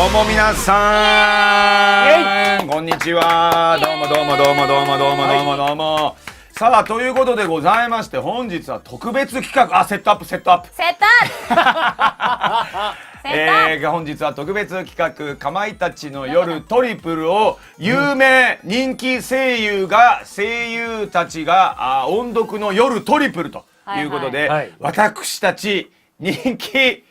どうも皆さん、こんにちは。どうもどうもどうもどうもどうもどうもどうも。さあということでございまして、本日は特別企画、セットアップ本日は特別企画、かまいたちの夜トリプルを有名人気声優たちが音読の夜トリプルということで、私たち人気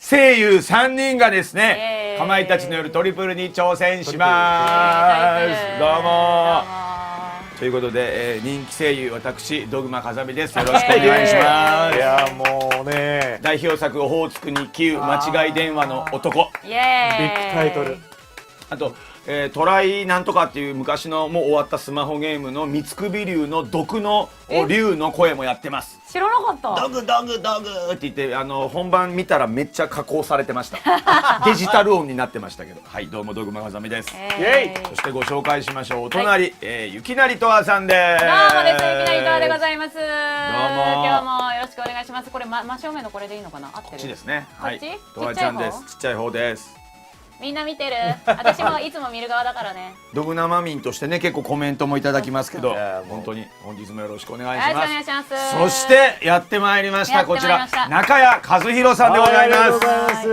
声優3人がですね、かまいたちの夜トリプルに挑戦します。どうもということで、人気声優私ドグマ風見です。よろしくお願いします。いやもうね、代表作オホーツクに9間違い電話の男、ビッグタイトル。あと、トライなんとかっていう昔のもう終わったスマホゲームの三つ首竜の毒の竜の声もやってます。知らなかった。ドグドグドグって言って、本番見たらめっちゃ加工されてましたデジタル音になってましたけど。はい、どうもドグマ風見です。そしてご紹介しましょう。お隣、ゆきなりとわさんです。どうもです。ゆきなりとわでございます。どうも今日もよろしくお願いします。これ真正面のこれでいいのかな。合ってる。こっちですね。はい、こっちとわちゃんです。ちっちゃい方です。みんな見てる。私もいつも見る側だからね。ドグ生民としてね、結構コメントもいただきますけど、本当に本日もよろしくお願いします。お願いします。そしてやってまいりました、こちら中谷和弘さんでございます。ありがとうございます。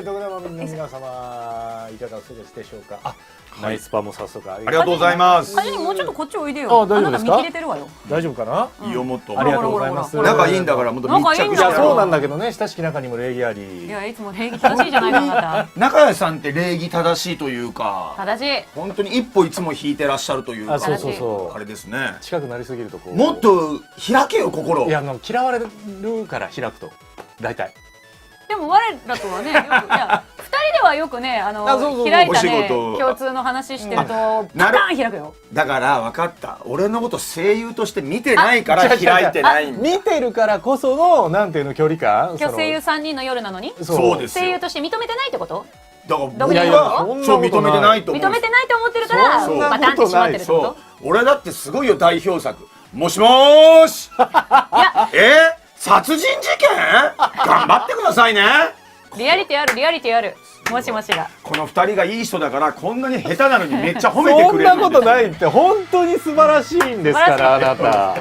ドグ生民の皆様、いかがお過ごしでしょうか。ナイスパも早速ありがとうございます。カジにもうちょっとこっちおいでよ。大丈夫ですか。見切れてるわよ。大丈夫かな。いいよ、もっと。ありがとうございます。仲いいんだからもっと密着して。いやそうなんだけどね、親しき中にも礼儀あり。いやいつも礼儀正しいじゃないかあなた。中谷さんって礼儀正しいというか、正しい。本当に一歩いつも引いてらっしゃるというか。そうそうそう。あれですね。近くなりすぎるとこう。もっと開けよ心。いや嫌われるから開くと大体。でも我らとはね、よくいや2人ではよくね開いたね共通の話してるとパターン開くよ。だから分かった。俺のこと声優として見てないから開いてないんだ。見てるからこそのなんていうの距離感。今日声優3人の夜なのに。そうですよ。声優として認めてないってこと？だから僕はそう認めてないと思う。認めてないと思ってるからパターンってしまってるってこと？俺だってすごいよ、代表作。もしもーし。殺人事件？頑張ってくださいね。リアリティある、リアリティある。もしもしが。この2人がいい人だからこんなに下手なのにめっちゃ褒めてくれる。そんなことないって、本当に素晴らしいんですからあなた。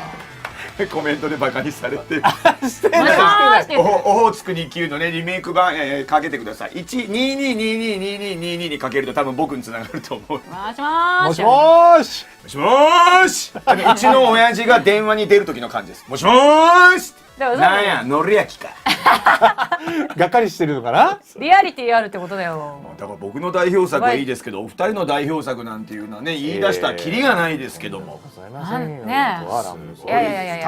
コメントでバカにされて。してないしてない。オホーツクに9のねリメイク版かけてください。122222222にかけると多分僕に繋がると思う。もしもーし。もしもーし。もしもーし。うちの親父が電話に出る時の感じです。もしもーし。なんや、のり焼きか。がっかりしてるのかな。リアリティあるってことだよ。だから僕の代表作はいいですけど、お二人の代表作なんていうのはね、言い出したらキリがないですけども。ね。いや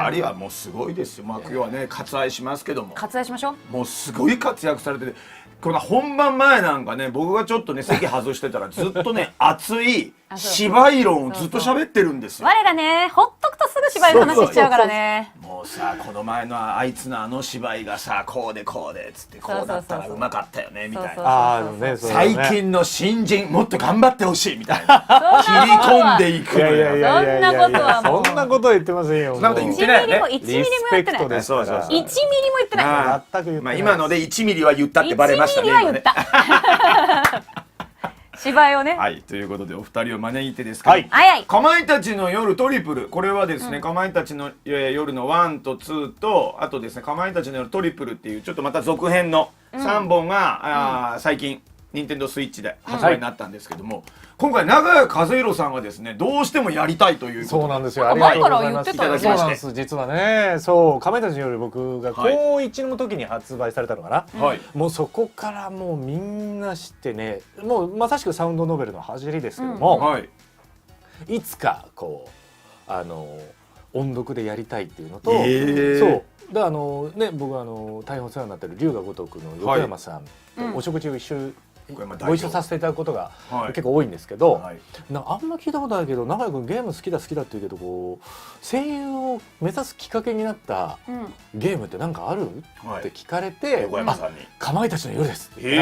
二人はもうすごいですよ。まあ今日はね割愛しますけども。割愛しましょう。もうすごい活躍されてて、この本番前なんかね、僕がちょっとね席外してたらずっとね熱い芝居論をずっと喋ってるんですよ。我らね、ほっとくとすぐ芝居の話しちゃうからね。もうさ、この前のあいつのあの芝居がさ、こうでこうでっつって、こうだったらうまかったよねみたいな。最近の新人もっと頑張ってほしいみたいな切り込んでいくのよ。そんなことはもうそんなことは言ってませんよ。そんなこと言ってないよね。1ミリも言ってない。1ミリも言ってない。全く言ってない。まあ今ので1ミリは言ったってバレましたね。1ミリは言った。芝居をね。はい、ということでお二人を招いてですけど、かまいたちの夜トリプル、これはですね、かまいたちの夜の1と2と、あとですねかまいたちの夜トリプルっていうちょっとまた続編の3本が最近任天堂スイッチで発売になったんですけども、今回中谷和弘さんがですねどうしてもやりたいということで。そうなんですよ。ありがとうございます。いただきまして。そうなんです。実はね、そうかまいたちの夜僕が高1の時に発売されたのかな。もうそこからもうみんな知ってね、もうまさしくサウンドノベルの走りですけども、いつかこう音読でやりたいっていうのと、そうだね、僕は大変お世話になってる龍が如くの横山さんとお食事をご一緒させていただくことが結構多いんですけど、あんま聞いたことないけど中谷君ゲーム好きだって言うけど、こう声優を目指すきっかけになったゲームって何かあるって聞かれて、かまいたちの夜ですって言っ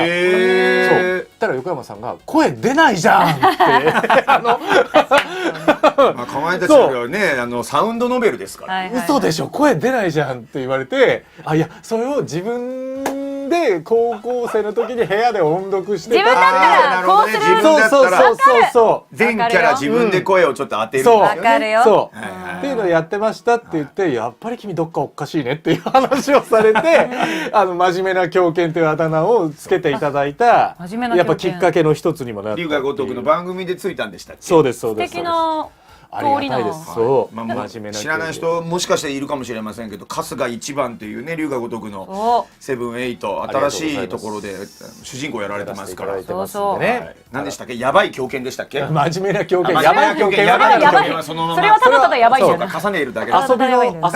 たら、そうたら横山さんが声出ないじゃんってかまいたちの夜はねサウンドノベルですから、嘘でしょ声出ないじゃんって言われて、いやそれを自分で高校生の時に部屋で音読して自分だったらこうする。自分だったらそう全キャラ自分で声をちょっと当てるんですそうよね。わかるよ。そうはいはいっていうのをやってましたって言って、やっぱり君どっかおかしいねっていう話をされて真面目な狂犬というあだ名をつけていただいた真面目なやっ狂犬ぱきっかけの一つにもなったっていう。龍が如くの番組でついたんでしたっけ？そうですそうです。素敵なありがたいで通りす。そう、まあもう真面目な知らない人もしかしているかもしれませんけど、春日一番っていうね龍が如くのおセブンエイト新しいところで主人公やられてますから。やらせていただいてますんでそうね。はい何でしたっけ？やばい狂犬でしたっけ？真面目な狂犬、あやばい狂犬、やばいやばい狂犬はそのままそれはただただやばいんだよな。そうか重ねるだけだ。遊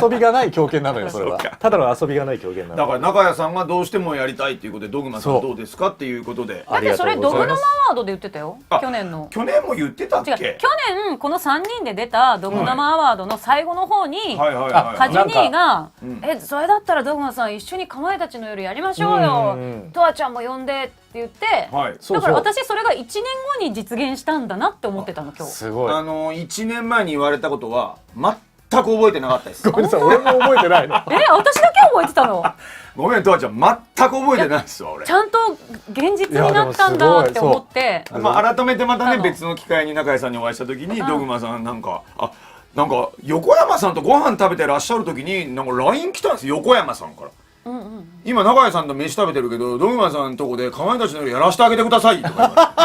びがない狂犬なのよそれは。そうかただの遊びがない狂犬なの。だから中谷さんがどうしてもやりたいっていうことでドグマさんそうどうですかっていうことで。だってそれドグノマアワードで言ってたよ。あ去年の。去年も言ってたっ違う。去け？年この3人で出たドグナマアワードの最後の方に、はいはいはいカジュニーがうんそれだったらドグマさん一緒にかまいたちの夜やりましょうようんとわちゃんも呼んでって言って、はい。そうそうだから私それが1年後に実現したんだなって思ってたの今日。すごい。 1年前に言われたことは全く覚えてなかったです。ごめんなさい、俺も覚えてないの。私だけ覚えてたの。ごめんとわちゃん全く覚えてないですわ俺ち。ゃんと現実になったんだって思って。まあ改めてまたねあの別の機会に中谷さんにお会いした時にドグマさんなんかなんか横山さんとご飯食べてらっしゃる時になんか LINE 来たんですよ横山さんから。今中谷さんと飯食べてるけどドグマさんのとこでかまいたちの夜やらしてあげてくださいとか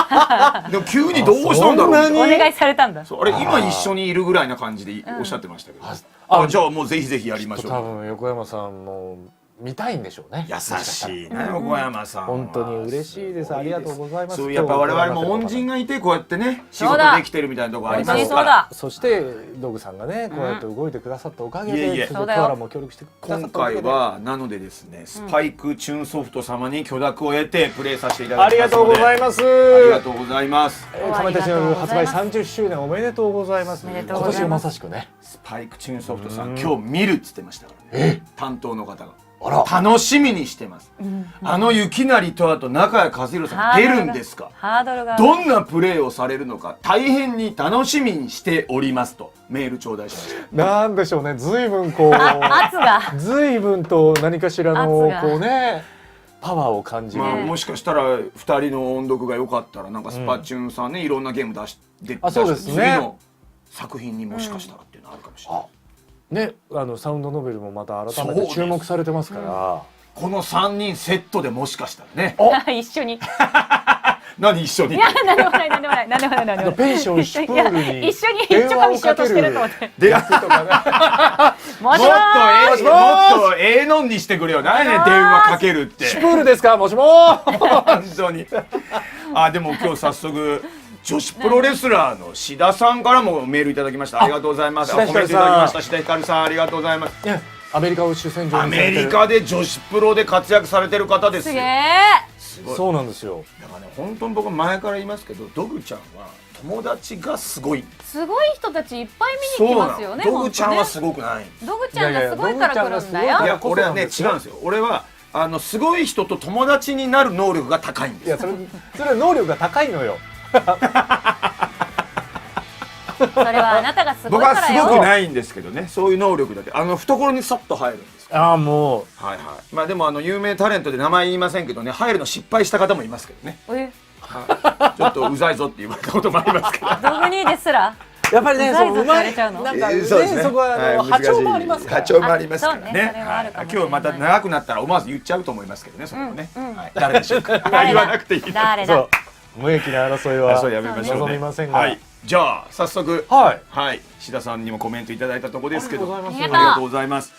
言われてでも急にどうしたんだろうみたいな。お願いされたんだ。そうあれ今一緒にいるぐらいな感じでおっしゃってましたけど、じゃあもうぜひぜひやりましょ多う。分横山さんも見たいんでしょうね。優しいな横山さんは。本当に嬉しいです。ありがとうございます。そうやっぱ我々も恩人がいてこうやってね仕事そうだできてるみたいなところあり本当にますから。そうだ。そしてドグさんがねこうやって動いてくださったおかげで、いえいえそしてクアラも協力してくださ今ったおかげで回はなのでですねスパイクチューンソフト様に許諾を得てプレイさせていただきますのでありがとうございます。ありがとうございます。かまいたちの夜発売30周年おめでとうございます。おめでとう今ございます年がまさしくね。スパイクチューンソフトさん今日見るっつってましたからね担当の方が。あら楽しみにしてます。雪成とあと中谷和弘さん出るんですか。ハードルが。どんなプレーをされるのか大変に楽しみにしておりますとメール頂戴しました。なんでしょうね。ずいぶんこう圧が。ずいぶんと何かしらの圧がこうねパワーを感じる。まあ、もしかしたら2人の音読が良かったらなんかスパチューンさんねいろんなゲーム出してそうですね次の作品にもしかしたらっていうのあるかもしれない。ね、サウンドノベルもまた改めそうですて注目されてますから。この3人セットでもしかしたらね一緒に。い何一緒にや、なんでもない、なんでもない、なんでもない、なんでもない。ペンションシュプールにいや一緒に一緒かみしようとしてると思って。でもっとかね。もしもーし。とええのんにしてくれよ何やねん電話かけるってシュプールですか、もしもー。本当にでも今日早速女子プロレスラーの志田さんからもメールいただきました。ありがとうございます。コメントいただきました志田ひかるさんありがとうございます。ね、アメリカを主戦場アにされてる。メリカで女子プロで活躍されてる方ですよ。すげえ。すごいそうなんですよ。だからね本当に僕前から言いますけどドグちゃんは友達がすごい。すごい人たちいっぱい見に来ますよね。ドグちゃんは本すごくない。当ねドグちゃんがすごいから来るんだよ。いや俺はね違うんですよ。俺はすごい人と友達になる能力が高いんです。いやそれは能力が高いのよ。それはあなたがすご僕はすいからよ。ごくないんですけどねそういう能力だけ懐にさっと入るんです。もうはいはい。まあでも有名タレントで名前言いませんけどね入るの失敗した方もいますけどね。え、ちょっとうざいぞって言われたこともありますけど。ドグニーですら。やっぱりね、うざいぞって言わうまいれちゃうのなんかね、そうですねそこははい波長もありますから。波長もありますからそうねね。それはあるかもしれない今日また長くなったら思わず言っちゃうと思いますけどねそれもね。うんうんはい誰でしょうか。誰だ言わなくていいです。誰だそう。無益な争いはそうやめましょうね。望みませんが。はい。じゃあ早速はい。はい志田さんにもコメントいただいたところですけどありがとうございますありがとうありがとうございます。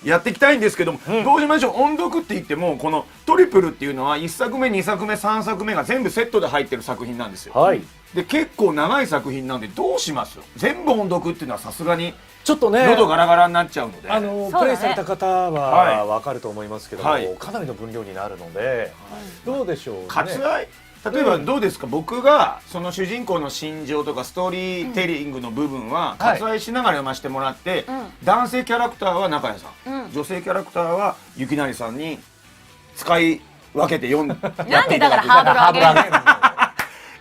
やっていきたいんですけども、どうしましょう。音読って言ってもこのトリプルっていうのは1作目2作目3作目が全部セットで入ってる作品なんですよ。はい。で結構長い作品なんでどうします全部音読っていうのはさすがにちょっとね、喉ガラガラになっちゃうので、そうだねプレイされた方ははわかると思いますけども、はいかなりの分量になるので、どうでしょうね。割愛例えばどうですか、僕がその主人公の心情とかストーリーテリングの部分は割愛しながら読ませてもらって、男性キャラクターは中谷さん、女性キャラクターは雪成さんに使い分けて読んでなんでだからハードル上げるの。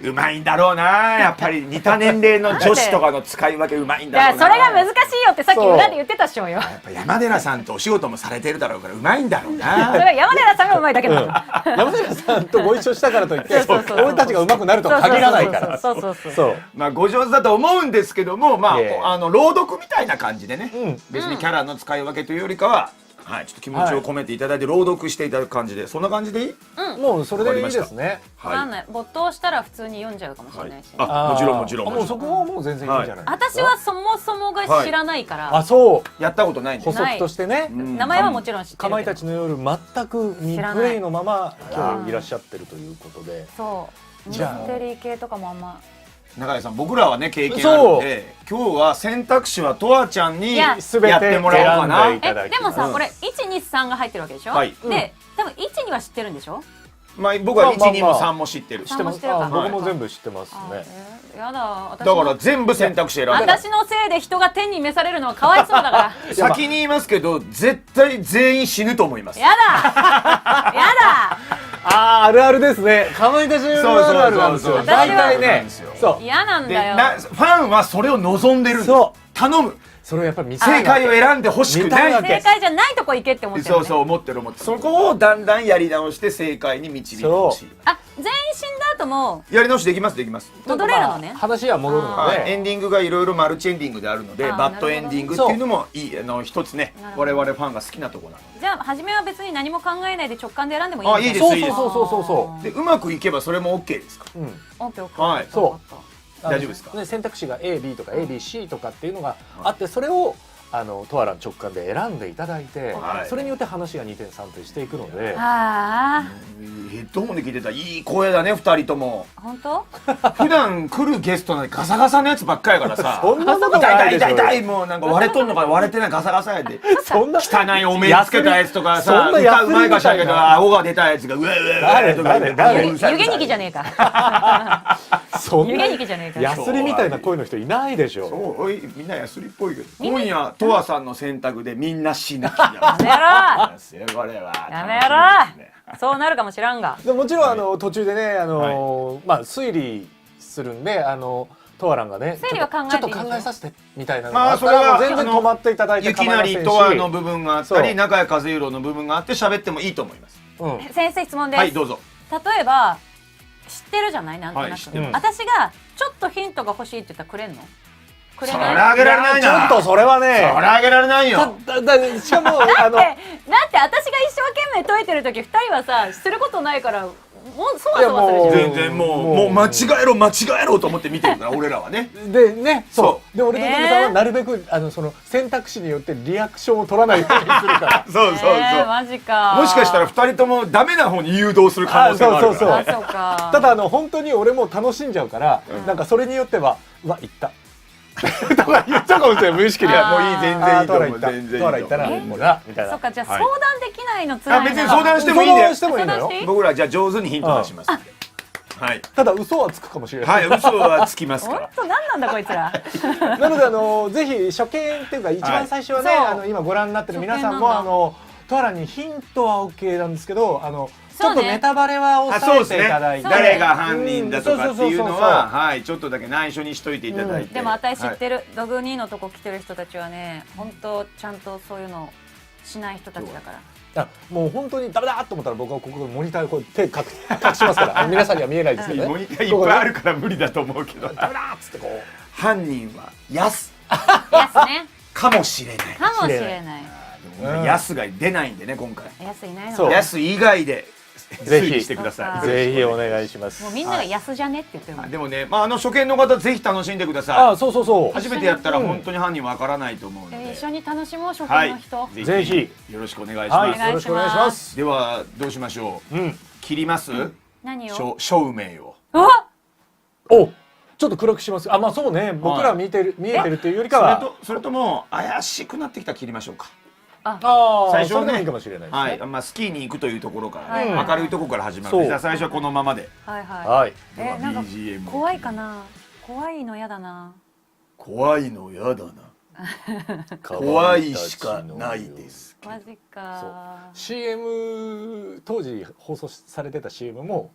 うまいんだろうな、やっぱり似た年齢の女子とかの使い分けうまいんだろうな。それが難しいよってさっき裏で言ってたっしょうよ。やっぱ山寺さんとお仕事もされてるだろうからうまいんだろうそれな。は山寺さんがうまいだけだから。山寺さんとご一緒したからといってそうそうそう俺たちが上手くなるとは限らないから。そうそうそう。そうまあご上手だと思うんですけども、まいえあ朗読みたいな感じでね、うん別にキャラの使い分けというよりかは、はい、ちょっと気持ちを込めていただいて朗読していただく感じで、そんな感じでいい？もうそれでいいですね。わかんない。没頭したら普通に読んじゃうかもしれないしね。あ、もちろんもちろん。もうそこはもう全然いいんじゃないですか。私はそもそもが知らないから。あ、そうやったことないんです。補足としてね。名前はもちろん知ってるけど。かまいたちの夜全く未プレイのまま今日いらっしゃってるということで。そう。ミじゃあステリー系とかもあんま。永井さん、僕らはね経験あるんで、今日は選択肢はとわちゃんにやってもらおうかな。でもさ、これ123が入ってるわけでしょ。で、多分12は知ってるんでしょ。まあ僕は1、2も3も知ってる。知ってます。僕も全部知ってますね。やだ。だから全部選択肢選んで。私のせいで人が天に召されるのはかわいそうだから。先に言いますけど、絶対全員死ぬと思います。やだ。やだ。あるあるですね。かまいたちの夜あるあるなんですよ。大体ね。そう。嫌なんだよ。ファンはそれを望んでるんです。頼む。それをやっぱり正解を選んでほしくない。正解じゃないとこ行けって思ってる。そうそう思ってる。そこをだんだんやり直して正解に導いてほしい。あ、全員死んだ後もやり直しできますできます。戻れるのね。話は戻るので、エンディングがいろいろマルチエンディングであるので、バッドエンディングっていうのもいい一つね、我々ファンが好きなところなので。じゃあ初めは別に何も考えないで直感で選んでもいいんですか。いいですいいです。そうでうまくいけばそれも OK ですか。オッケーオッケー。はい。そう。大丈夫ですか。選択肢が A、B とか A、B、C とかっていうのがあって、それをトアラン直感で選んでいただいて、それによって話が2点3点していくので。ヘッドホンで聞いてたいい声だね2人とも。本当？普段来るゲストなんでガサガサのやつばっかりやからさ。そんなことないでしょ。痛いもうなんか割れとんのか割れてないガサガサやで。そんな汚いお面つけたやつとかさ、歌うまいかしらけど顎が出たやつがうわうわとか。湯気にきじゃねえか。そんな湯気にきじゃねえか。ヤスリみたいな声の人いないでしょ。そうみんなヤスリっぽいけど。今夜とわさんの選択でみんな死ぬ気だ。やめろ。これは。やめろ。そうなるかもしらんが。もちろん途中でねまあ推理するんでトアランがねちょっと考えさせてみたいなのがあったら全然止まっていただいて構いませんし、いきなりトアの部分があったり中谷和弘の部分があって喋ってもいいと思います。先生質問です。はいどうぞ。例えば知ってるじゃないなんとなく。私がちょっとヒントが欲しいって言ったらくれんの？それあげられないな。ちょっとそれはね。それあげられないよ。しかもだって私が一生懸命解いてる時2人はさすることないからもうそわそわするじゃん。全然もう間違えろと思って見てるから俺らはね。でねそうで俺とトムさんはなるべくその選択肢によってリアクションを取らないようにするから。そうマジか。もしかしたら2人ともダメな方に誘導する可能性があるからね。そうか。ただ本当に俺も楽しんじゃうからなんかそれによってはうわ言ったとか言っちゃうかもしれない無意識に。もういい全然いいと思う。全然いい。トアラ言ったらもうなみたいな。そっかじゃあ相談できないのつらいな。別に相談してもいいんだよ。してもいいのよ。僕らじゃあ上手にヒント出します。はい。ただ嘘はつくかもしれない。はい、嘘はつきますから。本当何なんだこいつら。なのでぜひ初見っていうか一番最初はね今ご覧になってる皆さんもトアラにヒントは OK なんですけどちょっとネタバレは抑えていただいて、誰が犯人だとかっていうのははいちょっとだけ内緒にしといていただいて。でも私知ってるドグ2のとこ来てる人たちはね本当ちゃんとそういうのしない人たちだから。もう本当にダメだと思ったら僕はここでモニターでこう手隠しますから皆さんには見えないですけどね。モニターいっぱいあるから無理だと思うけど。ダメだっつってこう犯人はヤスねかもしれない。かもしれない。ヤスが出ないんでね今回。ヤスいないの。ヤス以外で推理してください。ぜひお願いします。もうみんなが安じゃねって言ってる。でもね、初見の方ぜひ楽しんでください。そう初めてやったら本当に犯人わからないと思うので。一緒に楽しもう初見の人。ぜひよろしくお願いします。よろしくお願いします。ではどうしましょう。切ります？何を？照明を。お。ちょっと暗くします。まあそうね。僕ら見えてるっていうよりかは。それとも怪しくなってきたら切りましょうか。最初はねいいかもしれないですね。スキーに行くというところから明るいところから始まるので、じゃあ最初はこのままで。はい。なんか BGM 怖いかな。怖いのやだな。怖いのやだな。怖いしかないです。マジか。CM 当時放送されてた CM も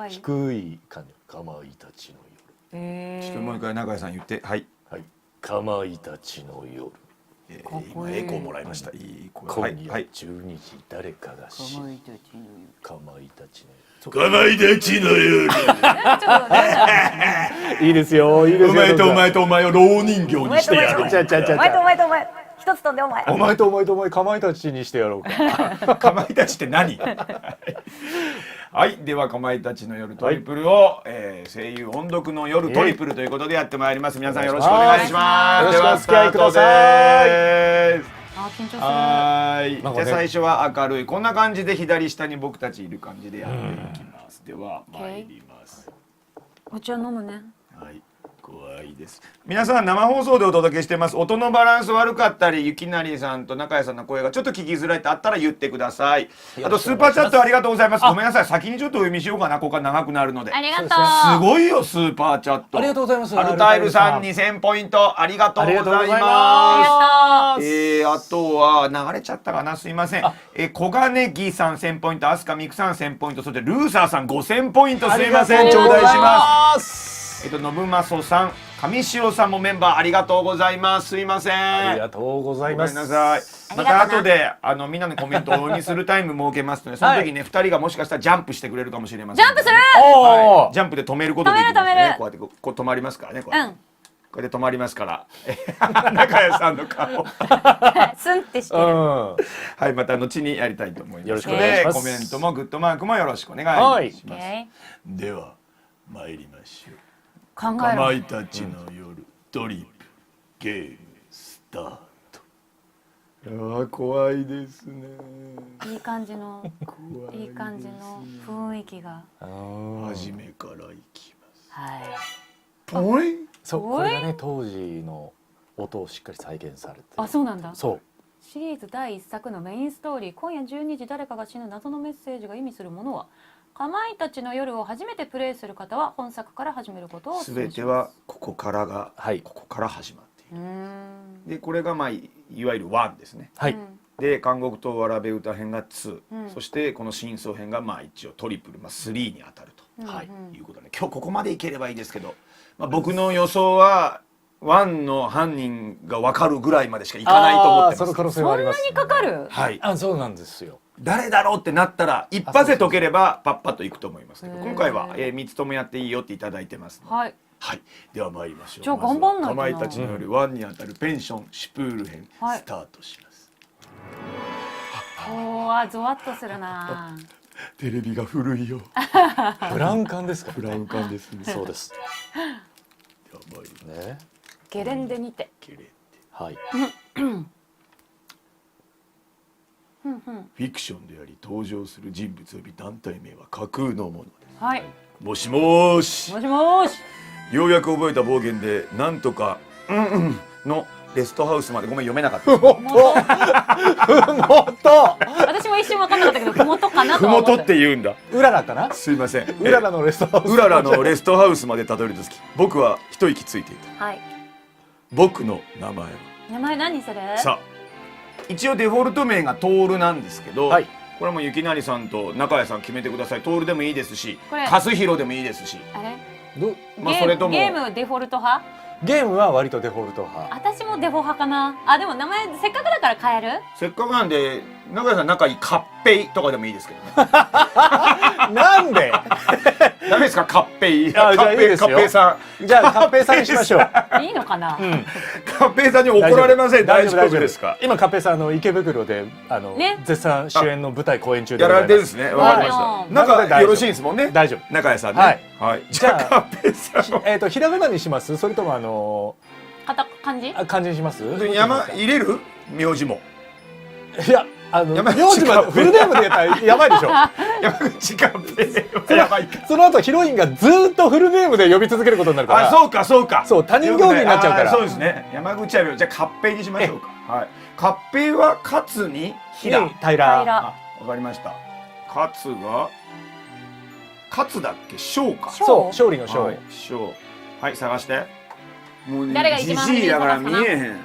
低い感じ。かまいたちの夜。ちょっともう一回中井さん言って。はい。はい。かまいたちの夜。今エコーもらいました。いい声。今夜12時誰かが死ぬ。かまいたちの夜。かまいたちの夜。いいですよ、いいですよ。お前とお前を蝋人形にしてやろう。お前とお前一つ飛んでお前。お前とお前かまいたちにしてやろうか。かまいたちって何？はい、ではかまいたちの夜トリプルを、声優音読の夜トリプルということでやってまいります。皆さんよろしくお願いします。よろしくお付き合いください。緊張する。はい。じゃあ最初は明るいこんな感じで左下に僕たちいる感じでやっていきます。では参ります。お茶飲むね。はい。怖いです。皆さん生放送でお届けしてます。音のバランス悪かったり、ゆきなりさんと中谷さんの声がちょっと聞きづらいってあったら言ってください。あとスーパーチャットありがとうございます。ごめんなさい。先にちょっとお読みしようかな。ここが長くなるので。ありがとう。すごいよスーパーチャット。ありがとうございます。アルタイルさん2000ポイントありがとうございます。あとは流れちゃったかな。すいません。小金木さん1000ポイント、飛鳥美久さん1000ポイント、そしてルーサーさん5000ポイントすいません。頂戴します。信正さん、上白さんもメンバーありがとうございます。すいません。ありがとうございます。ごめんなさい。また後でみんなのコメントをお読みするタイム設けますので、その時ね、2人がもしかしたらジャンプしてくれるかもしれません。ジャンプする？ジャンプで止めることできますね。こうやってこう止まりますからね。こうやって止まりますから。中谷さんの顔。スンってしてる。はい、また後にやりたいと思います。よろしくお願いします。コメントもグッドマークもよろしくお願いします。では参りましょう。かまいたちの夜トリプルゲームスタート。怖いですね。いい感じの雰囲気が。初めからいきます。はい。ポイン。そうこれがね当時の音をしっかり再現されて。あ、そうなんだ。そう。シリーズ第1作のメインストーリー、今夜12時誰かが死ぬ謎のメッセージが意味するものは。かまいたちの夜を初めてプレイする方は本作から始めることを。すべてはここから始まっている。でこれがいわゆる1ですね。はい。で監獄とわらべ歌編が2、そしてこの真相編が一応トリプル、3に当たると、いうことで、今日ここまでいければいいですけど、僕の予想は1の犯人が分かるぐらいまでしかいかないと思ってます。その可能性はあります。そんなにかかる？はい。そうなんですよ。誰だろうってなったら一発で解ければパッパッといくと思いますけど、今回は3つともやっていいよっていただいてます。はい。はい。では参りましょう。じゃあ頑張んないとな。かまいたちの夜1に当たるペンションシュプール編スタートします。ゾワッとするな。テレビが古いよ。ブラウン管ですか？ブラウン管ですね。そうです。では参ります。ゲレンデにて。はい。フィクションであり登場する人物及び団体名は架空のものです。はい。もしもし。もしもし。ようやく覚えた暴言でなんとかのレストハウスまでごめん読めなかった。ふもと。私も一瞬分かんなかったけどふもとかなと思って。ふもとって言うんだ。うららかな？すいません。うららのレストハウス。うららのレストハウスまでたどり着き、僕は一息ついていた。はい。僕の名前は。名前何それ？さあ、一応デフォルト名がトールなんですけど、はい、これはもうゆきなりさんと中谷さん決めてください。トールでもいいですし、カスヒロでもいいですし。あれ？それともゲームデフォルト派？ゲームは割とデフォルト派。私もデフォ派かな。あ、でも名前せっかくだから変える？せっかくなんで中谷さん仲いいカッペイとかでもいいですけどね。なんで？ダメですかカッペイ？じゃあいいですよ。カッペイさん。じゃあカッペイさんにしましょう。いいのかな？カッペイさんに怒られません。大丈夫ですか？今カッペイさん池袋で絶賛主演の舞台公演中でやられてるんですね。わかりました。仲よろしいんですもんね。大丈夫。中谷さんね。はい。じゃあカッペイさん。ひらがなにします？それとも漢字？漢字にします？山入れる？名字も。いや。名字までフルネームでやったらやばいでしょ。山口カッペイやばいか。その後ヒロインがずっとフルネームで呼び続けることになるから。あ、そうかそうか。そう他人行儀になっちゃうから。そうですね。山口はじゃあカッペイにしましょうか。はい。カッペイは勝に平。平。わかりました。勝が勝だっけ？勝か。そう勝利の勝。勝。はい探して。もう誰が一番じじいだから見えへん。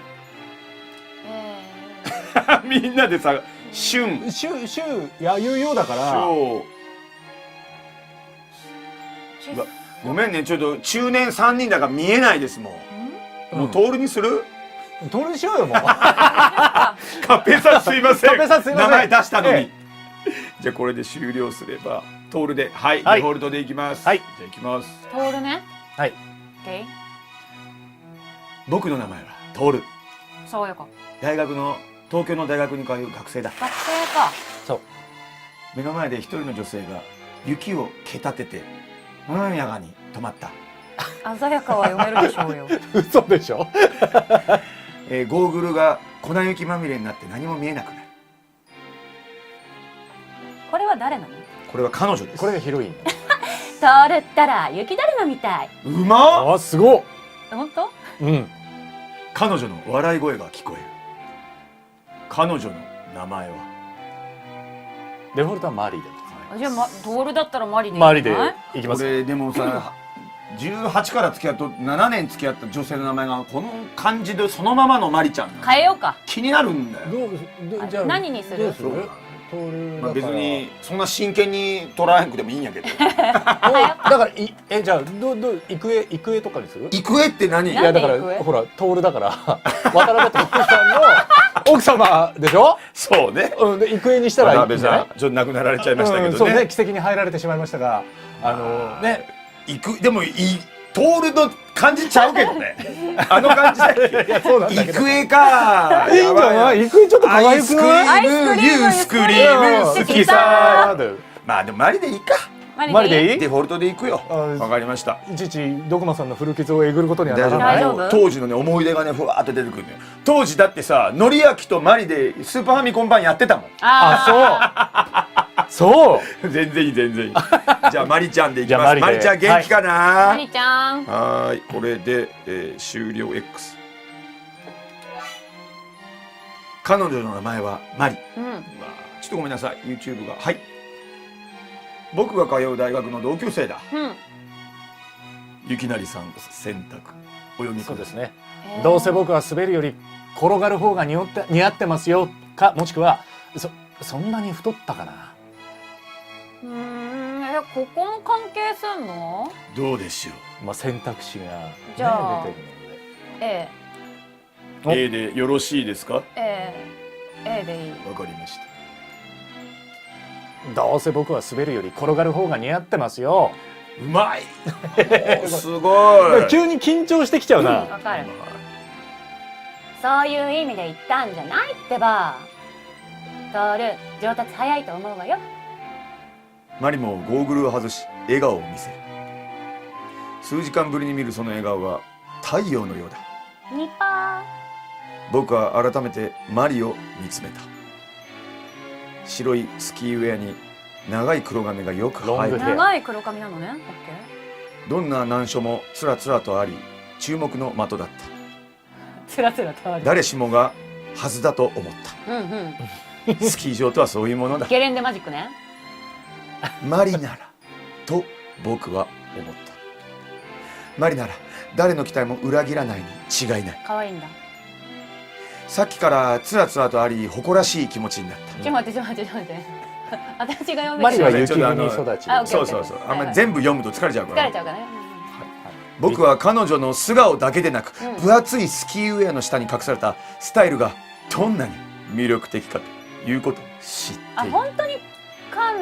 みんなでさ春週や言うようだから小ごめんねちょっと中年3人だから見えないですもん、もうトールにするトールにしようよもうカペさんすいませんカペさんすいません名前出したのに、えじゃあこれで終了すればトールではい、はいデフォルトでいきます、はいじゃあいきます。トールね。はいOK。僕の名前はトール、爽やか。大学の東京の大学に通う学生だ。学生か。そう目の前で一人の女性が雪を蹴立てて斜めやがに止まった、鮮やかは読めるでしょうよ。嘘でしょゴーグルが粉雪まみれになって何も見えなくなる。これは誰なの？これは彼女です。これがヒロイントールったら雪だるまみたい。うまっ。あすごっ本当？うん彼女の笑い声が聞こえる。彼女の名前はデフォルトはマリーでじゃあ、トールだったらマリでいいんじゃない？マリでいきますこれでもさ18から付き合うと7年付き合った女性の名前がこの感じでそのままのマリちゃんなの変えようか。気になるんだよ。あじゃあ何にするどうするトールまあ、だから別にそんな真剣に捉えなくてもいいんやけどだからじゃあ育英とかにする？育英って何？いやだから育英ほらトールだから渡辺徹さんの奥様でしょ？そうね。うんで育英にしたらいい渡辺んじゃないさんちょっと亡くなられちゃいましたけそうねどね。奇跡に入られてしまいましたがねでもトールの感じちゃうけどね。あの感じだっけ？いやそうなんだけど育英か。いいんじゃない育英ちょっと可愛くない？アイスクリームユースクリーム好きさ。まあでもマリでいいか。マリでいい？デフォルトでいくよ。わかりました。いちいちドクマさんの古傷をえぐることにはならない。大丈夫当時のね思い出がねふわーって出てくるのよ。当時だってさのりあきとマリでスーパーファミコン版やってたもん。あそうそう全然いい全然いい。じゃあマリちゃんでいきます。じゃあマリでマリちゃん元気かな？マリちゃん。はーいこれで、終了 X。彼女の名前はマリ。うん。ちょっとごめんなさい YouTube がはい。僕が通う大学の同級生だ。うん。ゆきなりさん選択お読みください。そうですね。どうせ僕は滑るより転がる方が似合ってますよかもしくはそんなに太ったかな。ここも関係すんの？どうでしょう。まあ選択肢が、ね、じゃあ出てる A。お A でよろしいですか？ Aでいい。わかりました。のでどうせ僕は滑るより転がる方が似合ってますよ。うまい。おすごい。急に緊張してきちゃうな。わかる。そういう意味で言ったんじゃないってば。トール上達早いと思うわよ。マリもゴーグルを外し笑顔を見せる。数時間ぶりに見るその笑顔は太陽のようだ。ニパ僕は改めてマリを見つめた。白いスキーウェアに長い黒髪がよく生えてロングヘア長い黒髪なのね。オッケどんな難所もつらつらとあり注目の的だった。ー。つらつらとある。誰しもがはずだと思っうんうん。た。スキー場とはそういうものだ。ゲレンデマジックね。マリならと僕は思った。マリなら誰の期待も裏切らないに違いない。可愛いんだ。さっきからつらつらとあり誇らしい気持ちになった。ちょっと待って。私が読める。マリは雪ちょっと国育ち。あオッケーそうそうそう。あんまり全部読むと疲れちゃうから疲れち。ゃうからね。僕は彼女の素顔だけでなく、うん分厚いスキーウェアの下に隠されたスタイルがどんなに魅力的かということを知っている。本当に彼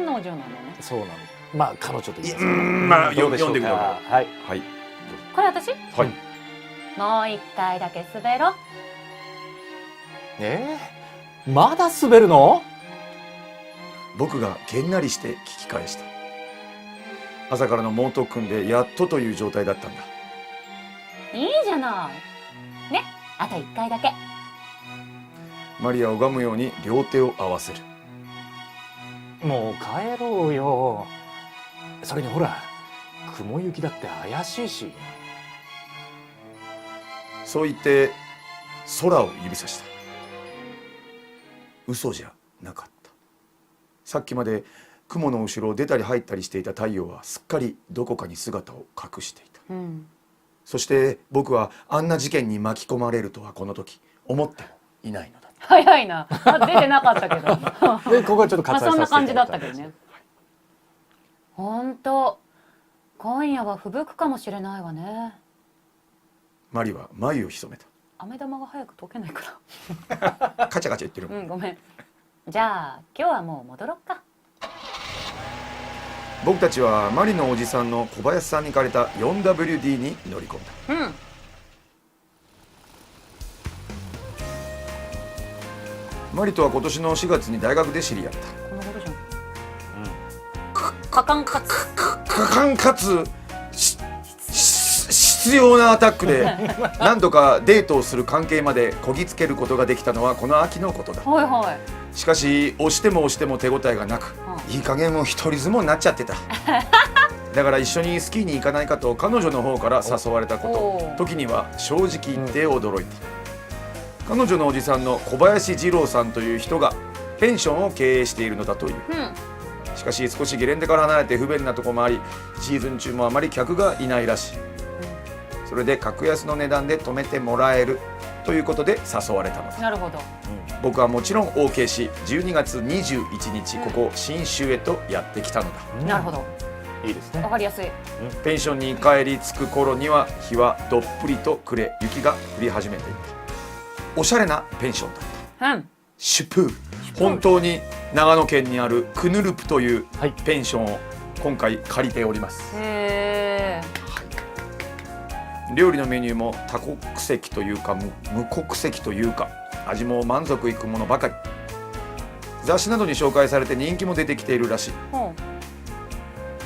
女なのね。そうなの。まあ彼女と言いますまあどうでしょう読んでくだか。さはい。はい。これ私？はい。もう一回だけ滑ろう。まだ滑るの？僕がげんなりして聞き返した。朝からの猛特訓でやっとという状態だったんだ。いいじゃない。ね、あと一回だけ。マリアを拝むように両手を合わせる。もう帰ろうよ。それにほら雲行きだって怪しいし。そう言って空を指さした。嘘じゃなかった。さっきまで雲の後ろを出たり入ったりしていた太陽はすっかりどこかに姿を隠していた。うん。そして僕はあんな事件に巻き込まれるとはこの時思ってもいないのだった。早いな。あ、出てなかったけど。でここはちょっとまあそんな割愛させていただいた感じだったけどね。本当、今夜は吹雪くかもしれないわね。マリは眉を潜め飴玉が早く溶けないかた。カチャカチャ言ってるら。もん。ごめん。じゃあ今日はもう戻ろっか。僕たちはマリのおじさんの小林さんに借りた 4WD に乗り込んだ。うん。マリとは今年の4月に大学で知り合った。このことじゃん。かかんかつ。果敢かつ必要なアタックで何度かデートをする関係までこぎつけることができたのはこの秋のことだ。はいはい。しかし押しても押しても手応えがなく、いい加減もう一人相撲になっちゃってた。だから一緒にスキーに行かないかと彼女の方から誘われたこと時には正直言って驚いた。彼女のおじさんの小林二郎さんという人がペンションを経営しているのだという。しかし少しゲレンデから離れて不便なところもあり、シーズン中もあまり客がいないらしい。それで格安の値段で泊めてもらえるということで誘われたのだ。なるほど。僕はもちろん OK し、12月21日ここ信州へとやってきたのだ。なるほど。いいですねわかりやすい。ペンションに帰り着く頃には日はどっぷりと暮れ、雪が降り始めていた。おしゃれなペンションだった。うん。シュプー。本当に長野県にあるクヌルプというはいペンションを今回借りております。へえ。料理のメニューも多国籍というか無国籍というか、味も満足いくものばかり。雑誌などに紹介されて人気も出てきているらしい。ほ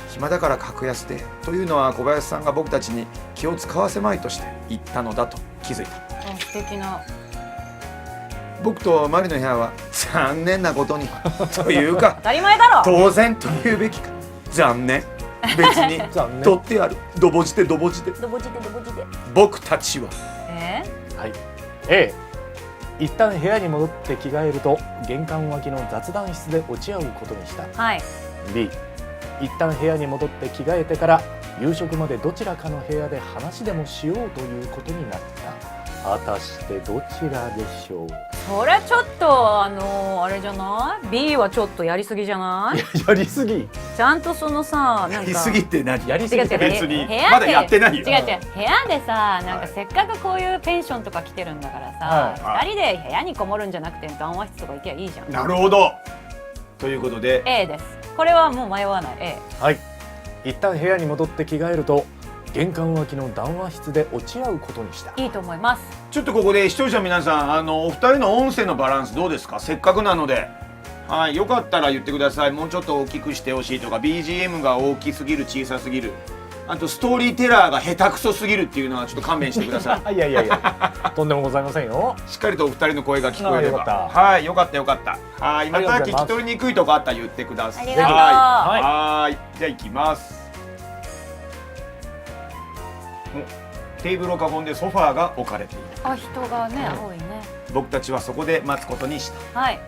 暇だから格安でというのは小林さんが僕たちに気を使わせまいとして言ったのだと気づいた。う。素敵な。僕とマリの部屋は残念なことにというか当たり前だろ。当然というべきか、残念、別に残念取ってある、ドボジでドボジでドボジでドボジで。僕たちははい A 一旦部屋に戻って着替えると玄関脇の雑談室で落ち合うことにした。はい。 B 一旦部屋に戻って着替えてから夕食までどちらかの部屋で話でもしようということになった。果たしてどちらでしょう。それちょっとあれじゃない？ B はちょっとやりすぎじゃない？やりすぎちゃんとそのさ、なんかやりすぎって何？やりすぎ違う違う、別に部屋でまだやってないよ。違う違う、部屋でさ、なんかせっかくこういうペンションとか来てるんだからさ、はい2人で部屋にこもるんじゃなくて談話室とか行けばいいじゃん。なるほど。ということで A です。これはもう迷わない。 A。はい一旦部屋に戻って着替えると玄関脇の談話室で落ち合うことにした。いいと思います。ちょっとここで視聴者皆さんお二人の音声のバランスどうですか？せっかくなので、はい、よかったら言ってください。もうちょっと大きくしてほしいとか BGM が大きすぎる小さすぎる、あとストーリーテラーが下手くそすぎるっていうのはちょっと勘弁してください。いやいやいやとんでもございませんよ。しっかりとお二人の声が聞こえれば。あよかったはいよかったよかった。はいまたありがとうございます聞き取りにくいとこあったら言ってください。ありがとう。はいはいじゃあ行きます。テーブルを囲んでソファーが置かれている。あ、人がね、多いね。僕たちはそこで待つことにした。はい。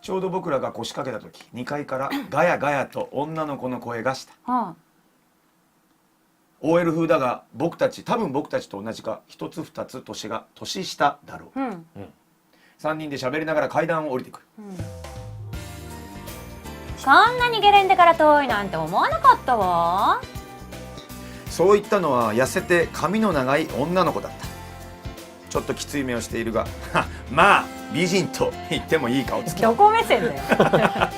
ちょうど僕らが腰掛けた時、2階からガヤガヤと女の子の声がした。は OL 風だが多分僕たちと同じか一つ二つ年下だろう。あ、うん。 3人で喋りながら階段を降りてくる。こんなにゲレンデから遠いなんて思わなかったわ。そう言ったのは痩せて髪の長い女の子だった。ちょっときつい目をしているがまあ美人と言ってもいい顔つき。どこ目線だよ。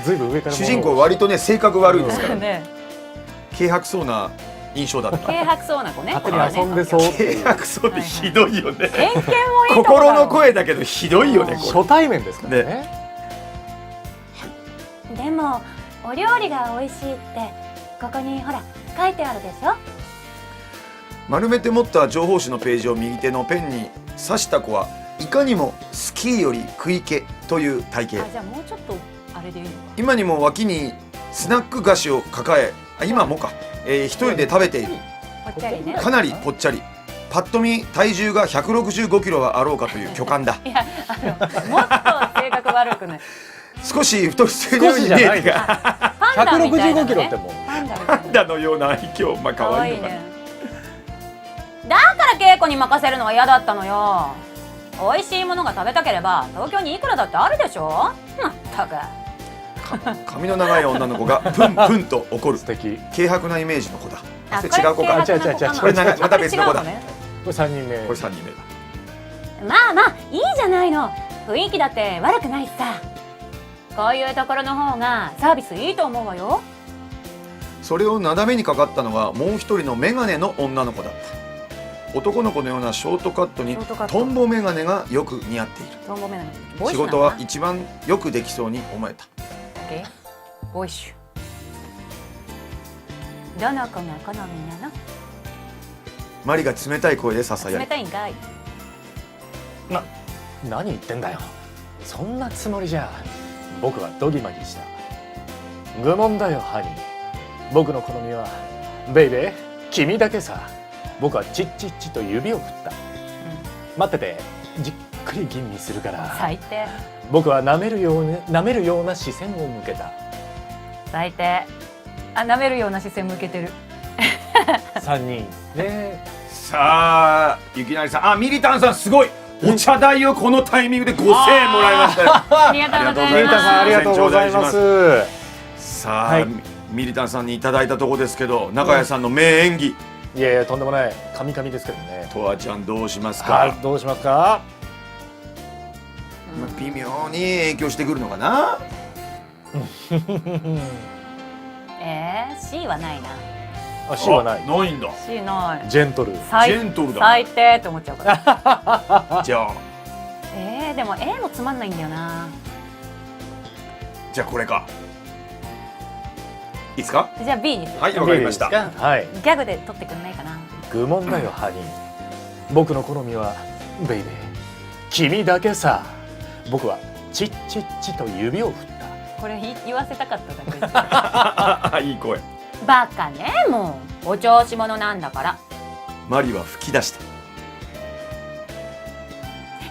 ずいぶん上から主人公割とね性格悪いですから、ね、軽薄そうな印象だった。軽薄そうな子ね。勝手に遊んでそうっていう軽薄そうでひどいよね。偏見もいいとこだ心の声だけどひどいよねこれ。初対面ですからね。でもお料理が美味しいってここにほら書いてあるでしょ。丸めて持った情報誌のページを右手のペンに刺した子はいかにもスキーより食い気という体型。あ、じゃあもうちょっとあれでいいのか。今にも脇にスナック菓子を抱え、今もか、一人で食べている。ぽっちゃりね。かなりぽっちゃり。パッと見体重が165キロはあろうかという巨漢だ。いや、もっと性格悪くない。少し太りすぎるように見えてがパンダみたいな、ね。 165キロってもうパンダみたいパンな。ダのような愛嬌。まあ可愛いのかな。ね。だから稽古に任せるのは嫌だったのよ。美味しいものが食べたければ東京にいくらだってあるでしょ。まったく。髪の長い女の子がプンプンと怒る。素敵。軽薄なイメージの子だ。あ、それ違う子か。違う違う違うこれ長いまた別の子だ。これ違うね。これ3人目。これ3人目だ。まあまあいいじゃないの。雰囲気だって悪くないしさ。こういうところの方がサービスいいと思うわよ。それをなだめにかかったのはもう一人のメガネの女の子だった。男の子のようなショートカットにショートカットトンボメガネがよく似合っている。トンボメガネ。仕事は一番よくできそうに思えた。ボイッシュ。どの子が好みなの？マリが冷たい声でささや冷る。たいんかい。何言ってんだよ。そんなつもりじゃ。僕はドギマギした。愚問だよハニー。僕の好みはベイベー君だけさ。僕はチッチッチと指を振った、待っててじっくり吟味するから最低。僕は舐めるような視線を向けた。最低。あ、舐めるような視線向けてる。3人でさあゆきなりさん、あ、ミリタンさんすごいお茶代をこのタイミングで5000円もらいましたよ。ありがとうございミリタさんありがとうございます。さあ、はいミリタンさんにいただいたとこですけど、中谷さんの名演技、いやいやとんでもない神々ですけどね。とわちゃんどうしますはいか。どうしますか。微妙に影響してくるのかな。C はないな。あ C はない。ないんだ。 C ない。ジェントル。ジェントルだ。最低って思っちゃうから。じゃあでも A もつまんないんだよな。じゃあこれか。いいですか。じゃあ B にする。はい、わかりました。はい。ギャグで取ってくんないかな。愚問だよハニー。僕の好みはベイベー君だけさ。僕はチッチッチと指を振った。これ言わせたかっただけ。いい声。バカね、もうお調子者なんだから。マリは吹き出した。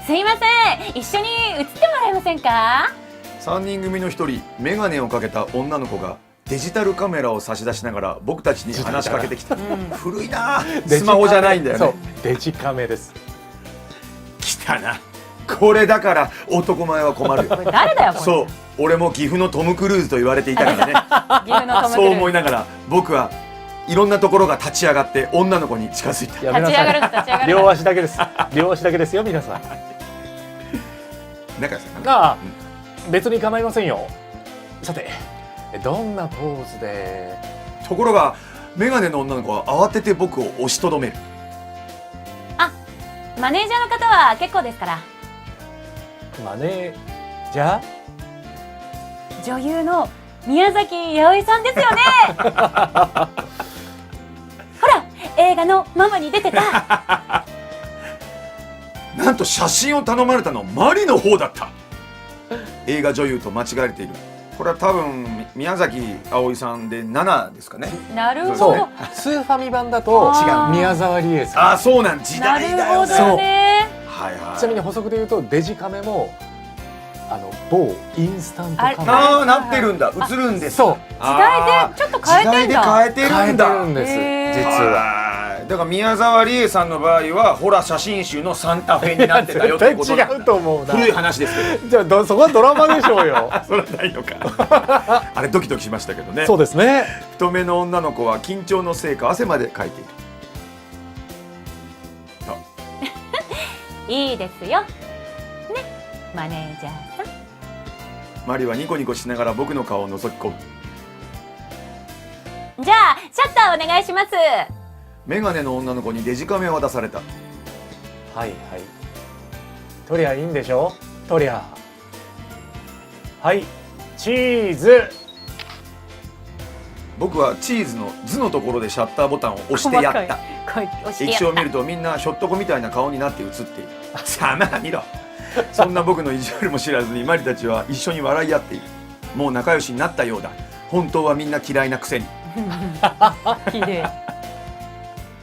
すいません、一緒に写ってもらえませんか。3人組の1人、メガネをかけた女の子がデジタルカメラを差し出しながら僕たちに話しかけてきた。古いなあ、スマホじゃないんだよね。そうデジカメです。来たな。これだから男前は困るよ。これ誰だよこれ。そう、俺も岐阜のトム・クルーズと言われていたからね。岐阜のトムクルーズ。そう思いながら僕はいろんなところが立ち上がって女の子に近づいた。やめな立ち上がるさ立ち上がる。い。両足だけです。両足だけですよ皆さん。中谷さんああ、別に構いませんよ。さてどんなポーズで。ところがメガネの女の子は慌てて僕を押しとどめる。マネージャーの方は結構ですから。マネージャー。女優の宮崎あおいさんですよね。ほら映画のママに出てた。なんと写真を頼まれたのマリの方だった。映画女優と間違えている。これは多分宮崎あおいさんで7ですかね。なるほど。そうスーファミ版だと違う宮沢りえさん。ああ、そうなん、時な代だるほよね。どね。はいはい。ちなみに補足で言うとデジカメも某インスタントカメラ。ああ、なってるんだ。映るんです。そう時代でちょっと変えてんだ。時代で変えてる変えんだ。てるんですへー実は。はいだから宮沢りえさんの場合はほら写真集のサンタフェになってたよってこと絶対違うと思うな。古い話ですけど。じゃあそこはドラマでしょうよ。それはないのか。あれドキドキしましたけどね。そうですね。太めの女の子は緊張のせいか汗までかいている。いいですよ。ね、マネージャーさん。マリはニコニコしながら僕の顔を覗き込む。じゃあシャッターお願いします。メガネの女の子にデジカメを渡された。はいはい。とりゃいいんでしょ。とりゃ。はいチーズ。僕はチーズの図のところでシャッターボタンを押してやった。これ押してやった。液晶を見るとみんなひょっとこみたいな顔になって映っている。さあまあ見ろ。そんな僕の意地悪も知らずにマリたちは一緒に笑い合っている。もう仲良しになったようだ。本当はみんな嫌いなくせに。綺麗。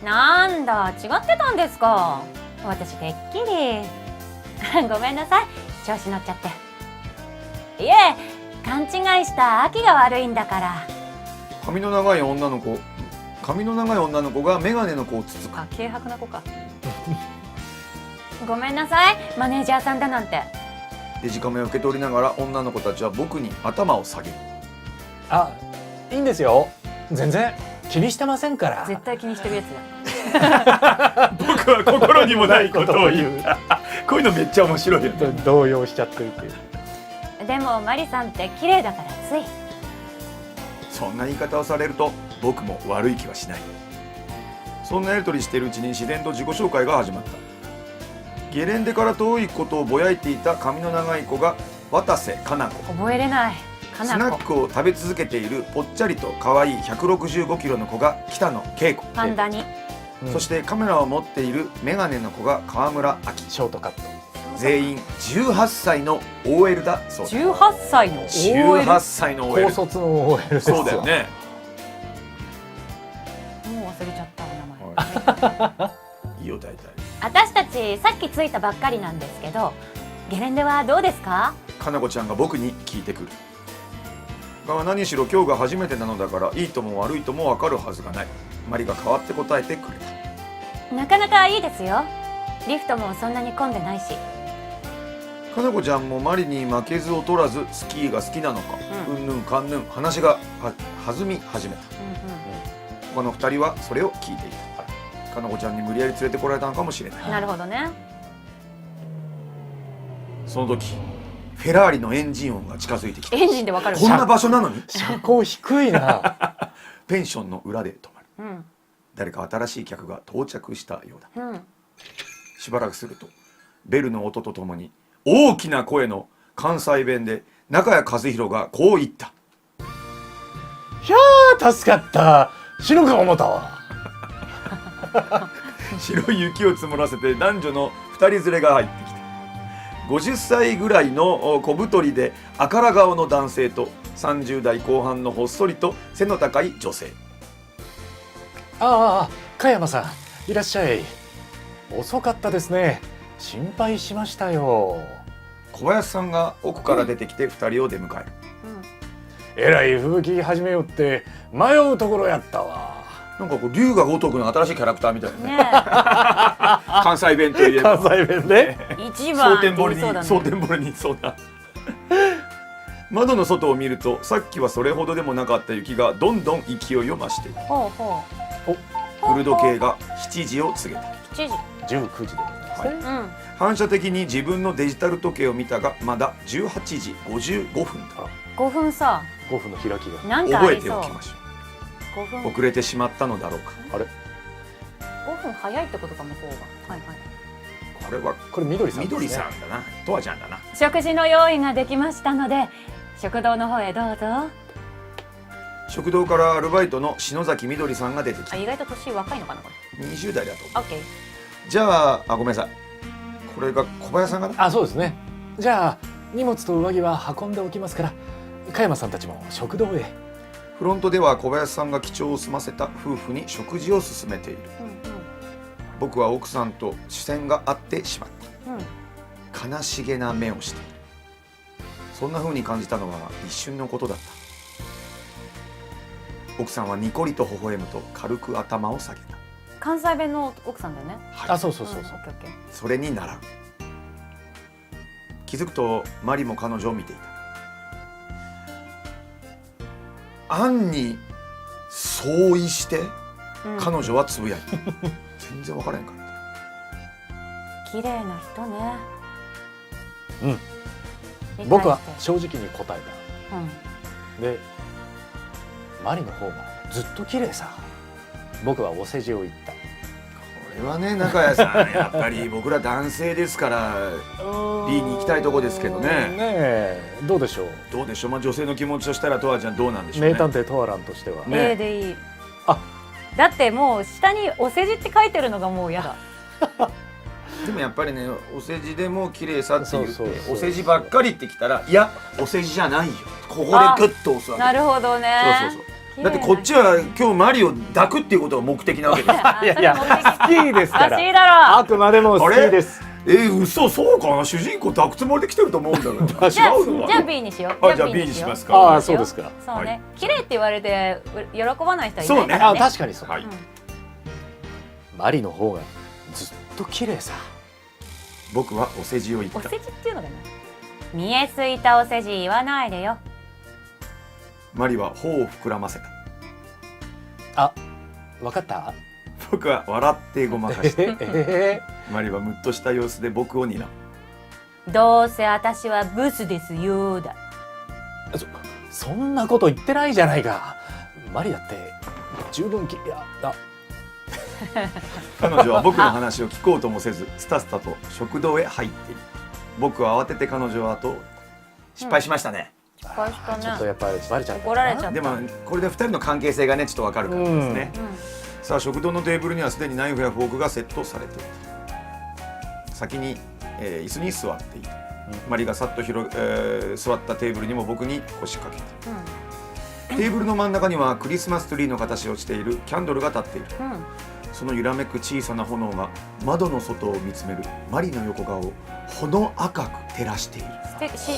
なんだ違ってたんですか。私てっきり。ごめんなさい、調子乗っちゃって。いえ、勘違いした秋が悪いんだから。髪の長い女の子がメガネの子をつつく。あ、軽薄な子か。ごめんなさい、マネージャーさんだなんて。デジカメを受け取りながら女の子たちは僕に頭を下げる。あ、いいんですよ。全然気にしてませんから。絶対気にしてるやつだ。僕は心にもないことを言う。こういうのめっちゃ面白いよね。動揺しちゃってるっていう。でもマリさんって綺麗だからつい。そんな言い方をされると僕も悪い気はしない。そんなやり取りしているうちに自然と自己紹介が始まった。ゲレンデから遠いことをぼやいていた髪の長い子が渡瀬かな子。覚えれない。かスナなこ。ックを食べ続けているぽっちゃりと可愛い165キロの子が北野恵子。パンダに。そしてカメラを持っているメガネの子が川村明。ショートカット。全員18歳の OL だそうだ。18歳の OL。 18歳の OL。 高卒の OL ですよ。そうだよね。もう忘れちゃったお名前。いいよ大体。私たちさっき着いたばっかりなんですけど、ゲレンデはどうですか？かなこちゃんが僕に聞いてくる。が何しろ今日が初めてなのだからいいとも悪いとも分かるはずがない。マリが代わって答えてくれた。なかなかいいですよ。リフトもそんなに混んでないし。かなこちゃんもマリに負けず劣らずスキーが好きなのか、うんぬんかんぬん話が弾み始めた。他の2人はそれを聞いていた。かなこちゃんに無理やり連れてこられたのかもしれない。なるほどね。その時フェラーリのエンジン音が近づいてきた。エンジンでわかる。こんな場所なのに車高低いな。ペンションの裏で止まる。うん誰か新しい客が到着したようだ。うん。しばらくするとベルの音とともに大きな声の関西弁で中谷和弘がこう言った。いやー助かった。死ぬか思ったわ。白い雪を積もらせて男女の2人連れが入ってきた。50歳ぐらいの小太りで赤ら顔の男性と30代後半のほっそりと背の高い女性。ああ、加山さんいらっしゃい。遅かったですね。心配しましたよ。小林さんが奥から出てきて2人を出迎える。えらい吹雪始めよって迷うところやったわ。なんかこう龍が如くの新しいキャラクターみたいなね。ね関西弁といえば関西弁でえ、一番って蒼天堀に言いそうだね。蒼天堀にそうだ。窓の外を見るとさっきはそれほどでもなかった雪がどんどん勢いを増している。ほうほ古時計が7時を告げた。う。7時。19時でございますね。うん。反射的に自分のデジタル時計を見たがまだ18時55分だ。 5分さ。 5分の開きが。なんかあ覚えりそう。ておきましょ5分。う。遅れてしまったのだろうか。あれ5分早いってことか向こうが。はいはい。これはこれ緑さんですね。緑さんだな。とわちゃんだな。食事の用意ができましたので、食堂の方へどうぞ。食堂からアルバイトの篠崎みどりさんが出てきあ、た。意外と年若いのかなこれ。20代だと思オッケー。う。じゃあ、ごめんなさい。これが小林さんかな。あ、そうですね。じゃあ荷物と上着は運んでおきますから、加山さんたちも食堂へ。フロントでは小林さんが記帳を済ませた夫婦に食事を勧めている。僕は奥さんと視線が合ってしまっうんうんうん。た。悲しげな目をしている。そんな風に感じたのは一瞬のことだった。奥さんはニコリと微笑むと軽く頭を下げた。関西弁の奥さんだよね。はい、あ、そうそうそうそう。オッケーオッケー。それに習う。気づくとマリも彼女を見ていた。アンに相違して彼女はつぶやいた。全然分からへんかった。綺麗な人ね。うん。僕は理解して正直に答えうん。た。で、マリの方がずっと綺麗さ。僕はお世辞を言った。これはね、中谷さんやっぱり僕ら男性ですから B に行きたいとこですけどね。ねえ、どうでしょう。どうでしょう。まあ女性の気持ちとしたらとわちゃんどうなんでしょうね。名探偵トワランとしては。ね A でいい。あ、だってもう下にお世辞って書いてるのがもう嫌だ。でもやっぱりね、お世辞でも綺麗さって言ってそうそうそうお世辞ばっかりってきたら、いやお世辞じゃないよ、ここでグッと押すわけ。なるほどね。そうそうそう。だってこっちは今日マリを抱くっていうことが目的なわけです。あいやいや、スキーですかおかしいら。だろ。あくまでもスキーです。嘘、そうかな。主人公抱くつもりで来てると思うんだけど。違じゃあうのじゃあか。 B にしよう。あ、じゃあ B にしますか。ああ、そうですか。そうねはい。綺麗って言われて喜ばない人はいそうねあ、ないからね。確かにそう。はい。マリの方がずっと綺麗さ。僕はお世辞を言った。お世辞っていうのかな。見えすいたお世辞言わないでよ。マリは頬を膨らませた。あ、わかった。僕は笑ってごまかした。マリはムッとした様子で僕を睨む。どうせ私はブスですよだ。そんなこと言ってないじゃないか。マリだって十分彼女は僕の話を聞こうともせずスタスタと食堂へ入っている。僕は慌てて彼女は後を失敗しましたね、失敗したね。ちょっとやっぱりバレちゃった。怒られちゃった。でもこれで2人の関係性がねちょっとわかるからですね、さあ食堂のテーブルにはすでにナイフやフォークがセットされている。先に、椅子に座っている。マリがさっと座ったテーブルにも僕に腰掛けた。テーブルの真ん中にはクリスマスツリーの形をしているキャンドルが立っている。その揺らめく小さな炎が窓の外を見つめるマリの横顔をほの赤く照らしている。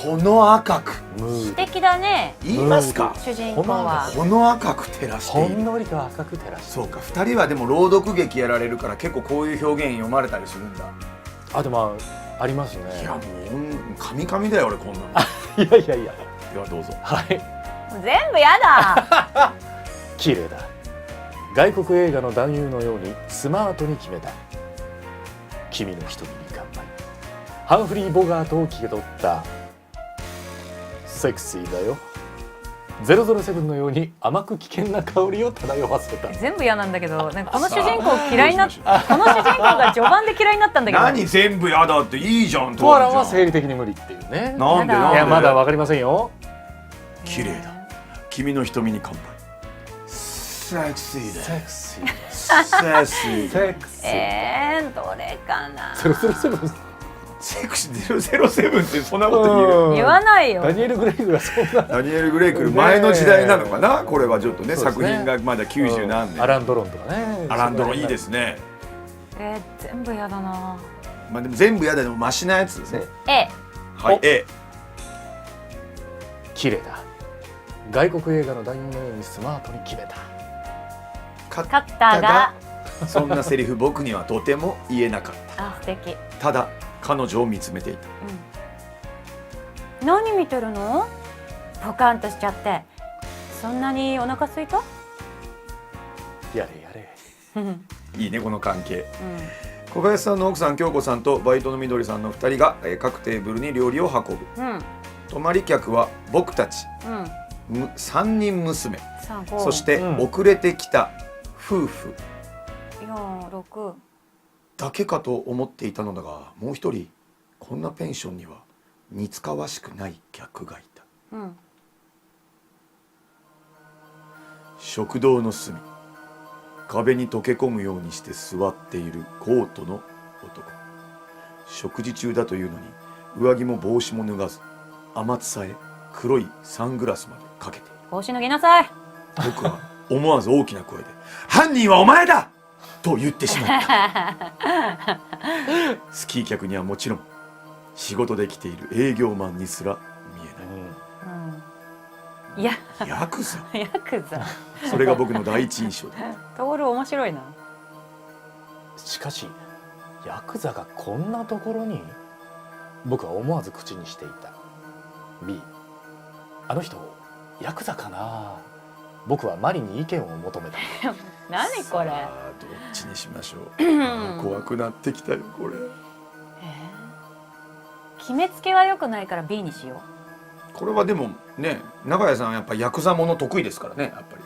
ほの赤く素敵だね。言いますか。主人公はほの赤く照らしている。ほんのりと赤く照らして。そうか、2人はでも朗読劇やられるから結構こういう表現読まれたりするんだ。あ、でもありますね。いやもうカミカミだよ俺こんなの。いやいやいや。ではどうぞ。はい。全部やだ。綺麗だ。外国映画の男優のようにスマートに決めた。君の瞳に乾杯。ハンフリー・ボガートを気取ったセクシーだよ。007のように甘く危険な香りを漂わせた。全部嫌なんだけど、なんかこの主人公嫌いになっこの主人公が序盤で嫌いになったんだけど。何全部やだっていいじゃん。トアランは生理的に無理っていうね。なんでなんで。いやまだわかりませんよ。綺麗だ。君の瞳に乾杯。セクシーだ。セクシー。セクシー。セクシー。どれかな。007。セクシー007ってそんなこと言う。言わないよ。ダニエル・グレイグがそんな。ダニエル・グレイクル前の時代なのかな。これはちょっとね作品がまだ90何年。アラン・ドロンとかね。アランドロンいいですね。全部やだな。まあでも全部やだでもマシなやつですね。はい A。綺麗だ。外国映画の男優のようにスマートに決めた。カッターがそんなセリフ僕にはとても言えなかった。あ、素敵。ただ彼女を見つめていた。何見てるの？ポカンとしちゃって。そんなにお腹空いた？やれやれ。いいねこの関係。小林さんの奥さん京子さんとバイトのみどりさんの2人が各テーブルに料理を運ぶ。泊まり客は僕たち、3人娘、そして遅れてきた夫婦4、6だけかと思っていたのだが、もう一人こんなペンションには似つかわしくない客がいた。食堂の隅、壁に溶け込むようにして座っているコートの男。食事中だというのに上着も帽子も脱がず、天津さえ黒いサングラスまでかけている。帽子脱ぎなさい。僕は思わず大きな声で「犯人はお前だ!」と言ってしまった。スキー客にはもちろん仕事で来ている営業マンにすら見えない。いや、ヤクザ。ヤクザ。それが僕の第一印象だ。トール面白いな。しかしヤクザがこんなところに。僕は思わず口にしていた。 B、 あの人ヤクザかな。僕はマリに意見を求めた。何これ。どっちにしましょう。怖くなってきたよこれ。決めつけは良くないから B にしよう。これはでもね、長屋さんはやっぱヤクザもの得意ですからね、やっぱり。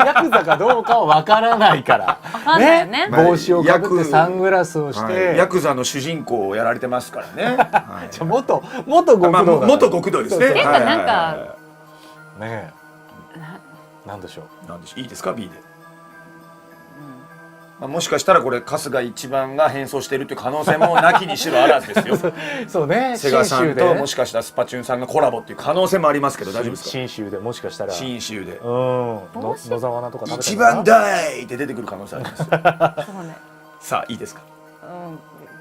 ヤクザかどうかはわからないから。わかんないよね。帽子をかぶってサングラスをして、ヤクザの主人公をやられてますからね。じゃ元極道だ。元極道ですね。なんかねえ、なんでしょう。なんでしょう。いいですか B で。もしかしたらこれ春日一番が変装してるっていう可能性もなきにしろあらずですよ。そうね。セガさんともしかしたらスパチュンさんがコラボっていう可能性もありますけど大丈夫ですか。信州でもしかしたら。信州で。野沢菜とか食べて一番大って出てくる可能性あります。そうね。さあいいですか。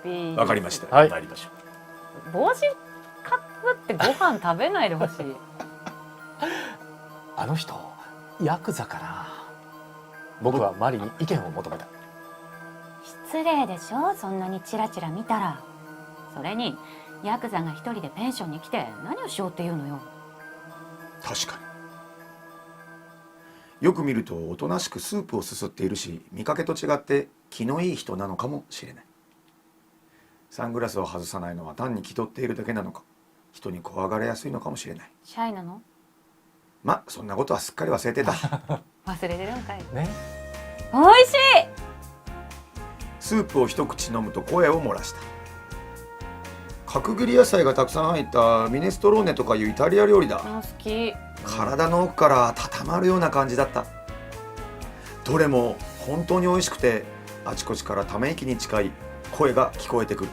B。わかりました。はい。参りましょう。帽子かぶってご飯食べないでほしい。あの人ヤクザかな。僕はマリに意見を求めた。失礼でしょ、そんなにチラチラ見たら。それにヤクザが一人でペンションに来て何をしようっていうのよ。確かに。よく見るとおとなしくスープをすすっているし、見かけと違って気のいい人なのかもしれない。サングラスを外さないのは単に気取っているだけなのか、人に怖がられやすいのかもしれない。シャイなの？ま、そんなことはすっかり忘れてた。忘れてるんかい。ね。美味しい。スープを一口飲むと声を漏らした。角切り野菜がたくさん入ったミネストローネとかいうイタリア料理だ。好き。体の奥から温まるような感じだった。どれも本当に美味しくて、あちこちからため息に近い声が聞こえてくる。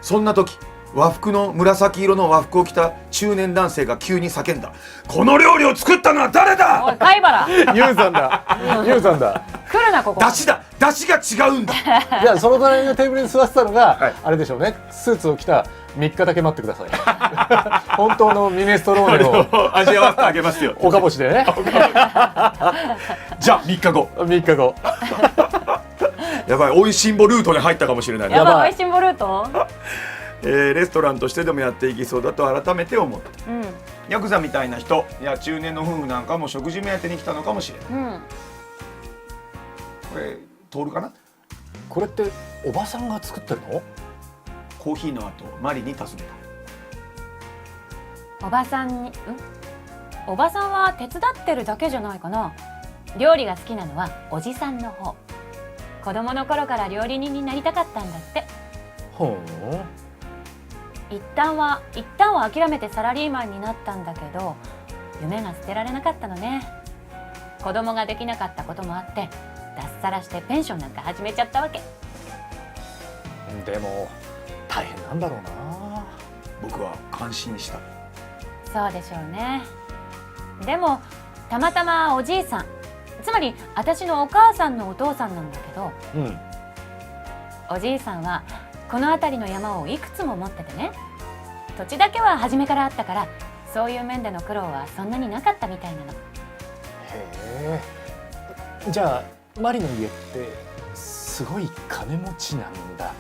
そんな時、和服の紫色の和服を着た中年男性が急に叫んだ。この料理を作ったのは誰だ？おい貝原。ユウさんだ。ユウさんだ。来るなここ。出汁だ。出汁が違うんだ。いや、その隣のテーブルに座ってたのが、はいあれでしょうね。スーツを着た3日だけ待ってください。本当のミネストローネを味わわせてあげますよ。おかぼしでね。じゃあ3日後。 3日後。やばい、おいしんぼルートに入ったかもしれないね。やばい、おいしんぼルート。レストランとしてでもやっていきそうだと改めて思った。ヤクザみたいな人や中年の夫婦なんかも食事目当てに来たのかもしれない。これ通るかな。これっておばさんが作ってるの？コーヒーの後マリに尋ねおばさんに、おばさんは手伝ってるだけじゃないかな。料理が好きなのはおじさんの方。子供の頃から料理人になりたかったんだって。ほう。一旦は諦めてサラリーマンになったんだけど、夢が捨てられなかったのね。子供ができなかったこともあって、脱サラしてペンションなんか始めちゃったわけ。でも大変なんだろうな。僕は感心した。そうでしょうね。でもたまたまおじいさん、つまり私のお母さんのお父さんなんだけど、おじいさんはこの辺りの山をいくつも持っててね、土地だけは初めからあったから、そういう面での苦労はそんなになかったみたいなの。へえ。じゃあマリの家ってすごい金持ちなんだ。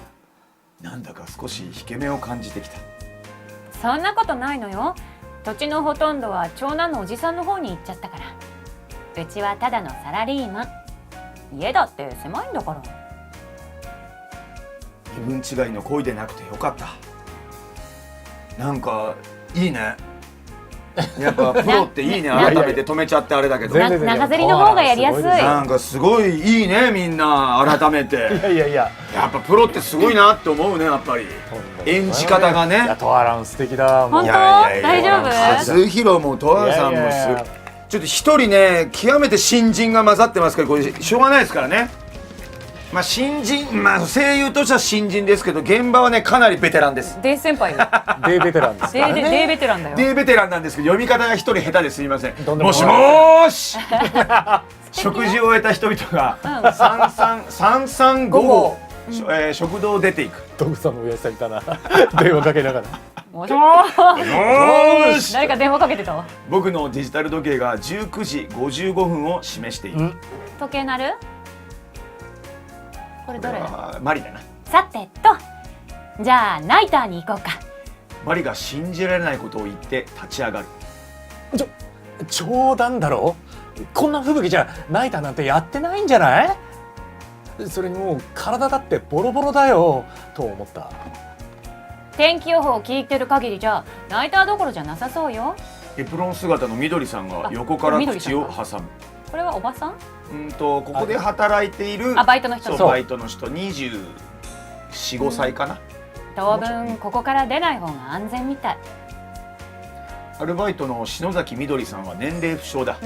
なんだか少し引け目を感じてきた。そんなことないのよ。土地のほとんどは長男のおじさんの方に行っちゃったから。うちはただのサラリーマン。家だって狭いんだから。身分違いの恋でなくてよかった。なんかいいね。やっぱプロっていいね。改めて止めちゃってあれだけど、全然長ゼリの方がやりやすい。なんかすごいいいね、みんな改めて。いややっぱプロってすごいなって思うね。やっぱり演じ方がね。いや、トアラン素敵だ。本当？大丈夫？和弘もトアラさんもちょっと一人ね、極めて新人が混ざってますけど、これしょうがないですからね。まあ新人、声優としては新人ですけど、現場はねかなりベテランです。デイ先輩よ。デイベテランですからね。デイベテランだよ。デイベテランなんですけど、読み方が一人下手ですいません。もしもーし。食事を終えた人々が3355食堂を出ていく。ドグさんの親父さんいたな。電話かけながら。もしもーし。誰か電話かけてたわ。僕のデジタル時計が19時55分を示している。時計鳴る？これどれ？マリだな。さてと、じゃあナイターに行こうか。マリが信じられないことを言って立ち上がる。冗談だろ。こんな吹雪じゃナイターなんてやってないんじゃない？それにもう体だってボロボロだよと思った。天気予報を聞いてる限りじゃナイターどころじゃなさそうよ。エプロン姿のみどりさんが横から口を挟む。これはおばさん？ここで働いているバイトの人。バイトの人24、5歳かな。当分ここから出ない方が安全みたい。アルバイトの篠崎みどりさんは年齢不詳だ。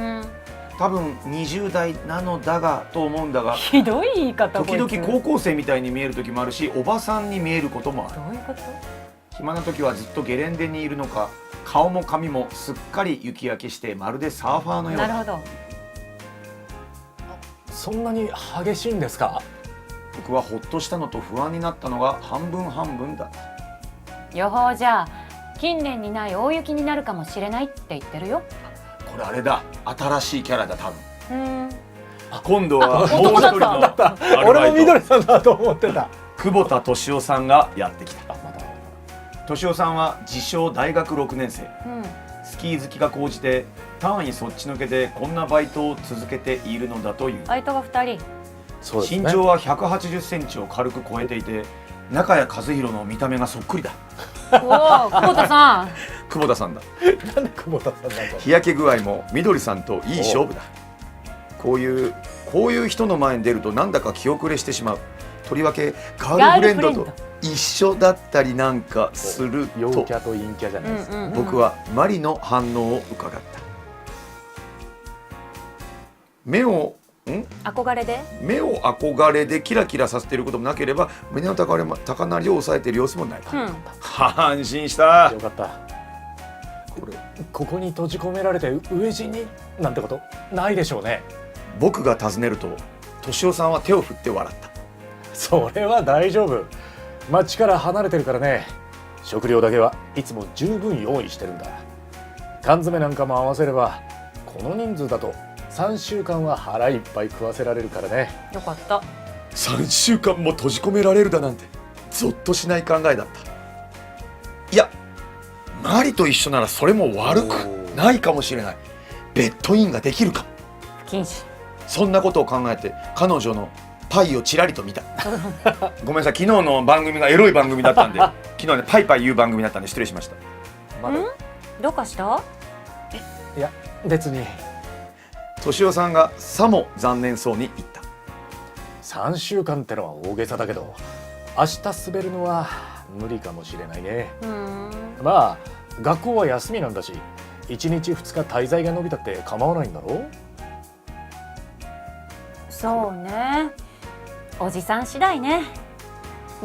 多分20代なのだがと思うんだが、ひどい言い方。時々高校生みたいに見える時もあるし、おばさんに見えることもある。どういうこと？暇な時はずっとゲレンデにいるのか、顔も髪もすっかり雪焼けしてまるでサーファーのようだ。なるほど。そんなに激しいんですか？僕はほっとしたのと不安になったのが半分半分だった。予報じゃ近年にない大雪になるかもしれないって言ってるよ。これあれだ、新しいキャラだ多分。今今度はもう一人のアルバイト、俺もみどりさんだと思ってた。久保田敏夫さんがやってきた。敏夫さんは自称大学6年生。うんスキー好きが高じて単位そっちのけでこんなバイトを続けているのだという。バイトが2人。そうですね。身長は180センチを軽く超えていて、中谷和弘の見た目がそっくりだ。おお久保田さん。久保田さんだ。なんで久保田さんなんだろう。日焼け具合も緑さんといい勝負だ。こういう人の前に出るとなんだか気遅れしてしまう。とりわけガールフレンドと一緒だったりなんかすると陽キャと陰キャじゃないですか。僕はマリの反応を伺った。目を憧れでキラキラさせていることもなければ、胸の高鳴りを抑えている様子もない。安心した。よかった。ここに閉じ込められて飢え死になんてことないでしょうね。僕が尋ねると敏夫さんは手を振って笑った。それは大丈夫。町から離れてるからね。食料だけはいつも十分用意してるんだ。缶詰なんかも合わせればこの人数だと3週間は腹いっぱい食わせられるからね。よかった。3週間も閉じ込められるだなんてゾッとしない考えだった。いや、マリと一緒ならそれも悪くないかもしれない。ベッドインができるかも。不謹慎。そんなことを考えて彼女のパイをちらりと見た。ごめんなさい、昨日の番組がエロい番組だったんで昨日ねパイパイ言う番組だったんで失礼しました。どうかした？いや別に。敏夫さんがさも残念そうに言った。3週間ってのは大げさだけど、明日滑るのは無理かもしれないね。まあ学校は休みなんだし、1日2日滞在が延びたって構わないんだろう。そうね、おじさん次第ね。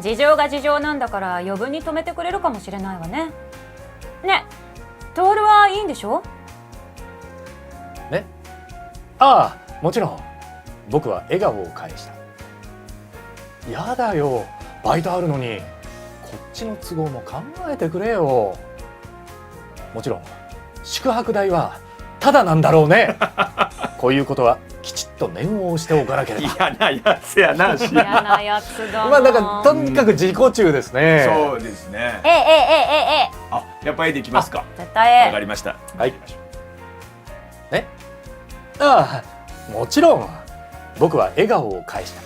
事情が事情なんだから余分に止めてくれるかもしれないわね。ね、トールはいいんでしょ？ね、ああもちろん。僕は笑顔を返した。やだよ、バイトあるのに。こっちの都合も考えてくれよ。もちろん宿泊代はタダなんだろうね。こういうことはきちっと念を押しておかなければ。嫌なやつやな。嫌なやつだな。まあだからとにかく自己中ですね。そうですね。あ、やっぱりできますか。絶対わかりました。はい。ね。ああもちろん。僕は笑顔を返した。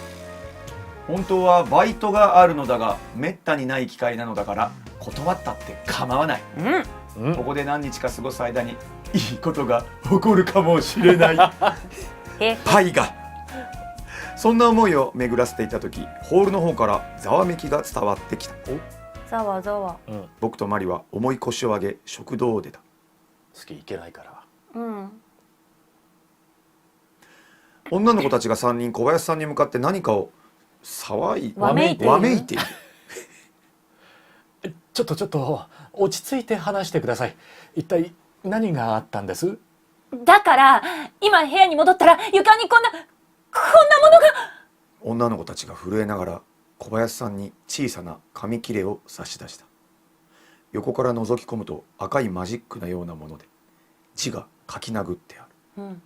本当はバイトがあるのだがめったにない機会なのだから断ったって構わない。ここで何日か過ごす間にいいことが起こるかもしれない。パイが。そんな思いを巡らせていた時、ホールの方からざわめきが伝わってきた。ざわざわ。僕とマリは重い腰を上げ食堂を出た。好き行けないから。女の子たちが3人小林さんに向かって何かをわめいている。ちょっと落ち着いて話してください。一体何があったんです？だから今部屋に戻ったら床にこんなものが。女の子たちが震えながら小林さんに小さな紙切れを差し出した。横から覗き込むと赤いマジックなようなもので字が書き殴ってある。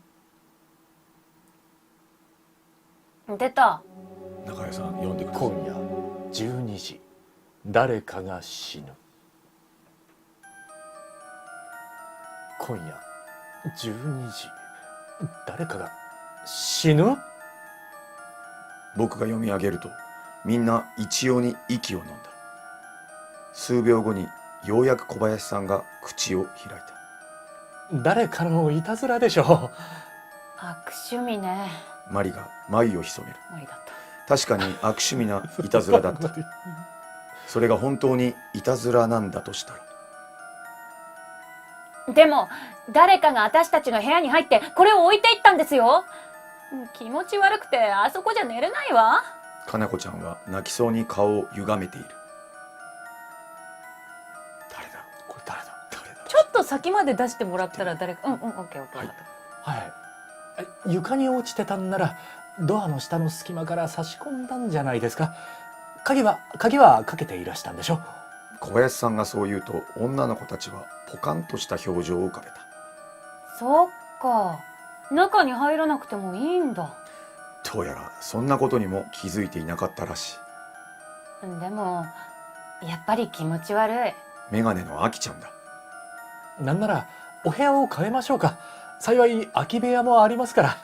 出た。中谷さん読んでください。今夜12時誰かが死ぬ。今夜12時誰かが死ぬ。僕が読み上げるとみんな一様に息を飲んだ。数秒後にようやく小林さんが口を開いた。誰かのいたずらでしょ悪趣味ね。マリが眉を潜める。無理だった。確かに悪趣味ないたずらだった。それが本当にいたずらなんだとしたら。でも誰かが私たちの部屋に入ってこれを置いていったんですよ。気持ち悪くてあそこじゃ寝れないわ。かなこちゃんは泣きそうに顔を歪めている。誰だこれ。誰だちょっと先まで出してもらったら誰か。オッケー。はい。床に落ちてたんならドアの下の隙間から差し込んだんじゃないですか。鍵はかけていらしたんでしょ。小林さんがそう言うと女の子たちはポカンとした表情を浮かべた。そっか、中に入らなくてもいいんだ。どうやらそんなことにも気づいていなかったらしい。でもやっぱり気持ち悪い。メガネのアキちゃんだ。なんならお部屋を変えましょうか。幸い空き部屋もありますから。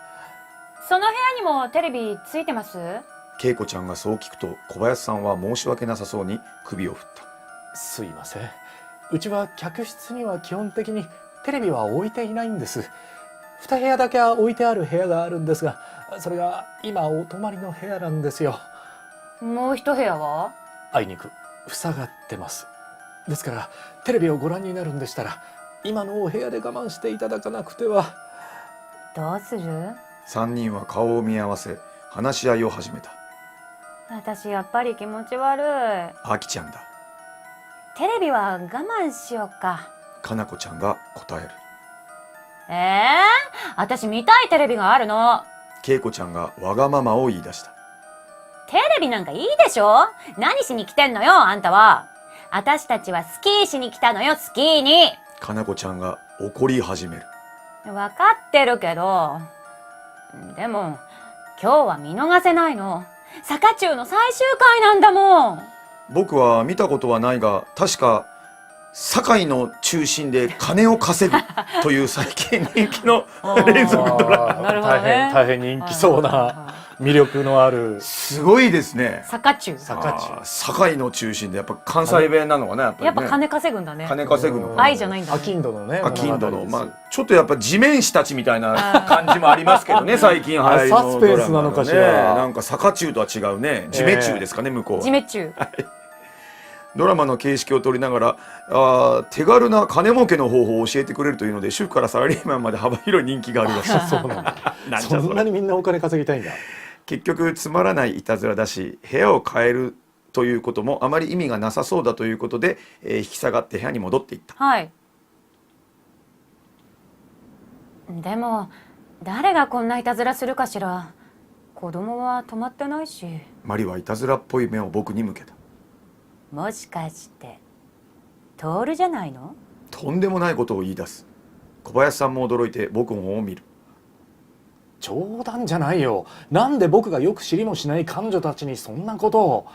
その部屋にもテレビついてます？恵子ちゃんがそう聞くと小林さんは申し訳なさそうに首を振った。すいません。うちは客室には基本的にテレビは置いていないんです。2部屋だけは置いてある部屋があるんですが、それが今お泊まりの部屋なんですよ。もう一部屋は？あいにく塞がってます。ですからテレビをご覧になるんでしたら今のお部屋で我慢していただかなくては。どうする3人は顔を見合わせ話し合いを始めた。私やっぱり気持ち悪い。アキちゃんだ。テレビは我慢しようか。かなこちゃんが答える。私見たいテレビがあるの。恵子ちゃんがわがままを言い出した。テレビなんかいいでしょ。何しに来てんのよあんたは。私たちはスキーしに来たのよ、スキーに。かなこちゃんが怒り始める。分かってるけど、でも今日は見逃せないの。坂中の最終回なんだもん。僕は見たことはないが、確か堺の中心で金を稼ぐという最近人気の連続ドラマ。なるほどね。大変人気そうな魅力のある。すごいですね。坂中。堺の中心でやっぱ関西弁なのかな、やっぱりね。やっぱ金稼ぐんだね。金稼ぐの。愛じゃないんだね。アキンドのね。アキンドの、まあちょっとやっぱ地面師たちみたいな感じもありますけどね、最近流行りのサスペンスなのかしら。なんか坂中とは違うね。地面中ですかね、向こうは。地面中。ドラマの形式を取りながら手軽な金儲けの方法を教えてくれるというので、主婦からサラリーマンまで幅広い人気があるらしい。そうなんだ。そんなにみんなお金稼ぎたいんだ。結局つまらないいたずらだし、部屋を変えるということもあまり意味がなさそうだということで、引き下がって部屋に戻っていった。はい。でも誰がこんないたずらするかしら。子供は泊まってないし。マリはいたずらっぽい目を僕に向けた。もしかしてトールじゃないの？とんでもないことを言い出す。小林さんも驚いて僕の方を見る。冗談じゃないよ。なんで僕がよく知りもしない彼女たちにそんなことを。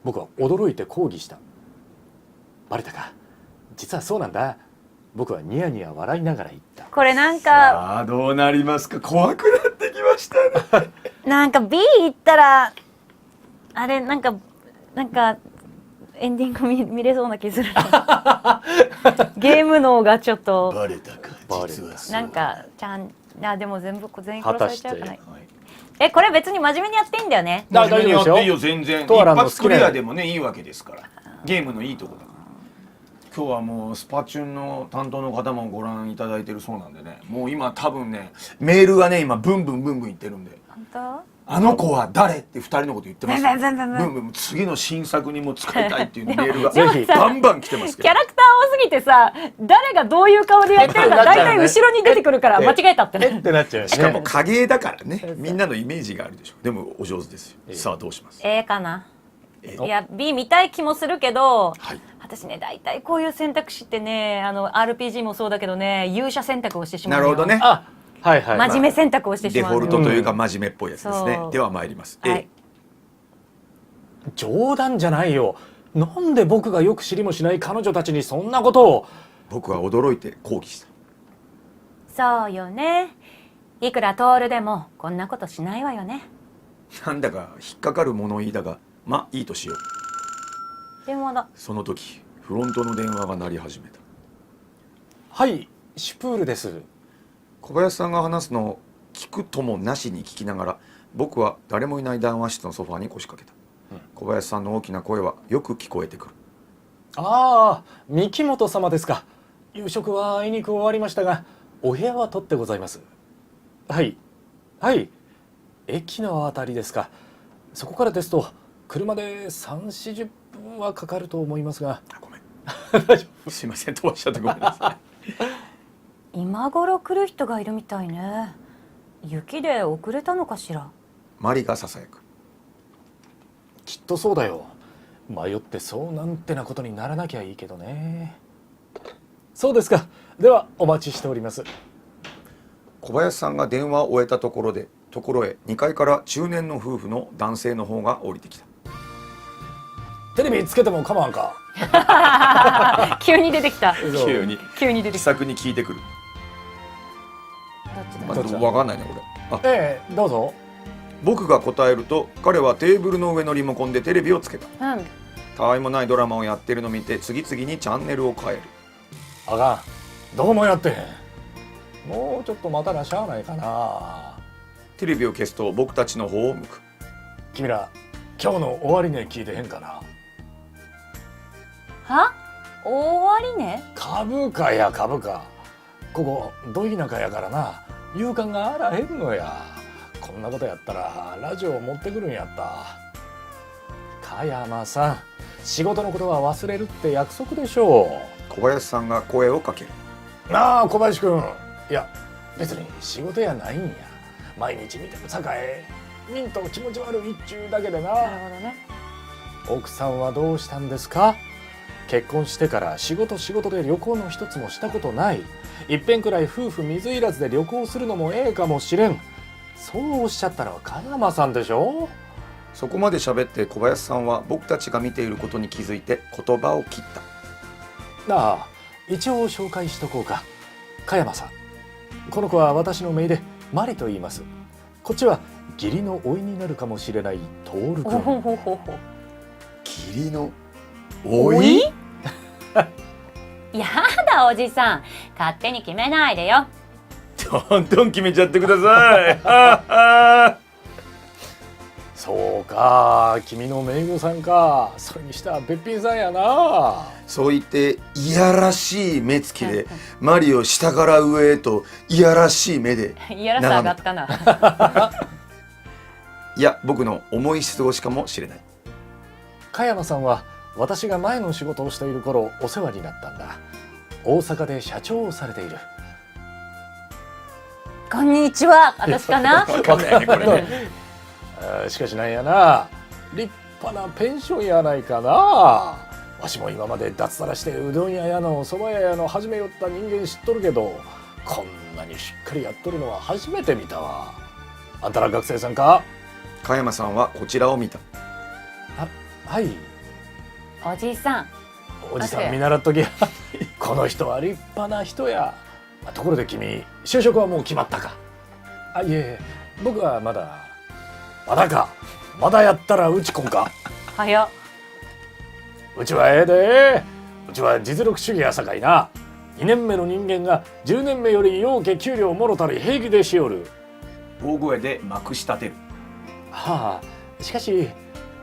僕は驚いて抗議した。バレたか。実はそうなんだ。僕はニヤニヤ笑いながら言った。これなんかさあどうなりますか。怖くなってきましたね。なんか B 行ったらあれなんかエンディング見れそうな気する。ゲーム脳がちょっとバレたか。実はそう。なんかでも全員殺されちゃうかな。果これ別に真面目にやっていいんだよね。大丈夫ですよ。いいよ全然。一トアラの発クリアでもねいいわけですから。ゲームのいいとこだから。今日はもうスパチュンの担当の方もご覧いただいてるそうなんでね、もう今多分ねメールがね今ブンブンいってるんで、本当？あの子は誰って2人のこと言ってますよ。ブンブン次の新作にも使いたいっていうメールがぜひバンバン来てますけど、キャラクター多すぎてさ、誰がどういう顔でやってるか大体後ろに出てくるから間違えたってね。ってなっちゃうよね。しかも影絵だからね、みんなのイメージがあるでしょ。でもお上手ですよ。さあどうします？ A かな。いや B 見たい気もするけど、はい、私ね大体こういう選択肢ってね、RPG もそうだけどね、勇者選択をしてしまうのよ。なるほどね。あ、はいはい。真面目選択をしてしデフォまうのよ。ルトというか真面目っぽいやつですね。では参ります。はい。冗談じゃないよ。なんで僕がよく知りもしない彼女たちにそんなことを。僕は驚いて抗議した。そうよね。いくらトールでもこんなことしないわよね。なんだか引っかかる物言いだが、まあいいとしよう。電話だ。その時フロントの電話が鳴り始めた。はい、シュプールです。小林さんが話すのを聞くともなしに聞きながら、僕は誰もいない談話室のソファーに腰掛けた。小林さんの大きな声はよく聞こえてくる。ああ、三木本様ですか。夕食はあいにく終わりましたが、お部屋は取ってございます。はいはい、駅のあたりですか。そこからですと車で3、40分はかかると思いますが。ごめん大丈夫。すいません、飛ばしちゃってごめんなさい。今頃来る人がいるみたいね。雪で遅れたのかしら。マリがささやく。きっとそうだよ。迷ってそうなんてなことにならなきゃいいけどね。そうですか。ではお待ちしております。小林さんが電話を終えたところへ2階から中年の夫婦の男性の方が降りてきた。テレビつけても構わんか。急に出てきた。急に気急に出てきた。さくに聞いてくる。どっちだ。どっちだわかんないねこれ。どうぞ。僕が答えると彼はテーブルの上のリモコンでテレビをつけた。うん。たわいもないドラマをやってるのを見て次々にチャンネルを変える。あかん。どうもやってへん。もうちょっと待たなしゃあないかな。テレビを消すと僕たちの方を向く。君ら今日の終値聞いてへんかな。は？終わりね。株価や株価。ここど田舎やからな。夕刊があらへんのや。こんなことやったらラジオ持ってくるんやった。加山さん、仕事のことは忘れるって約束でしょ小林さんが声をかける。なあ小林君。いや別に仕事やないんや。毎日見てるさかいミント気持ち悪いっちゅうだけでな。なるほどね。奥さんはどうしたんですか。結婚してから仕事で旅行の一つもしたことない。いっぺんくらい夫婦水入らずで旅行するのもええかもしれん。そうおっしゃったのは加山さんでしょ。そこまで喋って小林さんは僕たちが見ていることに気づいて言葉を切った。ああ、一応紹介しとこうか。加山さん、この子は私の姪でマリと言います。こっちは義理の甥になるかもしれないトールほ君。ほほほほ。義理のおい？やだおじさん、勝手に決めないでよ。どんどん決めちゃってください。そうか、君の姪御さんか。それにしてはべっぴんさんやな。そう言っていやらしい目つきでマリを下から上へといやらしい目でいやらさ上がったな。いや僕の重い失語しかもしれない。加山さんは私が前の仕事をしている頃お世話になったんだ。大阪で社長をされている。こんにちは。私かな。わかんないねこれね。しかしなんやな、立派なペンションやないかな。わしも今まで脱サラしてうどん屋やの蕎麦屋やの始めよった人間知っとるけど、こんなにしっかりやっとるのは初めて見たわ。あんたら学生さんか。加山さんはこちらを見た。はい。おじさん。おじさん見習っときや。この人は立派な人や。ところで君、就職はもう決まったか。いえ、僕はまだか。まだやったらうちこんか。早っ。うちはええで。うちは実力主義やさかいな。2年目の人間が10年目よりようけ給料もろたり平気でしおる。大声でまくし立てる。はあ、しかし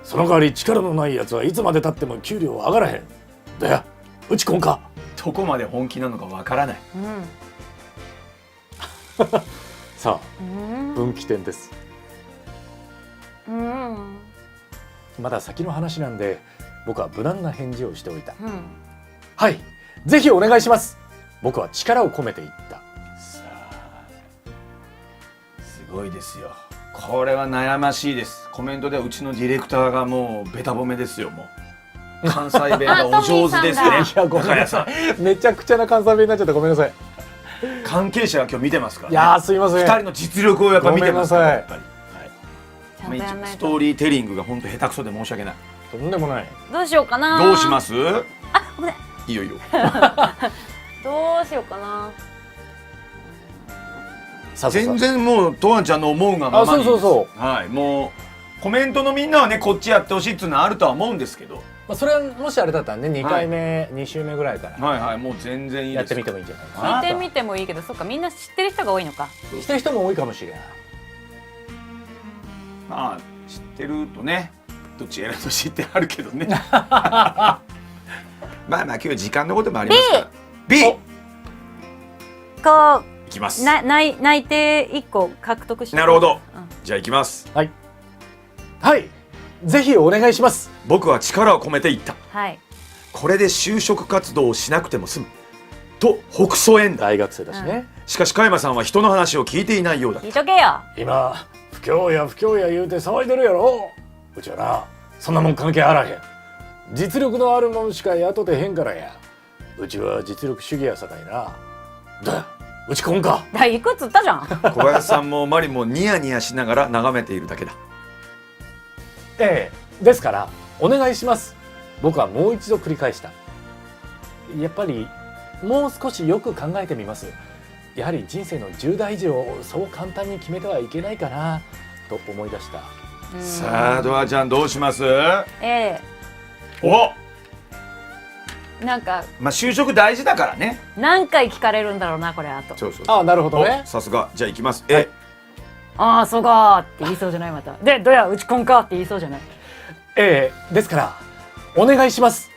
その代わり力のないやつはいつまでたっても給料上がらへん。だや、うちこんか。どこまで本気なのかわからない。さあ、うん。分岐点です。うん。うん。まだ先の話なんで僕は無難な返事をしておいた。うん。はい、ぜひお願いします。僕は力を込めて言った。さあすごいですよ。これは悩ましいです。コメントではうちのディレクターがもうベタ褒めですよ。もう関西弁がお上手ですね。あいや、ごめんなさい。めちゃくちゃな関西弁になっちゃった。ごめんなさい。関係者が今日見てますから、ね、いやー、すいません。2人の実力をやっぱ見てますから、やっぱり、ちゃんとやんないスと。トーリーテリングが本当下手くそで申し訳ない。とんでもない。どうしようかな。どうします？あ、ごめん。いいよいいよ。どうしようかな。全然もうとわんちゃんの思うがままにです。そうはい、もうコメントのみんなはねこっちやってほしいっていうのはあるとは思うんですけど、まあ、それはもしあれだったらね、2回目、2週目ぐらいからはいはい、もう全然いいです。やってみてもいいんじゃないかな。聞いてみてもいいけど、そっか、みんな知ってる人が多いのか。知ってる人も多いかもしれない。まあ知ってるとね、どっち選んでほしいってあるけどね。まあまあ今日時間のこともありますから。B。こいきます。う内定1個獲得して。なるほど。うん。じゃあいきます。はい。はい。ぜひお願いします。僕は力を込めて言った。はい。これで就職活動をしなくても済む。と北総園だ。大学生だしね。しかし加山さんは人の話を聞いていないようだ。聞いとけよ。今、不況や言うて騒いでるやろ。うちはな、そんなもん関係あらへん。実力のあるもんしか雇てへんからや。うちは実力主義やさかいな。だ、うちこんか。いくつったじゃん。小林さんもマリもニヤニヤしながら眺めているだけだ。ええ、ですからお願いします。僕はもう一度繰り返した。やっぱりもう少しよく考えてみます。やはり人生の重大事をそう簡単に決めてはいけないかなと思い出した。さあドアちゃんどうします？お、なんかまあ就職大事だからね。何回聞かれるんだろうなこれあと。そうそう。ああ、なるほどね。さすが。じゃあ行きます。ああそうかーって言いそうじゃないまた。でどや打ち込んかって言いそうじゃない。ですからお願いします。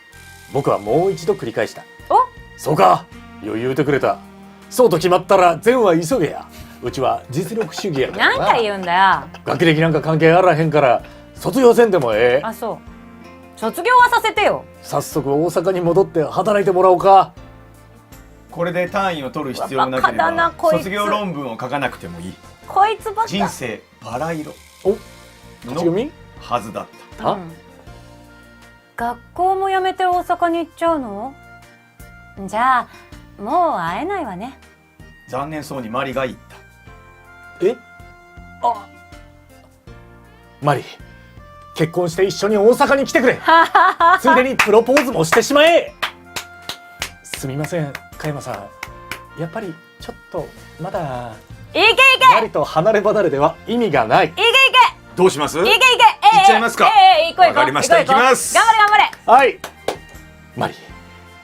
僕はもう一度繰り返した。お、そうか、余裕てくれた。そうと決まったら善は急げや。うちは実力主義やからな。何回言うんだよ。学歴なんか関係あらへんから卒業せんでもええ。あ、そう。卒業はさせてよ。早速大阪に戻って働いてもらおうか。これで単位を取る必要なけれバカだなばこいつ卒業論文を書かなくてもいい。こいつばっか。人生バラ色お、勝ち組のはずだった。あ、学校も辞めて大阪に行っちゃうの？じゃあもう会えないわね。残念そうにマリが言った。あ、マリ、結婚して一緒に大阪に来てくれ。ついでにプロポーズもしてしまえ。すみません、加山さん。やっぱりちょっとまだいけいマリと離れ離れでは意味がない。けいけいどうします？けいけいけ。行っちゃいますか？行こう行こう。わかりました。行きます。頑張れ頑張れ。はい、マリ、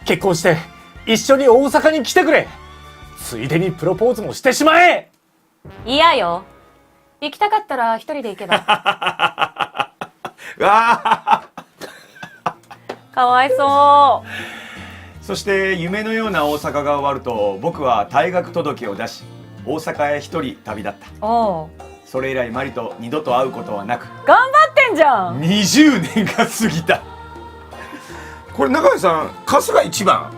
結婚して一緒に大阪に来てくれ。ついでにプロポーズもしてしまえ。嫌よ。行きたかったら一人で行けば。うわかわいそーそして夢のような大阪が終わると僕は退学届を出し大阪へ一人旅立った。う。おう。それ以来マリと二度と会うことはなく頑張ってんじゃん。 20年が過ぎた。これ中井さん春日一番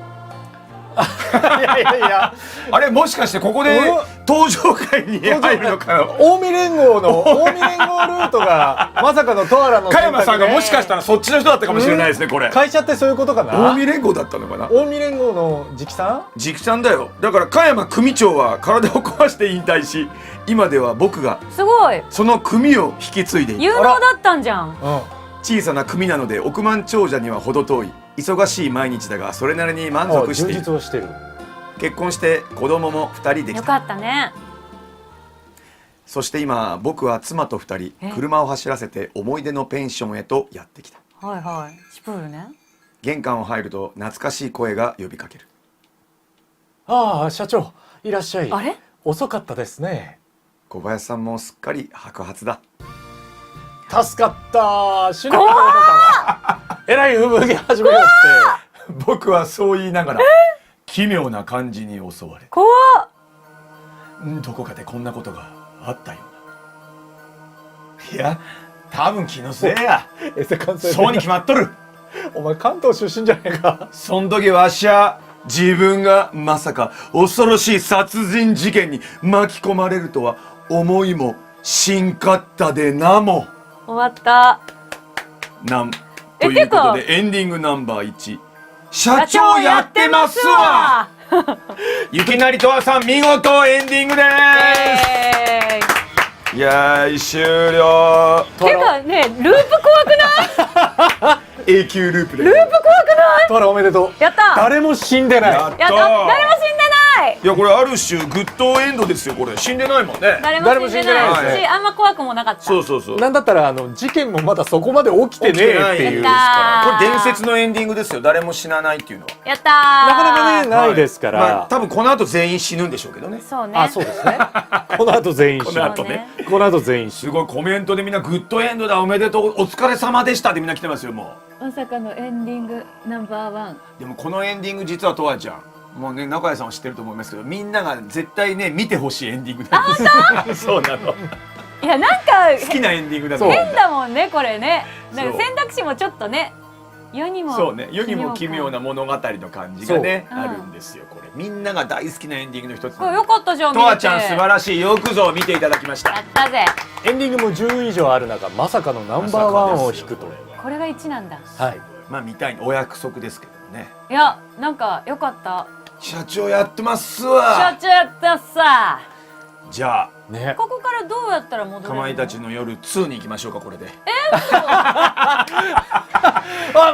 いやいやいや、あれもしかしてここで登場会に入るのかな。近江連合の近江連合ルートがまさかのトアラの加山さんがもしかしたらそっちの人だったかもしれないですね。これ会社ってそういうことかな。近江連合だったのかな。近江連合の直さん。直さんだよ。だから加山組長は体を壊して引退し今では僕がすごい。その組を引き継いでいる。有能だったんじゃん。小さな組なので億万長者には程遠い忙しい毎日だがそれなりに満足してい充る。実をしてる。結婚して子供も2人できよかた。ったね。そして今僕は妻と2人車を走らせて思い出のペンションへとやってきた。はいはい。シプールね。玄関を入ると懐かしい声が呼びかける。ああ、社長いらっしゃい。あれ？遅かったですね。小林さんもすっかり白髪だ。助かった。死ぬかと思ったわ。えらい産毛始めよって。僕はそう言いながら奇妙な感じに襲われ、怖っ。どこかでこんなことがあったような。いや多分気のせいや。エセ関西弁そうに決まっとる。お前関東出身じゃねえか。そん時わしゃ自分がまさか恐ろしい殺人事件に巻き込まれるとは思いもしんかったでなも。終わった。なんということでエンディングナンバー1、社長やってますわ。ゆきなりとわさん見事エンディングでーす。いやー終了。てかね、ループ怖くない？永久ループで。ループ怖くない？トラおめでとう。やった。誰も死んでない。やったやった。誰も死んでない。いやこれある種グッドエンドですよ。これ死んでないもんね。誰も死んでない誰も死んでないし、あんま怖くもなかった。そうそうそう。なんだったら事件もまだそこまで起きてねえっていう。やったー。これ伝説のエンディングですよ。誰も死なないっていうのは。やったー。なかなかねないですから。まあ多分この後全員死ぬんでしょうけどね。そうね。あ、そうですね。この後全員死ぬ。この後ね。この後全員死ぬ。すごいコメントでみんなグッドエンドだおめでとうお疲れ様でしたってみんな来てますよ。もまさかのエンディングナンバーワン。うでもこのエンディング実はとわちゃんもうね中谷さんは知ってると思いますけどみんなが絶対ね見てほしいエンディングなんです。そうなの。いやなんか好きなエンディングだそう変だもんねこれね。なんそうか選択肢もちょっとね。世にもそうね世にも奇妙な物語の感じがねそうあるんですよ。これみんなが大好きなエンディングの一つこれよかったじゃん。とわちゃん見れて素晴らしい。よくぞ見ていただきましたや。ったぜ。エンディングも10以上ある中、まさかのナンバーワンを引くと。これが1なんだ。はい。まあ見たいお約束ですけどね。いやなんかよかった。社長やってます社わ。長やったさ。じゃあね。ここからどうやったら戻れるの？かまいたちの夜2に行きましょうか、これで。あ、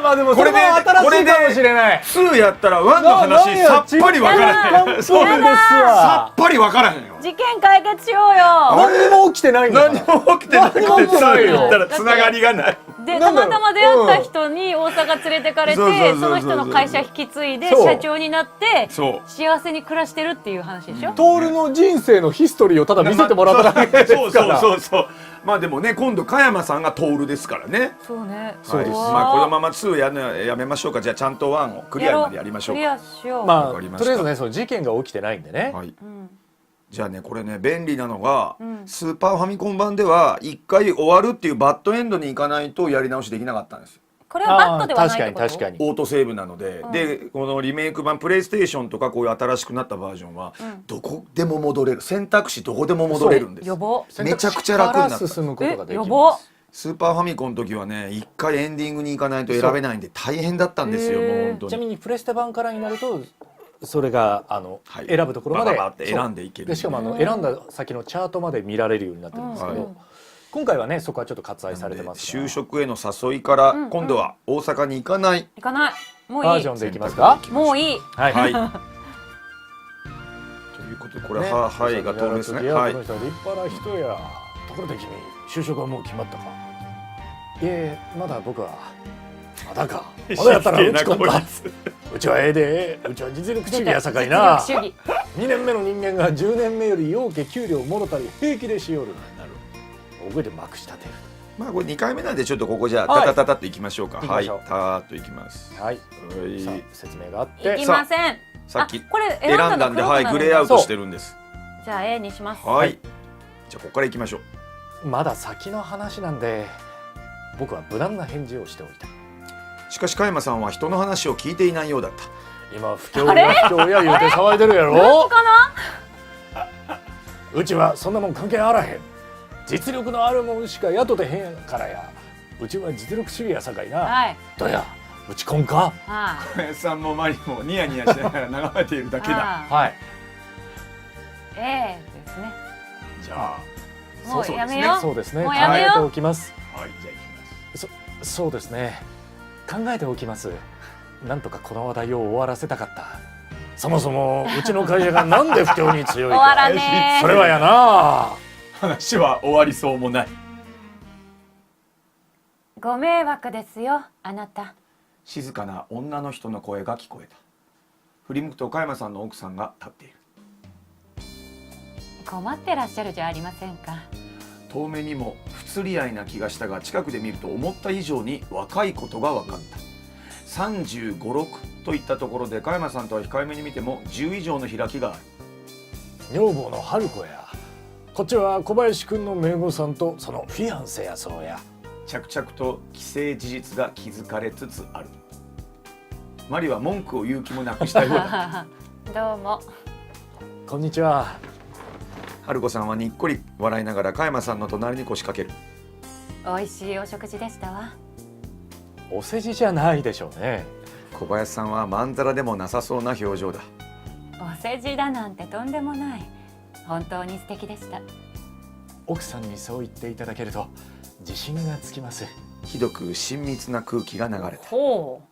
まあでもそれも新しいかもしれない。2やったら1の話さっぱりわからへん。そうですさわ。っぱりわからへんよ。事件解決しようよ。何にも起きてないんだ何から。も起きてなくて何も起きてないよ2言ったらつながりがない。でたなんだろうまたま出会った人に大阪連れてかれて、そうそうそうそうその人の会社引き継いでそう社長になってそう幸せに暮らしてるっていう話でしょ。トールの人生のヒストリーをただ見せてもらっただけですから。そうそうそうそう。まあでもね、今度加山さんがトールですからね。そうね。そうですはい、まあこのまま2やめましょうか。じゃあちゃんと1をクリアまでやりましょうか。クリアしよう。まあわかりましたとりあえずね、その事件が起きてないんでね。はい。うんじゃあね、これね、便利なのが、うんスーパーファミコン版では1回終わるっていうバッドエンドに行かないとやり直しできなかったんですよ。これはバットではないってこと？確かに。オートセーブなので、うんでこのリメイク版プレイステーションとかこういう新しくなったバージョンは、うんどこでも戻れる、選択肢どこでも戻れるんです。予防。めちゃくちゃ楽になったから進むことができます。予防。スーパーファミコンの時はね、1回エンディングに行かないと選べないんで大変だったんですよ。へーもう本当ちなみに。にプレステ版からになるとそれがはい選ぶところまでバババって選んでいける。でしかもうん選んだ先のチャートまで見られるようになってるんですけど、はい今回はねそこはちょっと割愛されてますが就職への誘いから、うん今度は大阪に行かない。行かない。もういいバージョ。ンでいきますか。もういい。はい、はい。ということでこれねははいが透明ですね。はいこ。の人は立派な人や。ところで君就職はもう決まったか。いえまだ僕はまだか。まだやったらうちこんだ。うちはええで、うちは実力主義やさかいな。実力主義。 2年目の人間が10年目よりようけ給料もろたり平気でしよる。なるほ大声でまくし立てる。ど。まあこれ2回目なんでちょっとここじゃあはいタタタタっていきましょうか。はい。行きましょうターっといきます。はい。はい。さあ説明があっいてきません。さっきあこれ選んだんで、はい、グレーアウトしてるんです。じゃあ A にします。はい。じゃあここから行きましょう。まだ先の話なんで僕は無難な返事をしておいた。しかし加山さんは人の話を聞いていないようだった。今不況や不況や言うて騒いでるや本ろ当。かな？うちはそんなもん関係あらへん。実力のあるもんしか雇てへんからや。うちは実力主義やさかいな。はい。どやうちこんか。は加山さんもマリもニヤニヤしながら眺めているだい。けだ。はい。 A ですね。じゃあ、もうそうですねやめよう。そうですね。考もうやめようえておきます。はい、じゃあ行きます。そうですね。考えておきます。なんとかこの話題を終わらせたかった。そもそもうちの会社がなんで不況に強い終わらか。ねそれはやな。話は終わりそうもない。ご迷惑ですよ、あなた。静かな女の人の声が聞こえた。振り向くと加山さんの奥さんが立っている。困ってらっしゃるじゃありませんか。遠目にも不釣り合いな気がしたが、近くで見ると思った以上に若いことが分かった。35、6といったところで加山さんとは控えめに見ても10以上の開きがある。女房の春子や。こっちは小林くんの姪御さんとそのフィアンセやそうや。着々と既成事実が築かれつつある。マリは文句を言う気もなくしたようだ。どうも。こんにちは。春子さんはにっこり笑いながら加山さんの隣に腰掛ける。美味しいお食事でしたわ。お世辞じゃないでしょうね。小林さんはまんざらでもなさそうな表情だ。お世辞だなんてとんでもない。本当に素敵でした。奥さんにそう言っていただけると自信がつきます。ひどく親密な空気が流れた。ほ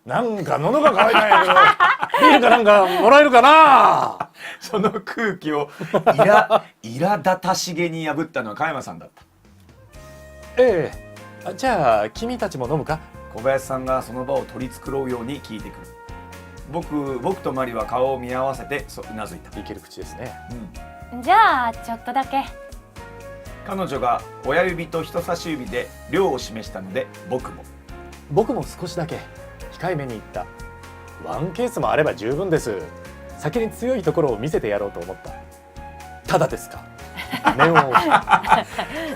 なんか喉が渇いたんやけどビールかなんかもらえるかな。その空気を苛立たしげに破ったのは加山さんだった。ええ。じゃあ君たちも飲むか。小林さんがその場を取り繕うように聞いてくる。僕とマリは顔を見合わせてうなずいた。いける口ですね。う。じゃあちょっとだけ。彼女が親指と人差し指で量を示したので僕も少しだけ控えめに言った。ワンケースもあれば十分です。先に強いところを見せてやろうと思った。ただですか。念を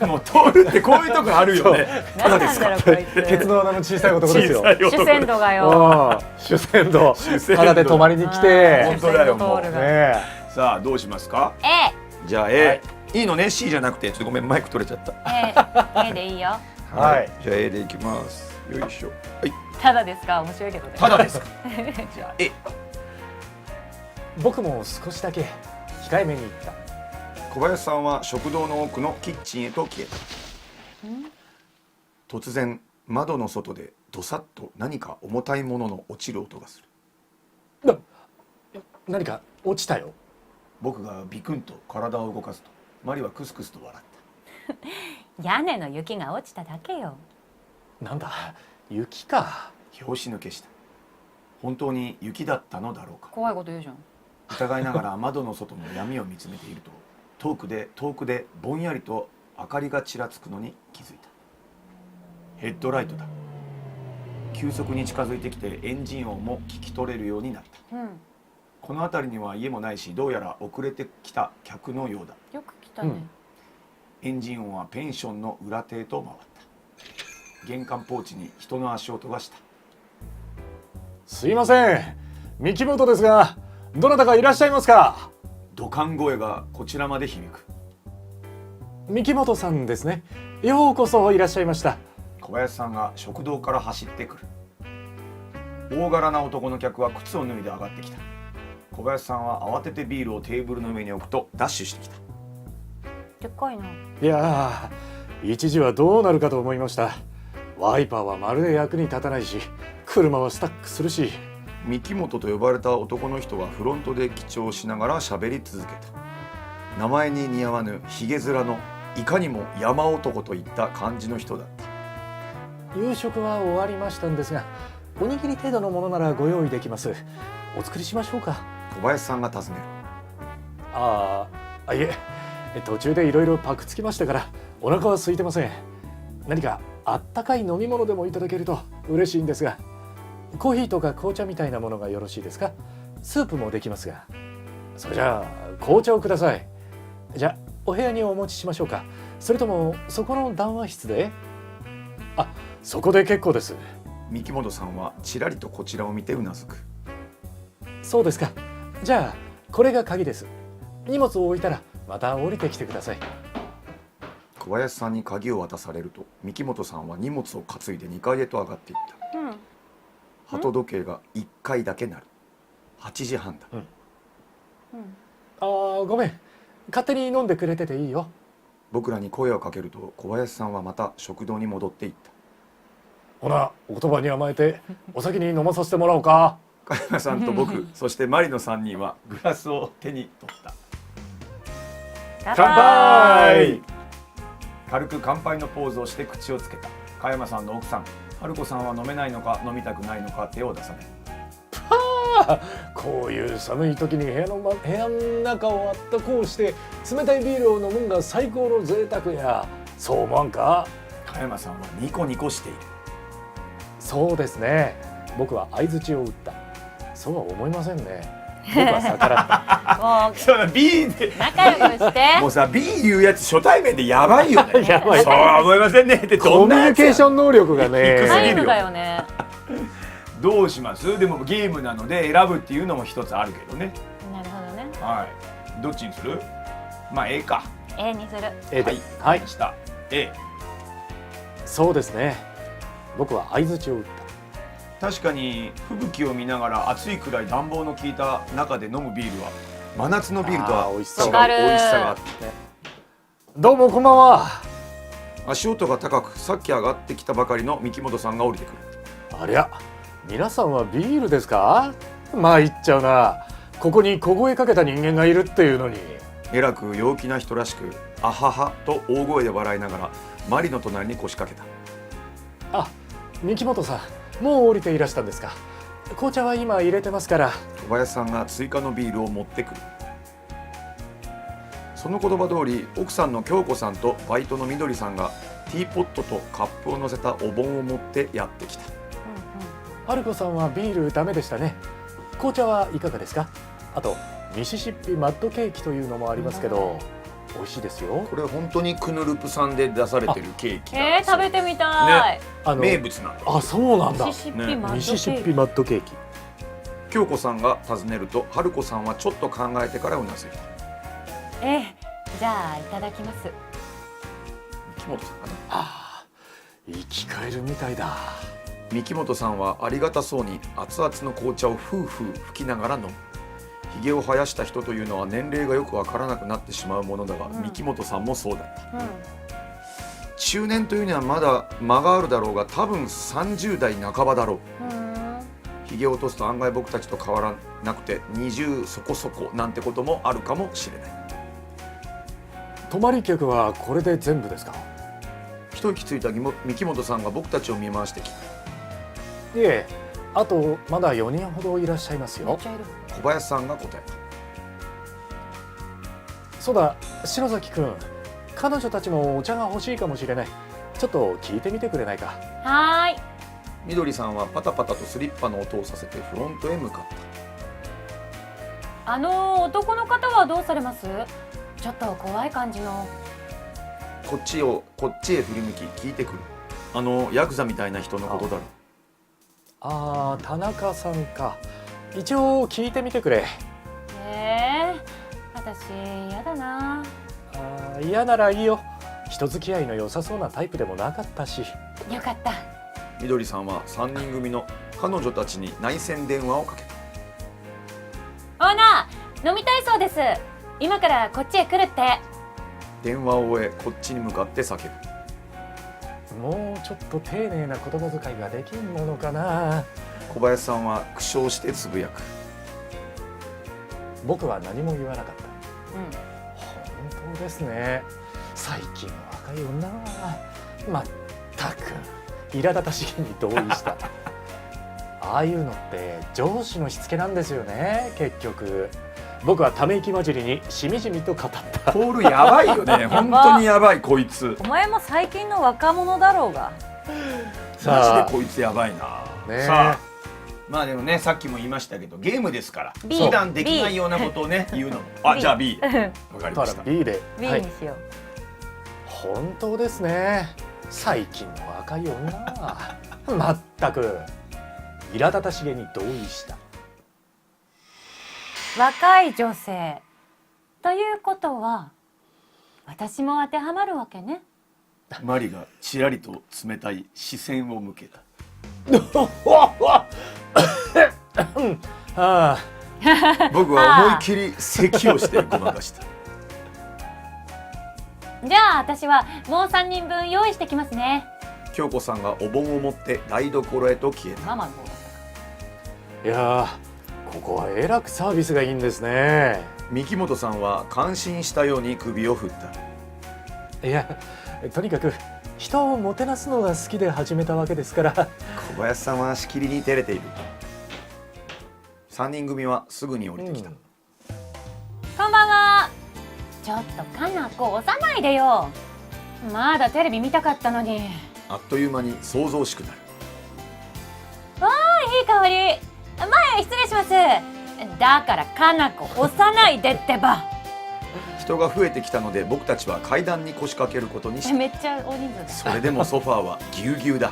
もう通るってこういうとこあるよね。ただですか。何なんだろうこいつ。鉄の穴の小さい男ですよ。主戦度がよ。主戦度主戦度ただで泊まりに来て本当だよもう主戦度通るがねさあどうしますか。 A。じゃあ A、いいのね C じゃなくて。ちょっとごめんマイク取れちゃった。 A でいいよ。はいじゃあ A でいきます。よいしょ。はい。ただですか。面白いけどね。ただですか。じゃあ A。僕も少しだけ控えめに言った。小林さんは食堂の奥のキッチンへと消えた。突然窓の外でどさっと何か重たいものの落ちる音がする。何か落ちたよ。僕がビクンと体を動かすとマリはクスクスと笑った。屋根の雪が落ちただけよ。なんだ、雪か。拍子抜けした。本当に雪だったのだろうか。怖いこと言うじゃん。疑いながら窓の外の闇を見つめていると遠くでぼんやりと明かりがちらつくのに気づいた。ヘッドライトだ。急速に近づいてきてエンジン音も聞き取れるようになった。この辺りには家もないし、どうやら遅れてきた客のようだ。よく来たね。エンジン音はペンションの裏手へと回った。玄関ポーチに人の足音がした。すいません、三木本ですが、どなたかいらっしゃいますか。土管声がこちらまで響く。三木本さんですね。ようこそいらっしゃいました。小林さんが食堂から走ってくる。大柄な男の客は靴を脱いで上がってきた。小林さんは慌ててビールをテーブルの上に置くとダッシュしてきた。でっかいな。いやー、一時はどうなるかと思いました。ワイパーはまるで役に立たないし、車はスタックするし。三木本と呼ばれた男の人はフロントで記帳しながら喋り続けた。名前に似合わぬひげ面のいかにも山男といった感じの人だった。夕食は終わりましたんですが、おにぎり程度のものならご用意できます。お作りしましょうか。小林さんが尋ねる。いえ、途中でいろいろパクつきましたからお腹は空いてません。何かあったかい飲み物でもいただけると嬉しいんですが。コーヒーとか紅茶みたいなものがよろしいですか。スープもできますが。それじゃあ紅茶をください。じゃあお部屋にお持ちしましょうか。それともそこの談話室で。そこで結構です。三木本さんはちらりとこちらを見てうなずく。そうですか。じゃあこれが鍵です。荷物を置いたらまた降りてきてください。小林さんに鍵を渡されると三木本さんは荷物を担いで2階へと上がっていった。鳩時計が1回だけ鳴る。8時半だ。ごめん、勝手に飲んでくれてていいよ。僕らに声をかけると小林さんはまた食堂に戻っていった。ほな、お言葉に甘えてお先に飲まさせてもらおうか。加山さんと僕そしてマリの3人はグラスを手に取った。乾杯。軽く乾杯のポーズをして口をつけた。加山さんの奥さん春子さんは飲めないのか飲みたくないのか手を出さない。こういう寒い時に部屋の中をあったこうして冷たいビールを飲むんが最高の贅沢や。そう思わんか。加山さんはニコニコしている。そうですね。僕は相槌を打った。そうは思いませんね。僕は逆らった。もうそうだ B で仲良くしてもうさ B 言うやつ初対面でやばいよね。やばい。そうは思いませんねってコどんなやつやミュニケーション能力がね。ないのだよね。どうします。でもゲームなので選ぶっていうのも一つあるけどね。なるほどね。はいどっちにする。まあ A か。 A にする。ではいした A。 そうですね。僕は相槌を打った。確かに吹雪を見ながら暑いくらい暖房の効いた中で飲むビールは真夏のビールとは違う美味しさがあって。どうもこんばんは。足音が高くさっき上がってきたばかりの三木本さんが降りてくる。ありゃ、皆さんはビールですか。参っちゃうな。ここに小声かけた人間がいるっていうのに。えらく陽気な人らしくあははと大声で笑いながらマリの隣に腰掛けた。三木本さん、もう降りていらしたんですか。紅茶は今入れてますから。小林さんが追加のビールを持ってくる。その言葉通り奥さんの京子さんとバイトのみどりさんがティーポットとカップを乗せたお盆を持ってやってきた。春子さんはビールダメでしたね。紅茶はいかがですか。あとミシシッピマッドケーキというのもありますけど、美味しいですよ。これ本当にクヌルプさんで出されてるケーキなんですよ。食べてみたい。名物なんだ。そうなんだ。ミシシッピマッドケーキ。ミシシッピマッドケーキ。京子さんが尋ねると春子さんはちょっと考えてからうなずいた。じゃあいただきます。三木本さんかな。生き返るみたいだ。三木本さんはありがたそうに熱々の紅茶をふうふう吹きながら飲む。ひげを生やした人というのは年齢がよくわからなくなってしまうものだが、三木本さんもそうだった。中年というにはまだ間があるだろうが、多分30代半ばだろう。ひげを落とすと案外僕たちと変わらなくて20そこそこなんてこともあるかもしれない。泊まり客はこれで全部ですか？一息ついた三木本さんが僕たちを見回してきた。いえ、あとまだ4人ほどいらっしゃいますよ。小林さんが答えた。そうだ、篠崎くん、彼女たちもお茶が欲しいかもしれない。ちょっと聞いてみてくれないか？はーい。みどりさんはパタパタとスリッパの音をさせてフロントへ向かった。男の方はどうされます？ちょっと怖い感じの。こっちへ振り向き聞いてくる。ヤクザみたいな人のことだろ。ああ、田中さんか。一応聞いてみてくれ。私嫌だな。嫌ならいいよ。人付き合いの良さそうなタイプでもなかったし。よかった。みどりさんは3人組の彼女たちに内線電話をかけた。オーナー、飲みたいそうです。今からこっちへ来るって。電話を終え、こっちに向かって叫ぶ。もうちょっと丁寧な言葉遣いができんものかな。小林さんは苦笑してつぶやく。僕は何も言わなかった。本当ですね。最近の若い女はまったく苛立たしげに同意した。ああいうのって上司のしつけなんですよね。結局僕はため息混じりにしみじみと語った。ポールやばいよね。本当にやばいこいつ。お前も最近の若者だろうが。マジでこいつやばいな。ね、さあ、まあでもね、さっきも言いましたけどゲームですから普段できないようなことをね言うのも。じゃあ B。 わかりました。 B で B にしよう。本当ですね。最近の若い女はまったく苛立たしげに同意した。若い女性ということは私も当てはまるわけね。マリがちらりと冷たい視線を向けた。僕は思いっきり咳をしてごまかした。じゃあ私はもう3人分用意してきますね。京子さんがお盆を持って台所へと消えた。ママの方だったか。いやー、ここはえらくサービスがいいんですね。三木本さんは感心したように首を振った。いや、とにかく人をもてなすのが好きで始めたわけですから。小林さんはしきりに照れている。3人組はすぐに降りてきた。こんばんは。ちょっとかなこ押さないでよ。まだテレビ見たかったのに。あっという間に想像しくなる。わあ、いい香り。前失礼します。だからかなこ押さないでってば。人が増えてきたので僕たちは階段に腰掛けることにした。めっちゃ大人数だ。それでもソファーはぎゅうぎゅうだ。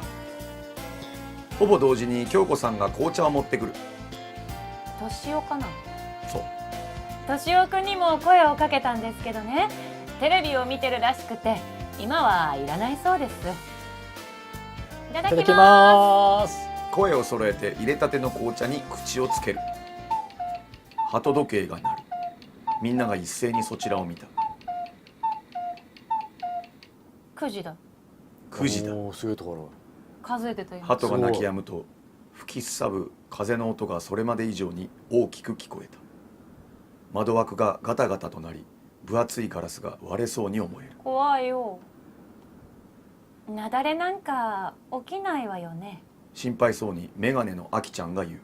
ほぼ同時に京子さんが紅茶を持ってくる。としおかな。そう。としおくんにも声をかけたんですけどね、テレビを見てるらしくて今はいらないそうです。いただきます。声を揃えて入れたての紅茶に口をつける。鳩時計が鳴る。みんなが一斉にそちらを見た。9時だ。9時だ。すごいところ。数えてたよ。鳩が鳴き止むと吹きすさぶ風の音がそれまで以上に大きく聞こえた。窓枠がガタガタとなり、分厚いガラスが割れそうに思える。怖いよ。雪崩なんか起きないわよね。心配そうにメガネのあきちゃんが言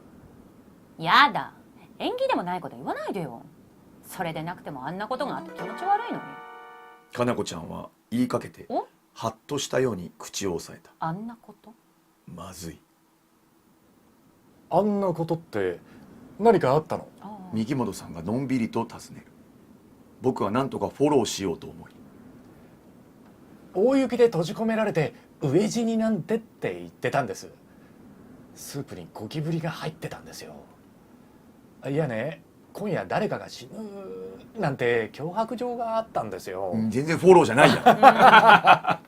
う。やだ、縁起でもないこと言わないでよ。それでなくてもあんなことがあって気持ち悪いのに。かなこちゃんは言いかけてハッとしたように口を押さえた。あんなこと？まずい。あんなことって何かあったの？三木本さんがのんびりと尋ねる。僕は何とかフォローしようと思い。大雪で閉じ込められて飢え死になんてって言ってたんです。スープにゴキブリが入ってたんですよ。いやね、今夜誰かが死ぬなんて脅迫状があったんですよ。全然フォローじゃないや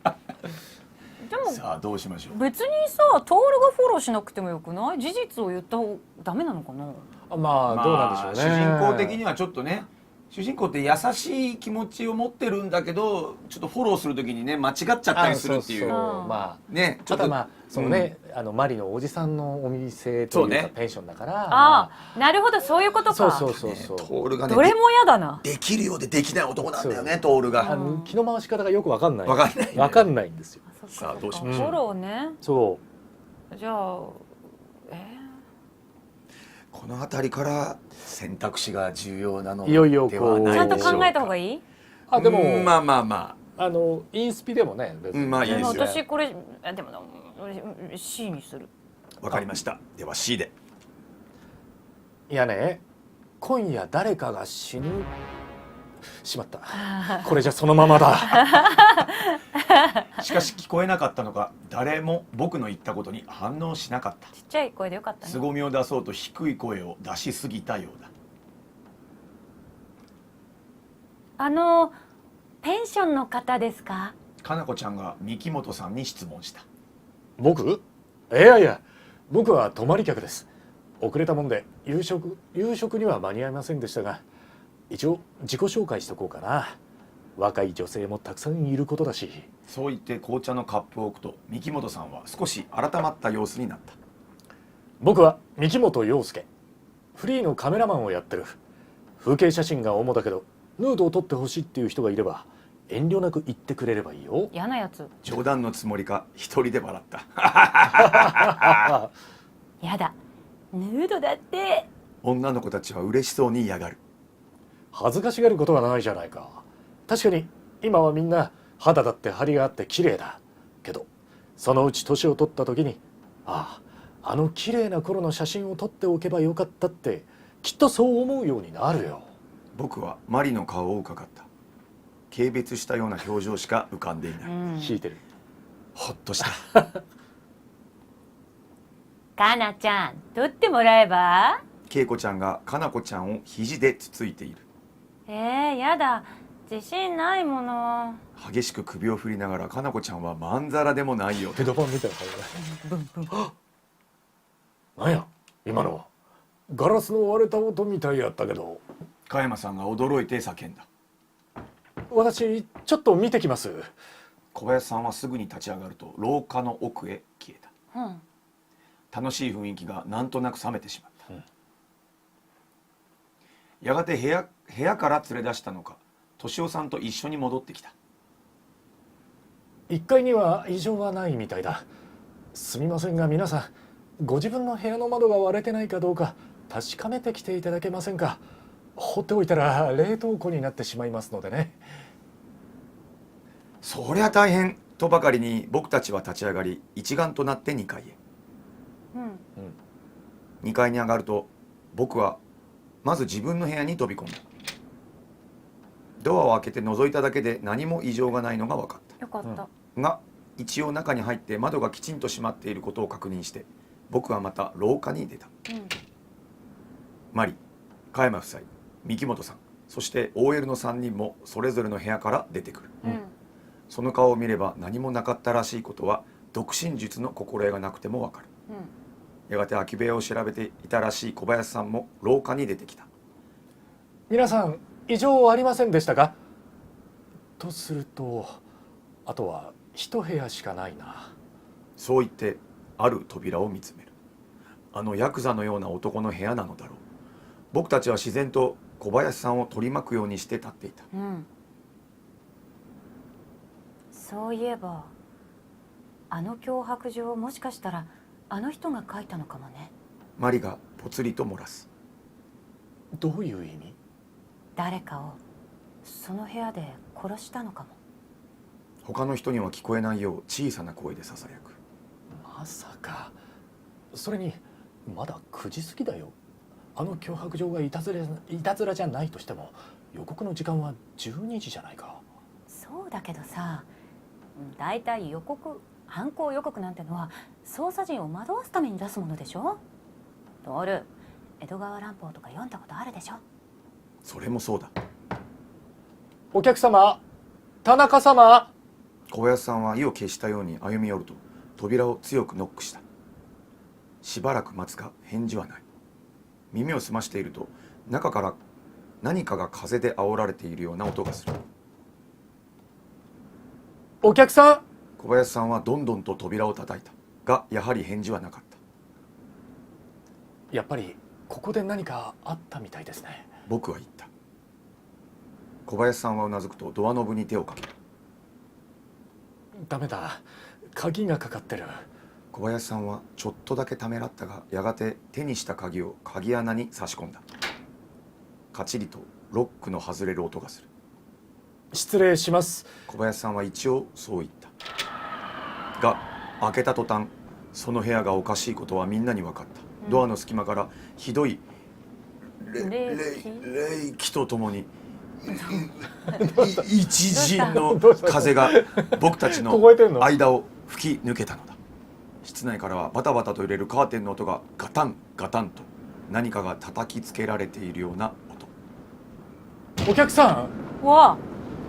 でもさあどうしましょう。別にさ、トールがフォローしなくてもよくない？事実を言った方ダメなのかな？まあどうなんでしょうね。主人公的にはちょっとね、主人公って優しい気持ちを持ってるんだけど、ちょっとフォローするときにね間違っちゃったりするっていう。まあね、ちょっとまあそのね、マリのおじさんのお店というかペンションだから。ああ、なるほど、そういうことか。そう。トールがね、どれも嫌だな。できるようでできない男なんだよね、トールが。気の回し方がよくわかんない。わかんない。わかんないんですよ。さあどうしましょう。フォローね。そう。じゃあ、この辺りから選択肢が重要なのいよいよではないちゃんとでしょうか。考えた方がいい？でもまあインスピでもね、別にまあいいですよ。私これでもC にする。わかりました。では C で。いやね、今夜誰かが死ぬ。しまった。これじゃそのままだ。しかし聞こえなかったのか、誰も僕の言ったことに反応しなかった。ちっちゃい声でよかったね。凄みを出そうと低い声を出しすぎたようだ。ペンションの方ですか？かなこちゃんが三木本さんに質問した。僕？いや、僕は泊まり客です。遅れたもんで夕食には間に合いませんでしたが、一応自己紹介しとこうかな。若い女性もたくさんいることだし。そう言って紅茶のカップを置くと、三木本さんは少し改まった様子になった。僕は三木本陽介、フリーのカメラマンをやってる。風景写真が主だけどヌードを撮ってほしいっていう人がいれば遠慮なく言ってくれればいいよ。嫌なやつ。冗談のつもりか一人で笑った。やだ、ヌードだって。女の子たちは嬉しそうに嫌がる。恥ずかしがることはないじゃないか。確かに今はみんな肌だって張りがあって綺麗だけど、そのうち年を取った時に、あの綺麗な頃の写真を撮っておけばよかったってきっとそう思うようになるよ。僕はマリの顔を伺った。軽蔑したような表情しか浮かんでいない。引いてる。ほっとした。かなちゃん、撮ってもらえば？恵子ちゃんがかなこちゃんを肘でつついている。やだ、自信ないもの。激しく首を振りながら、かなこちゃんはまんざらでもないよ。ヘドバンみたいな顔だ。なんや今のは。ガラスの割れた音みたいやったけど。加山さんが驚いて叫んだ。私ちょっと見てきます。小林さんはすぐに立ち上がると廊下の奥へ消えた。楽しい雰囲気がなんとなく冷めてしまった。やがて部屋から連れ出したのか、敏夫さんと一緒に戻ってきた。1階には異常はないみたいだ。すみませんが皆さん、ご自分の部屋の窓が割れてないかどうか確かめてきていただけませんか。放っておいたら冷凍庫になってしまいますのでね。そりゃ大変とばかりに僕たちは立ち上がり、一丸となって2階へ。2階に上がると、僕はまず自分の部屋に飛び込んだ。ドアを開けて覗いただけで何も異常がないのが分かった。よかった。が一応中に入って窓がきちんと閉まっていることを確認して、僕はまた廊下に出た。マリ、加山夫妻、三木本さん、そして OL の3人もそれぞれの部屋から出てくる。その顔を見れば何もなかったらしいことは独身術の心得がなくてもわかる。やがて空き部屋を調べていたらしい小林さんも廊下に出てきた。皆さん異常ありませんでしたか？とするとあとは一部屋しかないな。そう言ってある扉を見つめる。あのヤクザのような男の部屋なのだろう。僕たちは自然と小林さんを取り巻くようにして立っていた。そういえばあの脅迫状をもしかしたらあの人が書いたのかもね。マリがぽつりと漏らす。どういう意味？誰かをその部屋で殺したのかも。他の人には聞こえないよう小さな声でささやく。まさか。それにまだ9時過ぎだよ。あの脅迫状がいたずらじゃないとしても予告の時間は12時じゃないか。そうだけどさ、だいたい犯行予告なんてのは捜査陣を惑わすために出すものでしょ。トール、江戸川乱歩とか読んだことあるでしょ。それもそうだ。お客様、田中様。小林さんは意を決したように歩み寄ると、扉を強くノックした。しばらく待つが返事はない。耳を澄ましていると中から何かが風で煽られているような音がする。お客さん。小林さんはどんどんと扉を叩いたがやはり返事はなかった。やっぱりここで何かあったみたいですね。僕は言った。小林さんはうなずくとドアノブに手をかける。ダメだ、鍵がかかってる。小林さんはちょっとだけためらったがやがて手にした鍵を鍵穴に差し込んだ。カチリとロックの外れる音がする。失礼します。小林さんは一応そう言った。が開けた途端その部屋がおかしいことはみんなに分かった。ドアの隙間からひどい冷気とともに一陣の風が僕たちの間を吹き抜けたのだ。室内からはバタバタと揺れるカーテンの音がガタンガタンと何かが叩きつけられているような音。お客さん。わ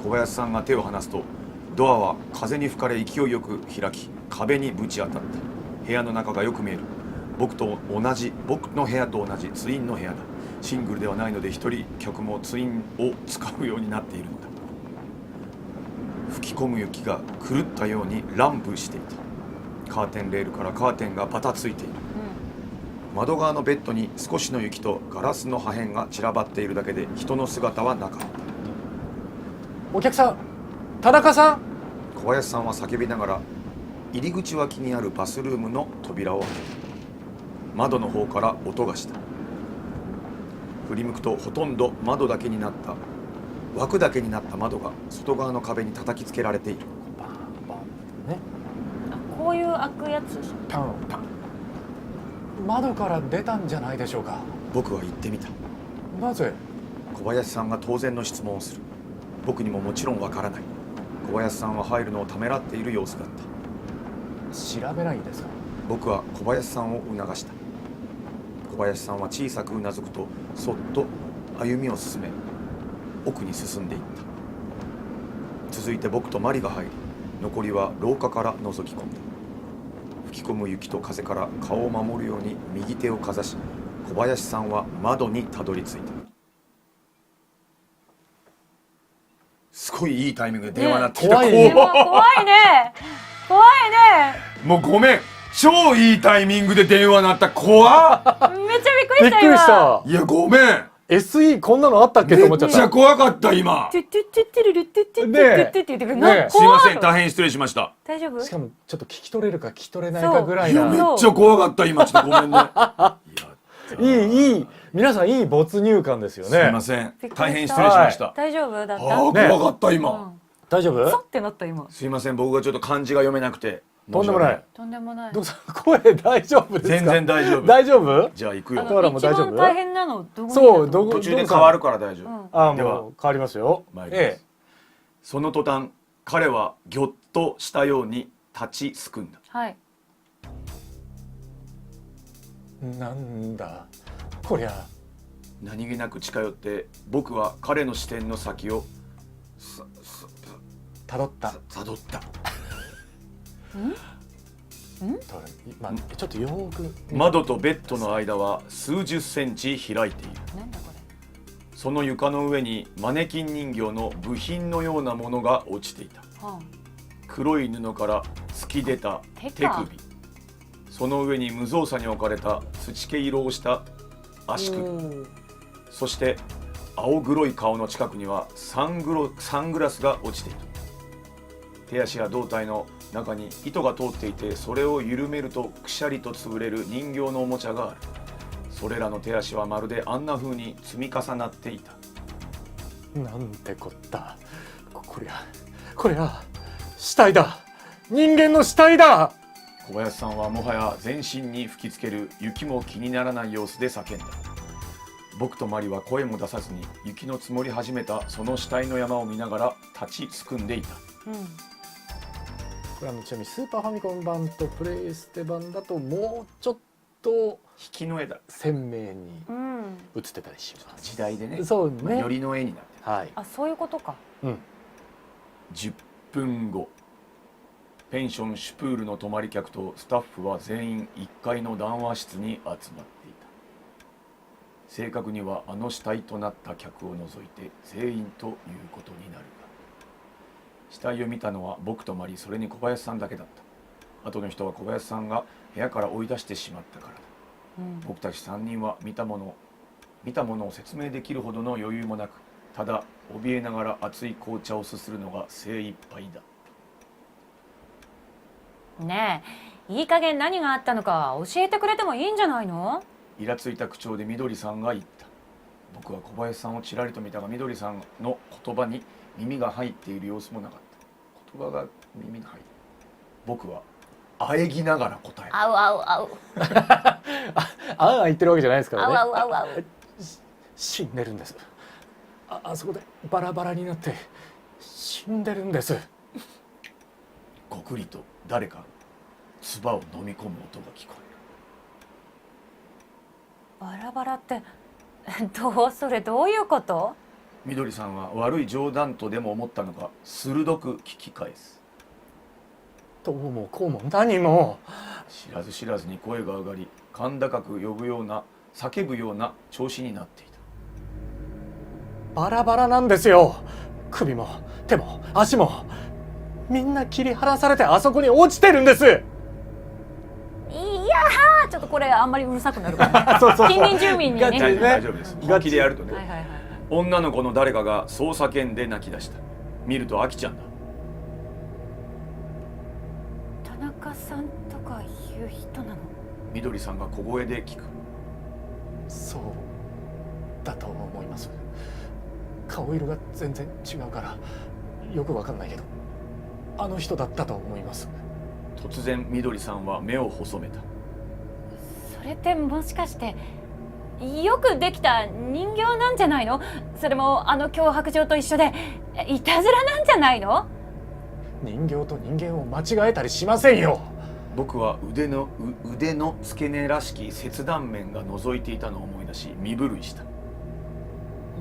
小林さんが手を離すとドアは風に吹かれ勢いよく開き壁にぶち当たった。部屋の中がよく見える。僕の部屋と同じツインの部屋だ。シングルではないので一人客もツインを使うようになっているのだ。吹き込む雪が狂ったように乱舞していた。カーテンレールからカーテンがバタついている。窓側のベッドに少しの雪とガラスの破片が散らばっているだけで人の姿はなかった。お客さん、田中さん。小林さんは叫びながら入り口脇にあるバスルームの扉を開けた。窓の方から音がした。振り向くとほとんど窓だけになった枠だけになった窓が外側の壁に叩きつけられている。バンバンね。こういう開くやつ。パンパン。窓から出たんじゃないでしょうか。僕は言ってみた。なぜ。小林さんが当然の質問をする。僕にももちろんわからない。小林さんは入るのをためらっている様子だった。調べないんですか。僕は小林さんを促した。小林さんは小さくうなずくとそっと歩みを進め奥に進んでいった。続いて僕とマリが入り残りは廊下から覗き込んだ。吹き込む雪と風から顔を守るように右手をかざし小林さんは窓にたどり着いた。すごいいいタイミングで電話鳴ってきた。怖いね。怖いね。怖いね。もうごめん、超いいタイミングで電話鳴った。怖っ。めっちゃびっくりした。びっくりしたいやごめん、 SE こんなのあったっけと思っちゃっ。めったちゃ怖かった今。トゥトゥトゥトゥルルトゥトゥトゥトゥトゥって言ってくる。ねえすいません、大変失礼しました。大丈夫？しかもちょっと聞き取れるか聞き取れないかぐらいな。めっちゃ怖かった今。ちょっとごめんね。いい皆さんいい没入感ですよね。すいません、大変失礼しました。大丈夫だった？怖かった今。大丈夫？そってなった今。すいません、僕がちょっと漢字が読めなくて。とんでもない。とんでもない。どうぞ、声大丈夫ですか？全然大丈夫。大丈夫？じゃあ行くよ。一番大変なのどこに？そう、どこ途中で変わるから大丈夫。あ、ではもう変わりますよ。参ります。その途端彼はぎょっとしたように立ちすくんだ。はい。なんだこりゃ。何気なく近寄って僕は彼の視線の先をたどった。ちょっとよーく。窓とベッドの間は数十センチ開いている。なんだこれ。その床の上にマネキン人形の部品のようなものが落ちていた。黒い布から突き出た手首、その上に無造作に置かれた土毛色をした足首、そして青黒い顔の近くにはサングラスが落ちている。手足や胴体の中に糸が通っていて、それを緩めるとくしゃりと潰れる人形のおもちゃがある。それらの手足はまるであんな風に積み重なっていた。なんてこった。こりゃ死体だ。人間の死体だ。小林さんはもはや全身に吹きつける雪も気にならない様子で叫んだ。僕とマリは声も出さずに雪の積もり始めたその死体の山を見ながら立ちすくんでいた。これちなみにスーパーファミコン版とプレイステ版だともうちょっと引きの絵だ、鮮明に映ってたりします。時代でね、そうね、よりの絵になってる。はい。あ、そういうことか。10分後、ペンションシュプールの泊まり客とスタッフは全員1階の談話室に集まっていた。正確にはあの死体となった客を除いて全員ということになるが、死体を見たのは僕とマリ、それに小林さんだけだった。後の人は小林さんが部屋から追い出してしまったからだ。僕たち3人は見たものを説明できるほどの余裕もなく、ただ怯えながら熱い紅茶をすするのが精一杯だ。ねえ、いい加減何があったのか教えてくれてもいいんじゃないの？イラついた口調でみどりさんが言った。僕は小林さんをちらりと見たが、みどりさんの言葉に耳が入っている様子もなかった。言葉が耳に入る。僕は喘ぎながら答えた。あうあうあうああ言ってるわけじゃないですからね。あうあうあう死んでるんです。あそこでバラバラになって死んでるんです。ごくりと誰か唾を飲み込む音が聞こえる。バラバラってそれどういうこと？みどりさんは悪い冗談とでも思ったのか鋭く聞き返す。どうもこうも何も。知らず知らずに声が上がり、甲高く呼ぶような叫ぶような調子になっていた。バラバラなんですよ。首も手も足もみんな切り離されてあそこに落ちてるんです。いやー、ちょっとこれあんまりうるさくなるからそうそう近隣住民にね。大丈夫です。本気でやるとね、はいはいはい。女の子の誰かがそう叫んで泣き出した。見るとアキちゃんだ。田中さんとかいう人なの？みどりさんが小声で聞く。そうだと思います。顔色が全然違うからよくわかんないけど、あの人だったと思います。突然みどりさんは目を細めた。それってもしかしてよくできた人形なんじゃないの？それもあの脅迫状と一緒でいたずらなんじゃないの？人形と人間を間違えたりしませんよ。僕は腕の付け根らしき切断面が覗いていたのを思い出し身震いした。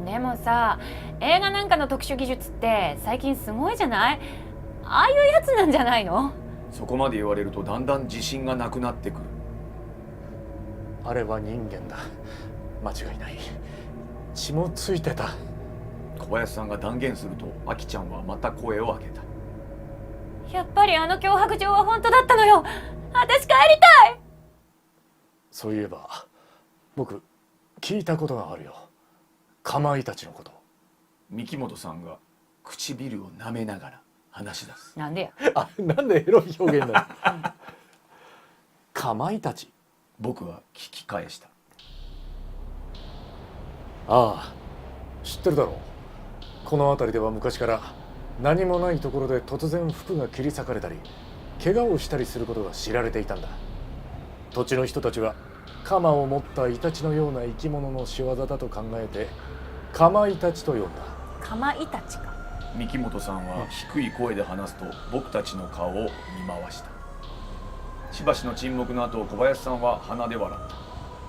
でもさ、映画なんかの特殊技術って最近すごいじゃない？ああいうやつなんじゃないの？そこまで言われるとだんだん自信がなくなってくる。あれは人間だ。間違いない。血もついてた。小林さんが断言すると、アキちゃんはまた声を上げた。やっぱりあの脅迫状は本当だったのよ。私帰りたい。そういえば僕聞いたことがあるよ。かまいたちのこと。三木本さんが唇を舐めながら話し出す。なんでや。あ、なんでエロい表現だよ。かまいたち。僕は聞き返した。ああ、知ってるだろう。この辺りでは昔から何もないところで突然服が切り裂かれたり怪我をしたりすることが知られていたんだ。土地の人たちは鎌を持ったイタチのような生き物の仕業だと考えてかまいたちと呼んだ。かまいたちか。三木本さんは低い声で話すと僕たちの顔を見回した。しばしの沈黙の後、小林さんは鼻で笑った。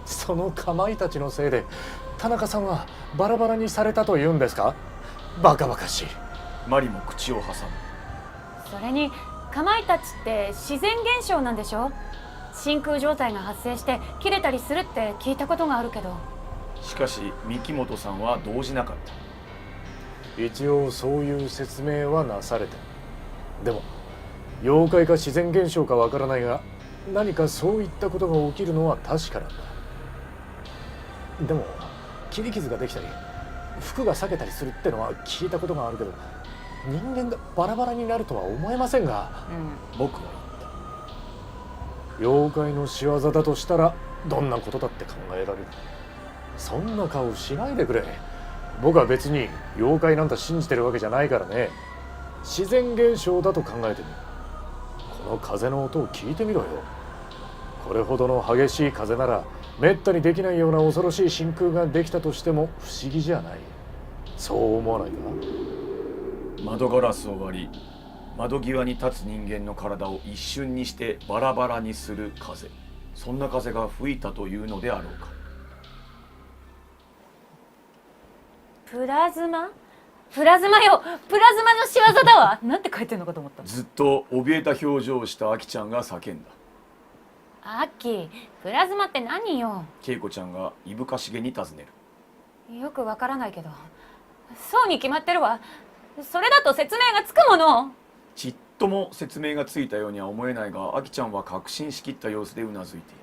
そのかまいたちのせいで田中さんはバラバラにされたというんですか？バカバカしい。マリも口を挟む。それにかまいたちって自然現象なんでしょ？真空状態が発生して切れたりするって聞いたことがあるけど。しかし三木本さんは動じなかった。一応そういう説明はなされてる。でも妖怪か自然現象かわからないが、何かそういったことが起きるのは確かなんだ。でも切り傷ができたり服が裂けたりするってのは聞いたことがあるけど、人間がバラバラになるとは思えませんが、僕は言った。妖怪の仕業だとしたらどんなことだって考えられる。そんな顔しないでくれ。僕は別に妖怪なんて信じてるわけじゃないからね。自然現象だと考えてみる。この風の音を聞いてみろよ。これほどの激しい風ならめったにできないような恐ろしい真空ができたとしても不思議じゃない。そう思わないか？窓ガラスを割り、窓際に立つ人間の体を一瞬にしてバラバラにする風。そんな風が吹いたというのであろうか。プラズマよ。プラズマの仕業だわ。なんて書いてるのかと思った。ずっと怯えた表情をしたアキちゃんが叫んだ。アッキー、プラズマって何よ。恵子ちゃんがいぶかしげに尋ねる。よくわからないけど、そうに決まってるわ。それだと説明がつくもの。ちっとも説明がついたようには思えないが、アキちゃんは確信しきった様子でうなずいている。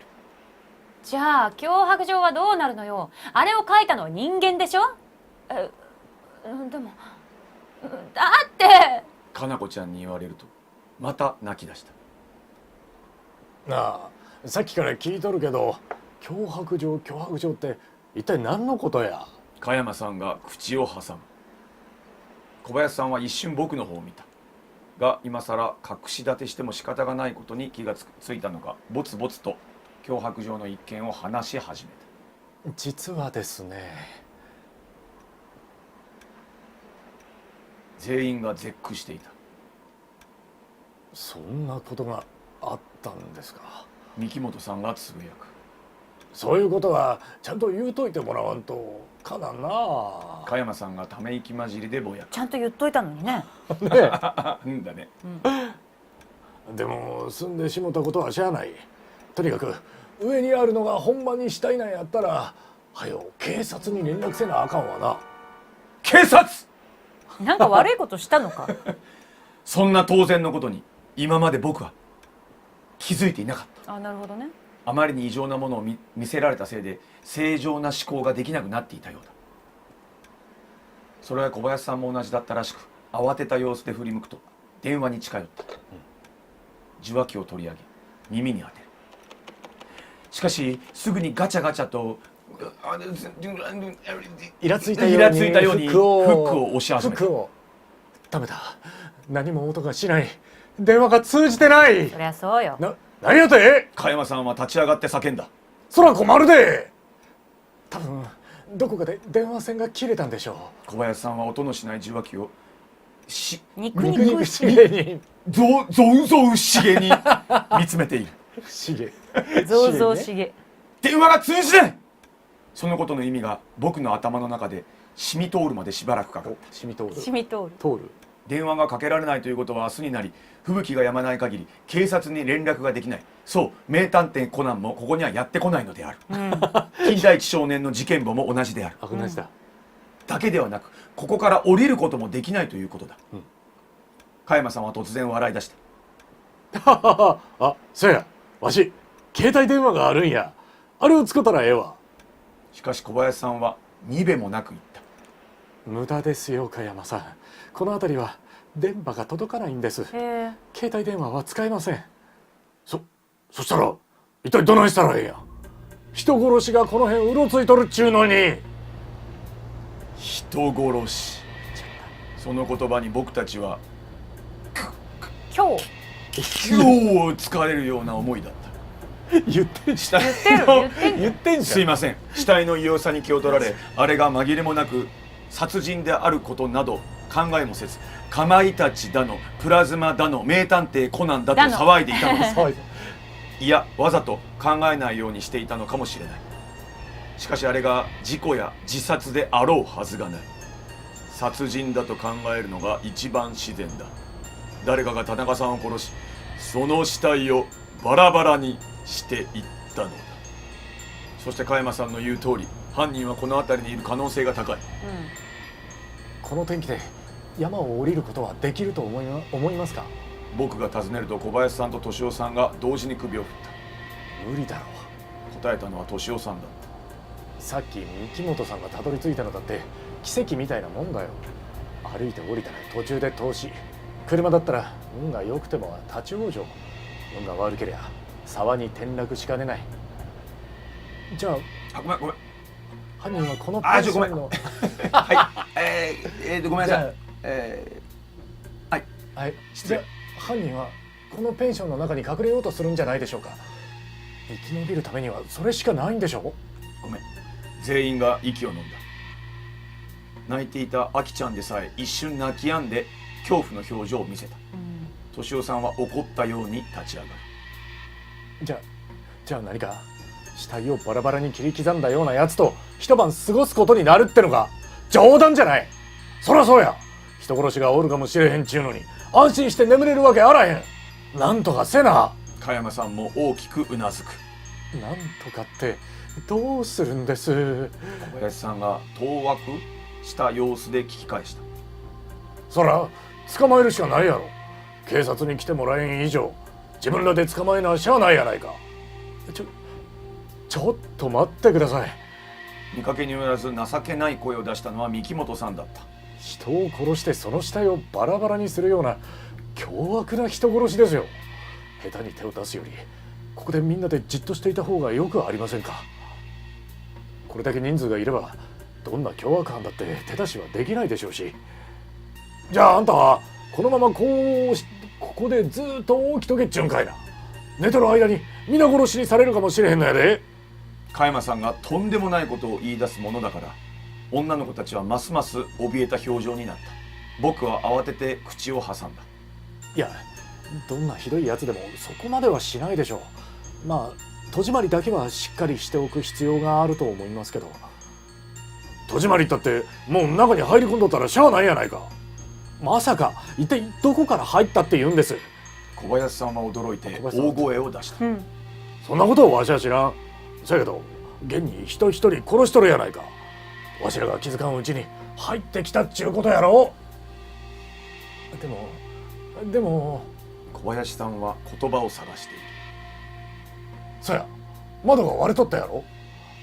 じゃあ脅迫状はどうなるのよ。あれを書いたのは人間でしょ。でもだってかなこちゃんに言われるとまた泣き出した。なあ、さっきから聞いとるけど、脅迫状って一体何のことや。加山さんが口を挟む。小林さんは一瞬僕の方を見たが、今さら隠し立てしても仕方がないことに気がついたのか、ぼつぼつと脅迫状の一件を話し始めた。実はですね。全員が絶句していた。そんなことがあったんですか。三木本さんがつぶやく。そういうことはちゃんと言うといてもらわんとかなんな。加山さんがため息混じりでぼやく。ちゃんと言っといたのにね。ねうんだね。でも済んでしもたことはしゃあない。とにかく上にあるのがほんまに死体なんやったら、はよ警察に連絡せなあかんわな。警察！なんか悪いことしたのか。そんな当然のことに今まで僕は気づいていなかった。あ、なるほどね。あまりに異常なものを見せられたせいで正常な思考ができなくなっていたようだ。それは小林さんも同じだったらしく、慌てた様子で振り向くと電話に近寄った。受話器を取り上げ耳に当てる。しかしすぐにガチャガチャとイラついたようにフックを押し始めた。ダメだ、何も音がしない。電話が通じてない。そりゃそうよ。何やて。加山さんは立ち上がって叫んだ。そら困るで。多分どこかで電話線が切れたんでしょう。小林さんは音のしない受話器を肉しげにゾウゾウしげに見つめている。しげゾウゾウしげ。電話が通じない。そのことの意味が僕の頭の中で染み通るまでしばらくかかった。染み通る。染み通る。通る。電話がかけられないということは明日になり吹雪が止まない限り警察に連絡ができない。そう名探偵コナンもここにはやってこないのである。金田一少年の事件簿も同じである。同じだ。だけではなくここから降りることもできないということだ。加山さんは突然笑い出した。あ、そうや、わし携帯電話があるんや。あれを使ったらええわ。しかし小林さんはにべもなく言った。無駄ですよ加山さん。この辺りは電波が届かないんです。携帯電話は使えません。そしたら一体どないしたらええやん。人殺しがこの辺うろついとるっちゅうのに。人殺し、その言葉に僕たちは今日を疲れるような思いだった。言ってんじゃん。言ってんじゃん。すいません。死体の異様さに気を取られ、あれが紛れもなく殺人であることなど考えもせず、かまいたちだのプラズマだの名探偵コナンだと騒いでいたのです。いや、わざと考えないようにしていたのかもしれない。しかしあれが事故や自殺であろうはずがない。殺人だと考えるのが一番自然だ。誰かが田中さんを殺し、その死体をバラバラにしていったのだ。そして加山さんの言う通り、犯人はこの辺りにいる可能性が高い。この天気で山を降りることはできると思いますか。僕が尋ねると小林さんと敏夫さんが同時に首を振った。無理だろう。答えたのは敏夫さんだった。さっき三木本さんがたどり着いたのだって奇跡みたいなもんだよ。歩いて降りたら途中で投資。車だったら運が良くても立ち往生。運が悪ければ沢に転落しかねない。じゃあ、ごめん犯人はこのペンションのはいごめんなさい。はい失礼。犯人はこのペンションの中に隠れようとするんじゃないでしょうか。生き延びるためにはそれしかないんでしょ。ごめん。全員が息を飲んだ。泣いていたアキちゃんでさえ一瞬泣き止んで恐怖の表情を見せた。敏夫さんは怒ったように立ち上がる。じゃあ何か死体をバラバラに切り刻んだようなやつと一晩過ごすことになるってのが冗談じゃない。そらそうや。人殺しがおるかもしれへんちゅうのに安心して眠れるわけあらへん。なんとかせな。加山さんも大きくうなずく。なんとかってどうするんです？小林さんが当惑した様子で聞き返した。そら捕まえるしかないやろ。警察に来てもらえん以上自分らで捕まえなしゃあないやないか。ちょっと待ってください。見かけによらず情けない声を出したのは三木本さんだった。人を殺してその死体をバラバラにするような凶悪な人殺しですよ。下手に手を出すよりここでみんなでじっとしていた方がよくありませんか。これだけ人数がいればどんな凶悪犯だって手出しはできないでしょうし。じゃああんたはこのままここでずっと起きとけっちゅうんかいな。寝とる間に皆殺しにされるかもしれへんのやで。加山さんがとんでもないことを言い出すものだから、女の子たちはますます怯えた表情になった。僕は慌てて口を挟んだ。いや、どんなひどいやつでもそこまではしないでしょう。まあ戸締まりだけはしっかりしておく必要があると思いますけど。戸締まりったってもう中に入り込んどったらしゃあないやないか。まさか一体どこから入ったって言うんです？小林さんは驚いて大声を出した。そんなことをわしは知らん。そやけど現に人一人殺しとるやないか。わしらが気づかんうちに入ってきたっちゅうことやろ。でも小林さんは言葉を探している。そや、窓が割れとったやろ。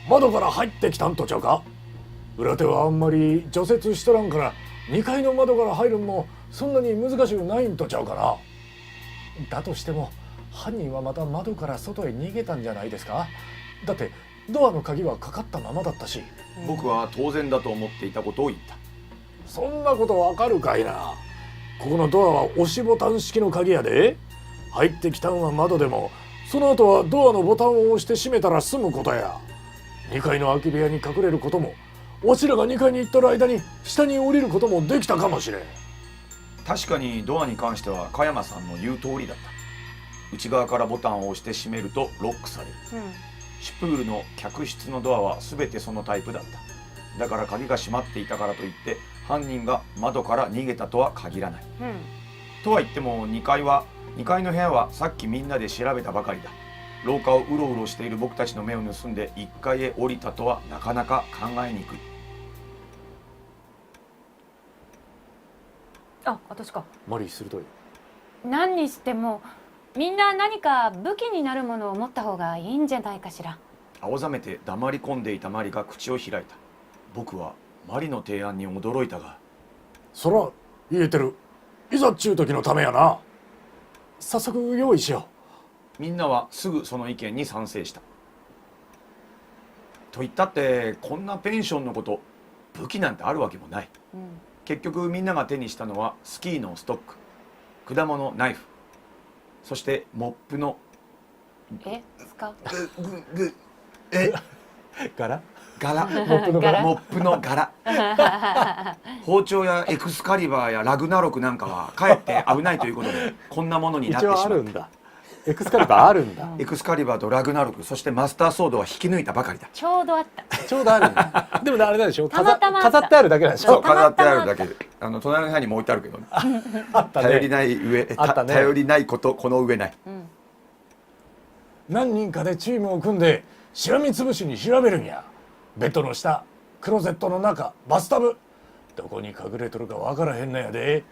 窓から入ってきたんとちゃうか。裏手はあんまり除雪しとらんから2階の窓から入るんもそんなに難しくないんとちゃうかな。だとしても犯人はまた窓から外へ逃げたんじゃないですか。だってドアの鍵はかかったままだったし。僕は当然だと思っていたことを言った。そんなことわかるかいな。ここのドアは押しボタン式の鍵やで。入ってきたんは窓でもその後はドアのボタンを押して閉めたら済むことや。2階の空き部屋に隠れることも、わしらが2階に行っとる間に下に降りることもできたかもしれん。確かにドアに関しては加山さんの言う通りだった。内側からボタンを押して閉めるとロックされる。シュプールの客室のドアは全てそのタイプだった。だから鍵が閉まっていたからといって犯人が窓から逃げたとは限らない。とは言っても2階の部屋はさっきみんなで調べたばかりだ。廊下をうろうろしている僕たちの目を盗んで1階へ降りたとはなかなか考えにくい。あ、私か。マリー鋭い。何にしてもみんな何か武器になるものを持った方がいいんじゃないかしら。青ざめて黙り込んでいたマリが口を開いた。僕はマリの提案に驚いたが。そら言えてる。いざっちゅう時のためやな。早速用意しよみんなはすぐその意見に賛成した。と言ったってこんなペンションのこと武器なんてあるわけもない。結局みんなが手にしたのはスキーのストック、果物ナイフ、そしてモップの柄モップの柄包丁やエクスカリバーやラグナロクなんかはかえって危ないということでこんなものになってしまった。一応あるんだ。エクスカリバーあるんだ。エクスカリバーとラグナロク、そしてマスターソードは引き抜いたばかりだ。ちょうどあった。ちょうどあるんだ。でもあれなんでしょ。たまたま飾ってあるだけなんでしょ。そう、飾ってあるだけで。隣の部屋にも置いてあるけどね。あったね。頼りない上、頼りないことこの上ない。何人かでチームを組んでしらみつぶしに調べるんや。ベッドの下、クローゼットの中、バスタブ、どこに隠れとるかわからへんのやで。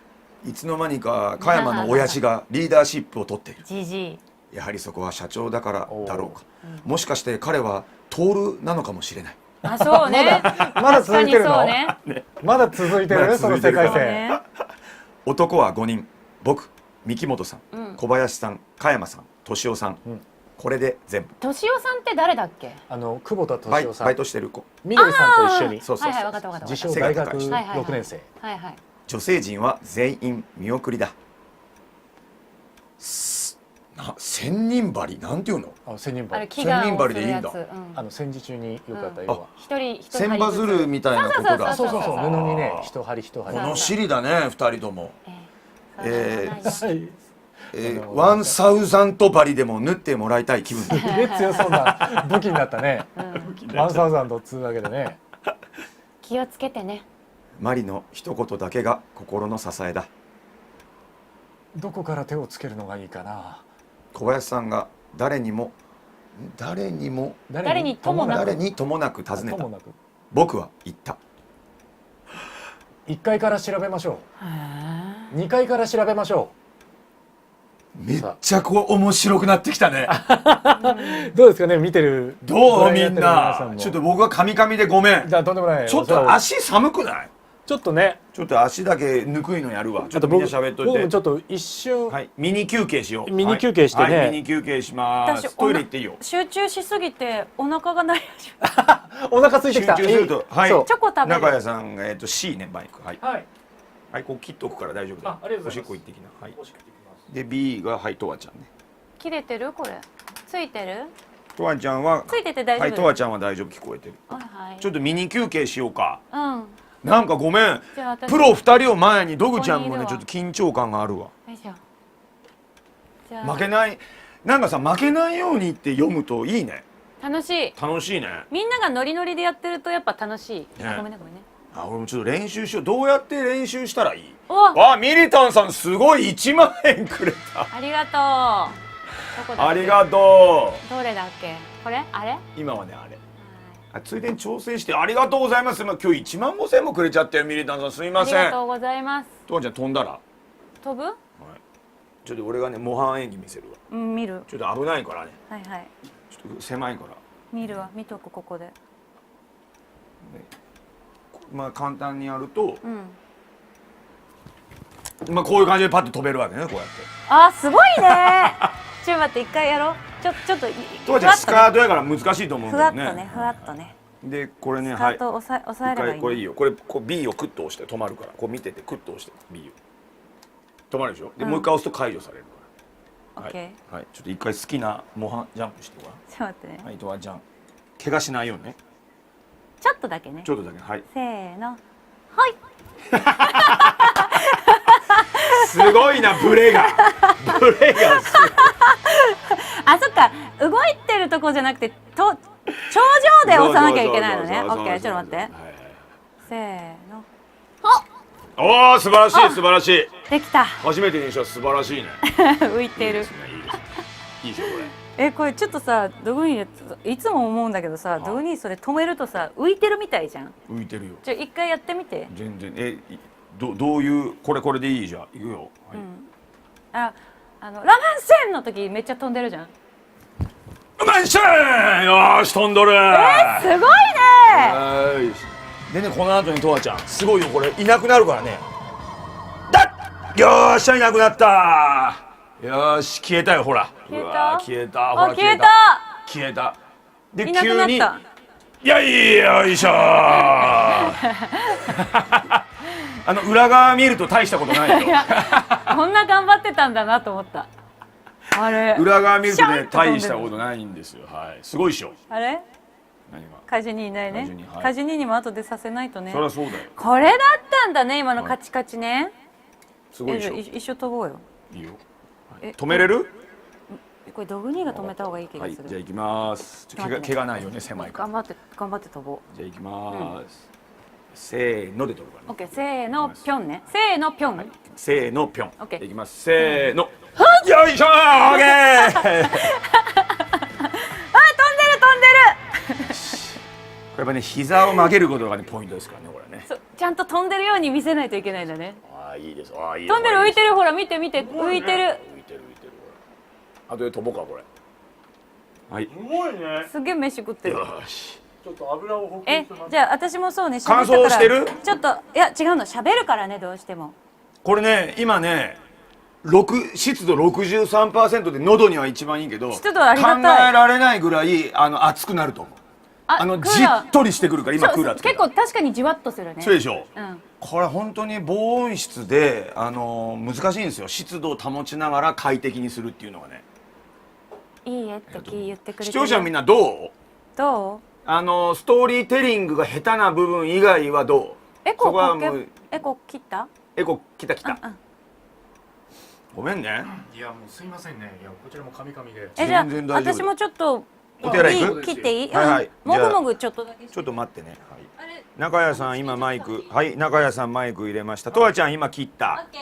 いつの間にか加山の親父がリーダーシップを取っている。じじい。やはりそこは社長だからだろうか。もしかして彼はトールなのかもしれない。あ、そうね。まだ続いてるの？確かにそうね。まだ続いてる、その世界線。男は5人。僕、三木本さん、小林さん、加山さん、敏夫さん。これで全部。敏夫さんって誰だっけ？久保田敏夫さん。バイトしてる子。みどりさんと一緒に。そうそうそう。わかったわかった。自称大学6年生。はいはい。女性陣は全員見送りだ。千人針なんていうの？千人針。千人針でいいんだ。戦時中によかった要は。千羽鶴みたいなことだ。そうそうそう。布にね、一針一針。この尻だね、二人とも。ワンサウザント針でも縫ってもらいたい気分。すげえ強そうな武器になったね。ワンサウザントっつうわけでね。気をつけてね。マリの一言だけが心の支えだ。どこから手をつけるのがいいかな。小林さんが誰に誰にともなく誰にともなく尋ねた。ともなく僕は言った。1階から調べましょへーう。2階から調べましょめっちゃこう面白くなってきたね。う。どうですかね、見てる。どうご覧にみんな。なってる皆さもちょっと僕はカミカミでごめん。じゃあとんでもない。ちょっと足寒くない？ちょっとね。ちょっと足だけぬくいのやるわ。ちょっとみんな喋っといて。僕もちょっと一瞬、はい、ミニ休憩しよう。ミニ休憩してねはいはいミニ休憩します。トイレ行っていいよ。集中しすぎてお腹が鳴り始めお腹空いてきた。集中すると、はい。そうチョコ食べ中る谷さんがC ね、バイク。はい。はい。はい、こう切っとくから大丈夫だよ。ありがとうございますおしっこ行ってきな。はい。おしっこ行ってきますで B がはいとわちゃんね。切れてるこれついてるとわちゃんはついてて大丈夫はいとわちゃんは大丈夫聞こえてる。はいはいちょっとミニ休憩しようか。うんなんかごめん。じゃあ私プロ2人を前にドグちゃんもねここにいるわちょっと緊張感があるわ。よいしょじゃあ負けない。なんかさ負けないようにって読むといいね。楽しい楽しいね。みんながノリノリでやってるとやっぱ楽しい、ねあごめんねごめんねあ、俺もちょっと練習しよう。どうやって練習したらいい？おあ、ミリタンさんすごい1万円くれた。ありがとうどこだっけありがとどれだっけこれあれう。今はねあれ。あ、ついでに調整してありがとうございます。今日1万5千もくれちゃったよミリタンさんすいません。ありがとうございますとわちゃん飛んだら、はい、飛ぶちょっと俺がね模範演技見せるわ。うん見るちょっと危ないからね。はいはいちょっと狭いから。見るわ見とくここでまあ簡単にやると、うんまあこういう感じでパッと飛べるわけねこうやって。あすごいねちょっと待って一回やろうちょっととわちゃんスカートやから難しいと思うんふだよね。わっとねふわっとねでこれねスカはい。ートを押さえればいいのこれいいよ。これこう B をクッと押して止まるからこう見ててクッと押して B を止まるでしょ。で、うんもう一回押すと解除されるから。オッケーはい、はい、ちょっと一回好きな模範ジャンプしてごらん。ちょっと待ってねはいとわちゃん怪我しないようにね。ちょっとだけねちょっとだけはい。せーのはいすごいなブレがブレがすごい。あそっか動いてるとこじゃなくて頂上で押さなきゃいけないのねオッケーちょっと待ってはいはいせーのおお素晴らしい素晴らしい。できた初めてにしては素晴らしいね。浮いてるいいですねいいですね。いいでしょこれ。これちょっとさドグニーいつも思うんだけどさドグニーそれ止めるとさ浮いてるみたいじゃん浮いてるよ。一回やってみて全然どういうこれでいいじゃん。いくよ。はい。ラマンセンの時めっちゃ飛んでるじゃんマンションよーし飛んどるすごいねはいでねこの後にとわちゃんすごいよこれいなくなるからねだっよーしいなくなったよーし消えたよほら消えたうわー消えたほら消えた消えたでいなくなった急によいしょー裏側見ると大したことないよいやこんな頑張ってたんだなと思ったあれ裏側見るとシャンねと飛んでる大したことないんですよはいすごいっしょあれ何がカジニいないねカジニはいカジニにも後でさせないとねそりゃそうだよこれだったんだね今のカチカチねすごいっしょじゃあ一緒飛ぼうよいいよえ止めれるこれドグニーが止めた方がいい気がするはいじゃあ行きます怪我ないよね狭いから頑張って飛ぼうじゃあ行きますせーので飛ぶからねオッケーせーのぴょんねせーのぴょんせーのぴょんオッケーいきますせーのよいしょーオッケー飛んでるこれやっぱね膝を曲げることがねポイントですからねこれねそうちゃんと飛んでるように見せないといけないんだねああいいですああいいです飛んでる浮いてるるほら見て浮いてる浮いてるほらあとで飛ぼうかこれはいすごいね。すげえ飯食ってるよーしちょっと油を補給してます。じゃあ私もそうね乾燥喋ったからしてるちょっといや違うの喋るからねどうしてもこれね今ね湿度 63% で喉には一番いいけど湿度ありがたい考えられないぐらい暑くなると思うじクーラーっとりしてくるから今そうクーラーつけた結構確かにじわっとするねそうでしょうんこれ本当に防音室で、難しいんですよ湿度を保ちながら快適にするっていうのがねいいえって言ってくれてる視聴者みんなどうどうストーリーテリングが下手な部分以外はどうエコそこはかけもうエコ切ったエコ来たうんうんごめんねいやもうすいませんね。いやこちらもカミカミで。じゃあ全然大丈夫私もちょっとお手洗い行く切っていいはいはいうんもじゃあぐもぐちょっとだけちょっと待ってね、はい、あれ中谷さん今マイクはい中谷さんマイク入れましたとわちゃん今切ったオッケ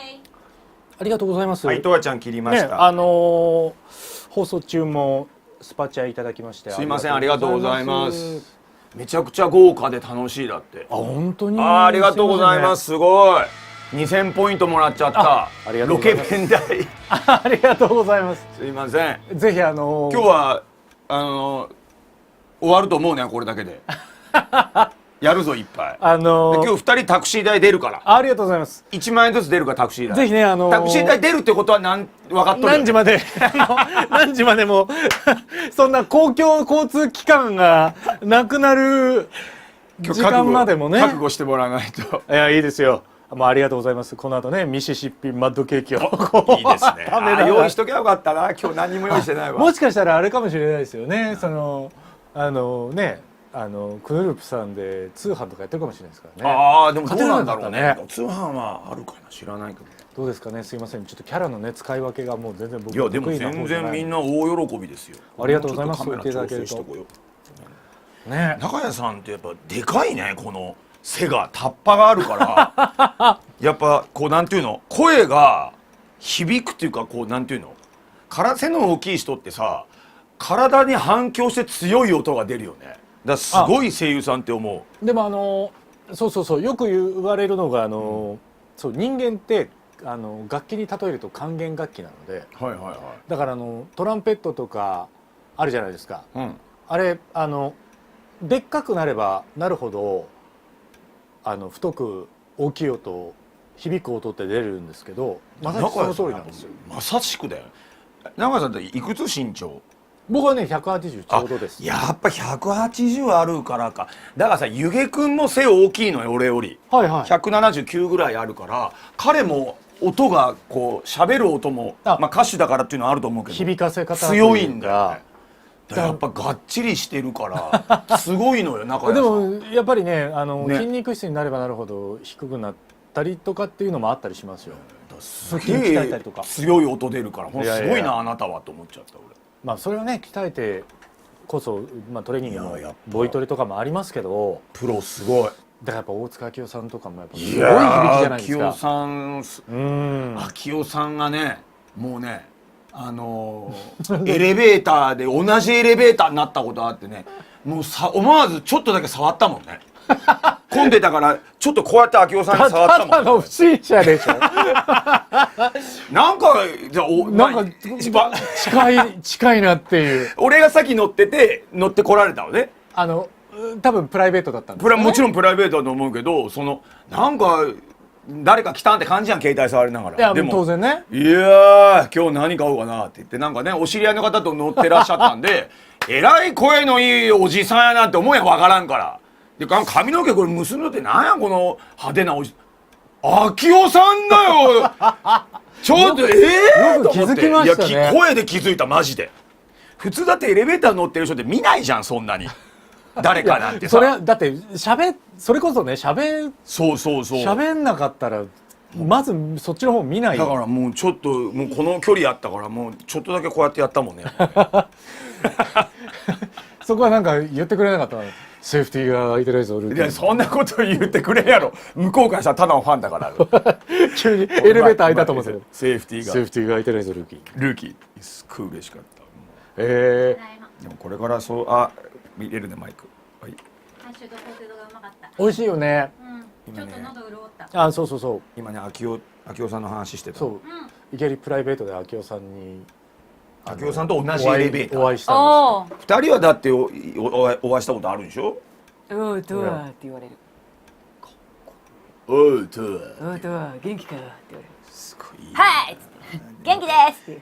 ありがとうございます。はい、とわちゃん切りましね、た。放送中もスパチャいただきましてすいません、ありがとうございます。めちゃくちゃ豪華で楽しいだって。あ、本当に。ありがとうございます。すごい。2000ポイントもらっちゃった。ありがとうロケございます。弁代。ありがとうございます。すいません。ぜひ今日は終わると思うね、これだけで。やるぞいっぱい。で今日2人タクシー代出るから。ありがとうございます。1万円ずつ出るからタクシー代。ぜひね、タクシー代出るってことは分かっとるよね。何時まで何時までもそんな公共交通機関がなくなる時間までもね、覚悟してもらわないと。いや、いいですよ。もうありがとうございます。この後ね、ミシシッピマッドケーキをいいですね。用意しとけばよかったな。今日何も用意してないわ。もしかしたらあれかもしれないですよね。ね、クヌループさんで通販とかやってるかもしれないですからね。ああ、でもどうなんだろうね。ね、通販はあるかな、知らないけど。どうですかね。すいません、ちょっとキャラのね使い分けがもう全然僕いやでも全然みんな大喜びですよ。ありがとうございます。そう言っていただけると。ね、中谷さんってやっぱでかいね、この背がタッパがあるからやっぱこうなんていうの、声が響くっていうか、こうなんていうの、背の大きい人ってさ、体に反響して強い音が出るよね。だからすごい声優さんって思う。でもそうよく言われるのがそう、人間って楽器に例えると管弦楽器なので、はいはいはい、だからトランペットとかあるじゃないですか、うん、あれでっかくなればなるほど太く大きい音、響く音って出るんですけど、まさしくその通りなんですよ。まさしくだよ。中谷さんっていくつ身長？僕はね180ちょうどです。やっぱ180あるからか。だからさ、湯気くんも背大きいのよ、俺より。はいはい。179ぐらいあるから、彼も音がこう喋る音も、まあ歌手だからっていうのはあると思うけど、響かせ方強いんだよね。やっぱがっちりしてるからすごいのよ、中谷さん。でもやっぱりね、筋肉質になればなるほど低くなったりとかっていうのもあったりしますよ。すげえ強い音出るから、すごいなあなたはと思っちゃった俺。まあそれはね、鍛えてこそ、まあ、トレーニングもボイトレとかもありますけど、プロすごい。だからやっぱ大塚明夫さんとかもやっぱすごい響きじゃないですか。明夫さんがね、もうね、エレベーターで同じエレベーターになったことあってね、もう思わずちょっとだけ触ったもんね。混んでたからちょっっとこうやって明夫さんに触ったもん。ただの不審者でしょ。なんかじゃなんか近いなっていう。俺が先乗ってこられたのね。多分プライベートだったんですよね。もちろんプライベートだと思うけど、なんか誰か来たんって感じやん、携帯触りながら。いやでも当然ね。いやー今日何買おうかなって言って、なんかねお知り合いの方と乗ってらっしゃったんでえらい声のいいおじさんやなって思うやん、わからんから。で髪の毛これ結んでってなんやこの派手なおじ明夫さんだよちょっとよく気づきましたね。いや声で気づいた、マジで。普通だってエレベーター乗ってる人って見ないじゃん、そんなに誰かなんてさ。それはだってそれこそね喋んなかったらまずそっちの方見ないよ。だからもうちょっともうこの距離あったからもうちょっとだけこうやってやったもんねそこはなんか言ってくれなかったの。セーフティーが空いてないぞルーキー。いやそんなこと言ってくれんやろ、向こうからしたらただのファンだから急にエレベーター開いたと思うんですよ。セーフティーが空いてないぞルーキーすごい嬉しかった。でもこれから見れるねマイク。はい。ハッシュドポテトがうまかった。美味しいよね。ちょっと喉潤った。そう今ね明夫さんの話してた。そういきなりプライベートで明夫さんに明夫さんと同じエレベーターお会いしたんです。2人はだってお会いしたことあるでしょ。おうとはって言われる。おうとは元気かって言われる。すごい。はい元気ですって。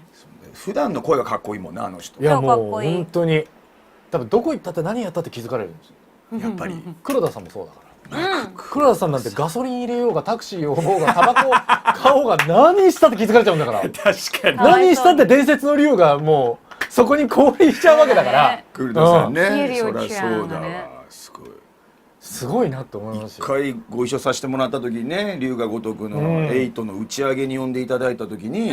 普段の声がかっこいいもんな、あの人。いやもう本当に多分どこ行ったって何やったって気づかれるんですよ。やっぱり黒田さんもそうだから。黒田さんなんてガソリン入れようがタクシー呼ぼうがタバコ買おうが何したって気づかれちゃうんだから。確かに何したって伝説の竜がもうそこに降臨しちゃうわけだから。黒田さんね、そりゃそうだわ。すごいなと思いますよ。一回ご一緒させてもらった時にね、龍が如くの8の打ち上げに呼んでいただいた時に、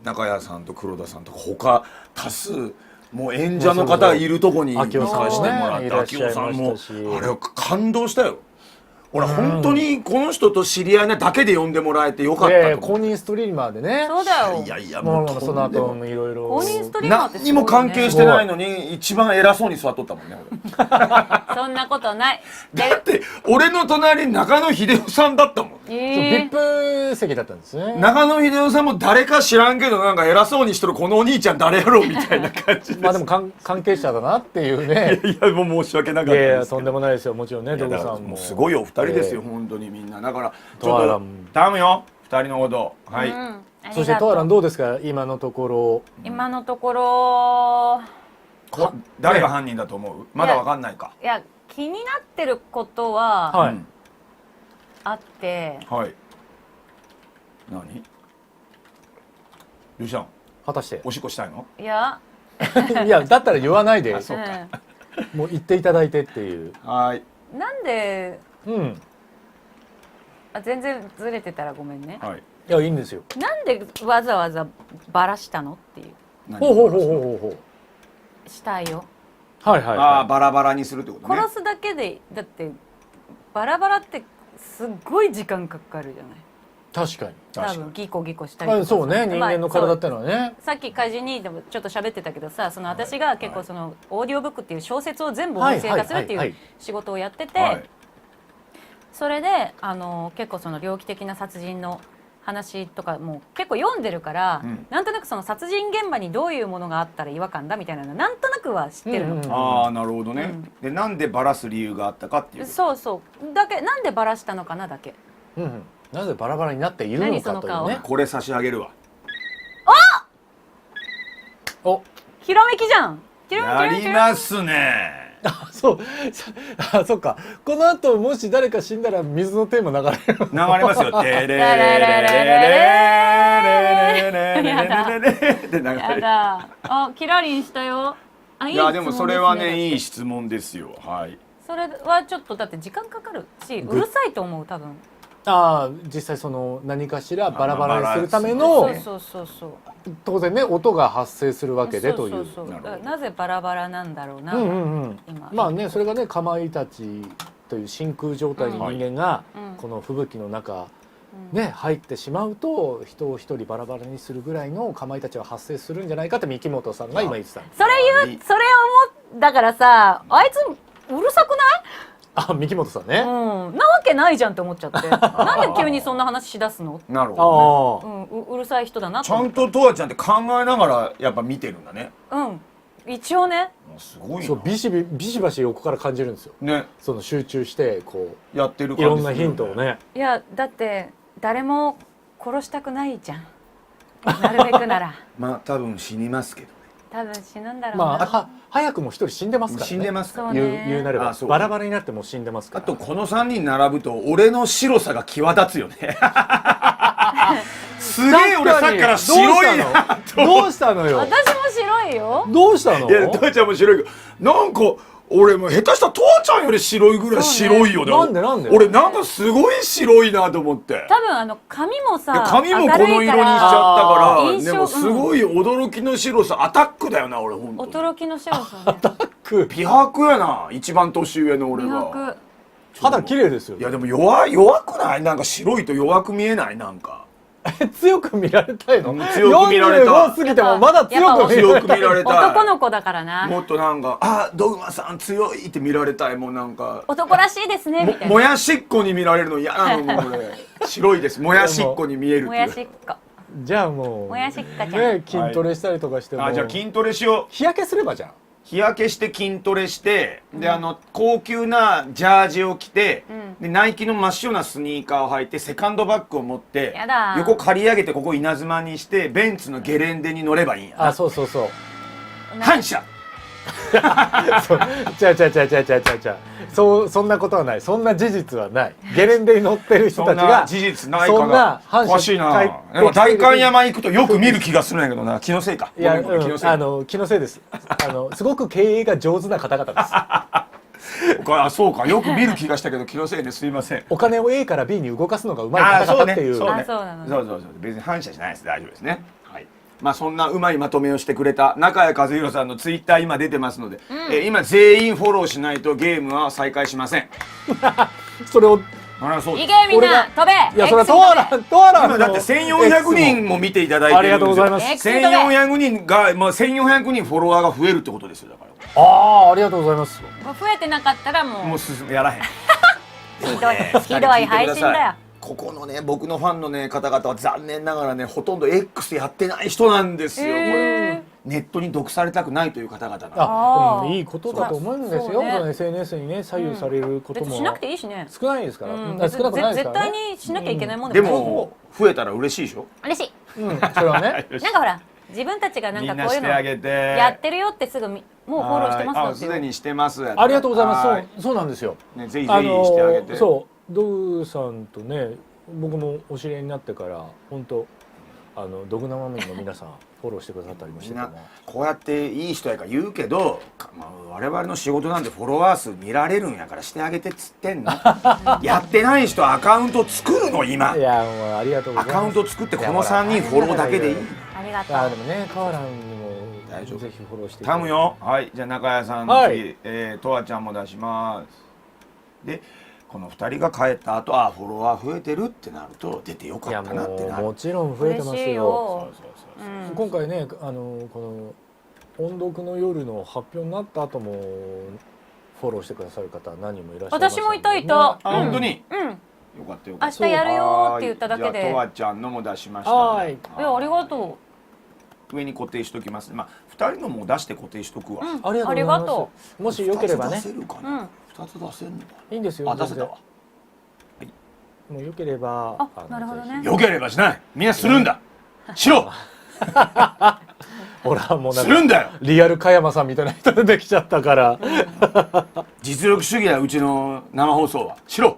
中谷さんと黒田さんとか他多数もう演者の方がいるとこに行かせてもらって、明夫さんもあれは感動したよ。俺本当にこの人と知り合いなだけで呼んでもらえてよかったと思う。公認ストリーマーでね。そうだよ。いやいやもうもうその後もいろいろ。公認ストリーマーってすごいよね。何にも関係してないのに一番偉そうに座っとったもんね俺。そんなことない。だって俺の隣中野秀夫さんだったもん。そうビップ席だったんですね。中野秀夫さんも誰か知らんけどなんか偉そうにしとるこのお兄ちゃん誰やろうみたいな感じでまあでも関係者だなっていうね。いやもう申し訳なかったいやいですけど。やとんでもないですよもちろんねドグさんも。もうすごいお二人ですよ、本当にみんなだからちょっとトアラン頼むよ二人のことはい、うん、ありがとうそしてトアランどうですか今のところ。今のところ誰が犯人だと思う？まだわかんないか。いや気になってることははい。うんあって、はい何どうしたん？果たして。おしっこしたいの？いや、いやだったら言わないであそうかもう言っていただいてっていう。はいなんでうん。全然ずれてたらごめんね。はいいやいいんですよ。なんでわざわざバラしたのっていう何ほうほうほうほうほう。死体をはいはいああはバラバラにするってことね。殺すだけでだってバラバラってすっごい時間かかるじゃない。い。確かに。多分ギコギコしたりとかさそうね人間の体ってまあのはね。さっき怪人にでもちょっと喋ってたけどさ、その私が結構そのオーディオブックっていう小説を全部音声化するっていう仕事をやってはいて、それで結構その猟奇的な殺人の話とかも結構読んでるから、うんなんとなくその殺人現場にどういうものがあったら違和感だみたいなのなんとなくは知ってるの。うんうんああなるほどね、でなんでバラす理由があったかっていう。そうそうだけなんでバラしたのかなだけ。うんうん。なぜバラバラになっているの何その顔かというね。これ差し上げるわ。お。ひらめきじゃん。ひらやめきりますね。あそうそっかこの後もし誰か死んだら水のテーマ流れる。流れますよ。テレレレレレレレレレレって流やれる。だ。あ、キラリンしたよ。あ、いい質問ですね。いやでもそれはねいい質問ですよ。はい。それはちょっとだって時間かかるし、うるさいと思う多分。ああ実際その何かしらバラバラにするためそのうそうそうそう。当然ね音が発生するわけでという。そうなるほどだからなぜバラバラなんだろうな。うんうんうん。今。まあねそれがねかまいたちという真空状態の人間がうんこの吹雪の中うんね入ってしまうと人を一人バラバラにするぐらいのかまいたちは発生するんじゃないかって三木本さんが今言ってたんです。それそれ思だからさ、あいつうるさくない？あ三木本さんうん。ね。なわけないじゃんって思っちゃって。なんで急にそんな話しだすの？なるほどね。ああ。うるさい人だなちゃんと思って。ととわちゃんって考えながらやっぱ見てるんだね。うん。一応ね。すごいな。そうビシバシ横から感じるんですよ。ねその集中してこやってるういろ感じするよんなヒントを。ね。いやだって誰も殺したくないじゃん。なるべくなら。まあ多分死にますけどね。多分死ぬんだろうな。まあ早くも一人死んでますからね。死んでますから。そうね言うなればあそうバラバラになってもう死んでますから。あとこの3人並ぶと俺の白さが際立つよね。すげえ俺さっきから白いな。どうしたのよ。私も白いよ。どうしたの？いやとわちゃんも白いけどなんか俺も下手したらとわちゃんより白いぐらい白いよね。なんで俺なんかすごい白いなと思って。多分髪もさ、髪もこの色にしちゃったからでもすい。ごい驚きの白さアタックだよな俺ほんとに。驚きの白さね。美白やな一番年上の俺美は。白。肌綺麗ですよい。やでも弱くないなんか白いと弱く見えないなんか。強く見られたいの？強く見られた45過ぎてもまだ強く見強られたい。く見られたい。男の子だからな。もっとなんかドグマさん強いって見られたいもうなんか男らしいですねみたいな。もやしっこに見られるの嫌なのもう俺白いですもやしっこに見えるってもいうやしっこ。じゃあもうもやしっかちゃん。ね筋トレしたりとかしても。じゃあ筋トレしよう日焼けすればじゃん。日焼けして筋トレしてで高級なジャージを着てでナイキの真っ白なスニーカーを履いてセカンドバッグを持ってやだ横刈り上げてここ稲妻にしてベンツのゲレンデに乗ればいいんやなあそうそうそう。反射そう違うそんなことはない。そんな事実はない。ゲレンデに乗ってる人そんたちがな事実ないそんなから反射おかしいな回なんか代官山行くとよく見る気がするんやけどな気のせいかいや、ごめん気のせい気のせいです。すごく経営が上手な方々です。そうかよく見る気がしたけど気のせいですいませんお金を A から B に動かすのがうまい方々っていう。そうねあそうなのそう別に反射じゃないです大丈夫ですねはいまあそんなうまいまとめをしてくれた中谷和弘さんのツイッター今出てますので、今全員フォローしないとゲームは再開しませんそれをあらそうです。いけみんな飛べ。いやそれはトアランの今だって1400人も見ていただいてありがるんですよ。とうございます。 X 飛べ。 1400人が、まあ、1400人フォロワーが増えるってことですよだから。ああ、ありがとうございます。もう増えてなかったらもうもう進めやらへん。ひどいひどい配信だよ。ここのね僕のファンのね方々は残念ながらねほとんど X やってない人なんですよ。これネットに毒されたくないという方々なんで。あ、でもいいことだと思うんですよ。そうねその SNS にね左右されることも別にしなくていいしね。少ないですから。うん少なくないです絶対からね。にしなきゃいけないもんででもも増えたら嬉しいでしょ。嬉しい。うん、それはね。なんかほら自分たちがなんみんなかこういうのしてあげて。やってるよってすぐもうフォローしてますはいのっていう。あすでにしてます。ありがとうございまはす。そうなんですよ。ねぜひぜひしてあげて。そうドグさんとね、僕もお知り合いになってから本当ドグ生民の皆さんフォローしてくださったりもしみんなてても。こうやっていい人やから言うけど、まあ、我々の仕事なんでフォロワー数見られるんやからしてあげてっつってんの。やってない人はアカウント作るの今い。やもうありがとうございます。アカウント作ってこの3人フォローだけでいい。ありがとう。あでもね、カワランにも大丈夫ぜひフォローしていただいて頼むよ。はいじゃあ中谷さんはい次、とわちゃんも出しますでこの2人が帰った後フォロワー増えてるってなると出てよいやかったなってもうなる。もちろん増えてます嬉しいよ。よ。そううん今回ねこの音読の夜の発表になった後もフォローしてくださる方何人もいらっしゃいましたんで私もいたいた。あ本当にうん。よかったよかった。明日やるよって言っただけで。はいじゃあとわちゃんのも出しました、はいいやありがと上に固定しときます。まあ2人のも出して固定しとくわ。う。うん。ありがとうございありがまとす。もしよければね2つ出せるかう。うな。ん。 2つ出せるのかいいんですよ。な。出せたわ。もうよければあなるほどねよければしない。みんなするんだ。しろ。ほらもうなんかするんだよ。リアル加山さんみたいな人出てきちゃったから。実力主義だうちの生放送は。しろ。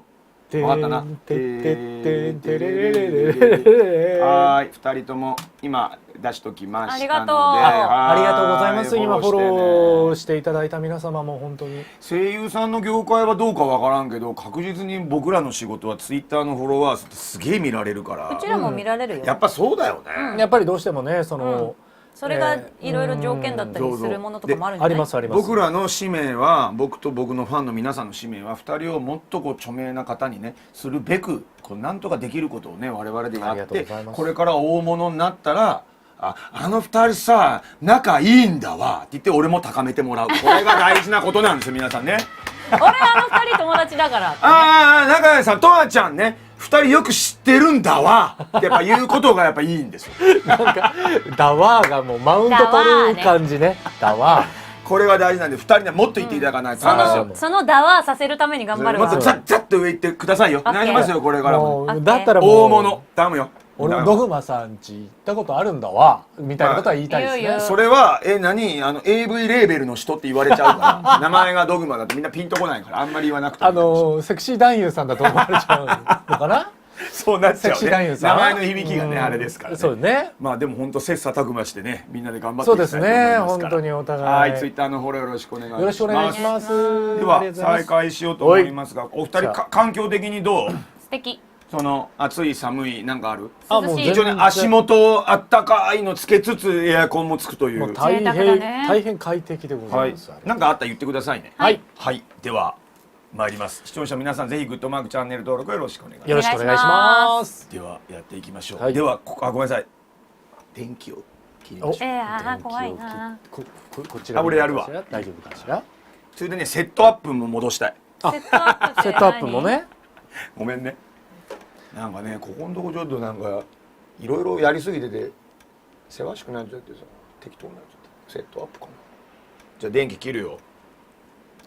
分かったな。てってってんてれれれれれれはーい2人とも今出しときましたので。ありがとうありがとうございます。今フォローーしていただいた皆様も本当に。声優さんの業界はどうかわからんけど確実に僕らの仕事はツイッターのフォロワー数ってすげえ見られるからうちらも見られるよ。やっぱそうだよね、やっぱりどうしてもねそれがいろいろ条件だったりするものとかもあるんじゃあない？りますあります。僕らの使命は僕と僕のファンの皆さんの使命は2人をもっとこう著名な方にねするべくこうなんとかできることをね我々でありがやってとうございますこれから大物になったらあの2人さ仲いいんだわって言って俺も高めてもらうこれが大事なことなんですよ皆さんね。俺二人友達だからってね。ああ中谷さんとわちゃんね2人よく知ってるんだわってやっぱ言うことがやっぱいいんですよ。なんかダワーがもうマウント取る感じね。ダワこれが大事なんで2人にはもっと言っていただかないとそダメですよ。のそのダワーさせるために頑張るわもっと。ザッザッと上行ってくださいよ。オッケーなりますよこれからも。もうだったらもう大物頼むよ。俺もドグマさんち行ったことあるんだわみたいなことは言いたいですね。言うそれは何AV レーベルの人って言われちゃうから名前がドグマだってみんなピンとこないからあんまり言わなくてもセクシー男優さんだと思われちゃうのかな。そうなっちセクシーゃうね男優さん。名前の響きがねあれですからね。そうね。まあでも本当切磋琢磨してねみんなで頑張ってそうでいきたいと思いすね。ますから本当にお互い。はいツイッターのフォローよろしくお願いします。よろしくお願いします。でありがはとうございます再開しようと思いますがお二人じゃあ環境的にどう素敵。その暑い寒いなんかあるあもう涼しい一応ね足元あったかいのつけつつエアコンもつくというもう大贅沢だ変ね大変快適でござはいいます。なんかあったら言ってくださいねはい。はいでは参ります視聴者皆さんぜひグッドマークチャンネル登録よろしくお願いしよますろしくお願いします。ではやっていきましょう、はいではごめんなさい電気を切りましょう怖いな。こちらあ俺やるわ大丈夫かしら。それでねセットアップも戻したいセットアップってセットアップもね。ごめんねなんかねここのとこちょっとなんかいろいろやりすぎててせわしくなっちゃってさ適当になっちゃったセットアップかなじゃあ電気切るよ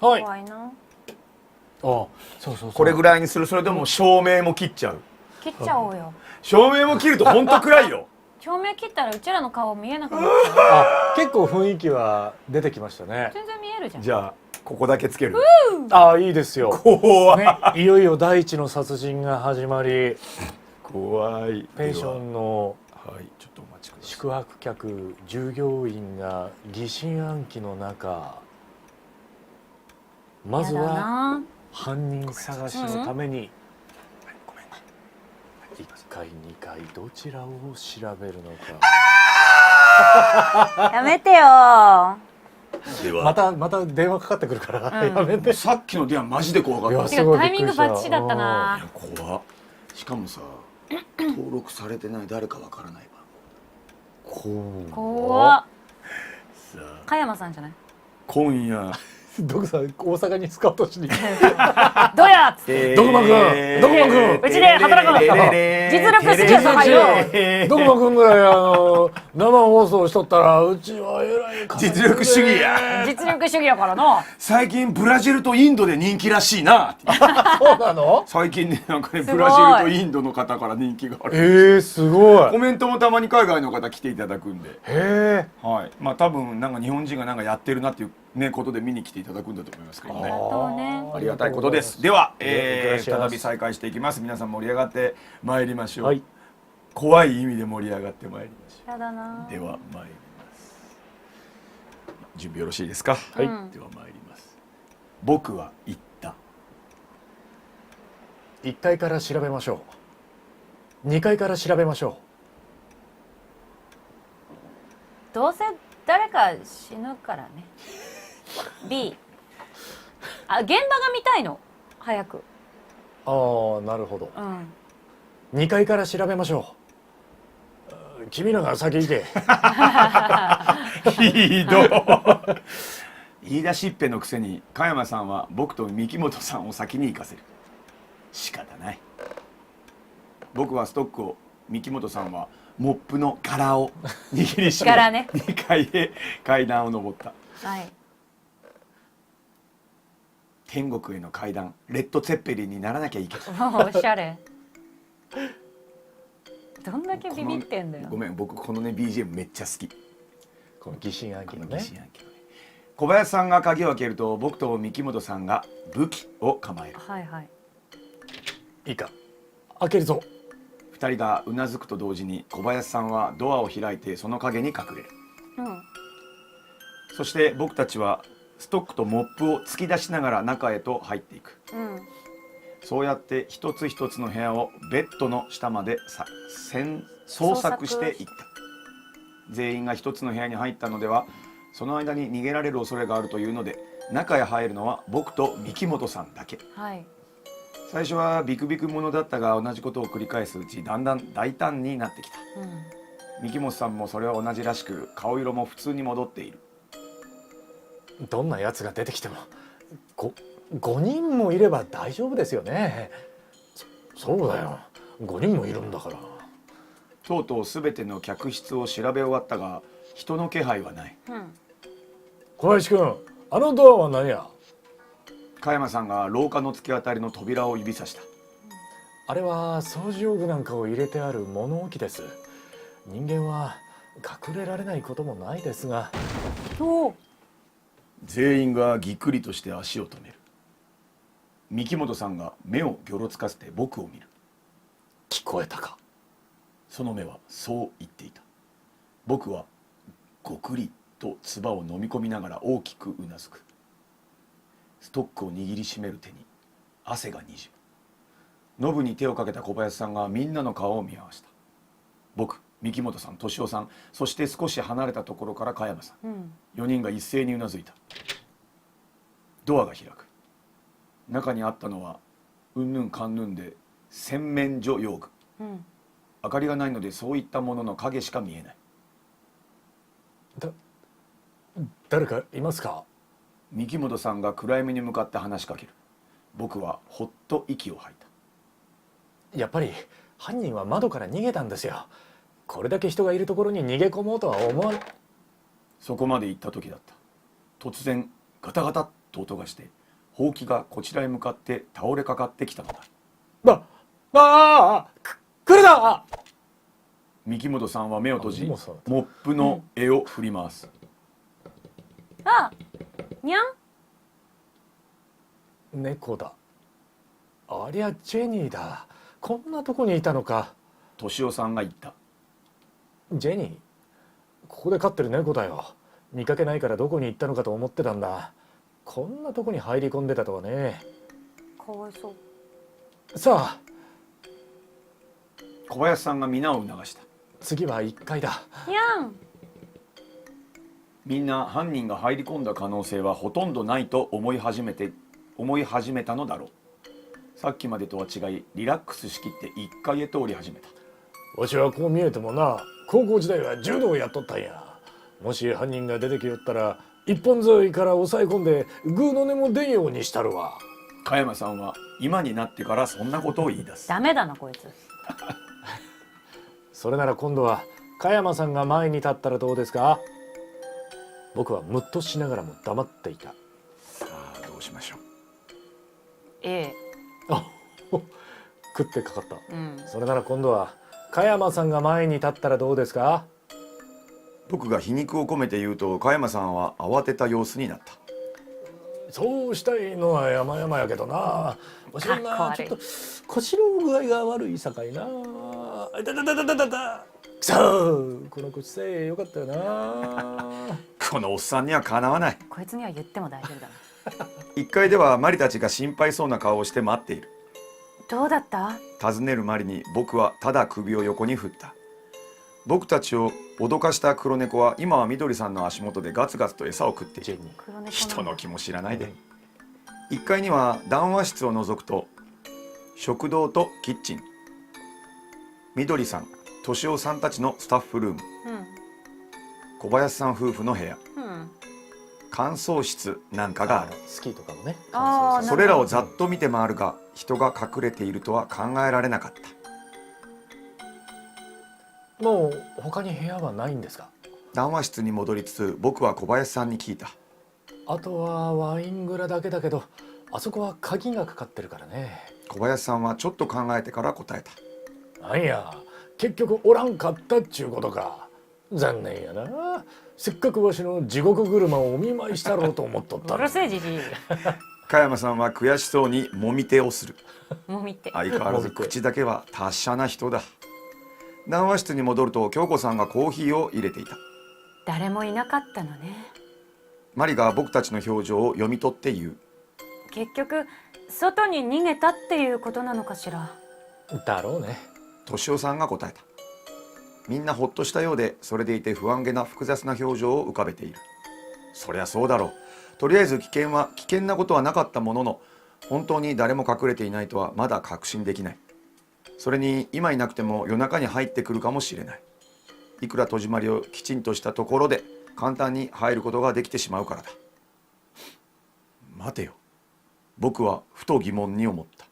はい。怖いな。そうそうそう。これぐらいにするそれでも照明も切っちゃう切っちゃおうよ。照明も切るとほんと暗いよ照明切ったらうちらの顔見えなくなっちゃう。結構雰囲気は出てきましたね。全然見えるじゃん。じゃあここだけつけるいいですよ。怖い、ね、いよいよ第一の殺人が始まり、怖いペンションのはいちょっとお待ちください宿泊客従業員が疑心暗鬼の中、まずやだはな。犯人探しのためにごめんね1階2階どちらを調べるのか。やめてよ。ではまた電話かかってくるからやめて。さっきの電話マジで怖かった。いやいてかタイミングバッチリだったやな。怖っ。しかもさ登録されてない誰かわからないわ。怖っ。さあ加山さんじゃない？今夜どこさ大阪にスカウトしに。どやっつって。ドクマくんドクマくんうちで働くの実力主義やさよ。ドクマくんぐらい生放送しとったらうちはえらい実力主義や。実力主義やからな。最近ブラジルとインドで人気らしいな。そうなの？最近ねなんかねすごいブラジルとインドの方から人気がある。すごい。コメントもたまに海外の方来ていただくんで、へえ。はい、まあ多分なんか日本人がなんかやってるなっていうねことで見に来ていただくんだと思いますけどね。そうね。ありがたいことです。では、グラシアス再び再開していきます。皆さん盛り上がってまいりましょう。はい。怖い意味で盛り上がってまいりましょやだなう。。では参ります。準備よろしいですか。はいでは参ります。僕は言った。1階から調べましょう。2階から調べましょどうせ誰か死ぬからね。B。あ、現場が見たいの。早く。う。ああ、なるほど。うん。 2階から調べましょ君らが先行け。ひどい。言い出しっぺのくせに加山さんは僕と三木本さんを先に行かせる。仕方ない。僕はストックを、三木本さんはモップの柄を握りしめ柄ね2階へ階段を上った。はい。天国への階段、レッド・ツェッペリンにならなきゃいいけど。おしゃれ。どんだけビビってんだよ。ごめん、僕このね BGM めっちゃ好き。う。この疑心暗鬼のねこの疑。心暗鬼のね。小林さんが鍵を開けると僕と三木本さんが武器を構える。はいはい。いいか。開けるぞ。2人がうなずくと同時に小林さんはドアを開いてその陰に隠れる。うん。そして僕たちはストックとモップを突き出しながら中へと入っていく。うん。そうやって一つ一つの部屋をベッドの下まで捜索していった。全員が一つの部屋に入ったのではその間に逃げられる恐れがあるというので中へ入るのは僕と三木本さんだけ。はい。最初はビクビクものだったが同じことを繰り返すうちだんだん大胆になってきた。うん。三木本さんもそれは同じらしく顔色も普通に戻っている。どんなやつが出てきても5人もいれば大丈夫ですよね。そうだよ。5人もいるんだから。とうとう全ての客室を調べ終わったが人の気配はない。うん。小林くん、あのドアは何や。加山さんが廊下の突き当たりの扉を指さした。あれは掃除用具なんかを入れてある物置です。人間は隠れられないこともないですが。お。全員がぎっくりとして足を止める。三木本さんが目をぎょろつかせて僕を見る。聞こえたか。その目はそう言っていた。僕はごくりと唾を飲み込みながら大きくうなずく。ストックを握りしめる手に汗がにじむ。ノブに手をかけた小林さんがみんなの顔を見合わせた。僕、三木本さん、敏夫さん、そして少し離れたところから加山さん、うん。 4人が一斉にうなずいた。ドアが開く。中にあったのはうんぬんかんぬんで洗面所用具。うん。明かりがないのでそういったものの影しか見えない。誰かいますか。三木本さんが暗闇に向かって話しかける。僕はほっと息を吐いた。やっぱり犯人は窓から逃げたんですよ。これだけ人がいるところに逃げ込もうとは思わない。そこまで行った時だった。突然ガタガタっと音がしてほうきがこちらへ向かって倒れかかってきたのだ。来るな。三木本さんは目を閉じあもうそうだったモップの柄を振り回す。あ、にゃん。猫だ。ありゃジェニーだ。こんなとこにいたのか。敏夫さんが言った。ジェニー、ここで飼ってる猫だよ。見かけないからどこに行ったのかと思ってたんだ。こんなとこに入り込んでたとはね。かわいそう。さあ小林さんが皆を促した。次は1階だ。にゃん。みんな犯人が入り込んだ可能性はほとんどないと思い始めたのだろう。さっきまでとは違いリラックスしきって1階へ通り始めた。わしはこう見えてもな、高校時代は柔道をやっとったんや。もし犯人が出てきよったら一本沿いから押さえ込んでグーの音も出んようにしたるわ。加山さんは今になってからそんなことを言い出す。ダメだなこいつ。それなら今度は加山さんが前に立ったらどうですか。僕はムッとしながらも黙っていた。さあどうしましょう。あ食ってかかった、うん、それなら今度は加山さんが前に立ったらどうですか。僕が皮肉を込めて言うと加山さんは慌てた様子になった。そうしたいのは山々やけどな、わしはなちょっと腰の具合が悪いさかいな。あいたたたたたたたくそこの腰さえよかったよな。このおっさんにはかなわない。こいつには言っても大丈夫だな。1階ではマリたちが心配そうな顔をして待っている。どうだった？尋ねるマリに僕はただ首を横に振った。僕たちを脅かした黒猫は今はみどりさんの足元でガツガツと餌を食っている。黒猫なんだ。人の気も知らないで。1階には談話室を除くと食堂とキッチン、みどりさん、としおさんたちのスタッフルーム、小林さん夫婦の部屋、乾燥室なんかがある。スキーとかもね。あーそれらをざっと見て回るが人が隠れているとは考えられなかった。もう他に部屋はないんですか。談話室に戻りつつ僕は小林さんに聞いた。あとはワイン蔵だけだけど、あそこは鍵がかかってるからね。小林さんはちょっと考えてから答えた。なんや結局おらんかったっちゅうことか。残念やな。せっかくわしの地獄車をお見舞いしたろうと思っとったうのに。るせえじじい。加山さんは悔しそうにもみ手をする。もう見て。相変わらず口だけは達者な人だ。談話室に戻ると京子さんがコーヒーを入れていた。誰もいなかったのね。マリが僕たちの表情を読み取って言う。結局外に逃げたっていうことなのかしら。だろうね。敏夫さんが答えた。みんなほっとしたようで、それでいて不安げな複雑な表情を浮かべている。そりゃそうだろう。とりあえず危険なことはなかったものの、本当に誰も隠れていないとはまだ確信できない。それに今いなくても夜中に入ってくるかもしれない。いくら戸締まりをきちんとしたところで簡単に入ることができてしまうからだ。待てよ。僕はふと疑問に思った。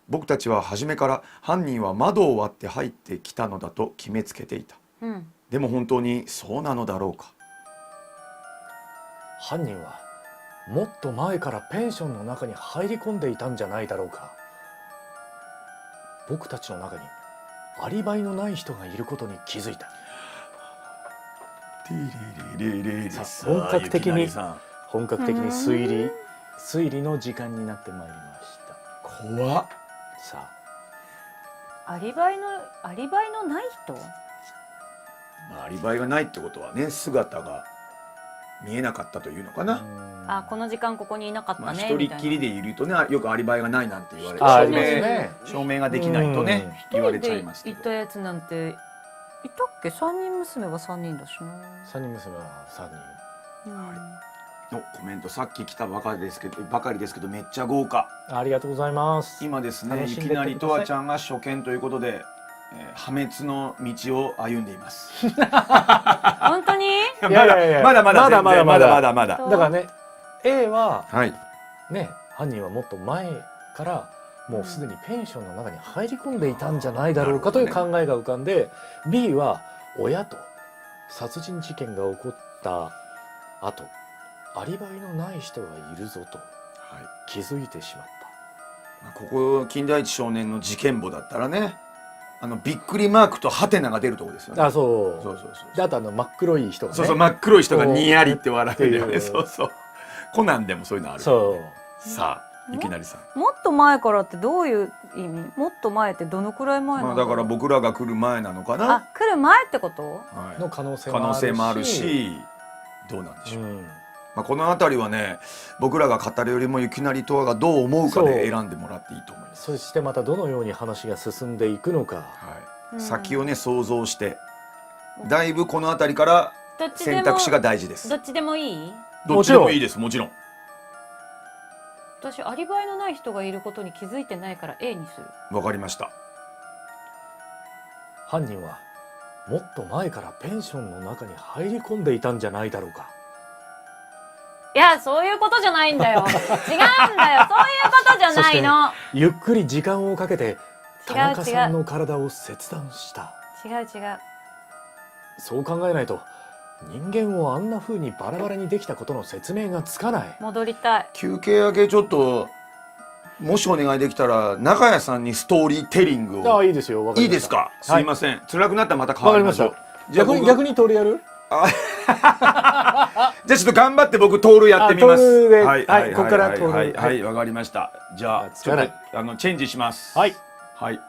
僕たちは初めから犯人は窓を割って入ってきたのだと決めつけていた。でも本当にそうなのだろうか。犯人はもっと前からペンションの中に入り込んでいたんじゃないだろうか。僕たちの中にアリバイのない人がいることに気づいた。本格的に推理の時間になってまいりました。怖っ。さアリバイのない人？アリバイがないってことはね、姿が見えなかったというのかな。あ、この時間ここにいなかったね。一人っきりでいるとね、よくアリバイがないなんて言われて、証明ができないとね、言われちゃいますけど。行ったやつなんていたっけ？三人娘は3人だしな。3人娘は3人。コメントさっき来たばかりですけどめっちゃ豪華。ありがとうございます。今ですね、いきなりとわちゃんが初見ということで、破滅の道を歩んでいます。本当に？まだまだだからね、A はね、犯人はもっと前からもうすでにペンションの中に入り込んでいたんじゃないだろうかという考えが浮かんで、B は親と殺人事件が起こった後、アリバイのない人がいるぞと気づいてしまった。ここ金田一少年の事件簿だったらね、びっくりマークとハテナが出るとこですよね。そうで、あと真っ黒い人がね、真っ黒い人がにやりって笑うんだよね。コナンでもそういうのある。さあ、いきなりさん、もっと前からってどういう意味？もっと前ってどのくらい前なの？だから僕らが来る前なのかな。来る前ってこと？の可能性もあるし、どうなんでしょう。この辺りはね、僕らが語るよりもゆきなりとわがどう思うかで選んでもらっていいと思います。そしてまたどのように話が進んでいくのか、先をね想像して、だいぶこの辺りからどっちでも選択肢が大事です。どっちでもいい？どっちでもいいです。もちろん。私アリバイのない人がいることに気づいてないから A にする。わかりました。犯人はもっと前からペンションの中に入り込んでいたんじゃないだろうか。いや、そういうことじゃないんだよ。違うんだよ。そういうことじゃないの。ゆっくり時間をかけて違う田中さんの体を切断した。違う違う。そう考えないと人間をあんな風にバラバラにできたことの説明がつかない。戻りたい。休憩明けちょっともしお願いできたら中谷さんにストーリーテリングを。ああ、いいですよ。わかりました。いいですか。すいません。辛くなったらまた変わかりましたわりましょう。。じゃあ逆に通りやる？じゃあちょっと頑張って僕トールやってみます。トールではいはいここからトールはいはいわかりました。じゃあちょっとチェンジします。はい。はい。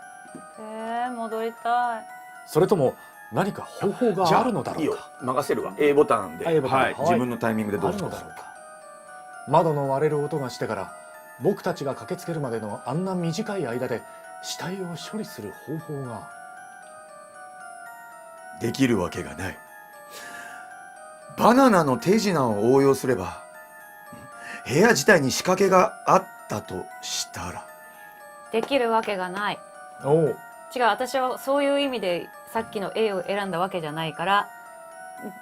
戻りたい。それとも何か方法があるのだろいいうよか。任せるわ。A ボタンで。 A ボタンはいはい自分のタイミングでどあうぞ。るのだろうか。窓の割れる音がしてから僕たちが駆けつけるまでのあんな短い間で死体を処理する方法が。できるわけがない。バナナの手品を応用すれば部屋自体に仕掛けがあったとしたら。できるわけがない。おお。違う、私はそういう意味でさっきの A を選んだわけじゃないから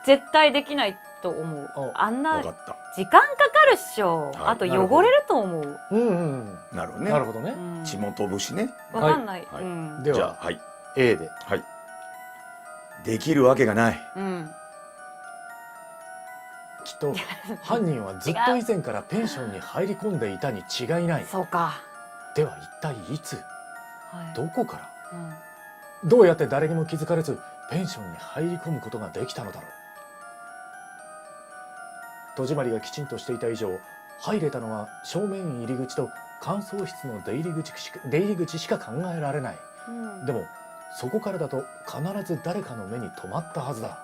絶対できないと思う。あんなわかった。時間かかるっしょ。はいあと汚れると思う。うんうん。なるほどね。なるほどね。うん血も飛ぶしね。わかんない。はいうん。ではじゃあはい A で。はい。できるわけがない。うん。きっと犯人はずっと以前からペンションに入り込んでいたに違いない。そうか。では一体いつはい。どこからうん。どうやって誰にも気づかれずペンションに入り込むことができたのだろう。戸締まりがきちんとしていた以上入れたのは正面入り口と乾燥室の出入り口しか考えられない。うんでもそこからだと必ず誰かの目に留まったはずだ。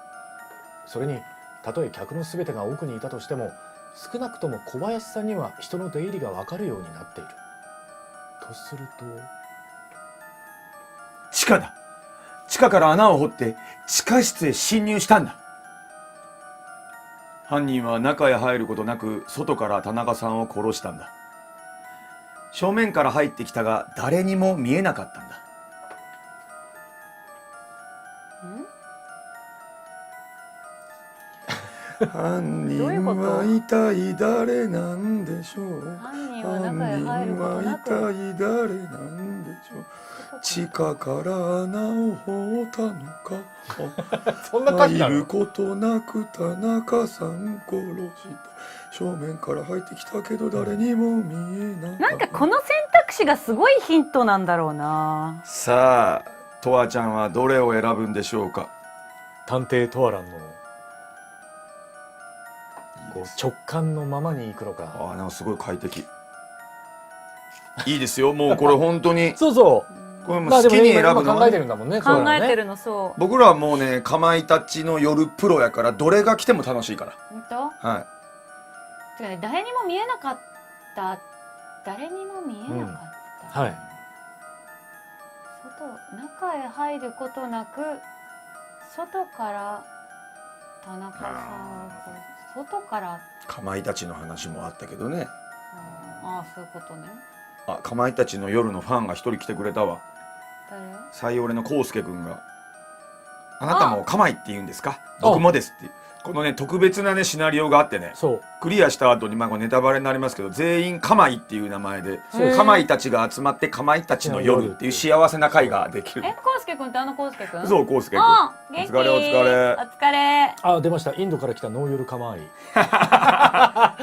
それにたとえ客の全てが奥にいたとしても少なくとも小林さんには人の出入りが分かるようになっている。とすると地下だ。地下から穴を掘って地下室へ侵入したんだ。犯人は中へ入ることなく外から田中さんを殺したんだ。正面から入ってきたが誰にも見えなかったんだ。犯人どういうことは一体誰なんでしょう。犯人は中へ入ることなく犯人は一体誰なんでしょう。地下から穴を掘ったのか。そんな感じな入るの？ことなく田中さん殺した。正面から入ってきたけど誰にも見えなかった。なんかこの選択肢がすごいヒントなんだろうな。さあとわちゃんはどれを選ぶんでしょうか。探偵トアランのこう直感のままに行くのか。ああなんかすごい快適。いいですよ。もうこれ本当にそうそうこれもまあでもね好きに選ぶ今考えのはね。てるんだもんね。考えてる。るのそう。僕らはもうねかまいたちの夜プロやからどれが来ても楽しいから。本当？はい。てかね、誰にも見えなかった。誰にも見えなかった。はい。中へ入ることなく外から田中さんを外からかまいたちの話もあったけどね。ああそういうことね。あかまいたちの夜のファンが一人来てくれたわ。誰？最俺のコウスケ君が「あなたもかまいって言うんですか？僕もです」ってこのね特別なねシナリオがあってねそう。クリアした後にまあこれネタバレになりますけど全員かまいっていう名前でそうかまいたちが集まってかまいたちの夜っていう幸せな会ができる。コウスケ君ってあのコウスケ君？そうコウスケ君あ元気。お疲れお疲れお疲れ。あ、出ました。インドから来たノーヨルカマイ。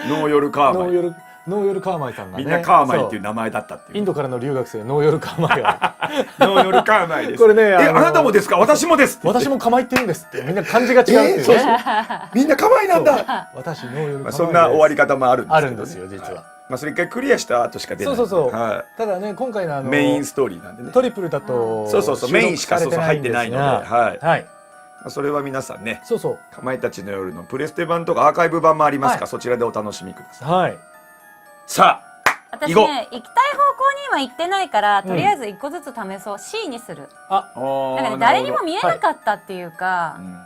ノーヨルカーマイノーヨルカーマイさんがね。みんなカーマイっていうそ名前だったっていうインドからの留学生ノーヨルカーマイがノーヨルカーマイです。これねあなたもですか？私もですって言って私もカマイって言うんですってみんな漢字が違うっていうそうそうね。みんなかまいなんだ。私ノーヨルカマイです。まあそんな終わり方もあるんですけどねあるんですよ実は。まあそれ一回クリアした後しか出ない。そうそうそう。はただね今回のい。メインストーリーなんでね。トリプルだとそうそうそう収録メインしかそうそう入ってないのでされてないんですがはい。まあそれは皆さんねそうそう。かまいたちの夜のプレステ版とかアーカイブ版もありますから、はいそちらでお楽しみください。はい。さあ私行こうね行きたい方向には行ってないからとりあえず一個ずつ試そう。C にする。あ、なんかね誰にも見えなかったっていうか、うん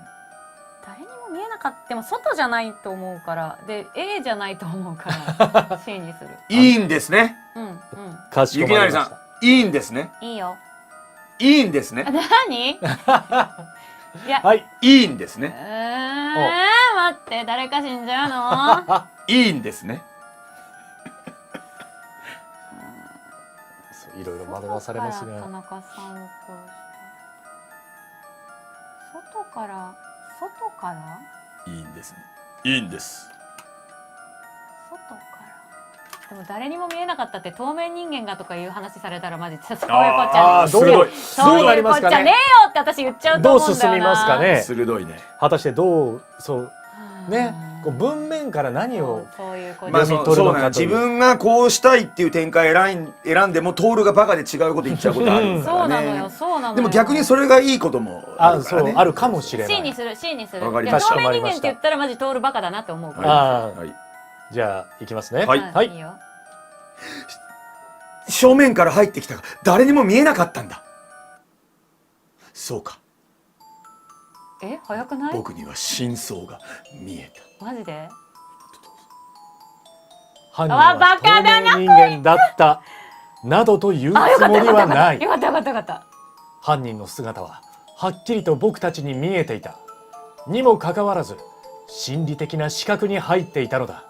誰にも見見えなかったでも外じゃないと思うからで A じゃないと思うから C にする。いいんですね。うんかしゆこまりました。きなりさん、いいんですね。いいよ。いいんですね。何？いや、はい。いいんですね。待って誰か死んじゃうの？いいんですね。いろいろ惑わされますね。田中さんを殺した。外からいいんですね。いいんです。外からでも誰にも見えなかったって透明人間がとかいう話されたらマジそういうこっちゃねあー鋭い。そういうこっちゃねえよって私言っちゃうとどう思うんだよな。進みますかね。鋭いね。果たしてどうそうね、こう文面から何をそういうこと。まあ読み取るのかという自分がこうしたいっていう展開選んでもトールがバカで違うこと言っちゃうことあるかそうらなのよね。そうなのよ。でも逆にそれがいいこともあるからね。あるかもしれな C にい。する C にする。わかりいやました透明人間って言ったらマジトールバカだなって思うから。あはい。じゃあいきますね。はいはいいいよ。正面から入ってきたが誰にも見えなかったんだ。そうか。早くない？僕には真相が見えた。マジで？犯人はバカだな透明人間だったなどというあ、よかったつもりはない。よかったよかったよかった。犯人の姿ははっきりと僕たちに見えていたにもかかわらず心理的な視覚に入っていたのだ。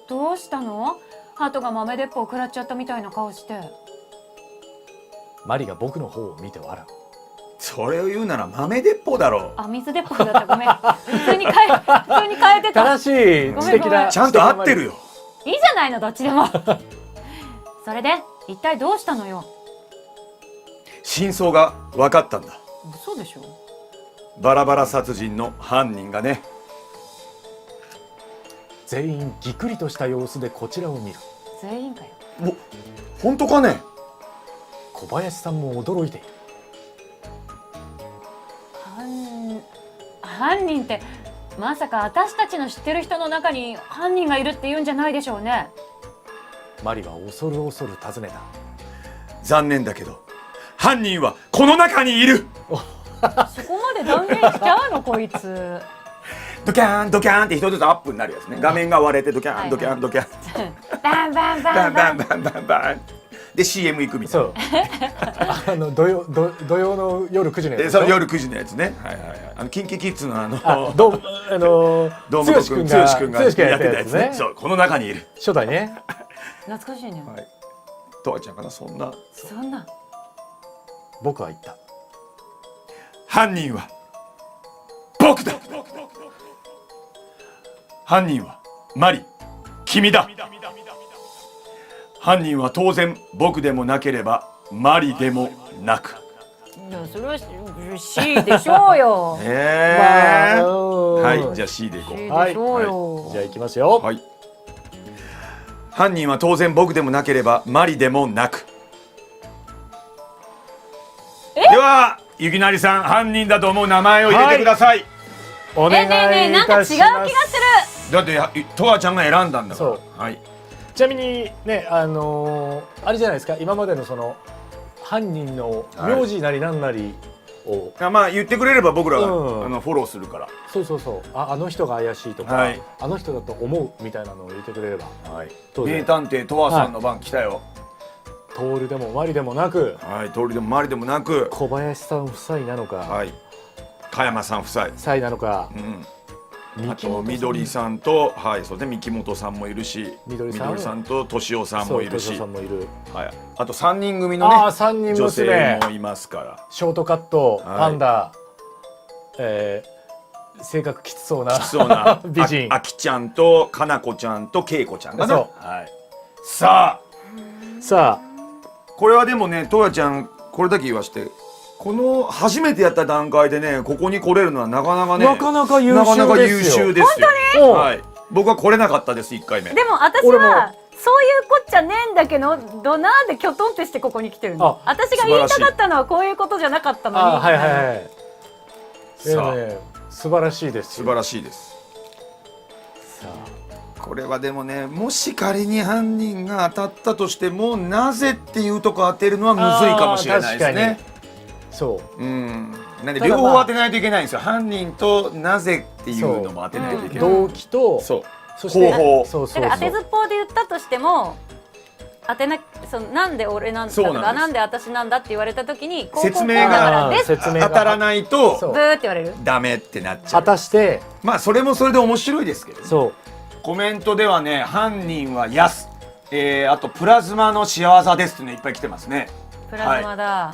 どうしたの？ハトが豆鉄砲を食らっちゃったみたいな顔して。マリが僕の方を見て笑う。それを言うなら豆鉄砲だろう。あ、水鉄砲だったごめん。普通に変えてた。正しいごめん知的なちゃんと合ってるよ。いいじゃないのどっちでも。それで一体どうしたのよ。真相が分かったんだ。嘘でしょ。バラバラ殺人の犯人がね。全員ぎくりとした様子でこちらを見る。全員かよ。本当かね。小林さんも驚いている。犯人ってまさか私たちの知ってる人の中に犯人がいるって言うんじゃないでしょうね。マリは恐る尋ねた。残念だけど犯人はこの中にいる。そこまで断言しちゃうのこいつ。ドキャーンドキャーンって一つずつアップになるやつね。画面が割れてドキャーンドキャーンドキャーンバンバンババンンバン。バンバンバンバンで CM 行くみたいそう土曜の夜9時のな。やつでしょ。でその夜9時のやつね。はいはいはい。キンキキッズのどうどうも剛君が剛君が剛君がやってたやつね。ね。そうこの中にいる。初代ね。懐かしいね。はい。とわちゃんかなそんな。そんな。僕は言った。犯人は僕だ。犯人はマリ、君だ。犯人は当然僕でもなければマリでもなく。いやそれは C でしょうよ。はい、じゃあ C でいこ C う。でしょうよ。じゃあ行きますよ。はい。犯人は当然僕でもなければマリでもなく。ではゆきなりさん、犯人だと思う名前を入れてください。お願いいなんか違うたします。気がする。だってとわちゃんが選んだんだから。そうはい。ちなみにねあれじゃないですか、今までのその犯人の名字なりなんなりを、まあ言ってくれれば僕らが、うんフォローするから。そうあの人が怪しいとか、はいあの人だと思うみたいなのを入れてくれればはい。当然名探偵とわさんの番来たよ。トールでもマリでもなくはい。通りでも周りでもなく。小林さん夫妻なのか、はい。加山さん夫妻。夫妻なのか、うん。あ三木本と緑さんと、はい、そうで三木本さんもいるし、緑さんと敏夫さんもいるし、そう敏夫さんもいる。はい、あと3人組のねああ3人女性娘もいますから。ショートカット、はいパンダ、性格きつそうなきつそうな美人あきちゃんとかなこちゃんとけいこちゃんかな。そはい、さあさこれはでもねとわちゃんこれだけ言わしてこの初めてやった段階でねここに来れるのはなかなかねなかなか優秀なかなか優秀ですよ。本当にはい、僕は来れなかったです1回目。でも私俺もはそういうこっちゃねえんだけどなんできょとんってしてここに来てるの。あ私が言いたかったのはこういうことじゃなかったのに。あはいはいはいさあ素晴らしいですよ。素晴らしいです。さこれはでもねもし仮に犯人が当たったとしてもなぜっていうとこ当てるのはむずいかもしれないですね。そううんなんで両方当てないといけないんですよ。犯人となぜっていうのも当てないといけない。動機とそうそして方法そうそうだから当てそうずっぽうで言ったとしても当てななんで俺なんだとかそうなんですなんで私なんだって言われた時にこう説明がこうだからです説明が当たらないとそうブーって言われる。ダメってなっちゃ果う。たしてまあそれもそれで面白いですけどね。そうコメントではね、犯人はヤス、あとプラズマの仕業ですってねいっぱい来てますね。プラズマだ、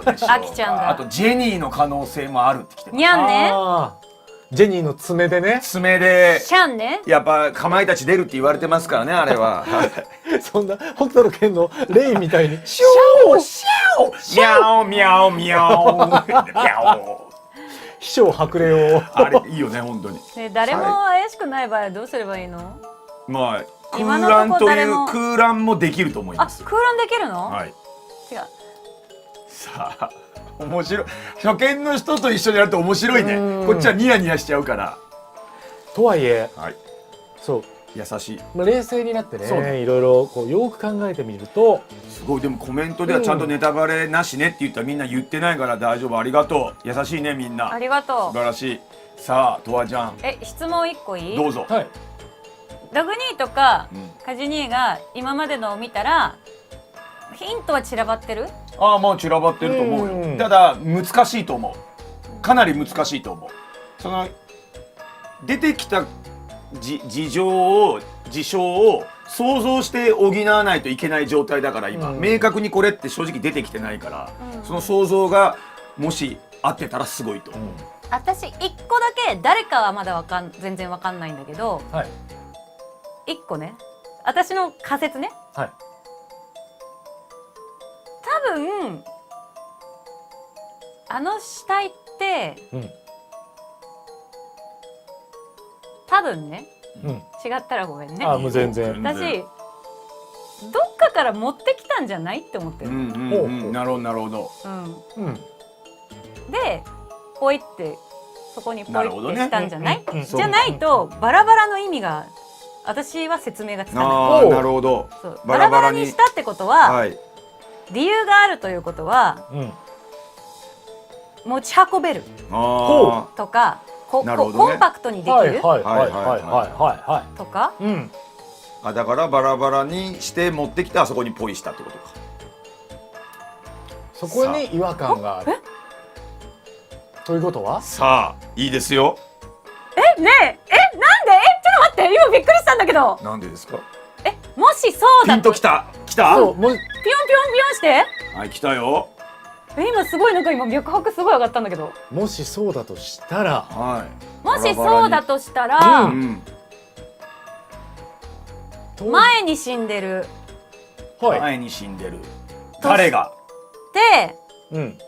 どうでしょうかアキちゃんだあとジェニーの可能性もあるって来てます。にゃんねあージェニーの爪でね爪でシャンねやっぱかまいたち出るって言われてますからねあれは。そんな北斗の拳のレイみたいにシューシミャオミャオミャオミャオ。秘書白霊をあれいいよね本当に。ね誰も怪しくない場合はどうすればいいの？まあ空今の欄というとこ誰も空欄もできると思いあます。空欄できるの？はい。違うさあ面白い。初見の人と一緒にやると面白いね。こっちはニヤニヤしちゃうから。とはいえはい。そう優しい。まあ冷静になってそうねいろいろこうよく考えてみるとすごいでもコメントではちゃんとネタバレなしねって言ったらみんな言ってないから大丈夫ありがとう。優しいねみんな。ありがと素晴らしい。さあとわちゃん質問1個いい？どうぞ。はいドグニーとかうんカジニーが今までのを見たらヒントは散らばってる？ああまあ散らばってると思ううんよ。ただ難しいと思う。かなり難しいと思う。その出てきた事象を想像して補わないといけない状態だから今、うん明確にこれって正直出てきてないから、うんその想像がもし合ってたらすごいと思う。私1個だけ誰かはまだ全然わかんないんだけどはい1個ね私の仮説ねはい多分あの死体ってうん多分ねうん違ったらごめんねあもう全然全私どっかから持ってきたんじゃないって思ってる、うんうんほうほう、うんなるほどなるほど。うんでポイってそこにポイってしたんじゃない、うんうんじゃないとバラバラの意味が私は説明がつかないああなるほど。そうバラバラにしたってことは、はい。理由があるということはうん持ち運べるあとかなるほどねコンパクトにできる、はいはいはいはいはいはとかいうんあ。あだからバラバラにして持ってきてあそこにポイしたってことか。そこに違和感があるということはさあいいですよ。ねえなんでちょっと待って今びっくりしたんだけどなんでですか。もしそうだピンときた来た。そうもうピヨンピヨンピヨンしてはい来たよ。今すごいなんか今脈拍すごい上がったんだけどもしそうだとしたらはもしそうだとしたら、い。うん。と前に死んでるはい前に死んでる。誰が。でうん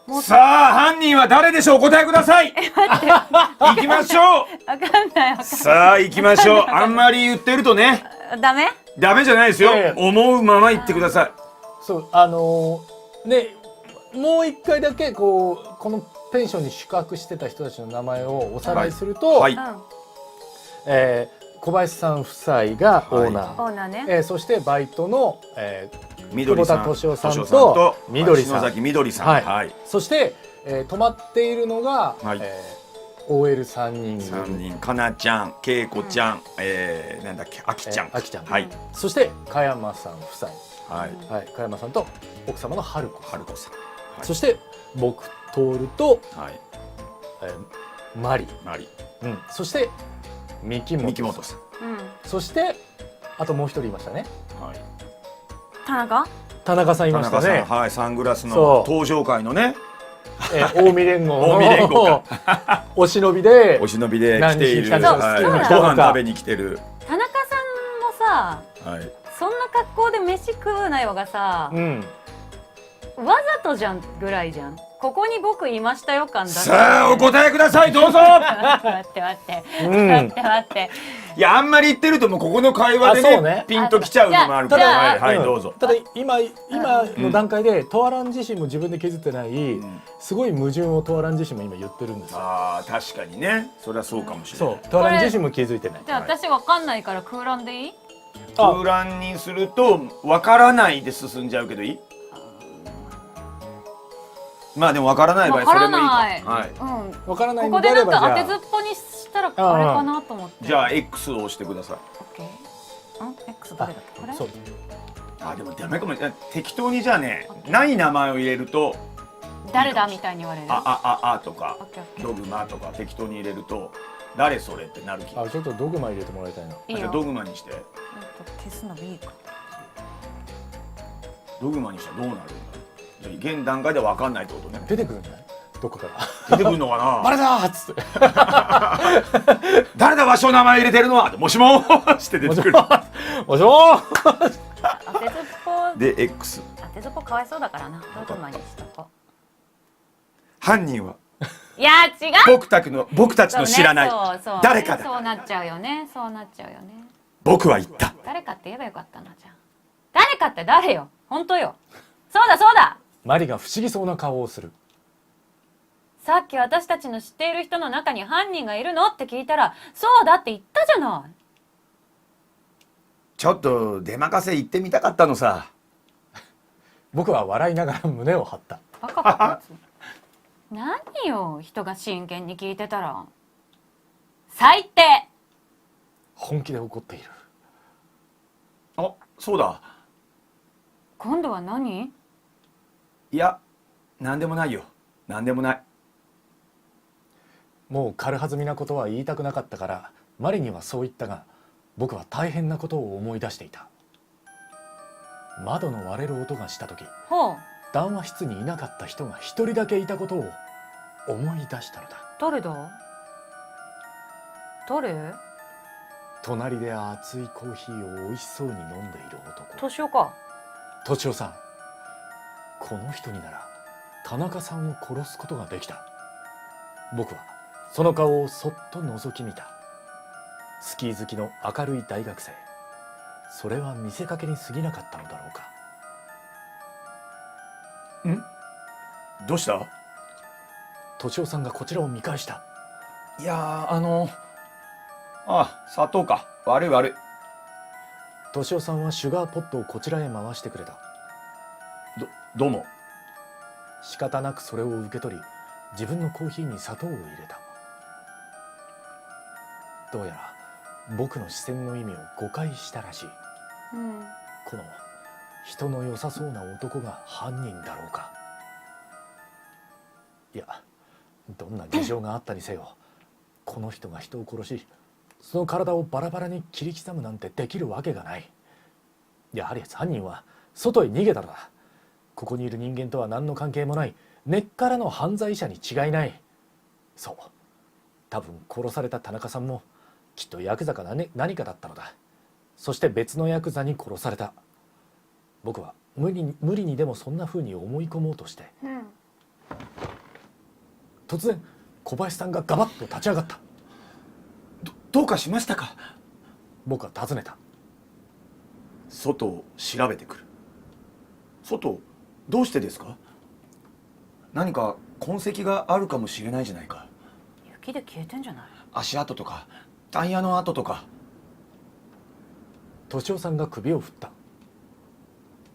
もうさあ犯人は誰でしょうお答えください。行きましょわかんないわかう。さあ行きましょう。あんまり言ってるとねんダメダメじゃないですよいやいや。思うまま言ってください。そうねもう一回だけこのペンションに宿泊してた人たちの名前をおさらいすると、はい。うん小林さん夫妻がオーナー、オーナーねそしてバイトの、緑さん、久保田敏夫さんと敏夫緑さん篠崎緑さん。はいはい。そして、泊まっているのが、はいOL3 人組三人、かなちゃん、けいこちゃん、なんだっけ、あきちゃん。あきちゃん、はい。そして加山さん夫妻、はい。はい、加山さんと奥様の春子さん、春子さん。はいそして僕徹と、はい。マリ、マリ。そして三木本三木本さん。うんそしてあともう一人いましたねはい。田中田中さんい田ましたね中さん、はい、サングラスのそう登場会のね、近江連合の近江連合お忍びでお忍びで来ている、何しに来たんですかはいそうだご飯食べに来てる。田中さんもさはい。そんな格好で飯食うなよがさうんわざとじゃんぐらいじゃんここに僕いましたよ感ださあ、お答えください、どうぞ。待って待ってうん待って待っていや、あんまり言ってるともうここの会話でねあそうねピンときちゃうのもあるから、じゃあはい、はい、うんどうぞ。ただ今の段階でトアラン自身も自分で気づってない、すごい矛盾をトアラン自身も今言ってるんですよ。ああ、確かにね、それはそうかもしれない。そうトアラン自身も気づいてない。じゃあ私わかんないから空欄でいい空欄にするとわからないで進んじゃうけどいい？まあでもわからない場合わからそれもいいか。ない。はい。うん。わからないここでなんんであればじゃあか当てずっぽにしたらあれかなと思って。じゃあ X を押してください。オッケー。X どれだっけこれ？そうあでもダメかも。適当にじゃあね、ない名前を入れると誰だみたいに言われる。あとかオッケーオッケー。ドグマとか適当に入れると誰それってなる気が。あちょっとドグマ入れてもらいたいな。いいよ。じゃあドグマにして。消すのいいか。ドグマにしたらどうなるんだ。じゃあ現段階でわかんないってことね。出てくるんじゃない？どこから？出てくるのかな。バレたーっつって。誰だわしの名前入れてるのは。もしもーして出てくる。もしもー。当てずっぽ。で X。当てずっぽかわいそうだからな。ドグマにしとこ犯人はう。いや違う。僕たちの知らないそうそう誰かだ。そうなっちゃうよね。そうなっちゃうよね。僕は言った。誰かって言えばよかったなじゃあ。誰かって誰よ。本当よ。そうだそうだ。マリが不思議そうな顔をする。さっき私たちの知っている人の中に犯人がいるのって聞いたらそうだって言ったじゃない。ちょっと出任せ行ってみたかったのさ。僕は笑いながら胸を張った。バカバカ何よ人が真剣に聞いてたら最低。本気で怒っている。あ、そうだ。今度は何？いや、なんでもないよ。なんでもない。もう軽はずみなことは言いたくなかったからマリにはそう言ったが、僕は大変なことを思い出していた。窓の割れる音がした時、ほう。談話室にいなかった人が一人だけいたことを思い出したのだ。誰だ？誰？隣で熱いコーヒーを美味しそうに飲んでいる男。年男か。敏夫さん、この人になら田中さんを殺すことができた。僕はその顔をそっと覗き見た。スキー好きの明るい大学生。それは見せかけに過ぎなかったのだろうか。どうした？敏夫さんがこちらを見返した。いや砂糖か。悪い悪い。敏夫さんはシュガーポットをこちらへ回してくれた。どうも。仕方なくそれを受け取り、自分のコーヒーに砂糖を入れた。どうやら僕の視線の意味を誤解したらしい。この人の良さそうな男が犯人だろうか。いや、どんな事情があったにせよ、この人が人を殺し、その体をバラバラに切り刻むなんてできるわけがない。やはり犯人は外へ逃げたのだ。ここにいる人間とは何の関係もない根っからの犯罪者に違いない。そう、多分殺された田中さんもきっとヤクザか何かだったのだ。そして別のヤクザに殺された。僕は無理にでもそんな風に思い込もうとして、突然小林さんがガバッと立ち上がった。どうかしましたか？僕は尋ねた。外を調べてくる。外、どうしてですか？何か痕跡があるかもしれないじゃないか。雪で消えてんじゃない？足跡とかタイヤの跡とか。敏夫さんが首を振った。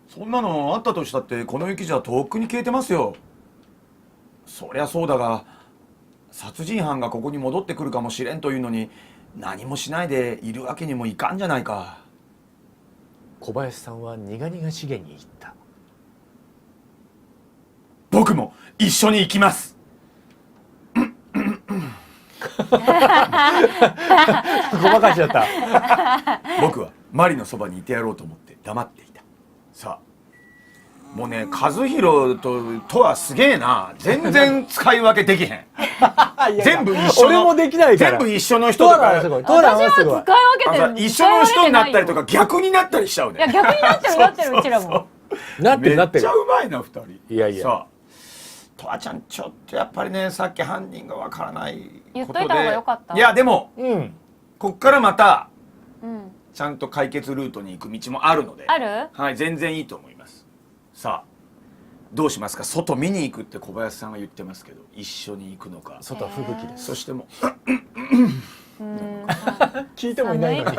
そんなのあったとしたってこの雪じゃとっくに消えてますよ。そりゃそうだが、殺人犯がここに戻ってくるかもしれんというのに何もしないでいるわけにもいかんじゃないか。小林さんは苦々しげに言った。僕も一緒に行きます。ごまかしちゃった。僕はマリのそばにいてやろうと思って黙っていた。さあ、もうね、和弘とはすげえな。全然使い分けできへん。全部一緒の。俺もできないから。全部一緒の人とか。すごい。私は使い分けてる。一緒の人になったりとか逆になったりしちゃうね。いや逆になってるなってるうちらも。なってるなってる。めっちゃうまいな二人。いやいや。さあ、とわちゃんちょっとやっぱりね、さっき犯人がわからないことで。言っといた方がよかった。いやでも、こっからまたちゃんと解決ルートに行く道もあるので。ある？はい、全然いいと思います。さあ、どうしますか？外見に行くって小林さんは言ってますけど、一緒に行くのか。外は吹雪です。そしても聞いてもいないのに。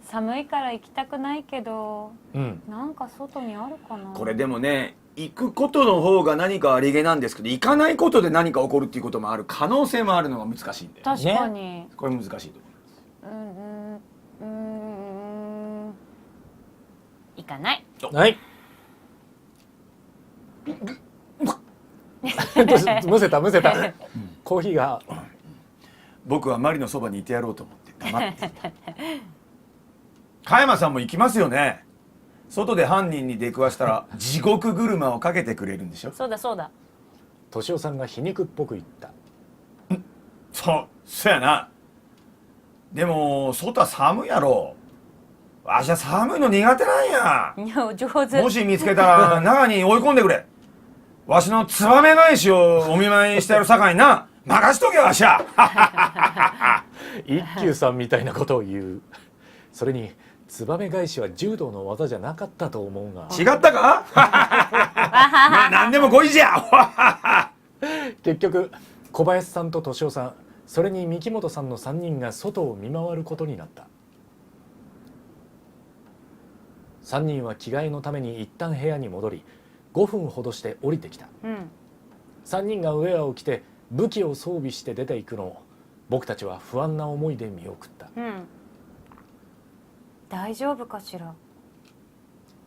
寒いから行きたくないけど、うん。なんか外にあるかな。これでもね、行くことの方が何かありげなんですけど、行かないことで何か起こるっていうこともある可能性もあるのが難しいんで、確かに。これ難しいと思います。行かない。はい。むせた。コーヒーが。僕はマリのそばにいてやろうと思って黙っていた。加山さんも行きますよね。外で犯人に出くわしたら地獄車をかけてくれるんでしょ。そうだそうだ。敏夫さんが皮肉っぽく言った。そうやな。でも外は寒いやろ。わしは寒いの苦手なんや。いや上手。もし見つけたら中に追い込んでくれ。わしのツバメ返しをお見舞いしてやるさかいな。任しとけわしゃ。一休さんみたいなことを言う。それにツバメ返しは柔道の技じゃなかったと思うが。違ったか？まあ何でもごいじゃ。結局小林さんと敏夫さん、それに三木本さんの3人が外を見回ることになった。3人は着替えのために一旦部屋に戻り、5分ほどして降りてきた。3人がウェアを着て武器を装備して出ていくのを僕たちは不安な思いで見送った。大丈夫かしら。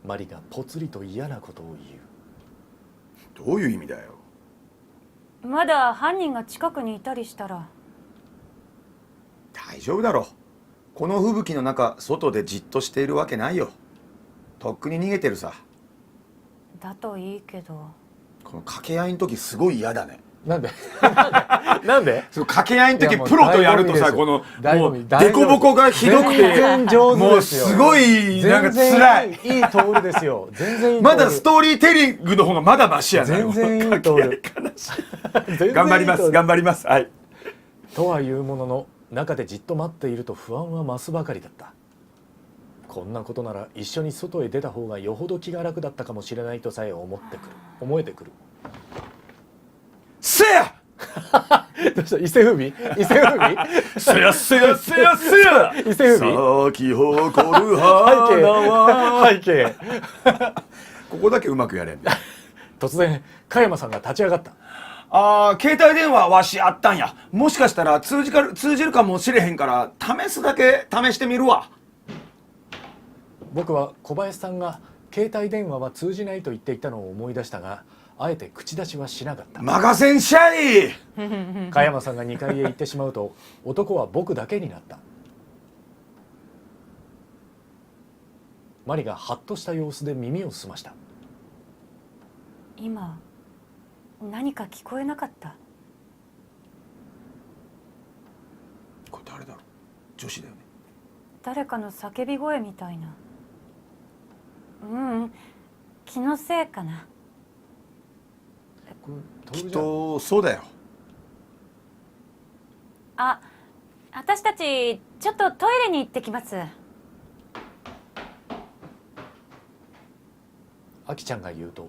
マリがぽつりと嫌なことを言う。どういう意味だよ。まだ犯人が近くにいたりしたら。大丈夫だろう。この吹雪の中外でじっとしているわけないよ。とっくに逃げてるさ。だといいけど。この掛け合いの時すごい嫌だね。なんでなんでその掛け合いの時プロとやるとさ、このもうデコボコがひどくてもうすごいなんか辛い。いいトールですよ。全然いい。まだストーリーテリングの方がまだマシやな。全然いいトール。頑張ります頑張ります。はい。とはいうものの中でじっと待っていると不安は増すばかりだった。こんなことなら一緒に外へ出た方がよほど気が楽だったかもしれないとさえ思えてくる。せやどうした？伊勢海せや伊勢海咲き誇る花は背景ここだけうまくやれんね。突然加山さんが立ち上がった。携帯電話わしあったんや。もしかしたら通じるかもしれへんから試すだけ試してみるわ。僕は小林さんが携帯電話は通じないと言っていたのを思い出したが、あえて口出しはしなかった。任せんしゃい。加山さんが2階へ行ってしまうと男は僕だけになった。マリがハッとした様子で耳を澄ました。今何か聞こえなかった。これ誰だろう。女子だよね。誰かの叫び声みたいな。気のせいかな。きっとそうだよ。私たちちょっとトイレに行ってきます。あきちゃんが言うと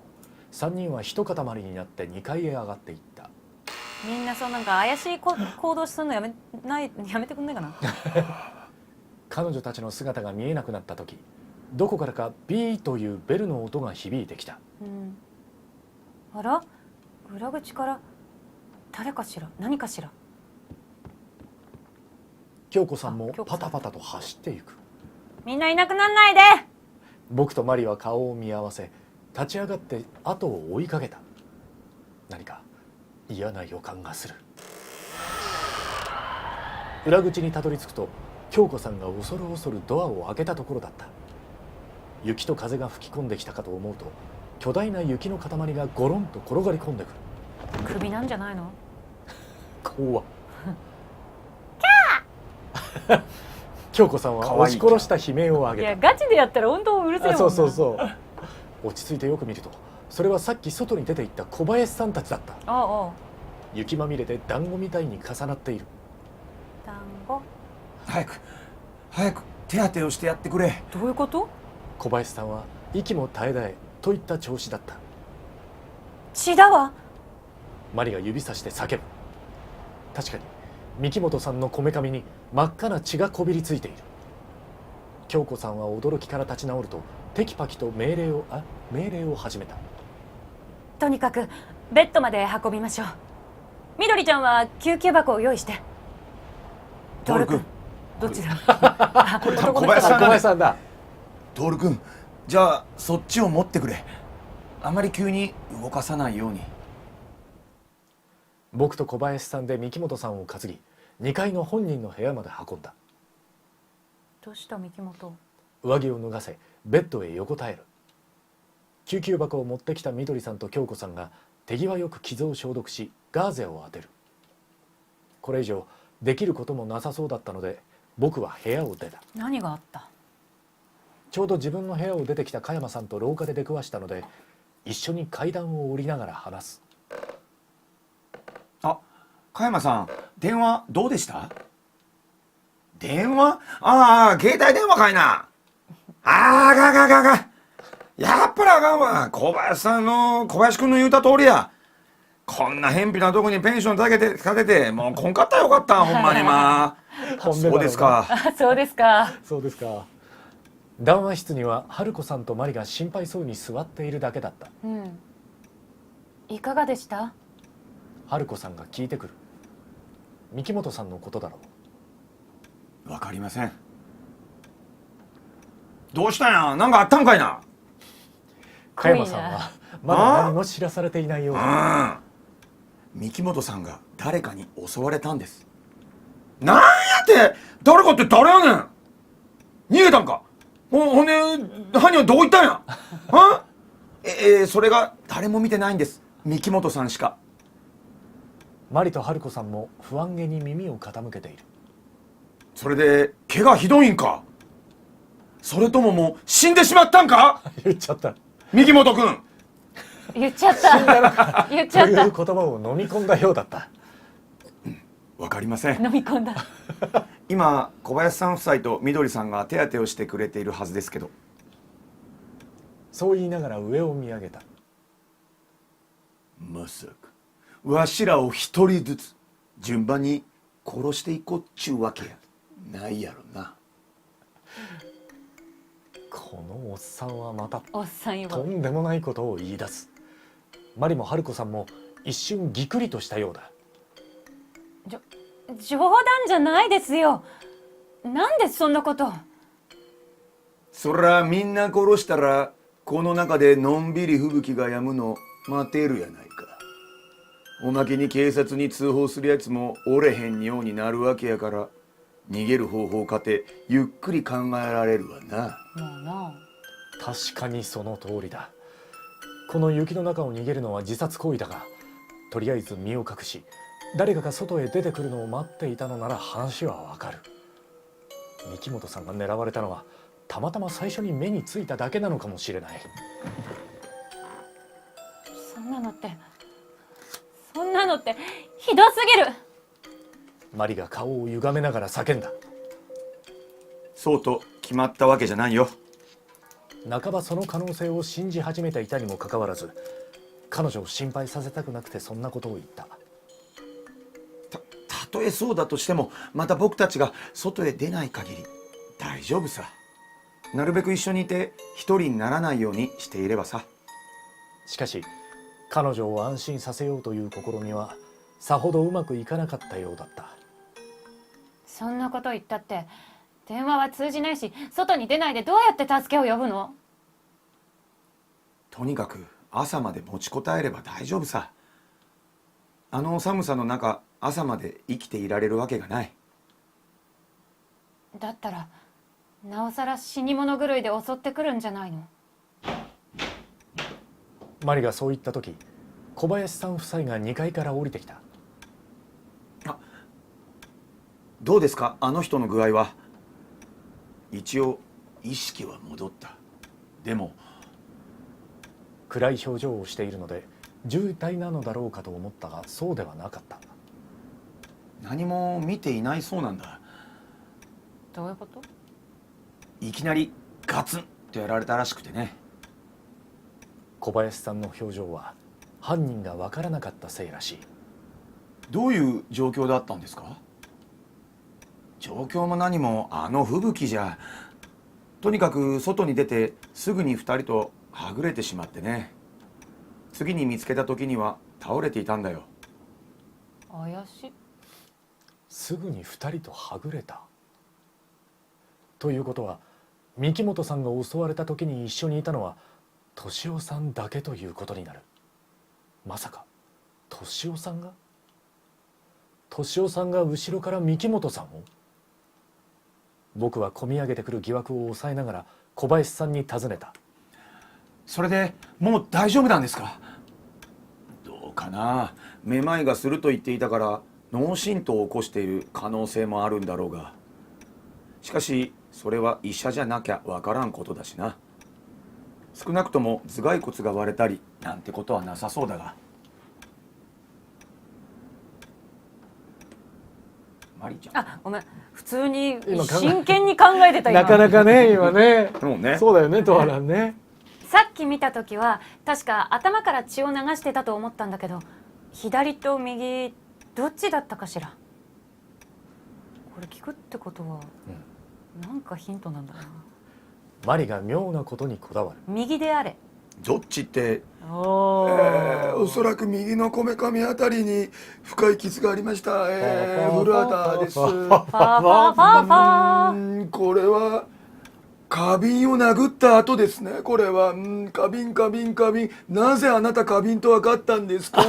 3人は一塊になって2階へ上がっていった。みんなそうなんか怪しい行動するのやめてくんないかな。彼女たちの姿が見えなくなった時、どこからかビーというベルの音が響いてきた。あら、裏口から誰かしら、何かしら。京子さんもパタパタと走っていく。みんないなくなんないで。僕とマリは顔を見合わせ、立ち上がって後を追いかけた。何か嫌な予感がする。裏口にたどり着くと京子さんが恐る恐るドアを開けたところだった。雪と風が吹き込んできたかと思うと、巨大な雪の塊がゴロンと転がり込んでくる。首なんじゃないの？怖っ。京子さんは押し殺した悲鳴を上げた。いやガチでやったら本当うるせえもんな。そう落ち着いてよく見ると、それはさっき外に出て行った小林さんたちだった。雪まみれで団子みたいに重なっている。団子？早く手当てをしてやってくれ。どういうこと？小林さんは息も絶え絶えといった調子だった。血だわ。マリが指さして叫ぶ。確かに三木本さんのこめかみに真っ赤な血がこびりついている。京子さんは驚きから立ち直るとテキパキと命令を始めた。とにかくベッドまで運びましょう。みどりちゃんは救急箱を用意して。トール君、どっちだ？これ男の人小林さんだね。さんだ。トール君、じゃあそっちを持ってくれ。あまり急に動かさないように。僕と小林さんで三木本さんを担ぎ2階の本人の部屋まで運んだ。どうした三木本？上着を脱がせベッドへ横たえる。救急箱を持ってきたみどりさんと京子さんが手際よく傷を消毒しガーゼを当てる。これ以上できることもなさそうだったので僕は部屋を出た。何があった？ちょうど自分の部屋を出てきた加山さんと廊下で出くわしたので一緒に階段を降りながら話す。あ、加山さん、電話どうでした？電話？ああ、携帯電話かいな。あがががが。やっぱりあかんわ。小林君の言うた通りや。こんな偏僻なとこにペンション立てて、もうこんかったらよかった、ほんまにまあ。そうですか。あ、そうですか。そうですか。談話室には春子さんとマリが心配そうに座っているだけだった。うん。いかがでした？春子さんが聞いてくる。三木本さんのことだろう。わかりません。どうしたんや？なんかあったんかいな。加山さんはまだ何も知らされていないようだ。三木本さんが誰かに襲われたんです。なんやって誰かって誰やねん。逃げたんか。ほんで犯人はどこ行ったんや。はそれが誰も見てないんです。三木本さんしか。マリと春子さんも不安げに耳を傾けている。それで怪我ひどいんか。それとももう死んでしまったんか。言っちゃった。三木本君。言っちゃった。言っちゃった。という言葉を飲み込んだようだった。わかりません。飲み込んだ。今小林さん夫妻とみどりさんが手当てをしてくれているはずですけど。そう言いながら上を見上げた。まさかわしらを一人ずつ順番に殺していこうっちゅうわけやないやろな。このおっさんはまたおっさんよ。とんでもないことを言い出す。マリも春子さんも一瞬ぎくりとしたようだ。冗談じゃないですよ。なんでそんなこと。そらみんな殺したらこの中でのんびり吹雪が止むの待てるやないか。おまけに警察に通報するやつもおれへんようになるわけやから、逃げる方法かてゆっくり考えられるわな。まあな。確かにその通りだ。この雪の中を逃げるのは自殺行為だが、とりあえず身を隠し誰かが外へ出てくるのを待っていたのなら話はわかる。三木本さんが狙われたのはたまたま最初に目についただけなのかもしれない。そんなのってひどすぎる。マリが顔を歪めながら叫んだ。そうと決まったわけじゃないよ。半ばその可能性を信じ始めていたにもかかわらず、彼女を心配させたくなくてそんなことを言った。たとえそうだとしてもまた僕たちが外へ出ない限り大丈夫さ。なるべく一緒にいて一人にならないようにしていればさ。しかし彼女を安心させようという試みはさほどうまくいかなかったようだった。そんなこと言ったって電話は通じないし、外に出ないでどうやって助けを呼ぶの？とにかく朝まで持ちこたえれば大丈夫さ。あの寒さの中朝まで生きていられるわけがない。だったらなおさら死に物狂いで襲ってくるんじゃないの？マリがそう言った時、小林さん夫妻が2階から降りてきた。どうですか、あの人の具合は。一応意識は戻った。でも暗い表情をしているので重体なのだろうかと思ったが、そうではなかった。何も見ていないそうなんだ。どういうこと？いきなりガツンとやられたらしくてね。小林さんの表情は犯人が分からなかったせいらしい。どういう状況だったんですか？状況も何もあの吹雪じゃ。とにかく外に出てすぐに2人とはぐれてしまってね。次に見つけた時には倒れていたんだよ。怪しい。すぐに2人とはぐれたということは、三木本さんが襲われた時に一緒にいたのは敏夫さんだけということになる。まさか敏夫さんが後ろから三木本さんを。僕は込み上げてくる疑惑を抑えながら小林さんに尋ねた。それでもう大丈夫なんですか？どうかな。めまいがすると言っていたから脳震盪を起こしている可能性もあるんだろうが、しかしそれは医者じゃなきゃわからんことだしな。少なくとも頭蓋骨が割れたりなんてことはなさそうだが。マリちゃん。あ、ごめん。普通に今真剣に考えてた今。なかなかね今ねそうね。そうだよねトアランね。さっき見た時は確か頭から血を流してたと思ったんだけど、左と右どっちだったかしら。これ聞くってことは、なんかヒントなんだな。マリが妙なことにこだわる。右であれ。どっちって、おおそらく右のこめかみあたりに深い傷がありました。古畑です。ファーファーファーファー。これは花瓶を殴った後ですね。これは花瓶。なぜあなた花瓶と分かったんですか？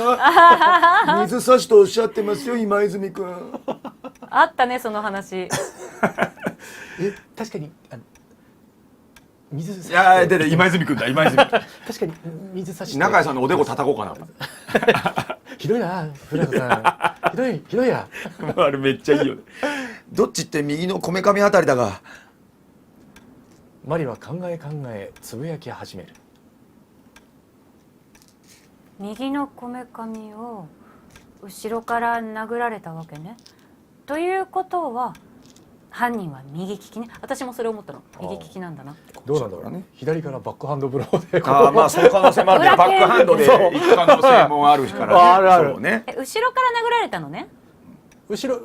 水差しとおっしゃってますよ、今泉君。あったねその話。確かに水差し。いやで今泉君だ、今泉君。確かに水差し。中井さんのおでこ叩こうかな。ひどいな古畑さん。ひどいや。あれめっちゃいいよね。どっちって右のこめかみあたりだが。マリは考えつぶやき始める。右のこめかみを後ろから殴られたわけね。ということは犯人は右利きね。私もそれ思ったの。右利きなんだなって。どうなんだろうね。左からバックハンドブローで。まあその可能性もあるね。バックハンドで行く可能性もあるからね。あるそうね。後ろから殴られたのね。後ろ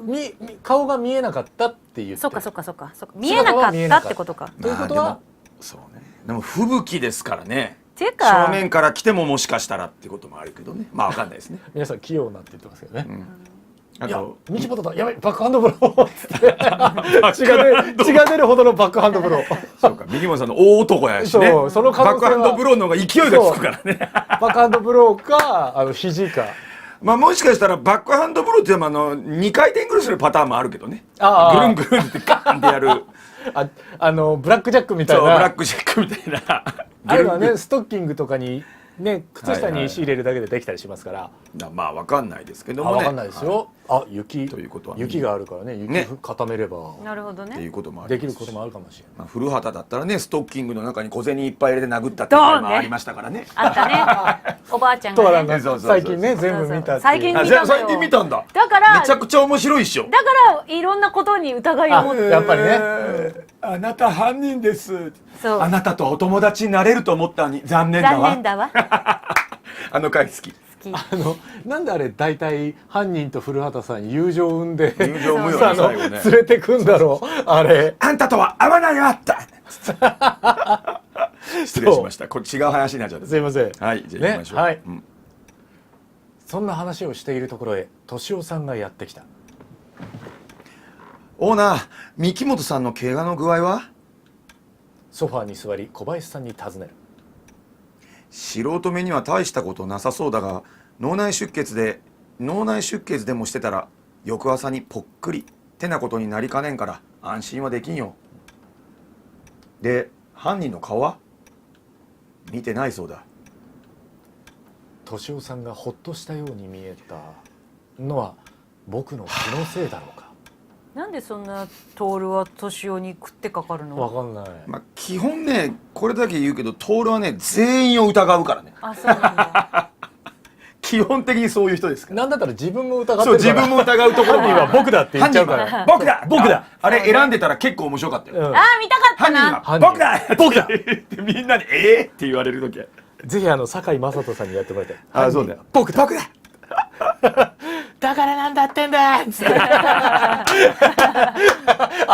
顔が見えなかったって言って。そっか。見えなかったってことか。ということは、そうね。でも吹雪ですからね。ていうか正面から来てももしかしたらってこともあるけどね。まあわかんないですね。皆さん器用なって言ってますけどね。いやあと道端だ、やばいバックハンドブローって血が出るほどのバックハンドブロー。そうか、右本さんの大男やしね。そうその可能性はバックハンドブローの方が勢いがつくからね。バックハンドブローか肘か。まあもしかしたらバックハンドブローって2回転ぐらいするパターンもあるけどね。ぐるんぐるんってガーンってやる。ブラックジャックみたいそう、ブラッな。クジャックみたいな。あれはねストッキングとかにね靴下に石入れるだけでできたりしますから。まあわかんないですけどもね。わかんないですよ。雪ということは雪があるからね、雪固めればなるほどっていうね。こともありでますしきることもあるかもしれない。まあ古畑だったらね、ストッキングの中に小銭いっぱい入れて殴ったっていうのもありましたからね。あったね。おばあちゃんトアランがね。が最近ね全部見たっていう。最近見たのよ最近見たんだ。だからめちゃくちゃ面白いっしょ。だからいろんなことに疑いを持って。やっぱりね。あなた犯人です。そうあなたとお友達になれると思ったのに残念だわ。残念だわ。あの回好き。好き。なんであれ大体犯人と古畑さん友情を生んで友情を生むよねさ最後ね連れてくんだろうあれ。あんたとは会わないよあった失礼しました。これ違う話になっちゃった。すいません。はい、じゃあ行きましょう。ねはいうんそんな話をしているところへ敏夫さんがやってきた。オーナー、三木本さんの怪我の具合は？ソファーに座り小林さんに尋ねる。素人目には大したことなさそうだが、脳内出血でもしてたら翌朝にぽっくりってなことになりかねんから安心はできんよ。で、犯人の顔は見てないそうだ。敏夫さんがほっとしたように見えたのは僕の気のせいだろうか。なんでそんなトールは年男に食ってかかるの？わかんない。まあ基本ね、これだけ言うけど徹はね全員を疑うからね。あ、そうなんだ。基本的にそういう人ですから。なんだったら自分も疑ってそう、るから。自分も疑うところ犯人は僕だって言っちゃうから。犯人は僕だあれ選んでたら結構面白かったよ。うんあー、見たかった犯人な。は僕だ僕だってみんなにって言われる時。ぜひ堺雅人さんにやってもらいたい。あ、そうだよ。僕だ僕だだからなんだってんだっつってあ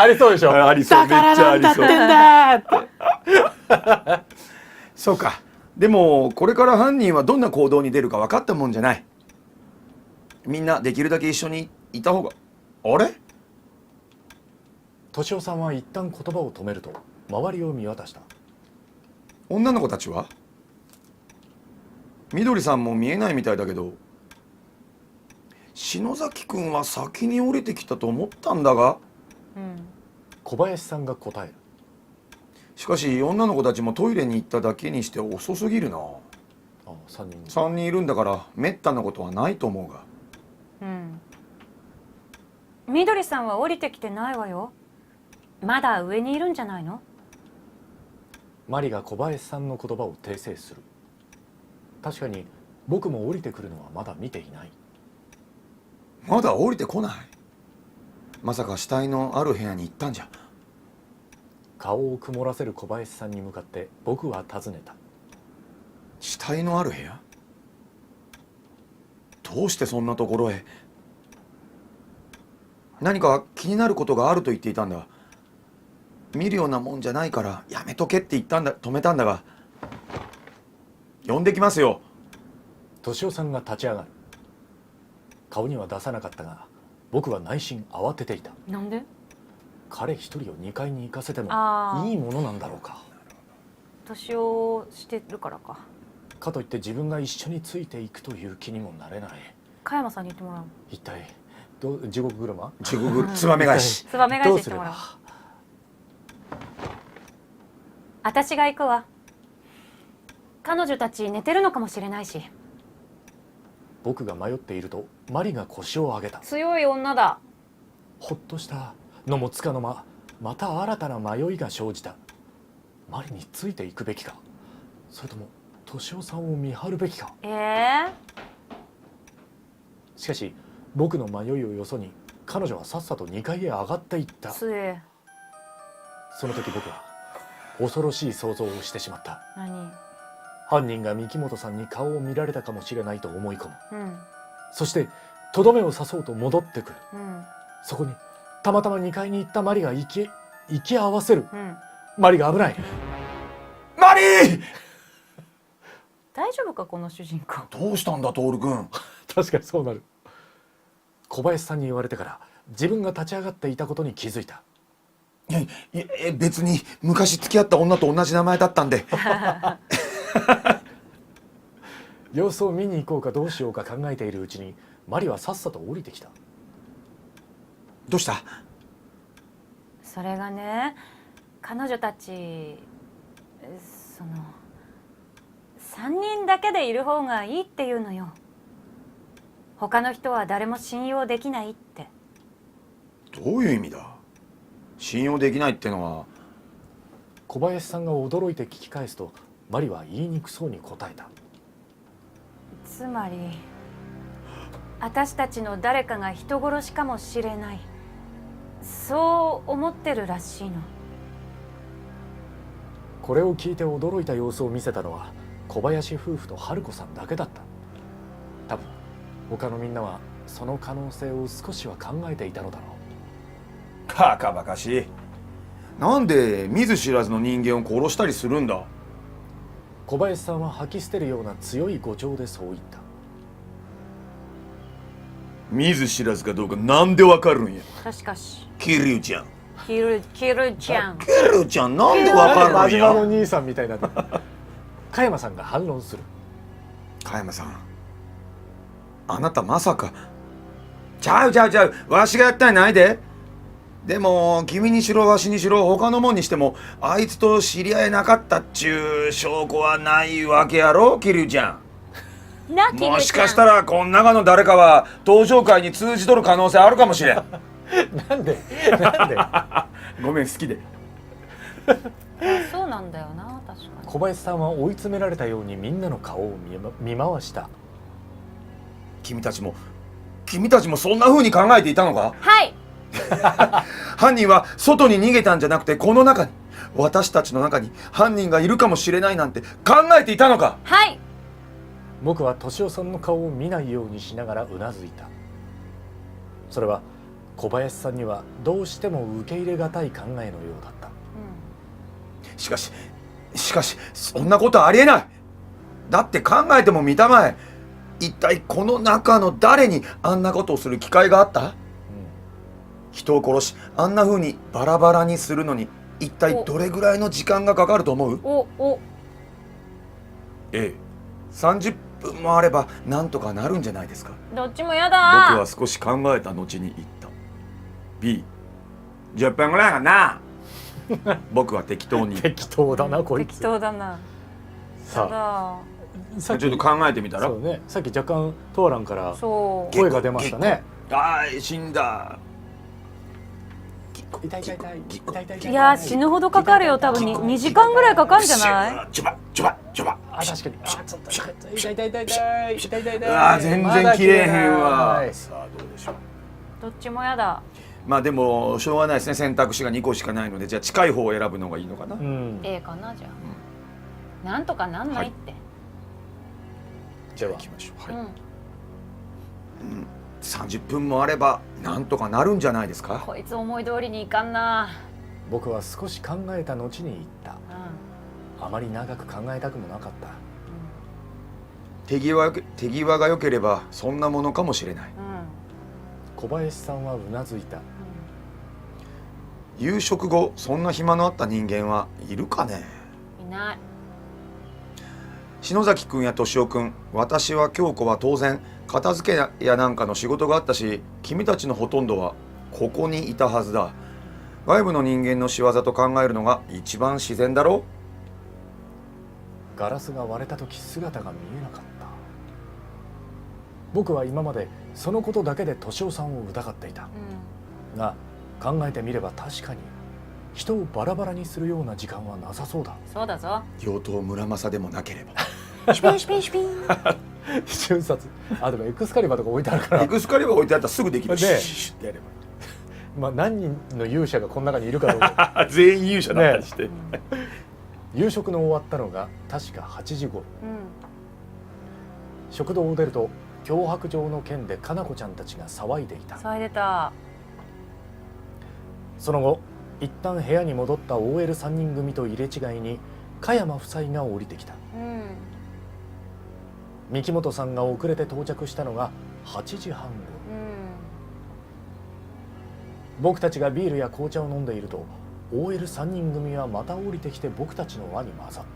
りそうでしょ。ありそう、だからなんだってんだってそうか。でもこれから犯人はどんな行動に出るか分かったもんじゃない。みんなできるだけ一緒にいた方が。あれ？敏夫さんは一旦言葉を止めると周りを見渡した。女の子たちは？みどりさんも見えないみたいだけど、篠崎くんは先に降りてきたと思ったんだが。小林さんが答える。しかし女の子たちもトイレに行っただけにして遅すぎるな。あ、3人。3人いるんだからめったなことはないと思うが。みどりさんは降りてきてないわよ。まだ上にいるんじゃないの？マリが小林さんの言葉を訂正する。確かに僕も降りてくるのはまだ見ていない。まだ降りてこない。まさか死体のある部屋に行ったんじゃ。顔を曇らせる小林さんに向かって僕は尋ねた。死体のある部屋？どうしてそんなところへ？何か気になることがあると言っていたんだ。見るようなもんじゃないからやめとけって言ったんだ。止めたんだが。呼んできますよ。敏夫さんが立ち上がる。顔には出さなかったが僕は内心慌てていた。なんで？彼一人を2階に行かせてもあーいいものなんだろうか。年をしてるからか。かといって自分が一緒についていくという気にもなれない。加山さんに言ってもらう。一体地獄車？地獄つばめ返し。つばめ返どうすれししてもらう。ば。私が行くわ。彼女たち寝てるのかもしれないし。僕が迷っているとマリが腰を上げた。強い女だ。ほっとしたのもつかの間、また新たな迷いが生じた。マリについていくべきか、それとも敏夫さんを見張るべきか。しかし僕の迷いをよそに彼女はさっさと2階へ上がっていった。その時僕は恐ろしい想像をしてしまった。何？犯人が三木本さんに顔を見られたかもしれないと思い込む。そしてとどめを刺そうと戻ってくる。そこにたまたま2階に行ったマリが行き合わせる。マリが危ない。マリー！大丈夫かこの主人公。どうしたんだトール君。確かにそうなる。小林さんに言われてから自分が立ち上がっていたことに気づいた。いや別に昔付き合った女と同じ名前だったんで。様子を見に行こうかどうしようか考えているうちにマリはさっさと降りてきた。どうした？それがね、彼女たち3人だけでいる方がいいっていうのよ。他の人は誰も信用できないって。どういう意味だ？信用できないってのは。小林さんが驚いて聞き返すとマリは言いにくそうに答えた。つまり私たちの誰かが人殺しかもしれない、そう思ってるらしいの。これを聞いて驚いた様子を見せたのは小林夫婦と春子さんだけだった。多分他のみんなはその可能性を少しは考えていたのだろう。バカバカしい。なんで見ず知らずの人間を殺したりするんだ？小林さんは吐き捨てるような強い語調でそう言った。見ず知らずかどうかなんでわかるんや。確かしキリュウちゃん。キルちゃん。キリュウちゃんなんでわかるん真島のや。兄さんみたいな。加山さんが反論する。加山さん、あなたまさか。ちゃうわしがやったんやないで。でも君にしろわしにしろ他のもんにしてもあいつと知り合いなかったっちゅう証拠はないわけやろ、キリュウちゃん。もしかしたらこん中の誰かは登場会に通じとる可能性あるかもしれん。なんでごめん、好きで。そうなんだよな、確かに。小林さんは追い詰められたようにみんなの顔を見回した。君たちもそんな風に考えていたのか？はい。犯人は外に逃げたんじゃなくてこの中に、私たちの中に犯人がいるかもしれないなんて考えていたのか？はい。僕は敏夫さんの顔を見ないようにしながらうなずいた。それは小林さんにはどうしても受け入れがたい考えのようだった。しかしそんなことありえない。だって考えてもみたまえ、一体この中の誰にあんなことをする機会があった？人を殺しあんな風にバラバラにするのに一体どれぐらいの時間がかかると思う？30分もあればなんとかなるんじゃないですか。どっちもやだ。僕は少し考えた後に言った。 B10 分ぐらいかな。僕は適当に適当だな、こいつ。適当だな。さあ、さっきちょっと考えてみたら。そうね、さっき若干トーランからそう声が出ましたね。ああ、死んだ。痛い痛い痛い痛い痛い痛い。いや死ぬほどかかるよ。多分2時間ぐらいかかるんじゃない？ちょばちょばちょば。あ、確かに。あ、ちょっと痛い痛い痛い痛い痛い痛い痛い痛い。あー、全然切れへんわ。さあどうでしょう。どっちもやだ。まあでもしょうがないですね。選択肢が2個しかないので、じゃあ近い方を選ぶのがいいのかな。A かな。じゃあなんとかなんないって。じゃあ行きましょう。はい。30分もあればなんとかなるんじゃないですか。こいつ思い通りにいかんな。僕は少し考えた後に言った。あまり長く考えたくもなかった。手際が良ければそんなものかもしれない。小林さんはうなずいた。夕食後そんな暇のあった人間はいるかね。いない。篠崎君や敏夫君、私は京子は当然片付けやなんかの仕事があったし、君たちのほとんどはここにいたはずだ。外部の人間の仕業と考えるのが一番自然だろう。ガラスが割れた時姿が見えなかった。僕は今までそのことだけで敏夫さんを疑っていた、が考えてみれば確かに人をバラバラにするような時間はなさそうだ。そうだぞ。妖刀村正でもなければ。シュピンシュピンシュピン。瞬殺。あ、でもエクスカリバーとか置いてあるからエクスカリバー置いてあったらすぐできる。ねシュッシュッってやれば。まあ何人の勇者がこの中にいるかどうか。全員勇者だったりして、夕食の終わったのが確か8時頃。食堂を出ると脅迫状の件でかなこちゃんたちが騒いでいた。騒いでた。その後一旦部屋に戻った OL3 人組と入れ違いに加山夫妻が降りてきた。三木本さんが遅れて到着したのが8時半頃。僕たちがビールや紅茶を飲んでいると OL3 人組はまた降りてきて僕たちの輪に混ざった。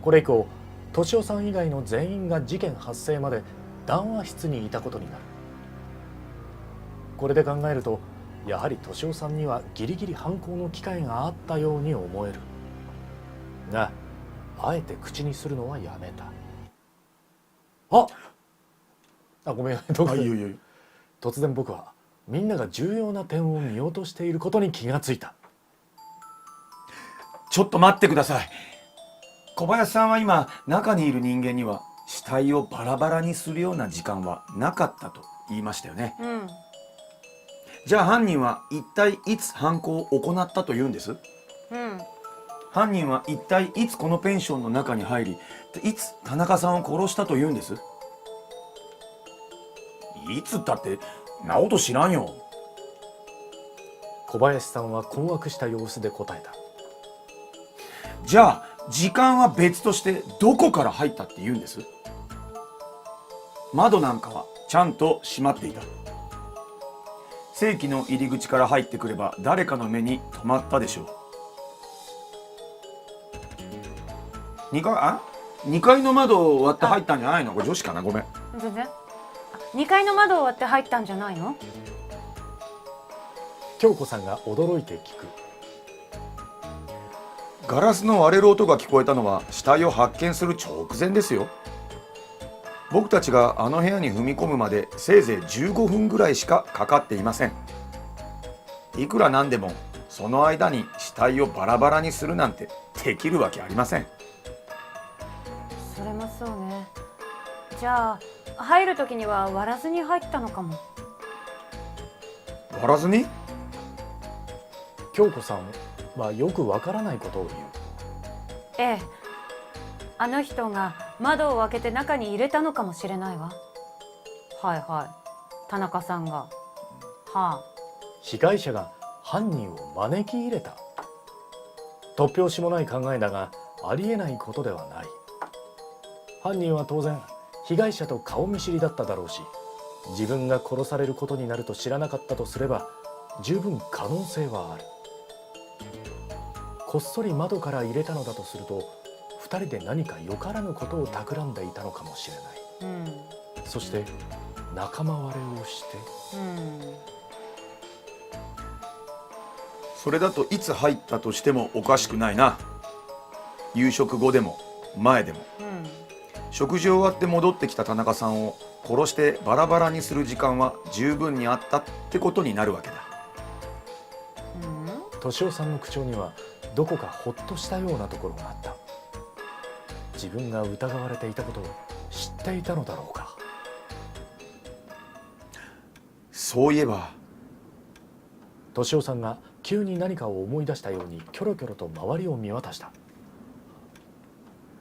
これ以降敏夫さん以外の全員が事件発生まで談話室にいたことになる。これで考えるとやはり敏夫さんにはギリギリ犯行の機会があったように思えるが、あえて口にするのはやめた。ごめん、突然僕はみんなが重要な点を見落としていることに気がついた。ちょっと待ってください。小林さんは今中にいる人間には死体をバラバラにするような時間はなかったと言いましたよね。じゃあ犯人は一体いつ犯行を行ったというんです？犯人は一体いつこのペンションの中に入り、いつ田中さんを殺したというんです？いつだってなこと知らんよ。小林さんは困惑した様子で答えた。じゃあ時間は別としてどこから入ったって言うんです？窓なんかはちゃんと閉まっていた。正規の入り口から入ってくれば誰かの目に留まったでしょう。2階の窓を割って入ったんじゃないの？これ女子かな。ごめん。全然。2階の窓を割って入ったんじゃないの？京子さんが驚いて聞く。ガラスの割れる音が聞こえたのは死体を発見する直前ですよ。僕たちがあの部屋に踏み込むまでせいぜい15分ぐらいしかかかっていません。いくらなんでもその間に死体をバラバラにするなんてできるわけありません。それもそうね。じゃあ入る時には割らずに入ったのかも。割らずに？京子さんはよくわからないことを言う。ええ、あの人が窓を開けて中に入れたのかもしれないわ。はいは田中さんが。はあ。被害者が犯人を招き入れた。突拍子もない考えだがありえないことではない。犯人は当然被害者と顔見知りだっただろうし、自分が殺されることになると知らなかったとすれば十分可能性はある。こっそり窓から入れたのだとすると、2人で何かよからぬことを企んでいたのかもしれない。そして仲間割れをして、それだといつ入ったとしてもおかしくないな。夕食後でも前でも。食事終わって戻ってきた田中さんを殺してバラバラにする時間は十分にあったってことになるわけだ。敏夫さんの口調にはどこかほっとしたようなところがあった。自分が疑われていたことを知っていたのだろうか。そういえば敏夫さんが急に何かを思い出したようにキョロキョロと周りを見渡した。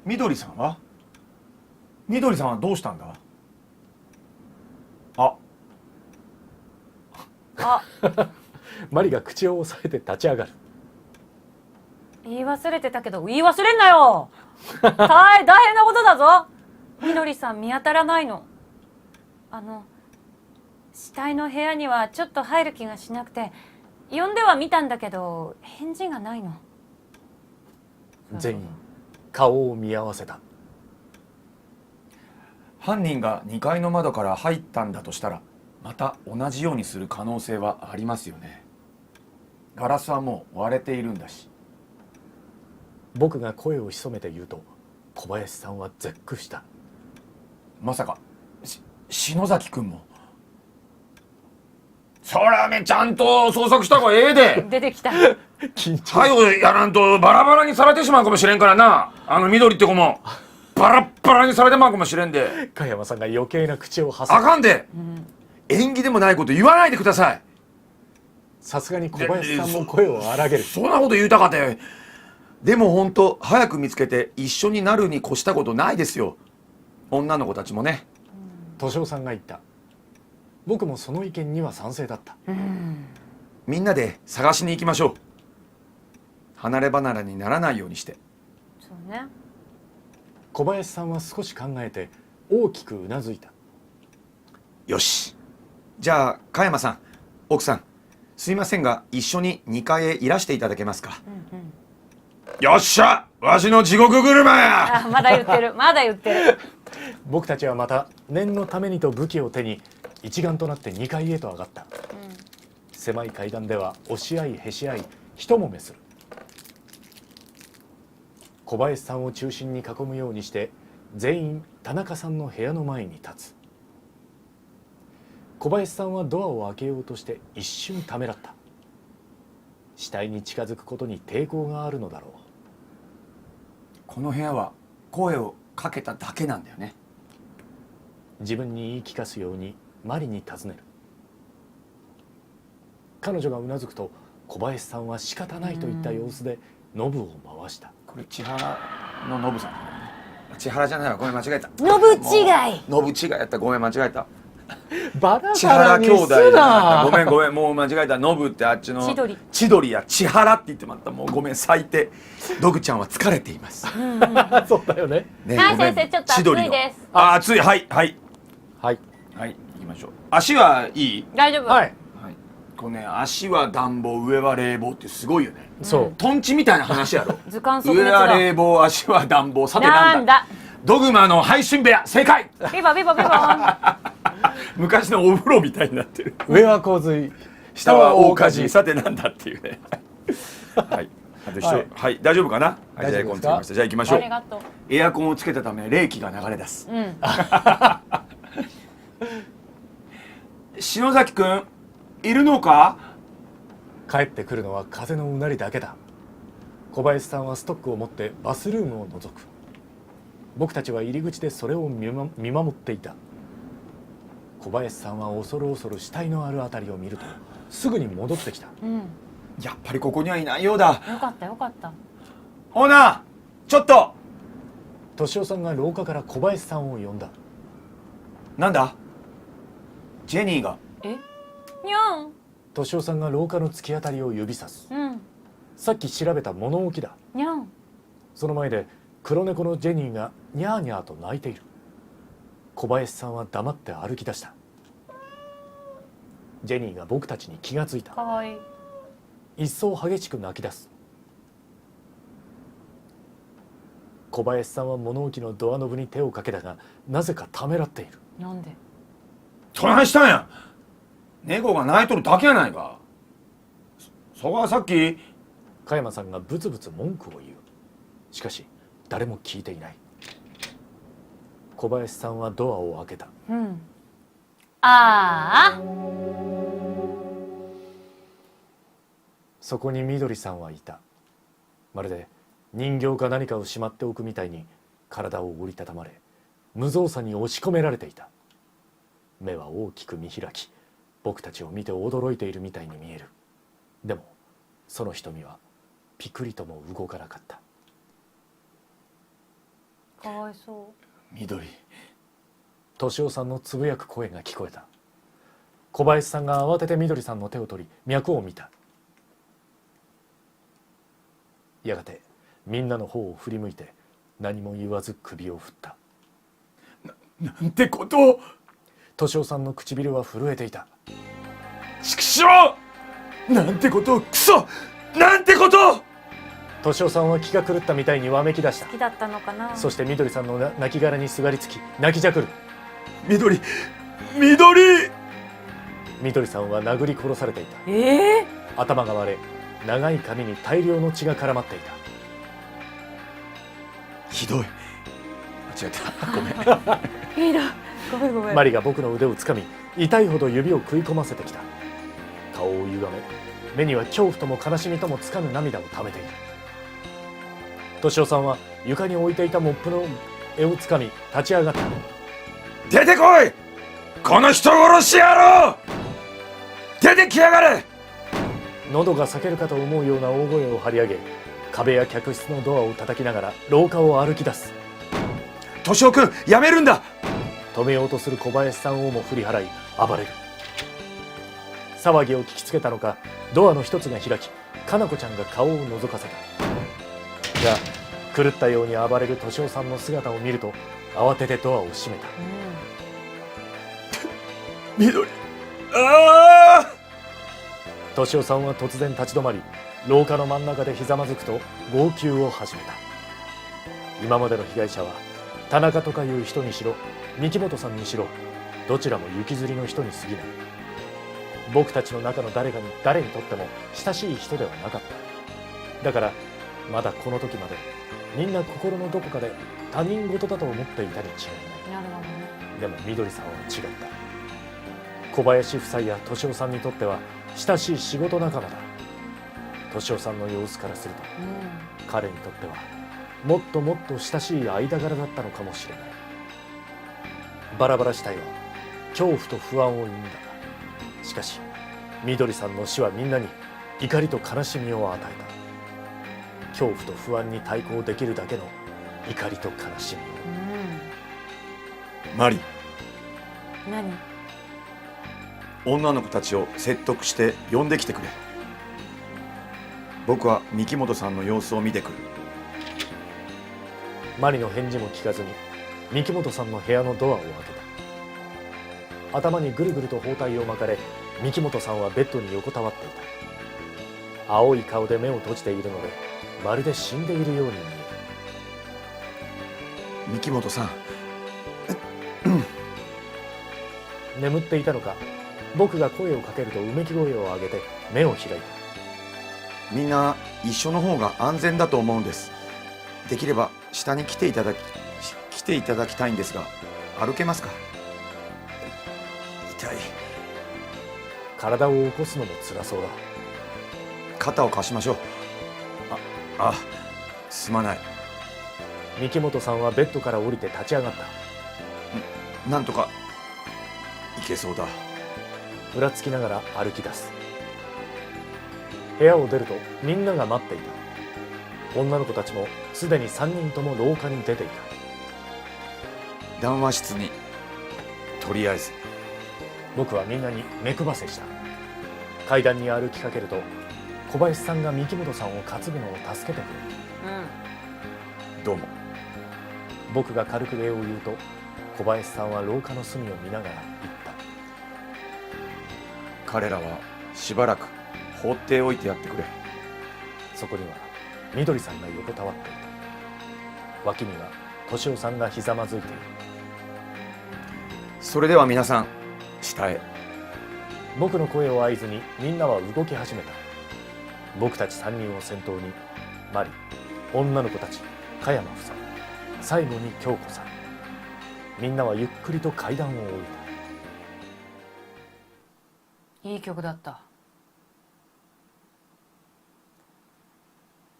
みどりさんはどうしたんだ。あマリが口を押さえて立ち上がる。言い忘れてたけど言い忘れんなよ。大変なことだぞ。みどりさん見当たらないの。死体の部屋にはちょっと入る気がしなくて呼んではみたんだけど返事がないの。全員顔を見合わせた。犯人が2階の窓から入ったんだとしたらまた同じようにする可能性はありますよね。ガラスはもう割れているんだし。僕が声を潜めて言うと小林さんは絶句した。まさか篠崎君も。そらめちゃんと捜索した方がええで。出てきた。緊張。はよやらんとバラバラにされてしまうかもしれんからな。緑って子もバラッバラにされてまうかもしれんで。加山さんが余計な口を挟んあかんで、縁起でもないこと言わないでください。さすがに小林さんも声を荒げる。そんなこと言いたかって。でも本当早く見つけて一緒になるに越したことないですよ。女の子たちもね。敏夫さんが言った。僕もその意見には賛成だった。みんなで探しに行きましょう。離れ離れにならないようにして。そうね。小林さんは少し考えて大きくうなずいた。よし。じゃあ加山さん、奥さん、すいませんが一緒に2階へいらしていただけますか。よっしゃ、わしの地獄車や。あ、まだ言ってるまだ言ってる。僕たちはまた念のためにと武器を手に一丸となって2階へと上がった。狭い階段では押し合いへし合い一揉めする。小林さんを中心に囲むようにして全員田中さんの部屋の前に立つ。小林さんはドアを開けようとして一瞬ためらった。死体に近づくことに抵抗があるのだろう。この部屋は声をかけただけなんだよね。自分に言い聞かすようにマリに尋ねる。彼女がうなずくと小林さんは仕方ないといった様子でノブを回した。これ千原のノブさん。千原じゃないわ、ごめん間違えた。ノブ違い。ノブ違いやった、ごめん間違えた。バラ千バラに原兄弟じゃすなかった。な。ごめんもう間違えた。ノブってあっちの千鳥や千原って言ってもらった。もうごめん最低。ドグちゃんは疲れています。そうだよね。ねはいごめん先生ちょっと千鳥の暑いです。あ、暑い。はいはい行きましょう。足はいい？大丈夫。はい。はい。これね、足は暖房上は冷房ってすごいよね。そう。トンチみたいな話やろ。図鑑即上は熱だ。冷房、足は暖房。さてななんだ。だ。ドグマの配信部屋正解。ビバビバビバ。昔のお風呂みたいになってる。上は洪水、下は大火事。さてなんだっていうね。はい。あと一緒。はい。大丈夫かな。はい。じゃあエアコンつけました。じゃあ行きましょうあり。がとう。エアコンをつけたため冷気が流れ出す。篠崎くんいるのか。帰ってくるのは風のうなりだけだ。小林さんはストックを持ってバスルームを覗く。僕たちは入り口でそれを見守っていた。小林さんは恐る恐る死体のあるあたりを見るとすぐに戻ってきた。やっぱりここにはいないようだ。よかったよかった。オーナーちょっと。敏夫さんが廊下から小林さんを呼んだ。なんだ。ジェニーが。え、にゃん。敏夫さんが廊下の突き当たりを指さす。うん。さっき調べた物置だ。にゃん。その前で黒猫のジェニーがニャーニャーと泣いている。小林さんは黙って歩き出した。ジェニーが僕たちに気がついた。かわいい。一層激しく泣き出す。小林さんは物置のドアノブに手をかけたが、なぜかためらっている。なんで？どないしたんや。猫が泣いとるだけやないか。そこはさっき。加山さんがブツブツ文句を言う。しかし誰も聞いていない。小林さんはドアを開けた。うん。ああ。そこにみどりさんはいた。まるで人形か何かをしまっておくみたいに体を折りたたまれ、無造作に押し込められていた。目は大きく見開き、僕たちを見て驚いているみたいに見える。でもその瞳はピクリとも動かなかった。かわいそ緑。敏夫さんのつぶやく声が聞こえた。小林さんが慌ててみどりさんの手を取り脈を見た。やがてみんなの方を振り向いて何も言わず首を振った。なんてことを。敏夫さんの唇は震えていた。畜生。なんてことを。クソ。なんてことを。敏夫さんは気が狂ったみたいにわめき出しう。た好。きだったのかな。そしてみどりさんの亡き殻にすがりつき泣きじゃくる。緑。緑。みどりさんは殴り殺されていた。ええ頭が割れ、長い髪に大量の血が絡まっていた。ひどい。間違えた。ごめん。ー。いいな。ごめんごめん。マリが僕の腕をつかみ、痛いほど指を食い込ませてきた。顔を歪め、目には恐怖とも悲しみともつかぬ涙をためている。敏夫さんは床に置いていたモップの柄をつかみ立ち上がった。出てこい。この人殺し野郎。出てきやがれ。喉が裂けるかと思うような大声を張り上げ、壁や客室のドアを叩きながら廊下を歩き出す。敏夫君、やめるんだ。止めようとする小林さんをも振り払い暴れる。騒ぎを聞きつけたのか、ドアの一つが開き、かな子ちゃんが顔を覗かせた。が狂ったように暴れる敏夫さんの姿を見ると慌ててドアを閉めた。緑。ああ。敏夫さんは突然立ち止まり、廊下の真ん中でひざまずくと号泣を始めた。今までの被害者は田中とかいう人にしろ三木本さんにしろ、どちらも行きずりの人に過ぎない。僕たちの中の誰にとっても親しい人ではなかった。だからまだこの時までみんな心のどこかで他人事だと思っていたに違いない。なるほどね。でも緑さんは違った。小林夫妻や敏夫さんにとっては親しい仕事仲間だ。敏夫さんの様子からすると、彼にとってはもっともっと親しい間柄だったのかもしれない。バラバラ死体は恐怖と不安を生んだが、しかし緑さんの死はみんなに怒りと悲しみを与えた。恐怖と不安に対抗できるだけの怒りと悲しみを。マリ。何？女の子たちを説得して呼んできてくれ。僕は三木本さんの様子を見てくる。マリの返事も聞かずに三木本さんの部屋のドアを開けた。頭にぐるぐると包帯を巻かれ、三木本さんはベッドに横たわっていた。青い顔で目を閉じているので、まるで死んでいるように見える。三木本さん。眠っていたのか、僕が声をかけるとうめき声を上げて目を開いた。みんな一緒の方が安全だと思うんです。できれば下に来ていただきたいんですが、歩けますか？痛い。体を起こすのも辛そうだ。肩を貸しましょう。すまない。三木本さんはベッドから降りて立ち上がった。なんとかいけそうだ。ふらつきながら歩き出す。部屋を出るとみんなが待っていた。女の子たちもすでに3人とも廊下に出ていた。談話室にとりあえず。僕はみんなに目配せした。階段に歩きかけると小林さんが三木本さんを担ぐのを助けてくれる。どうも。僕が軽く礼を言うと小林さんは廊下の隅を見ながら言った。彼らはしばらく放っておいてやってくれ。そこにはみどりさんが横たわっていた。脇には敏夫さんがひざまずいている。それでは皆さん下へ。僕の声を合図にみんなは動き始めた。僕たち3人を先頭にマリ、女の子たち、加山夫妻、最後に京子さん。みんなはゆっくりと階段を降りた。いい曲だった。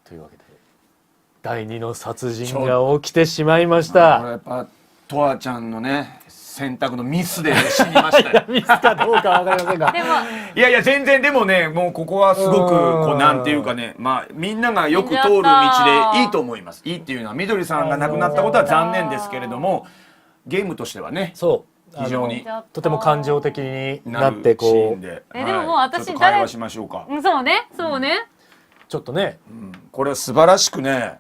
というわけで第2の殺人が起きてしまいました。これやっぱとわちゃんのね選択のミスで死にましたよ。ミスかどうかわかりませんがでもいやいや全然でもねもうここはすごくこうなんていうかねまあみんながよく通る道でいいと思います。いいっていうのはみどりさんが亡くなったことは残念ですけれどもゲームとしてはねそう非常にとても感情的にななってるシーこうンで。でももう私ちょっと会話しましょうか。そうねそうね、ちょっとねこれは素晴らしくね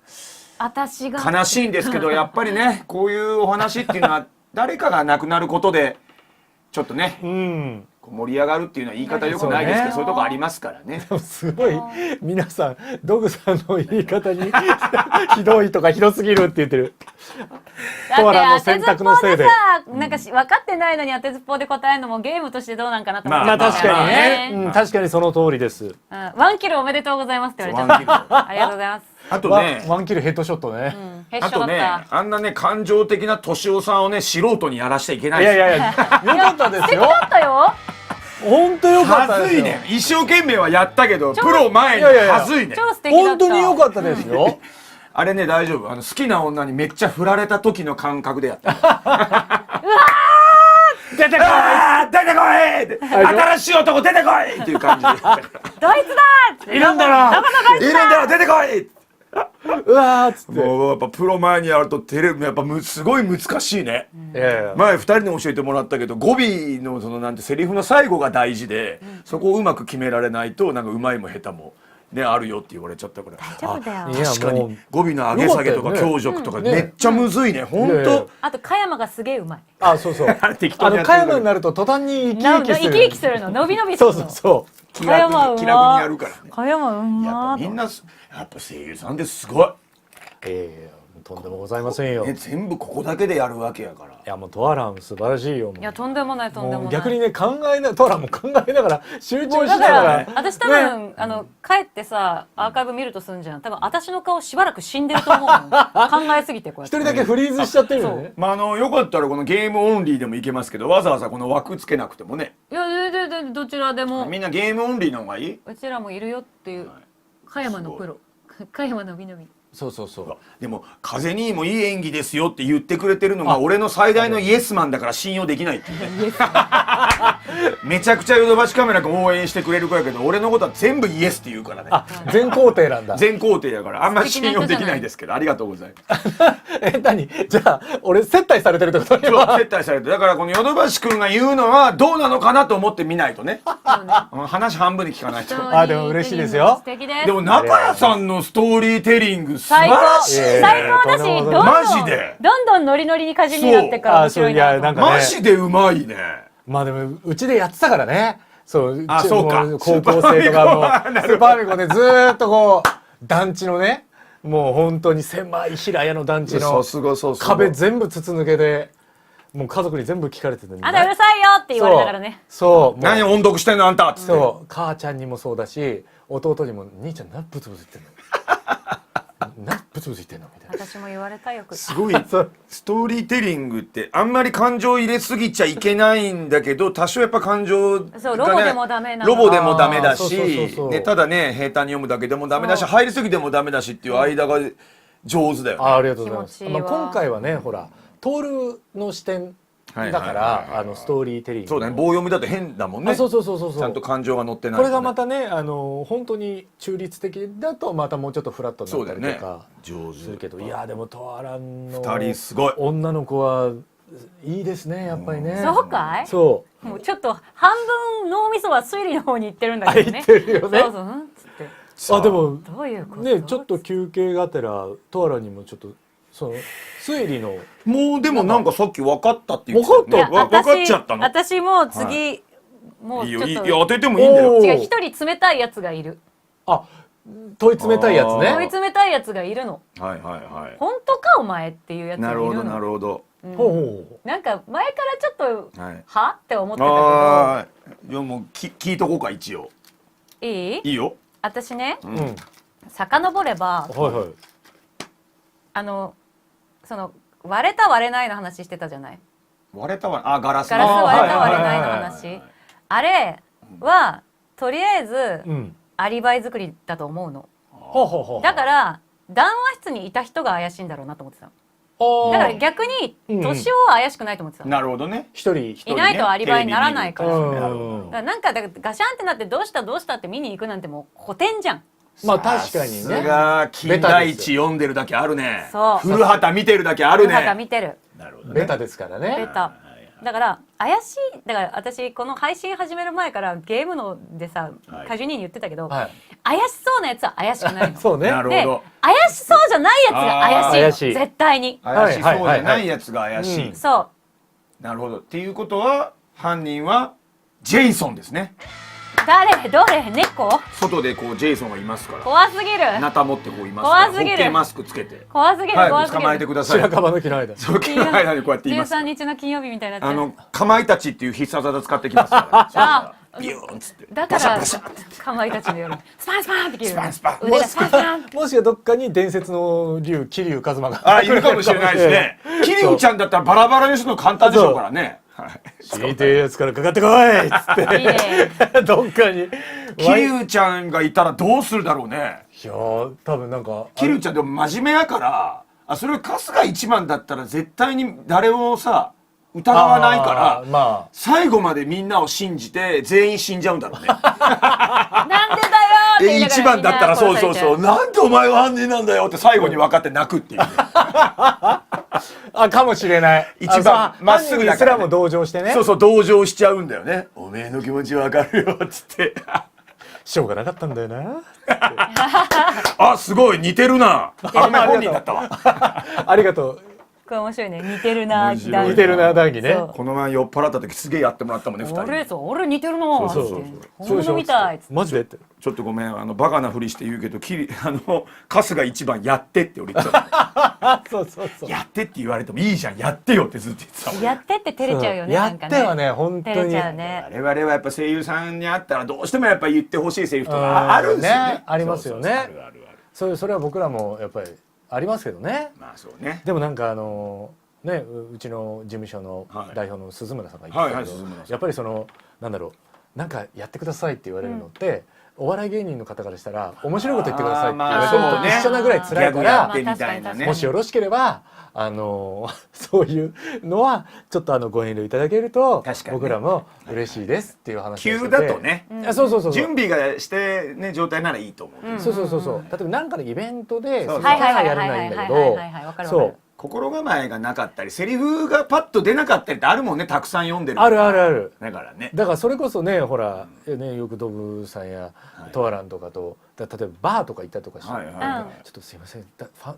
私が悲しいんですけどやっぱりねこういうお話っていうのは誰かが亡くなることでちょっとねうんこう盛り上がるっていうのは言い方よくないですけどそういうとこありますからね。すごい皆さんドグさんの言い方にひどいとかひどすぎるって言ってる。トアラの選択のせいでさなんか分かってないのに当てずっぽうで答えるのもゲームとしてどうなんかなと思ってまあ確かにまあね、ね確かにその通りです。ワンキルおめでとうございますって言われちゃった。ありがとうございます。あとねワンキルヘッドショットね。ヘッショだっあとねた。あんなね感情的な敏夫さんをね素人にやらしちゃいけないいですよ。やいやいや、よかったですよ。だったよ。本当よかったですよ。はずいね一生懸命はやったけどプロ前にいやいやいやはずいね。超素敵だった。本当によかったですよ。あれね大丈夫好きな女にめっちゃ振られた時の感覚でやった。出てこい。出てこい新しい男出てこいっていう感じでドイツだって。いるんだろ。いるんだよ出てこいうわーっつって。もうやっぱプロ前にやるとテレビやっぱすごい難しいね。いやいや前2人に教えてもらったけど語尾のそのなんてセリフの最後が大事で、そこをうまく決められないとなんかうまいも下手もねあるよって言われちゃったから。大丈夫だよい。や確かもうに語尾の上げ下げとかよかったよね強弱とかねめっちゃむずいね本いやいや当。あと加山がすげえうまい。あ、そうそう。適当にやってる加山になると途端に生き生きする。生き生きするの。伸び伸びすそうるの。そうそう。気加山うま楽に気楽にやるからね。加山うやっまーと。ぱみんなやっぱ声優さんですごい。とんでもございませんよ。ねい全部ここだけでやるわけやから。やもうトアラン素晴らしいよ。もういやとんでもないとんでもない。もう逆にね考えなトアランも考えながら集中しなだかがらら私多分帰ってさアーカイブ見るとすんじゃん。多分私の顔しばらく死んでると思うの。考えすぎてこうやって。一人だけフリーズしちゃってるよね。まあよかったらこのゲームオンリーでもいけますけどわざわざこの枠つけなくてもね。いやでどちらでもみんなゲームオンリーの方がいい。うちらもいるよっていう加山のプロ。加山のびのび。そうそうそう。でも風にもいい演技ですよって言ってくれてるのが俺の最大のイエスマンだから信用できないっていうね。めちゃくちゃヨドバシカメラ君応援してくれる子やけど俺のことは全部イエスって言うからね。あ、全工程なんだ。全工程やからあんまり信用できないですけどありがとうございます。何？じゃあ俺接待されてるってこと？そう接待されてだからこのヨドバシ君が言うのはどうなのかなと思って見ないとね。話半分で聞かないと。あでも嬉しいですよ素敵です。でも中谷さんのストーリーテリング素晴最高らしいね。最高だしどんどんマジでどんどんノリノリに歌詞になってから面白いなと思って。そういやなんかねマジでうまいね。まあでもうちでやってたからね。そうあそうかも高校生とかもスーパーファミコンでずーっとこう団地のねもう本当に狭い平屋の団地のさすがそうそう壁全部筒抜けでもう家族に全部聞かれててあんたうるさいよって言われながらね。そう何音読してんのあんたっつって。そう母ちゃんにもそうだし弟にも兄ちゃん何ブツブツ言ってんの何ブツブツ言ってんのみたいな。私も言われたよく。すごいストーリーテリングってあんまり感情入れすぎちゃいけないんだけど多少やっぱ感情が、ね、そうロボでもダメなの。ロボでもダメだあーそうそうそうそうしでただね平坦に読むだけでもダメだし入りすぎてもダメだしっていう間が上手だよね。ありがとうございます。気持ちいいわ今回はねほらトールの視点だかはいはいはいはいらストーリーテリングそうだね棒読みだと変だもんね。あそうそうそうそうそうちゃんと感情が乗ってないとね、これがまたね本当に中立的だとまたもうちょっとフラットになったそうだよねりとか上手するけど、いやでもトアランの二人すごい。女の子はいいですねやっぱりね。そうかい？そうもうちょっと半分脳みそは推理の方に行ってるんだけどね。あ言ってるよねそうそう、うんっつって。あでもどういうこと？ねちょっと休憩がてらトアラにもちょっとその推理のもうでもなんかさっき分かったって言ってたよね。いや分かっちゃったの。私も次、もういいよ、ちょっといいよ、当ててもいいんだよ。おー違う、一人冷たいやつがいる。あ問い詰めたいやつ問いね詰めたいやつがいるの。はいはいはい。本当かお前っていうやつがるの。ないるほどなるほど。うんほうほなんか前からちょっと、はい。はって思ってたああ、いやもう聞いとこうか一応。けど、いい？いいよ。私ね、ううん遡れば、はいはいその割れた割れないの話してたじゃない。割れたわ。あ、ガラスガラスあ割れた割れないのはいはいはい話。あれはとりあえずうんアリバイ作りだと思うの。ほうほうほうだから談話室にいた人が怪しいんだろうなと思ってたの。あーだから逆にうん年男は怪しくないと思ってたの。なるほどね。一人いないとアリバイにならないから。うんなるほだからなんかだからガシャンってなってどうしたどうしたって見に行くなんてもう古典じゃん。まあ確かにさすねが金田一読んでるだけあるね。そう古畑見てるだけある古畑ね。見てる。なるほどね。ベタですからねベタ。だから怪しいだから私この配信始める前からゲームのでさ、はいカジュニーに言ってたけど、はい怪しそうなやつは怪しくないの。そうねでなるほど。怪しそうじゃないやつが怪しいの。怪しい絶対に。怪しそうじゃないやつが怪しい。そうなるほど。っていうことは犯人はジェイソンですね。誰どれ猫外でこうジェイソンがいますから。怖すぎるナタ持ってこういますから。怖すぎるホッケーマスクつけて。怖すぎるはい、怖すぎる。捕まえてください。白樺の木の間そうの間にこうやって言います。 13日の金曜日みたいになってる。かまいたちっていう必殺技使ってきますから。あビューンっつって。だからバシャバシャって。かまいたちの夜スパンスパンって切るスパンスパン腕がスパンスパンもしかどっかに伝説の竜桐生一馬があ、いるかもしれないですね。桐生ちゃんだったらバラバラにするの簡単でしょうからね。はい知りてえやつからかかってこいっつっていいね。どっかに桐生ちゃんがいたらどうするだろうね。いやー多分なんか桐生ちゃんでも真面目やから、それ春日一番だったら絶対に誰をさ疑わないから、ま最後までみんなを信じて全員死んじゃうんだろうね。なんでだよって言いながら一番だったらそうそうそう、みんなんでお前は犯人なんだよって最後に分かって泣くっていうね。あかもしれない一番まっすぐだからね犯人すらも同情してねそうそう、同情しちゃうんだよね。おめえの気持ち分かるよっつって。しょうがなかったんだよなあ、すごい似てるな。あ、お前本人だったわ。ありがとうこれ面白いね。似てるな面白い似てるな談義ねそうこの前酔っ払った時すげえやってもらったもんね、二人俺そう俺似てるなーそうってそう本物みたいっつってマジでってちょっとごめん、バカなふりして言うけど、春日一番やってって俺言ってたもん。あそうそうそうやってって言われてもいいじゃん、やってよってずっと言ってたもん。やってって照れちゃうよね。やなんかってはね本当照れにちゃうね。我々はやっぱ声優さんに会ったらどうしてもやっぱ言ってほしいセリフとかあるんですよね。ありますよねそうそうそうあるあるある。それは僕らもやっぱりありますけどねまあそうね。でもなんかねうちの事務所のはい代表の鈴村さんが言ってたけはいはい鈴村さんどやっぱりなんだろうなんかやってくださいって言われるのってお笑い芸人の方からしたら面白いこと言ってくださいって言われてるのと一緒なぐらい辛いかギャグやらってみたいなね。もしよろしければそういうのはちょっとご遠慮いただけると確かにね僕らも嬉しいですっていう話をしてて急だとね、あそうそうそうそう準備がしてね状態ならいいと思う。そうそうそうそう例えば何かのイベントでそうそれからやらないんだけどわかるわかる。そう心構えがなかったり、セリフがパッと出なかったりってあるもんね、たくさん読んでる。あるあるあるだからね。だからそれこそねほらねよくドブさんやトアランとかと例えばバーとか行ったりとかして、はいはいはいちょっとすいません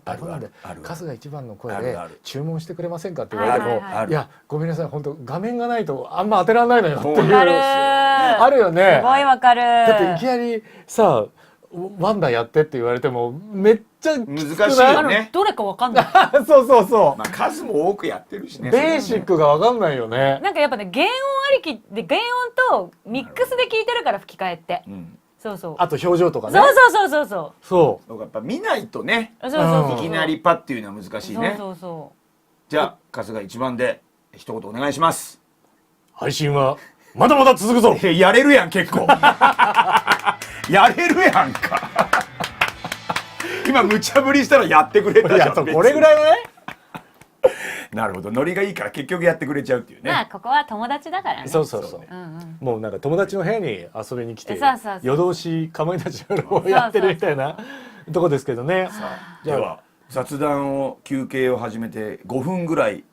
台本なんである春日一番の声であるある注文してくれませんかって言われても、はいはいはいいやごめんなさい本当画面がないとあんま当てられないのよっていうそうなるあるよねすごいわかる。だっていきなりさワンダやってって言われてもめっちゃきつくない難しいよねどれかわかんない。そうそうそう、まあ数も多くやってるしね。ベーシックがわかんないよねなんかやっぱね原音ありきで原音とミックスで聞いてるから吹き替えって。うん。そうそう。あと表情とかねそうそうそうそうそそうやっぱ見ないとね、う。そうそうそう。いきなりパッっていうのは難しいね。そうそうそじゃあ春日一番で一言お願いします。配信はまだまだ続くぞやれるやん結構。やれるやんか。今無茶ぶりしたらやってくれたいじゃん。やそうこれぐらいはねなるほど、ノリがいいから結局やってくれちゃうっていうう。まあね。ここは友達だからね。そうそうそううんうん。もうなんか友達の部屋に遊びに来てそうそうそう夜通しかまいたちのをやってるみたいなとこですけどねでは雑談を休憩を始めて5分ぐらい立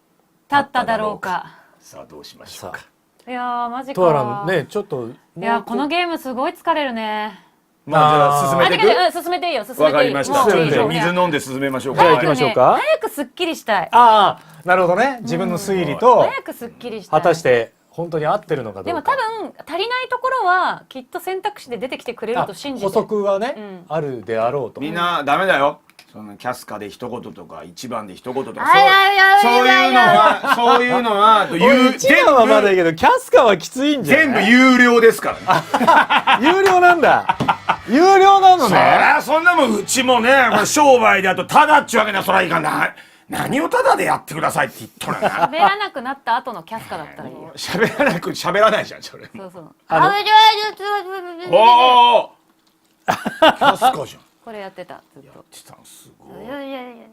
っただろうか。さあどうしましょうか。いやーマジトアラかンねちょっといやこのゲームすごい疲れるねまあじゃあ進めていく。進めていいよ進めていいわかりました。もうちょっとじゃあいいよ水飲んで進めましょうか。じゃあ行きましょうか早くすっきりしたいああなるほどね自分の推理と早くすっきりしたい果たして本当に合ってるのかどうかでも多分足りないところはきっと選択肢で出てきてくれると信じて補足はね、うんあるであろうとみんなダメだよ。そのキャスカで一言とか一番で一言とかあややそういうのはそういうのはおい一番はまだいいけどキャスカはきついんじゃ全部ない有料ですからね。有料なんだ有料なのそりねゃそんなもんうちもねこれ商売であとただっちゅうわけなそらいかんな。何をただでやってくださいって言っとるな。喋らなくなった後のキャスカだったらいいよ喋らないじゃんそれ。そうそうあのおお。キャスカじゃん。これやってたずっとチタンすごい。いやいやいや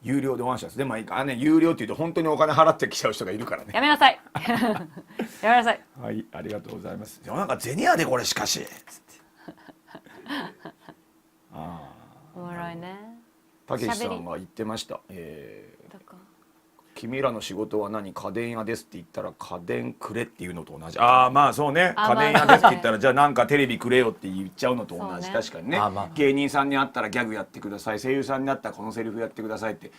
有料でワンシャツでもいいかね有料って言うと本当にお金払ってきちゃう人がいるからね。やめなさいやめなさいはいありがとうございます。でもなんか銭やでこれしかし。つってあおもろいねあたけしさんが言ってました。だか君らの仕事は何家電屋ですって言ったら家電くれっていうのと同じ。ああまあそうねあ家電屋ですって言ったらじゃあなんかテレビくれよって言っちゃうのと同じ、そうね確かにね、まあ芸人さんに会ったらギャグやってください声優さんに会ったらこのセリフやってくださいって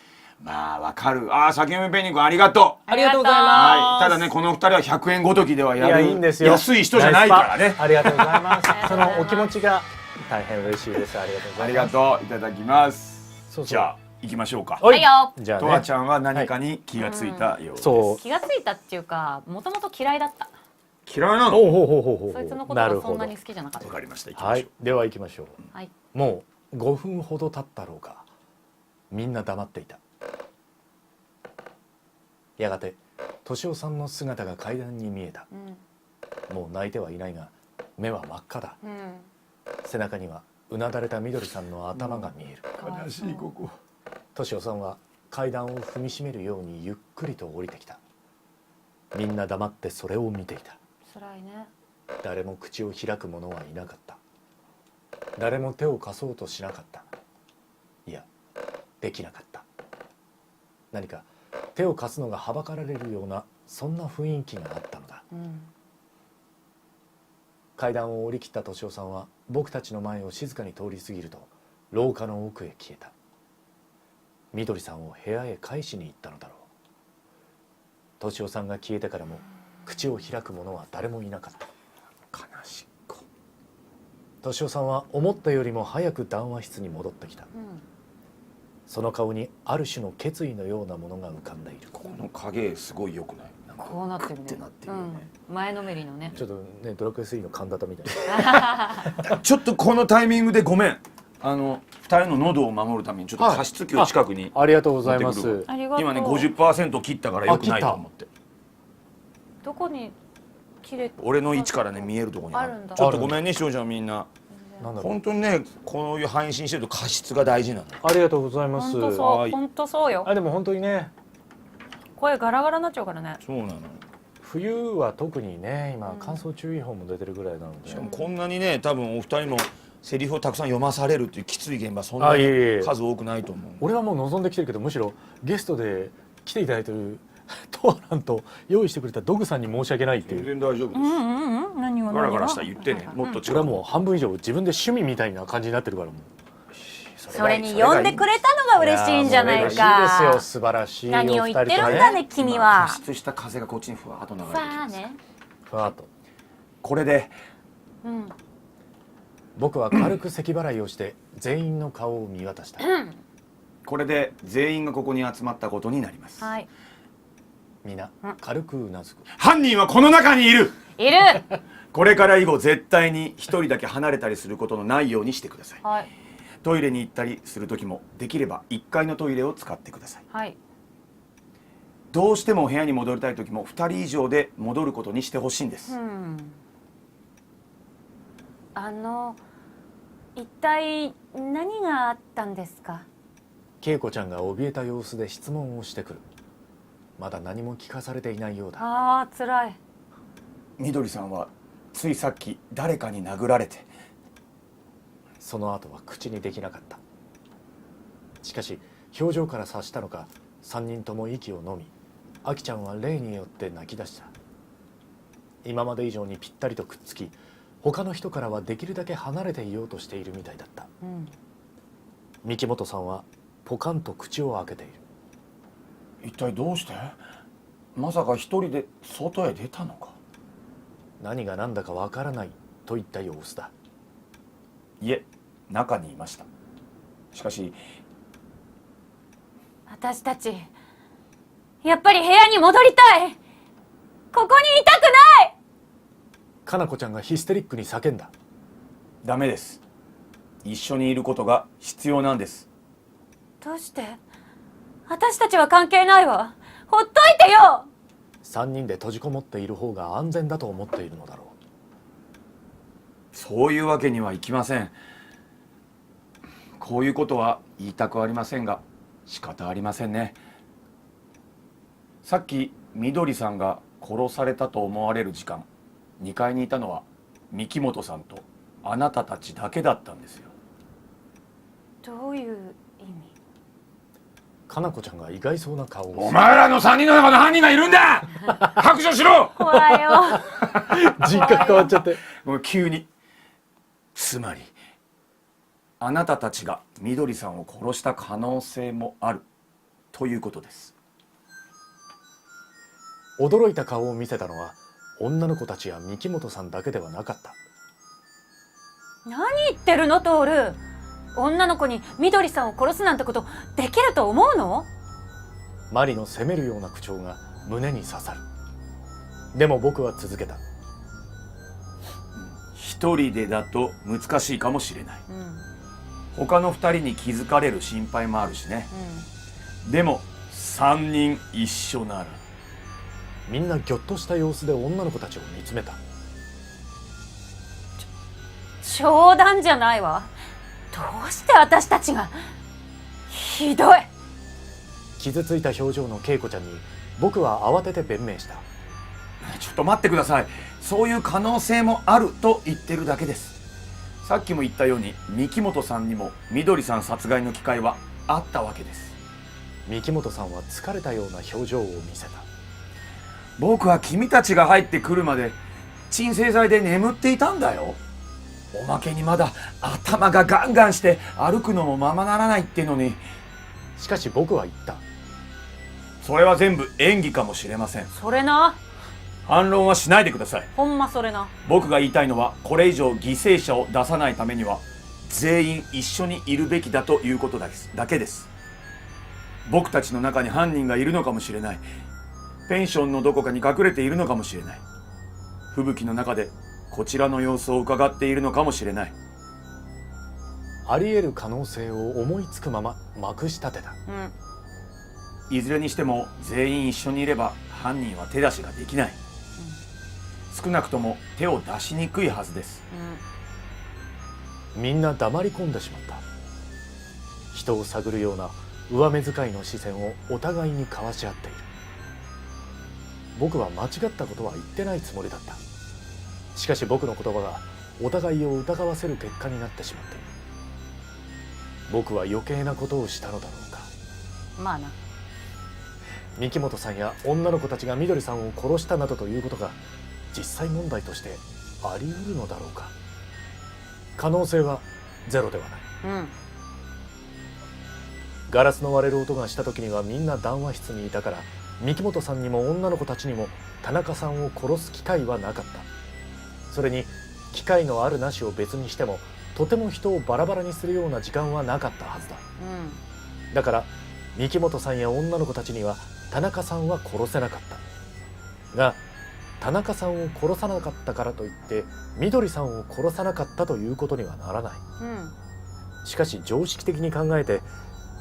まあわかる。ああ酒梅ペニ君ありがとう。ありがとうございますはい、ただねこの二人は100円ごときではいややるいいんですよ安い人じゃないからね。ナイスパありがとうございまありがとうございますすそのお気持ちが大変嬉しいですありがとうごありがざいますとういただきます。そうそうじゃあ行きましょうか。おはいよじゃあねとわちゃんは何かに気がついたようです。そう気がついたっていうかもともと嫌いだった嫌いなの？ほうほうほうほうほうそいつのことなるほどがそんなに好きじゃなかったわかりました。行きましょはいでは行きましょうはいもう5分ほど経ったろうかみんな黙っていたやがて敏夫さんの姿が階段に見えたうんもう泣いてはいないが目は真っ赤だうん背中にはうなだれたみどりさんの頭が見えるう。悲しいここ。敏夫さんは階段を踏みしめるようにゆっくりと降りてきたみんな黙ってそれを見ていた辛いね誰も口を開く者はいなかった誰も手を貸そうとしなかったいやできなかった何か手を貸すのがはばかられるようなそんな雰囲気があったのだうん階段を降り切った敏夫さんは僕たちの前を静かに通り過ぎると廊下の奥へ消えたみどりさんを部屋へ返しに行ったのだろう敏夫さんが消えてからも口を開く者は誰もいなかった悲しい子。敏夫さんは思ったよりも早く談話室に戻ってきたうんその顔にある種の決意のようなものが浮かんでいるこの影すごい良くない？なんかこうなってるねクッてなってるよね。うん前のめりのねちょっとねドラクエ3の神田みたいなちょっとこのタイミングでごめん。二人の喉を守るためにちょっと加湿器を近くに。ありがとうございま持ってくるすありがとう今ね50%切ったから良くないと思って。どこに切れ俺の位置からね見えるところにあるあるんだちょっとごめんね視聴者のみんな。なんだろう本当にねこういう配信してると加湿が大事なの。ありがとうございます本当そはいう本当そうよあでも本当にね声ガラガラになっちゃうからねそうなの。冬は特にね今乾燥注意報も出てるぐらいなので、しかもこんなにね多分お二人のセリフをたくさん読まされるっていうきつい現場そんなにあいえいえ数多くないと思う。俺はもう望んできてるけどむしろゲストで来ていただいてるトアランと用意してくれたドグさんに申し訳ないっていう全然大丈夫です。うんうんうん何をガラガラしたら言ってねもっと近く。俺はもう半分以上自分で趣味みたいな感じになってるからもうそれに呼んでくれたのが嬉しいんじゃないやーもう嬉しいかですよ素晴らしい何を言ってるんだお二人ね君は加湿した風がこっちにふわっと流れてきます。さあねとふわっとこれでうん僕は軽く咳払いをして全員の顔を見渡したこれで全員がここに集まったことになります。はい皆軽くうなずく犯人はこの中にいる。いるこれから以後絶対に一人だけ離れたりすることのないようにしてください。はいトイレに行ったりする時もできれば1階のトイレを使ってください。はいどうしても部屋に戻りたい時も2人以上で戻ることにしてほしいんです。うん一体何があったんですか恵子ちゃんが怯えた様子で質問をしてくるまだ何も聞かされていないようだああ辛いみどりさんはついさっき誰かに殴られてその後は口にできなかったしかし表情から察したのか3人とも息を飲みあきちゃんは霊によって泣き出した今まで以上にぴったりとくっつき、他の人からはできるだけ離れていようとしているみたいだった。三木本さんはポカンと口を開けている。一体どうして？まさか一人で外へ出たのか。何が何だかわからないといった様子だ。いえ、中にいました。しかし私たちやっぱり部屋に戻りたい。ここにいたくない。かなこちゃんがヒステリックに叫んだ。ダメです。一緒にいることが必要なんです。どうして？私たちは関係ないわ。ほっといてよ。3人で閉じこもっている方が安全だと思っているのだろう。そういうわけにはいきません。こういうことは言いたくありませんが仕方ありませんね。さっきみどりさんが殺されたと思われる時間、2階にいたのは三木本さんとあなたたちだけだったんですよ。どういう意味？かなこちゃんが意外そうな顔を。お前らの3人の中の犯人がいるんだ白状しろ。怖いよ。人格変わっちゃって。もう急に。つまりあなたたちがみどりさんを殺した可能性もあるということです。驚いた顔を見せたのは女の子たちや三木本さんだけではなかった。何言ってるのトール。女の子にみどりさんを殺すなんてことできると思うの？マリの責めるような口調が胸に刺さる。でも僕は続けた。一人でだと難しいかもしれない、他の2人に気づかれる心配もあるしね、でも3人一緒なら。みんなぎょっとした様子で女の子たちを見つめた。冗談じゃないわ。どうして私たちが。ひどい。傷ついた表情の恵子ちゃんに僕は慌てて弁明した。ちょっと待ってください。そういう可能性もあると言ってるだけです。さっきも言ったように三木本さんにもみどりさん殺害の機会はあったわけです。三木本さんは疲れたような表情を見せた。僕は君たちが入ってくるまで鎮静剤で眠っていたんだよ。おまけにまだ頭がガンガンして歩くのもままならないってのに。しかし僕は言った。それは全部演技かもしれません。それな。反論はしないでください。ほんまそれな。僕が言いたいのはこれ以上犠牲者を出さないためには全員一緒にいるべきだということだけです。僕たちの中に犯人がいるのかもしれない。ペンションのどこかに隠れているのかもしれない。吹雪の中でこちらの様子を伺っているのかもしれない。あり得る可能性を思いつくまままくし立てた。いずれにしても全員一緒にいれば犯人は手出しができない、少なくとも手を出しにくいはずです、みんな黙り込んでしまった。人を探るような上目遣いの視線をお互いに交わし合っている。僕は間違ったことは言ってないつもりだった。しかし僕の言葉がお互いを疑わせる結果になってしまっている。僕は余計なことをしたのだろうか。まあな。三木本さんや女の子たちがみどりさんを殺したなどということが実際問題としてあり得るのだろうか。可能性はゼロではない。ガラスの割れる音がした時にはみんな談話室にいたから、三木本さんにも女の子たちにも田中さんを殺す機会はなかった。それに機会のあるなしを別にしてもとても人をバラバラにするような時間はなかったはずだ、だから三木本さんや女の子たちには田中さんは殺せなかったが、田中さんを殺さなかったからといってみどりさんを殺さなかったということにはならない、しかし常識的に考えて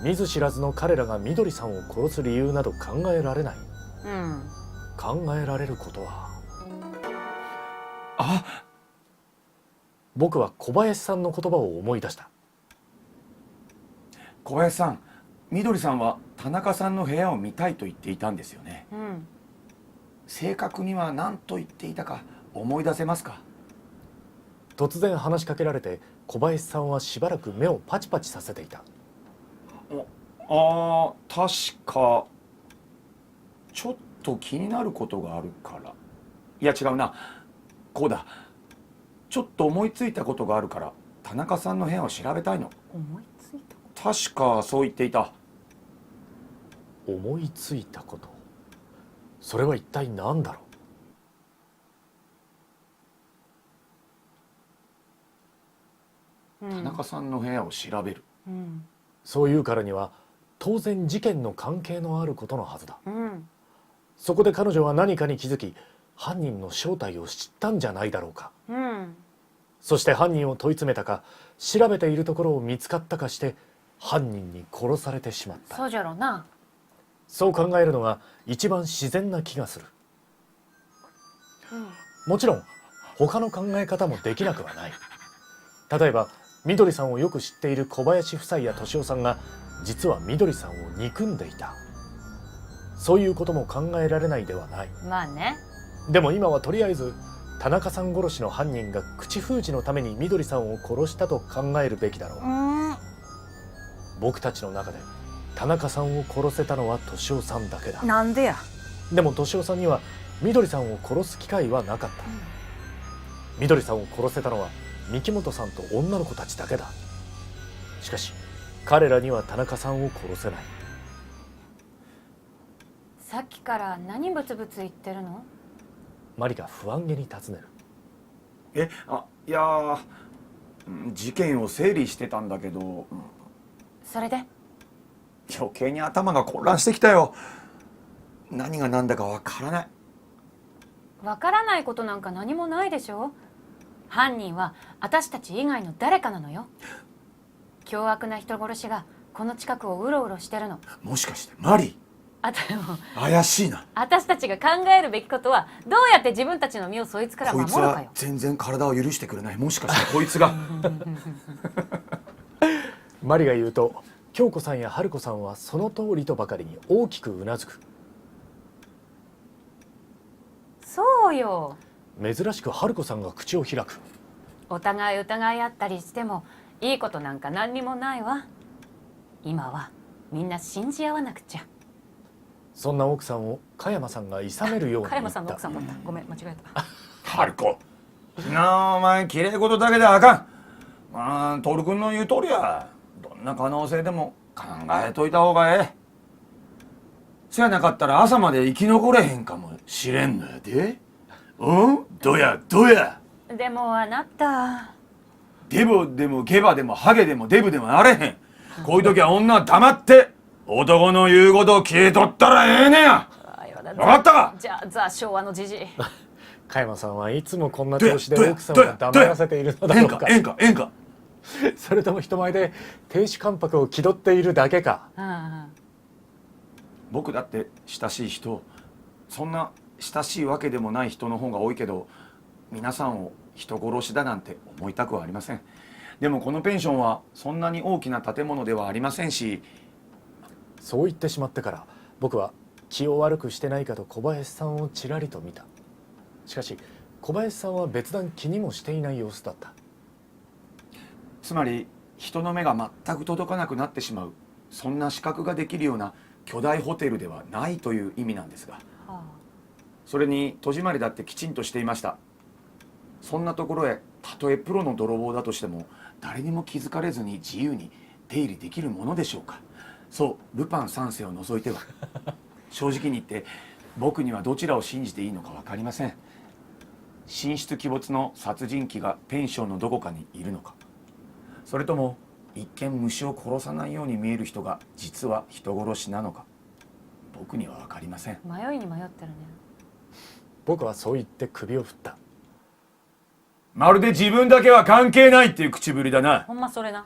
見ず知らずの彼らがみどりさんを殺す理由など考えられない、考えられることは。僕は小林さんの言葉を思い出した。小林さん、みどりさんは田中さんの部屋を見たいと言っていたんですよね、正確には何と言っていたか思い出せますか？突然話しかけられて小林さんはしばらく目をパチパチさせていた。確かちょっと気になることがあるからいや違うな、こうだ。ちょっと思いついたことがあるから田中さんの部屋を調べたいの。思いついた。確かそう言っていた。思いついたこと、それは一体何だろうん田中さんの部屋を調べる。うんう。そういうからには当然事件の関係のあることのはずだ。うんそこで彼女は何かに気づき、犯人の正体を知ったんじゃないだろうか。うんそして犯人を問い詰めたか、調べているところを見つかったかして犯人に殺されてしまった。そうじゃろうな。そう考えるのが一番自然な気がする。うんもちろん他の考え方もできなくはない。例えばみどりさんをよく知っている小林夫妻や敏夫さんが実はみどりさんを憎んでいた、そういうことも考えられないではない。まあね。でも今はとりあえず田中さん殺しの犯人が口封じのためにみどりさんを殺したと考えるべきだろう。僕たちの中で田中さんを殺せたのは敏夫さんだけだ。なんでや。でも敏夫さんにはみどりさんを殺す機会はなかった。みどりさんを殺せたのは三木本さんと女の子たちだけだ。しかし彼らには田中さんを殺せない。さっきから何ブツブツ言ってるの？マリが不安げに尋ねる。いやー、事件を整理してたんだけど、それで？余計に頭が混乱してきたよ。何が何だかわからない。わからないことなんか何もないでしょ。犯人は私たち以外の誰かなのよ。凶悪な人殺しがこの近くをうろうろしてるの。もしかしてマリでも怪しいな。私たちが考えるべきことはどうやって自分たちの身をそいつからこいつは守るかよ。全然体を許してくれない。もしかしてこいつがマリが言うと京子さんや春子さんはその通りとばかりに大きくうなずく。そうよ。珍しく春子さんが口を開く。お互い疑い合ったりしてもいいことなんか何にもないわ。今はみんな信じ合わなくちゃ。そんな奥さんを加山さんが諌めるように加山さんの言った。奥さんだった。ごめん、間違えた。春子なあ、お前きれい事だけではあかん。徹君の言う通りや。どんな可能性でも考えといた方がええ。そやなかったら朝まで生き残れへんかもしれんのやで。どやどや。でもあなた。ゲボでもゲバでもハゲでもデブでもなれへん。こういう時は女は黙って男の言うことを聞いとったらええねや。分かったか。じゃあザ昭和のじじい。加山さんはいつもこんな調子で奥さんを黙らせているのだろうか。ええんかそれとも人前で亭主関白を気取っているだけか。僕だって親しい人、そんな親しいわけでもない人の方が多いけど、皆さんを人殺しだなんて思いたくはありません。でもこのペンションはそんなに大きな建物ではありませんし。そう言ってしまってから僕は気を悪くしてないかと小林さんをちらりと見た。しかし小林さんは別段気にもしていない様子だった。つまり人の目が全く届かなくなってしまう、そんな視覚ができるような巨大ホテルではないという意味なんですが、それに戸締まりだってきちんとしていました。そんなところへたとえプロの泥棒だとしても誰にも気づかれずに自由に出入りできるものでしょうか。そうルパン三世を除いては正直に言って僕にはどちらを信じていいのか分かりません。神出鬼没の殺人鬼がペンションのどこかにいるのか、それとも一見虫を殺さないように見える人が実は人殺しなのか、僕には分かりません。迷いに迷ってるね。僕はそう言って首を振った。まるで自分だけは関係ないっていう口ぶりだな。ほんまそれな。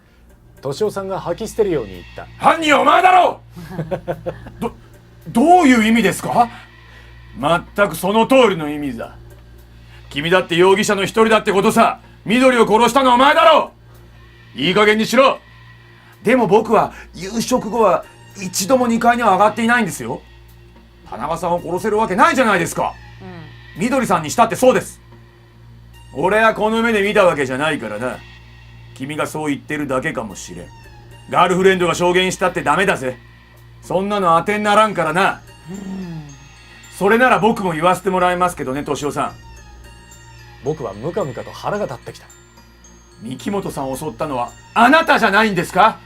敏夫さんが吐き捨てるように言った。犯人はお前だろうどういう意味ですか。全くその通りの意味だ。君だって容疑者の一人だってことさ。緑を殺したのはお前だろう。いい加減にしろ。でも僕は夕食後は一度も2階には上がっていないんですよ。田中さんを殺せるわけないじゃないですか。緑さんにしたってそうです。俺はこの目で見たわけじゃないからな。君がそう言ってるだけかもしれん。ガールフレンドが証言したってダメだぜ。そんなの当てにならんからな。それなら僕も言わせてもらいますけどね、敏夫さん。僕はムカムカと腹が立ってきた。三木本さんを襲ったのはあなたじゃないんですか？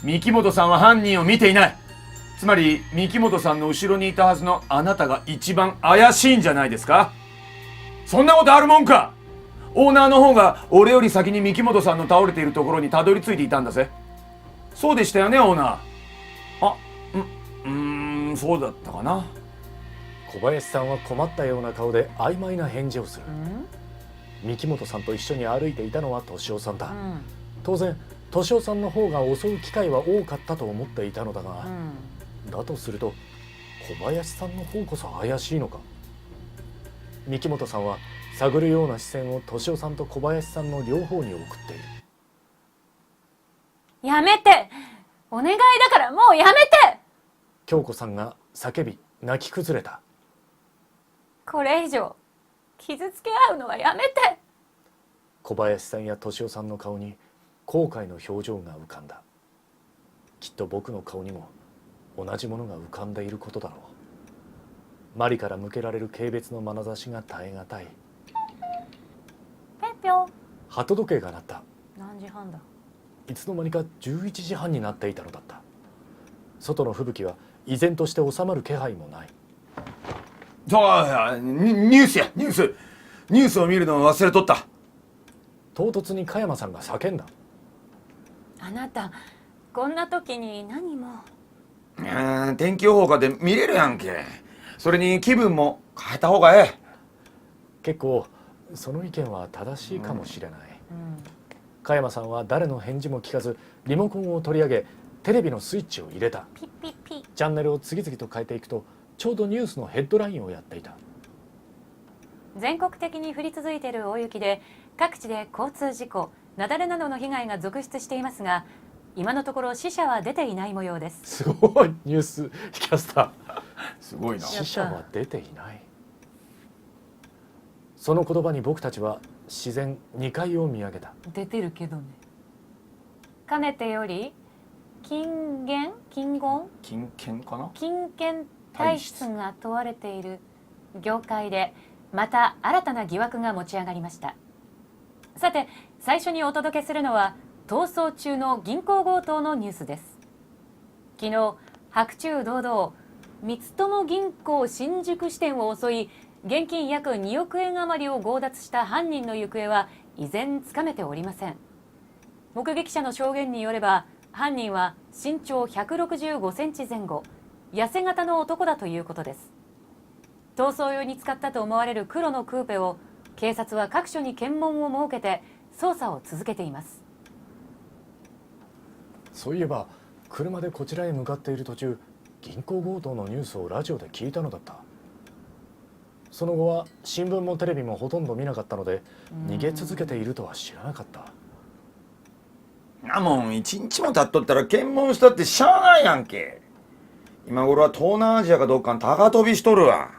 三木本さんは犯人を見ていない。つまり三木本さんの後ろにいたはずのあなたが一番怪しいんじゃないですか？そんなことあるもんか。オーナーの方が俺より先に三木本さんの倒れているところにたどり着いていたんだぜ。そうでしたよね、オーナー。そうだったかな。小林さんは困ったような顔で曖昧な返事をする。三木本さんと一緒に歩いていたのは敏夫さんだ。当然敏夫さんの方が襲う機会は多かったと思っていたのだが、だとすると小林さんの方こそ怪しいのか。三木本さんは探るような視線を敏夫さんと小林さんの両方に送っている。やめて、お願いだからもうやめて。京子さんが叫び泣き崩れた。これ以上傷つけ合うのはやめて。小林さんや敏夫さんの顔に後悔の表情が浮かんだ。きっと僕の顔にも同じものが浮かんでいることだろう。マリから向けられる軽蔑の眼差しが耐え難い。ペッピョ。鳩時計が鳴った。何時半だ。いつの間にか11時半になっていたのだった。外の吹雪は依然として収まる気配もない。ニュースやニュースを見るのを忘れとった。唐突に加山さんが叫んだ。あなたこんな時に何も。天気予報かで見れるやんけ。それに気分も変えた方がええ。結構その意見は正しいかもしれない。加山さんは誰の返事も聞かずリモコンを取り上げテレビのスイッチを入れた。ピッピッピ。チャンネルを次々と変えていくとちょうどニュースのヘッドラインをやっていた。全国的に降り続いている大雪で各地で交通事故、雪崩などの被害が続出していますが、今のところ死者は出ていない模様です。すごいニュースキャスター。すごいな。死者は出ていない。その言葉に僕たちは自然2階を見上げた。出てるけどね。かねてより禁言禁言かな。禁言体質が問われている業界でまた新たな疑惑が持ち上がりました。さて最初にお届けするのは逃走中の銀行強盗のニュースです。昨日白昼堂々三友銀行新宿支店を襲い現金約2億円余りを強奪した犯人の行方は依然つかめておりません。目撃者の証言によれば犯人は身長165センチ前後、痩せ型の男だということです。逃走用に使ったと思われる黒のクーペを警察は各所に検問を設けて捜査を続けています。そういえば車でこちらへ向かっている途中、銀行強盗のニュースをラジオで聞いたのだった。その後は新聞もテレビもほとんど見なかったので逃げ続けているとは知らなかった。なもん一日も経っとったら検問したってしゃあないやんけ。今頃は東南アジアかどっかに高飛びしとるわ。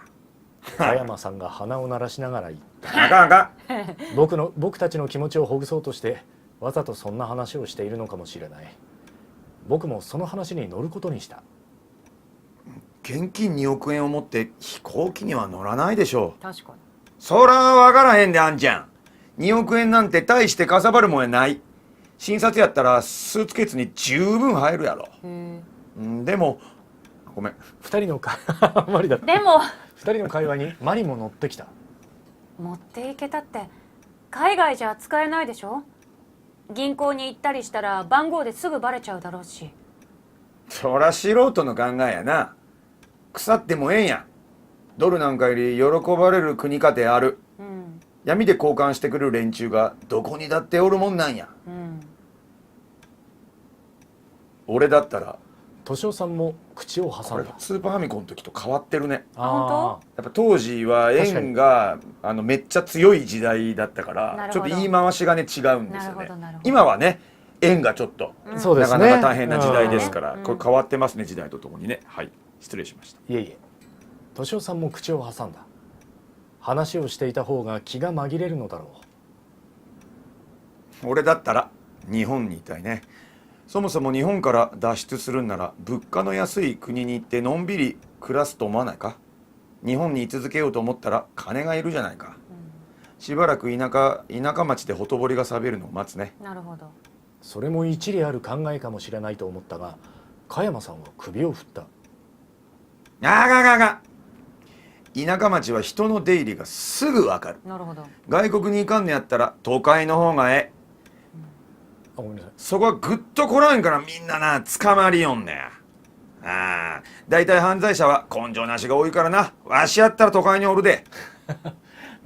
加山さんが鼻を鳴らしながら言った。あかんあかん。僕たちの気持ちをほぐそうとしてわざとそんな話をしているのかもしれない。僕もその話に乗ることにした。現金2億円を持って飛行機には乗らないでしょう。確かに。そら分からへんであんちゃん。2億円なんて大してかさばるもんやない。診察やったらスーツケースに十分入るやろ。でもごめん、2人のマリだった。でも2人の会話にマリも乗ってきた。持っていけたって海外じゃ使えないでしょ。銀行に行ったりしたら番号ですぐバレちゃうだろうし。そら素人の考えやな。腐ってもええんや。ドルなんかより喜ばれる国かてある。闇で交換してくる連中がどこにだっておるもんなんや。俺だったら敏夫さんも口を挟んだ。スーパーファミコンの時と変わってるね。本やっぱ当時は円がめっちゃ強い時代だったからちょっと言い回しがね違うんですよね。今はね円がちょっとなかなか大変な時代ですからこれ変わってますね、時代とともにね。はい、失礼しました。いえいえ。敏夫さんも口を挟んだ。話をしていた方が気が紛れるのだろう。俺だったら日本にいたいね。そもそも日本から脱出するんなら物価の安い国に行ってのんびり暮らすと思わないか。日本に居続けようと思ったら金がいるじゃないか。しばらく田舎町でほとぼりが冷めるのを待つね。なるほど。それも一理ある考えかもしれないと思ったが、加山さんは首を振った。あががが田舎町は人の出入りがすぐわかる。なるほど。外国に行かんのやったら都会の方がええ。あ、ごめんなさい。そこはぐっとこらんからみんなな捕まりよんねや。だいたい犯罪者は根性なしが多いからな。わしやったら都会におるで。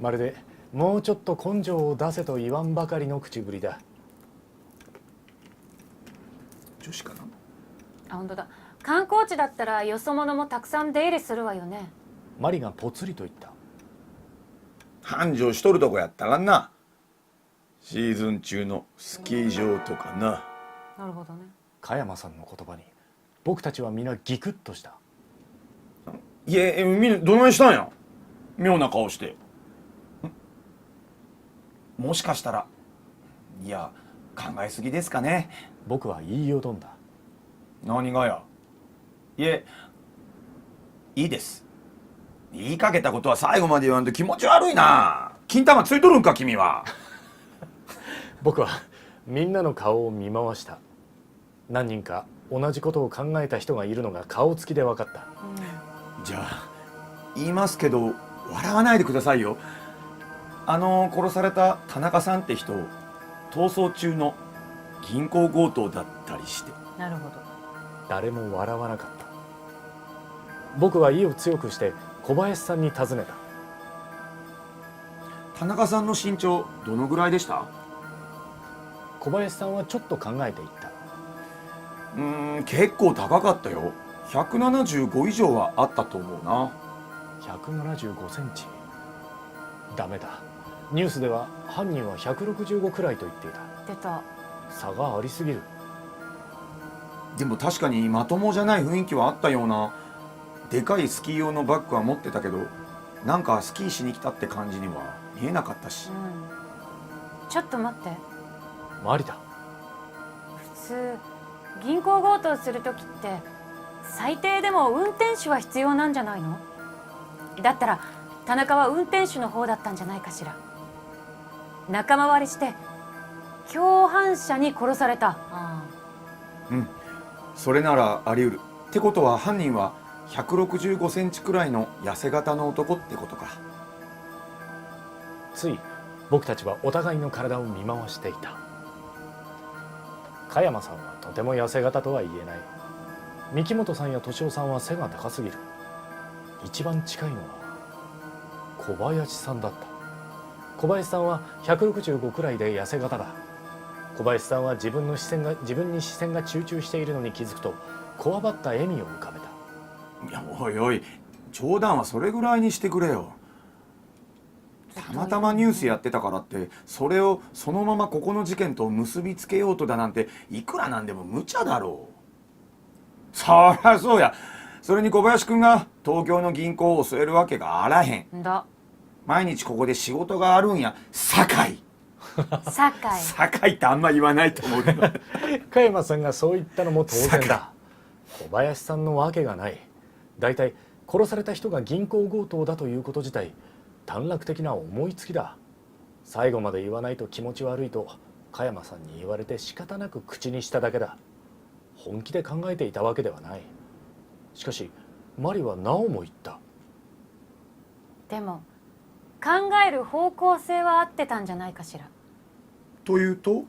まるでもうちょっと根性を出せと言わんばかりの口ぶりだ。女子かな。あ、本当だ。観光地だったらよそ者もたくさん出入りするわよね。マリがぽつりと言った。繁盛しとるとこやったらな。シーズン中のスキー場とかな。なるほどね。加山さんの言葉に僕たちは皆ギクッとした。いえ、みんなどないしたんや。妙な顔して。もしかしたら、いや、考えすぎですかね。僕は言いよどんだ。何がや。いえ、いいです。言いかけたことは最後まで言わんと気持ち悪いな。金玉ついとるんか君は。僕はみんなの顔を見回した。何人か同じことを考えた人がいるのが顔つきで分かった。じゃあ言いますけど笑わないでくださいよ。殺された田中さんって人逃走中の銀行強盗だったりして。なるほど。誰も笑わなかった。僕は意を強くして小林さんに尋ねた。田中さんの身長どのぐらいでした？小林さんはちょっと考えていった。結構高かったよ。175以上はあったと思うな。175センチ。ダメだ。ニュースでは犯人は165くらいと言っていた。出た。差がありすぎる。でも確かにまともじゃない雰囲気はあったような。でかいスキー用のバッグは持ってたけど、なんかスキーしに来たって感じには見えなかったし。ちょっと待って。マリだ。普通銀行強盗する時って最低でも運転手は必要なんじゃないの？だったら田中は運転手の方だったんじゃないかしら。仲間割りして共犯者に殺された。それならあり得る。ってことは犯人は165センチくらいの痩せ型の男ってことか。つい僕たちはお互いの体を見回していた。加山さんはとても痩せ型とは言えない。三木本さんや敏夫さんは背が高すぎる。一番近いのは小林さんだった。小林さんは165くらいで痩せ型だ。小林さんは自分に視線が集中しているのに気づくとこわばった笑みを浮かべた。いや、おいおい、冗談はそれぐらいにしてくれよ。たまたまニュースやってたからってそれをそのままここの事件と結びつけようとだなんていくらなんでも無茶だろう。そりゃそうや。それに小林くんが東京の銀行を据えるわけがあらへん。毎日ここで仕事があるんや。堺堺ってあんま言わないと思うけど加山さんがそう言ったのも当然だ。小林さんのわけがない。だいたい殺された人が銀行強盗だということ自体短絡的な思いつきだ。最後まで言わないと気持ち悪いと加山さんに言われて仕方なく口にしただけだ。本気で考えていたわけではない。しかしマリはなおも言った。でも考える方向性は合ってたんじゃないかしら。というと？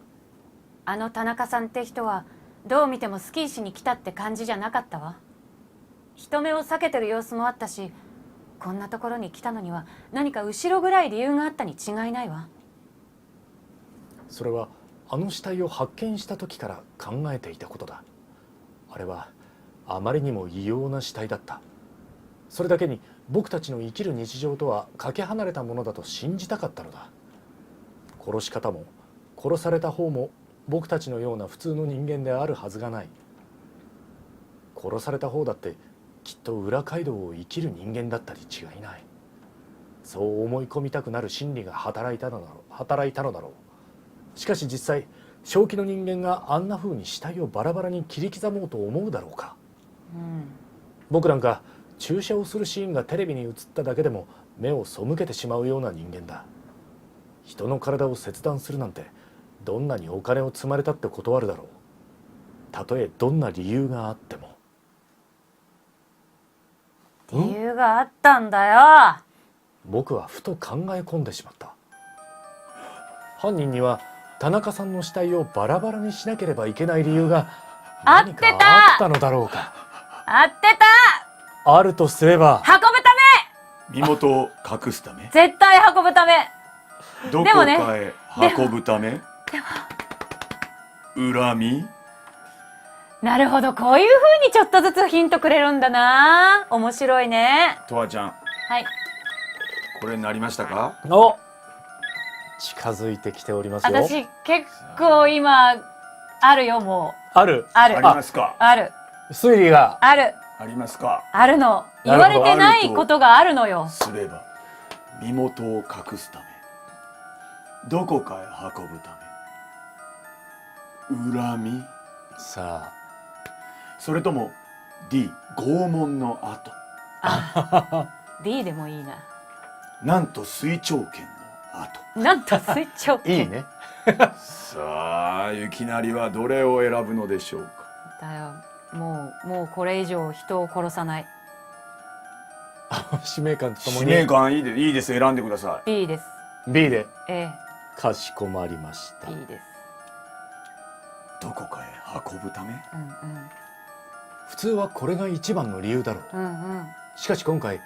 あの田中さんって人はどう見てもスキーしに来たって感じじゃなかったわ。人目を避けてる様子もあったし、こんなところに来たのには何か後ろ暗い理由があったに違いないわ。それはあの死体を発見した時から考えていたことだ。あれはあまりにも異様な死体だった。それだけに僕たちの生きる日常とはかけ離れたものだと信じたかったのだ。殺し方も殺された方も僕たちのような普通の人間であるはずがない。殺された方だってきっと裏街道を生きる人間だったり違いない。そう思い込みたくなる心理が働いたのだろう。しかし実際正気の人間があんな風に死体をバラバラに切り刻もうと思うだろうか。僕なんか注射をするシーンがテレビに映っただけでも目を背けてしまうような人間だ。人の体を切断するなんてどんなにお金を積まれたって断るだろう。たとえどんな理由があっても。理由があったんだよ。僕はふと考え込んでしまった。犯人には田中さんの死体をバラバラにしなければいけない理由が何かあったのだろうか。合ってた。あるとすれば運ぶた身元を隠すため、め。絶対運ぶため。どこかへ運ぶため、恨み。なるほど、こういう風にちょっとずつヒントくれるんだな。面白いね。とわちゃん、はい。これになりましたか？お近づいてきておりますよ。私結構今あるよ、もう。あるある。ありますか？ある。推理がある。ありますか？あるの。言なるほどわれてないことがあるのよ。すれば身元を隠すため、どこかへ運ぶため、恨み。さそれとも D 拷問の後、あ、D でもいいな。なんと水長剣の後。なんと水長あいいね。さあ雪成はどれを選ぶのでしょうか？だよ。もうこれ以上人を殺さない。使命感ととも使に命感いいです、選んでくださ B です。 B で A。かしこまりました。 B です。い。どこかへ運ぶため。うん普通はこれが一番の理由だろう。うんうんうん。しかし今回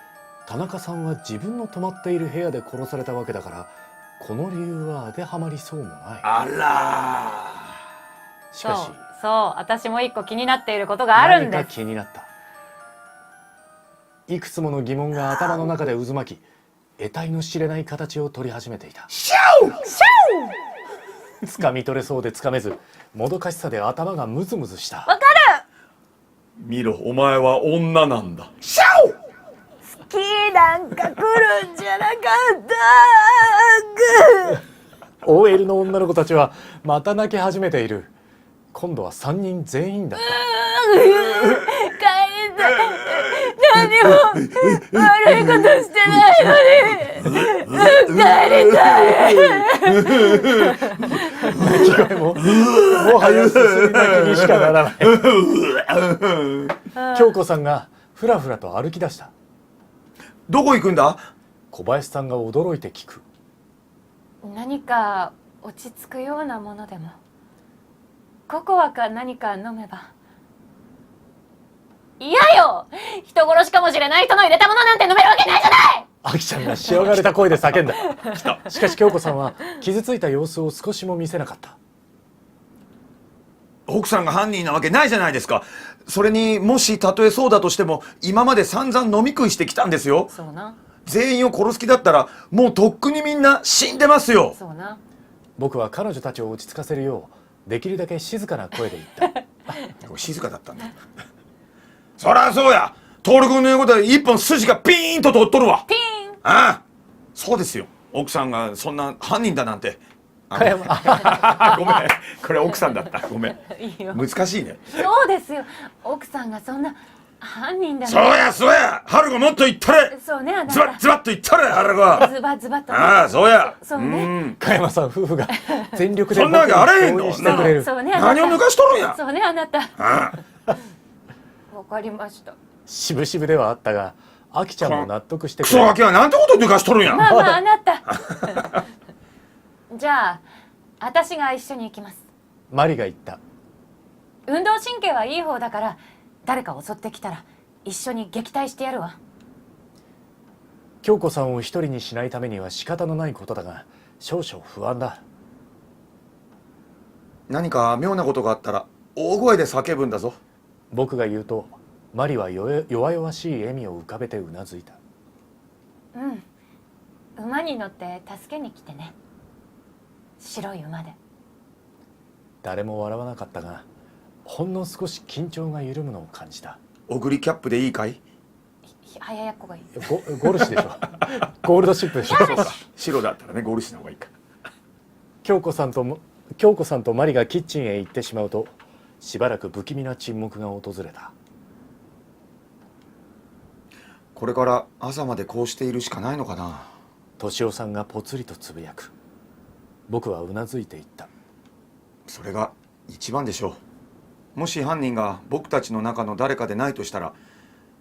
田中さんは自分の泊まっている部屋で殺されたわけだから、この理由は当てはまりそうもない。あらしかしそう、私も一個気になっていることがあるん何かです。気になった。いくつもの疑問が頭の中で渦巻き、得体の知れない形を取り始めていた。つかみ取れそうでつかめず、もどかしさで頭がムズムズした。わかる。見ろ、お前は女なんだ。好きなんか来るんじゃなかった。OL の女の子たちはまた泣き始めている。今度は3人全員だった。帰りたい。何も悪いことしてないのに帰りたい。泣き声ももはやすすり泣きにしかならない。京子さんがふらふらと歩き出した。どこ行くんだ？小林さんが驚いて聞く。何か落ち着くようなものでも。ココアか何か飲めば。嫌よ。人殺しかもしれない人の入れたものなんて飲めるわけないじゃない。あきちゃんがしわがれた声で叫んだ。しかし京子さんは傷ついた様子を少しも見せなかった。奥さんが犯人なわけないじゃないですか。それにもしたとえそうだとしても、今まで散々飲み食いしてきたんですよ。そうな。全員を殺す気だったらもうとっくにみんな死んでますよ。そうな。僕は彼女たちを落ち着かせるようできるだけ静かな声で言った。静かだったんだ。そりゃそうや。徹君の言うことで一本筋がピーンと通っとるわ。ピーン。ああ、そうですよ。奥さんがそんな犯人だなんて。加山ごめん、これ奥さんだった。ごめん。いいよ。難しいね。そうですよ。奥さんがそんな犯人だそうやそうや。春子もっと言ったれ。そうね、あなた。ズバッズバッと言ったれ、春子は。ズバズバとね。ああ、そうや。そうね。加山さん夫婦が全力でそんなわけあれへんの応援してくれる。そうね、あなた。何を抜かしとるんや。そうね、あなた。ああ、わかりました。しぶしぶではあったが、あきちゃんも納得してクソくれる。ガキはなんてこと抜かしとるんや。まあまあ、あなた。じゃあ、私が一緒に行きます。マリが言った。運動神経はいい方だから、誰か襲ってきたら一緒に撃退してやるわ。京子さんを一人にしないためには仕方のないことだが、少々不安だ。何か妙なことがあったら大声で叫ぶんだぞ。僕が言うとマリは弱々しい笑みを浮かべてうなずいた。うん。馬に乗って助けに来てね。白い馬で。誰も笑わなかったが、ほんの少し緊張が緩むのを感じた。オグリキャップでいいかい？早やっこがいい。ゴルシでしょ。ゴールドシップでしょ。白だったらね、ゴールシの方がいいか。京子さんとマリがキッチンへ行ってしまうと、しばらく不気味な沈黙が訪れた。これから朝までこうしているしかないのかな。敏夫さんがぽつりとつぶやく。僕はうなずいていった。それが一番でしょう。もし犯人が僕たちの中の誰かでないとしたら、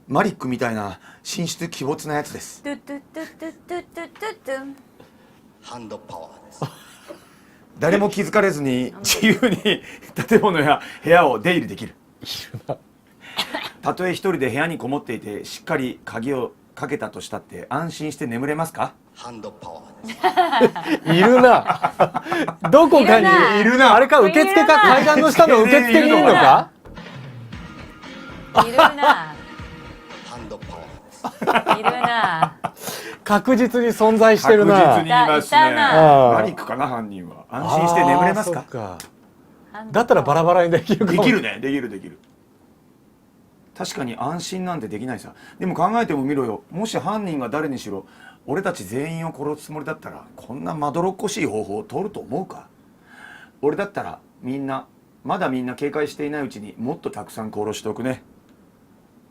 マリックみたいな神出鬼没なやつです。トゥトゥトゥトゥトゥトゥトゥ。ハンドパワーです。誰も気づかれずに自由に建物や部屋を出入りできる。たとえ一人で部屋にこもっていてしっかり鍵をかけたとしたって安心して眠れますか？ハンドパワーです。いるな。どこかにいるな。あれか、受付か階段の下の受付にいるのか。いるな。ハンドパワーです。いるな。確実に存在してるな。確実にいますいたね。なマリックかな、犯人は。安心して眠れますか？あーそっか。だったらバラバラにできるかも。できるね。できるできる。確かに安心なんてできないさ。でも考えてもみろよ。もし犯人が誰にしろ俺たち全員を殺すつもりだったら、こんなまどろっこしい方法を取ると思うか？俺だったらまだみんな警戒していないうちにもっとたくさん殺しておくね。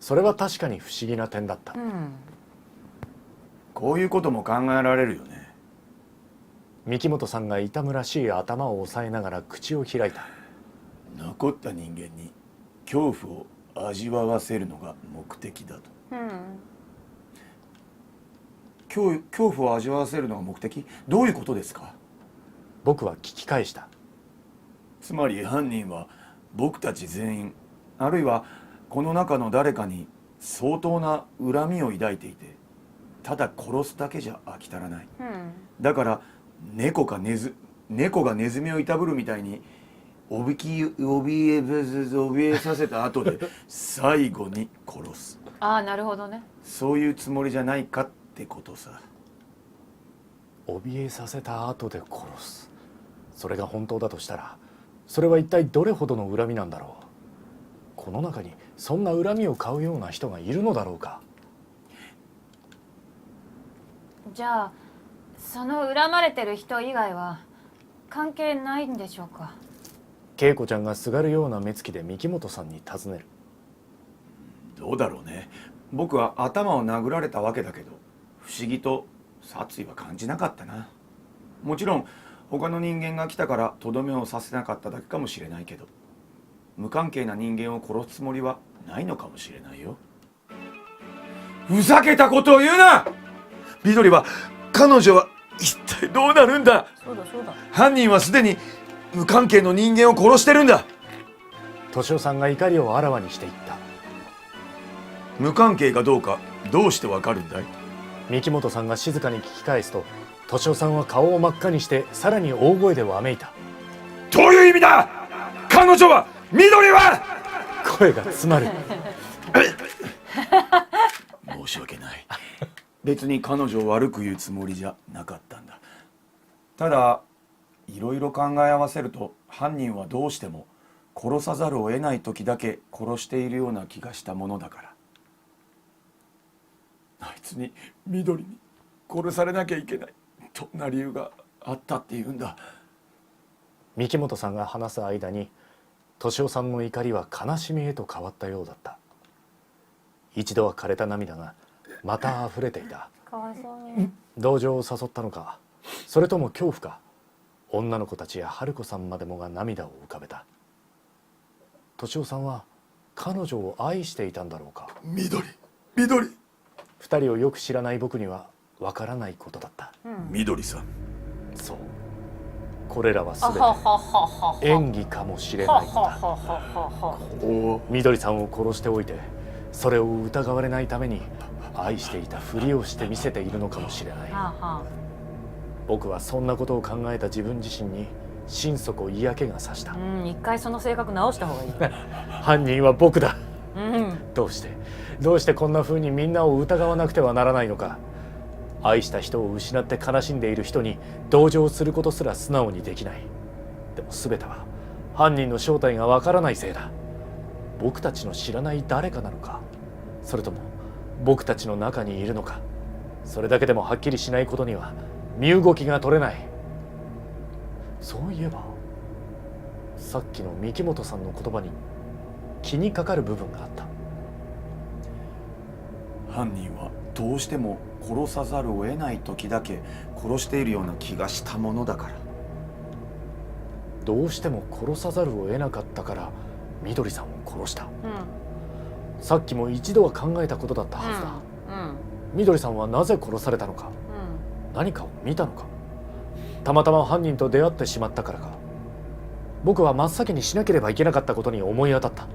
それは確かに不思議な点だった。うん。こういうことも考えられるよね。三木本さんが痛むらしい頭を押さえながら口を開いた。残った人間に恐怖を味わわせるのが目的だと。うん。恐怖を味わわせるのが目的？どういうことですか？僕は聞き返した。つまり犯人は僕たち全員、あるいはこの中の誰かに相当な恨みを抱いていて、ただ殺すだけじゃ飽き足らない。うん。だから猫がネズミをいたぶるみたいに怯えさせた後で最後に殺す。ああ、なるほどね。そういうつもりじゃないかってことさ。怯えさせた後で殺す。それが本当だとしたら、それは一体どれほどの恨みなんだろう。この中にそんな恨みを買うような人がいるのだろうか。じゃあその恨まれてる人以外は関係ないんでしょうか？恵子ちゃんがすがるような目つきで三木本さんに尋ねる。どうだろうね。僕は頭を殴られたわけだけど、不思議と殺意は感じなかったな。もちろん他の人間が来たからとどめを刺せなかっただけかもしれないけど、無関係な人間を殺すつもりはないのかもしれないよ。ふざけたことを言うな！緑は、彼女は一体どうなるんだ？そうだそうだ。犯人はすでに無関係の人間を殺してるんだ。敏夫さんが怒りをあらわにしていった。無関係かどうかどうしてわかるんだい？三木本さんが静かに聞き返すと、敏夫さんは顔を真っ赤にしてさらに大声でわめいた。どういう意味だ？彼女は、緑は！声が詰まる。申し訳ない。別に彼女を悪く言うつもりじゃなかったんだ。ただいろいろ考え合わせると、犯人はどうしても殺さざるを得ない時だけ殺しているような気がしたものだから。あいつに、緑に殺されなきゃいけない、どんな理由があったっていうんだ。三木本さんが話す間に、敏夫さんの怒りは悲しみへと変わったようだった。一度は枯れた涙がまた溢れていた。かわいそうに。同情を誘ったのか、それとも恐怖か。女の子たちや春子さんまでもが涙を浮かべた。敏夫さんは彼女を愛していたんだろうか。緑。二人をよく知らない僕にはわからないことだった。緑さん。そう、これらは全あははははて演技かもしれないのだ。お緑さんを殺しておいて、それを疑われないために愛していたふりをして見せているのかもしれない。はあは僕はそんなことを考えた自分自身に心底嫌気がさした。あ。うん、一回その性格直した方がいい。犯人は僕だ。うん。どうしてこんな風にみんなを疑わなくてはならないのか。愛した人を失って悲しんでいる人に同情することすら素直にできない。でも全ては犯人の正体がわからないせいだ。僕たちの知らない誰かなのか、それとも僕たちの中にいるのか。それだけでもはっきりしないことには身動きが取れない。そういえばさっきの三木本さんの言葉に気にかかる部分があった。犯人はどうしても殺さざるを得ない時だけ殺しているような気がしたものだから。どうしても殺さざるを得なかったからみどりさんを殺した。うんさっきも一度は考えたことだったはずだ。うんみどりさんはなぜ殺されたのか、うん何かを見たのか、たまたま犯人と出会ってしまったからか。僕は真っ先にしなければいけなかったことに思い当たった。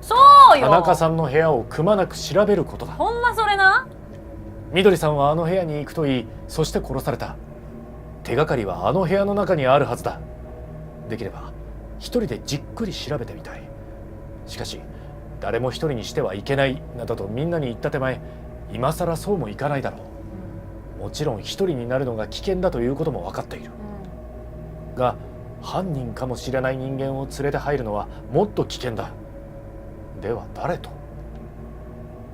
そうよ。田中さんの部屋をくまなく調べることだ。ほんまそれな。みどりさんはあの部屋に行くといい、そして殺された。手がかりはあの部屋の中にあるはずだ。できれば一人でじっくり調べてみたい。しかし誰も一人にしてはいけないなどとみんなに言った手前、今さらそうもいかないだろう。もちろん一人になるのが危険だということも分かっているが、犯人かもしれない人間を連れて入るのはもっと危険だ。では誰と？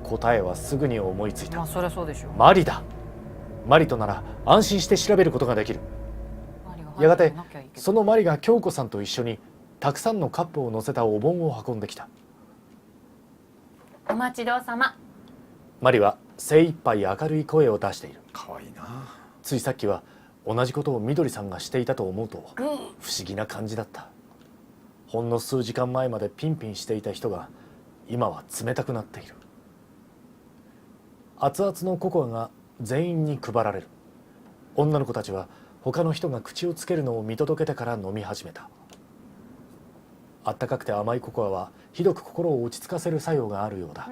答えはすぐに思いついた。まあそりゃそうでしょう。マリだ。マリとなら安心して調べることができる。やがてそのマリが京子さんと一緒にたくさんのカップを乗せたお盆を運んできた。お待ちどうさま。マリは精一杯明るい声を出している。かわいいな。ついさっきは同じことをみどりさんがしていたと思うと不思議な感じだった。ほんの数時間前までピンピンしていた人が今は冷たくなっている。熱々のココアが全員に配られる。女の子たちは他の人が口をつけるのを見届けてから飲み始めた。あったかくて甘いココアはひどく心を落ち着かせる作用があるようだ。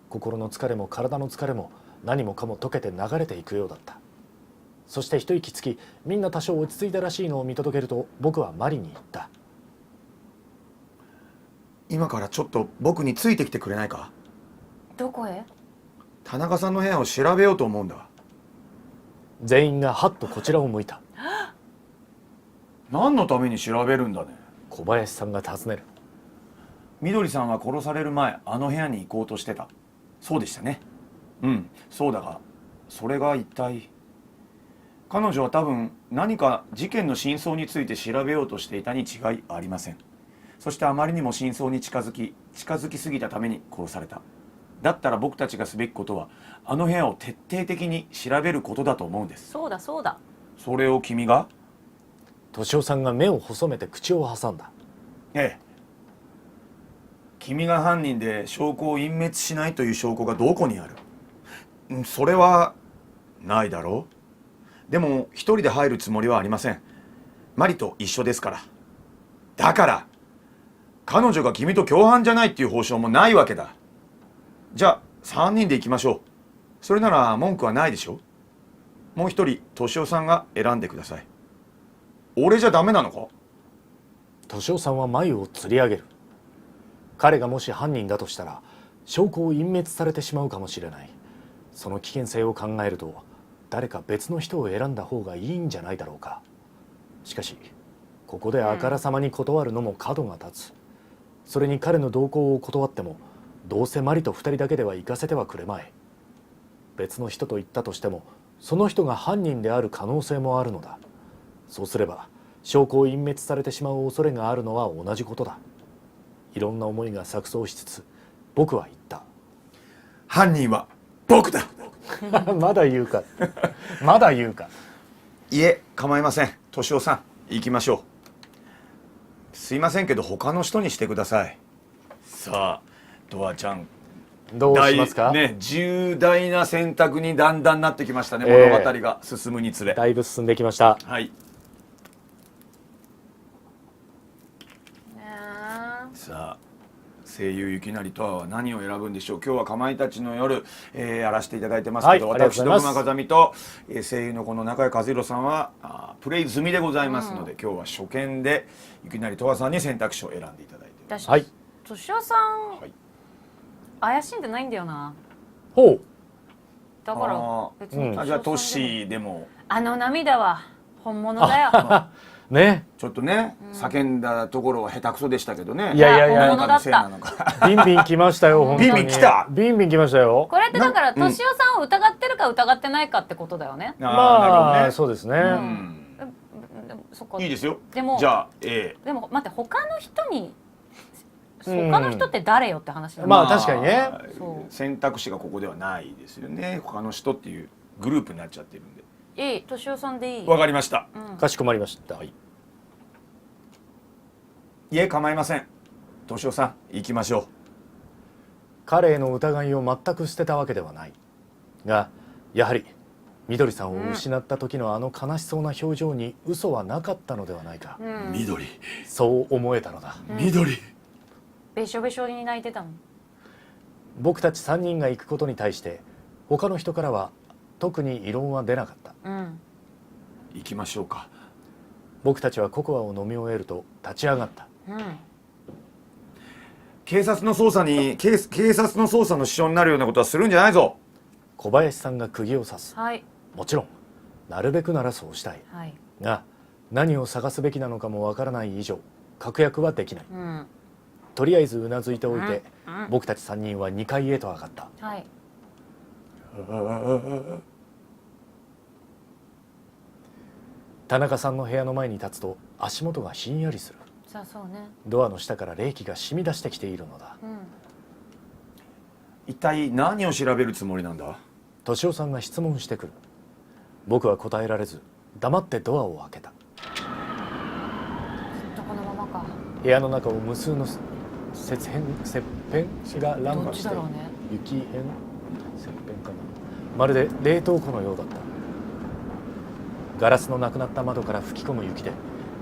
心の疲れも体の疲れも何もかも溶けて流れていくようだった。そして一息つき、みんな多少落ち着いたらしいのを見届けると、僕はマリに言った。今からちょっと僕についてきてくれないか？どこへ？田中さんの部屋を調べようと思うんだ。全員がはっとこちらを向いた。何のために調べるんだね。小林さんが尋ねる。みどりさんは殺される前、あの部屋に行こうとしてた。そうでしたね。うん、そうだが、それが一体。彼女は多分何か事件の真相について調べようとしていたに違いありません。そしてあまりにも真相に近づきすぎたために殺された。だったら僕たちがすべきことはあの部屋を徹底的に調べることだと思うんです。そうだそうだ。それを君が？敏夫さんが目を細めて口を挟んだ。ええ。君が犯人で証拠を隠滅しないという証拠がどこにある？それはないだろう。でも一人で入るつもりはありません。マリと一緒ですから。だから彼女が君と共犯じゃないっていう保証もないわけだ。じゃあ3人で行きましょう。それなら文句はないでしょ。もう一人敏夫さんが選んでください。俺じゃダメなのか？敏夫さんは眉をつり上げる。彼がもし犯人だとしたら証拠を隠滅されてしまうかもしれない。その危険性を考えると誰か別の人を選んだ方がいいんじゃないだろうか。しかしここであからさまに断るのも角が立つ。それに彼の同行を断ってもどうせマリと2人だけでは行かせてはくれまい。別の人と言ったとしてもその人が犯人である可能性もあるのだ。そうすれば証拠を隠滅されてしまう恐れがあるのは同じことだ。いろんな思いが錯綜しつつ僕は言った。犯人は僕だ。まだ言うか。まだ言うか。いえ、構いません。敏夫さん、行きましょう。すいませんけど他の人にしてください。さあ、ドアちゃん、どうしますか？ね、重大な選択にだんだんなってきましたね、物語が進むにつれ。だいぶ進んできました。はい。さあ、声優ゆきなりとは何を選ぶんでしょう。今日はかまいたちの夜、やらせていただいてますけど、はい、私徳間風見と、声優のこの中谷和弘さんはプレイ済みでございますので、今日は初見でゆきなりとわさんに選択肢を選んでいただいてます。はい。敏夫さん、はい、怪しんでないんだよな。ほう。だから別に、じゃあトッシーでもあの涙は本物だよ。ね。ちょっとね、叫んだところは下手くそでしたけどね。いやいやいや、本物だった。ビンビン来ましたよ。本当に。ビンビン来た。ビンビン来ましたよ。これってだから敏夫さんを疑ってるか疑ってないかってことだよね。まあそうですね。でもそっか。いいですよ。でもじゃあでも待って、他の人に他の人って誰よって話だね。まあ確かにねそう選択肢がここではないですよね。他の人っていうグループになっちゃってるんで。いい、敏夫さんでいい。わかりました。かしこまりました。いえ、構いません。敏夫さん、行きましょう。彼への疑いを全く捨てたわけではないが、やはりみどりさんを失った時のあの悲しそうな表情に嘘はなかったのではないか、緑、そう思えたのだ。緑。べしょべしょに泣いてたもん。僕たち3人が行くことに対して他の人からは特に異論は出なかった。行きましょうか。僕たちはココアを飲み終えると立ち上がった。警察の捜査の支障になるようなことはするんじゃないぞ。小林さんが釘を刺す。はい。もちろんなるべくならそうしたい、はい。が何を探すべきなのかもわからない以上確約はできない。とりあえずうなずいておいて、僕たち3人は2階へと上がった。はい。田中さんの部屋の前に立つと足元がひんやりする。じゃあそうね。ドアの下から冷気が染み出してきているのだ。一体何を調べるつもりなんだ。敏夫さんが質問してくる。僕は答えられず黙ってドアを開けた。ずっとこのままか。部屋の中を無数の切片が乱どっ舞して、ちだろうね。雪片切片かな、まるで冷凍庫のようだった。ガラスのなくなった窓から吹き込む雪で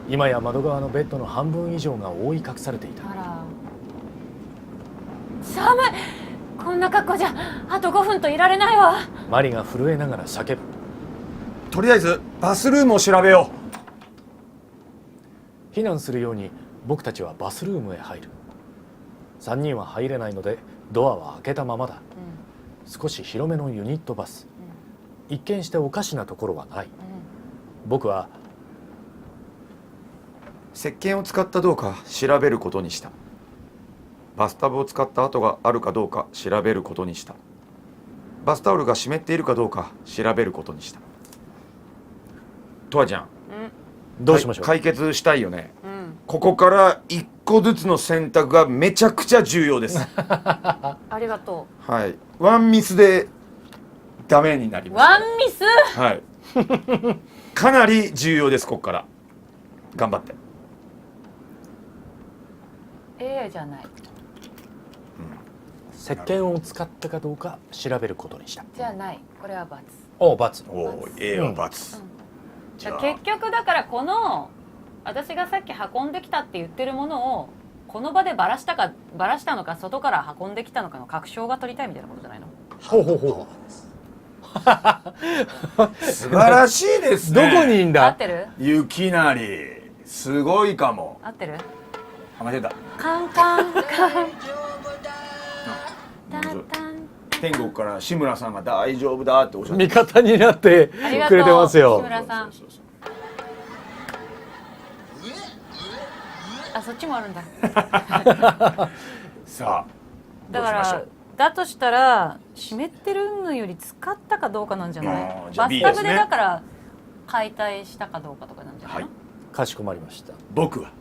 今や窓側のベッドの半分以上が覆い隠されていた。あら。寒い。こんな格好じゃあと5分といられないわ。マリが震えながら叫ぶ。とりあえずバスルームを調べよ避難するように僕たちはバスルームへ入る。3人は入れないのでドアは開けたままだ。少し広めのユニットバス、一見しておかしなところはない。僕は石鹸を使ったどうか調べることにした。バスタブを使った跡があるかどうか調べることにした。バスタオルが湿っているかどうか調べることにした。とわちゃん、どうしましょう。解決したいよね。ここから1個ずつの選択がめちゃくちゃ重要です。ありがとはい、ワンミスでダメになりう。ます。ワンミス。はいかなり重要です。ここから頑張って。 AI じゃない。石鹸を使ったかどうか調べることにした。じゃあない。これは×。おう×。おお、A は×、じゃあ結局だからこの私がさっき運んできたって言ってるものをこの場でバラしたのか外から運んできたのかの確証が取りたいみたいなことじゃないの。ほうほうほ素晴らしいですう。どね。こにいんだ。合ってる？雪なりすごいかも。合ってる？あ、間違えた。カンカンカン。タンタン。天国から志村さんが大丈夫だっておっしゃって味方になってくれてます志よ。村さん。あ、そっちもあるんだ。さあだからどうしましょう。だとしたら湿ってるのより使ったかどうかなんじゃない？じゃあバ B スタブでですねだから解体したかどうかとかなんじゃないの？はい、かしこまりました。僕は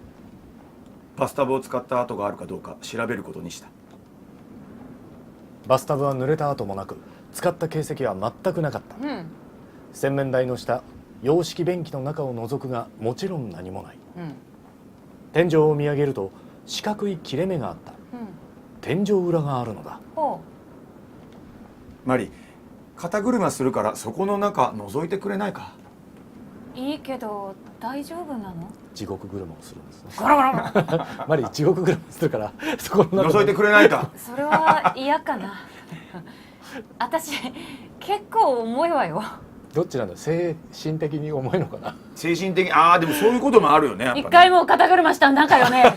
バスタブを使った跡があるかどうか調べることにした。バスタブは濡れた跡もなく使った形跡は全くなかった。洗面台の下、洋式便器の中を覗くがもちろん何もない。天井を見上げると四角い切れ目があった。天井裏があるのだ。マリ、肩車するからそこの中覗いてくれないか。いいけど大丈夫なの？地獄車をするんですね。ゴロゴロゴロ。マリ地獄車するからそこの中覗いてくれないか。それは嫌かな。私結構重いわよ。どっちなんだ。精神的に重いのかな。精神的に、ああでもそういうこともあるよね。やっぱね一回もう肩車したんだかよね。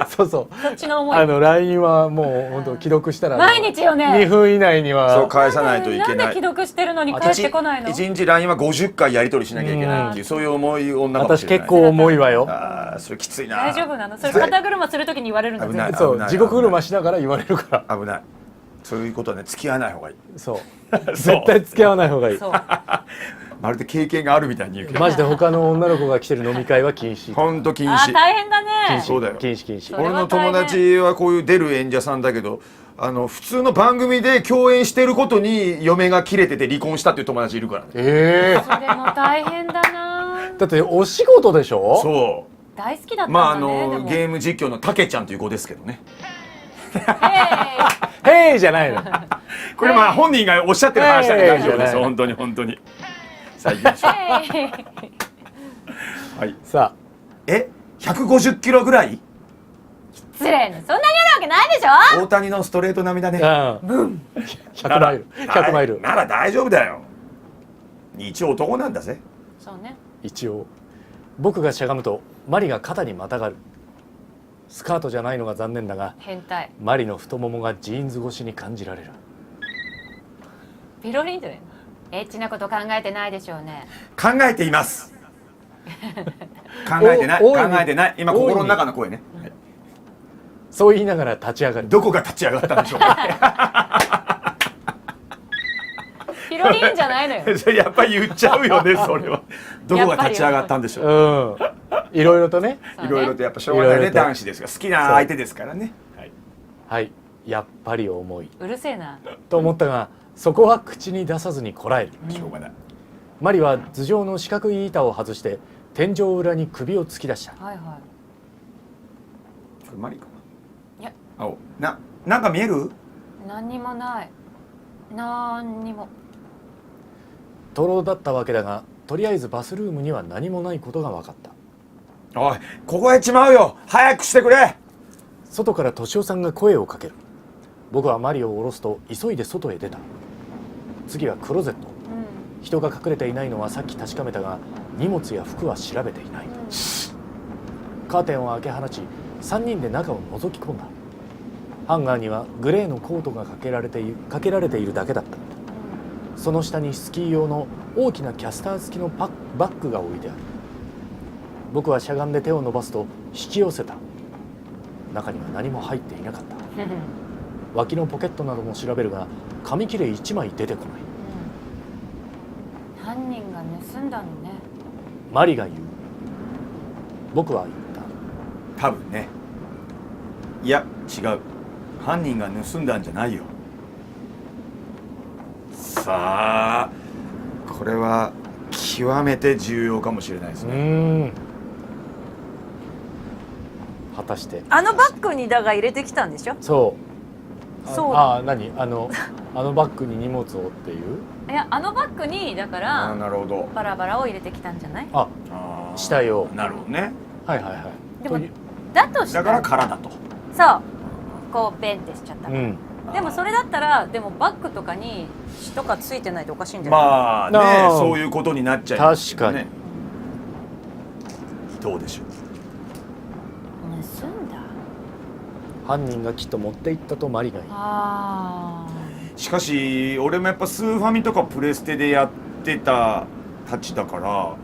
そうそう。そっちの思い。LINE はもう本当既読したら毎日よね。 2分以内にそうは返さないといけない。なんで既読してるのに返ってこないの？一日 LINE は50回やり取りしなきゃいけないっていう、そういう重い女かもし私れない。結構重いわよ。ああそれきついな。大丈夫なの？それ肩車するときに言われるんだ危ない全部。そう地獄車しながら言われるから。危ない。そういうことはね、付き合わない方がいい。そうそう絶対付き合わない方がいい。そう。まるで経験があるみたいに言うけどマジで他の女の子が来てる飲み会は禁止。ほんと禁あ止大変だね。そうだよ禁止禁止。れは俺の友達はこういう出る演者さんだけど普通の番組で共演してることに嫁が切れてて離婚したっていう友達いるからねそれも大変だな。だってお仕事でしょ。そ大好きだったんうまあだね。でもゲーム実況のたけちゃんという子ですけどねへいじゃないの。これまあ本人がおっしゃってる話だから大丈夫ですよはい本当に本当にさあ行きましょうへいはいさ150キロぐらい失礼ね。そんなにあるわけないでしょ。大谷のストレート並みだねあ、うん100マイル100マイル。なら大丈夫だよ一応男なんだぜそうね。一応僕がしゃがむとマリが肩にまたがる。スカートじゃないのが残念だが変態。マリの太ももがジーンズ越しに感じられる。ピロリンじゃないの。エッチなこと考えてないでしょうね。考えています考えてない考大いにえてない今心の中の声ね、はいそう言いながら立ち上がる。どこが立ち上がったんでしょうかピロリンじゃないのよ。それやっぱり言っちゃうよねそれはどこが立ち上がったんでしょううんいろいろとね。そうねいろいろとやっぱしょうがないねいろいろと男子ですが好きな相手ですからねはいはいやっぱり重いうるせえな。と思ったがそこは口に出さずにこらえる。しょうがないマリは頭上の四角い板を外して天井裏に首を突き出した。はいはこれマリかい。いやなんか見える何にもない。何にも。徒労だったわけだがとりあえずバスルームには何もないことが分かった。おいここへちまうよ早くしてくれ外から敏夫さんが声をかける。僕はマリを下ろすと急いで外へ出た。次はクローゼット。うん。人が隠れていないのはさっき確かめたが荷物や服は調べていない。カーテンを開け放ち3人で中を覗き込んだ。ハンガーにはグレーのコートがかけられているだけだった。その下にスキー用の大きなキャスター付きのバッグが置いてある。僕はしゃがんで手を伸ばすと引き寄せた。中には何も入っていなかった。脇のポケットなども調べるが紙切れ1枚出てこない。犯人が盗んだのね。マリが言う。僕は言った。多分ねいや違う犯人が盗んだんじゃないよさあこれは極めて重要かもしれないですね果たしてあのバッグにだが入れてきたんでしょ。そうそう何あのバッグに荷物をっていういやあのバッグにだかあらなるほどバラバラを入れてきたんじゃない。あしたよなるほどねはいはいはいでもというだとしただから空だとそうこうベンってしちゃったから、うんでもそれだったらでもバッグとかに血とかついてないとおかしいんじゃない。まあねあーそういうことになっちゃいますけどね確どうでしょう盗んだ。犯人がきっと持っていったとマリが言う。あしかし俺もやっぱスーファミとかプレステでやってたたちだから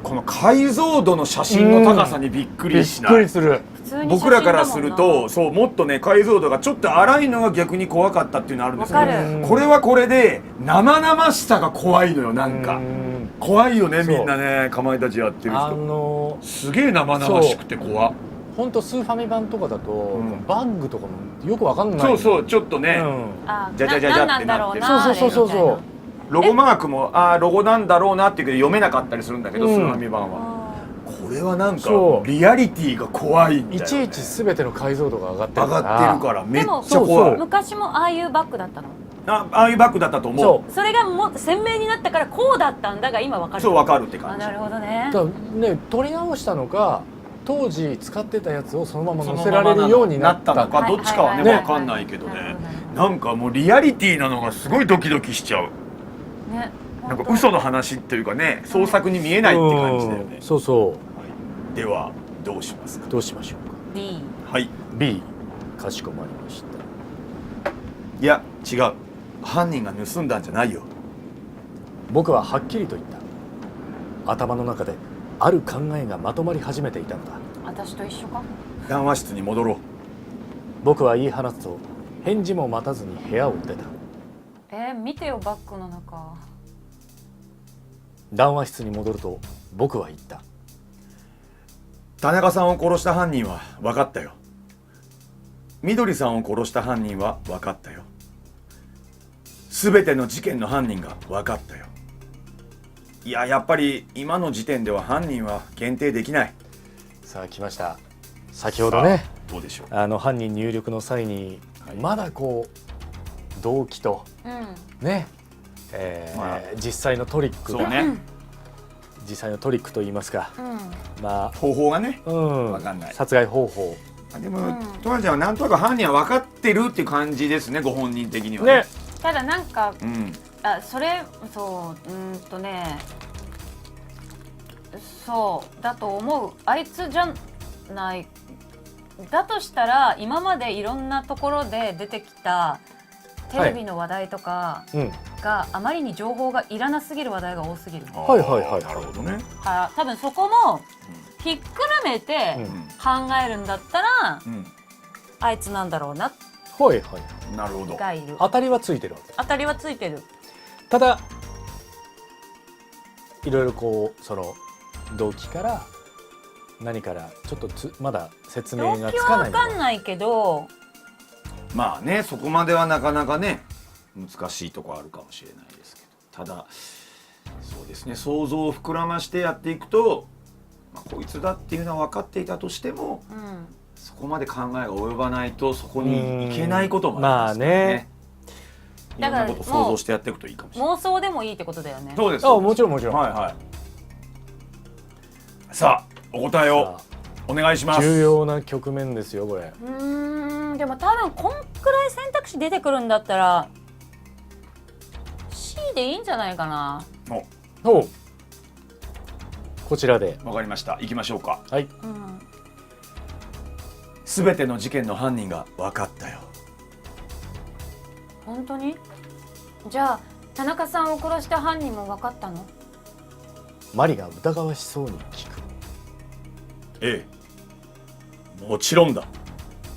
この解像度の写真の高さにびっくびっりしないくりする。普通に僕らからするとそうもっとね解像度がちょっと荒いのが逆に怖かったっていうのあるんですけわかるどこれはこれで生々しさが怖いのよなんかうん怖いよねそうみんなねかまいたちやってる人すげえ生々しくて怖っ本当スーファミ版とかだと、んバッグとかもよくわかんない。そうそうちょっとねうんあじゃじゃじゃじゃなんだろうなそうそうそうそうそうあれみたいロゴマークもロゴなんだろうなっていうけど読めなかったりするんだけどうんスーファミ版はなこれはなんかそうリアリティが怖いんだよねいちいち全ての解像度が上がってる上がってるからめっちゃそう怖いそう昔もああいうバッグだったの。ああいうバッグだったと思そうそれがもう鮮明になったからこうだったんだが今わかる。そう分かるってあ感じなるほどね。だからね取り直したのか当時使ってたやつをそのままそ載せられるようになったのかどっちかはねはいはいはい分かんないけどねなるほどなるほなんかもうリアリティなのがすごいドキドキしちゃうどね。なんか嘘の話っていうかね創作に見えないって感じだよねうんそうそはいではどうしますかうどうしましょうか。 B。はい B かしこまりました。いや違う犯人が盗んだんじゃないよ僕ははっきりと言った。頭の中である考えがまとまり始めていたのだ。私と一緒か。談話室に戻ろう僕は言い放つと返事も待たずに部屋を出た。見てよバッグの中。談話室に戻ると僕は言った。田中さんを殺した犯人は分かったよ。みどりさんを殺した犯人は分かったよ。すべての事件の犯人が分かったよ。いや、やっぱり今の時点では犯人は限定できない。さあ来ました。先ほどね、どうでしょう。犯人入力の際に、はい、まだこう動機とね、まあ実際のトリックが、そうね、実際のトリックと言いますか、まあ方法がね、分かんない。殺害方法でも、トラちゃんはなんとなく犯人は分かってるっていう感じですね、ご本人的にはね。ただなんか、そそうだと思う。あいつじゃない。だとしたら今までいろんなところで出てきたテレビの話題とかがあまりに情報がいらなすぎる話題が多すぎる。はいはいはい。なるほどね。多分そこもひっくるめて考えるんだったら、あいつなんだろうな。はいはい。なるほど。がいる。当たりはついてるわけ。当たりはついてる。ただいろいろこうその動機から何からちょっとまだ説明がつかない。動機は分かんないけど、まあね、そこまではなかなかね難しいとこあるかもしれないですけど、ただそうですね、想像を膨らましてやっていくと、こいつだっていうのは分かっていたとしても、そこまで考えが及ばないとそこに行けないこともありますからね。いろんなことを想像してやっていくといいかもしれない。妄想でもいいってことだよね。そうです。もちろんもちろん。はいはい。さあお答えをお願いします。重要な局面ですよこれ。でも多分こんくらい選択肢出てくるんだったら C でいいんじゃないかな。おこちらで。わかりました。行きましょうか。はい。すべての事件の犯人が分かったよ。本当に？じゃあ田中さんを殺した犯人も分かったの？マリが疑わしそうに聞く。ええ、もちろんだ。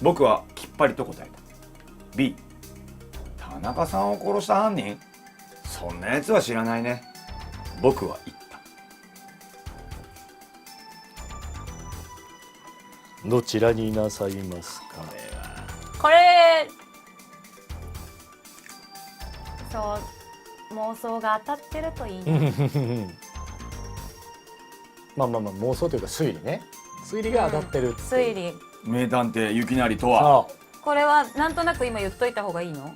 僕はきっぱりと答えた。 B、 田中さんを殺した犯人？そんなやつは知らないね。僕は言った。どちらになさいますか？これそう妄想が当たってるといいね。まあ妄想というか推理ね。推理が当たってるって。推理。名探偵ゆきなりとは。これはなんとなく今言っといた方がいいの？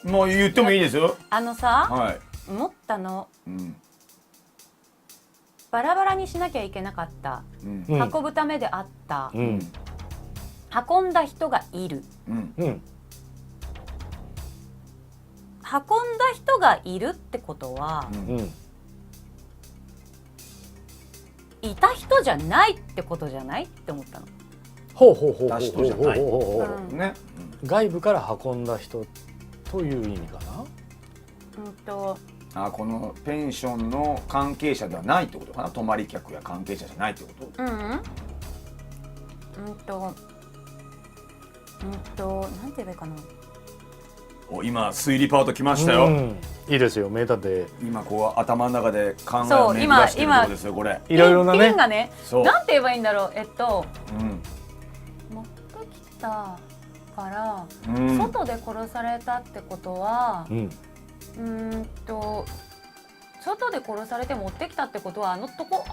もう言ってもいいですよ。はい、思ったの、バラバラにしなきゃいけなかった、運ぶためであった、運んだ人がいる、運んだ人がいるってことは、いた人じゃないってことじゃないって思ったの。ほうほうほうほうほうほうほうね。外部から運んだ人という意味かな。このペンションの関係者ではないってことかな。泊まり客や関係者じゃないってこと？なんて言えばいいかな。今推理パート来ましたよ。いいですよ名探偵。今こう頭の中で考えを巡らしてるところですよこれ。いろいろなね。ピンがね、なんて言えばいいんだろう。持ってきたから、外で殺されたってことは、外で殺されて持ってきたってことはあ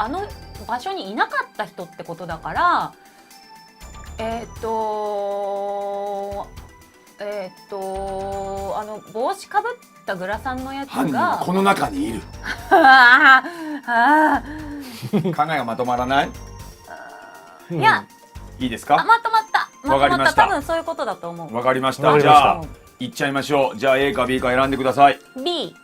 の場所にいなかった人ってことだから、帽子かぶったグラサンのやつがこの中にいる。考えがまとまらない？いや、いいですか？まとまった。わかりました。多分そういうことだと思う。わかりました。じゃあ行っちゃいましょう。じゃあ A か B か選んでください。 B。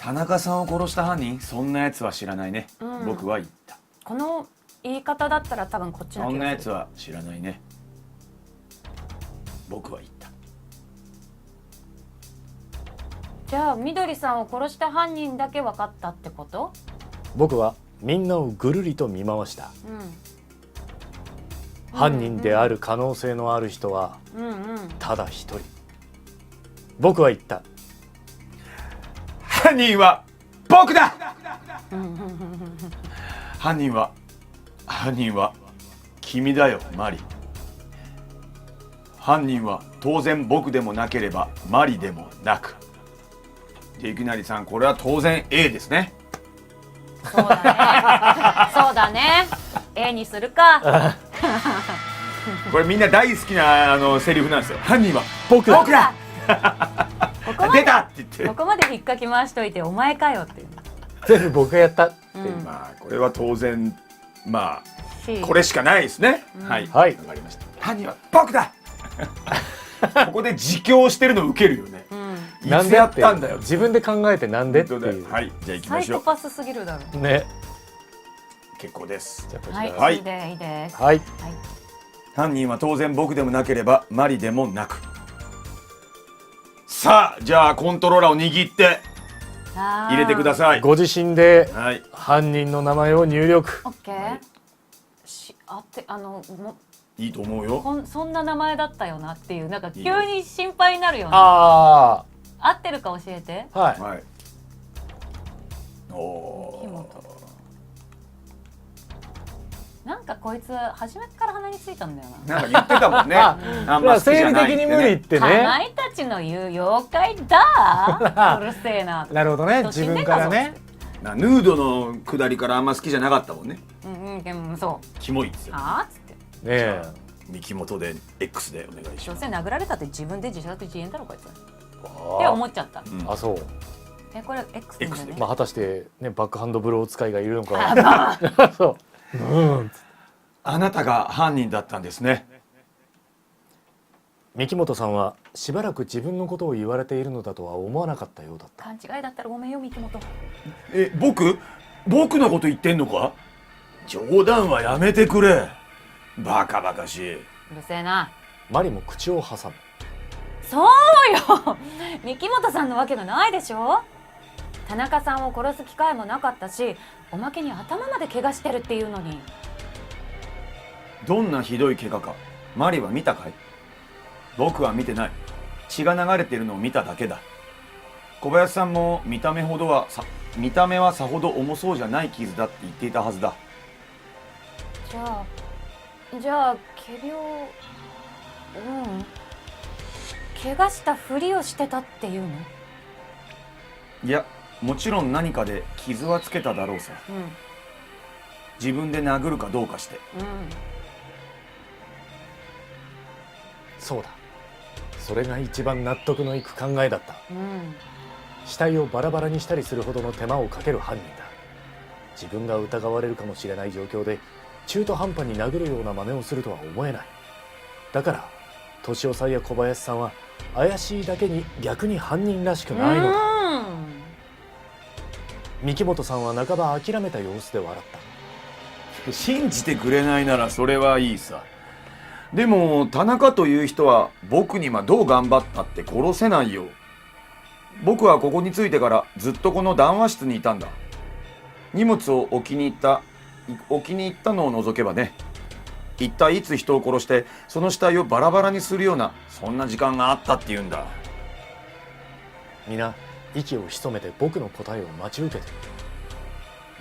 田中さんを殺した犯人？そんなやつは知らないね。僕は言った。この言い方だったら多分こっちの気がする。そんなやつは知らないね。僕は言った。じゃあみどりさんを殺した犯人だけ分かったってこと？僕はみんなをぐるりと見回した。犯人である可能性のある人はただ一人。僕は言った。犯人は僕だ。犯人は君だよマリ。犯人は当然僕でもなければマリでもなく。でいきなりさん、これは当然 A ですね。そうだね。そうだね。A にするか。これみんな大好きなセリフなんですよ。犯人は僕僕だ。ここまで出たって言ってここまで引っかき回しといてお前かよっていう。全部僕がやった。まあこれは当然まあ C これしかないですね。はいはいわかりました。犯人は僕だ。ここで自供してるの受けるよね。いつやったんだよ。自分で考えてなんでっていう。はい、じゃあ行きサイましょう。コパスすぎるだろ。ね。結構です。じゃあこちらはい、はいいいでいいです。はい。犯人は当然僕でもなければマリでもなく。さあ、じゃあコントローラーを握って入れてください。ご自身ではい。犯人の名前を入力。オッケー。もいいと思うよ。そんな名前だったよなっていうなんか急に心配になるよね。あ合ってるか教えて。あ。はい。はい。お木ー本。なんかこいつ初めから鼻についたんだよな。なんか言ってたもんね。ああんま好きじ生理ゃない的に無理ってね。かまいたちの言う妖怪だ。うるせえな。なるほどね。人自分からね。ヌードの下りからあんま好きじゃなかったもんね。でもそう。キモいですよ。あーっつって。ねえ。三木本で X でお願いします。どうせ殴られたって自分で自殺自演だろこいつ。ってあ思っちゃった。あ、そう。これ X なんだよね。まあ果たしてねバックハンドブロー使いがいるのか。そう。あなたが犯人だったんですね。三木本さんはしばらく自分のことを言われているのだとは思わなかったようだった。勘違いだったらごめんよ三木本。僕のこと言ってんのか？冗談はやめてくれ。バカバカしい。うるせえな。マリも口を挟む。そうよ。三木本さんのわけがないでしょ。田中さんを殺す機会もなかったし、おまけに頭まで怪我してるっていうのに。どんなひどい怪我かマリは見たかい？僕は見てない。血が流れているのを見ただけだ。小林さんも見た目はさほど重そうじゃない傷だって言っていたはずだ。じゃあ仮病怪我したふりをしてたっていうの？いや、もちろん何かで傷はつけただろうさ。自分で殴るかどうかして。そうだ。それが一番納得のいく考えだった。死体をバラバラにしたりするほどの手間をかける犯人だ。自分が疑われるかもしれない状況で中途半端に殴るような真似をするとは思えない。だから敏夫さんや小林さんは怪しいだけに逆に犯人らしくないのだ。三木本さんは半ば諦めた様子で笑った。信じてくれないならそれはいいさ。でも田中という人は僕にはどう頑張ったって殺せないよ。僕はここに着いてからずっとこの談話室にいたんだ。荷物を置きに行ったのを除けばね。一体いつ人を殺してその死体をバラバラにするようなそんな時間があったっていうんだ。皆息を潜めて僕の答えを待ち受けている。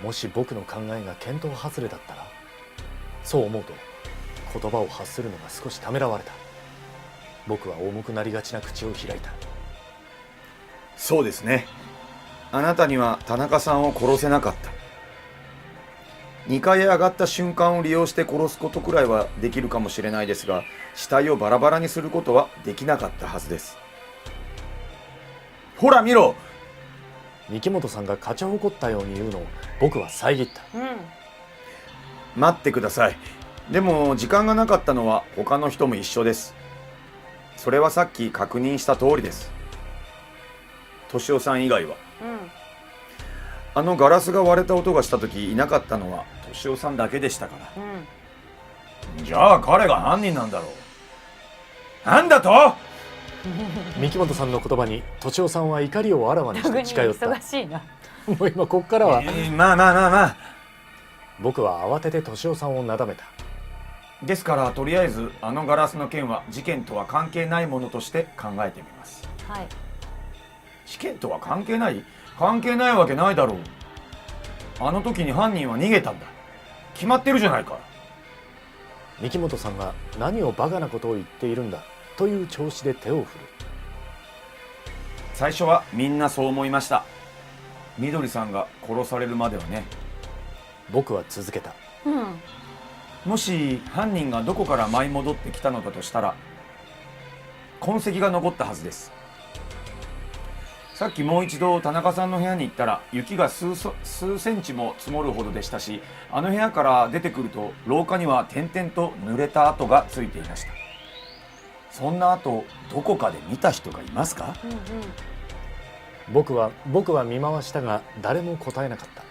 もし僕の考えが見当外れだったら、そう思うと言葉を発するのが少しためらわれた。僕は重くなりがちな口を開いた。そうですね。あなたには田中さんを殺せなかった。2階へ上がった瞬間を利用して殺すことくらいはできるかもしれないですが、死体をバラバラにすることはできなかったはずです。ほら見ろ。三木本さんが勝ち誇ったように言うのを僕は遮った。待ってください。でも時間がなかったのは他の人も一緒です。それはさっき確認した通りです。敏夫さん以外は。あのガラスが割れた音がした時いなかったのは敏夫さんだけでしたから。じゃあ彼が犯人なんだろう。なんだと？三木本さんの言葉に敏夫さんは怒りをあらわにして近寄った。忙しいな。もう今こっからは、まあ。僕は慌てて敏夫さんをなだめた。ですからとりあえずあのガラスの件は事件とは関係ないものとして考えてみます。はい。事件とは関係ないわけないだろう。あの時に犯人は逃げたんだ。決まってるじゃないか。三木本さんが何をバカなことを言っているんだという調子で手を振る。最初はみんなそう思いました。みどりさんが殺されるまではね。僕は続けた。うんもし犯人がどこから舞い戻ってきたのだとしたら痕跡が残ったはずです。さっきもう一度田中さんの部屋に行ったら雪が数センチも積もるほどでしたし、あの部屋から出てくると廊下には点々と濡れた跡がついていました。そんな跡どこかで見た人がいますか？うんうん僕は見回したが誰も答えなかった。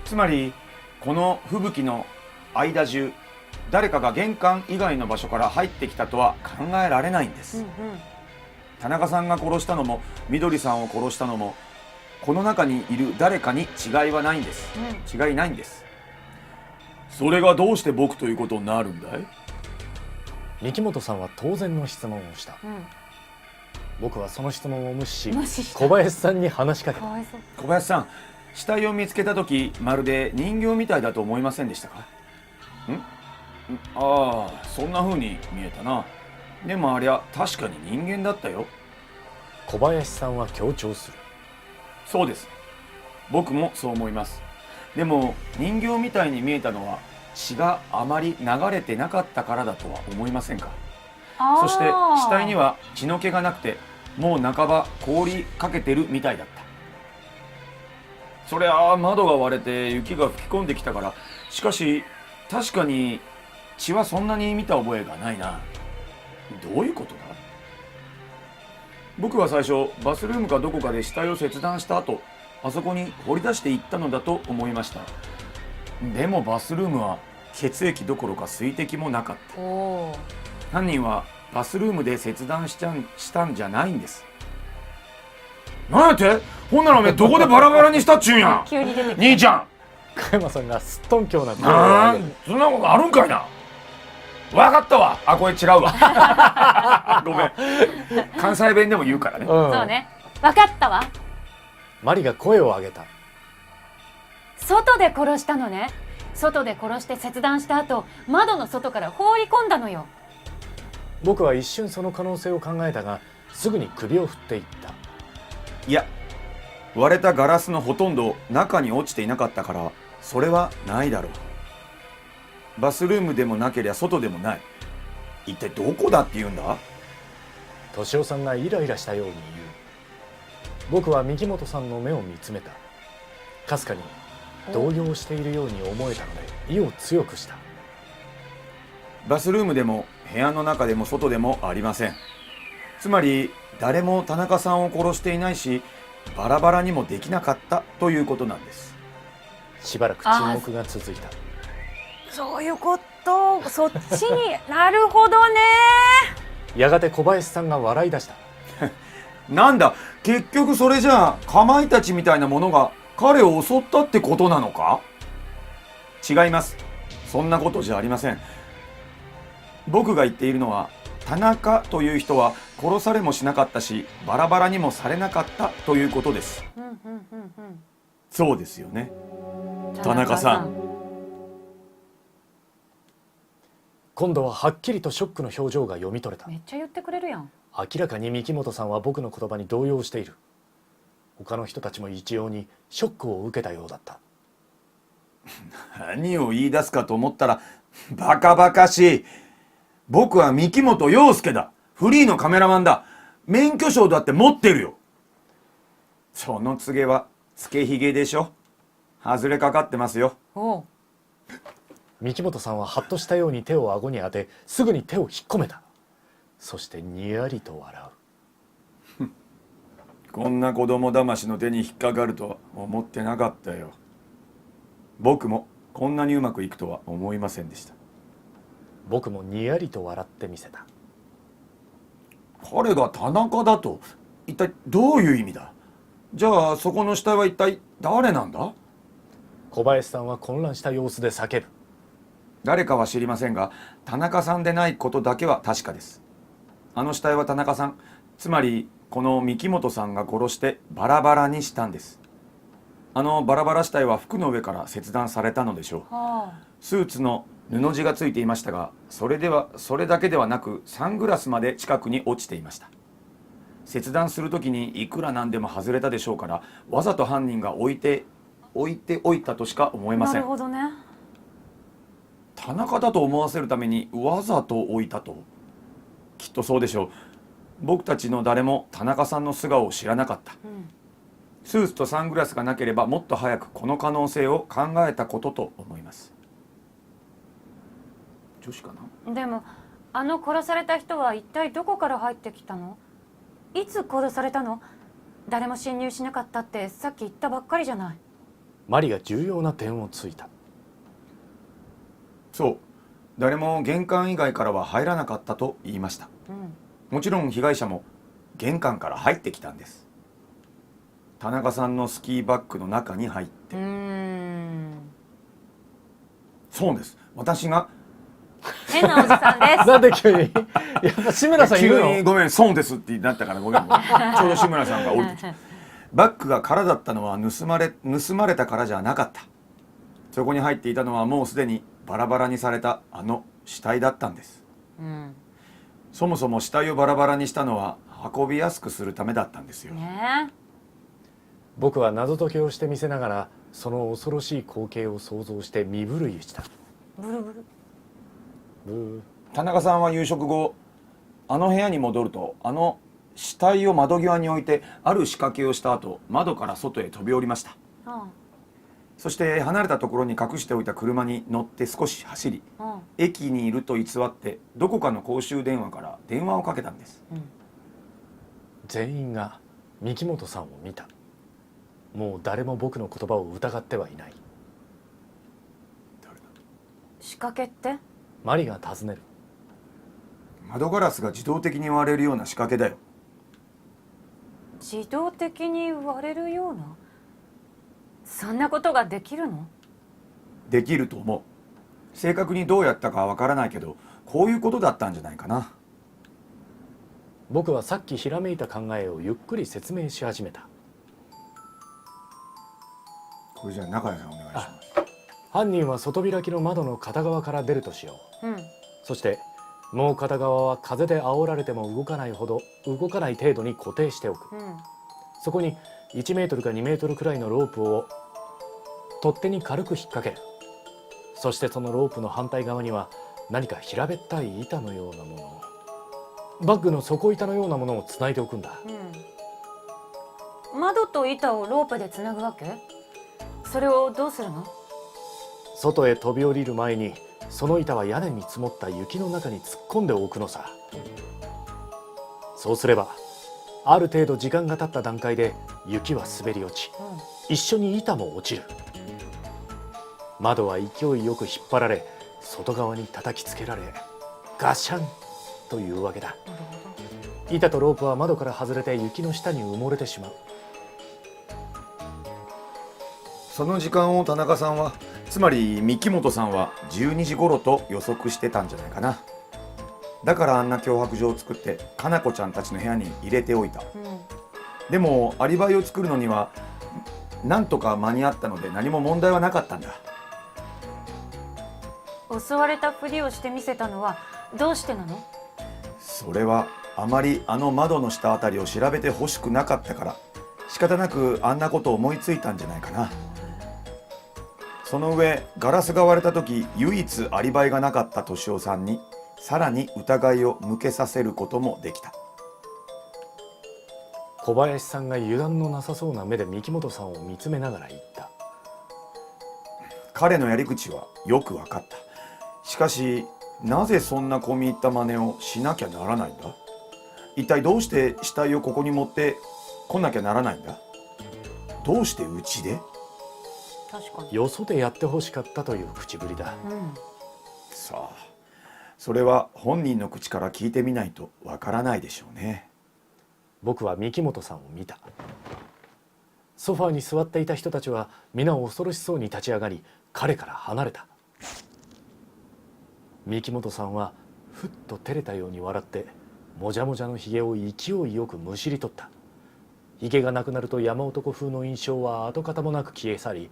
つまりこの吹雪の間中誰かが玄関以外の場所から入ってきたとは考えられないんです。うん田中さんが殺したのもみどりさんを殺したのもこの中にいる誰かに違いはないんです。違いないんです。それがどうして僕ということになるんだい？三木本さんは当然の質問をした。うん僕はその質問を無視し無視した小林さんに話しかけた。かわいそう。小林さん、死体を見つけた時まるで人形みたいだと思いませんでしたか？ああ、そんな風に見えたな。でもありゃ確かに人間だったよ。小林さんは強調する。そうです。僕もそう思います。でも人形みたいに見えたのは血があまり流れてなかったからだとは思いませんか？そして死体には血の気がなくてもう半ば凍りかけてるみたいだった。そりゃあ窓が割れて雪が吹き込んできたから。しかし確かに血はそんなに見た覚えがないな。どういうことだ？僕は最初バスルームかどこかで死体を切断した後あそこに掘り出していったのだと思いました。でもバスルームは血液どころか水滴もなかった。おー犯人はバスルームで切断したんじゃないんです。なんやって？ほんならおめえどこでバラバラにしたっちゅうんや急に出てきた。兄ちゃん。加山さんがすっとんきょうな声をあ上げる。そんなことあるんかいな。わかったわ。あ、これ違うわ。ごめん。関西弁でも言うからね。そうね。わかったわ。マリが声を上げた。外で殺したのね。外で殺して切断した後、窓の外から放り込んだのよ。僕は一瞬その可能性を考えたがすぐに首を振っていった。いや、割れたガラスのほとんど中に落ちていなかったからそれはないだろう。バスルームでもなけりゃ外でもない。一体どこだって言うんだ？敏夫さんがイライラしたように言う。僕は三木本さんの目を見つめた。かすかに動揺しているように思えたので意を強くした。バスルームでも部屋の中でも外でもありません。つまり誰も田中さんを殺していないしバラバラにもできなかったということなんです。しばらく沈黙が続いた。そういうことそっちになるほどね。やがて小林さんが笑い出した。なんだ、結局それじゃあかまいたちみたいなものが彼を襲ったってことなのか？違います。そんなことじゃありません。僕が言っているのは田中という人は殺されもしなかったしバラバラにもされなかったということです。そうですよね、田中さん。今度ははっきりとショックの表情が読み取れた。めっちゃ言ってくれるやん。明らかに三木本さんは僕の言葉に動揺している。他の人たちも一様にショックを受けたようだった。何を言い出すかと思ったらバカバカしい。僕は三木本陽介だ。フリーのカメラマンだ。免許証だって持ってるよ。その告げはつけひげでしょ。外れかかってますよ。おう三木本さんはハッとしたように手を顎に当てすぐに手を引っ込めた。そしてにやりと笑う。こんな子供騙しの手に引っかかるとは思ってなかったよ。僕もこんなにうまくいくとは思いませんでした。僕もにやりと笑ってみせた。彼が田中だと一体どういう意味だ？じゃあそこの死体は一体誰なんだ？小林さんは混乱した様子で叫ぶ。誰かは知りませんが田中さんでないことだけは確かです。あの死体は田中さん、つまりこの三木本さんが殺してバラバラにしたんです。あのバラバラ死体は服の上から切断されたのでしょう。はスーツの布地がついていましたが、それだけではなくサングラスまで近くに落ちていました。切断するときにいくらなんでも外れたでしょうから、わざと犯人が置いておいたとしか思えあ、ません。なるほどね。田中だと思わせるためにわざと置いたと。きっとそうでしょう。僕たちの誰も田中さんの素顔を知らなかった。うんスーツとサングラスがなければもっと早くこの可能性を考えたことと思います。女子かな。でもあの殺された人は一体どこから入ってきたの？いつ殺されたの？誰も侵入しなかったってさっき言ったばっかりじゃない。マリが重要な点をついた。そう、誰も玄関以外からは入らなかったと言いました。うんもちろん被害者も玄関から入ってきたんです。田中さんのスキーバッグの中に入ってそうです。私が変なおじさんですなんで急にやっぱ志村さんいるの？急にごめんそうですってなったからごめんちょうど志村さんが降りてきた。バッグが空だったのは盗まれたからじゃなかった。そこに入っていたのはもうすでにバラバラにされたあの死体だったんです。うんそもそも死体をバラバラにしたのは運びやすくするためだったんですよ。ね僕は謎解きをしてみせながらその恐ろしい光景を想像して身震いした。え、ブルブル。ブー。田中さんは夕食後あの部屋に戻るとあの死体を窓際に置いてある仕掛けをした後窓から外へ飛び降りました。あそして離れたところに隠しておいた車に乗って少し走りあ、駅にいると偽ってどこかの公衆電話から電話をかけたんです。全員が三木本さんを見た。もう誰も僕の言葉を疑ってはいない。仕掛けって？マリが尋ねる。窓ガラスが自動的に割れるような仕掛けだよ。自動的に割れるような？そんなことができるの？できると思う。正確にどうやったかはわからないけどこういうことだったんじゃないかな。僕はさっきひらめいた考えをゆっくり説明し始めた。これじゃあ中谷さんお願いします。犯人は外開きの窓の片側から出るとしよう。うんそしてもう片側は風で煽られても動かない程度に固定しておく。うんそこに1メートルか2メートルくらいのロープを取っ手に軽く引っ掛ける。そしてそのロープの反対側には何か平べったい板のようなもの、バッグの底板のようなものをつないでおくんだ。窓と板をロープでつなぐわけ？それをどうするの？外へ飛び降りる前にその板は屋根に積もった雪の中に突っ込んでおくのさ。そうすればある程度時間が経った段階で雪は滑り落ち、一緒に板も落ちる。窓は勢いよく引っ張られ外側に叩きつけられガシャンというわけだ。板とロープは窓から外れて雪の下に埋もれてしまう。その時間を田中さんはつまり三木本さんは12時頃と予測してたんじゃないかな。だからあんな脅迫状を作ってかなこちゃんたちの部屋に入れておいた。でもアリバイを作るのにはなんとか間に合ったので何も問題はなかったんだ。襲われたふりをしてみせたのはどうしてなの？それはあまりあの窓の下あたりを調べてほしくなかったから仕方なくあんなことを思いついたんじゃないかな。その上ガラスが割れた時唯一アリバイがなかった敏夫さんにさらに疑いを向けさせることもできた。小林さんが油断のなさそうな目で三木本さんを見つめながら言った。彼のやり口はよく分かった。しかしなぜそんな込み入った真似をしなきゃならないんだ。一体どうして死体をここに持ってこなきゃならないんだ。どうしてうちで？確かに。よそでやってほしかったという口ぶりだ。さあそれは本人の口から聞いてみないとわからないでしょうね。僕は三木本さんを見た。ソファーに座っていた人たちは皆恐ろしそうに立ち上がり彼から離れた。三木本さんはふっと照れたように笑ってもじゃもじゃのひげを勢いよくむしり取った。ひげがなくなると山男風の印象は跡形もなく消え去り、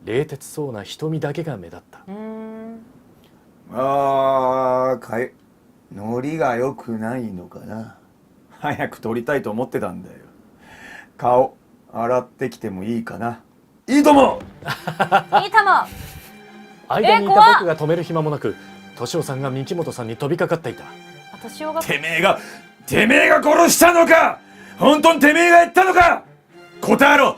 冷徹そうな瞳だけが目立った。ノリが良くないのかな。早く撮りたいと思ってたんだよ。顔洗ってきてもいいかな。いいともいいとも。間にいた僕が止める暇もなく、敏夫さんが三木本さんに飛びかかっていた。敏夫がてめえが殺したのか。本当にてめえがやったのか。答えろ。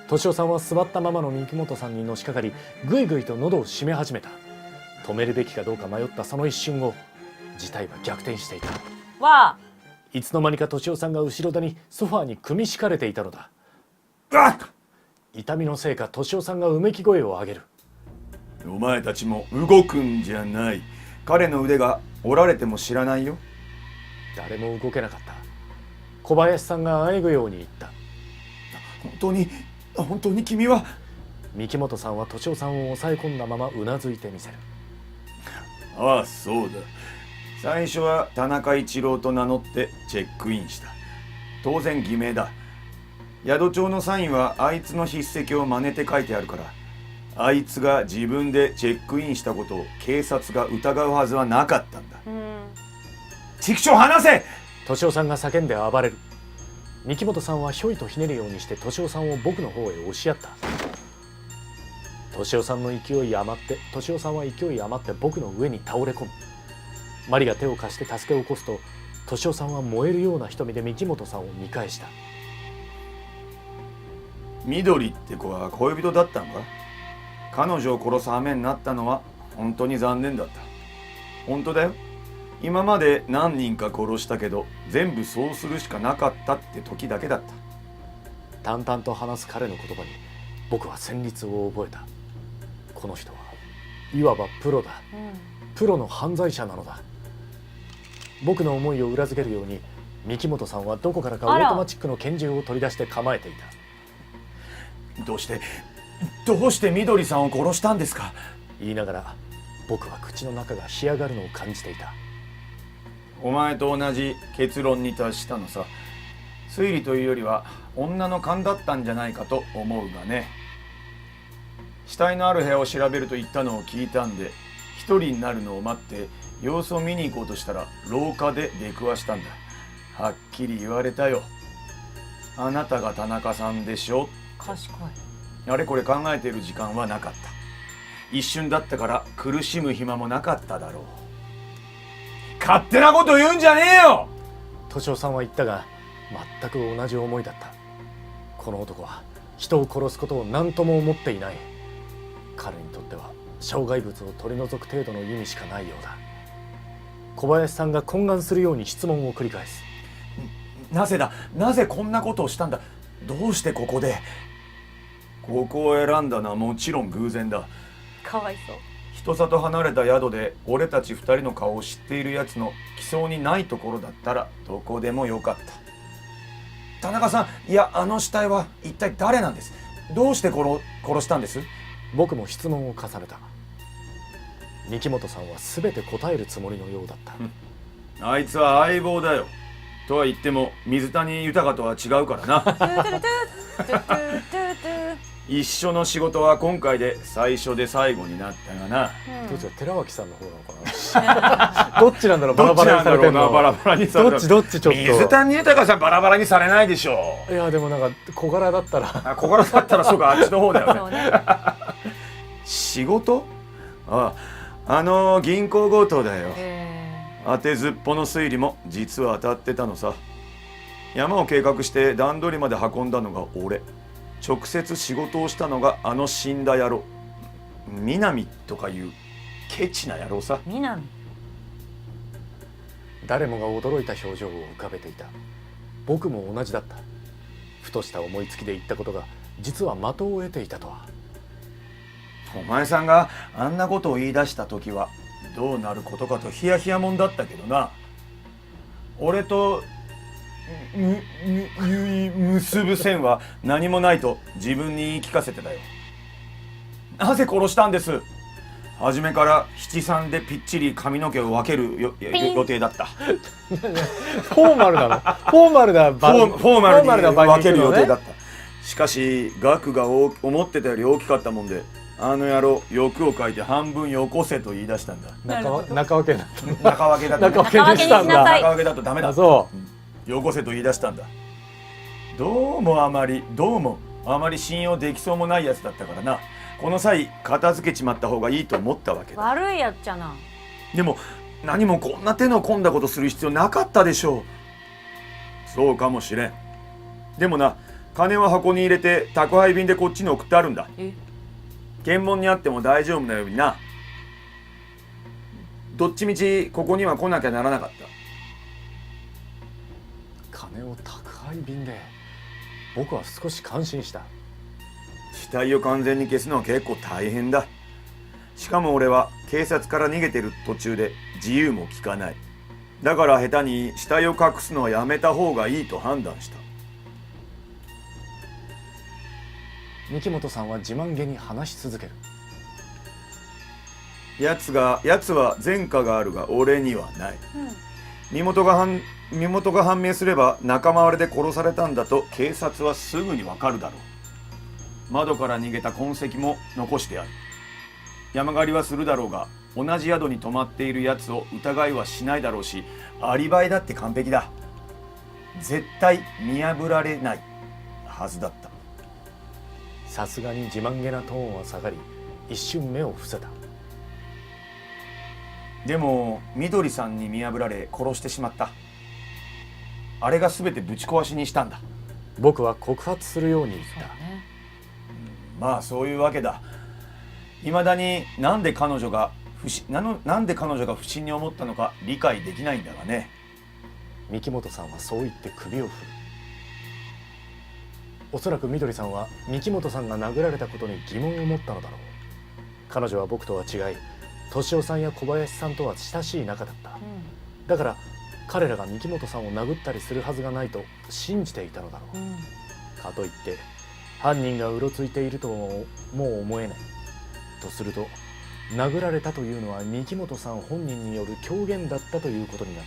敏夫さんは座ったままの三木本さんにのしかかり、ぐいぐいと喉を締め始めた。止めるべきかどうか迷ったその一瞬後、事態は逆転していた。わいつの間にか敏夫さんが後ろ手にソファーに組み敷かれていたのだ。痛みのせいか敏夫さんがうめき声を上げる。お前たちも動くんじゃない。彼の腕が折られても知らないよ。誰も動けなかった。小林さんがあえぐように言った。本当に君は。三木本さんは敏夫さんを抑え込んだままうなずいてみせる。ああ、そうだ。最初は田中一郎と名乗ってチェックインした。当然偽名だ。宿帳のサインはあいつの筆跡を真似て書いてあるから、あいつが自分でチェックインしたことを警察が疑うはずはなかったんだ。畜生、話せ。敏夫さんが叫んで暴れる。三木本さんはひょいとひねるようにして敏夫さんを僕の方へ押しやった。敏夫さんは勢い余って僕の上に倒れ込む。マリが手を貸して助けを起こすと、敏夫さんは燃えるような瞳で三木本さんを見返した。緑って子は恋人だったのか。彼女を殺す羽目になったのは本当に残念だった。本当だよ。今まで何人か殺したけど、全部そうするしかなかったって時だけだった。淡々と話す彼の言葉に僕は旋律を覚えた。この人はいわばプロだ。プロの犯罪者なのだ。僕の思いを裏付けるように三木本さんはどこからかオートマチックの拳銃を取り出して構えていた。どうして緑さんを殺したんですか。言いながら僕は口の中が干上がるのを感じていた。お前と同じ結論に達したのさ。推理というよりは女の勘だったんじゃないかと思うがね。死体のある部屋を調べると言ったのを聞いたんで、一人になるのを待って様子を見に行こうとしたら廊下で出くわしたんだ。はっきり言われたよ。あなたが田中さんでしょ。賢い。あれこれ考えている時間はなかった。一瞬だったから苦しむ暇もなかっただろう。勝手なこと言うんじゃねえよ。敏夫さんは言ったが、全く同じ思いだった。この男は人を殺すことを何とも思っていない。彼にとっては障害物を取り除く程度の意味しかないようだ。小林さんが懇願するように質問を繰り返す。なぜこんなことをしたんだ。どうしてここで。ここを選んだのはもちろん偶然だ。かわいそう。人里離れた宿で俺たち二人の顔を知っているやつの来そうにないところだったらどこでもよかった。田中さん、いやあの死体は一体誰なんです。どうして殺したんです。僕も質問を重ねた。三木本さんは全て答えるつもりのようだった。あいつは相棒だよ。とは言っても水谷豊とは違うからな。一緒の仕事は今回で最初で最後になったがな。どっちが寺脇さんの方なのかな。どっちなんだろう。バラバラにされてんの。バラバラにされる。どっちちょっと。水谷豊さんバラバラにされないでしょう。いやでもなんか小柄だったら。小柄だったらそうか、あっちの方だよね。そうね。仕事？銀行強盗だよ。当てずっぽの推理も実は当たってたのさ。山を計画して段取りまで運んだのが俺。直接仕事をしたのがあの死んだ野郎南とかいうケチな野郎さ。南。誰もが驚いた表情を浮かべていた。僕も同じだった。ふとした思いつきで言ったことが実は的を得ていたとは。お前さんがあんなことを言い出した時はどうなることかとヒヤヒヤもんだったけどな。俺と結ぶ線は何もないと自分に言い聞かせてたよ。なぜ殺したんです。初めから七三でぴっちり髪の毛を分ける予定だった。フォーマルなの。フォーマルなフォーマルに場に分ける予定だっった。しかし額が思ってたより大きかったもんで、あの野郎欲をかいて半分よこせと言い出したんだ。中分けになった中分けだと中分けにしたんだ。はい中分けだとダメだ。あ、そよこせと言い出したんだ。どうもあまり信用できそうもないやつだったからな。この際片付けちまった方がいいと思ったわけだ。悪いやっちゃな。でも何もこんな手の込んだことする必要なかったでしょう。そうかもしれん。でもな、金は箱に入れて宅配便でこっちに送ってあるんだ。検問にあっても大丈夫なようにな。どっちみちここには来なきゃならなかった。金を宅配便で。僕は少し感心した。死体を完全に消すのは結構大変だ。しかも俺は警察から逃げてる途中で自由も利かない。だから下手に死体を隠すのはやめた方がいいと判断した。三木本さんは自慢げに話し続ける。やつは前科があるが俺にはない。身元が判明すれば仲間割れで殺されたんだと警察はすぐにわかるだろう。窓から逃げた痕跡も残してある。山狩りはするだろうが、同じ宿に泊まっているやつを疑いはしないだろうし、アリバイだって完璧だ。絶対見破られないはずだった。さすがに自慢げなトーンは下がり、一瞬目を伏せた。でもみどりさんに見破られ殺してしまった。あれが全てぶち壊しにしたんだ。僕は告発するように言った。まあそういうわけだ。いまだになんで彼女が不審に思ったのか理解できないんだがね。三木本さんはそう言って首を振る。おそらくみどりさんは三木本さんが殴られたことに疑問を持ったのだろう。彼女は僕とは違い、敏夫さんや小林さんとは親しい仲だった。だから彼らが三木本さんを殴ったりするはずがないと信じていたのだろう。かといって犯人がうろついているともう思えない。とすると殴られたというのは三木本さん本人による狂言だったということになっ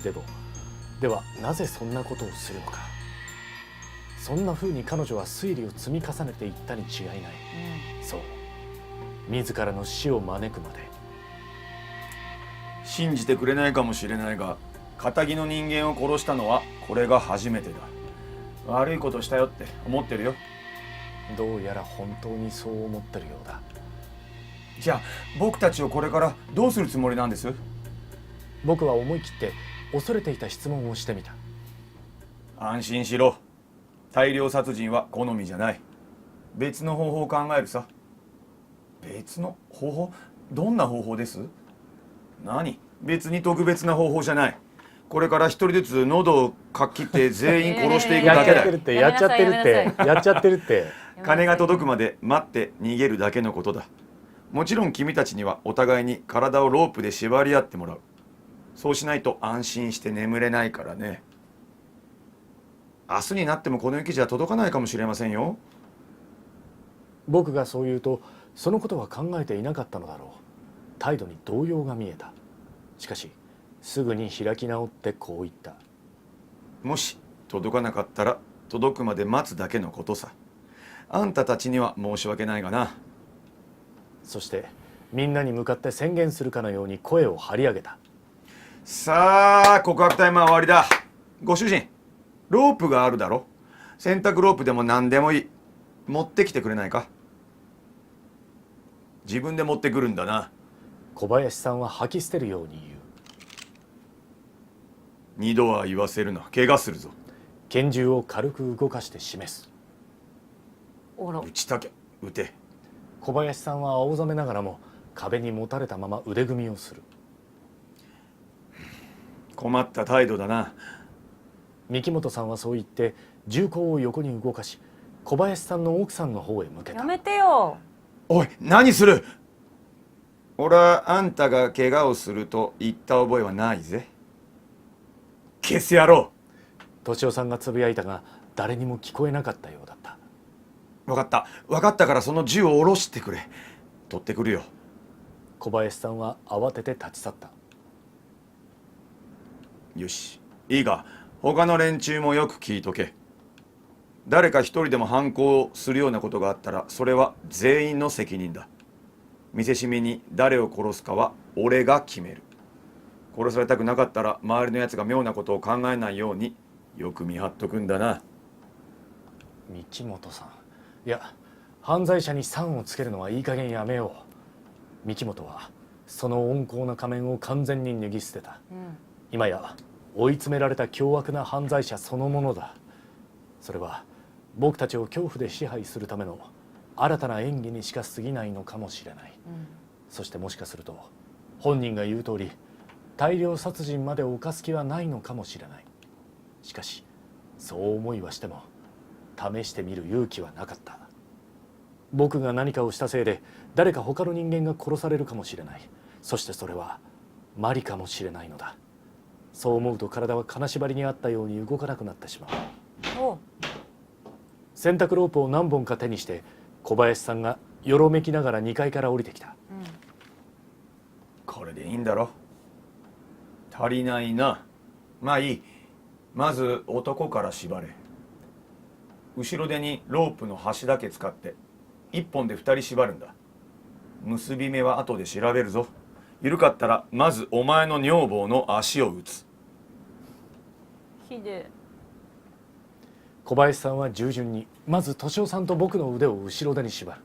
ている。ではなぜそんなことをするのか。そんな風に彼女は推理を積み重ねていったに違いない。そう、自らの死を招くまで。信じてくれないかもしれないが、仇の人間を殺したのはこれが初めてだ。悪いことしたよって思ってるよ。どうやら本当にそう思ってるようだ。じゃあ僕たちをこれからどうするつもりなんです？僕は思い切って恐れていた質問をしてみた。安心しろ。大量殺人は好みじゃない。別の方法を考えるさ。別の方法？どんな方法です？何？別に特別な方法じゃない。これから一人ずつ喉をかっきって全員殺していくだけだよ。やっちゃってるって。金が届くまで待って逃げるだけのことだ。もちろん君たちにはお互いに体をロープで縛り合ってもらう。そうしないと安心して眠れないからね。明日になってもこの雪じゃ届かないかもしれませんよ。僕がそう言うと、そのことは考えていなかったのだろう。態度に動揺が見えた。しかしすぐに開き直ってこう言った。もし届かなかったら届くまで待つだけのことさ。あんたたちには申し訳ないがな。そしてみんなに向かって宣言するかのように声を張り上げた。さあ告白タイムは終わりだ。ご主人、ロープがあるだろ。洗濯ロープでも何でもいい。持ってきてくれないか。自分で持ってくるんだな。小林さんは吐き捨てるように言う。二度は言わせるな。怪我するぞ。拳銃を軽く動かして示す。打ちたけ、撃て。小林さんは青ざめながらも壁にもたれたまま腕組みをする。困った態度だな。三木本さんはそう言って銃口を横に動かし、小林さんの奥さんの方へ向けた。やめてよ。おい、何する。俺はあんたが怪我をすると言った覚えはないぜ。消す野郎。敏夫さんがつぶやいたが誰にも聞こえなかったようだった。分かったからその銃を下ろしてくれ。取ってくるよ。小林さんは慌てて立ち去った。よし、いいか、他の連中もよく聞いとけ。誰か一人でも反抗するようなことがあったら、それは全員の責任だ。見せしめに誰を殺すかは俺が決める。殺されたくなかったら周りのやつが妙なことを考えないようによく見張っとくんだな。三木本さん、いや、犯罪者に酸をつけるのはいい加減やめよう。三木本はその温厚な仮面を完全に脱ぎ捨てた。今や追い詰められた凶悪な犯罪者そのものだ。それは僕たちを恐怖で支配するための新たな演技にしか過ぎないのかもしれない。そしてもしかすると本人が言う通り大量殺人まで犯す気はないのかもしれない。しかしそう思いはしても試してみる勇気はなかった。僕が何かをしたせいで誰か他の人間が殺されるかもしれない。そしてそれはマリかもしれないのだ。そう思うと体は金縛りにあったように動かなくなってしまう。洗濯ロープを何本か手にして小林さんがよろめきながら2階から降りてきた。これでいいんだろ。足りないな。まあいい。まず男から縛れ。後ろ手にロープの端だけ使って1本で2人縛るんだ。結び目は後で調べるぞ。緩かったらまずお前の女房の足を打つ。ひで小林さんは従順にまず敏夫さんと僕の腕を後ろ手に縛る。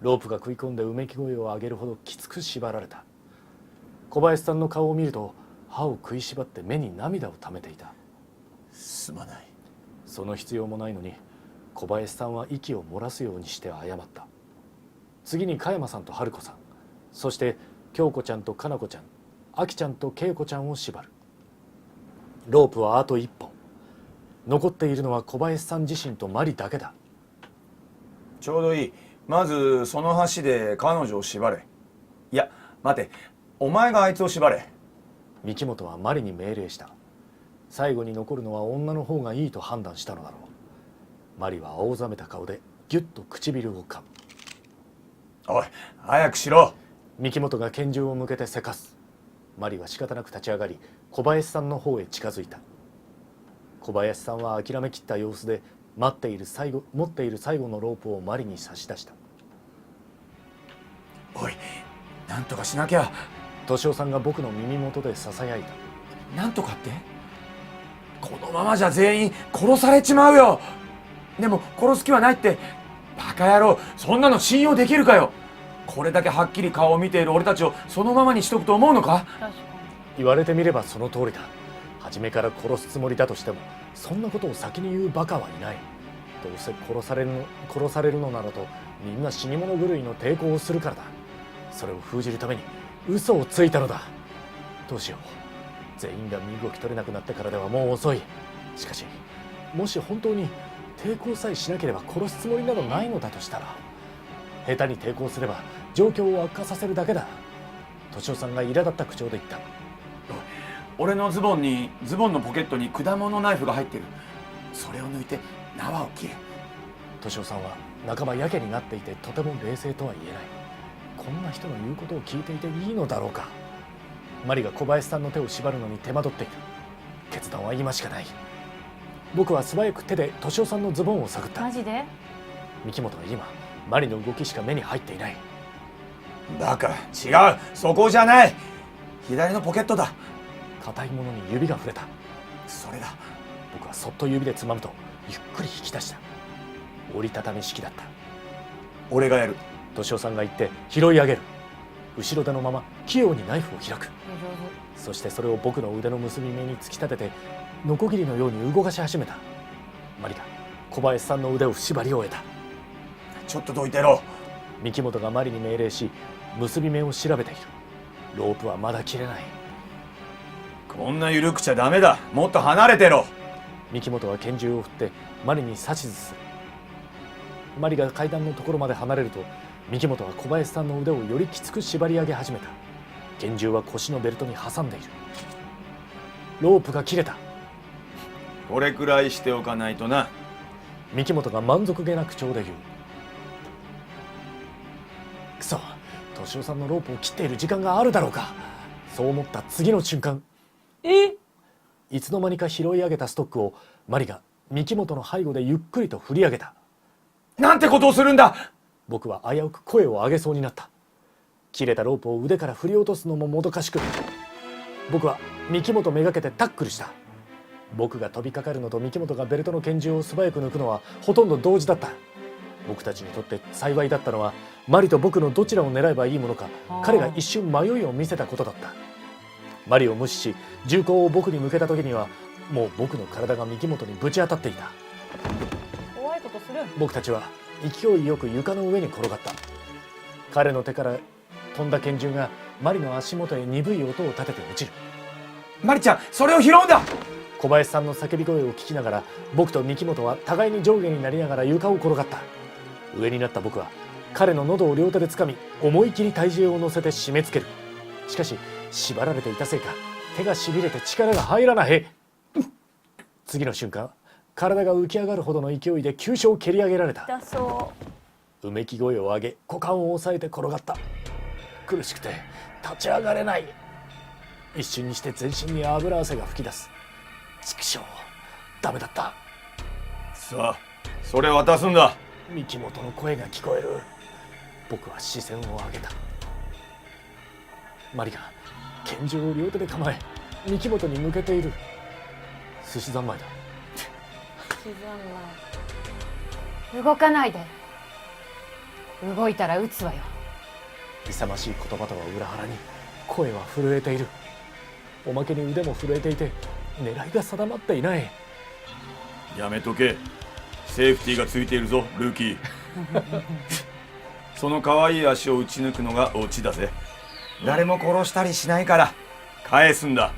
ロープが食い込んでうめき声を上げるほどきつく縛られた。小林さんの顔を見ると歯を食いしばって目に涙をためていた。すまない。その必要もないのに小林さんは息を漏らすようにして謝った。次に加山さんと春子さん、そして京子ちゃんとかな子ちゃん、あきちゃんと恵子ちゃんを縛る。ロープはあと1本。残っているのは小林さん自身とマリだけだ。ちょうどいい。まずその橋で彼女を縛れ。いや待て、お前があいつを縛れ。三木本はマリに命令した。最後に残るのは女の方がいいと判断したのだろう。マリは青ざめた顔でギュッと唇を噛む。おい、早くしろ。三木本が拳銃を向けてせかす。マリは仕方なく立ち上がり小林さんの方へ近づいた。小林さんは諦めきった様子で持っている最後のロープをマリに差し出した。おい、なんとかしなきゃ。敏夫さんが僕の耳元でささやいた。なんとかって？このままじゃ全員殺されちまうよ。でも殺す気はないって。バカ野郎、そんなの信用できるかよ。これだけはっきり顔を見ている俺たちをそのままにしとくと思うのか？確かに言われてみればその通りだ。初めから殺すつもりだとしてもそんなことを先に言うバカはいない。どうせ殺されるのならとみんな死に物狂いの抵抗をするからだ。それを封じるために嘘をついたのだ。どうしよう。全員が身動き取れなくなってからではもう遅い。しかしもし本当に抵抗さえしなければ殺すつもりなどないのだとしたら、下手に抵抗すれば状況を悪化させるだけだ。敏夫さんが苛立った口調で言った。俺のズボンのポケットに果物ナイフが入ってる。それを抜いて縄を切れ。敏夫さんは半ばやけになっていてとても冷静とは言えない。こんな人の言うことを聞いていていいのだろうか。マリが小林さんの手を縛るのに手間取っている。決断は今しかない。僕は素早く手で敏夫さんのズボンを探った。マジで三木本は今マリの動きしか目に入っていない。バカ、違う、そこじゃない。左のポケットだ。硬いものに指が触れた。それだ。僕はそっと指でつまむとゆっくり引き出した。折りたたみ式だった。俺がやる。敏夫さんが言って拾い上げる。後ろ手のまま器用にナイフを開く。そしてそれを僕の腕の結び目に突き立ててノコギリのように動かし始めた。マリが小林さんの腕を縛り終えた。ちょっとどいてろ。三木本がマリに命令し結び目を調べている。ロープはまだ切れない。こんな緩くちゃダメだ。もっと離れてろ。三木本は拳銃を振ってマリに指図する。マリが階段のところまで離れると三木本は小林さんの腕をよりきつく縛り上げ始めた。拳銃は腰のベルトに挟んでいる。ロープが切れた。これくらいしておかないとな。三木本が満足げな口調で言う。くそ、敏夫さんのロープを切っている時間があるだろうか。そう思った次の瞬間、いつの間にか拾い上げたストックをマリが三木本の背後でゆっくりと振り上げた。なんてことをするんだ。僕は危うく声を上げそうになった。切れたロープを腕から振り落とすのももどかしく、僕は三木本めがけてタックルした。僕が飛びかかるのと三木本がベルトの拳銃を素早く抜くのはほとんど同時だった。僕たちにとって幸いだったのは、マリと僕のどちらを狙えばいいものか彼が一瞬迷いを見せたことだった。マリを無視し銃口を僕に向けた時には、もう僕の体が三木本にぶち当たっていた。怖いことする。僕たちは勢いよく床の上に転がった。彼の手から飛んだ拳銃がマリの足元へ鈍い音を立てて落ちる。マリちゃん、それを拾うんだ。小林さんの叫び声を聞きながら、僕と三木本は互いに上下になりながら床を転がった。上になった僕は彼の喉を両手で掴み、思い切り体重を乗せて締め付ける。しかし縛られていたせいか手がしびれて力が入らない。次の瞬間、体が浮き上がるほどの勢いで急所を蹴り上げられた。痛そうめき声を上げ股間を押さえて転がった。苦しくて立ち上がれない。一瞬にして全身に油汗が噴き出す。畜生、ダメだった。さあ、それ渡すんだ。三木本の声が聞こえる。僕は視線を上げた。マリが拳銃を両手で構え三木本に向けている。寿司三昧だ。動かないで。動いたら撃つわよ。勇ましい言葉とは裏腹に声は震えている。おまけに腕も震えていて狙いが定まっていない。やめとけ。セーフティーがついているぞ、ルーキー。その可愛い足を打ち抜くのがオチだぜ。誰も殺したりしないから返すんだ。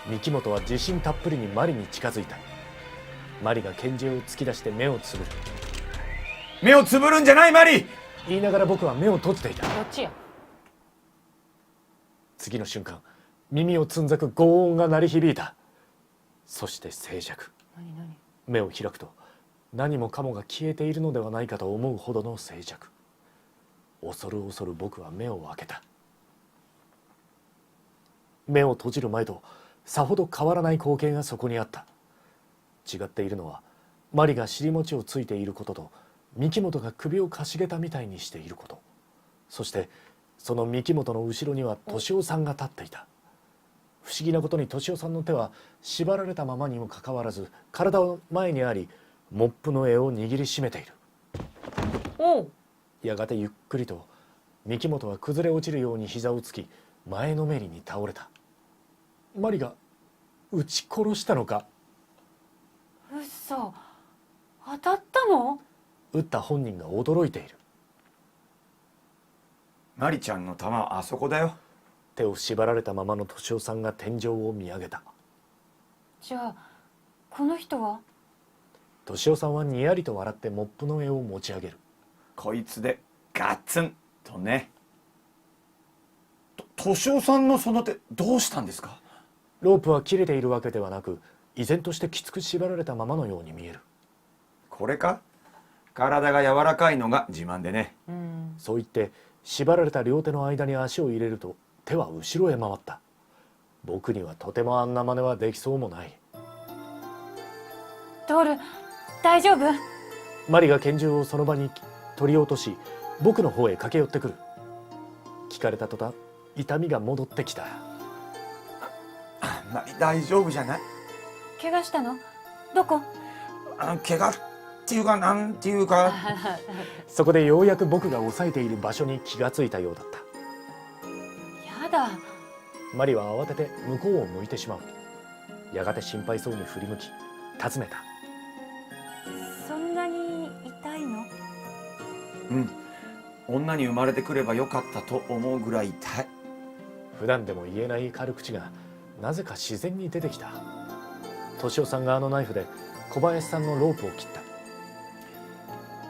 三木本は自信たっぷりにマリに近づいた。マリが拳銃を突き出して目をつぶる。目をつぶるんじゃない、マリ。言いながら僕は目を閉じていた。どっちや。次の瞬間、耳をつんざく轟音が鳴り響いた。そして静寂。目を開くと何もかもが消えているのではないかと思うほどの静寂。恐る恐る僕は目を開けた。目を閉じる前とさほど変わらない光景がそこにあった。違っているのは、マリが尻餅をついていることと三木本が首をかしげたみたいにしていること、そしてその三木本の後ろには敏夫さんが立っていた。不思議なことに敏夫さんの手は縛られたままにもかかわらず体の前にあり、モップの柄を握りしめている。おう。やがてゆっくりと三木本は崩れ落ちるように膝をつき前のめりに倒れた。マリが撃ち殺したのか。嘘。当たったの？撃った本人が驚いている。マリちゃんの弾はあそこだよ。手を縛られたままの敏夫さんが天井を見上げた。じゃあこの人は？敏夫さんはにやりと笑ってモップの柄を持ち上げる。こいつでガツンとね。敏夫さんのその手どうしたんですか？ロープは切れているわけではなく、依然としてきつく縛られたままのように見える。これか？体が柔らかいのが自慢でね。そう言って縛られた両手の間に足を入れると手は後ろへ回った。僕にはとてもあんな真似はできそうもない。トール、大丈夫？マリが拳銃をその場に取り落とし、僕の方へ駆け寄ってくる。聞かれた途端、痛みが戻ってきた。マリ大丈夫じゃない？怪我したの？どこ？怪我っていうかなんていうか。そこでようやく僕が押さえている場所に気がついたようだった。やだ。マリは慌てて向こうを向いてしまう。やがて心配そうに振り向き尋ねた。そんなに痛いの？うん、女に生まれてくればよかったと思うぐらい痛い。普段でも言えない軽口がなぜか自然に出てきた。敏夫さんがあのナイフで小林さんのロープを切った。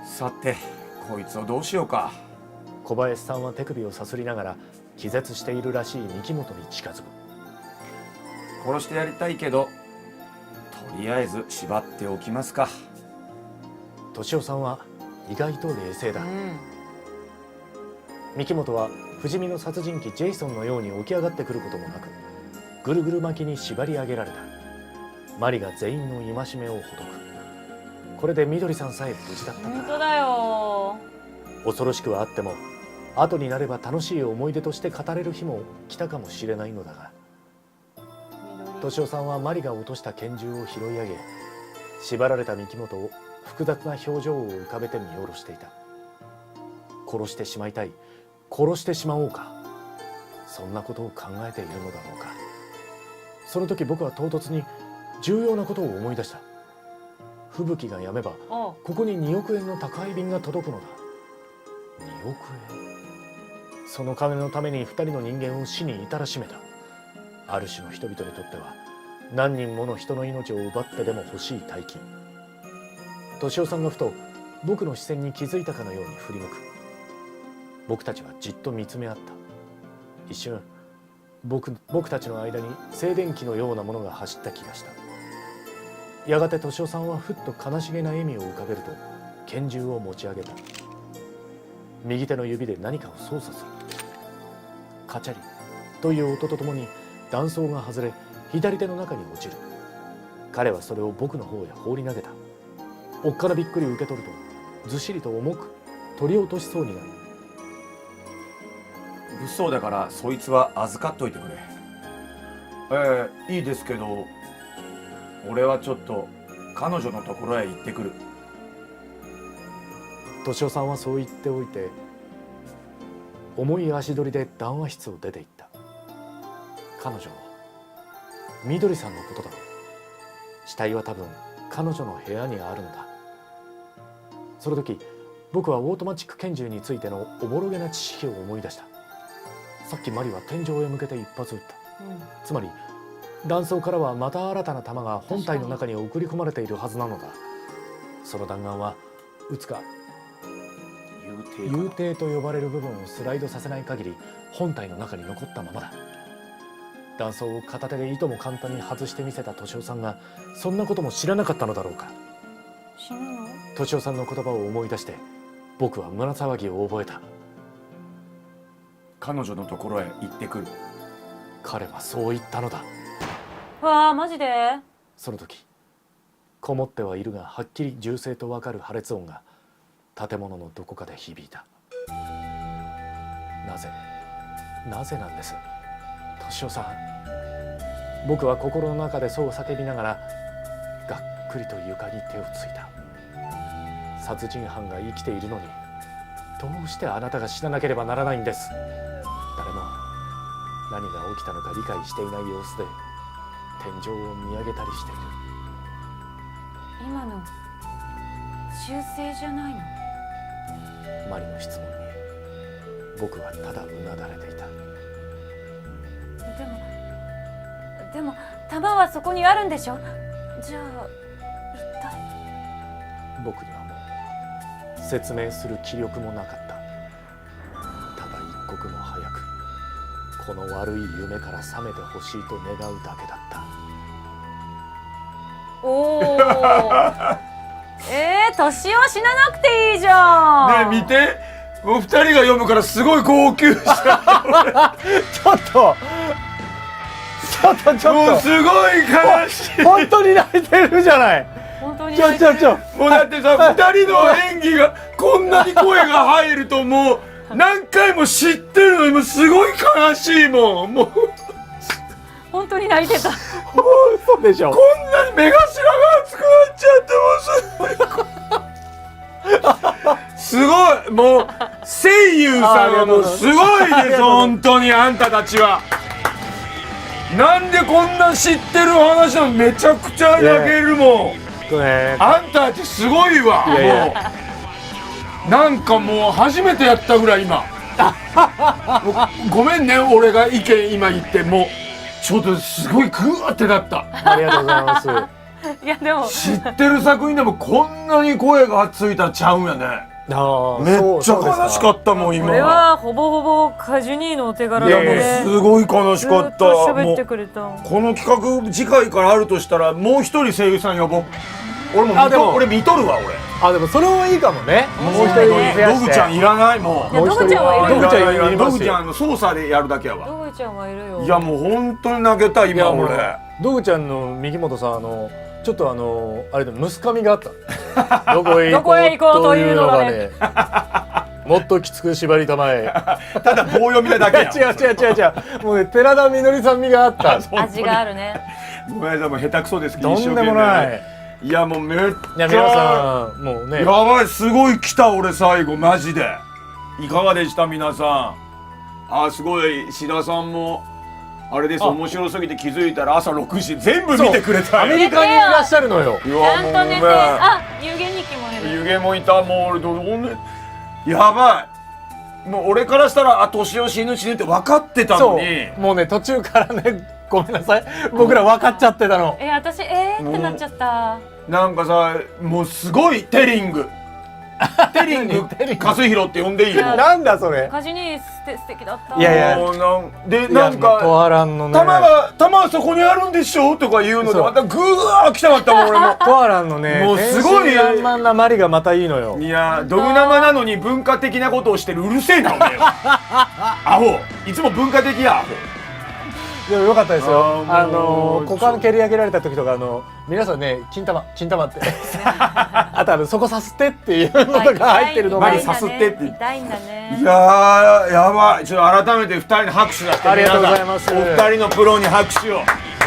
さてこいつをどうしようか。小林さんは手首をさすりながら気絶しているらしい三木本に近づく。殺してやりたいけどとりあえず縛っておきますか。敏夫さんは意外と冷静だ。三木本は不死身の殺人鬼ジェイソンのように起き上がってくることもなく、ぐるぐる巻きに縛り上げられた。マリが全員の戒めをほどく。これで緑さんさえ無事だったから。本当だよ。恐ろしくはあっても、後になれば楽しい思い出として語れる日も来たかもしれないのだが、敏夫さんはマリが落とした拳銃を拾い上げ、縛られた三木本を複雑な表情を浮かべて見下ろしていた。殺してしまいたい、殺してしまおうか、そんなことを考えているのだろうか。その時僕は唐突に重要なことを思い出した。吹雪が止めばここに2億円の宅配便が届くのだ。2億円。その金のために2人の人間を死に至らしめた。ある種の人々にとっては何人もの人の命を奪ってでも欲しい大金。敏夫さんがふと僕の視線に気づいたかのように振り向く。僕たちはじっと見つめ合った。一瞬僕たちの間に静電気のようなものが走った気がした。やがて敏夫さんはふっと悲しげな笑みを浮かべると拳銃を持ち上げた。右手の指で何かを操作する。カチャリという音とともに弾倉が外れ左手の中に落ちる。彼はそれを僕の方へ放り投げた。おっかなびっくり受け取るとずしりと重く取り落としそうになる。物騒だからそいつは預かっといてくれ。いいですけど、俺はちょっと彼女のところへ行ってくる。敏夫さんはそう言っておいて、重い足取りで談話室を出て行った。彼女、緑さんのことだろう。死体は多分彼女の部屋にあるのだ。その時僕はオートマチック拳銃についてのおぼろげな知識を思い出した。さっきマリは天井へ向けて一発撃った、つまり弾倉からはまた新たな弾が本体の中に送り込まれているはずなのだ。その弾丸は撃つか幽底と呼ばれる部分をスライドさせない限り本体の中に残ったままだ。弾倉を片手でいとも簡単に外してみせた敏夫さんがそんなことも知らなかったのだろうか。死ぬの？敏夫さんの言葉を思い出して僕は胸騒ぎを覚えた。彼女のところへ行ってくる。彼はそう言ったのだ。わあ、マジで？その時こもってはいるがはっきり銃声とわかる破裂音が建物のどこかで響いた。なぜなんです、敏夫さん。僕は心の中でそう叫びながらがっくりと床に手をついた。殺人犯が生きているのにどうしてあなたが死ななければならないんです。誰も何が起きたのか理解していない様子で天井を見上げたりしている。今の修正じゃないの？マリの質問に僕はただうなだれていた。でも弾はそこにあるんでしょ？じゃあ一体。僕にはもう説明する気力もなかった。ただ一刻も早くこの悪い夢から覚めてほしいと願うだけだった。おお年を死ななくていいじゃん。ねえ見て、もう2人が読むからすごい号泣した。ちょっともうすごい悲しい。本当に泣いてるじゃない。本当にちょもうだってさ、2人の演技がこんなに声が入るともう何回も知ってるのにもうすごい悲しいもん。もう本当に泣いてた。嘘でしょ。こんなに目頭が熱くなっちゃってもうすごいもう声優さんはもうすごいです本当に。あんたたちはなんでこんな知ってる話なの。めちゃくちゃ泣けるもん。あんたたちすごいわ。もうなんかもう初めてやったぐらい今。ごめんね俺が意見今言ってもうちょっとすごいグーってなった。ありがとうございます。いやでも知ってる作品でもこんなに声がついたらちゃうんやね。めっちゃ悲しかったもん今。これはほぼほぼカジュニーのお手柄いやもうだね。すごい悲しかった。ずっと喋ってくれた。もうこの企画次回からあるとしたらもう一人声優さん呼ぼう。俺見とるわ俺。あでもそれもいいかもね。もう一人増やして。ドグちゃんいらないもう。いやドグちゃんはいるよドグちゃんいりますよドグちゃん操作でやるだけやわ。ドグちゃんはいるよ。いやもう本当に投げたいいやもう今俺。ドグちゃんの右本さんちょっとあれでムスカミがあったどこへどこへ行こうというのがねもっときつく縛りたまえただ棒読みなだけや。違うもうね寺田みのりさん味があった味があるね。ごめんなさいもう下手くそですけどとんでもないいやもうめっちゃいや皆さんもうねやばいすごい来た俺最後マジでいかがでした皆さん。すごい志田さんもあれです面白すぎて気づいたら朝6時全部見てくれたよ。アメリカにいらっしゃるのよ。ちちゃんと寝て、あ、湯気にきもいる。湯気もいたもう俺どんなやばいもう俺からしたら年を死ぬって分かってたのにもうね途中からねごめんなさい僕ら分かっちゃってたの。私ってなっちゃった。なんかさもうすごいテリングテリングカスヒロって呼んでいいの。なんだそれ。カジニ素敵だった。いやいやもうなんかトワランのね玉はそこにあるんでしょとか言うのでまたぐわー来たかったもん俺も。トワランのねもうすごい天真爛漫なマリがまたいいのよ。いやドグ生なのに文化的なことをしてるうるせえなお前よアホいつも文化的やアホ。でもよかったですよ。もう股間蹴り上げられた時とか皆さんね金玉ってあとそこさすってっていうのとか入ってるのがマリさすってって痛いんだね。いやーやばいちょっと改めて2人に拍手だってありがとうございます皆さんお二人のプロに拍手を。い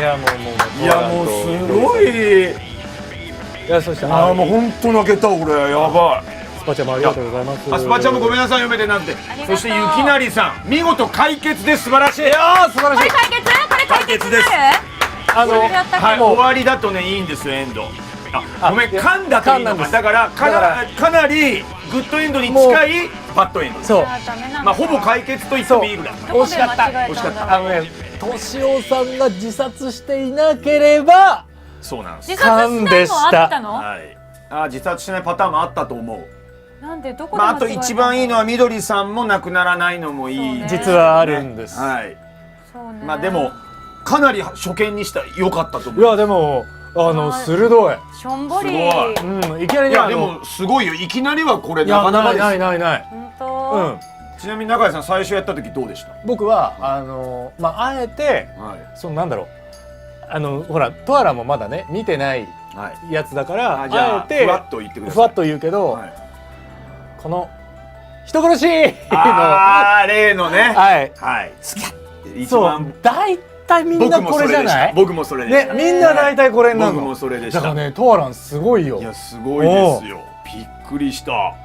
やもういやもうすごいいやそしてもう本当泣けた俺やばい。スパちゃんもありがとうございます。スパちゃんもごめんなさい読めてなくて。りがとうそしてゆきなりさん見事解決です素晴らしい。いや素晴らしい。これ解決になる？はい終わりだとねいいんですよエンド。ごめん噛んだといいのかだからかなりグッドエンドに近いバッドエンド。そうまあほぼ解決と言ってもいいぐらい。惜しかった惜しかったね敏夫さんが自殺していなければそうなんです。自殺しないのあったの？はい自殺しないパターンもあったと思う。なんでどこであと一番いいのはみどりさんも亡くならないのもいい。実はあるんです。はいそうね。まあでもかなり初見にしたら良かったと思う。いやでも鋭い。しょんぼり。すごいきなりいやでもすごいよいきなりはこれいやなかなかです。ない。本当。ちなみに中井さん最初やった時どうでした？僕はあえてはいなんだろうほらトアラもまだね見てないはい。やつだからじゃああえてふわっと言ってください。ふわっと言うけどはいこの人殺しの例のね。はいはい。付き合って一そう番大体みんなこれじゃない僕もそれでした。ねみんな大体これなの僕もそれでした。だからねトアランすごいよいやすごいですよ。びっくりした。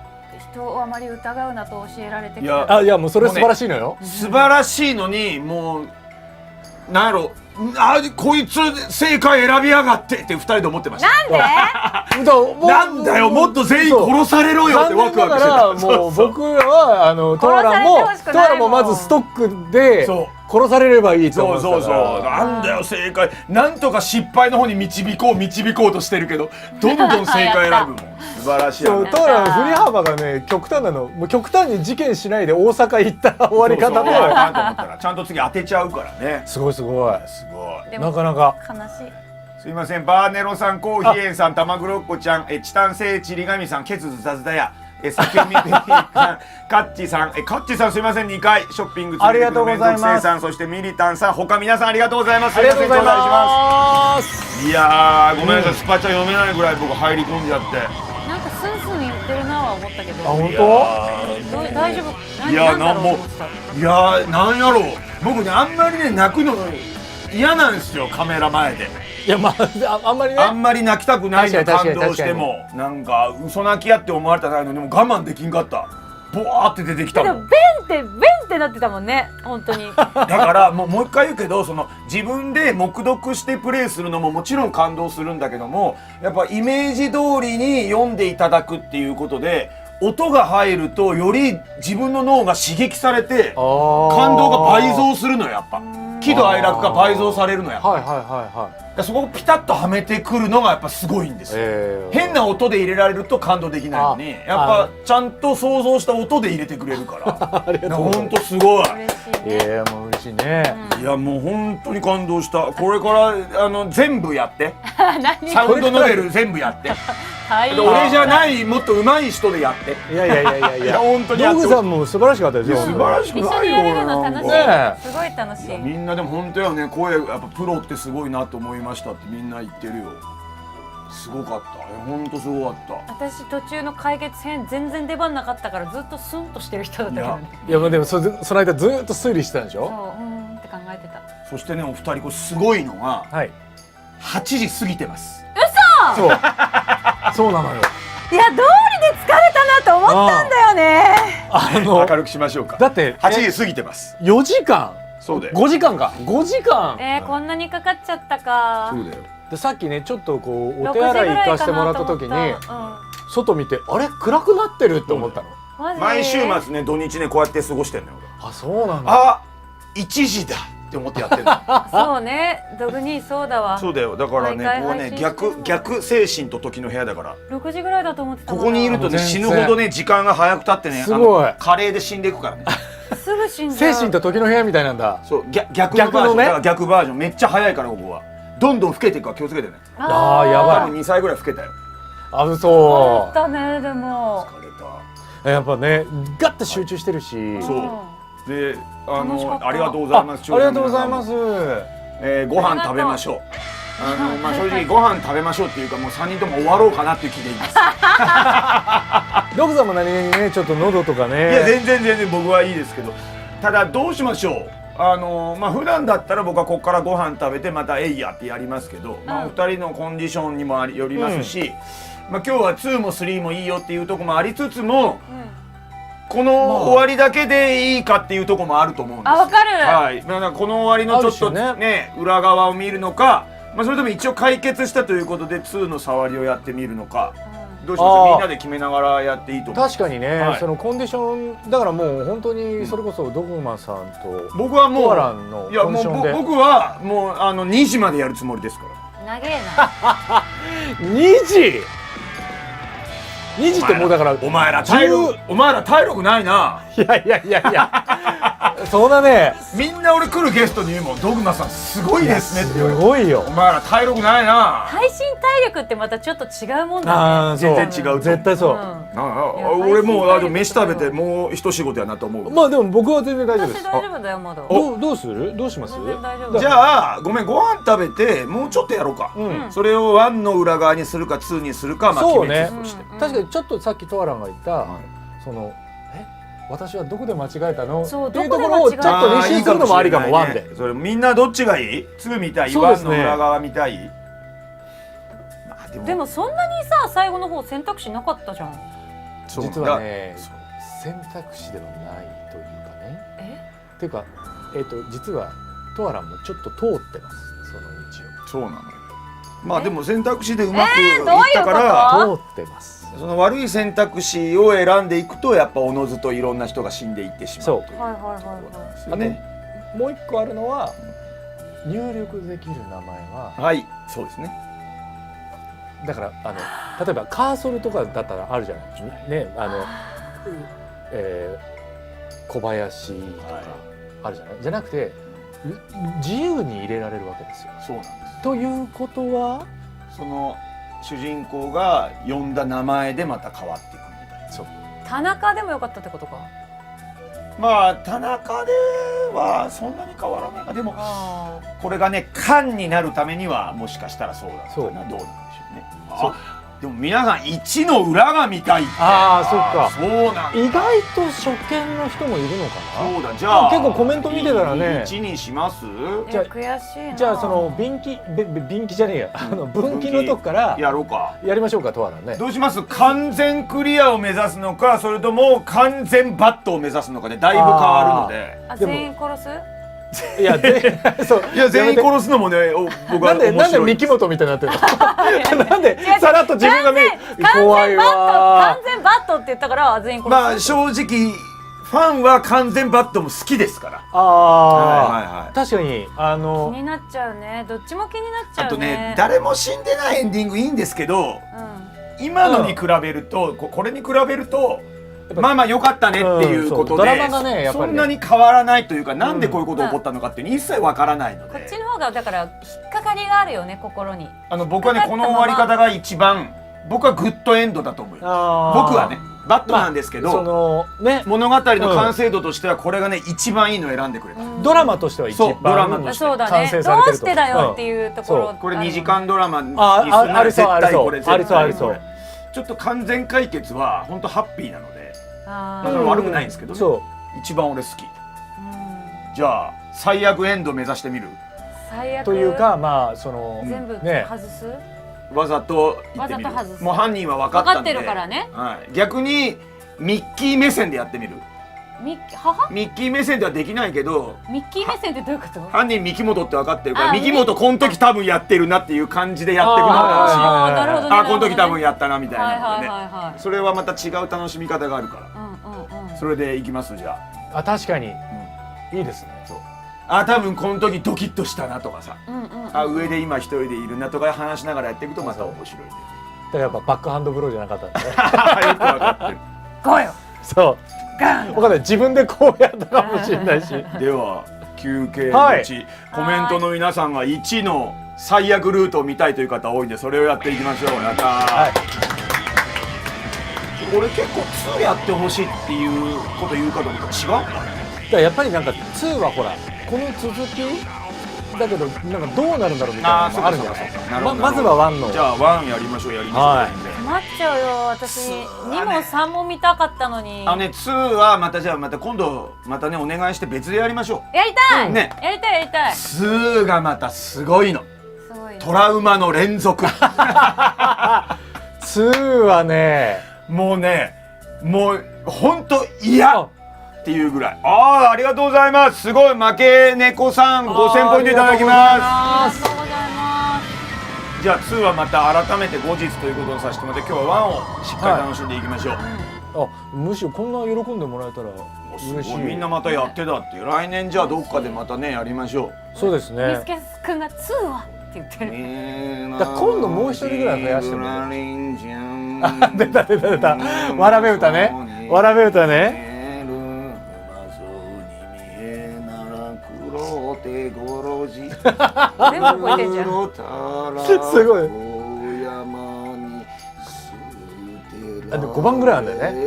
人をあまり疑うなと教えられてきいやた。いやもうそれ素晴らしいのよ素晴らしいのにもうなんやろこいつ正解選びやがってって二人で思ってましたなんだよもっと全員殺されろよってワクワクしてた。残念ながらもう僕はトアランもまずストックで殺されればいいと思ってたからそうなんだよ正解なんとか失敗の方に導こうとしてるけどどんどん正解選ぶもん素晴らしいそうトアランの振り幅がね極端なのもう極端に事件しないで大阪行った終わり方そうでなと思ったらちゃんと次当てちゃうからねすごいすごいでもなかなか悲しい。すいませんバーネロさんコーヒー園さん玉黒っこちゃんチタン聖地りがみさんケツズザズダヤ酒見ペリカッチさんカッチさんすいません2回ショッピングありがとうございます連続生さんそしてミリタンさん他皆さんありがとうございますありがとうございすません頂戴しますますいやーごめんなさいスパチャ読めないぐらい僕入り込んじゃってなんかスンスン言ってるなは思ったけど。本大丈夫？いやなんだろうともう思ってた。いやーなんやろう僕ねあんまりね泣くの嫌なんですよカメラ前でいやまああんまりねあんまり泣きたくないの確かに感動してもなんか嘘泣きやって思われたらないのにもう我慢できんかったボワーって出てきたでももんベンってなってたもんね本当に。だからもう一回言うけど自分で黙読してプレイするのももちろん感動するんだけどもやっぱイメージ通りに読んでいただくっていうことで音が入るとより自分の脳が刺激されて感動が倍増するのよやっぱ喜怒哀楽が倍増されるのやっぱはいはい。そこをピタッとはめてくるのがやっぱすごいんですよ変な音で入れられると感動できないのにやっぱちゃんと想像した音で入れてくれるからありがとうございほんとすごい嬉しいね。いやもう嬉しいね。いやもう本当に感動したこれから全部やって何？サウンドノベル全部やってはいで俺じゃないもっと上手い人でやっていやいやいやいやいいやや本当にやってほしい道具さんも素晴らしかったですよ。素晴らしく一緒ないよにやれるの楽しい、ねすごい楽しい。みんなでも本当よね、声やっぱプロってすごいなと思いましたってみんな言ってるよ。すごかった、本当すごかった。私途中の解決編全然出番なかったからずっとスンとしてる人だったけどね。いや、まあでもその間ずっと推理してたんでしそう、ょ。って考えてた。そしてねお二人これすごいのがはい。 8時過ぎてます。そう。そうなのよ。いや、通りで疲れたなと思ったんだよね。明るくしましょうか。だって8時過ぎてます。 4時間、そうだよ。 5時間か、5時間。こんなにかかっちゃったか。そうだよ。でさっきねちょっとこうお6手時ぐ洗い行からいかせてもらったなと思時にった外見てあれ暗くなってるって思ったの。マジ毎週末ね土日ねこうやって過ごしてんのよ。あ、そうなんだ。あ、1時だって思ってやってるの。そうね、ドグニーそうだわ。そうだよ。だからね毎回こうね配信してるもん逆精神と時の部屋だから。 6時ぐらいだと思ってたここにいるとね全然死ぬほどね時間が早く経ってねすごいカレーで死んでいくからね。すぐ死んじゃう。精神と時の部屋みたいなんだ。そう逆のバージョン、逆のねだから逆バージョンめっちゃ早いからここはどんどん老けていくから気をつけてね。あーやばい多分2歳ぐらい老けたよ。あ、そう嘘。だね、でも。疲れた。やっぱねガッて集中してるし。そうで楽しかったありがとうございます。ありがとうございます。ご飯食べましょう。まあ正直ご飯食べましょうっていうかもう3人とも終わろうかなっていう気でいます。ドクさんも何気にねちょっと喉とかいやね。全然僕はいいですけど、ただどうしましょう。まあ普段だったら僕はここからご飯食べてまたえいやってやりますけど、まあお二人のコンディションにもよりますし、まあ今日は2も3もいいよっていうところもありつつも、この終わりだけでいいかっていうところもあると思うんですよ。あ、わかる。はい、だからこの終わりのちょっとある種ね裏側を見るのか、まあ、それとも一応解決したということで2の触りをやってみるのか、どうしましょう。みんなで決めながらやっていいと思う。確かにね、はいそのコンディションだからもう本当にそれこそドグマさんと僕はもコアランのういやもうコンディションで僕はもう2時までやるつもりですから長えな。 2時2時ってもうだからお前ら体力ないな。いやいやいやいやそんなねみんな俺来るゲストに言うもん、ドグマさんすごいですねって言われすて、ごいよ。お前ら体力ないな。配信体力ってまたちょっと違うもんだね。ああそう全然違う絶対そう、俺もう飯食べてもう一仕事やなと思う。まあでも僕は全然大丈夫です。私大丈夫だよまだ。どうするどうします全然大丈夫。じゃあごめん、ご飯食べてもうちょっとやろうか、うんそれを1の裏側にするか2にするか、まあ決そうねめつつとして、確かにちょっとさっきトアランが言った、はいその私はどこで間違えたのそうっていうところをちょっとあー練習するのもありかもいいワンで。もしれないねそれみんなどっちがいい ?2 見たい、1そうですねの裏側見たい。まあでもそんなにさ最後の方選択肢なかったじゃん。そう実はねだそう選択肢ではないというかね。え？っていうか実はトアランもちょっと通ってますその道そうなのよ。まあでも選択肢でうまくいっどういうたかことら、を通ってます。その悪い選択肢を選んでいくとやっぱおのずといろんな人が死んでいってしまうそうというはいはいはいことはい。ですよね。もう一個あるのは入力できる名前ははい、そうですね。だから例えばカーソルとかだったらあるじゃないね小林とかあるじゃない、じゃなくて自由に入れられるわけですよ。そうなんです。ということはその主人公が呼んだ名前でまた変わっていくみたいな。そう田中でもよかったってことか。まあ田中ではそんなに変わらない。でもあこれがね官になるためにはもしかしたらそうだったそうかな。どうなんでしょうね。そうでも皆さん1の裏が見たいって。あーそっかそうなんだ。意外と初見の人もいるのかな。そうだ。じゃあ結構コメント見てたらね1にします。あ。じゃあ悔しいな。じゃあその便器じゃねえや分岐のとこからやろうか。やりましょうかトアランね。どうします？完全クリアを目指すのか、それとも完全バットを目指すのかでだいぶ変わるので。あでも全員殺す？いやそういや全員殺すのもね、僕は面白い。なんで三木本みたいになってるのなんでさらっと自分が見る怖い完わ全バットって言ったから全員殺す。まあ正直ファンは完全バットも好きですから。あはいはいはいあ確かに気になっちゃうね。どっちも気になっちゃうね。あとね、誰も死んでないエンディングいいんですけど、うん。今のに比べると、これに比べるとまあまあ良かったねっていうことで、そうドラマがねやっぱりねそんなに変わらないというか、なんでこういうこと起こったのかっていうの一切わからないので、こっちの方がだから引っかかりがあるよね心に。僕はねこの終わり方が一番僕はグッドエンドだと思うよ。あー僕はねバッドなんですけど、そのね物語の完成度としてはこれがね一番いいのを選んでくれた、ドラマとしては一そうドラマ番としてそうだ完ねど成されてるとうしてだよっていうところ、これ2時間ドラマにするあならありそう絶対これありそうありそう絶対これちょっと完全解決は本当ハッピーなので、あまあ、それ悪くないんですけどね、そ一番俺好き。ーうんじゃあ最悪エンド目指してみる。最悪うというかまあその全部ね外す、わざと言ってみるわざと外すもう犯人は分かったんで分かってるからね。はい、逆にミッキー目線でやってみる。母ミッキー目線ではできないけどミッキー目線ってどういうこと？犯人三木本って分かってるからあ三木本この時多分やってるなっていう感じでやっていくのが楽しい。あーなるほどね。あこの時多分やったなみたいはいはいなのでね、はいはい。それはまた違う楽しみ方があるからうんうんうん。それでいきますじゃあ確かにいいですね。あ。多分この時ドキッとしたなとかさ、うんうんうん。あ上で今一人でいるなとか話しながらやっていくとまた面白いね。だからやっぱバックハンドブローじゃなかったんでね。よく分かってる。ゴーよ。そう分かんない自分でこうやったかもしれないしでは休憩はいのち、コメントの皆さんが1の最悪ルートを見たいという方多いんでそれをやっていきましょう。やったー、はい俺結構2やってほしいっていうこと言うかと思ったら違うかだからやっぱりなんか2はほらこの続きだけどなんかどうなるんだろうみたいなのもあるじゃないですか。まずは1のじゃあ1やりましょうやりましょう、はい待っちゃうよ私2も3も見たかったのに。あのね2はまたじゃあまた今度またねお願いして別でやりましょやりたい。ねやりたいやりたう。い。2がまたすごいのすごいね。トラウマの連続2はねもうねもうほんと嫌っていうぐらい。ありがとうございます。すごい負け猫さん5000ポイントいただきまありがとうございます。す。じゃあ2はまた改めて後日ということをさせてもらって今日は1をしっかり楽しんでいきましょう、あむしろこんな喜んでもらえたら嬉しい。みんなまたやってたっていう来年じゃあどっかでまたねやりましょそうですミねス。ケス君が2はって言ってうる。だから今度もう一人ぐらい増やしてももあ出た出た出たわらべ歌ねわらべ歌ね。全部覚えてんじゃん。すごいあで5番ぐらいあるんだよね。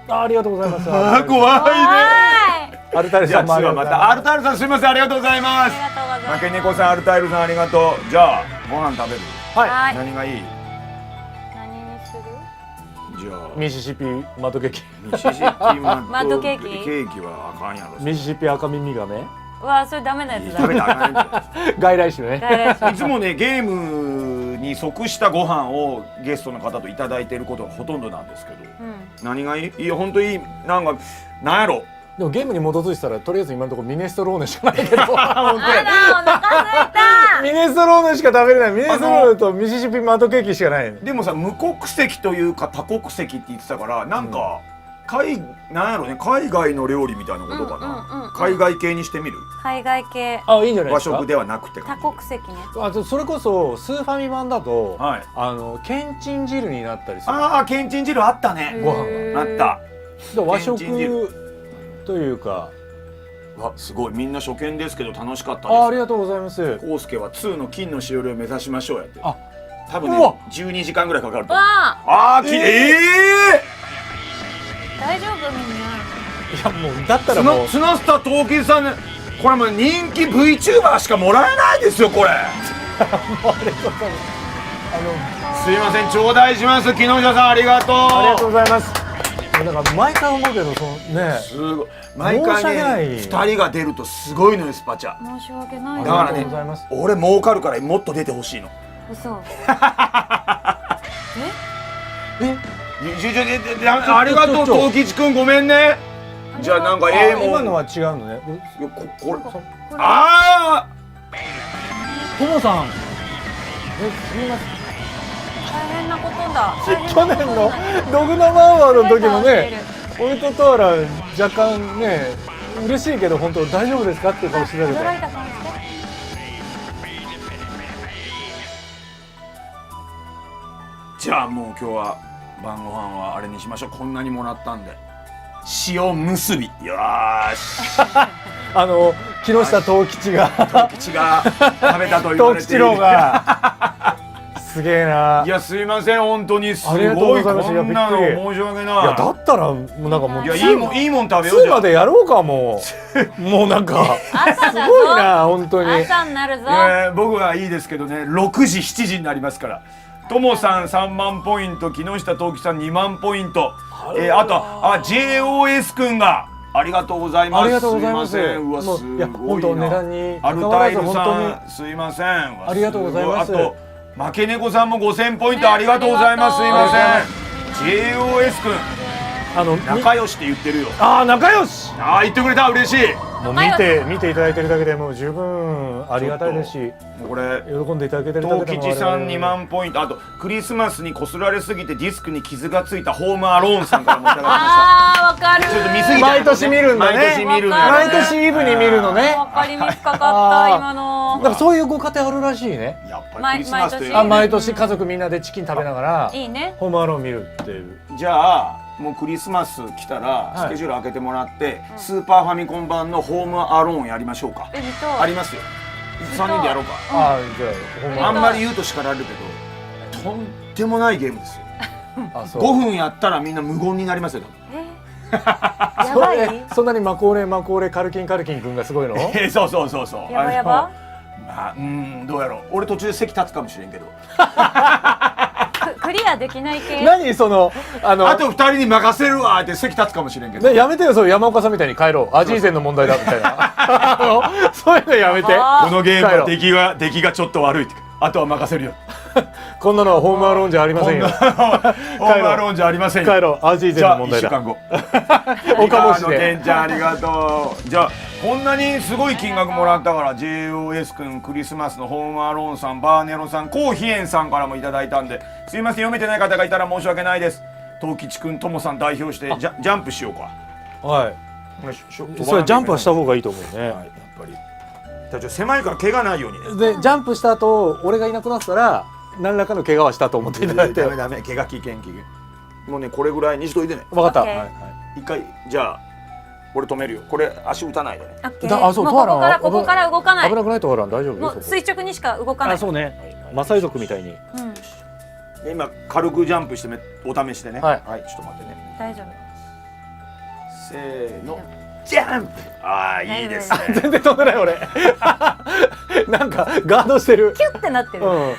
ありがとうございます。怖いね。はい。アルタイルじゃあさんもあ2はまたアルタイルさんすみませんありがとうございます。ありがとうございます。負け猫さんアルタイルさんありがとう。じゃあご飯食べる。はい。はい。何がいい？何にする？じゃあミシシピマッドケーキ。ミシシッピママッドケーキケーキはあかんやろ。ミシシピ赤耳ガメ。うわそれダメなやつだ。食べたらあかんや外来種ね。つ。いつもねゲームに即したご飯をゲストの方といただいていることがほとんどなんですけど、うん。何がいい？いや本当いいなんかなんやろ。でもゲームに基づいてたらとりあえず今のところミネストローネしかないけど。あらお腹空いた。ミネストローネしか食べれない。ミネストローネとミシシピマッドケーキしかない。でもさ無国籍というか多国籍って言ってたからなんか、なんやろね海外の料理みたいなことかな、海外系にしてみる。海外系あいいんじゃない和ですか。食ではなくて多感じ。国籍ね。あとそれこそスーファミ版だと、はいけんちん汁になったりする。ああけんちん汁あったね。ご飯があった。で和食けんちん汁というか。わすごいみんな初見ですけど楽しかったです。ありがとうございます。コウスケは2の金のしおりを目指しましょうやって。あ多分うわね12時間ぐらいかかると思う。わああー大丈夫みんな。いやもうだったらもうツナスタ東金さんねこれもう人気 VTuber しかもらえないですよこれ。すいません頂戴します。木下さんありがとう。ありがとうございます。だから毎回思うけどそのね。すごい毎申し回訳ないね2人が出るとすごいのよスパチャ。申し訳ない。だからねありがとうございます。俺儲かるからもっと出てほしいの。嘘。えありがとう東吉くんごめんね。じゃあなんか今のは違うのね。これあともさん。すみません。大変なことだ。去年のドグナマンワーの時もね、俺とトーラ若干ね嬉しいけど本当大丈夫ですかって顔してたけど。驚いた感じで。じゃあもう今日は晩ご飯はあれにしましょう。こんなにもらったんで塩むすび。よーし木下藤吉が吉が食べたと言われている藤吉郎がすげえないやすいません本当にすありがとうごいこございますいやんなのびっくり申し訳ない。いやだったらもうなんかもういやいいもんいいもん食べようじ2ゃん。までやろうかもうもうなんか朝だすごいぞ。な本当に朝になるぞ。僕はいいですけどね6時7時になりますからともさん3万ポイント木下陶器さん2万ポイントあとJOS 君がありがとうございます。ありがとうございますすいませんうわもうすごいいや本当値段にアルタイルさんすいませんありがとうございますあと負け猫さんも5000ポイントありがとうございます。すいません JOS 君仲良しって言ってるよ。ああ仲良し言ってくれた嬉しい。もう見ていただいてるだけでもう十分ありがたいですしこれ喜んでいただけてるだ東けでも吉さん2万ポイントあとクリスマスにこすられすぎてディスクに傷がついたホームアローンさんからもいただきまあーわかる。した。ちょっと見すぎた毎年見るんだね毎年見るんだね毎年イブに見るのねわかりみ深かった今の。なんかそういうご家庭あるらしいねやっぱりクリスマスというあ毎年家族みんなでチキン食べながらいいね。ホームアローン見るっていうじゃあもうクリスマス来たらいスケジュール開けてもらって、スーパーファミコン版のホームアローンやりましょうか。見たい。ありますよ3人でやろうか。ああじゃあホームアロあんまり言うと叱られるけどとんでもないゲームですよ。ーンあそう5分やったらみんな無言になりますよ。やばいそんなにマコーレカルキン君がすごいのそうやばやばまあどうやろう俺途中で席立つかもしれんけどクリアできない系何そのあと2人に任せるわって席立つかもしれんけどねやめてよそう山岡さんみたいに帰ろうアジーゼンの問題だみたいなそういうのやめてあこのゲームは帰出来がちょっと悪いってあとは任せるよこんなのはホームアローンじゃありませんよホームアローンじゃありませんよ。帰ろうアジーゼじゃあ1ンの問題だ週間後岡本ケでンちゃんありがとう。じゃあこんなにすごい金額もらったから JOS 君クリスマスのホームアローンさんバーネロさんコーヒエンさんからもいただいたんですいません読めてない方がいたら申し訳ないです。東吉君ともさん代表してジャンプしようか。はいそれジャンプはした方がいいと思うねはいやっぱりじゃあ狭いから怪我ないようにね。でジャンプした後俺がいなくなったら何らかの怪我はしたと思っていただいてダメ怪我危険もうねこれぐらいにしといてね。分かった、 OK はい一回じゃあ俺止めるよ。これ足打たないでね。オッケだあそうもうトアランここから動かない危なくないところ大丈夫もう垂直にしか動かないあそうねマサイ族みたいにうんで今軽くジャンプしてお試しでね。はいちょっと待ってね。大丈夫せーのジャンプ。ああいいですね。全然飛んでない俺なんかガードしてるキュッてなってるうん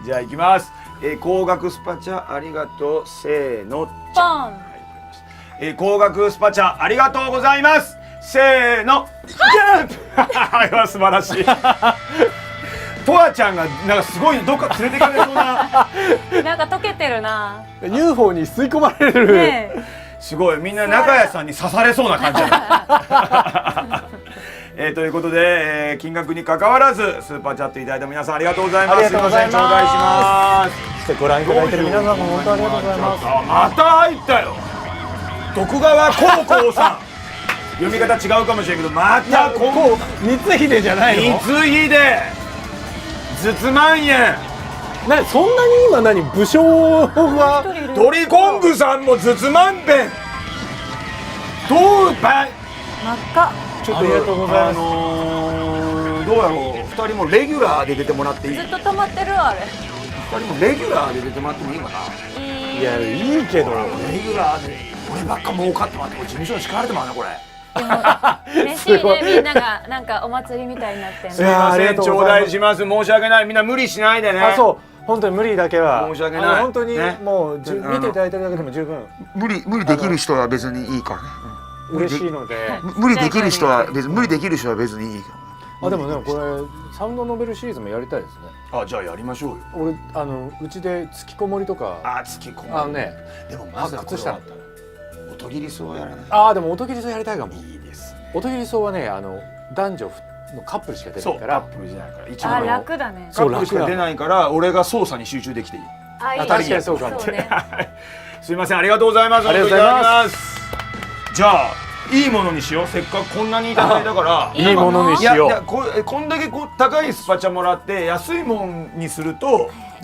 じゃあ行きます。高額スパチャありがとう。せーのポン高額スパチャありがとうございます。せーのジャンプはい素晴らしい。トアちゃんがなんかすごいどっか連れてかれそうななんか溶けてるな UFO に吸い込まれる、ねすごいみんな中谷さんに刺されそうな感じだということで、金額に関わらずスーパーチャットいただいた皆さんありがとうございます。ありがとうございますすません頂戴します。そしてご覧いただいてる皆さんも本当ありがとうございますまた入ったよ徳川高校さん読み方違うかもしれんけどまたこう光秀じゃないの光秀ずつ万円そんなに今武将が一人いる鳥昆布さんもずつ万遍どうば真っ赤ちょっとありがとうございますどうやろう2人もレギュラーで出てもらっていいずっと止まってるあれ2人もレギュラーで出てもらってもいいかないいやいいけどレギュラーで俺ばっか儲かってもらってこれ事務所に叱られてもらうなこれ嬉しいねみんながなんかお祭りみたいになってんすいのません頂戴しすます申し訳ないみんな無理しないでねあそう本当に無理だけは申し訳ない本当にねもう見ていただいてるだけでも十分無理できる人は別にいいからね嬉しいので無理できる人は別に無理できる人は別にいいからあでもねこれサウンドノベルシリーズもやりたいですねあじゃあやりましょうよ俺うちで突きこもりとかあ月こもねでもまずはこれ靴下は音切りそうやらないでも音切りそうやりたいかもいいですね音切りそうはね男女のカップルしか出そうカッないからプルじゃないから一あ応楽だねカップルしか出ないから俺が操作に集中できていいあいい確かにそうかもねすいませんありがとうございますありがとうございますじゃあいいものにしようせっかくこんなにいただいたからいいものにしよういやこんだけ高いスパチャもらって安いもんにすると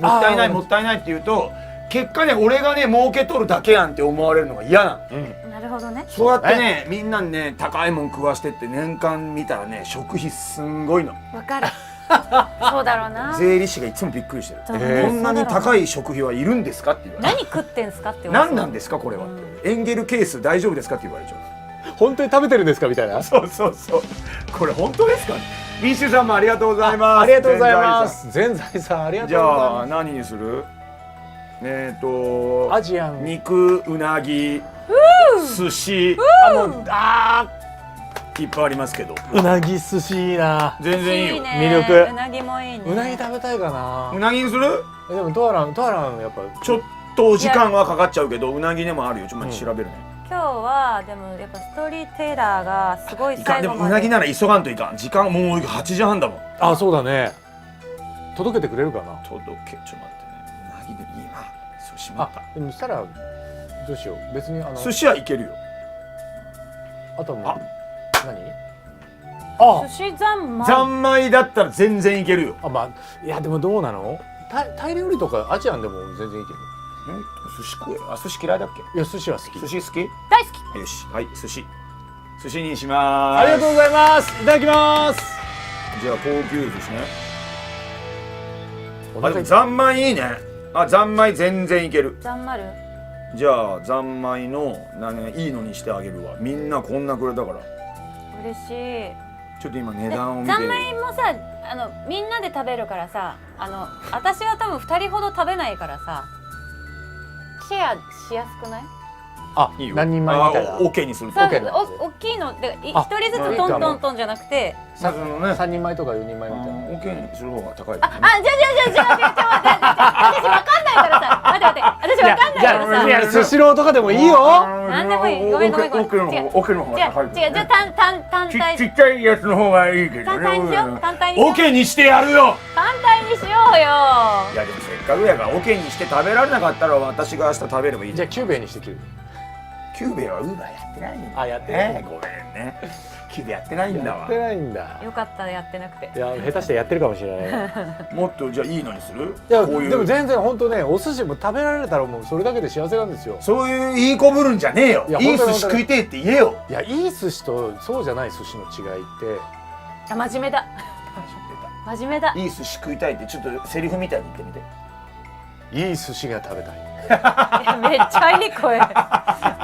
もったいないもったいないって言うと結果ね俺がね儲け取るだけやんって思われるのが嫌なのなるほどねそうやってねみんなにね高いもん食わしてって年間見たらね食費すんごいのわかるそうだろうな。税理士がいつもびっくりしてる、そうこんなに高い食費はいるんですかって言われる。何食ってんすかって言われ何なんですかこれはって、エンゲル係数大丈夫ですかって言われちゃう。本当に食べてるんですかみたいな。そうそうそう、これ本当ですかね。ビッシュさんもありがとうございます。ありがとうございます。全財さんありがとじうございまゃあ何にする？す。アジアン。肉、うなぎ、寿司、いっぱいありますけど、うなぎ寿司いいな。全然いいよ。ね魅力うなぎもいいね。うなぎ食べたいかな。うなぎにする？でもトアランやっぱちょっとお時間はかかっちゃうけど、うなぎでもあるよ。ちょっと待って調べるね。今日はでもやっぱストーリーテラーがすごいいかん、でも最後まで。うなぎなら急がんといかん。時間もう8時半だもん。あ、そうだね。届けてくれるかな。届け、ちょっと待ってね。うなぎでいいな。そうしまった。でもしたらどうしよう。別に寿司はいけるよ。あともあ何？あ寿司三昧。三昧だったら全然いけるよ。あ、まあいやでもどうなの？タイ料理とかアジアンでも全然いける。寿司食え。あ、寿司嫌いだっけ？いや寿司は好き。寿司好き？大好き。よし、はい、寿司にしまーす。ありがとうございます。いただきます。じゃあ高級寿司ね。お腹いっあ、でも三昧いいね。あ、三昧全然いける。三丸。じゃあ三昧のいいのにしてあげるわ。みんなこんなくれたから。嬉しい。ちょっと今値段を見て。三昧もさ、みんなで食べるからさ、私は多分2人ほど食べないからさ、シェアしやすくない？あ、いいよ。何人前みたいな。オッケーにする。そう、 OK な大きいので1あ人ずつトントントンじゃなくて、さそのね。 3人前とか4人前みたいな。オッケーにする方が高い。じゃあ私わかんないからさ、待って私わかんないからさ。いやスシローとかでもいいよ。なんでもいい。ごめん奥の方が高い。じゃあ単体ちっちゃいやつの方がいいけどね。単体にしよう。単体にしよう。オケにしてやるよ。単体にしようよ。いやでもせっかくやからオケにして食べられなかったら私が明日食べればいいじゃん。じゃあキューベイにしてキューベイ。キューベはウーバーやってないんだ。あ、やってない。ごめんね。キューベやってないんだわやって。ないんだ。よかったやってなくて。いや下手してやってるかもしれない。もっとじゃあいいのにする？いやこういうでも全然本当ね、お寿司も食べられたらもうそれだけで幸せなんですよ。そういういい子ぶるんじゃねえよ。いやいい寿本当に司食いてえって言えよ。いやいい寿司とそうじゃない寿司の違いってあ、真面目だ。真面目だ。いい寿司食いたいってちょっとセリフみたいに言ってみて。いい寿司が食べたい。めっちゃいい声。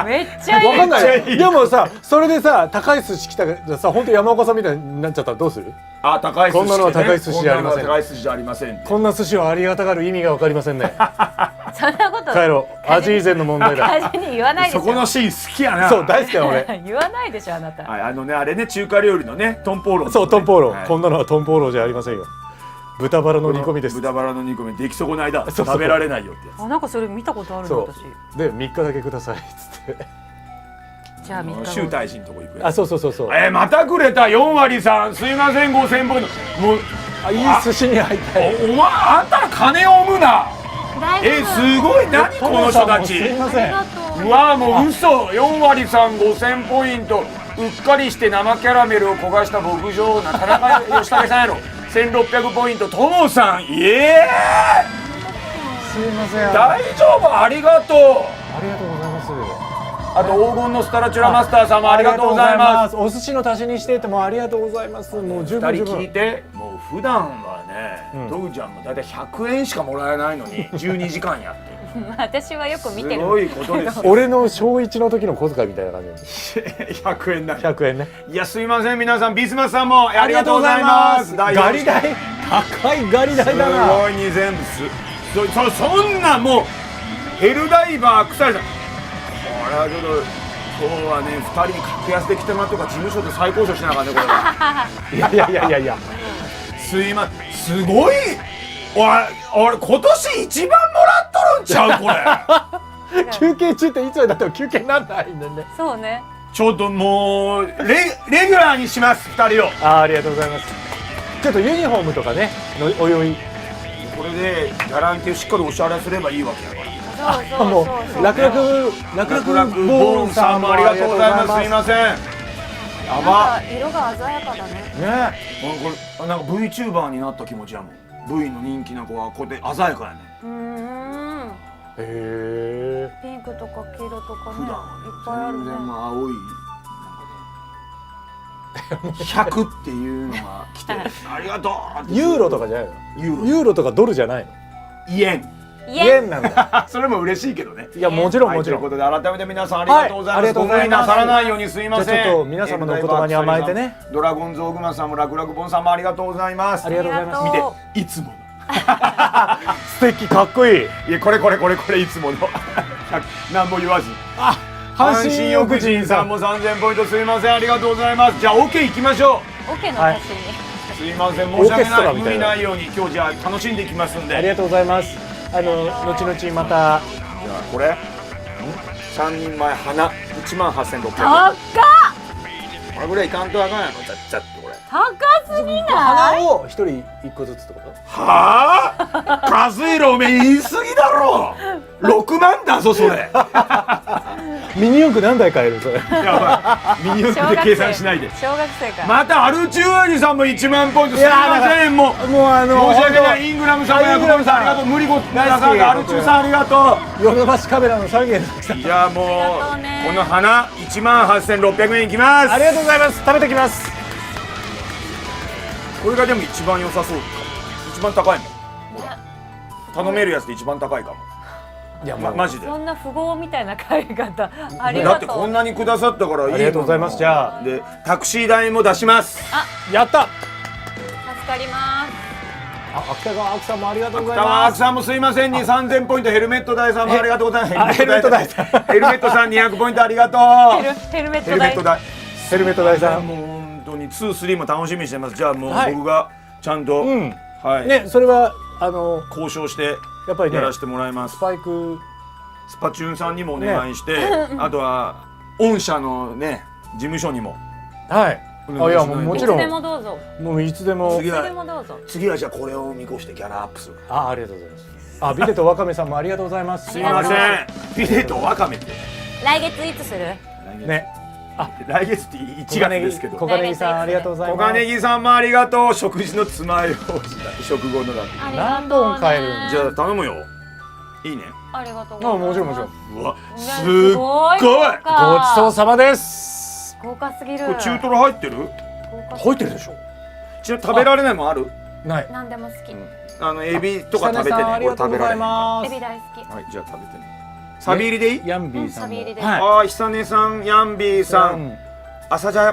めっちゃいい。わかんないめっちゃいいでもさ、それでさ高い寿司来たらさ、本当山岡さんみたいになっちゃったらどうする？あ、高い寿司ってね。こんなのは高い寿司じゃありませんこんなのは高い寿司じゃありませんって。こんな寿司をありがたがる意味がわかりませんね。そんなこと帰ろう。味以前の問題だ。味に言わないでしょ。そこのシーン好きやな。そう大好きだ俺。言わないでしょあなた。はい、あれね、中華料理のね、トンポーロン、そうトンポーロはいこんなのはトンポーロじゃありませんよ。豚バラの煮込みです。豚バラの煮込み出来損ないだ。そう食べられないよってやつ。あ、なんかそれ見たことあるのそ私。うで3日だけくださいっつってじゃあ3日後。周大臣のとこ行くよ。あ、そうそうそうそう。またくれた4割さん、すいません5000ポイント。もうあ、いい寿司に入ったい。お前あんたら金を生むな。大丈夫。すごい何この人たち。すいません。うわもう嘘。4割さん5000ポイント。うっかりして生キャラメルを焦がした牧場な田中義武さんやろ。1600ポイント。ともさん。すいません。大丈夫。ありがとう。ありがとうございます。あと黄金のスタラチュラマスターさんもありがとうございます。お寿司の足しにしてってもありがとうございます。もう十分十二人聞い分。て、もう普段はね、ドグちゃんもだいたい100円しかもらえないのに12時間やってる。私はよく見てる。すごいことですよ。俺の小1の時の小遣いみたいな感じ。100円だ。100円ね。いやすいません皆さん、ビスマスさんもありがとうございます。ガリ代高いガリ代だな。すごいに全部そんなもうヘルダイバー腐れた。これはちょっと今日はね2人に格安で来てもらってるから事務所で再交渉しなあかんねこれは。いや。すいません、すごい。俺今年一番もらっとるんちゃうこれ。休憩中っていつまでだっても休憩になんないんだね。そうね。ちょっともうレギュラーにします2人を。ありがとうございます。ちょっとユニフォームとかね、おいおい。これでギャランティーしっかりお支払いすればいいわけだから。もう楽々ボーンさんもありがとうございます。すいません。やなんばか色が鮮やかだね。ね。これなんか VTuber になった気持ちやもん。V の人気な子はこうやって鮮やかやね。へえ。ピンクとか黄色とかね、いっ普段はぱいあるね。全然もう青い。100っていうのが来てありがとうってユーロとかじゃないの？ユーロユーロとかドルじゃないの？イエンイエン円なんだ。それも嬉しいけどね。いやもちろんはいもちろん。ということで改めて皆さんありがとうございます。はいありがとうございますご無理なさらないようにすいません。じゃあちょっと皆様のお言葉に甘えてね。ドラゴンズオグマさんもラクラクボンさんもありがとうございます。ありがとうございます。ありがとう見ていつもの素敵かっこいい。いやこれいつもの何も言わず。阪阪神浴人さんも3000ポイントすいませんありがとうございます。じゃあ OK 行きましょオケのはい写真、う。すいません申し訳オーケストない無ラみたいな理ないように今日じゃあ楽しんでいきますんで。ありがとうございます。後々またじゃあこれ3人前花18600円。高っこれぐらいいかんとあかんやろちゃっちゃってこれ。高すぎない？花を一人一個ずつってこと？はあカズイロおめえ言い過ぎだろ6万だぞそれ。ミニ四駆何台買えるそれ？やばいミニ四駆で計算しないで。小学生か。またアルチューアニさんも1万ポイントすいません。もうもう申し訳ない。イングラムさんもヤクルトさんありがとう。無理ご皆さんがアルチューさんありがとヨドバシカメラの3軒さん。う。じゃあもうありがとうねこの花18600円いきます。ありがとうございます。食べてきます。これがでも一番良さそうかも。一番高いもんほら頼めるやつで一番高いかも。いやマジでそんな富豪みたいな買い方ありだがとう。ってこんなにくださったからいいもん。ありがとうございますじゃあでタクシー代も出します。やった。助かります。芥川亜紀さんもありがとうござい北ます。川さんもすいませんに3000ポイント。ヘルメット代さんもありがとうございます。ヘルメット代ヘルメットさん200ポイントありがとう。ヘルメット代ヘルメット。代ヘルメット代さん。もう本当に2、3も楽しみにしてます。じゃあもうはい僕がちゃんと、うん。はい、ねそれは交渉してやっぱりねやらせてもらいます。スパイクスパチューンさんにもお願いして、あとは御社のね事務所にもはい。お願いしないといやもうもちろんいつでもどうぞ。もういつでも次いつでもどうぞ。次はじゃあこれを見越してギャラアップする。ありがとうございます。ビデとワカメさんもありがとうございます。すいません。ビデとワカメって来月いつする？ね。来月って1月ですけど。小金井さんありがとうございます。小金木さんもありがとう。食事のつまようじだ。食後のだって。ありがとうね。何本買えるんじゃあ頼むよ。いいね。ありがとうございます。もちろんもちろん。うわ、ねすっごい。こ豪華ごちそうさまです。豪華すぎる。れ中トロ入ってる？豪華す入ってるでしょ。ちなみに食べられないもんある？ない。何でも好き。エビとか食べてね。久根さんありがとうございす。ます。エビ大好き。はい、じゃあ食べてね。サビ入りでいい？ヤンビーさんも。サビ入りではい。ああ、久根さん、ヤンビーさん、朝じゃ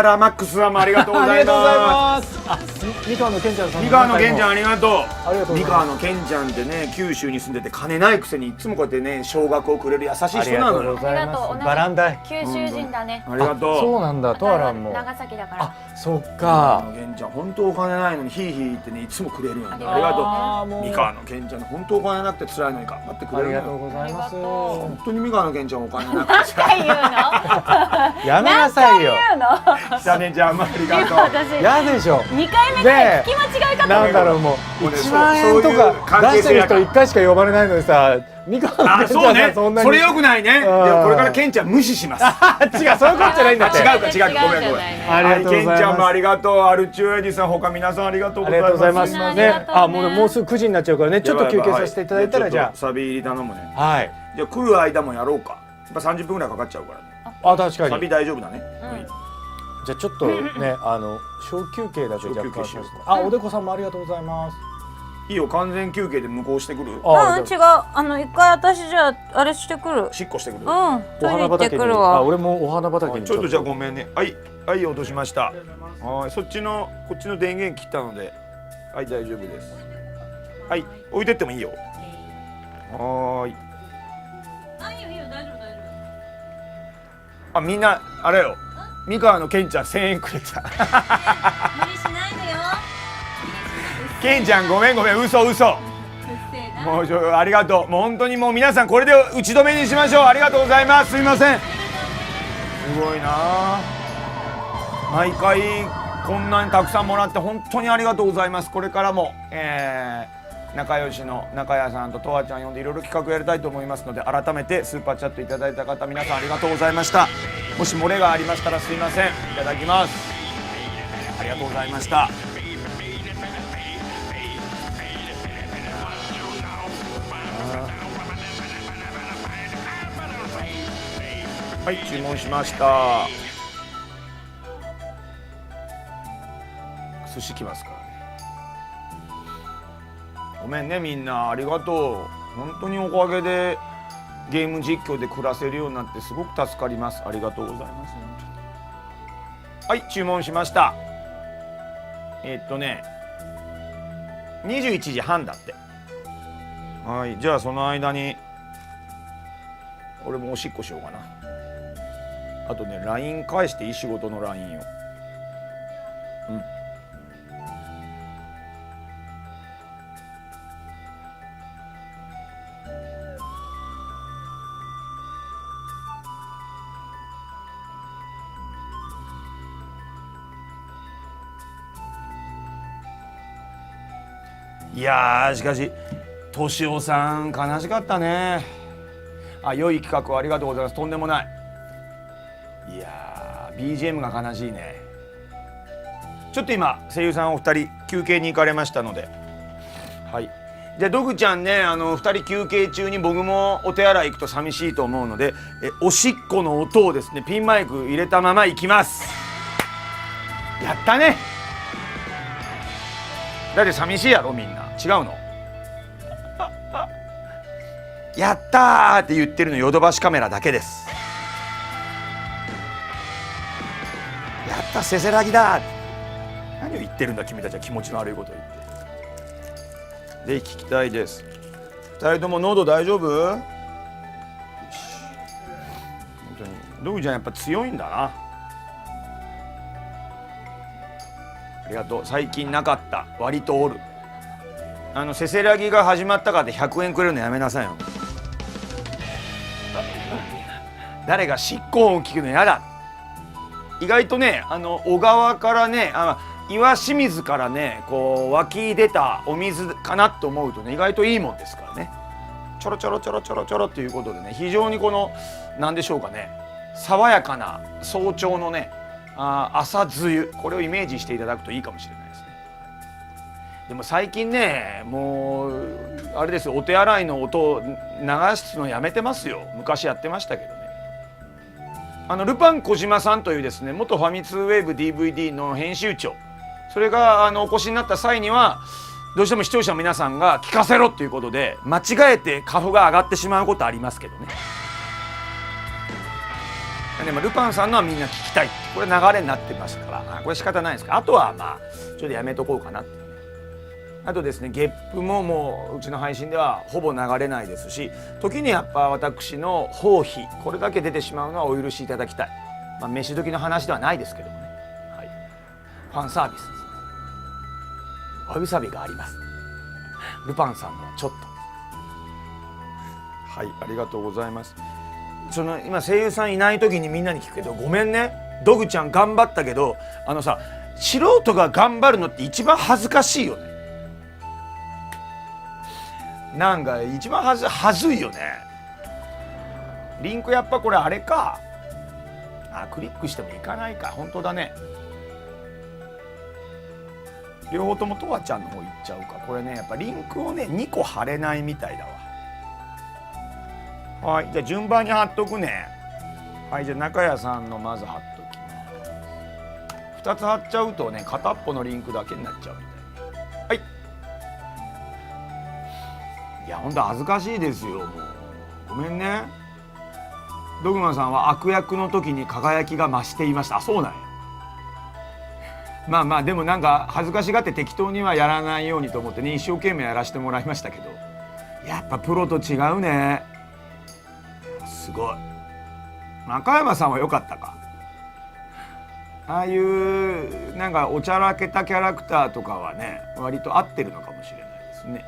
らマックスさんもありがとうございます。ます。三河のケンちゃんさん。三河のケンちゃんありがとう。ありがとうございます三河のケンちゃんってね、九州に住んでて金ないくせにいつもこうやってね、少額をくれる優しいありがとう人なのよ。ございます。ありがとうバランダイ。九州人だね。ありがとう。そうなんだ。トアランも。長崎だから。そっ三河か。のケンちゃん本当お金ないのにヒーヒーってねいつもくれるんよね。あありがとうりがとあーもうう。三河のケンちゃん本当お金なくて辛いのに頑張ってくれるのありがとうよ。ございます。ありがとう本当に三河のケンちゃんお金なくて何回言うの？やめなさいよ。言うの？久根ちゃんもありがとう。私やでしょ。 2回目で聞き間違いかと思なんだった。ろうもうもうね1万円とそういう関か出してる係性やから人1回しか呼ばれないのにさ、三河のケンちゃんあ、そうね。がそんなに。それよくないね。でもこれからケンちゃん無視します。違うそういうことじゃないんだって。違うか違うかごめんごめん。ありがとうございますケンちゃんもありがとう。アルチューエディさん他皆さんありがとうごありがとうございます。す。ありねがとうね、もうすぐ9時になっちゃうからね、ちょっと休憩させていただいたらじゃサビ入り頼むね。あ。はい。じゃあ来る間もやろうか。やっぱ30分ぐらいかかっちゃうからね。確かサビに。大丈夫だね。じゃあちょっとね、小休憩だけ若干小休憩しようおでこさんもありがとうございます。いいよ、完全休憩で向こうしてくる。うん、違う。じゃ一回私じゃああれしてくる。しっこしてくる。うん、あお花トイレ行って畑に。くるわ。俺もお花畑に。ちょっとじゃあごめんね。はい、はい、落としました。はい、こっちの電源切ったので、はい、大丈夫です。はい、置いてってもいいよ。はーい。あ、みんなあれよ。三河のケンちゃん1000円くれた。無理しないでよ。ケンちゃんごめん嘘。もうありがとう。もう本当にもう皆さんこれで打ち止めにしましょう。ありがとうございます。すいません。すごいなあ。毎回こんなにたくさんもらって本当にありがとうございます。これからも、仲良しの中谷さんととわちゃん呼んでいろいろ企画やりたいと思いますので、改めてスーパーチャットいただいた方皆さんありがとうございました。もし漏れがありましたらすいません。いただきます。ありがとうございました。はい、注文しました。寿司来ますからね。ごめんねみんな、ありがとう。本当におかげでゲーム実況で暮らせるようになってすごく助かります。ありがとうございます。はい、注文しました。21時半だって。はい、じゃあその間に俺もおしっこしようかな。あとね LINE 返していい、仕事の LINE を。いやーしかし敏夫さん悲しかったね。良い企画をありがとうございます。とんでもない。いやー BGM が悲しいね。ちょっと今声優さんお二人休憩に行かれましたので、はい、じゃあドグちゃんね、二人休憩中に僕もお手洗い行くと寂しいと思うので、おしっこの音をですねピンマイク入れたまま行きます。やったね。だって寂しいやろみんな。違うの？やったーって言ってるのヨドバシカメラだけです。やったせせらぎだー。何を言ってるんだ君たちは、気持ちの悪いことを言って。で聞きたいです。二人とも喉大丈夫？よし。本当にドグちゃんやっぱ強いんだな。ありがとう。最近なかった。割とおる。せせらぎが始まったからで100円くれるのやめなさいよ。誰が執行音を聞くのやだ。意外とね小川からね岩清水からねこう湧き出たお水かなと思うとね意外といいもんですからね。ちょろちょろちょろちょろちょろっていうことでね、非常にこの何でしょうかね、爽やかな早朝のね朝露、これをイメージしていただくといいかもしれないですね。でも最近ねもうあれですよ、お手洗いの音を流すのやめてますよ。昔やってましたけどね。ルパン小島さんというですね元ファミ通ウェーブ DVD の編集長、それがお越しになった際にはどうしても視聴者の皆さんが聞かせろっていうことで間違えて花粉が上がってしまうことありますけどね。でもルパンさんのはみんな聞きたい、これ流れになってましたからこれ仕方ないですけど、あとはまあちょっとやめとこうかなって。あとですねゲップももううちの配信ではほぼ流れないですし、時にやっぱ私の放棄これだけ出てしまうのはお許しいただきたい。飯時の話ではないですけどもね、はい、ファンサービスです。わびさびがあります。ルパンさんのはちょっと。はい、ありがとうございます。今声優さんいない時にみんなに聞くけど、ごめんねドグちゃん頑張ったけどさ、素人が頑張るのって一番恥ずかしいよね。なんか一番はずいよね。リンクやっぱこれあれか、クリックしてもいかないか。本当だね。両方ともとわちゃんの方行っちゃうか。これねやっぱリンクをね2個貼れないみたいだわ。はい、じゃあ順番に貼っとくね。はい、じゃあ中谷さんのまず貼っときます。2つ貼っちゃうとね片っぽのリンクだけになっちゃうみたい。はい。いやほんと恥ずかしいですよ。もうごめんね。ドグマさんは悪役の時に輝きが増していました。そうなんや。まあまあでもなんか恥ずかしがって適当にはやらないようにと思ってね一生懸命やらせてもらいましたけど、やっぱプロと違うね。すごい。中山さんは良かったか。ああいうなんかおちゃらけたキャラクターとかはね割と合ってるのかもしれないですね。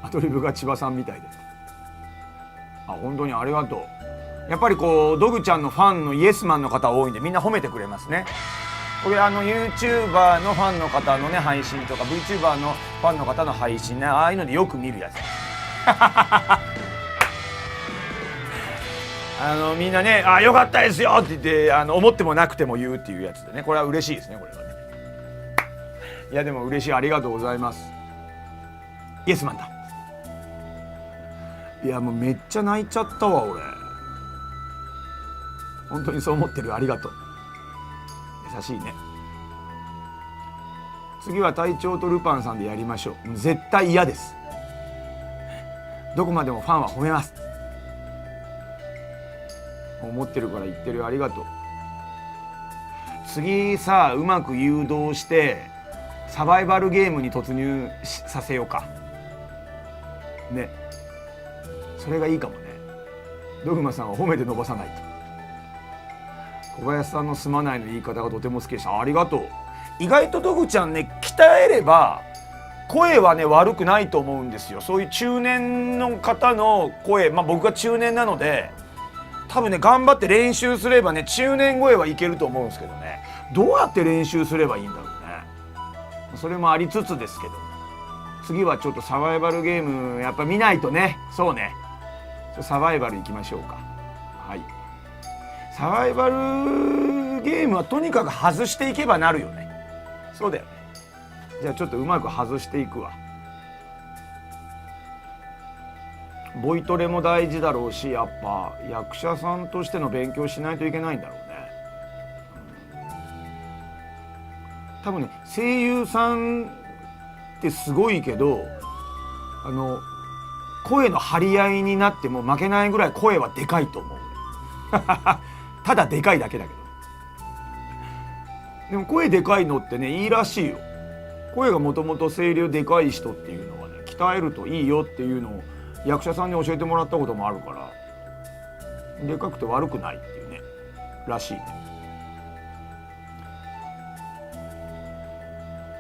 アドリブが千葉さんみたいで。本当にありがとう。やっぱりこうドグちゃんのファンのイエスマンの方多いんでみんな褒めてくれますね。これYouTuber のファンの方のね配信とか VTuber のファンの方の配信ね、ああいうのでよく見るやつみんなねよかったですよって言って思ってもなくても言うっていうやつでね、これは嬉しいですね。これはねいやでも嬉しい、ありがとうございます。イエスマンだ。いやもうめっちゃ泣いちゃったわ俺。本当にそう思ってる、ありがとう。優しいね。次は隊長とルパンさんでやりましょう。絶対嫌です。どこまでもファンは褒めます。思ってるから言ってるよ、ありがとう。次さ、うまく誘導してサバイバルゲームに突入させようかね。それがいいかもね。ドグマさんは褒めて伸ばさないと。小林さんのすまないの言い方がとても好きでした。ありがとう。意外とドグちゃんね、鍛えれば声はね悪くないと思うんですよ。そういう中年の方の声、僕が中年なので多分ね、頑張って練習すればね、中年声はいけると思うんですけどね、どうやって練習すればいいんだろうね。それもありつつですけど、次はちょっとサバイバルゲームやっぱ見ないとね。そうね、サバイバルいきましょうか。はい、サバイバルゲームはとにかく外していけばなるよね。そうだよね。じゃあちょっとうまく外していくわ。ボイトレも大事だろうし、やっぱ役者さんとしての勉強しないといけないんだろうね。多分ね、声優さんってすごいけど、声の張り合いになっても負けないぐらい声はでかいと思うただでかいだけだけど。でも声でかいのってね、いいらしいよ。声がもともと声量でかい人っていうのはね、鍛えるといいよっていうのを役者さんに教えてもらったこともあるから、でかくて悪くないっていうね、らしいね。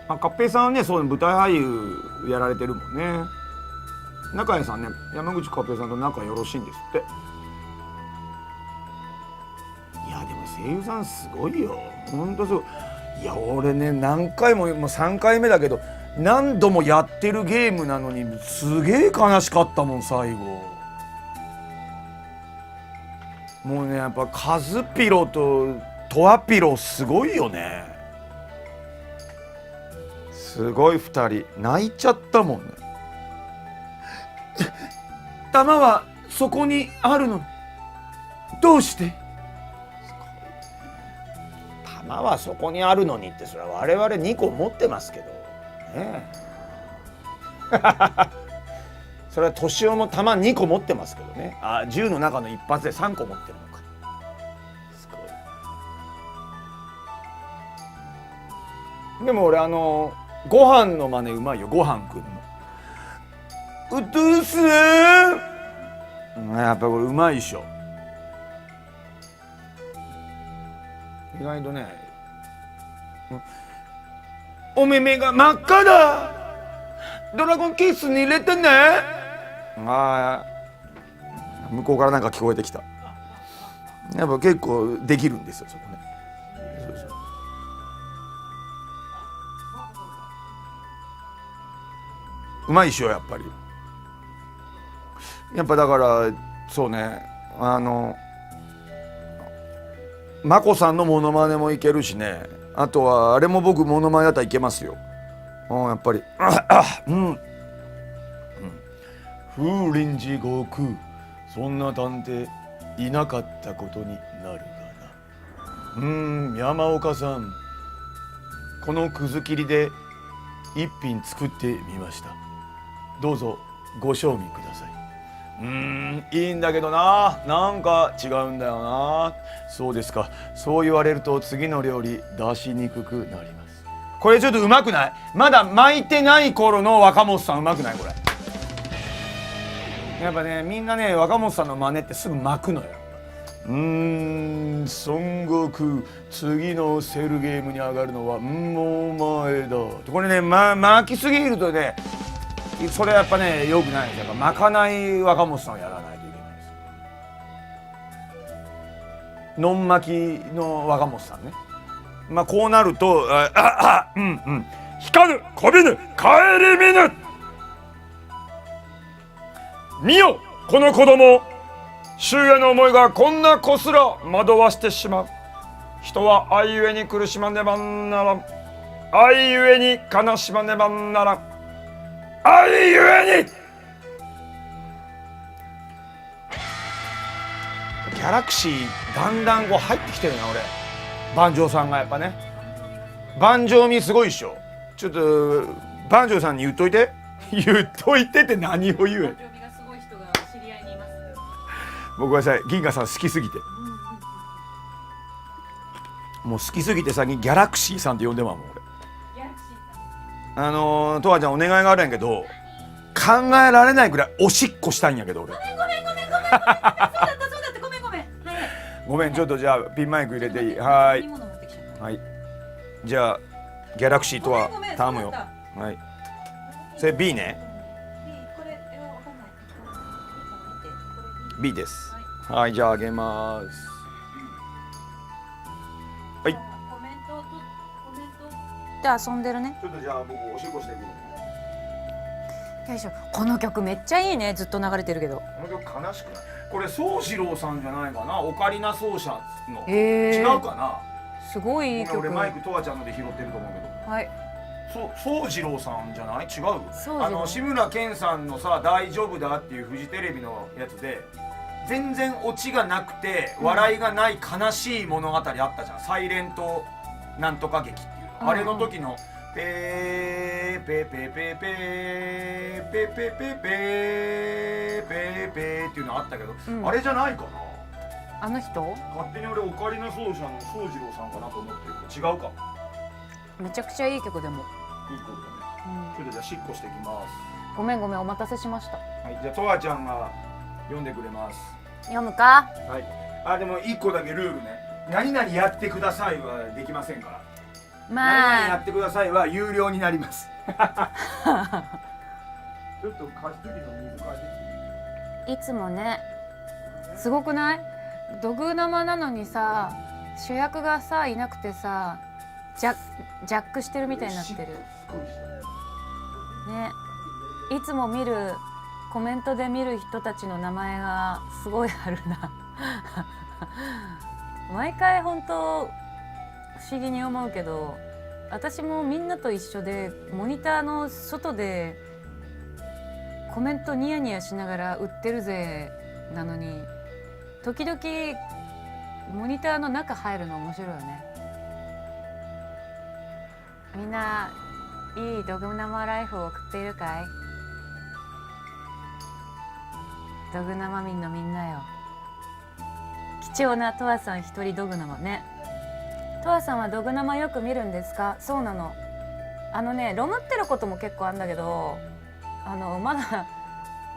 カッペイさんはね、そう舞台俳優やられてるもんね。中谷さんね、山口カッペイさんと仲よろしいんですって。いやでも声優さんすごいよ、ほんとすごい。いや俺ね、何回も、もう3回目だけど何度もやってるゲームなのにすげえ悲しかったもん最後。もうね、やっぱカズピロとトアピロすごいよね。すごい2人泣いちゃったもんね。弾はそこにあるの、どうして。弾はそこにあるのにって、それは我々2個持ってますけどねそれは年男も弾2個持ってますけどね。銃の中の1発で3個持ってるのか。すごい。でも俺ご飯の真似うまいよ。ご飯くんのうとすやっぱこれうまいでしょ。意外とね、お目目が真っ赤だ、ドラゴンケースに入れてね。向こうからなんか聞こえてきた。やっぱ結構できるんですよ、そこね。そうそう、うまいっしょやっぱり。やっぱだからそうね、眞子さんのモノマネもいけるしね。あとはあれも僕モノマネだったらいけますよ。やっぱり風林寺悟空、そんな探偵いなかったことになるがな。山岡さん、このくず切りで一品作ってみました。どうぞご賞味ください。いいんだけどな、なんか違うんだよな。そうですか、そう言われると次の料理出しにくくなります。これちょっとうまくない？まだ巻いてない頃の若本さんうまくない？これやっぱね、みんなね、若本さんの真似ってすぐ巻くのよ。孫悟空、次のセルゲームに上がるのはお前だ。これね、巻きすぎるとね、それやっぱね良くないです。やっぱ巻かない若本さんをやらないといけないです。のん巻きの若本さんね。こうなると光るこびぬ顧みぬ、見よこの子供、周への思いがこんな子すら惑わしてしまう。人は愛ゆえに苦しまねばならん、愛ゆえに悲しまねばならん、愛ゆえに。ギャラクシーだんだんこう入ってきてるな俺。万丈さんがやっぱね、万丈味すごいっしょ。ちょっと番長さんに言っといて言っといてって何を言う。がすごい人が知り合いにいます。僕はさ銀河さん好きすぎて、もう好きすぎて最近ギャラクシーさんって呼んでまうもん俺。ギャラクシーさん。とわちゃんお願いがあるんやけど、考えられないぐらいおしっこしたいんやけど俺。そうだったごめん。はい。ごめんちょっとじゃあピンマイク入れていい？はーい。いいもの持ってきちゃった。はい。じゃあギャラクシーとはごめん頼むよ。そうだっはい。それ B ね。これわかんない。見てこれ B です。はい、じゃああげます。はい。コメントで遊んでるね。ちょっとじゃあ僕おしっこしてくる。よいしょ。この曲めっちゃいいね。ずっと流れてるけど。この曲悲しくない？これ宗次郎さんじゃないかな。オカリナ奏者の。へー違うかな。すごいいい曲。ごめん俺マイクとわちゃんので拾ってると思うけど。はい。宗次郎さんじゃない？違う？次郎志村けんさんのさ大丈夫だっていうフジテレビのやつで全然オチがなくて笑いがない悲しい物語あったじゃん。サイレントなんとか劇っていうの。あれの時のペーペーペーペーペーペーペーペーペーペーペーっていうのあったけど、あれじゃないかな。あの人？勝手に俺オカリナ奏者の宗次郎さんかなと思ってるけど違うか。めちゃくちゃいい曲でも。いい子だね。ちょっとじゃあしっこしてきます。ごめんお待たせしました。はい、じゃあとわちゃんが読んでくれます。読むか？はい。あ、でも一個だけルールね。何々やってくださいはできませんから。何々やまあってくださいは有料になります。ちょっと加湿器の水変えいつもねすごくない？土偶生なのにさ主役がさいなくてさジャックしてるみたいになってるね。いつも見るコメントで見る人たちの名前がすごいあるな毎回本当不思議に思うけど、私もみんなと一緒でモニターの外でコメントニヤニヤしながら売ってるぜなのに時々モニターの中入るの面白いよね。みんないいドグ生ライフを送っているかい？ドグ生民のみんなよ。貴重なトワさん一人ドグ生ね。トワさんはドグ生よく見るんですか？そうなの。ロムってることも結構あるんだけど、まだ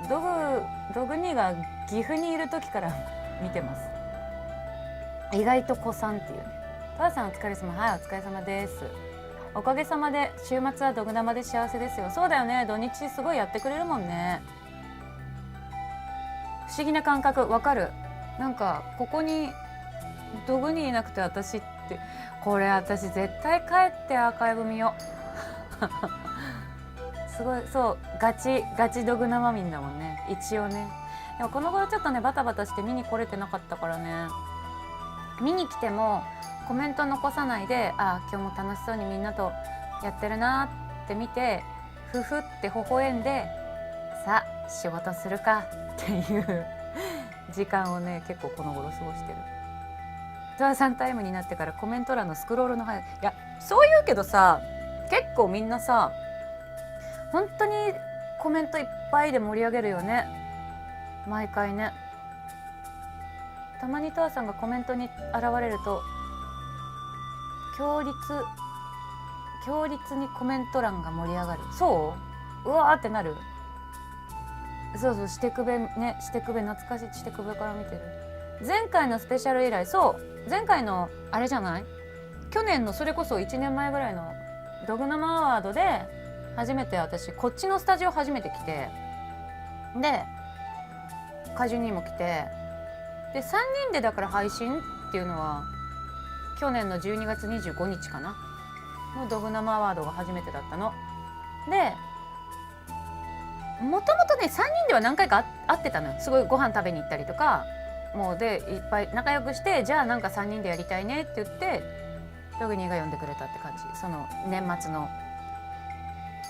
ドグ兄が岐阜にいる時から見てます。意外と子さんっていうね。トワさんお疲れ様。はい、お疲れ様です。おかげさまで週末はドグ生で幸せですよ。そうだよね、土日すごいやってくれるもんね。不思議な感覚わかる。なんかここにドグにいなくて私ってこれ私絶対帰ってアーカイブ見ようすごいそうガチドグ生民だもんね一応ね。でもこの頃ちょっとねバタバタして見に来れてなかったからね。見に来てもコメント残さないで、あ今日も楽しそうにみんなとやってるなって見てふふって微笑んでさあ仕事するかっていう時間をね結構この頃過ごしてる。トワさんタイムになってからコメント欄のスクロールの速い、いやそう言うけどさ結構みんなさ本当にコメントいっぱいで盛り上げるよね毎回ね。たまにトワさんがコメントに現れると強烈にコメント欄が盛り上がる。そううわーってなる。そうそうしてくべねしてくべ懐かしいしてくべから見てる。前回のスペシャル以来そう前回のあれじゃない去年のそれこそ1年前ぐらいのドグ生アワードで初めて私こっちのスタジオ初めて来てで怪獣にも来てで3人でだから配信っていうのは去年の12月25日かなのドグ生アワードが初めてだったのでもともとね3人では何回か会ってたのよ。すごいご飯食べに行ったりとかもうでいっぱい仲良くしてじゃあなんか3人でやりたいねって言ってドグニーが呼んでくれたって感じ。その年末の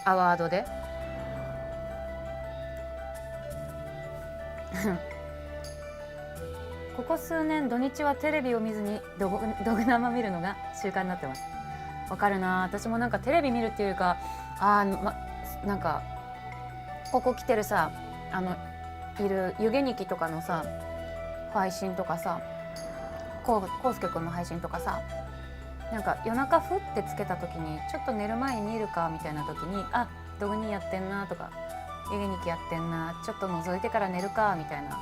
アワードでここ数年土日はテレビを見ずにドグ生見るのが習慣になってます。わかるな。私もなんかテレビ見るっていうか、なんかここ来てるさ、いる湯気にきとかのさ配信とかさ、こうすけくんの配信とかさ、なんか夜中ふってつけた時にちょっと寝る前に見るかみたいな時に、あ、ドグニやってんなとか、湯気にきやってんな、ちょっと覗いてから寝るかみたいな、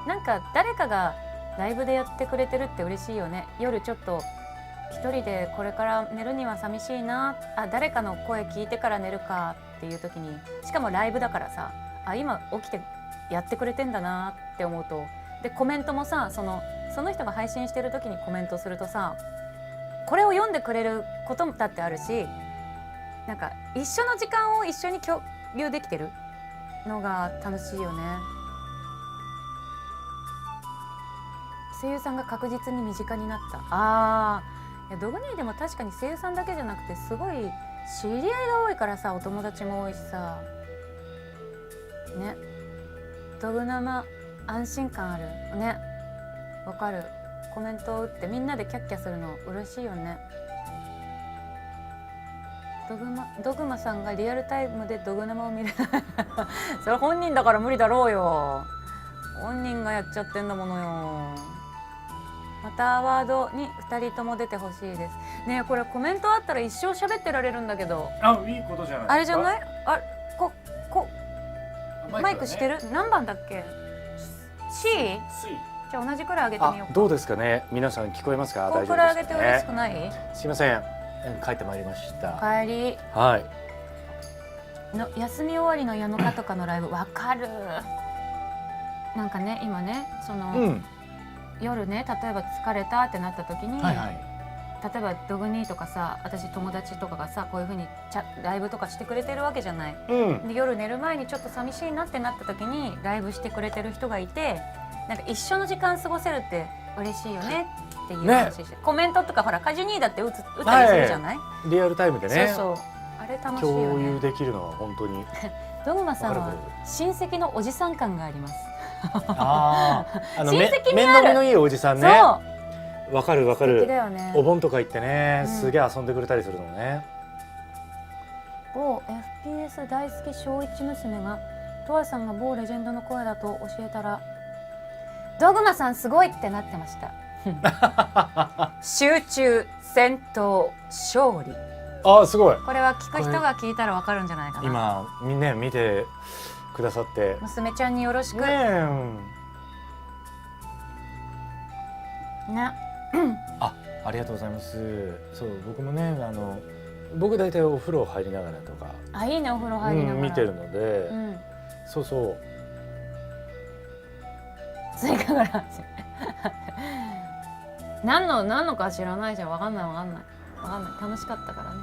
なんか誰かがライブでやってくれてるって嬉しいよね。夜ちょっと一人でこれから寝るには寂しいな、誰かの声聞いてから寝るかっていう時に、しかもライブだからさ、今起きてやってくれてんだなって思うと、でコメントもさ、その人が配信してる時にコメントするとさ、これを読んでくれることだってあるし、なんか一緒の時間を一緒に共有できてるのが楽しいよね。声優さんが確実に身近になった。いやドグニーでも確かに声優さんだけじゃなくてすごい知り合いが多いからさ、お友達も多いしさね。ドグ生安心感あるね。わかる。コメントを打ってみんなでキャッキャするの嬉しいよね。ドグマさんがリアルタイムでドグ生を見るそれ本人だから無理だろうよ。本人がやっちゃってんだものよ。またアワードに2人とも出てほしいですね。これコメントあったら一生喋ってられるんだけど。いいことじゃないですか。あれじゃない？マイクしてる？何番だっけ？ C？ じゃあ同じくらい上げてみようか。どうですかね、皆さん聞こえますか？こんくらい上げて嬉しくない？すいません、帰ってまいりました。帰りはいの休み終わりの夜中とかのライブわかる。なんかね、今ね、その、夜ね、例えば疲れたってなった時に、例えばドグニーとかさ、私友達とかがさ、こういう風にライブとかしてくれてるわけじゃない、で夜寝る前にちょっと寂しいなってなった時にライブしてくれてる人がいて、なんか一緒の時間過ごせるって嬉しいよねっていう話して、コメントとかほらカジュニーだって打ったりするじゃない、リアルタイムでね、そうあれ楽しいよね。共有できるのは本当にドグマさんは親戚のおじさん感があります。親戚面倒見のいいおじさんね。わかるわかる、ね、お盆とか行ってね、すげえ遊んでくれたりするのね。某 FPS 大好き小一娘がトアさんが某レジェンドの声だと教えたら、ドグマさんすごいってなってました集中戦闘勝利。すごい。これは聞く人が聞いたらわかるんじゃないかな。今みんな見てくださって、娘ちゃんによろしくね。ありがとうございます。そう僕もね、僕大体お風呂入りながらとか、いいね、お風呂入りながら見てるので、そうそう追加が何のか知らないじゃん。わかんない楽しかったからね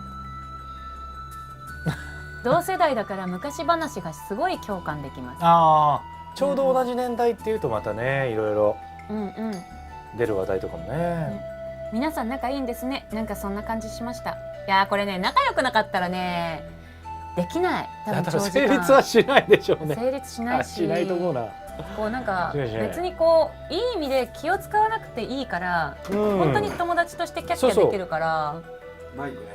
同世代だから昔話がすごい共感できます。ちょうど同じ年代っていうとまたね、いろいろ出る話題とかもね。皆さん仲いいんですね。なんかそんな感じしました。いやこれね、仲良くなかったらねできない。多分長時間成立はしないでしょうね。成立しないし、しないと思うな。こうなんか別にこういい意味で気を使わなくていいから、本当に友達としてキャッキャできるから。マイクね。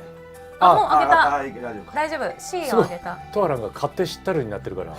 もうあげた。大丈夫。C をあげた。トアランが勝手知ったるになってるから。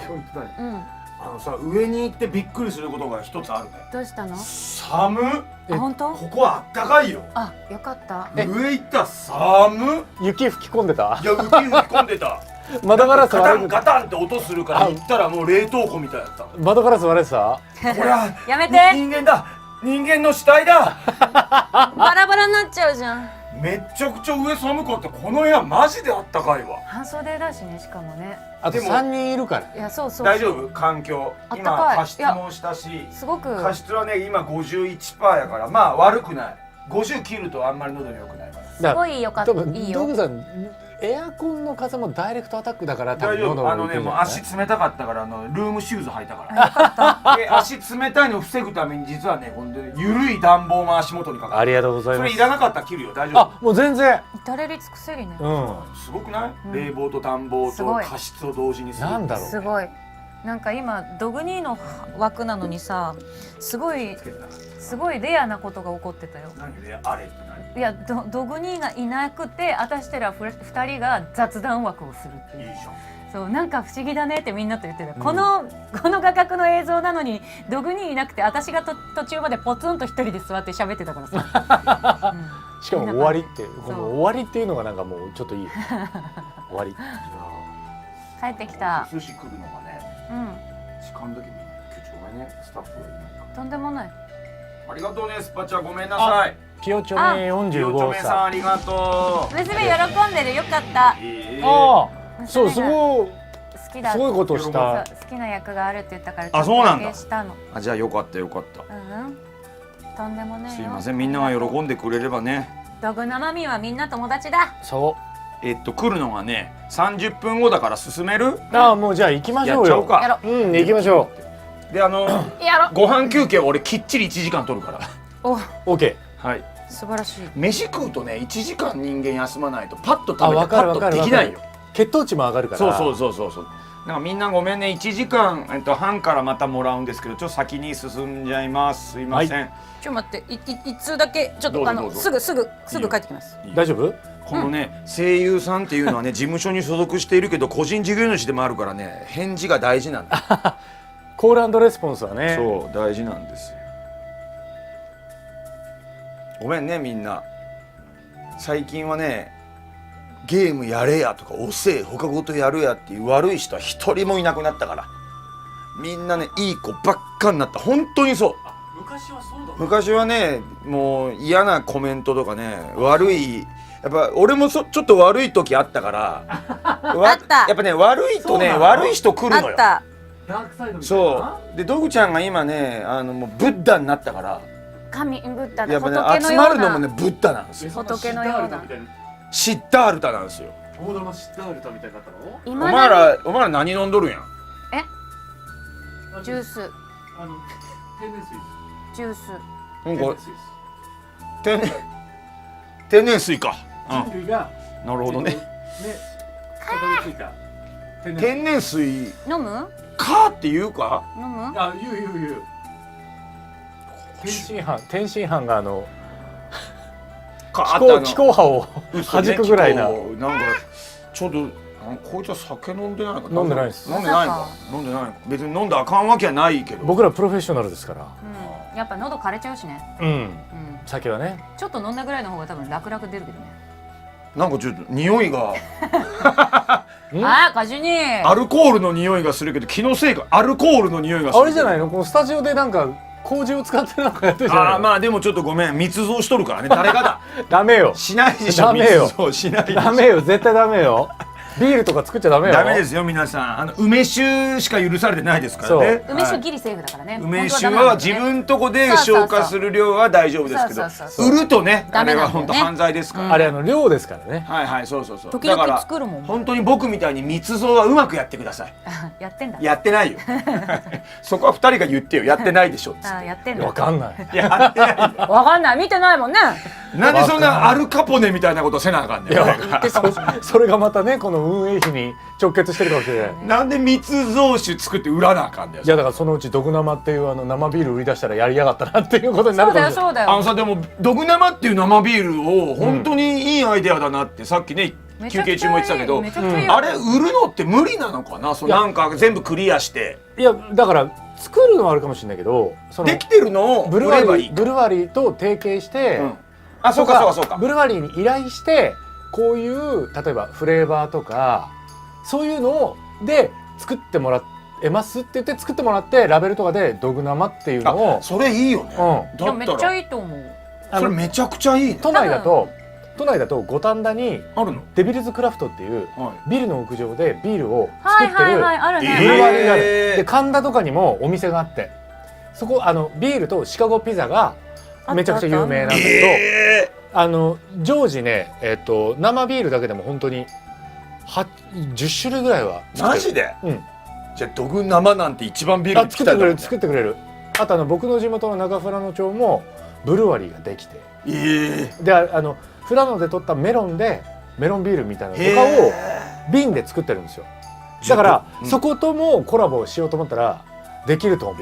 さ、上に行ってびっくりすることが一つあるね。どうしたの？寒っ。本当？ここはあったかいよ。よかった。上行ったら寒っ。雪吹き込んでた？いや、雪吹き込んでた。窓ガラス割れてた。ガタンって音するから行ったらもう冷凍庫みたいだった。窓ガラス割れてた？ほら、やめて。人間だ。人間の死体だ。バラバラになっちゃうじゃん。めっちゃくちゃ上寒かった。この部屋マジであったかいわ。半袖だしね、しかもね。あと3人いるから。いや、そう。大丈夫？環境。今加湿もしたし、すごく加湿はね今 51% やから、まあ悪くない。50切るとあんまり喉に良くないから。すごい良かった。いいよ。ドグさん、エアコンの風もダイレクトアタックだから大丈夫。もう足冷たかったからルームシューズ履いたから。よかった。で足冷たいのを防ぐために実はね、ほんで緩い暖房も足元にかかる。ありがとうございます。それいらなかったら切るよ。大丈夫。もう全然。至れり尽くせりね。すごくない？冷房と暖房と加湿を同時にする。なんだろう。すごい。なんか今ドグニーの枠なのにさ、すごいすごいレアなことが起こってたよ。何であれって何？いやドグニーがいなくて私たら2人が雑談枠をするっていう。いいじゃん。そうなんか不思議だねってみんなと言ってた、この画角の映像なのにドグニーいなくて私が途中までポツンと一人で座って喋ってたからさ、しかも終わりってこの終わりっていうのがなんかもうちょっといい終わり帰ってきた。寿司来るのがね、時間だけごめんね、スタッフとんでもない。ありがとうね、スパチャごめんなさい。ピヨチョメよちょ45めさんあ歳。りがとう。娘喜んでる、よかった。ああ、そうすごい好きだ。すごいことした。好きな役があるって言ったからあそうなんだちょっとだけしたの。あ、じゃあよかったよかった。とんでもねえよ。すいません、みんなが喜んでくれればね。ドグ生身はみんな友達だ。そ来るのがね、30分後だから進める？う。ああ、もうじゃあ行きましょうよ。やっちゃおうか。やろうん、行きましょで、やろご飯休憩俺きっちり1時間取るから。お、う。オッケはい。素晴らしい。飯食うとね、1時間人間休まないとパッとあ、食べわてパッとかるわかるできないよ。血糖値も上がるから。そうなんかみんなごめんね、1時間、半からまたもらうんですけど、ちょっと先に進んじゃいます。すいません。ちょっと待って、一通だけちょっとどうぞどうぞすぐ帰ってきます。大丈夫？このね、声優さんっていうのはね、事務所に所属しているけど個人事業主でもあるからね、返事が大事なんだ。コール&レスポンスはね。そう大事なんですよ。ごめんねみんな。最近はね、ゲームやれやとか遅え他事やるやっていう悪い人は一人もいなくなったから、みんなねいい子ばっかになった。本当にそう。昔はそうだ。昔はね、もう嫌なコメントとかね、悪い、やっぱ俺もちょっと悪い時あったからあったやっぱね、悪いとね、悪い人来るのよ。あった。ダークサイドみたいな。そうで、ドグちゃんが今ね、もうブッダになったから、神ブッダやっぱで仏ね、集まのようなるのもねブッダなんですよ。仏のような。シッタールタなんですよ。大玉シッタールタみたいになったの？お今前ら何飲んどるんやん。ジュース天然水。ジュース。なんか天然水か。人類がなるほどね。たどり着いた天然水飲む？かっていうか。飲む？あ、言う。天津飯がか気候派を弾くぐらいな。なんかちょっとこいつは酒飲んでないのか。飲んでないです。飲んでないか。別に飲んだらあかんわけはないけど。僕らプロフェッショナルですから。やっぱ喉枯れちゃうしね。酒はね。ちょっと飲んだぐらいの方が多分楽々出るけどね。なんかちょっと匂いがカジュニアルコールの匂いがするけど、気のせいか。アルコールの匂いがする。あれじゃないの？このスタジオでなんか麹を使ってなんかやってるじゃないの？まあでもちょっとごめん、密造しとるからね。誰がだ。ダメよ。しないでしょ。ダメよ。密造しないでしょ。ダメよ。絶対ダメよ。ビールとか作っちゃダメよ。ダメですよ皆さん。梅酒しか許されてないですからね。梅酒ギリセーフだからね。梅酒は自分とこで消化する量は大丈夫ですけど、売るとね、あれは本当犯罪ですから。あれ量ですからね。はい、そう。時々作るもん。本当に僕みたいに密造はうまくやってください。やってんだ。やってないよ。そこは2人が言ってよ。やってないでしょ。やってんだ。わかんない。やってないよ。わかんない。見てないもんね。なんでそんなアルカポネみたいなことせなあかんねん。それがまたね、この運営費に直結してるかもしれない。なんで密造酒作って売らなあかんねん。いやだからそのうち毒生っていう生ビール売り出したらやりやがったなっていうことになるかもしれない。そうだよ。さ、でも毒生っていう生ビールを本当にいいアイデアだなってさっきね、休憩中も言ってたけど、あれ売るのって無理なのかな。なんか全部クリアして。いやだから作るのはあるかもしれないけど、できてるのを売ればいい。ブルワリーと提携して、そうか。ブルワリーに依頼してこういう例えばフレーバーとかそういうので作ってもらえますって言って作ってもらってラベルとかでドグ生っていうのを。それいいよね。いやめっちゃいいと思う。それめちゃくちゃいいね。都内だと五反田にあるの？デビルズクラフトっていうビルの屋上でビールを作ってるブルブルワリーがある。で神田とかにもお店があって、そこビールとシカゴピザがめちゃくちゃ有名なんだけど、常時ね生ビールだけでも本当に10種類ぐらいは作ってる。マジで？じゃあドグ生なんて一番ビール作ってくれる。あと僕の地元の中富良野町もブルワリーができて、で富良野で取ったメロンビールみたいなのとかを瓶で作ってるんですよ。だからそこともコラボしようと思ったらできると思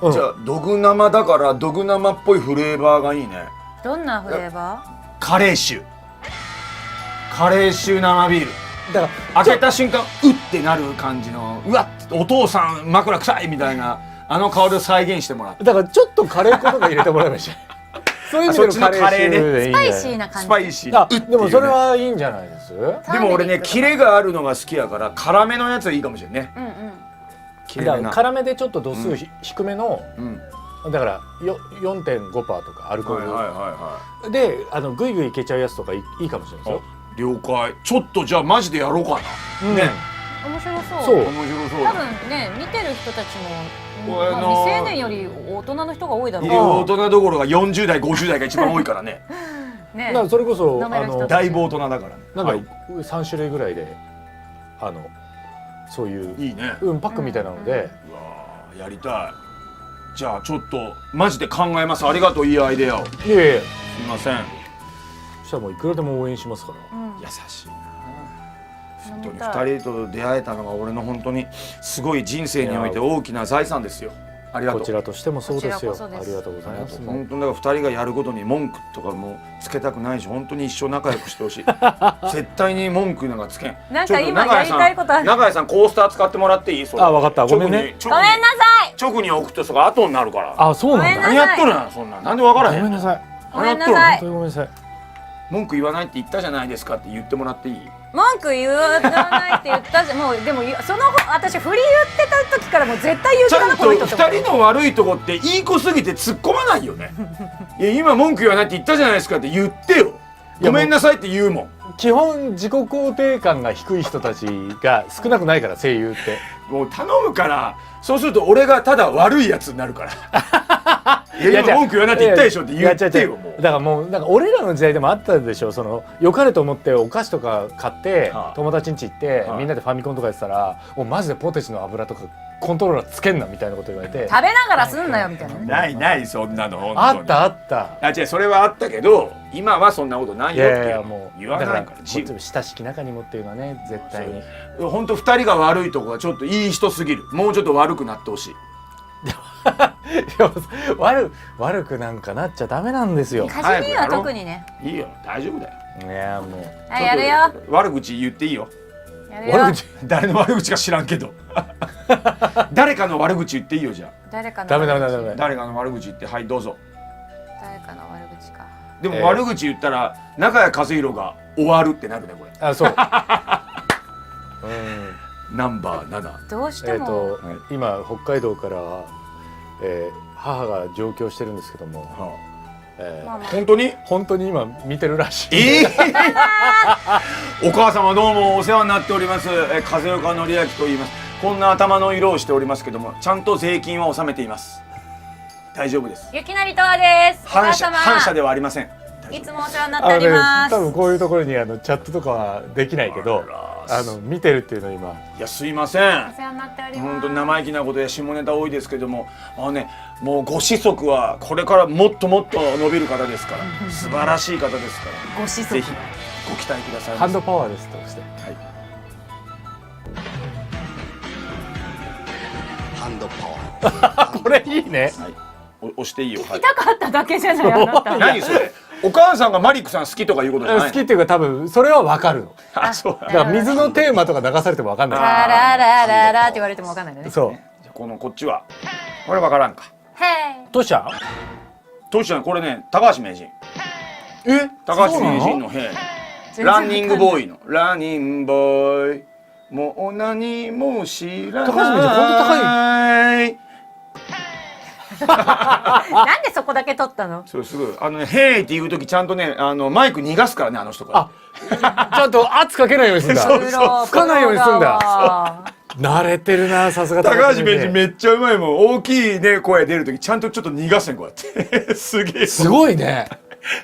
う、じゃあドグ生だからドグ生っぽいフレーバーがいいね。どんなフレーバカレー臭生ビールだか開けた瞬間うってなる感じの、うわっお父さん枕臭いみたいなあの香りを再現してもらって、らちょっとカレー粉とか入れてもらえばいいじゃんそういう意味でのカレー臭でいいんじゃないー？スパイシーな感じ。スパイシーあでもそれはいいんじゃないですでも俺ねキレがあるのが好きやから辛めのやつはいいかもしれんね。うんうん。キレめな。辛めでちょっと度数低めの、うんだから4.5% とかアルコール、はでグイグイいけちゃうやつとかいいかもしれないですよ。了解。ちょっとじゃあマジでやろうかな。ね。面白そう。そう面白そうだ。多分ね見てる人たちも、あの未成年より大人の人が多いだろういる大人どころが40代50代が一番多いからね。ね。だからそれこそ飲める人だいぶ大人だからね。なんはいか3種類ぐらいでそういういいね。パックみたいなので、うわーやりたい。じゃあちょっとマジで考えます。ありがとう、いいアイデアを。すいやいやいません。そしたらもういくらでも応援しますから。うん優しいな。本当に飲みたい2人と出会えたのが俺の本当にすごい人生において大きな財産ですよ。ありがとう。こちらとしてもそうですよ。こちらこそですありがとうございます。本当にだから2人がやることに文句とかもつけたくないし、本当に一生仲良くしてほしい。絶対に文句なんかつけん。なんか今ちょっとやりたいことある永井さんコースター使ってもらっていい？それあわかったごめんね直にごめんなさい。直に送ってそこ後になるから。あそうなんだ。ごめんなさい何やっとるんそんなん。なんでわからへん。ごめんなさい。ごめんなさい本当にごめんなさい。文句言わないって言ったじゃないですかって言ってもらっていい？文句言わないって言ったじゃん。もうでもその私振り言ってた時からもう絶対言うちゃ人なんことの人って思って2人の悪いとこっていい子すぎて突っ込まないよね。いや今文句言わないって言ったじゃないですかって言ってよ。ごめんなさいって言うもん。基本自己肯定感が低い人たちが少なくないから声優って。もう頼むから。そうすると俺がただ悪いやつになるから。いや今文句言わないって言ったでしょって言ってよもう。だからもうなんか俺らの時代でもあったでしょ。その良かれと思ってお菓子とか買ってはあ友達ん家行ってはあみんなでファミコンとかやってたらもうマジでポテチの油とかコントローラーつけんなみたいなこと言われて。食べながらすんなよみたいなね。ないないそんなの本当に。あったあった。あ違うそれはあったけど今はそんなことないいよってやいやもう言わないからだこっちも親しき中にもっていうのはね絶対に。本当2人が悪いとこがちょっといい人すぎる。もうちょっと悪くなってほしい。いや悪くなんかなっちゃダメなんですよ。カジミは特にね。いいよ大丈夫だよ。いやもうはいやるよ。悪口言っていいよ。やるよ。悪口誰の悪口か知らんけど誰かの悪口言っていいよ。じゃあ誰かのダメダメ悪口ダメダメ。誰かの悪口言ってはいどうぞ。誰かの悪口か。でも悪口言ったら中谷和弘が終わるってなるねこれ。あそう。ナンバー7。どうしても、はい今北海道から、母が上京してるんですけども、まあまあ本当に本当に今見てるらしい。お母様どうもお世話になっております。風岡典明と言います。こんな頭の色をしておりますけどもちゃんと税金は納めています。大丈夫です。ゆきなりとわです。お母反社様。ではありません。いつもお世話になっております。多分こういうところにチャットとかはできないけど見てるっていうのを今いやすいません。お世話になっております。本当に生意気なことや下ネタ多いですけどももうご子息はこれからもっともっと伸びる方ですから素晴らしい方ですからご子息ぜひご期待くださいハンドパワーですとして。はいハンドパワー。これいいね。はい押していいよ。はい痛かっただけじゃないあなた。何それお母さんがマリックさん好きとかいうことじゃないの好きっていうか多分それは分かるの。あそうだから水のテーマとか流されても分かんラない。ララララって言われてもわかんないのね。そう。じゃあこっちはこれ分からんか。へどうした？トシちゃんこれね高橋名人え？高橋名人の「へい。ランニングボーイの「ランニングボーイ」もう何も知らない。高橋名人本当高い。なんでそこだけ取ったの？そうすぐへーって言う時ちゃんとねマイク逃がすからねあの人から。ちゃんと圧かけないようにするんだ。プロつかないようにするんだ。プロわ慣れてるなさすが高橋名人めっちゃうまいもん。大きいね声出る時ちゃんとちょっと逃がすねこうやってすげえ。すごいね。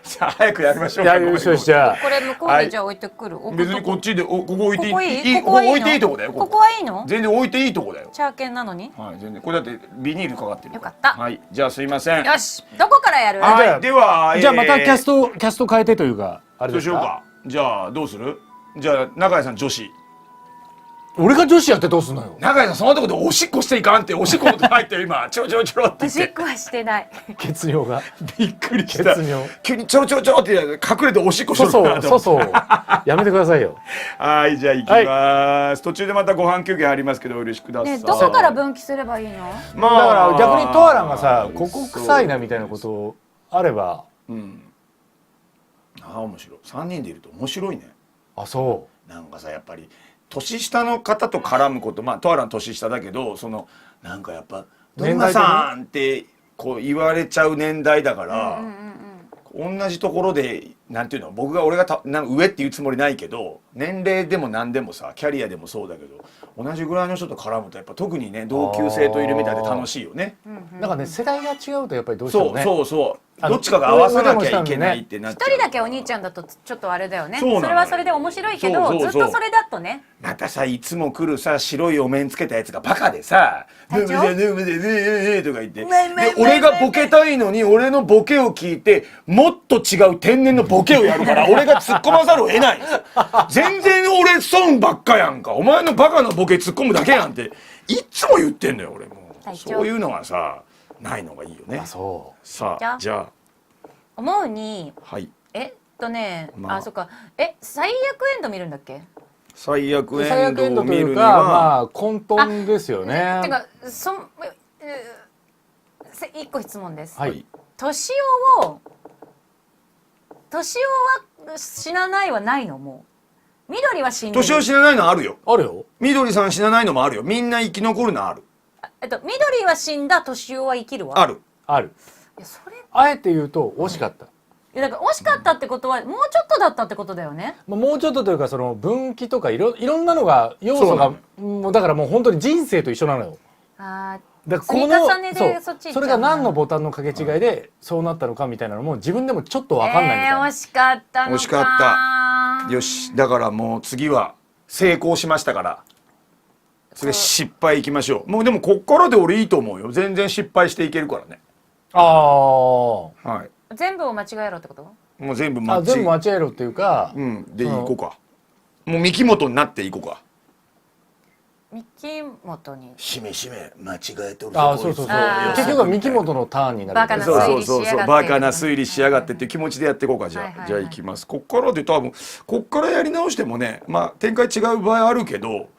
さあ早くやりましょうか。いや優勝しちゃこれ向こうにじゃあ置いてくる。別にこっちでここ置いていここいいい？ここはいいの？置いていいとこだよ。ここはいいの？全然置いていいとこだよ。チャーケンなのに？はい全然これだってビニールかかってる。よかったはいじゃあすいません。よし、どこからやる？はいではじゃあまたキャスト変えてというかあれどうですか。しようか。じゃあどうする？じゃあ中谷さん女子。俺が女子やってどうすんのよ。中井さんそんなとこでおしっこしていかんって、おしっこ持って入ってる今ちょろちょろちょろって言っおしてっこはしてない。血尿がびっくりし血た。尿急にちょろちょろちょろって隠れておしっこしそうとるかなと思って。そうそうそうやめてくださいよ。はい、じゃあ行きます。途中でまたご飯休憩ありますけどお許しください。ね、どこから分岐すればいいの？まだから逆にトアランがさここ臭いなみたいなことあれば。うん。ああ面白い。3人でいると面白いね。あそなんかさやっぱり年下の方と絡むこと、まあトアラン年下だけど、そのなんかやっぱどんなさんってこう言われちゃう年代だから、同じところでなんていうの、俺が上っていうつもりないけど、年齢でも何でもさキャリアでもそうだけど、同じぐらいの人と絡むとやっぱ特にね同級生といるみたいで楽しいよね。うなんかね世代が違うとやっぱりどうしてもね。そうそうどっちかが合わさなきゃいけないってなっちゃう。一人だけお兄ちゃんだとちょっとあれだよね。そうなのよそれはそれで面白いけど、そうずっとそれだとね。またさいつも来るさ白いお面つけたやつがバカでさ「隊長とか言って、で俺がボケたいのに俺のボケを聞いてもっと違う天然のボケをやるから俺が突っ込まざるを得ない。全然俺損ばっかやんか、お前のバカなボケ突っ込むだけやんっていっつも言ってんのよ俺も。隊長そういうのはさないのがいいよね。あそさあじゃ思うにあはいあそっか最悪エンド見るんだっけ？最悪う。最エン悪エンドドを見るにというかまはあ混沌ですよね。てか一個質問です。はい。年男は死なないはないの？もう緑は死んでる。年を死なないのあるよ。あるよ。みどりさん死なないのもあるよ。みんな生き残るのある。緑は死んだ年男は生きるわ。ある。ある。いやそれあえて言うと惜しかった。いやだから惜しかったってことはもうちょっとだったってことだよね。まあもうちょっとというかその分岐とかいろんなのが要素がもうだからもう本当に人生と一緒なのよ。あだから積み重ねでそっち行っちゃうそれが何のボタンの掛け違いでそうなったのかみたいなのも自分でもちょっと分かんないみたいな。惜しかったのか。惜しかった。よし、だからもう次は成功しましたから。次失敗いきましょう。もうでもこっからで俺いいと思うよ。全然失敗していけるからね。あはい。全部を間違えろってこと？もう全部あ。あ全部間違えろっていうか。うんでいこうか。もう三木本になっていこうか。三木本にしめしめ間違えとるぞ。あそうそうそう。あー結局は三木本のターンになる。バカなそう推理そうそうそうしやがってバカな推理しやがってっていう気持ちでやっていこうか。じゃあ、はいはいはいじゃあいきます。こっからで多分こっからやり直してもね、まあ展開違う場合あるけど、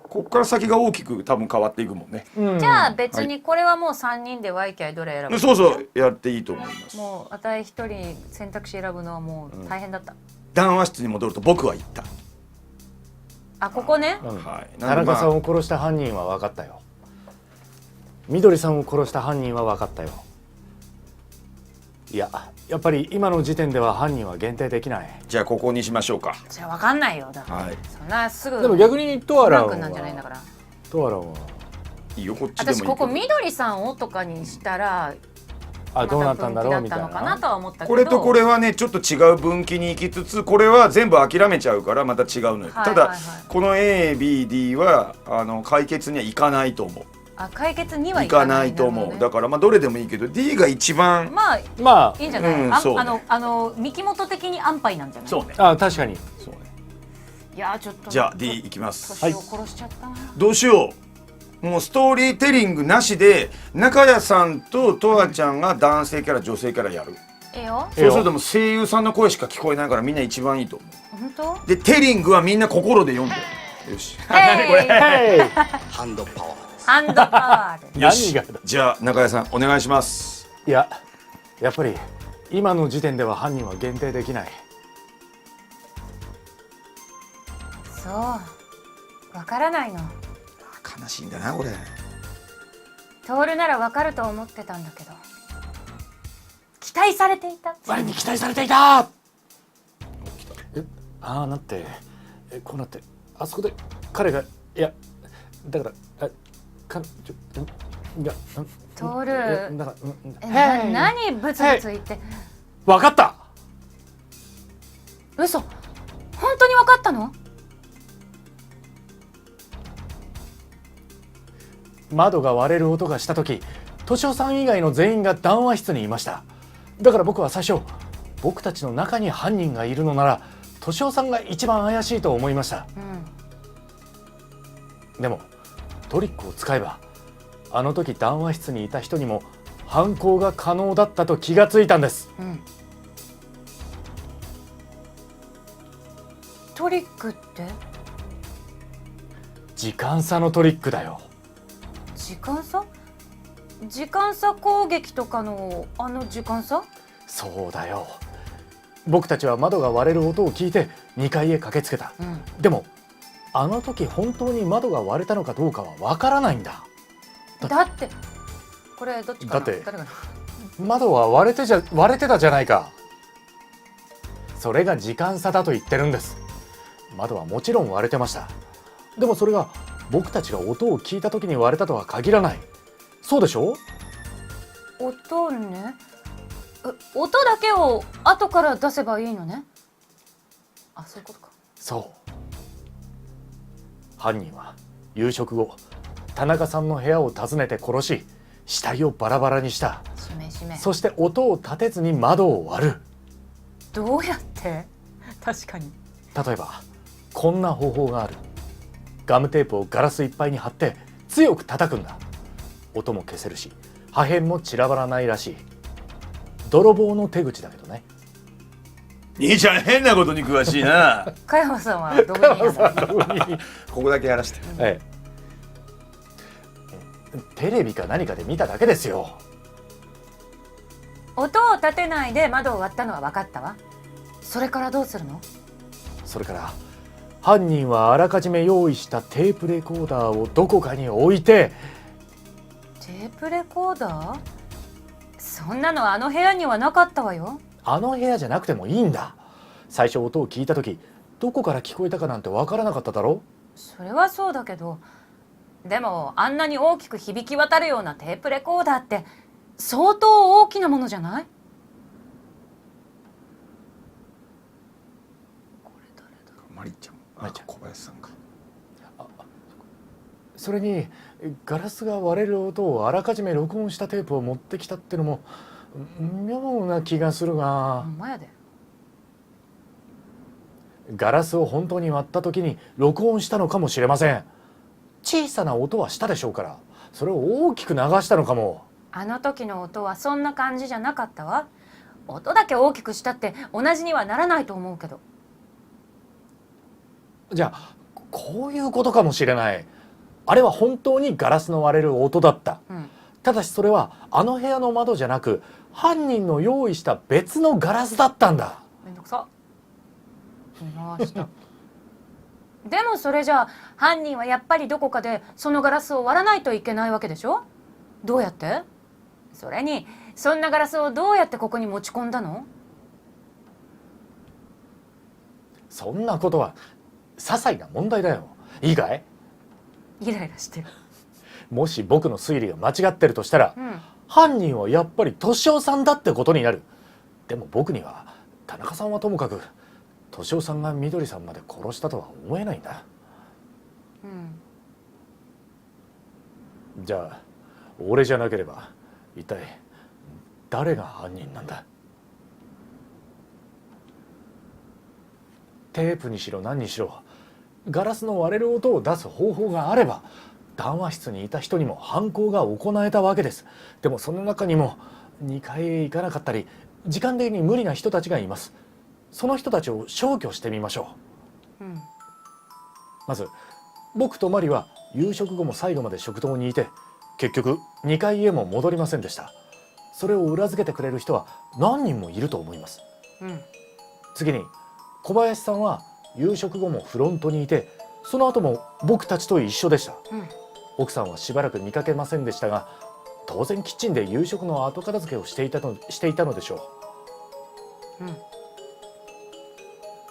こっから先が大きく多分変わっていくもんね。うんじゃあ別にこれはもう3人でワイキャイどれ選ぶ？そうそうやっていいと思います。もう私一人選択肢選ぶのはもう大変だった。談話室に戻ると僕は言った。あここね。うんはい。田中さんをを殺した犯人は分かったよ。みどりさんを殺した犯人は分かったよ。いややっぱり今の時点では犯人は限定できない。じゃあここにしましょうか。じゃあわかんないよだから。はい。そんなすぐ。でも逆にトアランフランクなんじゃないんだはから。トアランはいいよこっちでもいい私けど。ここ緑さんをとかにしたらどうなったんだろうみたいまた分岐だったのかなな。とは思ったけど。これとこれはねちょっと違う分岐に行きつつ、これは全部諦めちゃうからまた違うのよ。ただはいはいはいこの ABD は解決にはいかないと思う。あ解決にはいかかないないと思う。なるほどねだからまあどれでもいいけど D が一番。まあまいいんじゃない？そうね三木本的に安牌なんじゃない？そうね。あ確かに。そうね。いやちょっとじゃあ D いきます。年を殺しちゃったな。どうしよう。もうストーリーテリングなしで中谷さんととわちゃんが男性キャラ女性キャラやる。ええよ。そうするともう声優さんの声しか聞こえないからみんな一番いいと思本当？う。でテリングはみんな心で読んで。よし。何これ？はい。ハンドパワーです。ハンドパワーで。よし何がだ。じゃあ中谷さんお願いします。いややっぱり今の時点では犯人は限定できない。そうわからないの。悲しいんだなこれ。トールならわかると思ってたんだけど期待されていた。我に期待されていた。ああなってこうなってあそこで彼がいやだからいやトールだか何ブツブツ言って分かった。嘘本当にわかったの？窓が割れる音がした時敏夫さん以外の全員が談話室にいました。だから僕は最初僕たちの中に犯人がいるのなら敏夫さんが一番怪しいと思いました。でもトリックを使えばあの時談話室にいた人にも犯行が可能だったと気がついたんです。トリックって時間差のトリックだよ。時間差？時間差攻撃とかのあの時間差？そうだよ。僕たちは窓が割れる音を聞いて2階へ駆けつけた。でもあの時本当に窓が割れたのかどうかはわからないんだ。だってこれどっちかな？だって誰が窓は割れてたじゃないか。それが時間差だと言ってるんです。窓はもちろん割れてました。でもそれが僕たちが音を聞いた時に割れたとは限らない。そうでしょ？音ね。音だけを後から出せばいいのね。あ、そういうことか。そう。犯人は夕食後田中さんの部屋を訪ねて殺し、死体をバラバラにした。そして音を立てずに窓を割る。どうやって？確かに。例えばこんな方法がある。ガムテープをガラスいっぱいに貼って強く叩くんだ。音も消せるし破片も散らばらないらしい。泥棒の手口だけどね。兄ちゃん変なことに詳しいな。加山さんはどういう意味？ここだけやらして。ええ、テレビか何かで見ただけですよ。音を立てないで窓を割ったのは分かったわ。それからどうするの？それから犯人はあらかじめ用意したテープレコーダーをどこかに置いて。テープレコーダー？そんなのあの部屋にはなかったわよ。あの部屋じゃなくてもいいんだ。最初音を聞いた時どこから聞こえたかなんてわからなかっただろ。それはそうだけど、でもあんなに大きく響き渡るようなテープレコーダーって相当大きなものじゃない？これ誰だ？マリちゃん。小林さんか。それにガラスが割れる音をあらかじめ録音したテープを持ってきたってのも妙な気がするが。ほんまやで。ガラスを本当に割った時に録音したのかもしれません。小さな音はしたでしょうから、それを大きく流したのかも。あの時の音はそんな感じじゃなかったわ。音だけ大きくしたって同じにはならないと思うけど。じゃあこういうことかもしれない。あれは本当にガラスの割れる音だった。ただしそれはあの部屋の窓じゃなく犯人の用意した別のガラスだったんだ。めんどくさ。見回した。でもそれじゃあ犯人はやっぱりどこかでそのガラスを割らないといけないわけでしょ？どうやって？それにそんなガラスをどうやってここに持ち込んだの？そんなことは些細な問題だよ。いいかい？イライラしてる。もし僕の推理が間違ってるとしたら、犯人はやっぱり敏夫さんだってことになる。でも僕には田中さんはともかく敏夫さんがみどりさんまで殺したとは思えないんだ。じゃあ俺じゃなければ一体誰が犯人なんだ？テープにしろ何にしろガラスの割れる音を出す方法があれば談話室にいた人にも犯行が行えたわけです。でもその中にも2階へ行かなかったり時間的に無理な人たちがいます。その人たちを消去してみましょう。まず僕とマリは夕食後も最後まで食堂にいて結局2階へも戻りませんでした。それを裏付けてくれる人は何人もいると思います。次に小林さんは夕食後もフロントにいてその後も僕たちと一緒でした。奥さんはしばらく見かけませんでしたが当然キッチンで夕食の後片付けをしていたのでしょ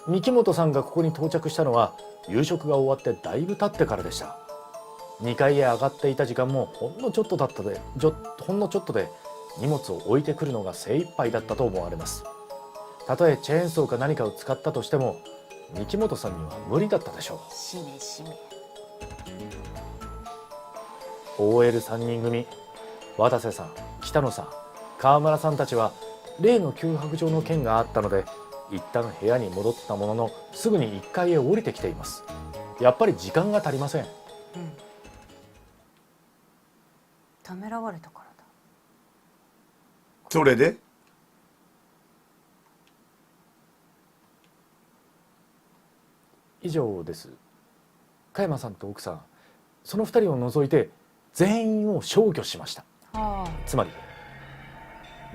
う。三木本さんがここに到着したのは夕食が終わってだいぶ経ってからでした。2階へ上がっていた時間もほんのちょっとで荷物を置いてくるのが精一杯だったと思われます。たとえチェーンソーか何かを使ったとしても三木本さんには無理だったでしょう。しめしめ。 OL3 人組渡瀬さん、北野さん、川村さんたちは例の脅迫状の件があったので一旦部屋に戻ったもののすぐに1階へ降りてきています。やっぱり時間が足りません。ためらわれたからだ。それで以上です。加山さんと奥さん、その2人を除いて全員を消去しました。つまり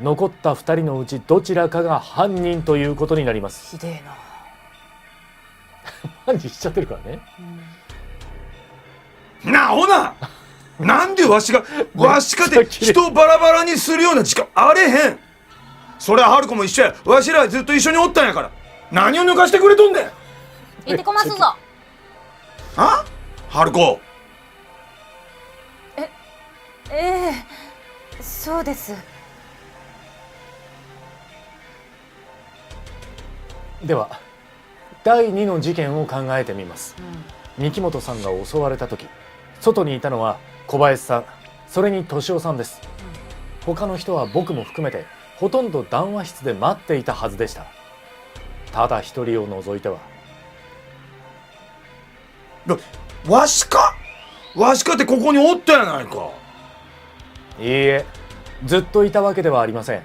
残った2人のうちどちらかが犯人ということになります。ひでえな。犯人しちゃってるからね。なほななんでわしかて人バラバラにするような時間あれへん。それは春子も一緒や。わしらはずっと一緒におったんやから。何を抜かしてくれとんねん。行ってこますぞ。あ春子。そうです。では第2の事件を考えてみます。三木本さんが襲われた時、外にいたのは小林さん、それに敏夫さんです。他の人は僕も含めてほとんど談話室で待っていたはずでした。ただ一人を除いては。わしかってここにおったやないか。いいえ、ずっといたわけではありません。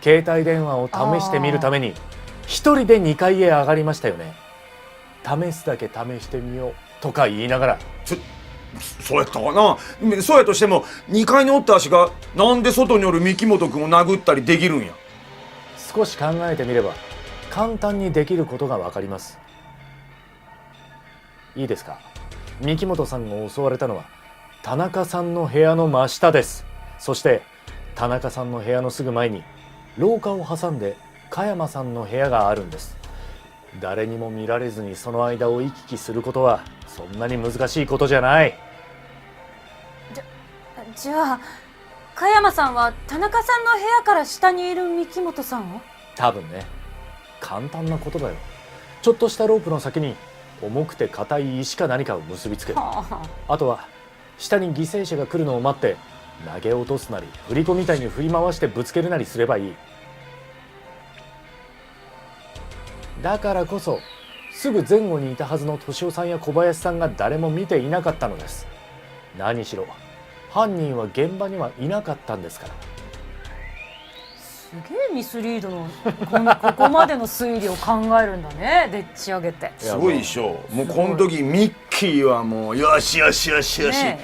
携帯電話を試してみるために一人で2階へ上がりましたよね。試すだけ試してみようとか言いながら。そうやったかな。そうやとしても2階におった足がなんで外におる三木本君を殴ったりできるんや。少し考えてみれば簡単にできることが分かります。いいですか。三木本さんが襲われたのは田中さんの部屋の真下です。そして田中さんの部屋のすぐ前に廊下を挟んで加山さんの部屋があるんです。誰にも見られずにその間を行き来することはそんなに難しいことじゃない。じゃあ加山さんは田中さんの部屋から下にいる三木本さんを？多分ね。簡単なことだよ。ちょっとしたロープの先に重くて硬い石か何かを結びつける。あとは下に犠牲者が来るのを待って投げ落とすなり振り子みたいに振り回してぶつけるなりすればいい。だからこそすぐ前後にいたはずの敏夫さんや小林さんが誰も見ていなかったのです。何しろ犯人は現場にはいなかったんですから。すげえミスリードのここまでの推理を考えるんだね。でっち上げてすごいでしょ。もうこの時ミッキーはもうよしよしよしよし、ね、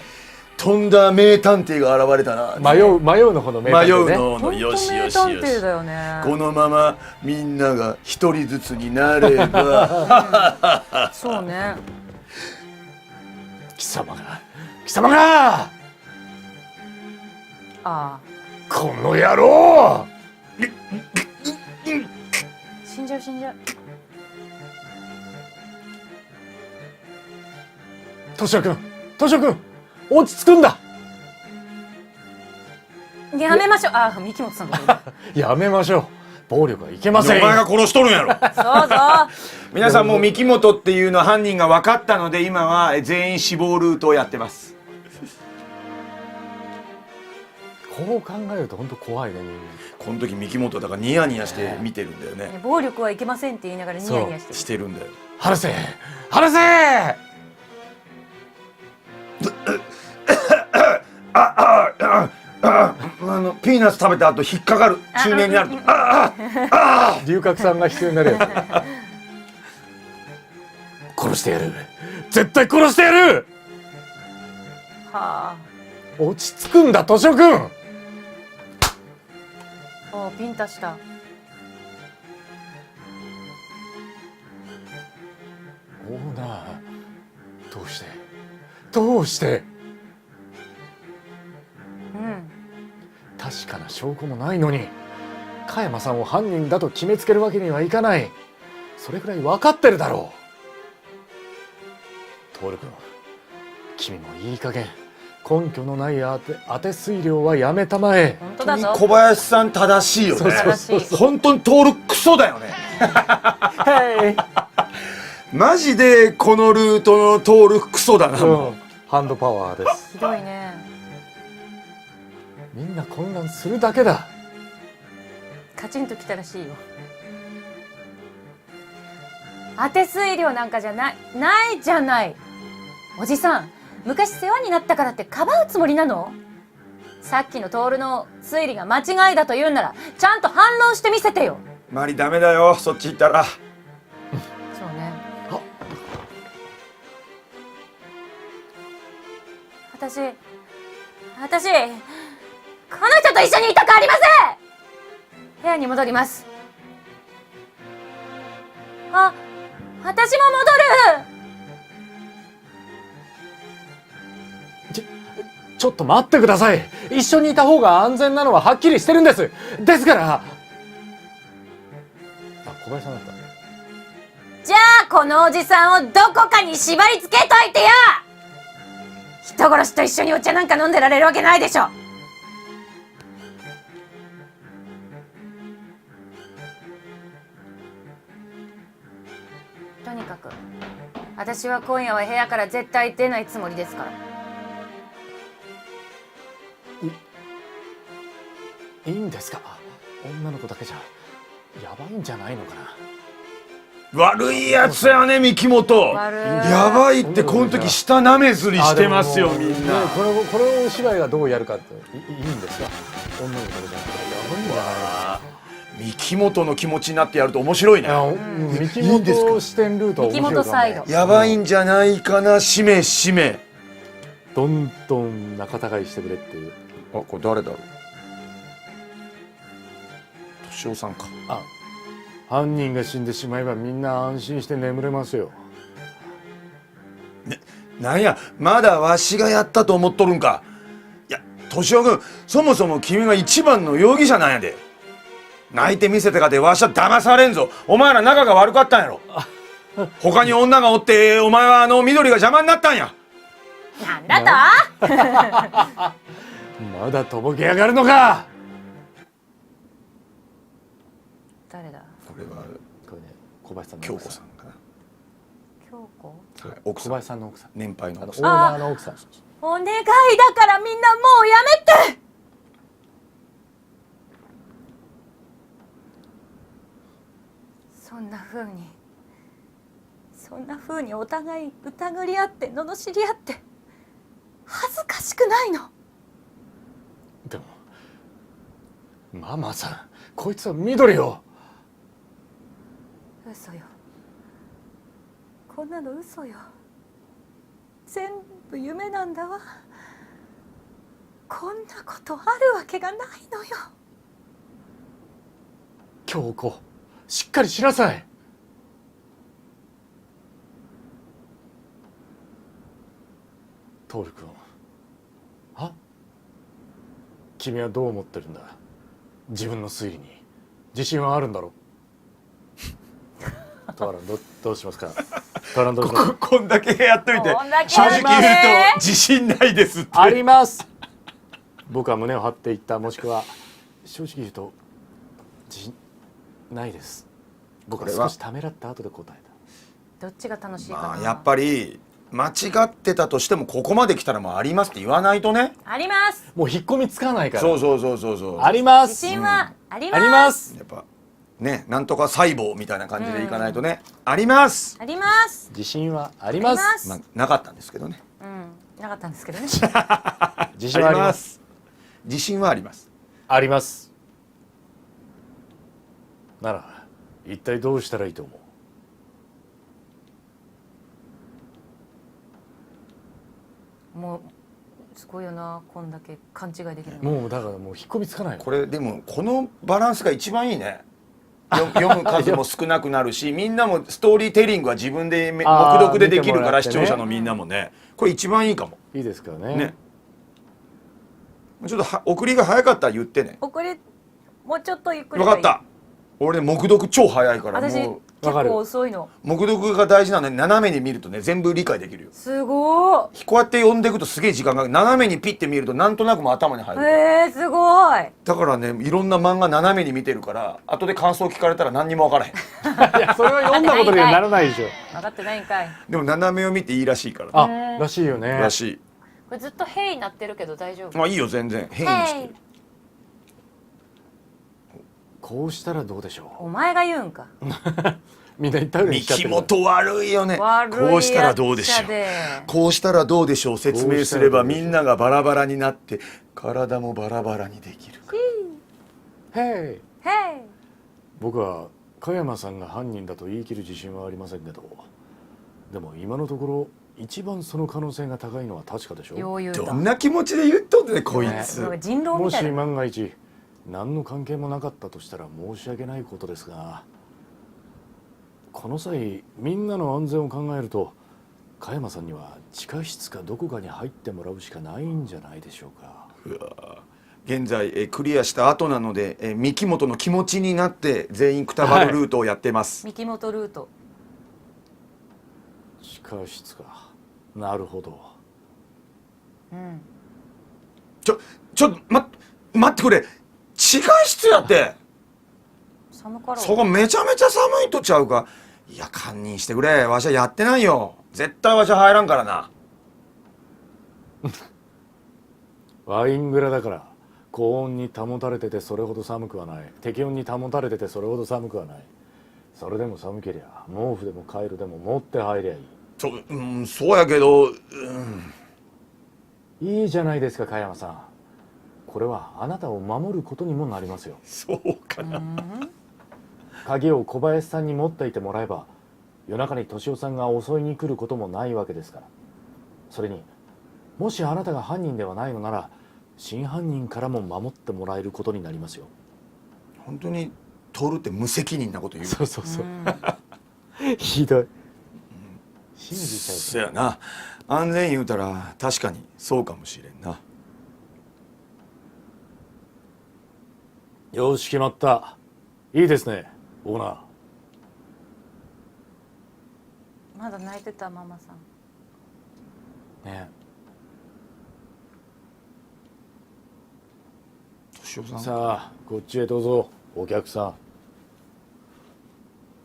とんだ名探偵が現れたな。迷うの方の名探偵ね。迷うのよしよしよし。本当名探偵だよね。このままみんなが一人ずつになればそうね。貴様がああ、この野郎。死んじゃう。敏夫君落ち着くんだ。やめましょう。ああ、三木本さんだ。やめましょう。暴力はいけません。お前が殺しとるんやろ。そうぞ。皆さんもう三木本っていうの犯人が分かったので今は全員死亡ルートをやってます。こう考えると本当怖いね。この時三木本だからニヤニヤして見てるんだよね。暴力はいけませんって言いながらニヤニヤしてる。してるんだよ。話せピーナッツ食べた後引っかかる中年になる。龍角散が必要になるやつ。殺してやる。絶対殺してやる。はあ。落ち着くんだ敏夫君。おピンタした。オーナー、どうして確かな証拠もないのに加山さんを犯人だと決めつけるわけにはいかない。それくらい分かってるだろう。徹君、君もいい加減根拠のない当て推量はやめたまえ。本当だぞ。小林さん正しいよね。本当に通るクソだよね。マジでこのルートの通るクソだな。ハンドパワーです。ひどいね。みんな混乱するだけだ。カチンときたらしいよ。当て推量なんかじゃないじゃない。おじさん、昔世話になったからってかばうつもりなの？さっきのトールの推理が間違いだと言うんならちゃんと反論してみせてよ。マリダメだよそっち行ったら。そうね。私この人と一緒にいたくありません。部屋に戻ります。あ、私も戻る。ちょっと待ってください。一緒にいた方が安全なのははっきりしてるんです。ですから。あ、小林さんだった。じゃあこのおじさんをどこかに縛り付けといてよ。人殺しと一緒にお茶なんか飲んでられるわけないでしょ。とにかく私は今夜は部屋から絶対出ないつもりですから。いいんですか？女の子だけじゃやばいんじゃないのかな。悪いやつやね三木本。やばいってこの時舌舐めずりしてますよみんな。このお芝居がどうやるかっていいんですか？女の子だけじゃなくてやばいんじゃないのかな。三木本の気持ちになってやると面白いね。三木本視点ルートは面白いかも。三木本サイド。やばいんじゃないかな。しめしめ。どんどん仲違いしてくれっていう。あ、これ誰だろう。敏夫さんか。あ、犯人が死んでしまえばみんな安心して眠れますよ。なんやまだわしがやったと思っとるんか。いや敏夫君、そもそも君が一番の容疑者なんやで。泣いて見せてかてわしは騙されんぞ。お前ら仲が悪かったんやろ。他に女がおってお前は緑が邪魔になったんや。なんだとまだとぼけやがるのか。誰だ。これはこれね、小林さんの京奥さん。子さんかな。京子。はい、奥小さん。林さんの奥さん。年配のオー奥さん。ナーの奥さん。お願いだからみんなもうやめて。そんな風にお互い疑り合って罵り合って恥ずかしくないの？でもママさん、こいつは緑を。嘘よ。こんなの嘘よ。全部夢なんだわ。こんなことあるわけがないのよ。京子、しっかりしなさい。徹君、は？君はどう思ってるんだ？自分の推理に自信はあるんだろう？トアランどうしますか？トアランどうしますか？こんだけやっといてこんだけ正直言うとやって自信ないですって。あります。僕は胸を張って言った、もしくは正直言うと自信ないです。僕は少しためらった後で答えどっちが楽しいかな。まあやっぱり間違ってたとしてもここまで来たらもうありますって言わないとね。あります。た。もう引っ込みつかないから。そうあります。自信はありあます。ります。やっぱね、なんとか細胞みたいな感じでいかないとね、あります。あります。自信はあります。ありますまあなかったんですけどね。なかったんですけどね。自信はあります。自信はあります。あります。なら一体どうしたらいいと思う？もうすごいよな、こんだけ勘違いできるの。もうだからもう引っ込みつかないの。これでもこのバランスが一番いいね。読む数も少なくなるし、みんなもストーリーテリングは自分で目読でできるから、視聴者のみんなもね、これ一番いいかも。いいですからね。ね。ちょっと送りが早かったら言ってね。送りもうちょっとゆっくりがいい。分かった。俺ね目読超早いから私もう結構遅いの。目読が大事なので、斜めに見るとね全部理解できるよ。すごー。こうやって読んでいくとすげえ時間が斜めにピッて見るとなんとなくも頭に入るから。すごい。だからねいろんな漫画斜めに見てるから後で感想聞かれたら何にも分からへん。いやそれは読んだことにはならないでしょ。分かってないんかい。でも斜めを見ていいらしいからね。あ、らしいよね。らしい。これずっとヘイになってるけど大丈夫？まあいいよ全然変にしてる。こうしたらどうでしょお前が言うんか。う。みんな言ったように三しちゃってる。木本悪いよね。悪いやっちゃでこうしたらどうでしょう。こうしたらどうでしょう説明すればみんながバラバラになって体もバラバラにできるか。へい。へい。僕は加山さんが犯人だと言い切る自信はありませんけど、でも今のところ一番その可能性が高いのは確かでしょ。余裕だどんな気持ちで言っとんねんこいつ。なんか人狼もしみたいな。万が一何の関係もなかったとしたら申し訳ないことですが、この際みんなの安全を考えると加山さんには地下室かどこかに入ってもらうしかないんじゃないでしょうか。現在クリアした後なので三木本の気持ちになって全員くたばるルートをやってます。三木本ルート。地下室か。なるほど。うん。ちょっと待ってくれ。地下室やって。寒かろう。そこめちゃめちゃ寒いとちゃうか。いや堪忍してくれ。わしはやってないよ。絶対わしは入らんからな。ワイン蔵だから高温に保たれててそれほど寒くはない。適温に保たれててそれほど寒くはない。それでも寒けりゃ毛布でもカイロでも持って入りゃいい。そうやけど、いいじゃないですか加山さん。これはあなたを守ることにもなりますよ。そうかな。鍵を小林さんに持っていてもらえば夜中に敏夫さんが襲いに来ることもないわけですから。それにもしあなたが犯人ではないのなら真犯人からも守ってもらえることになりますよ。本当に徹って無責任なこと言う。そうそうそう。ひどい。信じちゃう。そやな。安全言うたら確かにそうかもしれんな。よし決まった。いいですねオーナー。まだ泣いてたママさん。ね。敏夫さん。さあこっちへどうぞお客さ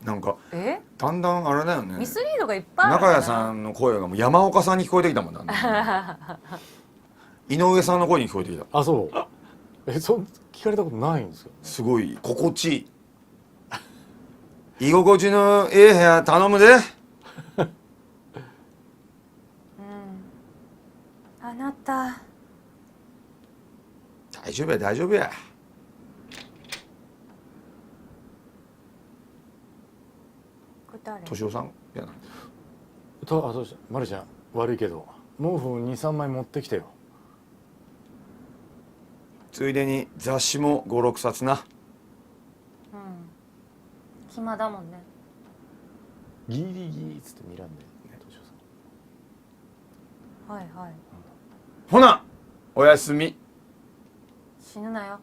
なんかえ？だんだんあれだよね。ミスリードがいっぱいある。中谷さんの声がもう山岡さんに聞こえてきたもんな。井上さんの声に聞こえてきた。ん。あそう。聞かれたことないんですよ。すごい心地いい。居心地のええ部屋頼むで。あなた。大丈夫や大丈夫や。これ誰？敏夫さんやな。そうしたマルちゃん悪いけど毛布23枚持ってきてよ。ついでに雑誌も5、6冊な。うん。暇だもんね。ギリギリっつって睨んでね敏夫さん。はいはい。ほなおやすみ。死ぬなよ。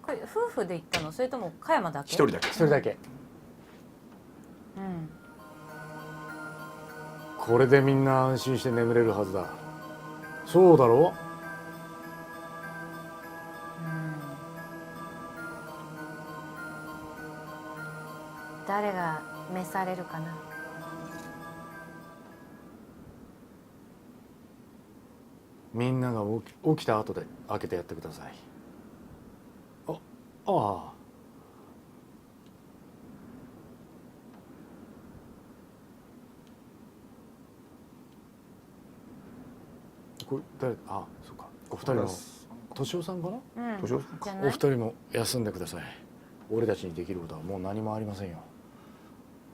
これ夫婦で行ったの？それとも加山だけ？一人だけ。一人だけ。うん。これでみんな安心して眠れるはずだ。そうだろ誰が召されるかな。みんなが起きた後で開けてやってください。ああ。これそうか。お二人の敏夫さんかな。うん。敏夫さんじゃない？お二人も休んでください。俺たちにできることはもう何もありませんよ。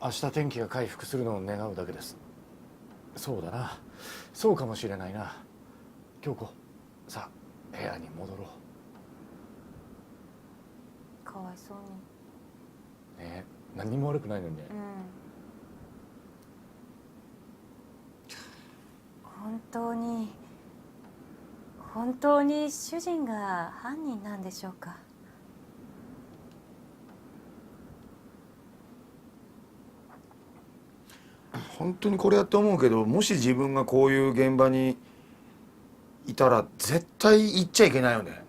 明日天気が回復するのを願うだけです。そうだな。そうかもしれないな。京子、さあ部屋に戻ろかわいそうに。う。ねえ、何にも悪くないのにね。うん。本当に主人が犯人なんでしょうか。本当にこれやって思うけど、もし自分がこういう現場にいたら絶対言っちゃいけないよね。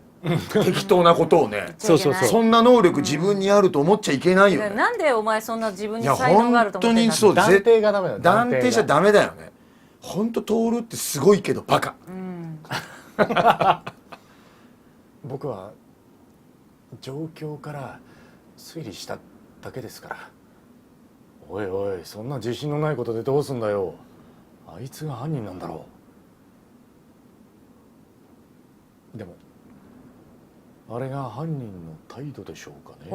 適当なことをね。そうそうそうそんな能力自分にあると思っちゃいけないよね。なんでお前そんな自分にいや才能があると思ってんだ。本当にそう。断定がダメだ。断定しちゃダメだよね。本当徹ってすごいけどバカ。うん。僕は状況から推理しただけですから。おいおい、そんな自信のないことでどうすんだよ。あいつが犯人なんだろでもあれが犯人の態度でしょうかね。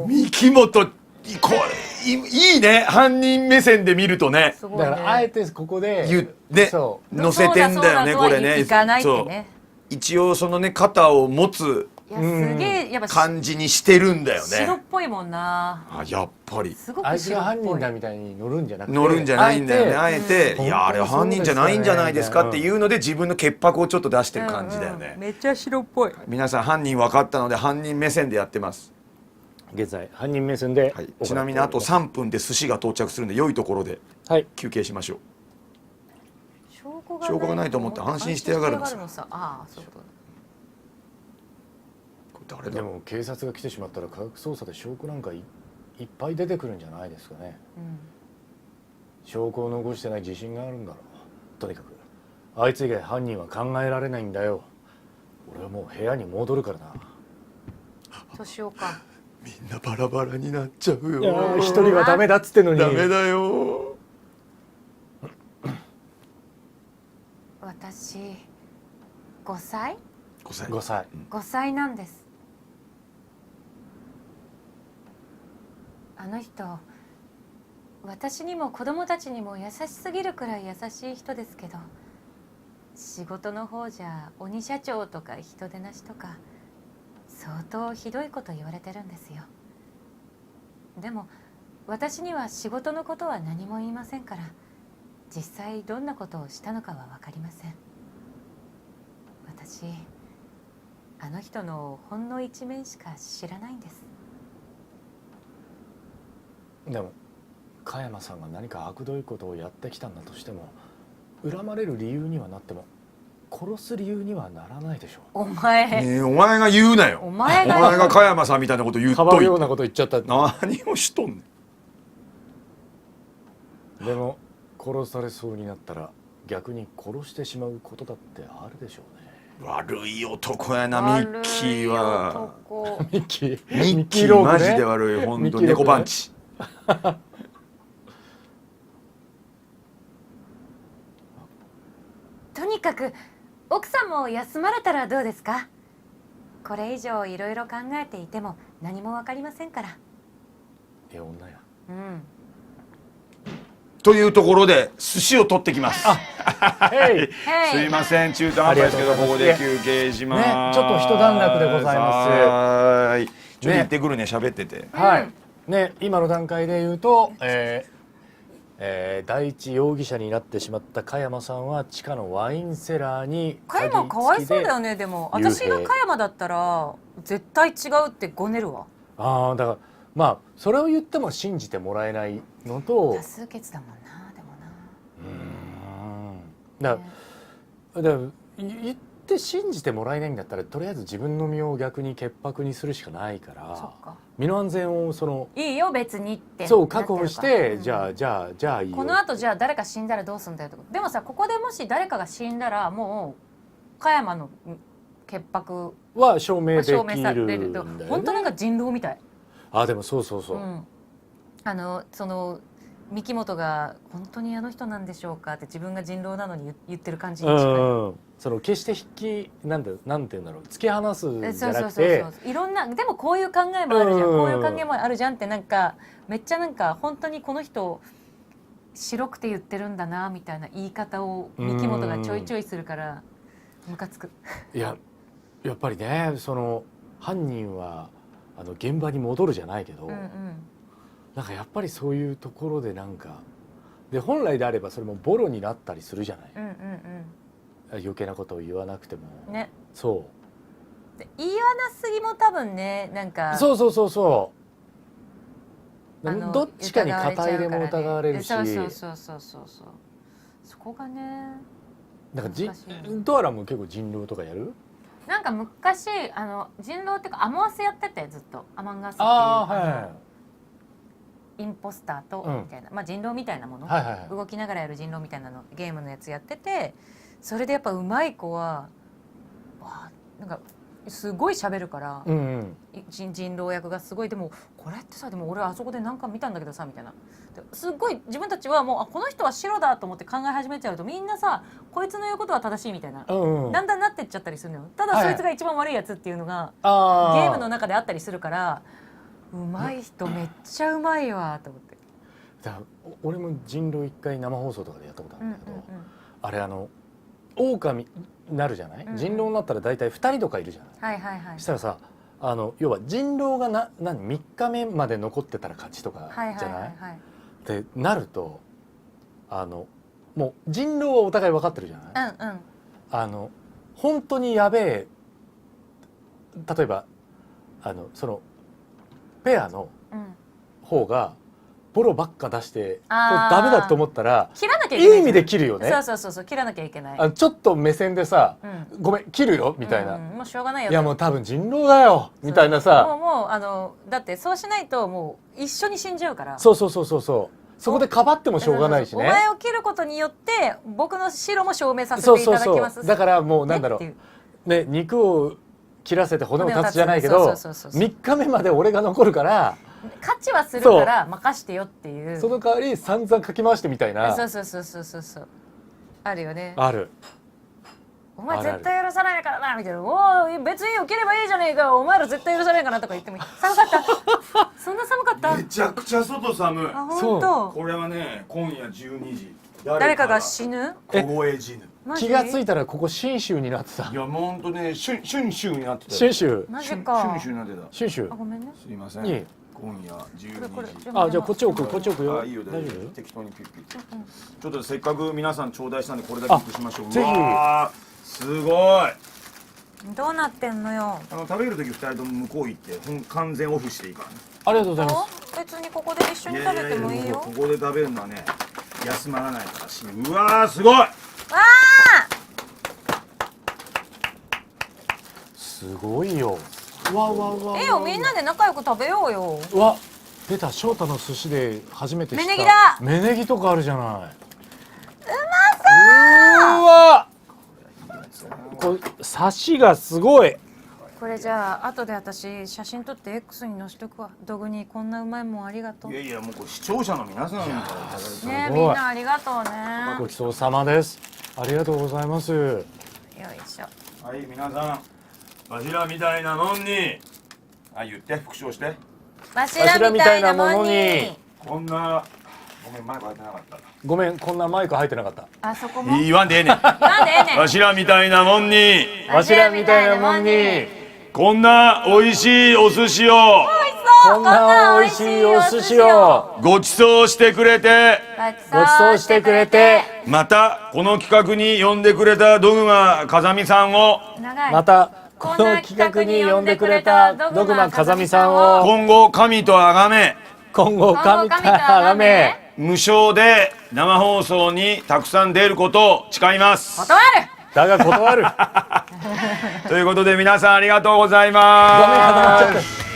三木本いいね、犯人目線で見るとね。すごいね。だからあえてここで言ってそ載せてんだよね、これね。行かないってそうね。一応そのね肩を持ついやすげえやっぱ感じにしてるんだよ白っね。ぽいもんな。あ、やっぱりすごあいつく白っぽい。が犯人だみたいに乗るんじゃなくて乗るんじゃないんだよね。あえて、うんいやあれは犯人じゃないんじゃないですかっていうので自分の潔白をちょっと出してる感じだよね。めっちゃ白っぽい。皆さん犯人分かったので犯人目線でやってます。現在犯人目線で、はい、ちなみにあと3分で寿司が到着するんで良いところではい休憩しましょう。証証拠がないと思って安心してやがるのさ安心してやがるのさ。ああ、そういうことだ。これ誰だでも警察が来てしまったら科学捜査で証拠なんかいっぱい出てくるんじゃないですかね。証拠を残してない自信があるんだろう。とにかくあいつ以外犯人は考えられないんだよ。俺はもう部屋に戻るからな。そうしようか。みんなバラバラになっちゃうよ。いや一人はダメだっつってんのに。ダメだよ。私5歳5歳。 5歳。 5歳なんです。あの人私にも子供たちにも優しすぎるくらい優しい人ですけど、仕事の方じゃ鬼社長とか人でなしとか相当ひどいこと言われてるんですよ。でも私には仕事のことは何も言いませんから、実際どんなことをしたのかは分かりません。私あの人のほんの一面しか知らないんです。でも加山さんが何か悪どいことをやってきたんだとしても、恨まれる理由にはなっても殺す理由にはならないでしょう。お前、ねえ、お前が言うなよ。お前がお前が加山さんみたいなこと言っかばといて。うようなこと言っちゃった。何をしとんねん。でも殺されそうになったら逆に殺してしまうことだってあるでしょうね。悪い男やな、ミッキーは。悪い男ミッキーミッキーマジで悪い、本当猫パンチ。とにかく奥さんも休まれたらどうですか。これ以上いろいろ考えていても何もわかりませんから。ええ女や。うんというところで寿司を取ってきます。へいすいません、中途半端ですけどここで休憩します。ねちょっと一段落でございますはーい。ちょっと行ってくるね、喋ってて。はい。ね今の段階で言うと、第一容疑者になってしまった加山さんは地下のワインセラーに加山かわいそうだよね。ね。でも幽閉私が加山だったら絶対違うってごねるわ。ああだからまあそれを言っても信じてもらえないのと多数決だもんな。でもな。だから言って信じてもらえないんだったらとりあえず自分の身を逆に潔白にするしかないからそっか。身の安全をいいよ別にってそう確保して、うんじゃあいいよ。この後じゃあ誰か死んだらどうすんだよとか。でもさ、ここでもし誰かが死んだらもう加山の潔白は証明はできる証明されると、んだよね。本当なんか人狼みたい。あでもそうそうそう。うん、その三木本が本当にあの人なんでしょうかって自分が人狼なのに言ってる感じに近い。その決してなんて言うんだろう突き放すんじゃなくそうていろんなでもこういう考えもあるじゃん、うんこういう考えもあるじゃんってなんかめっちゃなんか本当にこの人白くて言ってるんだなみたいな言い方を三木本がちょいちょいするからムカつく。いややっぱりねその犯人は現場に戻るじゃないけど、うんうんなんかやっぱりそういうところでなんかで本来であればそれもボロになったりするじゃない、うんうん余計なことを言わなくてもうんね。そで言いわなすぎも多分ねなんかうどっちかに肩入れも疑われるしそうそこがねなんか難しいドアラも結構人狼とかやるなんか昔人狼っていうかアモアスやっててずっとアマンガスっていうインポスターとうんみたいな、まあ人狼みたいなもの、はいはいはい動きながらやる人狼みたいなのゲームのやつやってて、それでやっぱ上手い子はわあなんかすごい喋るから、うんうん人狼役がすごい。でもこれってさ、でも俺あそこでなんか見たんだけどさみたいな、すっごい自分たちはもうこの人は白だと思って考え始めちゃうと、みんなさこいつの言うことは正しいみたいな、うんうんだんだんなってっちゃったりするのよ。ただはいそいつが一番悪いやつっていうのがあゲームの中であったりするから、うまい人めっちゃうまいわと思って。俺も人狼一回生放送とかでやったことあるんだけど、うんうんあれ狼になるじゃない、うんうん人狼になったら大体2人とかいるじゃない、はいはいはいしたらさ要は人狼が3日目まで残ってたら勝ちとかはいはいじゃないはいはい。ってなるともう人狼はお互い分かってるじゃない、うんうん本当にやべえ、例えばそのペアのうん。方がボロばっか出してこれあーダメだと思ったら切らなきゃいけないじゃん。いい意味で切るよね。そうそうそうそう、切らなきゃいけない。ちょっと目線でさうん。ごめん切るよみたいな、うんもうしょうがないよ。いやもう多分人狼だよみたいなもうさ、もうだってそうしないともう一緒に死んじゃうから。そうそこでかばってもしょうがないしね。お前を切ることによって僕の白も証明させそうていただきます。だからもうなんだろう、ねってね、肉を切らせて骨を断つじゃないけどそう3日目まで俺が残るから勝ちはするから任してよっていう。その代わり散々かき回してみたいな。そうあるよね。ある。お前絶対許さないからなみたいな。おお別によければいいじゃねえか、お前ら絶対許さないからとか言ってもいい。寒かったそんな寒かった。めちゃくちゃ外寒い。あ本当。これはね今夜12時誰かが死ぬ。凍え死ぬ。マジ気がついたらここ信州になってたい。やもうほんとね春秋になってたよ。信州マジ春か。秋になってた。信州あごめんね。すいません。いい今夜12これ時。あじゃあこっち置くよ。あいいよ大丈夫。大丈夫。適当にピッピッ。ちょっとせっかく皆さん頂戴したんでこれだけ移しましょう。ぜひうわーすごい。どうなってんのよ。食べる時2人とも向こう行って完全オフしていいからね。ありがとうございます。別にここで一緒に食べてもいいよ。ここで食べるのはね休まらないからし。うわーすごい。すごいよ。わわわ。ええよみんなで仲良く食べようよ。うわ出た翔太の寿司で初めて知った。芽ネギだ芽ネギとかあるじゃない。うまそう。うわ。これサシがすごい。これじゃあ後で私写真撮って X に載せとくわ。ドグにこんなうまいもんありがとう。いやいやもうこれ視聴者の皆さんからいただいてねえすごいみんなありがとうね。ごちそうさまです。ありがとうございます。よいしょ。はい皆さんわしらみたいなもんに言って復唱してわしらみたいなものに。こんなごめんマイク入ってなかったごめんこんなマイク入ってなかった。あそこも。言わんでええねんなんでええねん。わしらみたいなもんにわしらみたいなもんにこんな美味しいお寿司をこんな美味しいお寿司をごちそうしてくれてごちそうしてくれて、またこの企画に呼んでくれたドグマ風見さんを長い。またこの企画に呼んでくれたドグマ風見さんを今後神と崇め今後神と崇め無償で生放送にたくさん出ることを誓います断る。だが断る。ということで皆さんありがとうございごめん固まっちゃった。ます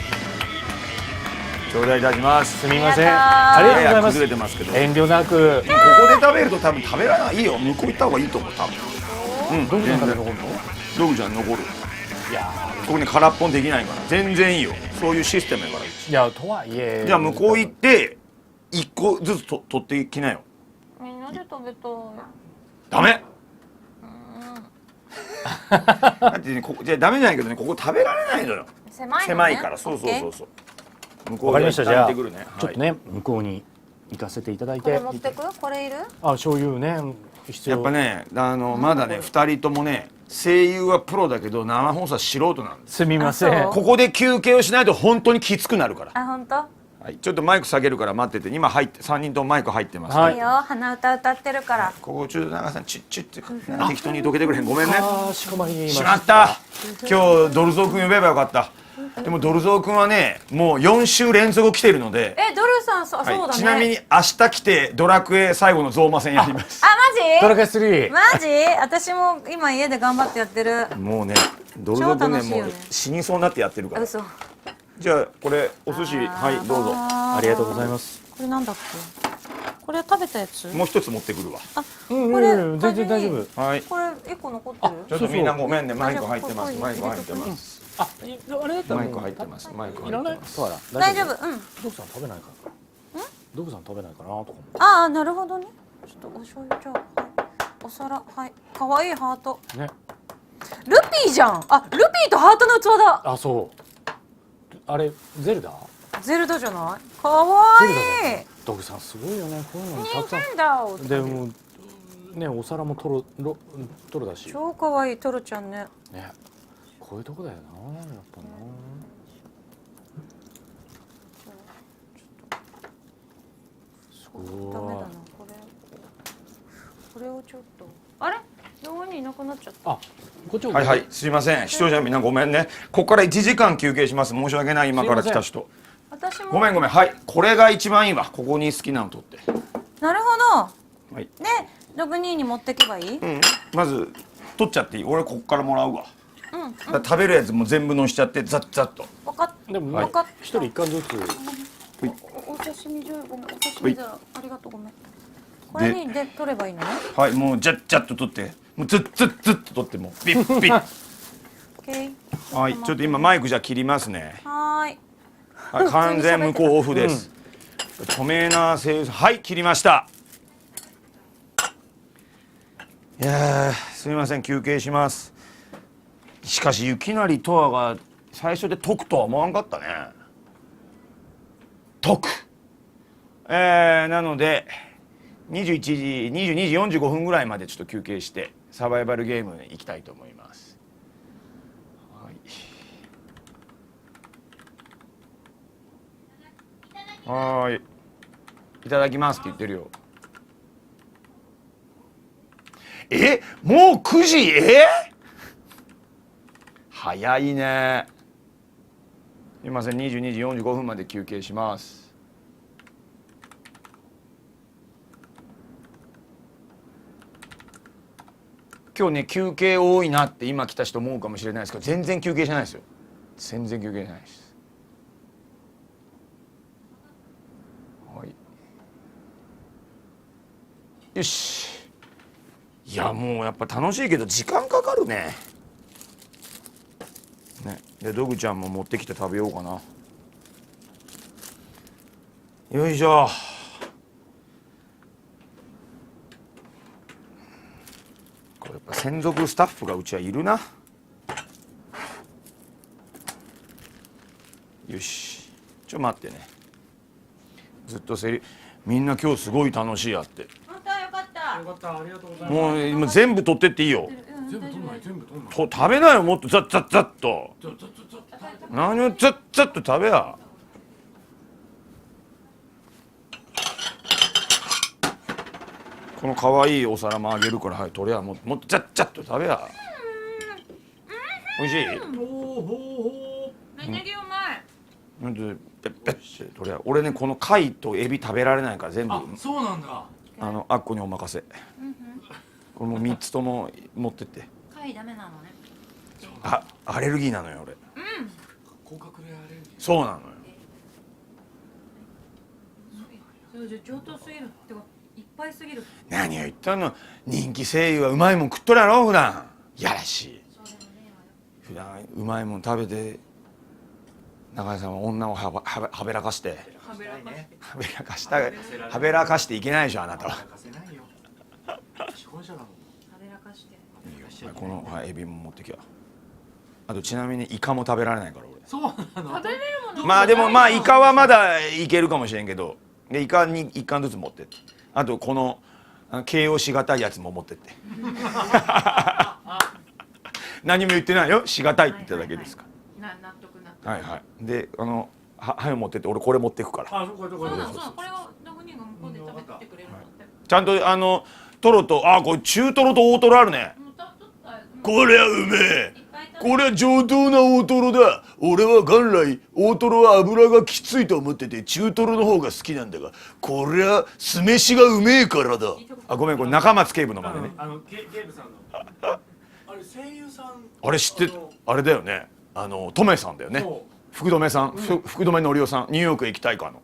頂戴いたしますすみません。あありがとうございます。崩れてますけど遠慮なく。ここで食べると多分食べられない。いいよ向こう行った方がいいと思う多分どこの中で残るの？ドグちゃん残るいやここに空っぽにできないから全然いいよそういうシステムやからいやとはいえ。じゃあ向こう行って1個ずつ取ってきなよみんなで食べたい。ダメだってねここじゃあダメじゃないけどねここ食べられないのよ狭いのね。狭いからそう向こうわかりました。じゃあ行ってくるねちょっとね向こうに行かせていただいて。これ持ってく？これいる？あ醤油ね必要。やっぱねまだね2人ともね声優はプロだけど生放送は素人なんですすみませんあそ。ここで休憩をしないと本当にきつくなるから、あ本当？はい、ちょっとマイク下げるから待ってて今入って3人ともマイク入ってます、はいいいよ鼻歌歌ってるから。ここちょっと長さんチュッチュッって適当にどけてくれへんごめんねあーしこまりにしまった今日ドルゾー君呼べばよかったでもドルゾー君はねもう4週連続来てるので、えドルさんそうだね。ちなみに明日来てドラクエ最後のゾーマ戦やりますあドラクエ3。マジ？私も今家で頑張ってやってる。もうねドルゾー君ねもう超楽しいよね死にそうになってやってるから嘘。じゃあこれお寿司はいどうぞあありがとうございます。これなんだっけ？これ食べたやつ？もう一つ持ってくるわうんこれうん全然大丈夫。はいこれ一個残ってる？ちょっとみんなごめんねマイク入ってます大丈夫マイク入ってますあれだったらマイク入ってます。マイク入いらないってます。そうだ大丈夫。うん。ドクさん食べないからドクさん食べないかなとか思ってああ、なるほどね。ちょっとお醤油じゃあ、はい、お皿、はい、かわいいハート。ね。ルピーじゃん。あ、ルピーとハートの器だ。あ、そうあれゼルダゼルダじゃない。かわゼルダだいいね。ドクさんすごいよね、こういうのにたくさなんだをんでもね、お皿もトロだし超かわいいトロちゃんね。ね、こういうとこだよな、やっぱな。すごいダメだな、これをちょっと、あれどこにいなくなっちゃった。あ、こっちはいはい、すいません。視聴者みんなごめんね。ここから1時間休憩します。申し訳ない、今から来た人。私もごめんごめん。はい、これが一番いいわ。ここに好きなの取って。なるほど。はい。で、6人に持ってけばいい。うん。まず取っちゃっていい。俺ここからもらうわ。うん、だから食べるやつも全部のしちゃってザッザッと。分かっでもはい分かった。一人一貫ずつお刺身醤油ごめん、お刺身だ。ありがとうごめん。これにで取ればいいのね。はい、もうジャッジャッと取って、もうズッズッズッと取ってもうピッピッ。オッケー。はい、ちょっと今マイクじゃ切りますね。はーい。はい、完全無効オフです。著名な声優さん、はい、切りました。いやー、すみません、休憩します。しかし雪成とわが最初で解くとは思わんかったね。解く。なので22時45分ぐらいまでちょっと休憩してサバイバルゲームに行きたいと思います。はい。いただきますって言ってるよ。もう9時？早いね。すいません、22時45分まで休憩します。今日ね、休憩多いなって今来た人思うかもしれないですけど、全然休憩じゃないですよ。全然休憩じゃないです。はい。よし。いや、もうやっぱ楽しいけど時間かかるね。ね、でドグちゃんも持ってきて食べようかな。よいしょ。これやっぱ専属スタッフがうちはいるな。よし、ちょ待ってね。ずっとみんな今日すごい楽しいやって。本当よかった。よかった、ありがとうございます。もう今全部取ってっていいよ。全部取んない、全部取んない。食べなよ、もっとザッザッザッと。何をザッザッと食べや。この可愛いお皿もあげるから、はい、取れや、もっとザッザッと食べや。美味しい？めねぎうまい。なんでペッペッて取れや。俺ね、この貝とエビ食べられないから全部そうなんだ。あっこにお任せ。これも3つとも持ってって。貝ダメなのね。アレルギーなのよ俺。甲殻類アレルギー。そうなのよ。上等すぎるってかいっぱいすぎる。何を言ったの。人気声優はうまいもん食っとるやろ普段。やらしい。普段うまいもん食べて中井さんは女をはべらかしてはべらかしていけないでしょあなたは。この、はい、エビも持ってきゃ。あとちなみにイカも食べられないから俺。そうなの。食べれるもの。まあでもまあイカはまだいけるかもしれんけど、でイカに1貫ずつ持ってって、あとこの形容しがたいやつも持ってって。何も言ってないよ、しがたいって言っただけですから。納得納得。はいはい。ではい持ってって俺これ持ってくから。あ、そうか。そうこれを6人が向こうで食べてくれるのって。ちゃんとトロとこれ中トロと大トロあるね。こりゃうめえ。こりゃ上等な大トロだ。俺は元来大トロは脂がきついと思ってて中トロの方が好きなんだが、こりゃ酢飯がうめえからだ。ごめん、これ中松警部の真似ね。警部さんのあれ声優さん、あれ知ってる？あれだよね。トメさんだよね。福留さん、福留のりおさん、ニューヨークへ行きたいかの。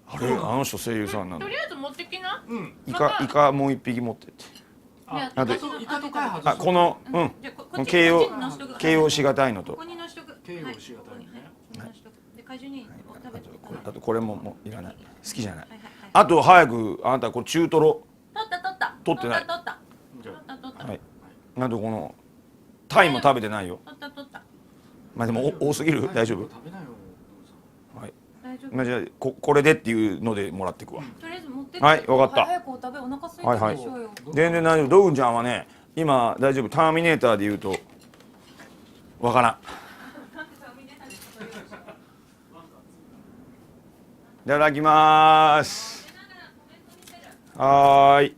あれ、あの人声優さんなの。とりあえず持ってきな。イカもう一匹持ってって。あとイカと開発あこの形容しがたいのと、あとこれもいらない、好きじゃない。あと早くあなたこれ中トロ取ってない。はい。あとこのタイも食べてないよ。まあでも多すぎる？大丈夫？はい。まあじゃあこれでっていうのでもらっていくわ。はい、わかった。はいはい。全然大丈夫。ドグンちゃんはね、今大丈夫。ターミネーターで言うとわからん。いただきます。はーい。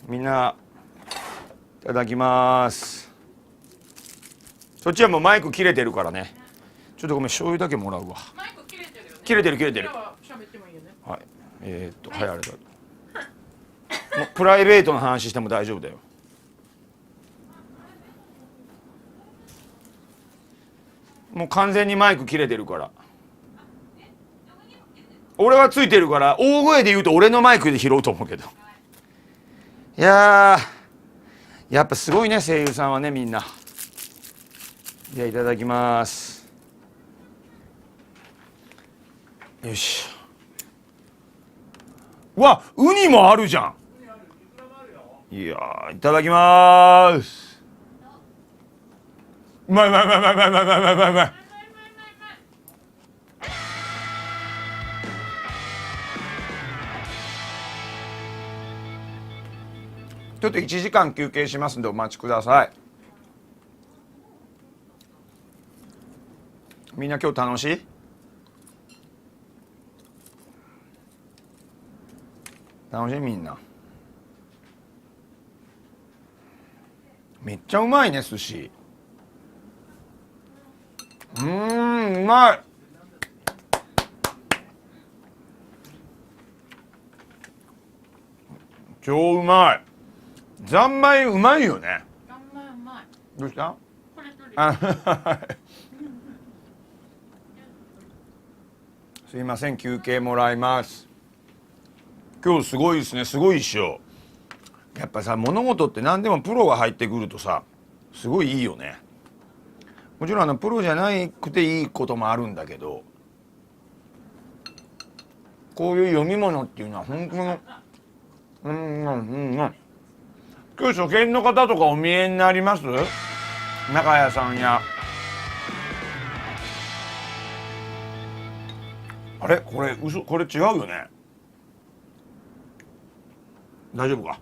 みんないただきます。そっちはもうマイク切れてるからね。ちょっとごめん、醤油だけもらうわ。切れてる。はい。はい、あれだ。もうプライベートの話しても大丈夫だよ。もう完全にマイク切れてるから。俺はついてるから大声で言うと俺のマイクで拾うと思うけど。いやー、やっぱすごいね、声優さんはね、みんな。じゃあいただきます。よし。うわ、ウニもあるじゃん。いやー、いただきます。うまい。ちょっと1時間休憩しますんでお待ちください。みんな今日楽しい？楽しいみんな。めっちゃうまいね寿司。うまい。超うまい。三昧うまいよね。どうした？すいません、休憩もらいます。今日すごいですね。すごいっしょ。やっぱさ、物事って何でもプロが入ってくるとさ、すごいいいよね。もちろんプロじゃなくていいこともあるんだけど、こういう読み物っていうのは本当の今日初見の方とかお見えになります？中谷さんや。あれこれ嘘、これ違うよね。大丈夫か？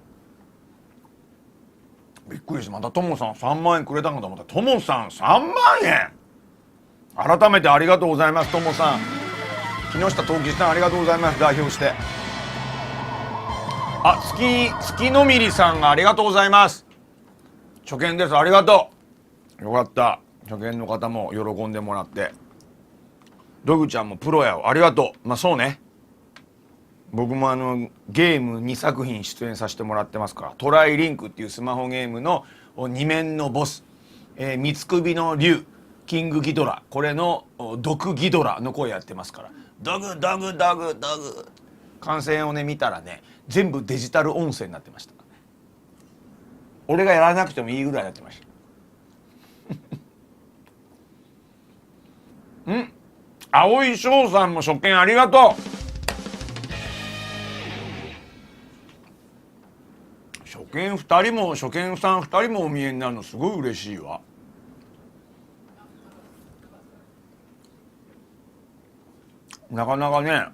びっくりして、またともさん3万円くれたのと思った。ともさん3万円、改めてありがとうございます。ともさん、木下藤吉さんありがとうございます。代表して。あ、月のみりさんがありがとうございます。初見です。ありがとう。よかった。初見の方も喜んでもらって。ドグちゃんもプロやわ。ありがとう。まあそうね。僕もゲーム2作品出演させてもらってますから。トライリンクっていうスマホゲームの2面のボス、三つ首の竜、キングギドラ、これの毒ギドラの声やってますから。ドグ。完成をね見たらね、全部デジタル音声になってました。俺がやらなくてもいいぐらいになってました。青井翔さんも初見ありがとう。初見さん2人もお見えになるのすごい嬉しいわ。なかなかね、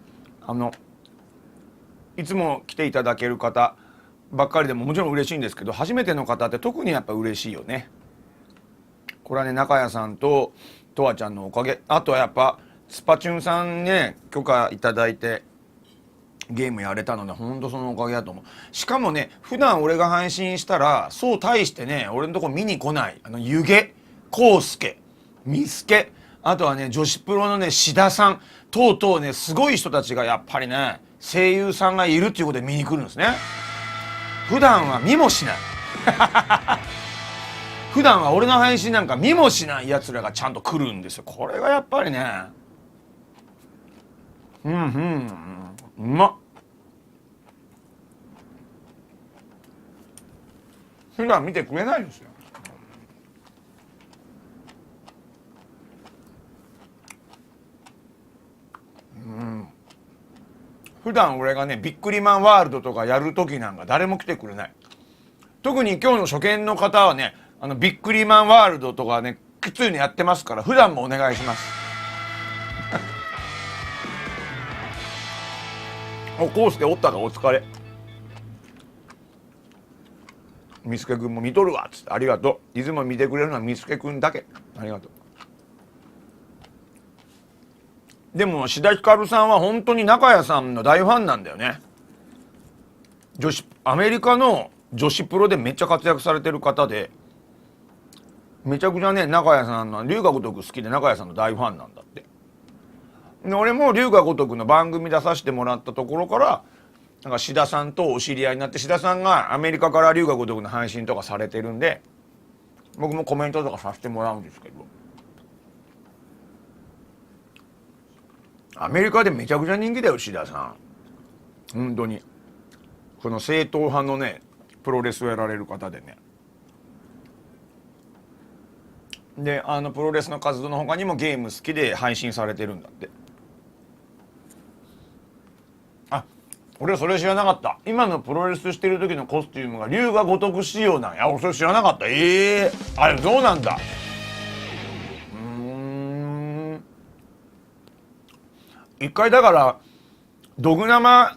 いつも来ていただける方ばっかりでももちろん嬉しいんですけど、初めての方って特にやっぱ嬉しいよね。これはね、中谷さんととわちゃんのおかげ。あとはやっぱスパチュンさんね、許可いただいてゲームやれたので、ほんとそのおかげだと思う。しかもね、普段俺が配信したらそう大してね俺のとこ見に来ない、湯気、コウスケ、ミスケ、あとはね女子プロのね志田さん等々ね、すごい人たちがやっぱりね声優さんがいるっていうことで見に来るんですね。普段は見もしない普段は俺の配信なんか見もしないやつらがちゃんと来るんですよ。これがやっぱりね、うまっ。普段見てくれないですよ。普段俺がねビックリマンワールドとかやる時なんか誰も来てくれない。特に今日の初見の方はねビックリマンワールドとかねきついのやってますから普段もお願いします。おコースでおったかお疲れ。みすけくんも見とるわっつってありがとう。いつも見てくれるのはみすけくんだけありがとう。でも志田ひかるさんは本当に中谷さんの大ファンなんだよね。アメリカの女子プロでめっちゃ活躍されてる方でめちゃくちゃね中谷さんの龍が如く好きで中谷さんの大ファンなんだって。で俺も龍が如くの番組出させてもらったところからなんか志田さんとお知り合いになって志田さんがアメリカから龍が如くの配信とかされてるんで僕もコメントとかさせてもらうんですけどアメリカでめちゃくちゃ人気だよ志田さん。本当にこの正統派のねプロレスをやられる方でね。でプロレスの活動の他にもゲーム好きで配信されてるんだって。あ俺それ知らなかった。今のプロレスしてる時のコスチュームが龍が如く仕様なんや。俺それ知らなかった。あれそうなんだ。一回だからドグ生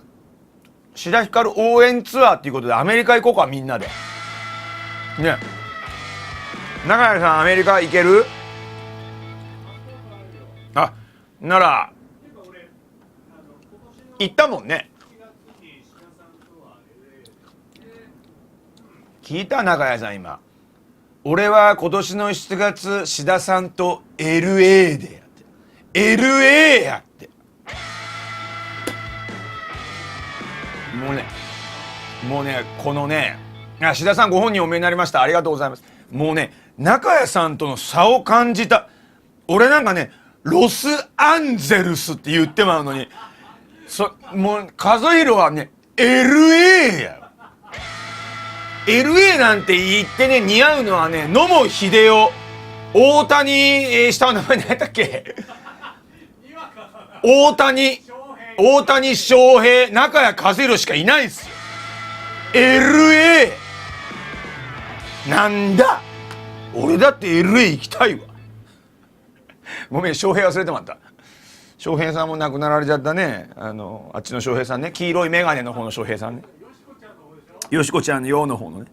志田ひかる応援ツアーっていうことでアメリカ行こうかみんなでね。中谷さんアメリカ行ける？あなら行ったもんね。聞いた中谷さん今俺は今年の7月志田さんと LA でやって LA やってもうねこのね志田さんご本人お見えになりましたありがとうございます。もうね中谷さんとの差を感じた。俺なんかねロスアンゼルスって言ってまうのにもう和弘はね LA や。 LA なんて言ってね似合うのはね野茂英雄大谷、下の名前何やったっけ大谷翔平中谷和弘しかいないっすよ。 LA なんだ俺だって LA 行きたいわ。ごめん翔平忘れてもらった。翔平さんも亡くなられちゃったね。あっちの翔平さんね黄色い眼鏡の方の翔平さんねよしこちゃんのようの方のね。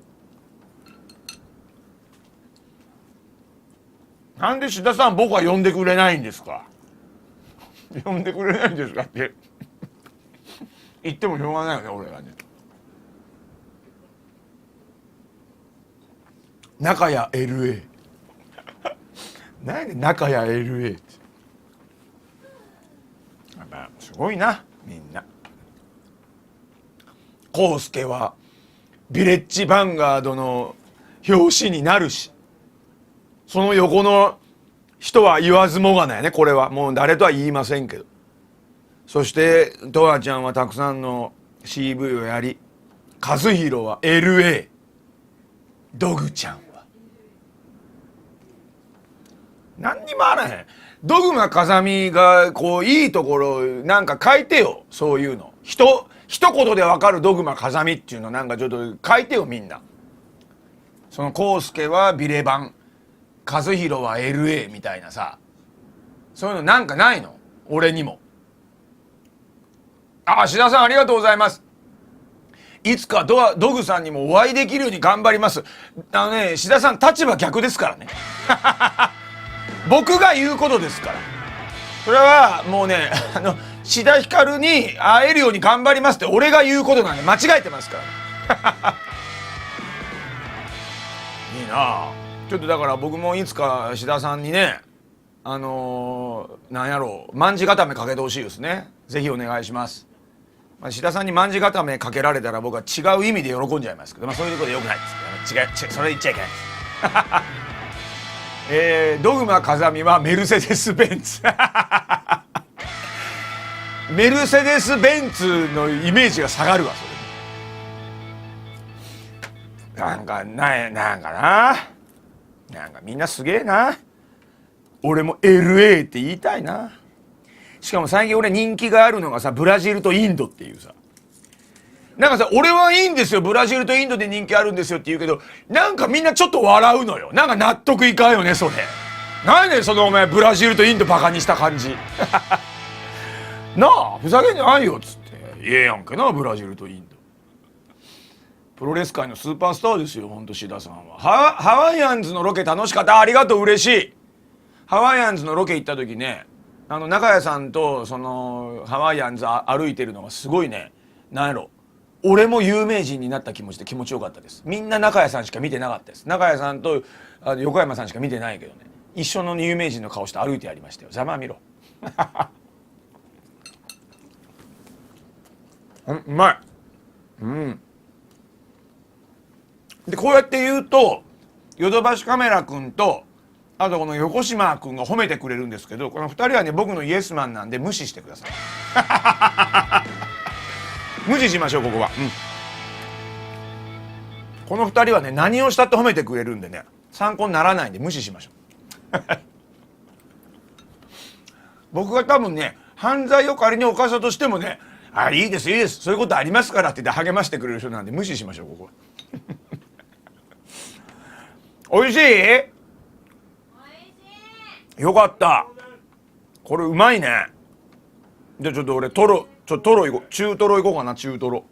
なんで志田さん僕は呼んでくれないんですか呼んでくれないんですかって言ってもしょうがないよね俺がね。中谷 LA 何やねん中谷 LA ってまあすごいなみんな。康介はヴィレッジヴァンガードの表紙になるしその横の人は言わずもがなやね。これはもう誰とは言いませんけど。そしてトワちゃんはたくさんの CV をやり和弘は LA ドグちゃんは何にもあらへん。ドグマ風見がこういいところなんか書いてよ。そういうの一言でわかるドグマ風見っていうのなんかちょっと書いてよみんな。その康介はビレバン和弘は LA みたいなさそういうのなんかないの俺にも。志田さんありがとうございます。いつかドグさんにもお会いできるように頑張ります。志田さん立場逆ですからね僕が言うことですから。それはもうね志田ひかるに会えるように頑張りますって俺が言うことなんで間違えてますからいいなあ。ちょっとだから僕もいつか志田さんにねなんやろう卍固めかけてほしいですね。ぜひお願いします。志田さんに卍固めかけられたら僕は違う意味で喜んじゃいますけど、そういうことでよくないです。それ言っちゃいけないですドグマ風見はメルセデス・ベンツメルセデス・ベンツのイメージが下がるわそれ。なんかみんなすげえな。俺も LA って言いたいな。しかも最近俺人気があるのがさ、ブラジルとインドっていうさ、なんかさ、俺はいいんですよ、ブラジルとインドで人気あるんですよって言うけど、なんかみんなちょっと笑うのよ。なんか納得いかんよね、それ。なんでそのお前ブラジルとインドバカにした感じなあ、ふざけんじゃないよっつって。ええやんけな、ブラジルとインド。プロレス界のスーパースターですよ、ほんと志田さんは。ハワイアンズのロケ楽しかった。ありがとう、嬉しい。ハワイアンズのロケ行った時ね、中谷さんとそのハワイアンズ歩いてるのがすごいね、なんやろ、俺も有名人になった気持ちで気持ちよかったです。みんな中谷さんしか見てなかったです。中谷さんと横山さんしか見てないけどね、一緒の有名人の顔して歩いてやりましたよ。ざまあ見ろうまい。でこうやって言うとヨドバシカメラ君とあとこの横島君が褒めてくれるんですけど、この2人はね僕のイエスマンなんで無視してください無視しましょうここは、この2人はね何をしたって褒めてくれるんでね参考にならないんで無視しましょう僕が多分ね犯罪を仮に犯したとしてもね、あ、いいですいいです、そういうことありますからって言って励ましてくれる人なんで無視しましょうここはおいしい？よかった。これうまいね。じゃあちょっと俺トロいこう。中トロいこうかな、中トロ。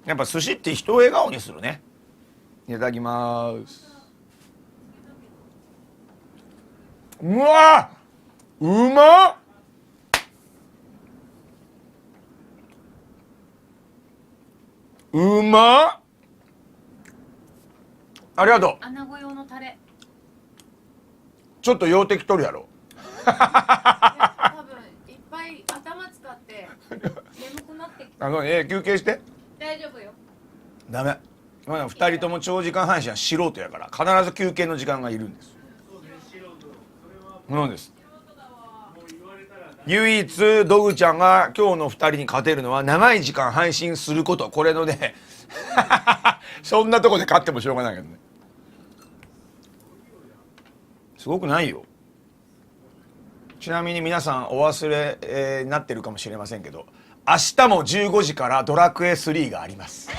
やっぱ寿司って人を笑顔にするね。いただきます。うわうまっ。うまっ。ありがとう。穴子用のタレ。ちょっと用的取るやろ。多分いっぱい頭使って眠くなってきて。休憩して。大丈夫よ。ダメ。2人とも長時間配信は素人やから必ず休憩の時間がいるんです。そうです。唯一ドグちゃんが今日の2人に勝てるのは長い時間配信すること。これのねそんなとこで勝ってもしょうがないけどね。すごくないよ。ちなみに皆さんお忘れ、になってるかもしれませんけど、明日も15時からドラクエ3があります。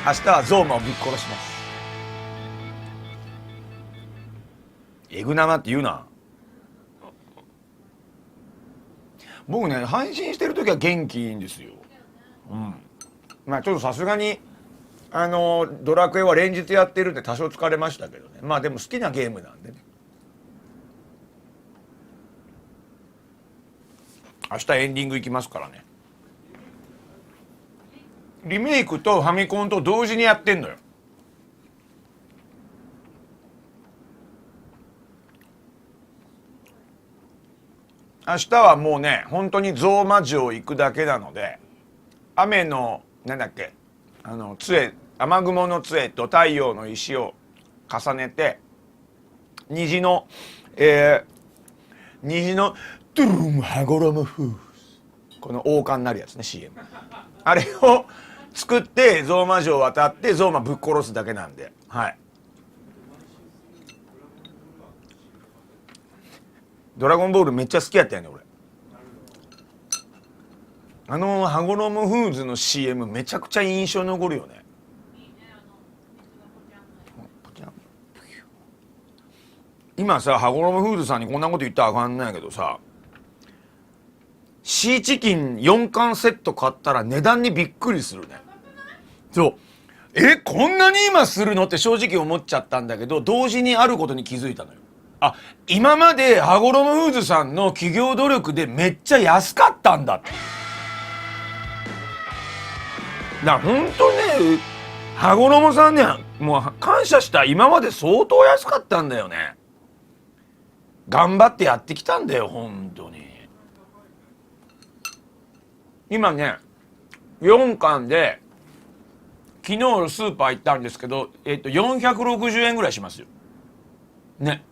明日はゾーマをぶっ殺します。エグナマって言うな。僕ね配信してる時は元気いいんですよ。まあちょっとさすがにドラクエは連日やってるんで多少疲れましたけどね。まあでも好きなゲームなんでね。明日エンディングいきますからね。リメイクとファミコンと同時にやってんのよ。明日はもうね本当にゾウマ城行くだけなので、雨のなんだっけ杖、雨雲の杖と太陽の石を重ねて虹のトゥルムハゴロムフース、この王冠になるやつね CM あれを作ってゾウマ城を渡ってゾウマぶっ殺すだけなんで、はい。ドラゴンボールめっちゃ好きやったよね俺。ハゴロムフーズの CM めちゃくちゃ印象に残るよね。今さハゴロムフーズさんにこんなこと言ったらあかんないけどさ、シーチキン4貫セット買ったら値段にびっくりするね。そう、こんなに今するのって正直思っちゃったんだけど、同時にあることに気づいたのよ。あ、今までハゴロムフーズさんの企業努力でめっちゃ安かったんだって。だから本当ね、ハゴロムさんね、もう感謝した。今まで相当安かったんだよね。頑張ってやってきたんだよ本当に。今ね4貫で昨日スーパー行ったんですけど、460円ぐらいしますよね。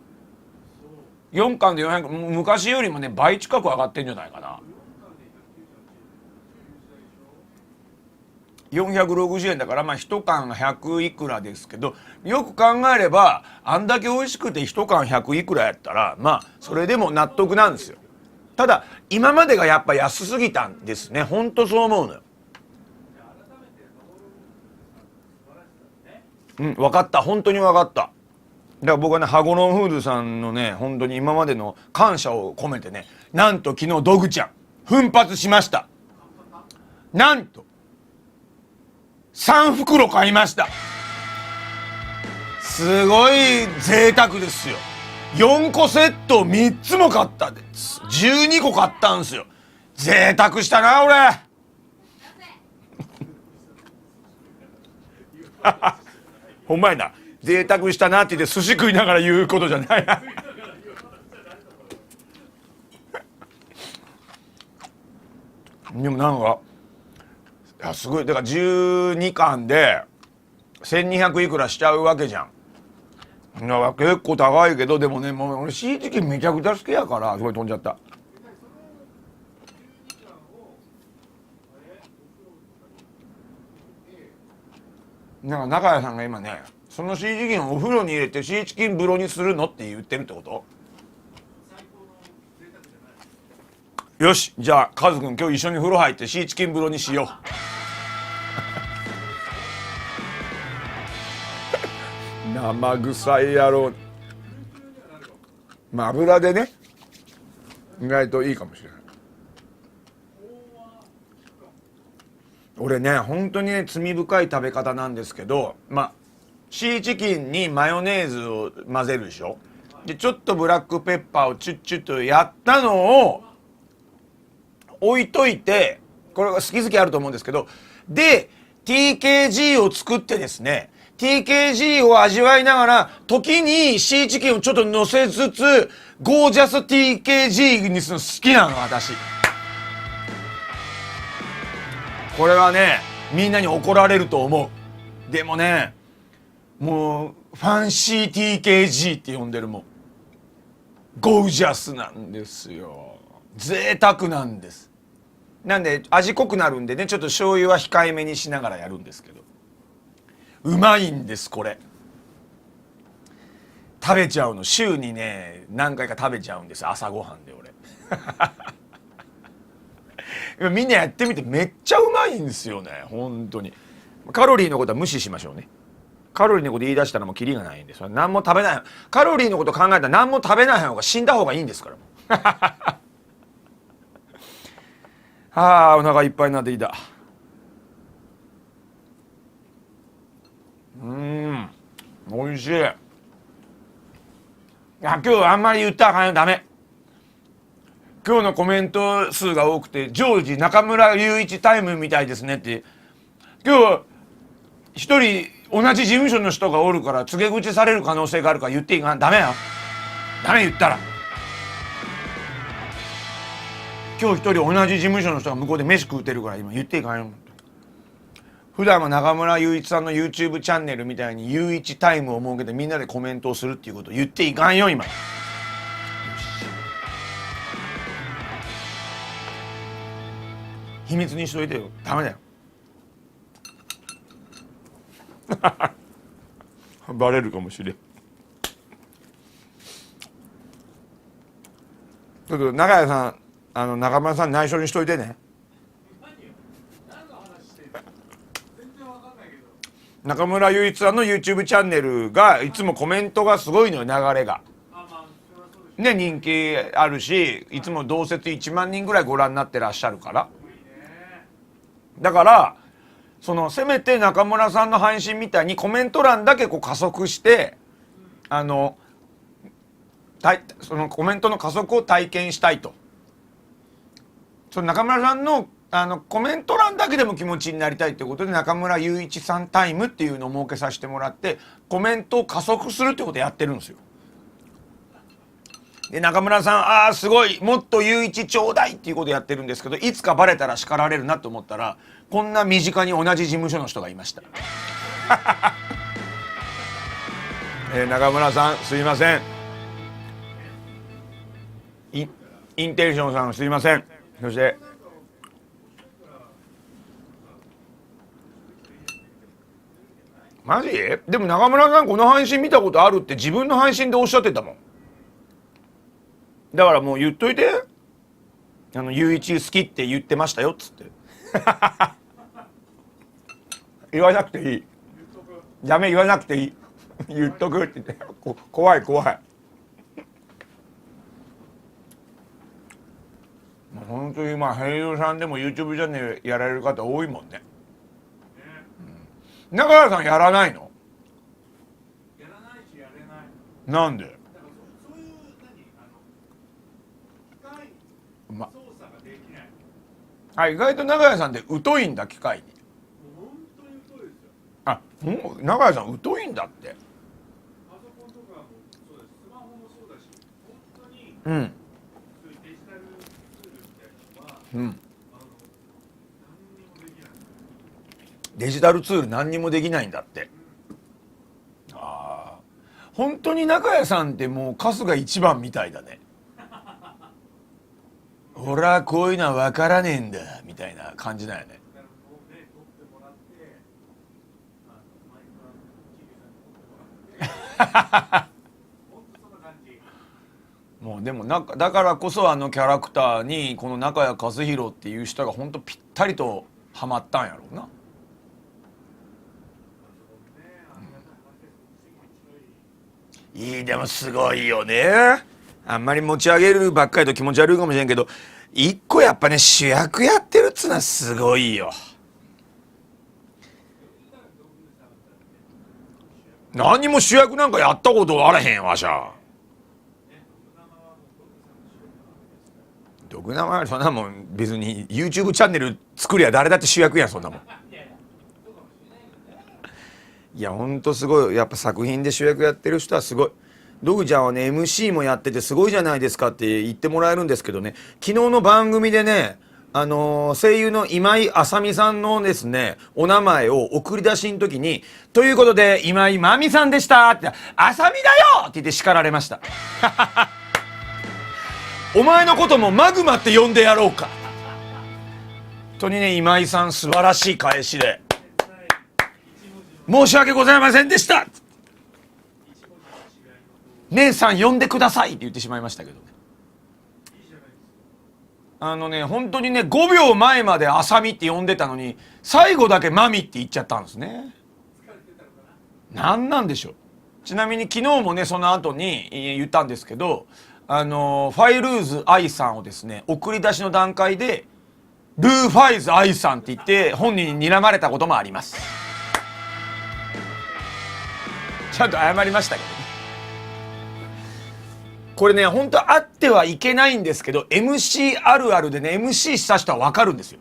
4貫で400、昔よりもね倍近く上がってんじゃないかな。460円だからまあ1缶100いくらですけど、よく考えればあんだけ美味しくて1缶100いくらやったらまあそれでも納得なんですよ。ただ今までがやっぱ安すぎたんですね。ほんとそう思うのよ。分かった、本当に分かった。だから僕はね、ハゴロンフーズさんのね、本当に今までの感謝を込めてね、なんと昨日ドグちゃん奮発しました。なんと3袋買いました。すごい贅沢ですよ。4個セット3つも買ったです。12個買ったんですよ。贅沢したな俺。ほんまやな、贅沢したなって言って寿司食いながら言うことじゃないな。でもなんかいやすごい、だから12貫で1200いくらしちゃうわけじゃん。だから結構高いけど、でもね、もう俺シーチキンめちゃくちゃ好きやから。すごい飛んじゃった。なんか中谷さんが今ね、そのシーチキンをお風呂に入れてシーチキン風呂にするのって言ってるってこと？よし、じゃあカズくん今日一緒に風呂入ってシーチキン風呂にしよう。生臭い野郎。まあ油でね、意外といいかもしれない。俺ね、本当にね、罪深い食べ方なんですけど、まあシーチキンにマヨネーズを混ぜるでしょ。でちょっとブラックペッパーをチュッチュッとやったのを置いといて、これが好き好きあると思うんですけど、で TKG を作ってですね、 TKG を味わいながら時にシーチキンをちょっと乗せつつゴージャス TKG にするの好きなの私。これはね、みんなに怒られると思う。でもね、もうファンシー TKG って呼んでるもん。ゴージャスなんですよ。贅沢なんです。なんで味濃くなるんでね、ちょっと醤油は控えめにしながらやるんですけど、うまいんです。これ食べちゃうの。週にね何回か食べちゃうんです、朝ごはんで俺。みんなやってみて、めっちゃうまいんですよね、本当に。カロリーのことは無視しましょうね。カロリーのこと言い出したらもうキリがないんで、それ何も食べない。カロリーのこと考えたら何も食べない方が死んだ方がいいんですから。はあ、お腹いっぱいになってきた。おいしい。いや今日あんまり言ったらあかんよ、ダメ。今日のコメント数が多くて、常時中村雄一タイムみたいですねって。今日一人同じ事務所の人がおるから告げ口される可能性があるから言っていいかん。ダメよ、ダメ言ったら。今日一人同じ事務所の人が向こうで飯食うてるから今言っていかんよ。普段は中村雄一さんの YouTube チャンネルみたいに雄一タイムを設けてみんなでコメントをするっていうことを言っていかんよ今。秘密にしといてよ。ダメだよ。バレるかもしれん。ちょっと中谷さん、中村さん内緒にしといてね。中村雄一さんの YouTube チャンネルがいつもコメントがすごいのよ、流れが。ね、人気あるし、いつも同説1万人ぐらいご覧になってらっしゃるから。だからそのせめて中村さんの配信みたいにコメント欄だけこう加速して、そのコメントの加速を体験したいと。その中村さんのコメント欄だけでも気持ちになりたいということで、中村雄一さんタイムっていうのを設けさせてもらって、コメントを加速するってことをやってるんですよ。で中村さん、ああすごい、もっと雄一ちょうだいっていうことをやってるんですけど、いつかバレたら叱られるなと思ったら、こんな身近に同じ事務所の人がいました。中村さんすいません。インテンションさんすいません。そしてマジ？でも中村さんこの配信見たことあるって自分の配信でおっしゃってたもん。だからもう言っといて。ゆういち好きって言ってましたよっつって言わなくていい。ダメ、言わなくていい言っとくって言って怖い怖い。本当に今俳優さんでも YouTube チャンネルやられる方多いもんね。中川さんやらないの？やらないしやれない。なんで？だからそういう機械操作ができない。意外と中谷さんって疎いんだ、機械に。本当に疎いですよ。あ、中谷さん疎いんだって。パソコンとかもそうだし、スマホもそうだし、本当にうん。そういうデジタルツールみたいなのは、うん。何にもできない。デジタルツール何にもできないんだって。ああ。本当に中谷さんってもう春日一番みたいだね。俺はこういうのは分からねえんだみたいな感じだよね。だからもうね、撮ってもらって、マイクラのチビさんに撮ってもらって、本当そんな感じ。もうでもだからこそキャラクターにこの中谷和弘っていう人が本当ぴったりとハマったんやろうな。いい、でもすごいよね。あんまり持ち上げるばっかりと気持ち悪いかもしれんけど、一個やっぱね主役やってるっつうのはすごいよ。何も主役なんかやったことあらへんわしゃ。ドク生はそんなもん別に YouTube チャンネル作りゃ誰だって主役やん、そんなもん。いやほんとすごい。やっぱ作品で主役やってる人はすごい。ドグちゃんはね MC もやっててすごいじゃないですかって言ってもらえるんですけどね、昨日の番組でね声優の今井あさみさんのですねお名前を送り出しの時に「ということで今井まみさんでした」って「あさみだよ!」って言って叱られましたお前のこともマグマって呼んでやろうか。本当にね今井さん素晴らしい返しで「申し訳ございませんでした!」姉さん呼んでくださいって言ってしまいましたけどね。本当にね5秒前まであさみって呼んでたのに最後だけマミって言っちゃったんですね。なんなんでしょう。ちなみに昨日もねその後に言ったんですけどファイルーズ愛さんをですね送り出しの段階でルーファイズ愛さんって言って本人に睨まれたこともあります。ちゃんと謝りましたけどね。これね本当あってはいけないんですけど MC あるあるでね MC した人は分かるんですよ。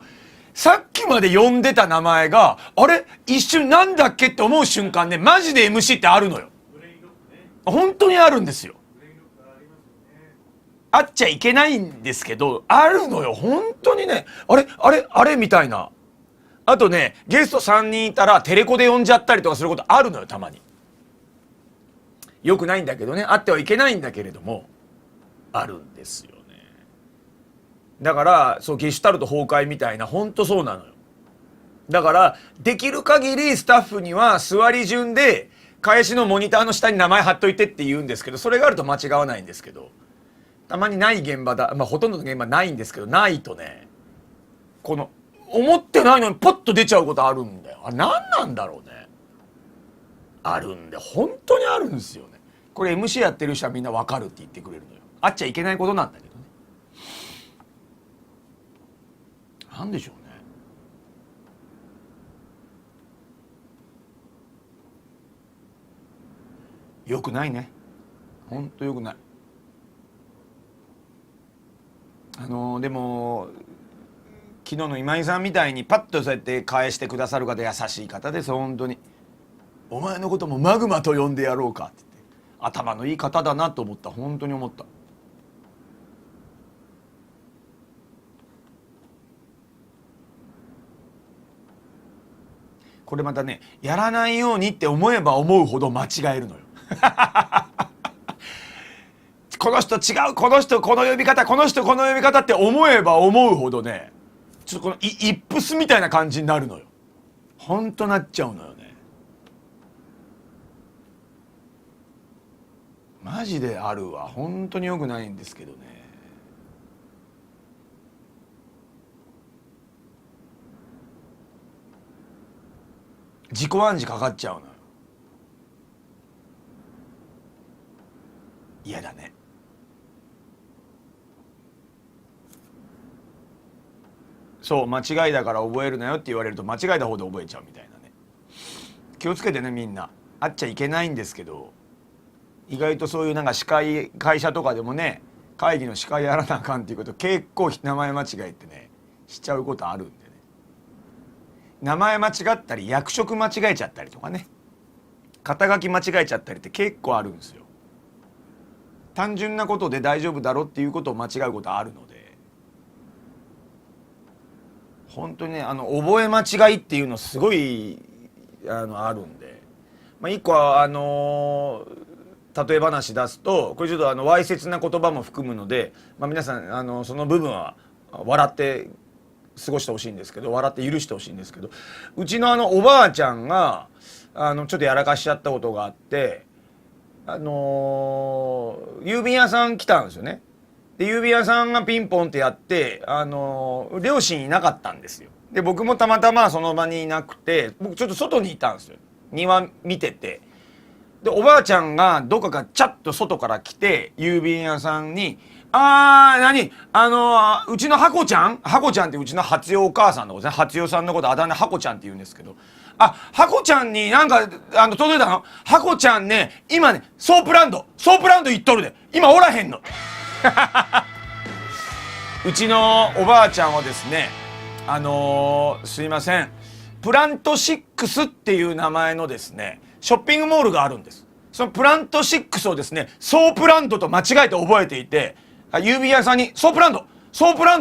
さっきまで呼んでた名前があれ一瞬なんだっけって思う瞬間ねマジで MC ってあるのよ。本当にあるんですよ。あっちゃいけないんですけどあるのよ本当にね。あれみたいな。あとねゲスト3人いたらテレコで呼んじゃったりとかすることあるのよたまに。よくないんだけどねあってはいけないんだけれどもあるんですよね。だからそうゲシュタルト崩壊みたいなほんとそうなのよ。だからできる限りスタッフには座り順で返しのモニターの下に名前貼っといてって言うんですけどそれがあると間違わないんですけどたまにない現場だほとんどの現場ないんですけどないとねこの思ってないのにポッと出ちゃうことあるんだよ。何なんだろうね。あるんで本当にあるんですよね。これ MC やってる人はみんな分かるって言ってくれるのよ。あっちゃいけないことなんだけどね。なんでしょうね。よくないね。ほんとよくない。でも昨日の今井さんみたいにパッとそうやって返してくださる方優しい方です本当に。お前のこともマグマと呼んでやろうかって言って頭のいい方だなと思った。本当に思った。これまたねやらないようにって思えば思うほど間違えるのよこの人違うこの人この呼び方この人この呼び方って思えば思うほどねちょっとこのイップスみたいな感じになるのよ。ほんとなっちゃうのよね。マジであるわ。本当によくないんですけどね。自己暗示かかっちゃうのよ。嫌だね。そう、間違いだから覚えるなよって言われると間違えた方で覚えちゃうみたいなね。気をつけてね、みんな。あっちゃいけないんですけど、意外とそういうなんか会社とかでもね、会議の司会やらなあかんっていうこと結構名前間違えてねしちゃうことあるんでね。名前間違ったり役職間違えちゃったりとかね、肩書き間違えちゃったりって結構あるんですよ。単純なことで大丈夫だろっていうことを間違うことあるので、本当にね、覚え間違いっていうのすごいあるんで、一個は例え話出すと、これちょっとわいせつな言葉も含むので、皆さんその部分は笑って過ごしてほしいんですけど、笑って許してほしいんですけど、うちのおばあちゃんがちょっとやらかしちゃったことがあって、郵便屋さん来たんですよね。で郵便屋さんがピンポンってやって両親いなかったんですよ。で僕もたまたまその場にいなくて、僕ちょっと外にいたんですよ。庭見てて、でおばあちゃんがどっかからチャッと外から来て郵便屋さんに「うちのハコちゃん」、ハコちゃんってうちの初代お母さんのことね、初代さんのことあだ名ハコちゃんって言うんですけど、ハコちゃんになんか届いたの？ハコちゃんね、今ねソープランド行っとるで、今おらへんの。うちのおばあちゃんはですね、すいません、プラント6っていう名前のですねショッピングモールがあるんです。そのプラント6をですねソープランドと間違えて覚えていて、郵便屋さんにソープランド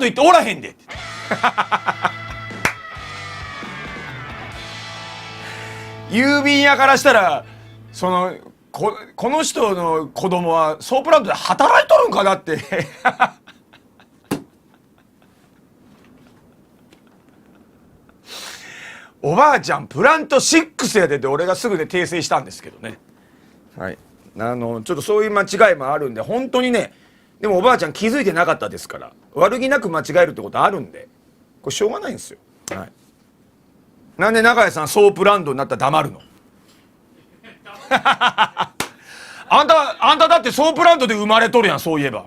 行っておらへんでって郵便屋からしたらこの人の子供はソープランドで働いとるんかなっておばあちゃんプラント6やでって俺がすぐで訂正したんですけどね。はい、ちょっとそういう間違いもあるんで、本当にね、でもおばあちゃん気づいてなかったですから、悪気なく間違えるってことあるんで、これしょうがないんですよ。はい、なんで中谷さんソープランドになったら黙るの？あんただってソープランドで生まれとるやん、そういえば。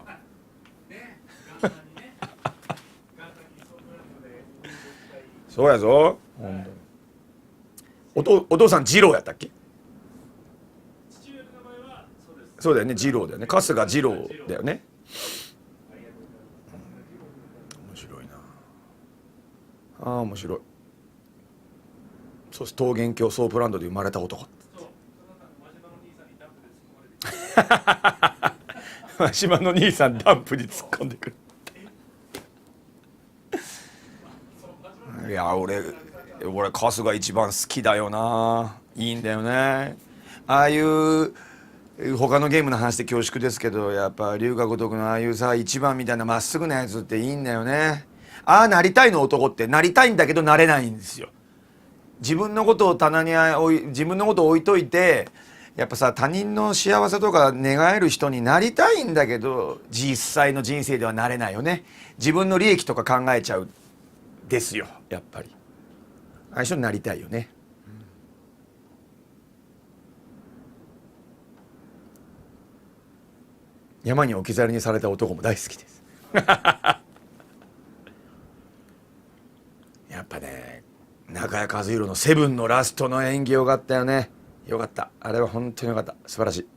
そうやぞ。お父さん二郎やったっけ？そうだよね、二郎だよね、春日二郎だよね。面白いな。面白い。そうです、桃源郷ソープランドで生まれた男。真島の兄さんダンプに突っ込んでくる。いや俺春日一番好きだよな。いいんだよね。ああいう他のゲームの話で恐縮ですけど、やっぱ龍が如くのああいうさ一番みたいなまっすぐなやつっていいんだよね。ああなりたいの男ってなりたいんだけどなれないんですよ。自分のことを自分のことを置いといて、やっぱさ他人の幸せとか願える人になりたいんだけど実際の人生ではなれないよね。自分の利益とか考えちゃうですよ。やっぱりああいう人になりたいよね。山に置き去りにされた男も大好きです。やっぱね、中谷和弘のセブンのラストの演技よかったよね。よかった、あれは本当によかった、素晴らしい。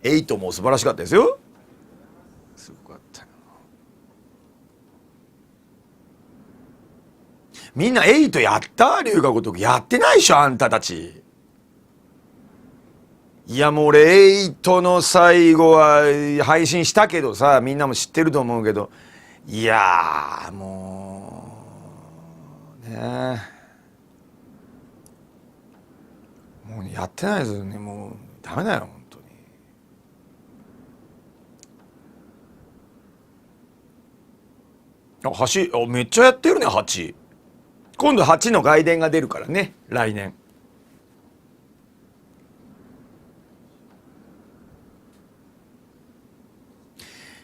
エイトも素晴らしかったですよ。すごかったな。みんなエイトやった？龍が如くやってないでしょあんたたち。いやもう俺エイトの最後は配信したけどさ、みんなも知ってると思うけど、いやもうねえ、もうやってないですよね。もうダメだよ本当に。橋めっちゃやってるね。8今度8の外伝が出るからね、来年。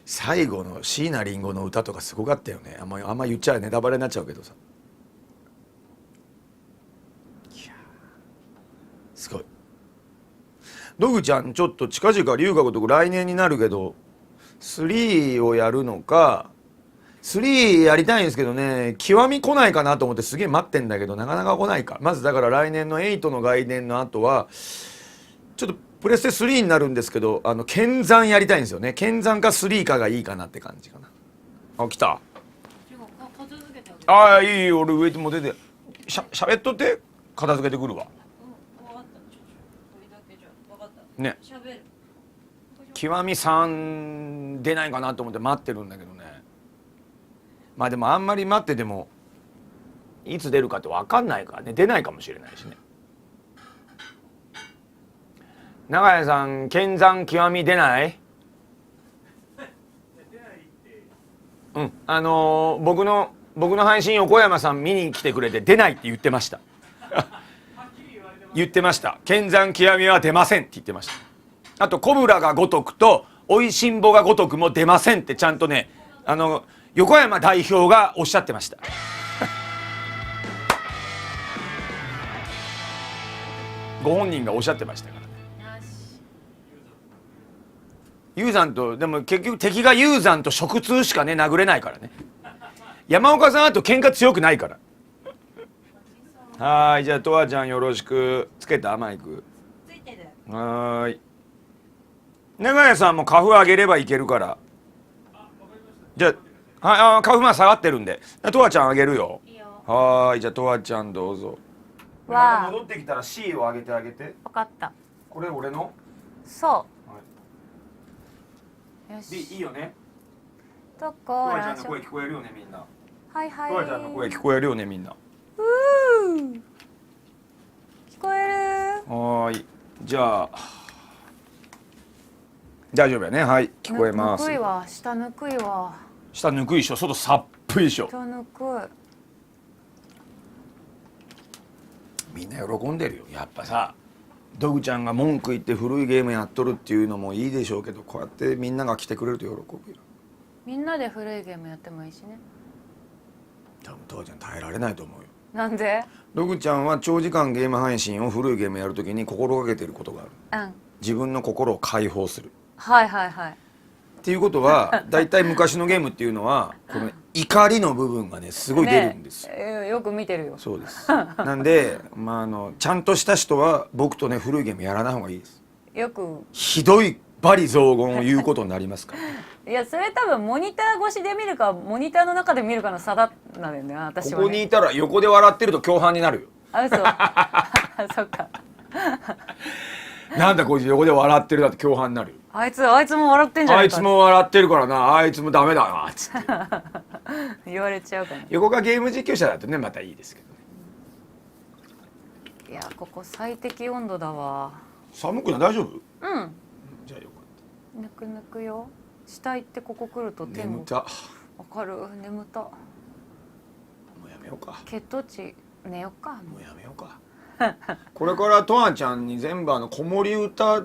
最後の椎名林檎の歌とかすごかったよね。あんま言っちゃネタバレになっちゃうけどさ、いやすごい。ドグちゃんちょっと近々龍が如く来年になるけど3をやるのか、3やりたいんですけどね、極み来ないかなと思ってすげえ待ってんだけどなかなか来ないか。まずだから来年の8の外伝の後はちょっとプレステ3になるんですけど、剣山やりたいんですよね。剣山か3かがいいかなって感じかな。あ、来た。ああ、いいよ、俺上も出てしゃべっとって片付けてくるわ。ね、極み3出ないかなと思って待ってるんだけどね。まあでもあんまり待っててもいつ出るかって分かんないからね、出ないかもしれないしね。長屋さん、剣山極み出ない？うん、僕の配信横山さん見に来てくれて出ないって言ってました言ってました。剣山極みは出ませんって言ってました。あとコブラが如くとおいしんぼが如くも出ませんってちゃんとね、横山代表がおっしゃってましたご本人がおっしゃってましたからね。ユーザンと、でも結局敵がユーザンと食通しかね殴れないからね。山岡さんあと喧嘩強くないから。はい、じゃあとわちゃんよろしく。つけたマイク。ついてる。はい。長屋さんもカフ上げればいけるから。じゃあ、カフまあ下がってるんで。とわちゃん上げるよ。いいよ。はい、じゃあとわちゃんどうぞ。わあ、戻ってきたら C を上げてあげて。分かった。これ俺の。そうよでいいし。よね。ととわちゃこらしょ。んの声聞こえるよねみんな。はいはい。とわちゃんの声聞こえるよねみんな。聞こえる。はーい。じゃあ大丈夫やね。はい、聞こえます。ぬくいわ、下ぬくいわ。下ぬくいっしょ、外さっぷいっしょ。下ぬくい。みんな喜んでるよ。やっぱさ、ドグちゃんが文句言って古いゲームやっとるっていうのもいいでしょうけど、こうやってみんなが来てくれると喜ぶよ。みんなで古いゲームやってもいいしね。多分父ちゃん耐えられないと思うよ。なんで？ドグちゃんは長時間ゲーム配信を古いゲームやるときに心がけてることがある。うん。自分の心を解放する。はいはいはい。っていうことはだいたい昔のゲームっていうのはこの怒りの部分がねすごい出るんですよ。ね、よく見てるよ。そうです。なんで、ちゃんとした人は僕とね古いゲームやらない方がいいです。よく。ひどい罵詈雑言を言うことになりますから。いや、それ多分モニター越しで見るかモニターの中で見るかの差だなんだよね、私は、ね。ここにいたら横で笑ってると共犯になるよ。あ、嘘。そっか。なんだこいつ横で笑ってるだって共犯になるよ。あいつも笑ってんじゃないか。あいつも笑ってるからな、あいつもダメだなっつって言われちゃうかな。横がゲーム実況者だとねまたいいですけどね。いや、ここ最適温度だわ。寒くない？大丈夫？うん。じゃあよかっぬくぬくよ。下行ってここ来るとた。手も。眠た。もわかる。眠た。うやめようか。血糖値寝よっか。もうやめようか。これからとわちゃんに全部子守歌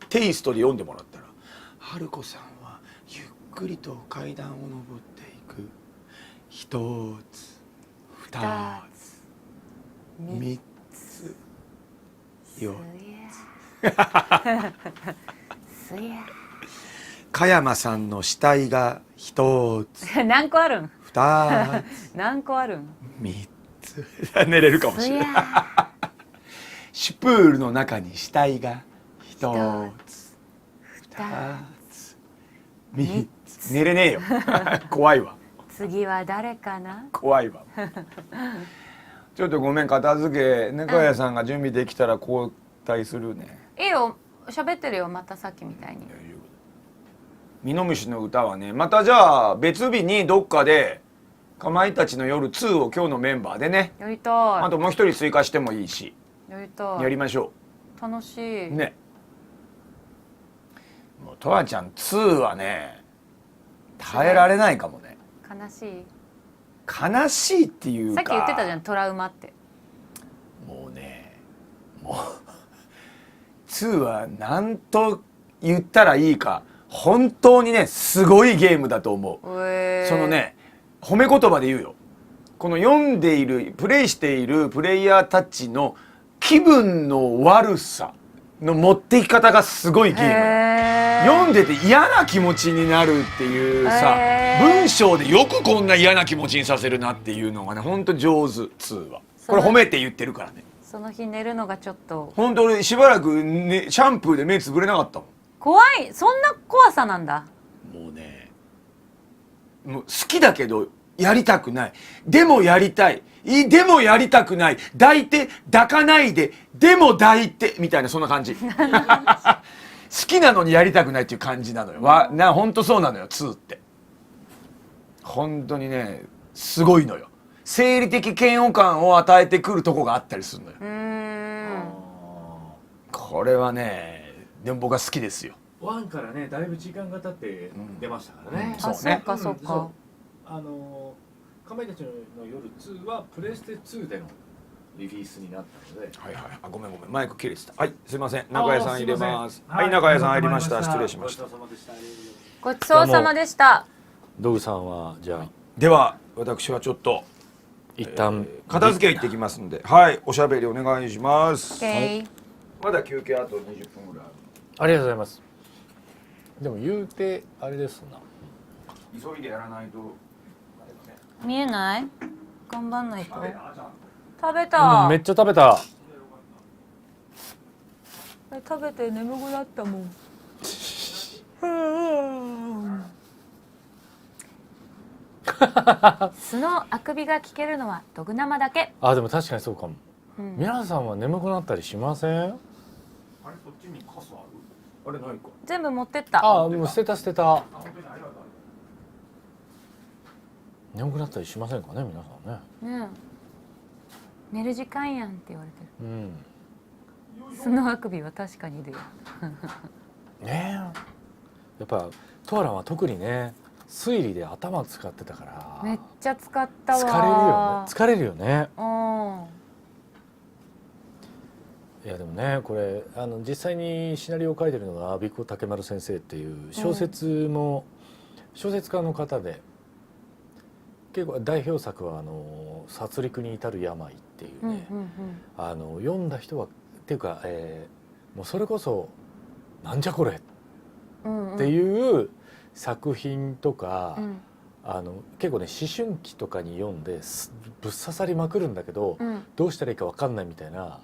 テイストで読んでもらったら、春子さんはゆっくりと階段を登っていく。一つ、二つ、三つ、四つ。すや。加山さんの死体が一つ、何個あるん？二つ、何個あるん？三つ。寝れるかもしれない。シュプールの中に死体が一つ、二つ、三つ。寝れねえよ。怖いわ。次は誰かな？怖いわ。ちょっとごめん、片付け。中谷さんが準備できたら交代するね。いいよ。喋ってるよ。またさっきみたいに。ミノムシの歌はね、またじゃあ別日にどっかでかまいたちの夜2を今日のメンバーでね、やりたあともう一人追加してもいいし、い。やりたい。やりましょ楽しい。うね。もうとわちゃん2はね耐えられないかもね。悲しい。悲しいっていうか、さっき言ってたじゃん、トラウマって。もうね、もう2は何と言ったらいいか本当にねすごいゲームだと思う。へーそのね褒め言葉で言うよ。この読んでいるプレイしているプレイヤーたちの気分の悪さの持っていき方がすごいゲーム。へー読んでて嫌な気持ちになるっていうさへー文章でよくこんな嫌な気持ちにさせるなっていうのがねほんと上手2は。これ褒めて言ってるからね。その日寝るのがちょっとほんと俺しばらく、ね、シャンプーで目つぶれなかったもん。怖い。そんな怖さなんだ。もうねもう好きだけどやりたくない。でもやりたい。でもやりたくない。抱いて抱かないで。でも抱いてみたいなそんな感じ。好きなのにやりたくないっていう感じなのよ。本当そうなのよ2って。本当にねすごいのよ。生理的嫌悪感を与えてくるとこがあったりするのよ。これはねでも僕は好きですよ。ワンからねだいぶ時間が経って出ましたからね。そうねそうかそうか。そうかまいたちの夜2はプレステ2でのリリースになったので、はいはい。あごめんマイク切れてた。はいすいません中谷さん入れます。あーはい中谷さん入りました。失礼しました。ごちそうさまでした。ごちそうさまでした。ドグさんはじゃあでは私はちょっと一旦片付け行ってきますんで、はいおしゃべりお願いします。 OK。まだ休憩あと20分ぐらいあありがとうございます。でも言うてあれですな。る。急いでやらないと見えない？頑張んないと。食べうた。ん、めっちゃ食べた。食べて眠くなったもん。素のあくびが聞けるのはドグ生だけ。あでも確かにそうかも。うん皆さんは眠くなったりしません？あれそっちにカスある？あれないか。全部持ってった。あもう捨てた捨てた。眠くなったりしませんかね皆さんね。うん。寝る時間やんって言われてうん。る。素のあくびは確かにいるよ。ねえ。やっぱトアランは特にね推理で頭使ってたから。めっちゃ使ったわ。疲れるよね。うん。いやでもねこれ実際にシナリオを書いてるのが阿比子竹丸先生っていう小説家の方で、結構代表作は殺戮に至る病っていうね、読んだ人はっていうか、もうそれこそなんじゃこれっていう作品とか、結構ね思春期とかに読んでぶっ刺さりまくるんだけど、どうしたらいいか分かんないみたいな、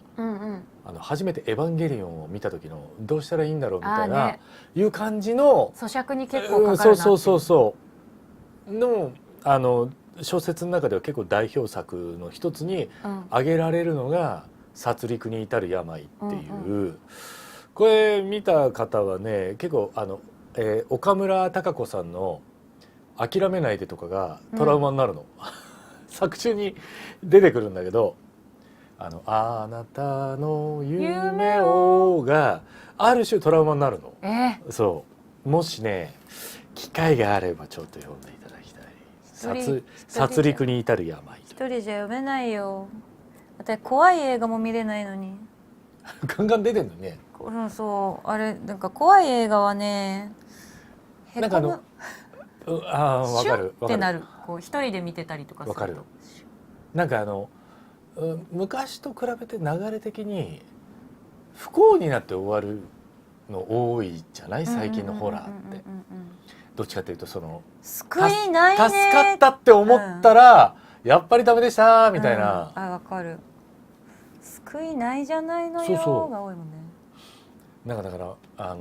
初めて「エヴァンゲリオン」を見た時のどうしたらいいんだろうみたいな、いう感じの咀嚼に結構かかるなっていう。そうの小説の中では結構代表作の一つに挙げられるのが「殺戮に至る病」っていう、これ見た方はね結構岡村孝子さんの「諦めないで」とかがトラウマになるの、作中に出てくるんだけど「あなたの夢を」がある種トラウマになるの。そうもしね機会があればちょっと読んでいただきたい。殺戮に至る病。一人じゃ読めないよ。私怖い映画も見れないのに。ガンガン出てんのね。そうあれなんか怖い映画はね。なんかわかるってなる。こう一人で見てたりとかすると。わかる。なんか昔と比べて流れ的に不幸になって終わるの多いじゃない最近のホラーって。どっちかというと救いないね助かったって思ったら、やっぱりダメでしたみたいな、わかる。救いないじゃないのよが多いもんね。なんかだから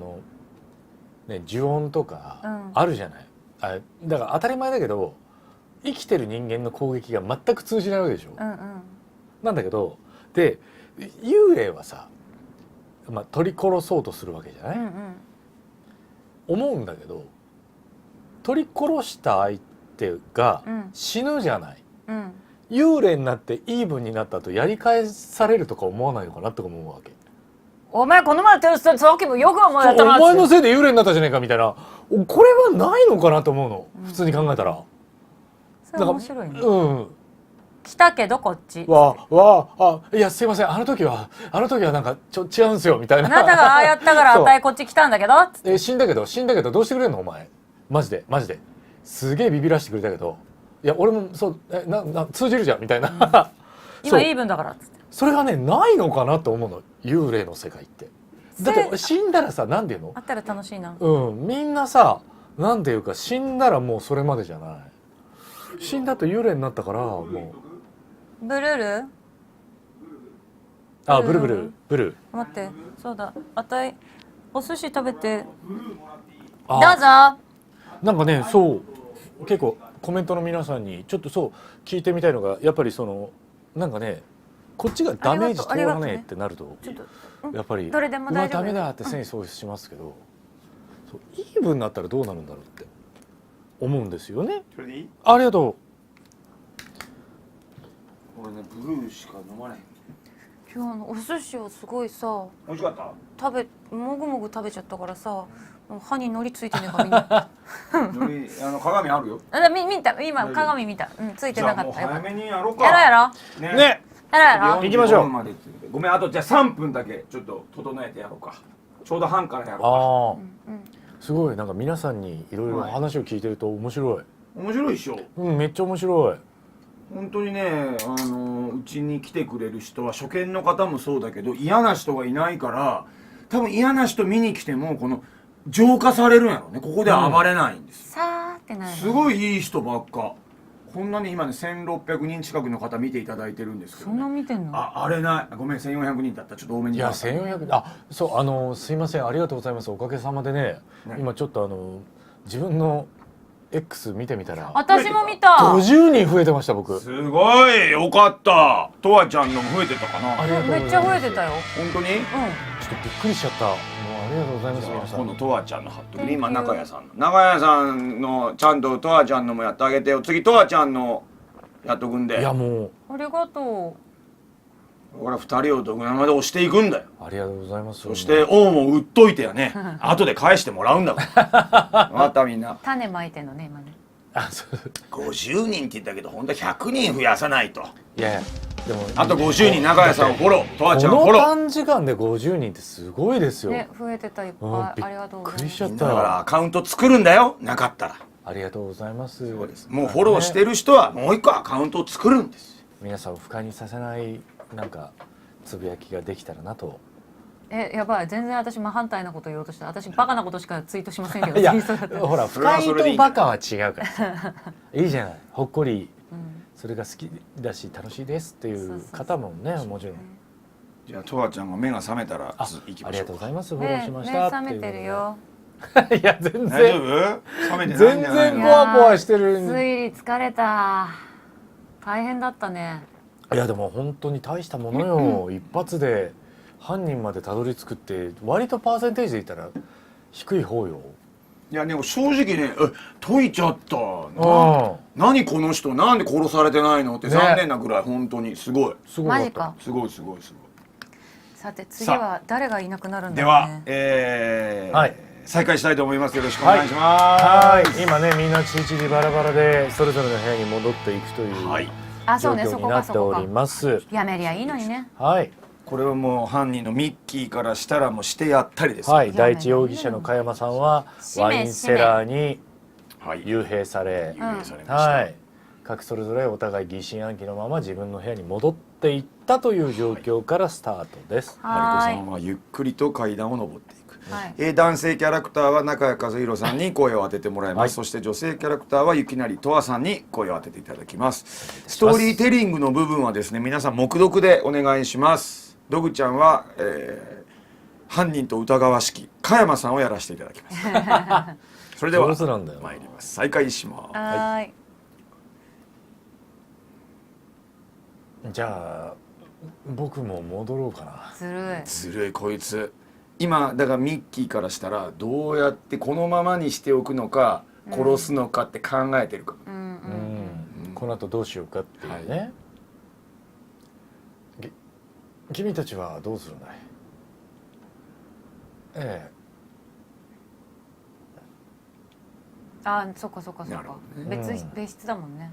ね呪音とかあるじゃない、だから当たり前だけど生きてる人間の攻撃が全く通じないわけでしょ、なんだけどで幽霊はさ、取り殺そうとするわけじゃない、思うんだけど取り殺した相手が死ぬじゃない、幽霊になってイーブンになった後やり返されるとか思わないのかなとか思うわけ。お前この前さっきもよく思いやったなって。お前のせいで幽霊になったじゃねえかみたいな、これはないのかなと思うの、普通に考えたら。それ面白いね。来たけどこっち。いやすいません、あの時はなんか違うんすよみたいな。あなたがああやったからそうあたいこっち来たんだけど。死んだけどどうしてくれんのお前。マジですげえビビらしてくれたけど、いや俺もそう通じるじゃんみたいな、そう今イーブンだからっつって。それがねないのかなと思うの、幽霊の世界って。だって死んだらさ、なんていうの、あったら楽しいな。みんなさ、なんていうか死んだらもうそれまでじゃない。死んだと幽霊になったからもう、ブルルブル待って、そうだ、あたいお寿司食べてあどうぞ。なんかね、そう結構コメントの皆さんにちょっとそう聞いてみたいのが、やっぱりそのなんかね、こっちがダメージ通らねえってなると、ちょっとやっぱりどれでも大丈夫ダメだって戦意喪失しますけど、そうイーブンになったらどうなるんだろうって思うんですよね。それでいい？ありがと俺ねブルーしか飲まない。今日のお寿司をすごいさ美味しかった？もぐもぐ食べちゃったからさ、もう歯にのりついてねえかみんな。鏡あるよ。見た今鏡見た。ついてなかったよ。早めにやろうか。やろうね。やろ行きましょう。ごめん、あとじゃあ3分だけちょっと整えてやろうか。ちょうど半からやろああ、すごいなんか皆さんにいろいろ話を聞いてると面白い。うか。面白いでしょ。めっちゃ面白い。本当にね、うちに来てくれる人は初見の方もそうだけど嫌な人がいないから、多分嫌な人見に来てもこの浄化されるんやろね。ここで暴れないんです。さーってなる。すごいいい人ばっか。こんなに今ね1600人近くの方見ていただいてるんですけど、そんな見てんの？あれない。ごめん、1400人だった。ちょっと多めに。いや1400、そうすいません、ありがとうございます。おかげさまでね、今ちょっと自分の X 見てみたら私も見た。 50人増えてました。僕すごいよかった。とわちゃんのも増えてたかな。ありがとうございます。めっちゃ増えてたよ。本当に？うちょっとびっくりしちゃった。もうありがとうございます。皆さん今度とわちゃんの貼っとくね。今中谷さんのちゃんととわちゃんのもやってあげてよ。次とわちゃんのやっとくんで。いやもありがとほら2人をどこまで押していくんだよ。うありがとうございます。そして恩を売っといてやね。後で返してもらうんだから分かったみんな。う。種まいてんのね今ね。そう50人って言ったけど本当100人増やさないと。いやでもあと50人中谷さんをフォロー、とわちゃんをこのフォロー。短時間で50人ってすごいですよ。ね、増えてたいっぱい。ありがとうございます。びっくりしちゃっだからた。アカウント作るんだよ。なかったら。ありがとうございます。そうです。もうフォローしてる人はもう一個アカウントを作るんです。皆さんを不快にさせないなんかつぶやきができたらなと。やばい、全然私真反対なこと言おうとした。私バカなことしかツイートしませんけど。いやツイートだったらほら不快とバカは違うからさいいじゃない。ほっこり、それが好きだし楽しいですっていう方もね、もちろん。じゃあとわちゃんが目が覚めたらあ行きありがましょうか。とうございます。フォローしましたっていう。目覚めてるよ。いや全大丈然夫？冷めてない全んじゃないの？然ポワポワしてる。推理疲れた。大変だったね。いやでも本当に大したものよ。一発で犯人までたどり着くって割とパーセンテージで言ったら低い方よ。いやでも正直ね、解いちゃったうんな。何この人なんで殺されてないのってね残念なぐらい本当にすごいすごかった。マジか。すごいすごいすごい。さて次は誰がいなくなるんだではろうね。はい再開したいと思います。よろしくお願いします。はい今ねみんなちりちりバラバラでそれぞれの部屋に戻っていくというはい。あ、そ状うね、そこ況になってかそこかおり。ます。やめりゃいいのにね。はいこれはもう犯人のミッキーからしたらもうしてやったりです。はい、第一容疑者の加山さんは氏名ワインセラーにはい。幽閉され、幽閉されました。はい、各それぞれお互い疑心暗鬼のまま自分の部屋に戻っていったという状況からスタートです。マリコさはんはゆっくりと階段を上っていく。ーい。男性キャラクターは中谷和弘さんに声を当ててもらいます、はいそして女性キャラクターはゆきなりとわさんに声を当てていただきますストーリーテリングの部分はですね皆さん黙読でお願いしますドグちゃんは、犯人と疑わしき加山さんをやらせていただきますそれでは上手なんだよな参ります再開しますはーい。じゃあ僕も戻ろうかな。ずるい。ずるいこいつ今だからミッキーからしたらどうやってこのままにしておくのか殺すのかって考えてるか、うんうんこの後どうしようかっていうね、君たちはどうするんだい？えあ、そっかそっかそっかなるほ。別室だもんね。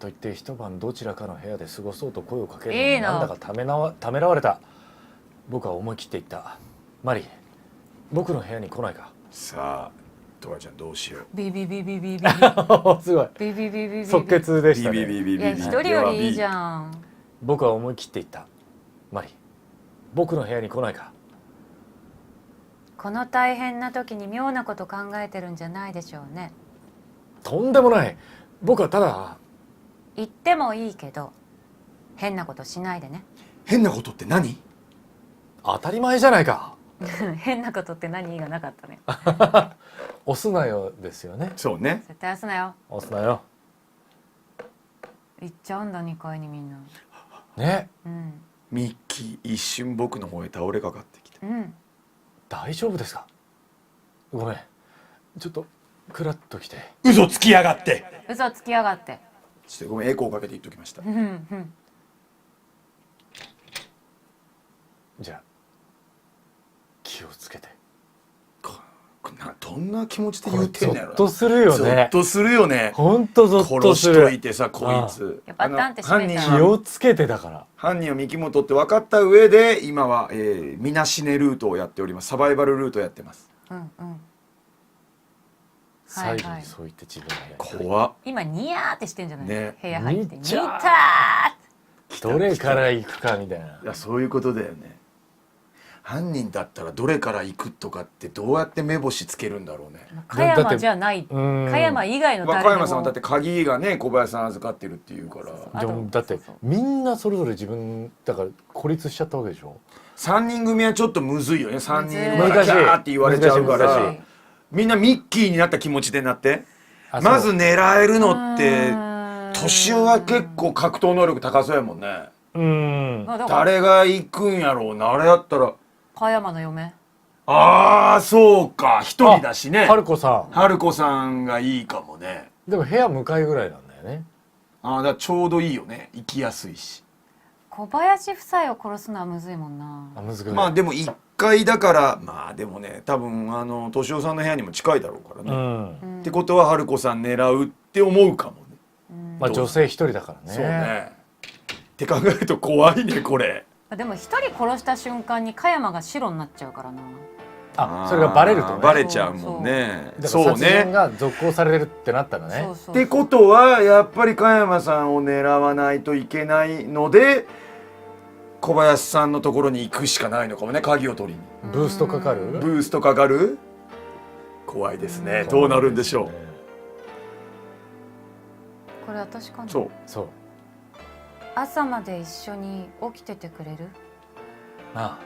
といって一晩どちらかの部屋で過ごそうと声をかけるいいなのになんだかためらわれた。僕は思い切って言った。マリー、僕の部屋に来ないか。さあトラちゃんどうしよう。ビビビビビビビすごいビビビビビ即決でしたね。いや一人よりいいじゃん。僕は思い切って言った。マリー、僕の部屋に来ないか。この大変な時に妙なこと考えてるんじゃないでしょうね。とんでもない。僕はただ。言ってもいいけど変なことしないでね。変なことって何？当たり前じゃないか。変なことって何がなかったね。押すなよですよね。そうね。絶対押すなよ。押すなよ。行っちゃうんだ2階にみんな。ね。うんミッキー一瞬僕の方へ倒れかかってきた。うん大丈夫ですか。ごめん、ちょっとクラッときて。嘘つきやがって。嘘つきやがって。ちょっとごめんエコーかけて言っときました。うんうんじゃあ気をつけて。どんな気持ちで言ってんのやろな。ゾッとするよゾッね。とするよね。ほんとゾッと殺しする。といてさこいつ。やっぱバタンって閉めた気をつけてだから。犯人は三木本って分かった上で今は、みなしねルートをやっております。サバイバルルートやってます。うんうん最後にそう言って自分がやりたい。怖っ。今ニヤーってしてんじゃない、ね部屋入ってニニチャータどれから行くかみたいな。いやそういうことだよね。犯人だったらどれから行くとかってどうやって目星つけるんだろうね。ー加山じゃないうん加山以外の和誰でも歌山さんはだって鍵がね小林さん預かってるっていうからあとでもだってそうそうみんなそれぞれ自分だから孤立しちゃったわけでしょ。3人組はちょっとむずいよね。3人いるむずいからキャーって言われちゃうか難しいらみんなミッキーになった気持ちでなってあそうまず狙えるのってうん年男は結構格闘能力高そうやもんね。うん。まあだから誰が行くんやろうな。あれやったら加山の嫁ああそうか一人だしね。春子さ春子さんがいいかもね。ん。でも部屋向かいぐらいなんだよね。ああだからちょうどいいよね。行きやすいし。小林夫妻を殺すのはむずいもんな。あ、難しい。まあでも1階だからまあでもね多分敏夫さんの部屋にも近いだろうからね。うん。ってことは春子さん狙うって思うかもね。まあ女性一人だからね。そうね。って考えると怖いねこれ。でも一人殺した瞬間に加山が白になっちゃうからな。あ、それがバレるとね。バレちゃうもんね。だからそう殺人ね。が続行されるってなったらね。そうそうってことはやっぱり加山さんを狙わないといけないので小林さんのところに行くしかないのかもね。鍵を取りに。ブーストかかる？ブーストかかる？怖いですね。どうなるんでしょう。これ私かな。そう。そう。朝まで一緒に起きててくれる？あ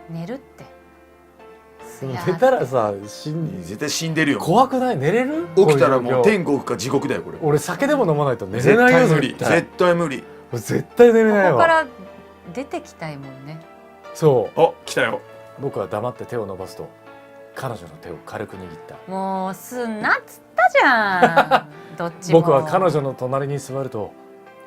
寝るって。あ。寝たらさ、絶対死んでるよ。怖くない？寝れる？起きたらもうこい天国か地獄だよこれ。俺酒でも飲まないと寝れ絶ないよ。対無理。絶対絶対無理。絶対寝れないわ。ここから出てきたいもんね。そう。お来たよ。僕は黙って手を伸ばすと彼女の手を軽く握った。もうすんなっつったじゃん。どっちも。僕は彼女の隣に座ると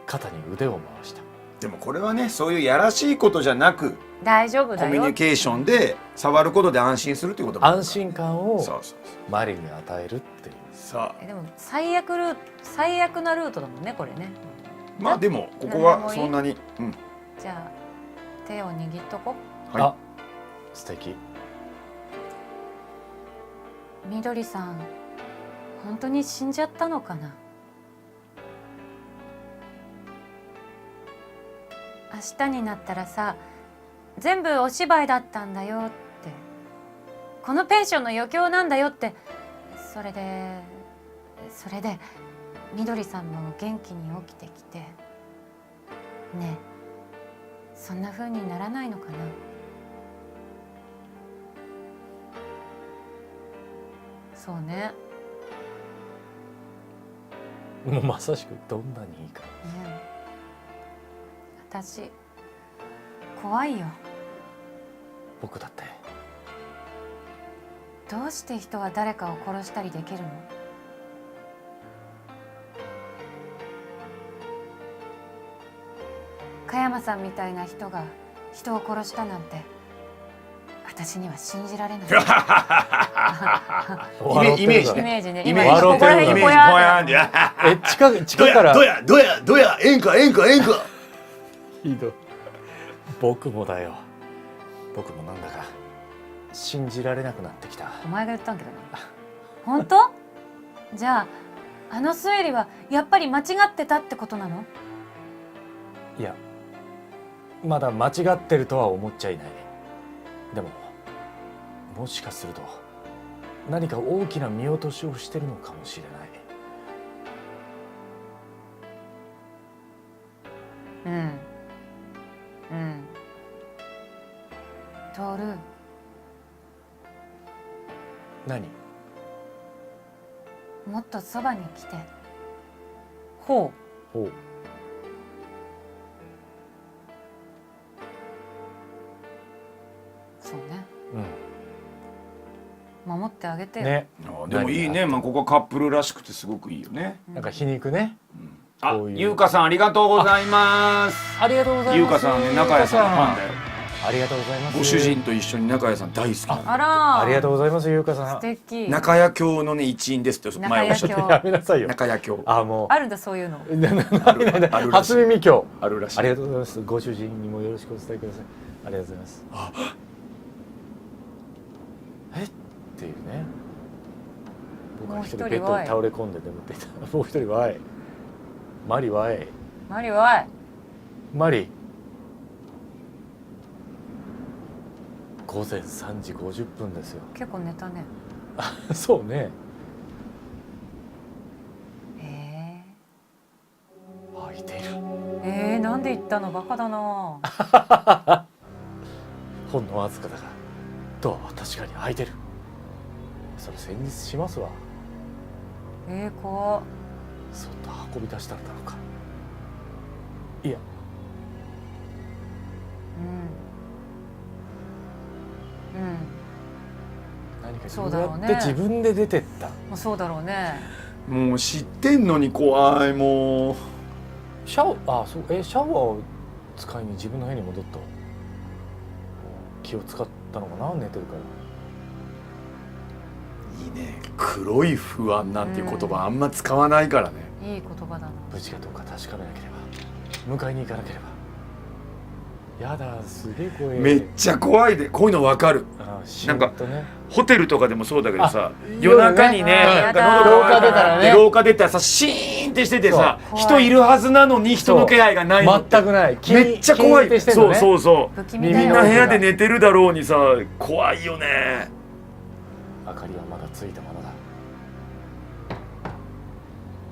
肩に腕を回した。でもこれはねそういうやらしいことじゃなく大丈夫コだよ。ミュニケーションで触ることで安心するっていうこともあるから安心感をそうそうそうマリに与えるっていう。さあでも最悪なルートだもんねこれね。まあでもここはそんなにうんじゃあ手を握っとこ。はいあ、素敵。みどりさん本当に死んじゃったのかな。明日になったらさ全部お芝居だったんだよってこのペンションの余興なんだよってそれでみどりさんも元気に起きてきてねえそんな風にならないのかな。そうね。もうまさしくどんなにいいか。ねえ私怖いよ。僕だって。どうして人は誰かを殺したりできるの？加山さんみたいな人が人を殺したなんて私には信じられないイメージイメージねイメージ今ここら辺にぼやーって地下からどやえんかひどい。僕もだよ。僕もなんだか信じられなくなってきた。お前が言ったんけどな本当？じゃああの推理はやっぱり間違ってたってことなの？いや、まだ間違ってるとは思っちゃいない。でももしかすると何か大きな見落としをしてるのかもしれない。うんトール何？もっとそばに来てほうほう。そうねうん。守ってあげてよ、ね。でもいいね、まあここカップルらしくてすごくいいよね。なんか皮肉ね。あこういうゆうかさんありがとうございます。ありがとうございます。ゆうかさんね中谷さんのファンだよ。ありがとうございます。ご主人と一緒に中谷さん大好きなの。あらありがとうございます、ゆうかさん。素敵中谷教のね一員ですって前おっしゃって中やめなさいよ。中谷教あ、もう。あるんだそういうのあるらしい初耳今日。あるらしい。ありがとうございます。ご主人にもよろしくお伝えください。ありがとうございます。えっていうね。僕は一人ベッドに倒れ込んで眠っていた。もう一人はマリはマリはマリ。午前3時50分ですよ。結構寝たねそうね。開いている。なんで言ったのバカだなほんのわずかだがドアは確かに開いてる。それ先日しますわ。怖っそっと運び出したのだろうか。いや、何かそうだろうねやって自分で出てった。もうそうだろうねもう知ってんのに怖いもう。シャワー、シャワーを使いに自分の部屋に戻った。気を使ったのかな、寝てるから。いいね。黒い不安なんていう言葉あんま使わないからね。いい言葉だな無事かどうか確かめなければ、迎えに行かなければ。やだ、すげえ怖い。めっちゃ怖いで、こういうのわかる。なんかホテルとかでもそうだけどさ、夜中にね、夜ねなんか喉が渇いた廊下出たらね廊下出たらさ、シーンってしててさ、そう人いるはずなのに人の気配がないのって全くない。めっちゃ怖い。キーンってしてんそうのね。そうそう。不気味みだよんな部屋で寝てるだろうにさ、怖いよね。明かりはまだついたままだ。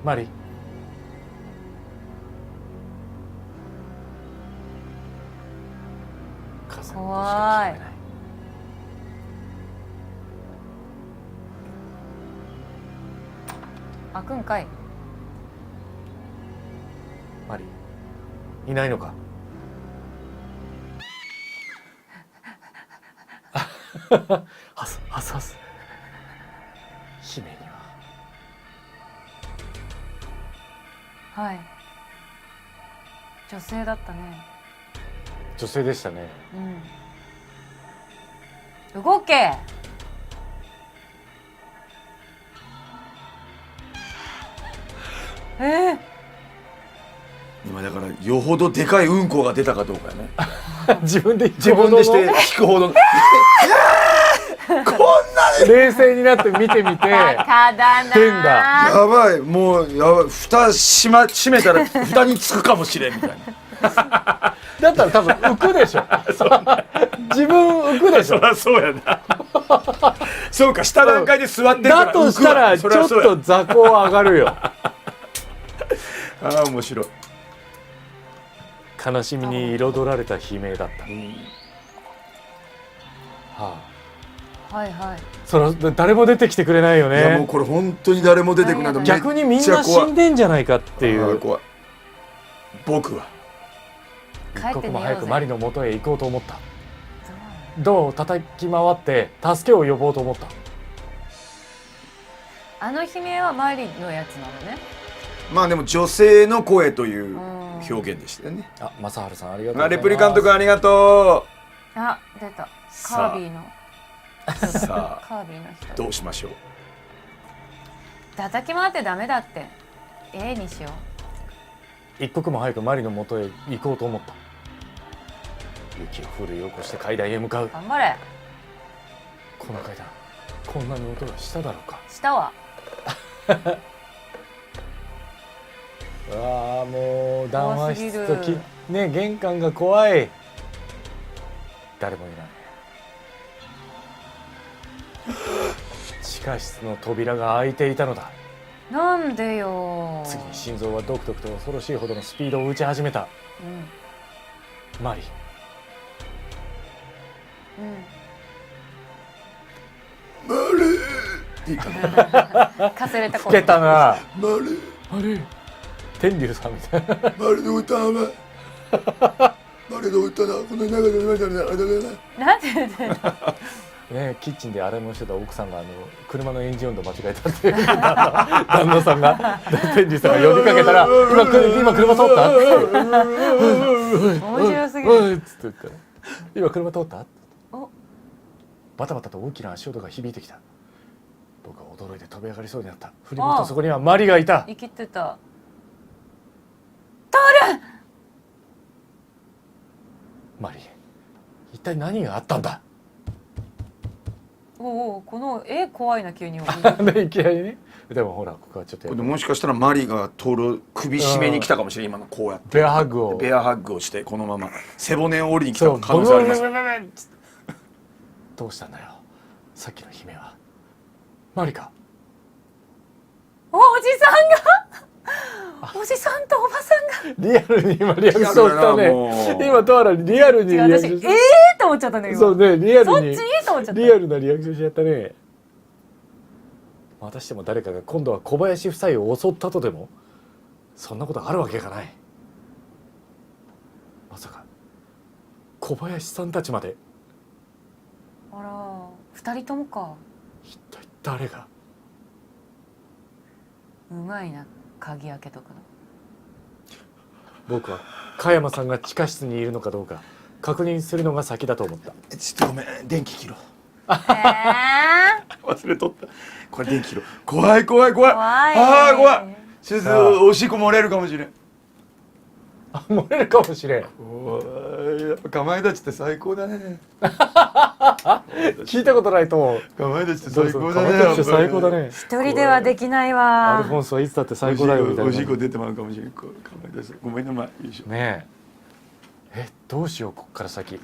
マリ。風の音しか聞こえない。開くんかいマリ、いないのか。はすはすはす。姫にははい女性だったね女性でしたね。動け今だからよほどでかいうんこが出たかどうかね。自分で自分でして引くほど。冷静になって見てみて。バカだな変だ。やばい、もうやばい、蓋閉めたら蓋につくかもしれんみたいな。だったら多分浮くでしょ。自分浮くでしょ。そりゃそうやな。そうか、下段階で座ってるからだとしたらちょっと座高上がるよ。ああ面白い。悲しみに彩られた悲鳴だった。はいはいそれ誰も出てきてくれないよいやもうね。これ本当に誰も出てこないと逆にみんな死んでんじゃないかっていう。怖い。僕は一帰って刻もみようぜ早くマリの元へ行こうと思った。ドアを叩き回って助けを呼ぼうと思った。あの悲鳴はマリのやつなのねまあでも女性の声という表現でしたよね。あ、正治さんありがとうございます。レプリカント君ありがとう。あ出たカさあービィのさカービィのあ人どうしましょう。叩き回ってダメだって A にしよ一刻も早くマリの元へ行こうと思った。雪を振るい起こして階段へ向かう。う。頑張れ。この階段こんなに音がしただろうか。下はうわあもう談話室と怖すぎるね玄関が怖い。誰もいない。地下室の扉が開いていたのだ。なんでよ。次に心臓はドクドクと恐ろしいほどのスピードを打ち始めた。うんマリうん。かすれた老けたな。マルあれ天竜さんみたいな。マルの歌はマルの歌だこの中でなんで言ってんのね、キッチンで洗い物してた奥さんが車のエンジン温度間違えたって旦那さんが天竜さんが呼びかけたら今車通った面白すぎる。っつって言ったら今車通ったおバタバタと大きな足音が響いてきた。僕は驚いて飛び上がりそうになった。振り向くとそこにはマリがいた。生きてた。マリ一体何があったんだ。おお、この絵怖いな急に。でいきなりね。でもほらここはちょっとやっぱもしかしたらマリが通る首絞めに来たかもしれない。今のこうやってベアハグをベアハッグをしてこのまま背骨を折りに来た可能性あります。どうしたんだよさっきの姫は。マリか。おじさんがおじさんとおばさんがリアルに今リアクションしたリアルだなもね。う今トアラリアルにリアク私ションと思っちゃったね今。そうねリアルにそっちと思っちゃった。リアルなリアクションしちゃったね。またしても誰かが今度は小林夫妻を襲ったとでもそんなことあるわけがない。まさか小林さんたちまで。あら、二人ともか。一体誰が。うまいな、鍵開けとくの。僕は加山さんが地下室にいるのかどうか確認するのが先だと思った。ちょっとごめん電気切ろう。忘れとった。これ電気切ろう。怖い怖い怖い。怖いああ怖い。ちょっとおしっこ漏れるかもしれん。あ漏れるかもしれん。おいやっぱかまいたちって最高だね。聞いたことないと思う。かまいたちって最そうそう高だね。かまたして最高だね。一人ではできないアわルフォンソはいつだって最高だよみたいな。おしっこ出てまうかもしれん。かまいたちごめんなまい。よいしょ。ねえ。どうしようこっから先。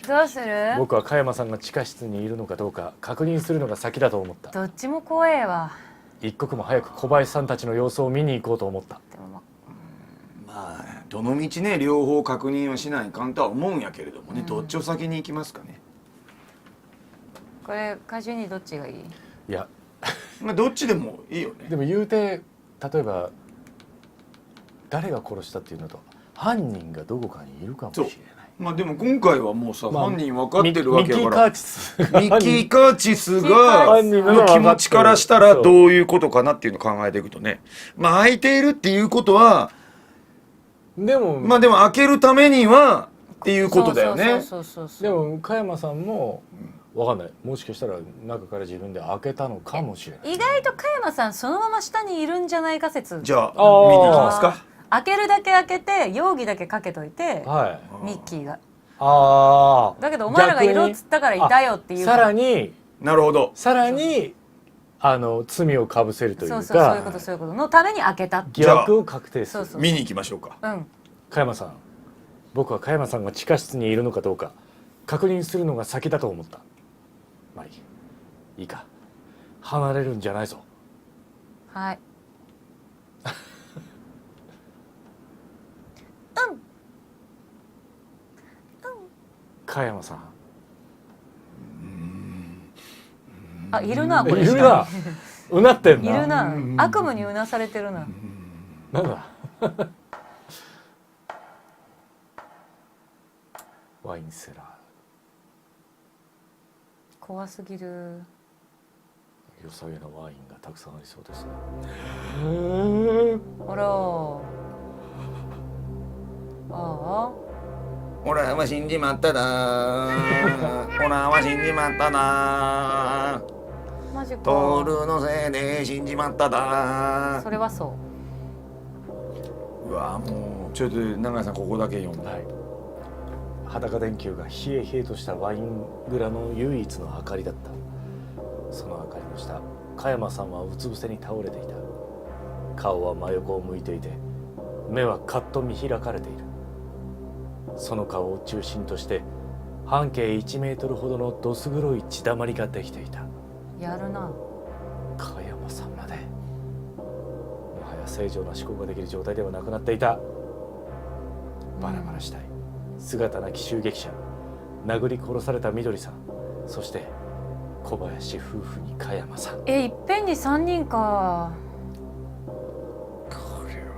どうする？僕は加山さんが地下室にいるのかどうか確認するのが先だと思った。どっちも怖えわ。一刻も早く小林さんたちの様子を見に行こうと思った。でもまあどの道ね両方確認はしないかんとは思うんやけれどもね、どっちを先に行きますかね。これ歌手にどっちがいい？いやまあどっちでもいいよね。でも言うて例えば誰が殺したっていうのと犯人がどこかにいるかもしれない。まあでも今回はもうさ、まあ犯人分かってるわけやから。ミッキー・カーチスミッキー・カーチスが犯人なのは分かってるの気持ちからしたらどういうことかなっていうのを考えていくとね、まあ空いているっていうことはでもまあでも開けるためにはっていうことだよね。でも加山さんも分かんない。もしかしたら中から自分で開けたのかもしれない。意外と加山さんそのまま下にいるんじゃないか説。じゃあー見に行きますか。開けるだけ開けて容疑だけかけといて、はい。ミッキーが。ああ。だけどお前らがいろっつったからいたよっていう。さらになるほど。罪をかぶせるというそうそうそういうかことそういうことのために開けたって。疑惑を確定する。そうそう。見に行きましょうか。うん。加山さん、僕は加山さんが地下室にいるのかどうか確認するのが先だと思った。まあいい。いいか。離れるんじゃないぞ。はい。加山さん。あ、いるなこれ。いるな。うなってんな。いるな。悪夢にうなされてるな。なんだ。ワインセラー。怖すぎる。良さげなワインがたくさんありそうですね。あら。ああ。俺は死んじまっただ俺は死んじまっただマジか。トールのせいで死んじまっただそれはそう。うわもうちょっと永井さんここだけ読んだ、はい、裸電球が冷え冷えとしたワイン蔵の唯一の明かりだった。その明かりの下、加山さんはうつ伏せに倒れていた。顔は真横を向いていて、目はカッと見開かれている。その顔を中心として半径1メートルほどのどす黒い血だまりができていた。やるな。加山さんまでもはや正常な思考ができる状態ではなくなっていた。バラバラしたい姿なき襲撃者、殴り殺されたみどりさん、そして小林夫婦に加山さん。いっぺんに3人か。これは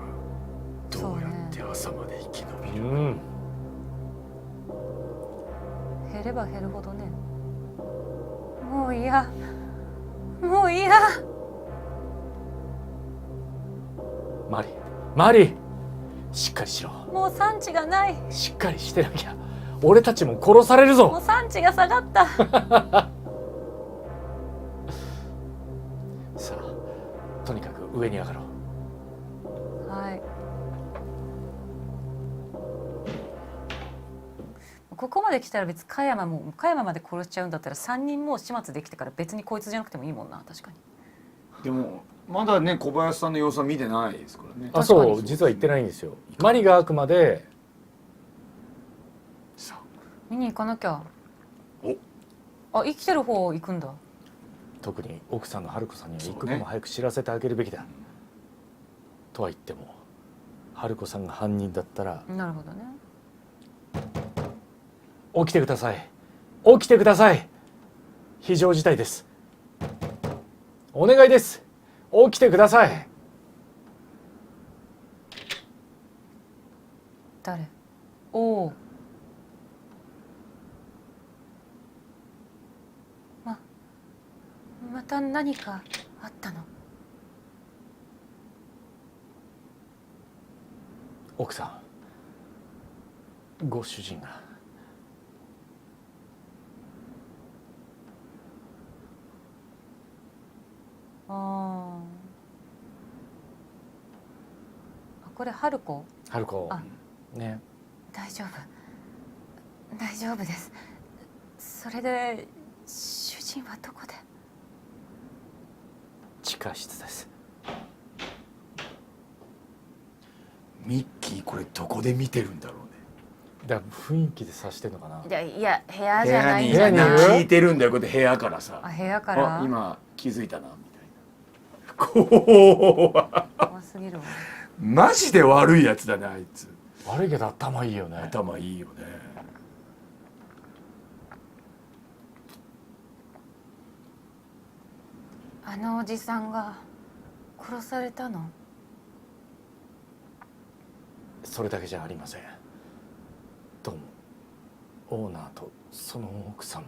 どうやって朝まで生き延びる。減れば減るほどね。もう嫌、もう嫌。マリー、マリー、しっかりしろ。もう産地がない。しっかりしてなきゃ俺たちも殺されるもぞ。う産地が下がったさあとにかく上に上がろう。はい。ここまで来たら別に加山まで殺しちゃうんだったら3人もう始末できてから別にこいつじゃなくてもいいもんな。確かに。でもまだね小林さんの様子は見てないですからね。あ、そう実は言ってないんですよ。マリがあくまで見に行かなきゃ。おあ、生きてる方行くんだ。特に奥さんの春子さんには一刻も早く知らせてあげるべきだ、とは言っても春子さんが犯人だったら。なるほどね。起きてください、起きてください、非常事態です、お願いです、起きてください。誰？おお。また何かあったの？奥さん、ご主人が。ああ、これ春子？春子あね。大丈夫、大丈夫です。それで主人はどこで？地下室です。ミッキーこれどこで見てるんだろうね。だから雰囲気で察してんのかな。いや部屋じゃないん部屋にじゃない？聞いてるんだよこうやって部屋からさ。あ、部屋から。あ今気づいたなみたいな。怖怖すぎるわ。マジで悪いやつだねあいつ。悪いけど頭いいよね。頭いいよね。あのおじさんが殺されたの？それだけじゃありません。どうもオーナーとその奥さんも。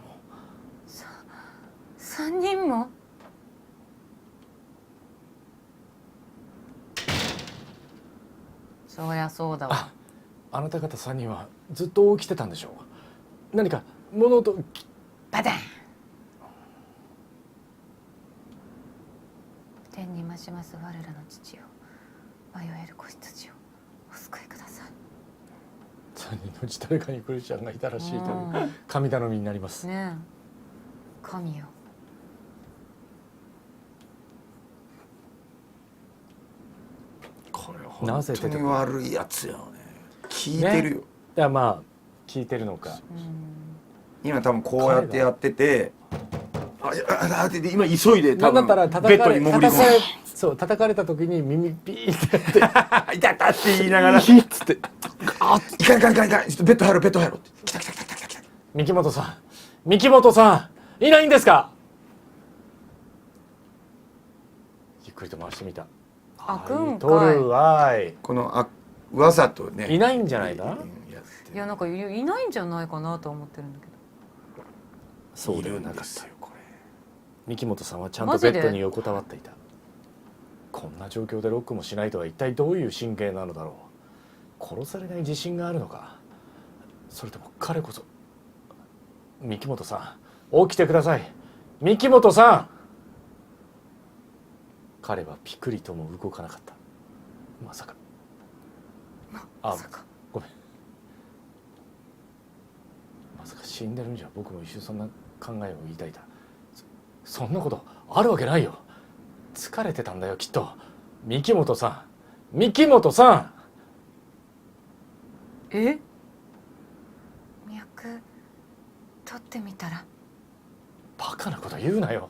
3人も？そりゃそうだわ。あなた方3人はずっと起きてたんでしょう。何か物音。バタン。天に増します我らの父よ、迷える子羊をお救いください。3人のうち誰かにクリスチャンがいたらしいといううん神頼みになります。ねえ、神よ。これな本当にぜ出てこ悪いやつよね。聞いてるよ。だからまあ聞いてるのか。今多分こうやってやってて、で今急いで多分なんだったらベッドに潜り込む。そう叩かれた時に耳ピーってやっていたたって言いながら、ヒッつっていかんいかんいかんいかん、ちょっとベッド入ろうベッド入ろうって。来た来た来た来た来た。三木本さん、三木本さんいないんですか。ゆっくりと回してみた。開くんかい取るわい。このわざとね。いないんじゃないか。いやなんかいないんじゃないかなとは思ってるんだけど。そうではいるなんかったですよ。これ。三木本さんはちゃんとベッドに横たわっていた。こんな状況でロックもしないとは一体どういう神経なのだろう。殺されない自信があるのか。それとも彼こそ。三木本さん、起きてください。三木本さん。彼はピクリとも動かなかった。まさか。まさか。ごめん。まさか死んでるんじゃ。僕も一瞬そんな考えを抱いた。そんなことあるわけないよ。疲れてたんだよきっと。三木本さん、三木本さん。え？脈取ってみたら。バカなこと言うなよ。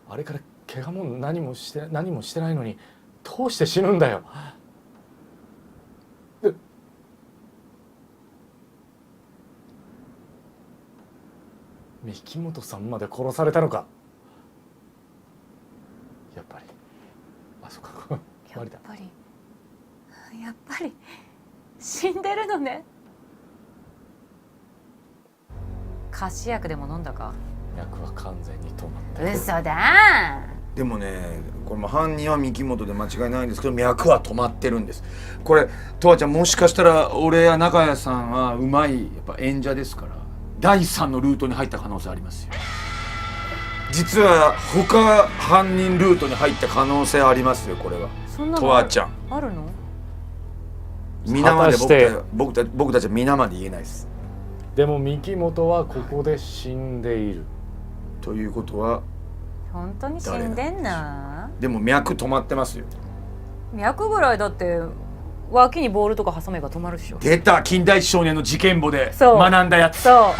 あれから怪我も何もしてないのにどうして死ぬんだよ。三木本さんまで殺されたのか。やっぱりあそこ終わりだ。やっぱり死んでるのね。菓子薬でも飲んだか？脈は完全に止まってる。嘘だでもね、これも犯人は三木本で間違いないんですけど、脈は止まってるんです。これとわちゃん、もしかしたら俺や中谷さんはうまいやっぱ演者ですから、第3のルートに入った可能性ありますよ。実は他犯人ルートに入った可能性ありますよ。これはそんなのとわちゃん、あるの？皆まで果たして僕たちは皆まで言えないです。でも三木本はここで死んでいる。ということは本当に死んでんな。でも脈止まってますよ。脈ぐらいだって脇にボールとか挟めば止まるでしょ。出た、金田一少年の事件簿でそう学んだやつ。そうそうやっ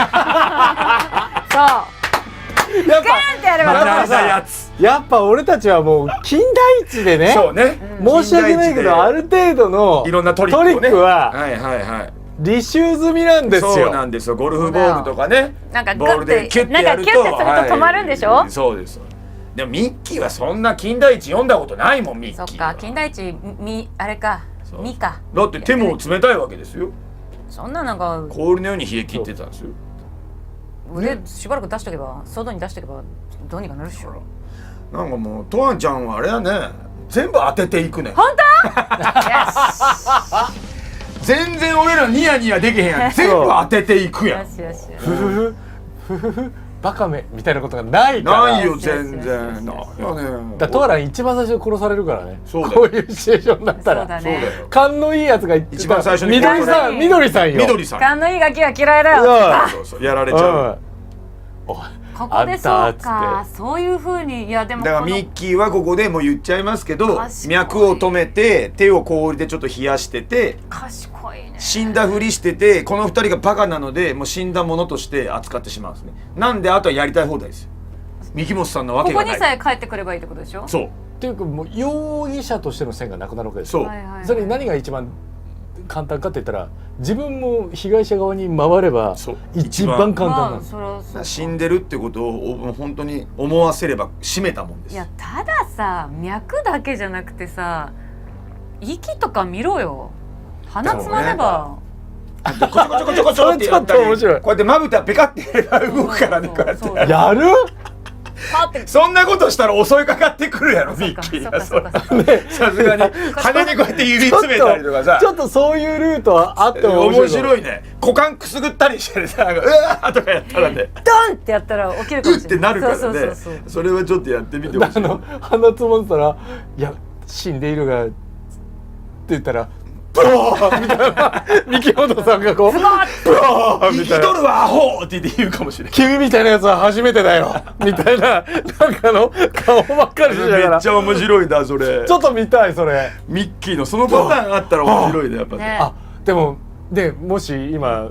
ガーンってやれば止まる学んだやつ。やっぱ俺たちはもう金田一でね。そうね、申し訳ないけどある程度のいろんなトリックをね、トリックははいはいはい、履修済みなんですよ。そうなんですよ。ゴルフボールとかね、なんかボールでキュッてやると、なんかキュッてすると止まるんでしょはい、そうです。でもミッキーはそんな金田一読んだことないもん。ミッそっキーはか、金田一あれか、そうみか。だって手も冷たいわけですよ。そんななんか氷のように冷え切ってたんですよ。腕しばらく出しとけば、外に出しとけばどうにかなるっしょ。なんかもうとわちゃんはあれやね、全部当てていくね。本当？よ全然俺らニヤニヤできへんやん。全部当てていくやん。しよしよしよし。ふふふふふバカめみたいなことがないから。ないよ全然。なんやねん。だからトアラン一番最初に殺されるからね。そうだよこういうシチュエーションだったら。そうだそうだね。よ。勘のいいやつが一番最初に緑さん、緑さんよ。緑さん。勘のいいガキは嫌いだよ。そうそう、やられちゃう。おいここでそうあんたかっつっ、そういう風に。いやでもだからこのミッキーはここでもう言っちゃいますけど、賢い脈を止めて手を氷でちょっと冷やしてて、賢いね。死んだふりしてて、この二人がバカなのでもう死んだものとして扱ってしまうんですね。なんであとはやりたい放題ですよ。三木本さんのわここけがない。にさえ帰ってくればいいってことでしょ。そうっていうかもう容疑者としての線がなくなるわけですよ。そう、はいはいはい。それに何が一番簡単かって言ったら、自分も被害者側に回ればそう一番簡単なまあんです。それはそうか。死んでるってことを本当に思わせれば締めたもんです。いやたださ、脈だけじゃなくてさ、息とか見ろよ。鼻つまれば。こちょこちょこちょこちょってやったり、それちょっと面白いこうやってまぶたペカってやれば動くからね、こうやって。そうやる？パって。そんなことしたら襲いかかってくるやろ、ミッキーが。そっかそっかそっか。さすがに鼻にこうやって指詰めたりとかさ、ちょっとそういうルートはあっても面白いね。股間くすぐったりしてさ、なんかうわーとかやったらね、ドンってやったら起きるかうっもしれない。てなるからねそうそうそう。それはちょっとやってみてほしい。鼻つまんでたら、いや死んでいるがって言ったらブローみたいな、三木本さんがこうブロー生きみたいな、とるわアホって言うかもしれない。君みたいなやつは初めてだよみたいな、なんかの顔ばっかりしながら、めっちゃ面白いなそれ。ちょっと見たいそれ。ミッキーのそのパターンあったら面白いね、やっぱね。ね。あ、でももし今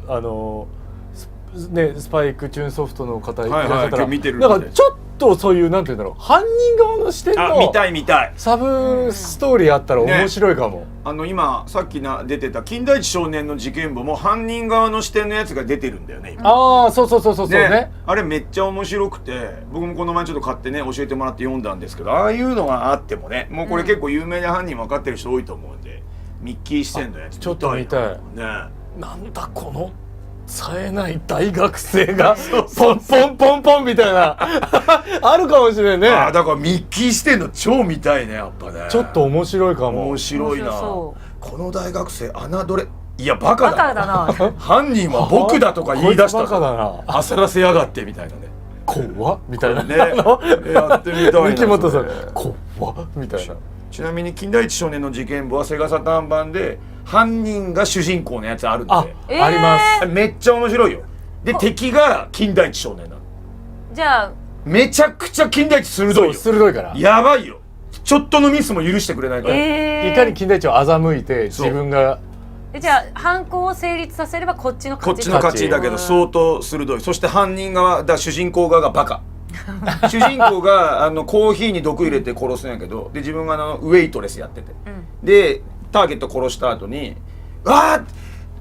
スパイクチューンソフトの方いらっしゃったら、今日見てるんでなんかちょっとそういうなんていうんだろう、犯人側の視点あ、見のたい見たい。サブストーリーあったら面白いかも。今さっき出てた金田一少年の事件簿も犯人側の視点のやつが出てるんだよね今。ああ、そうそうそうそうそうね。あれめっちゃ面白くて、僕もこの前ちょっと買ってね教えてもらって読んだんですけど、ああいうのがあってもね、もうこれ結構有名な犯人分かってる人多いと思うんで、ミッキー視点のやつちょっと見たいね。なんだこの冴えない大学生がポンポンポンポンみたいなあるかもしれんね。ああ、だからミッキー視点の超見たいね、やっぱね。ちょっと面白いかも。面白いな。面白そこの大学生侮れいやバカバカだだな。犯人は僕だとか言い出したこいつバカだな焦らせやがってみたいなね怖っみたいなねやってみたいな三木本さんそれ怖っみたいなちなみに金田一少年の事件簿はセガサターン版で犯人が主人公のやつあるんでありますめっちゃ面白いよで敵が金田一少年なのじゃあめちゃくちゃ金田一鋭いそうよ鋭いからやばいよちょっとのミスも許してくれないから、いかに金田一を欺いて自分がじゃあ犯行を成立させればこっちのこっ勝ちちの勝ちだけど相当鋭いそして犯人側主人公側がバカ主人公がコーヒーに毒入れて殺すんやけどで自分がウェイトレスやってて、でターゲット殺した後に「わあ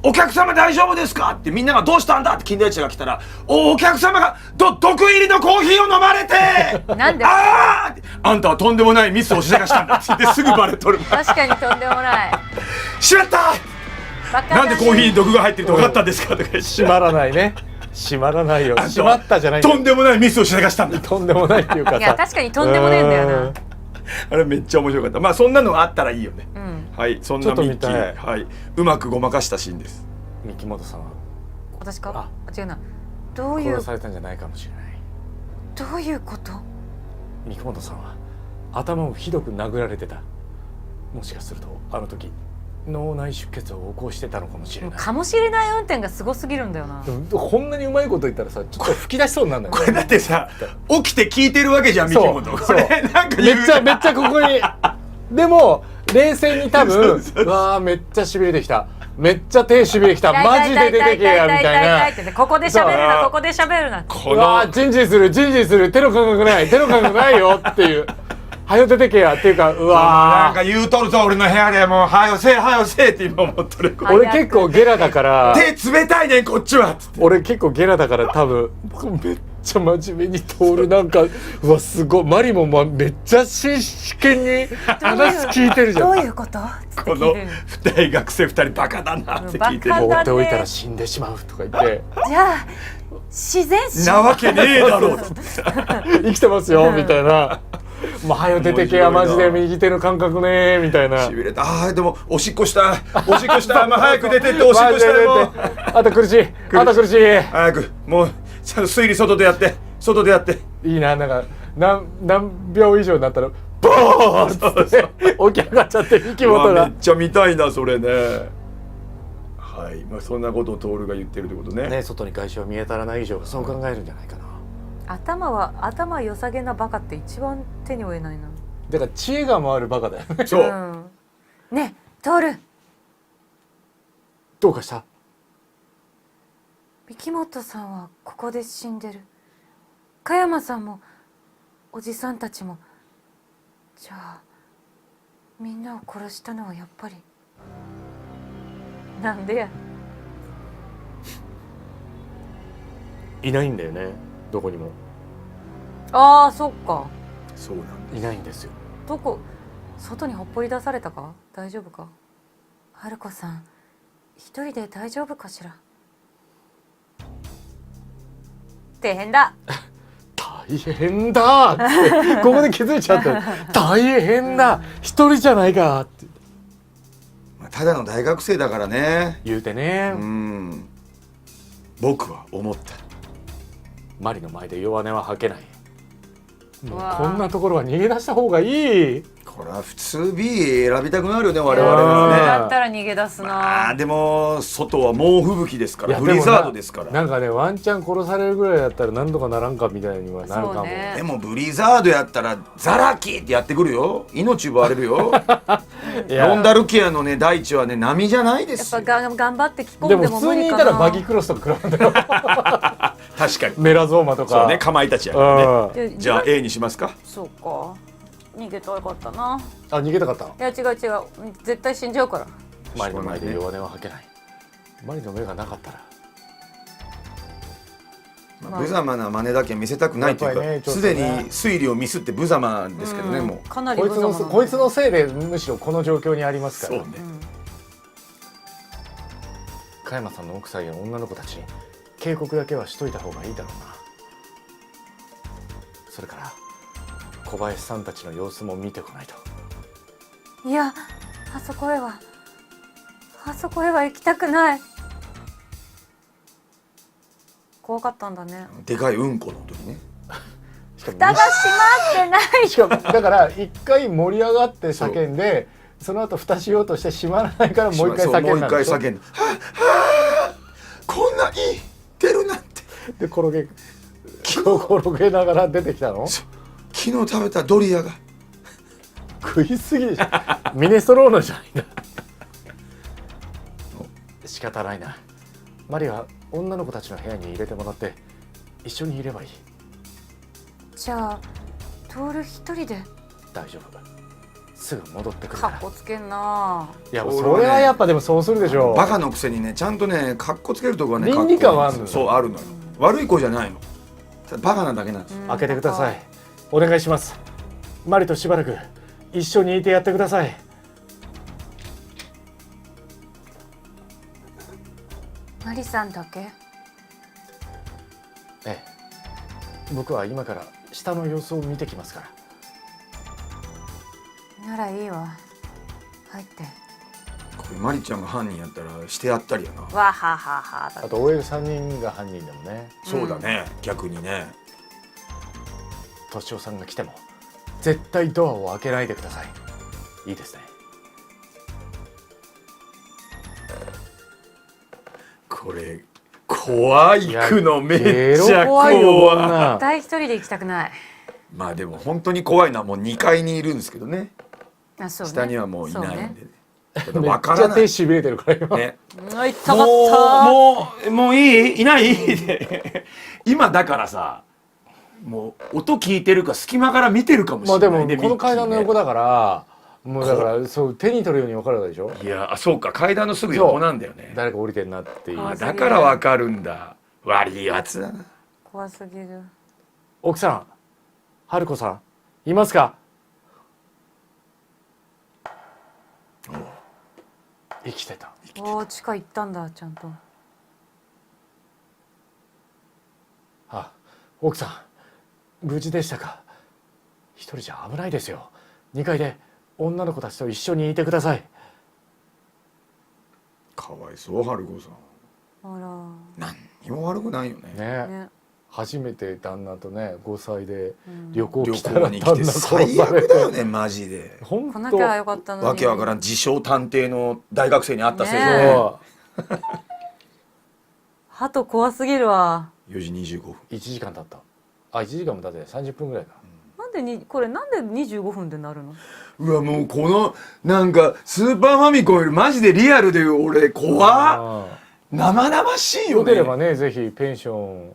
お客様大丈夫ですか?」ってみんなが「どうしたんだ?」って金田一が来たら「お客様が毒入りのコーヒーを飲まれてなんであああんたはとんでもないミスをしでかしたんだ」って言ってすぐバレとる確かにとんでもないしまったバカだねなんでコーヒーに毒が入ってると分かったんですかとか言って閉まらないね閉まらないよあんた閉まったじゃないとんでもないミスをしでかしたんだとんでもないっていうかさいや確かにとんでもねえんだよなあれめっちゃ面白かったまあそんなのがあったらいいよね、うんはいそんちょっとなミッキ見たいー、はい、うまくごまかしたシーンです三木本さんは私かあ違うなどういう殺されたんじゃないかもしれないどういうこと三木本さんは頭をひどく殴られてたもしかするとあの時脳内出血を起こしてたのかもしれないかもしれない運転がすごすぎるんだよなでもこんなにうまいこと言ったらさちょっと吹き出しそうになるんだよこれだってさ起きて聞いてるわけじゃんミキそうモトこれなんか言うめっちゃめっちゃここにでも冷静に多分そううわーめっちゃしびれてきためっちゃ手しびれてきたマジで出てけやみたいなここで喋るそうなここで喋るなこうわーのジンジンするジンジンする手の感覚ない手の感覚ないよっていうはよ出てけやっていうかうなんわか言うとるぞ俺の部屋でもうはよせえはよせえって今思っとるー俺結構ゲラだから手冷たいねんこっちはつって俺結構ゲラだから多分めっちゃ真面目に通るなんかうわすごいマリもめっちゃ真剣に話聞いてるじゃんどういうことこの大学生2人バカだなって聞いてるバカだ放っておいたら死んでしまうとか言ってじゃあ自然死なわけねえだろう生きてますよみたいなもうはよ出てけやマジで右手の感覚ねみたいなしびれたあーでもおしっこしたおしっこしたまあ早く出てっておしっこしたよもうあと苦しいあと苦しい早くもうちゃんと推理外でやって外でやっていいななんか何秒以上になったらボーンって起き上がっちゃって息うわ元がめっちゃ見たいなそれねはいまあそんなことを徹が言ってるってことねね外に外傷見当たらない以上そう考えるんじゃないかな頭良さげなバカって一番手に負えないなだから知恵が回るバカだよねそう、うんねえトールどうかした三木本さんはここで死んでる加山さんもおじさんたちもじゃあみんなを殺したのはやっぱりなんでやいないんだよねどこにもあーそっかそうなんだいないんですよどこ外にほっぽり出されたか大丈夫か春子さん一人で大丈夫かしら大変だ大変だってここで気づいちゃった大変だ一人じゃないかってまあただの大学生だからね言うてね、うん僕は思ったマリの前で弱音は吐けないもううわこんなところは逃げ出した方がいいこれは普通 B 選びたくなるよね我々うんはねだったら逃げ出すな、でも外は猛吹雪ですかいやらブリザードですからなんかねワンチャン殺されるぐらいだったら何とかならんかみたいにはなるかも、そうねでもブリザードやったらザラキってやってくるよ命奪われるよいやロンダルキアのね大地はね波じゃないですよやっぱ頑張って着込んででも普通も無理かなにいたらバギクロスとか食らうんだよ確かにメラゾーマとかそうねかまいたちやからねうんじゃあ A にしますかそうか逃げたらよかったなあ逃げたかったいや違う違う絶対死んじゃうからマリの前で弱音は吐けないマリの目がなかったらまあ無様な真似だけ見せたくないというやっぱりねちょっとかすでねに推理をミスって無様ですけどねうんもうかなりこいつの無様なこいつのせいでむしろこの状況にありますからそうね加山さんの奥さんや女の子たちに警告だけはしといた方がいいだろうなそれから小林さんたちの様子も見てこないといやあそこへはあそこへは行きたくない。怖かったんだね。でかいうんこの時ね。しかも蓋が閉まってない。しかもだから一回盛り上がって叫んで、その後蓋しようとして閉まらないからもう一回叫んだんでしょ。もう一回叫んだ。はあこんなに出るなんて。で転げながら出てきたの。昨日食べたドリアが。食いすぎでしょ。ミネストローネじゃないんだ。仕方ないな。マリは女の子たちの部屋に入れてもらって一緒にいればいい。じゃあトール一人で。大丈夫。すぐ戻ってくるかから。っこつけんな。いやそれはやっぱでもそうするでしょ。バカのくせにねちゃんとねカッコつけるとこはね倫理観はあるのよ。そうあるのよ。悪い子じゃないの。バカなだけなんです。開けてください。お願いします。マリとしばらく一緒にいてやってください。マリさんだけ。ええ。僕は今から下の様子を見てきますから。ならいいわ。入って。これマリちゃんが犯人やったらしてやったりやな。わはははだあと OL3 人が犯人でもね。そうだね、逆にね。敏夫さんが来ても絶対ドアを開けないでください。いいですね。これ怖いくのめっちゃ怖いよこん怖い。な絶対一人で行きたくない。まあでも本当に怖いのはもう2階にいるんですけどね。あ、そうね。下にはもういないんでね。ただめっわかちゃらない。手しびれてるから今。ね。あ、痛かった。もういいいないって今だからさ、もう音聞いてるか隙間から見てるかもしまあでもれないね。この階段の横だ。だからもうだからそう手に取るように分かるわけでしょ。いや、あ、そうか、階段のすぐ横なんだよね。誰か降りてんなっていう。あ、だからわかるんだ。悪いやつだな。怖すぎる。奥さん、春子さんいますか。生きてた。おお、地下行ったんだ、ちゃんと。あ、奥さん無事でしたか。一人じゃ危ないですよ。2階で女の子たちと一緒にいてください。かわいそう春子さん。あ何にも悪くないよね。ねら。ね。初めて旦那とね5歳でうん旅行旅来たら行に来て旦那殺最され悪だよて。ねマジで。本来なきゃよ当。かったのに。わけわからん自称探偵の大学生に会ったせいで、ねえそ鳩怖すぎるわ。 4時25分。う1時間経った。あ、1時間も経って30分ぐらいか。これなんで25分でなるの？うわ、もうこのなんかスーパーファミコンよりマジでリアルで俺怖っ。あ生々しいあ。よね。よければねぜひペンション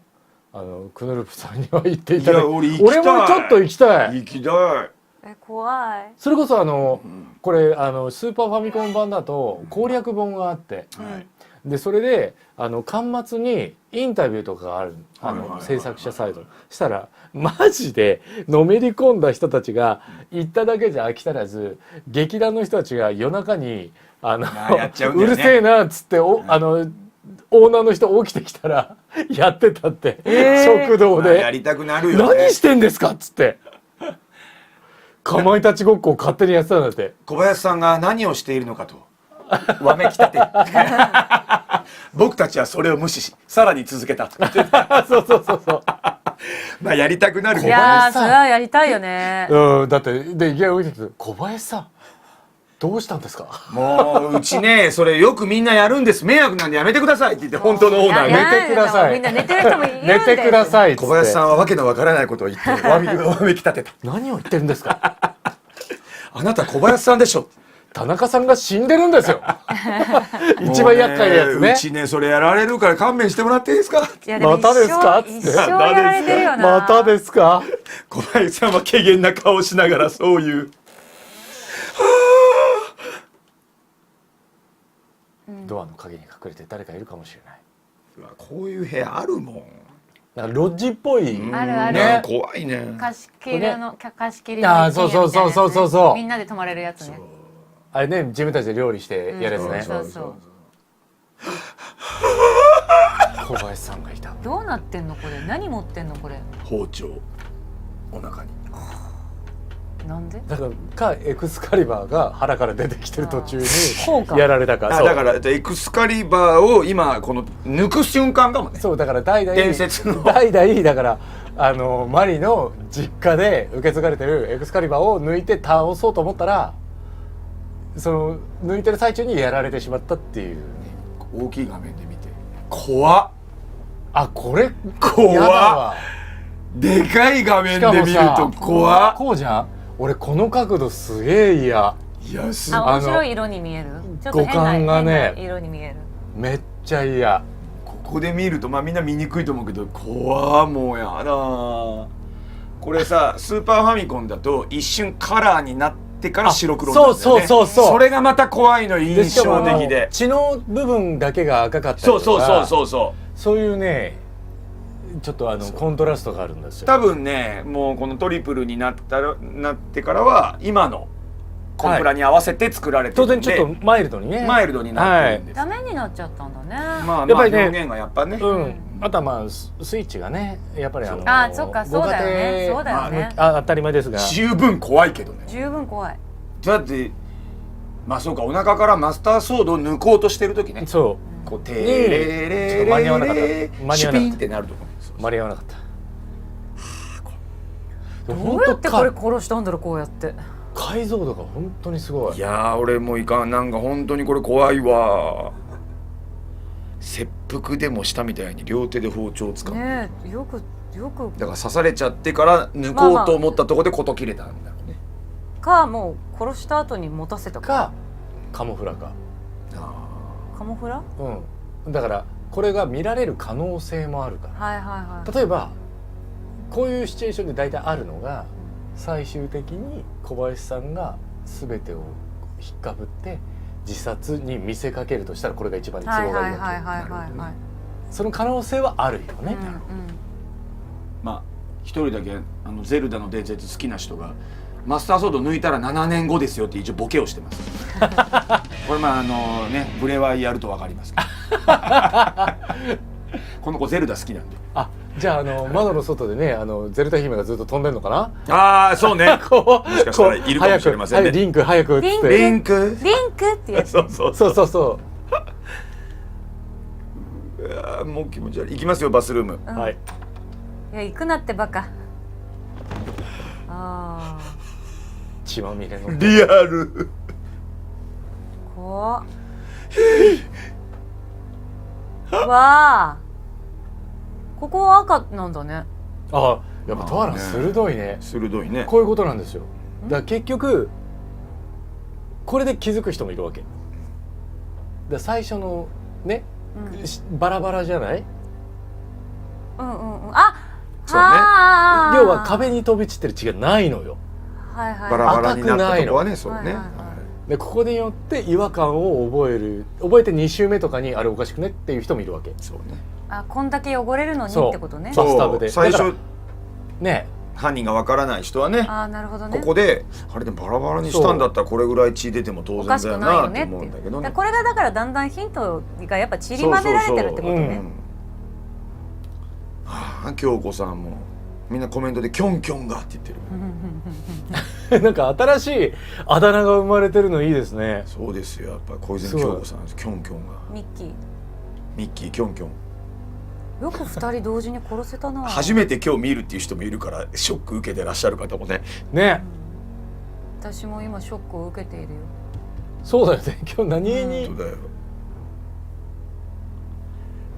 クヌルプさんには行っていただいて。いや俺行きたい俺もちょっと行きたい。行きたい。怖い。それこそこれスーパーファミコン版だと攻略本があって、はい。でそれで巻末にインタビューとかがあるはいはいはいはい制作者サイドしたらマジでのめり込んだ人たちが行っただけじゃ飽き足らず劇団の人たちが夜中にやっちゃうんだよねうるせえなっつってオーナーの人起きてきたらやってたって、食堂まあやでりたくなるよね。何してんですかっつってかまいたちごっこを勝手にやってたんだって。小林さんが何をしているのかとわめきたて僕たちはそれを無視しさらに続けたとそうそうそうそう。まあやりたくなるいけどやー、それはやりたいよね。だってでいきなり置いてきて小林さんどうしたんですか。もううちねそれよくみんなやるんです迷惑なんでやめてくださいって言って本当のオーナーにや寝てくださいみんな寝てる人もいるんです。寝てくださいっつって。小林さんはわけのわからないことを言ってわめきたてた。何を言ってるんですか。あなた小林さんでしょ。田中さんが死んでるんですよ。一番厄介なやつね。もううちねそれやられるから勘弁してもらっていいですか。いやでもまたですか一生やられてるよな。またですか。小林さんは怪げな顔しながらそういうドアの陰に隠れて誰かいるかもしれない。うわこういう部屋あるもん。なんかロッジっぽい。あるあるね怖いね。貸し切りの貸し切りのあーそうそうそうそうそうそうみんなで泊まれるやつね。あれね自分たちで料理してやるやつね。そうそう。小林さんがいた。どうなってんのこれ？何持ってんのこれ？包丁お腹に。なんで？だからエクスカリバーが腹から出てきてる途中にこうかやられたから。そうだからエクスカリバーを今この抜く瞬間かもね。そうだから代々伝説の代々だからマリの実家で受け継がれてるエクスカリバーを抜いて倒そうと思ったら、その抜いてる最中にやられてしまったっていう。大きい画面で見て怖っ。あ、これ怖っやだわ。でかい画面しかもで見るとさ怖っ。こうじゃん。俺この角度すげえ嫌。いやすあ、面白い色に見える。ちょっと変な五感がね変な色に見える。めっちゃ嫌。ここで見るとまあみんな見にくいと思うけど怖っ。もうやだ。これさスーパーファミコンだと一瞬カラーになってから白黒なんだよね。そうそれがまた怖いの、で印しかも象的で。血の部分だけが赤かったりとか、そういうねちょっとコントラストがあるんですよ。多分ねもうこのトリプルになってからは今のコンプラに合わせて作られて当るんで、然ちょっとマイルドにね。マイルドになってるんです。ダメになっちゃったんだね。まあやっぱりね表現がやっぱね、あとはまあスイッチがねやっぱりあ、そっか、そうだよね。そうだよね。当たり前ですが。十分怖いけどね。十分怖い。だってまあそうか、お腹からマスターソードを抜こうとしてる時ね、そうこうテレレレレ間に合わなかったシュピンってなるところ。間に合わなかった。どうやってこれ殺したんだろう、こうやって。解像度が本当にすごい。いやー俺もういかん、なんか本当にこれ怖いわ。切腹でもしたみたいに両手で包丁を使う、ねえ、よくだから刺されちゃってから抜こうと思ったところで事切れたんだろうね。か、もう殺した後に持たせたかカモフラか。カモフラ？だからこれが見られる可能性もあるから。はいはいはい。例えばこういうシチュエーションで大体あるのが、最終的に小林さんが全てを引っかぶって自殺に見せかけるとしたらこれが一番に都合がいいわけ。はいはいはいはいはい。その可能性はあるよね。まあ一人だけゼルダの伝説好きな人がマスターソード抜いたら7年後ですよって一応ボケをしてます。これまあねブレワイやると分かりますけどこの子ゼルダ好きなんで。あ、じゃあ窓の外でねゼルダ姫がずっと飛んでるのかな。ああそうねこうもしかしたらいるかもしれませんね。リンク早くっつってリンクってやつ。そううわもう気持ち悪い。行きますよバスルーム。はい。いや、行くなってバカ。ああ。血まみれのリアル怖っ。わあ。ここは赤なんだね。あ、やっぱトアラン鋭いね。鋭いね。こういうことなんですよ。だから結局これで気づく人もいるわけ。だ最初のね、バラバラじゃない？あ、そうね。要は壁に飛び散ってる血がないのよ。はいはい。バラバラになったとこはね、そうね。でここによって違和感を覚えて2周目とかにあれおかしくねっていう人もいるわけ。そうね。あ、こんだけ汚れるのにってことね。バスタブで最初ね、犯人がわからない人はね、あ、なるほどね。ここであれでバラバラにしたんだったらこれぐらい血出ても当然だよなと思うんだけどね。これがだからだんだんヒントがやっぱ散りばめられてるってことね。はあ、京子さんもみんなコメントでキョンキョンがって言ってる。なんか新しいあだ名が生まれてるのいいですね。そうですよ、やっぱり小泉京子さんです。キョンキョンが。ミッキーキョンキョン。よく2人同時に殺せたな。初めて今日見るっていう人もいるからショック受けてらっしゃる方もね。ね。私も今ショックを受けているよ。そうだよね。今日何気に。そうだよ。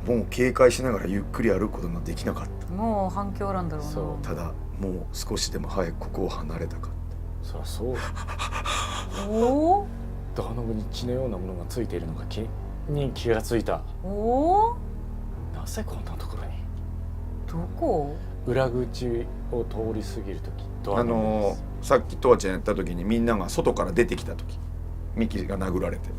もう警戒しながらゆっくり歩くことができなかった。もう反響なんだろうな。そう。ただもう少しでも早くここを離れたかった。そりゃそうだ。おお。ドアノブに血のようなものがついているのがに気がついた。おお。なぜこんなところに。どこ？裏口を通り過ぎるとき。さっきトワちゃんやった時にみんなが外から出てきた時、ミキが殴られて。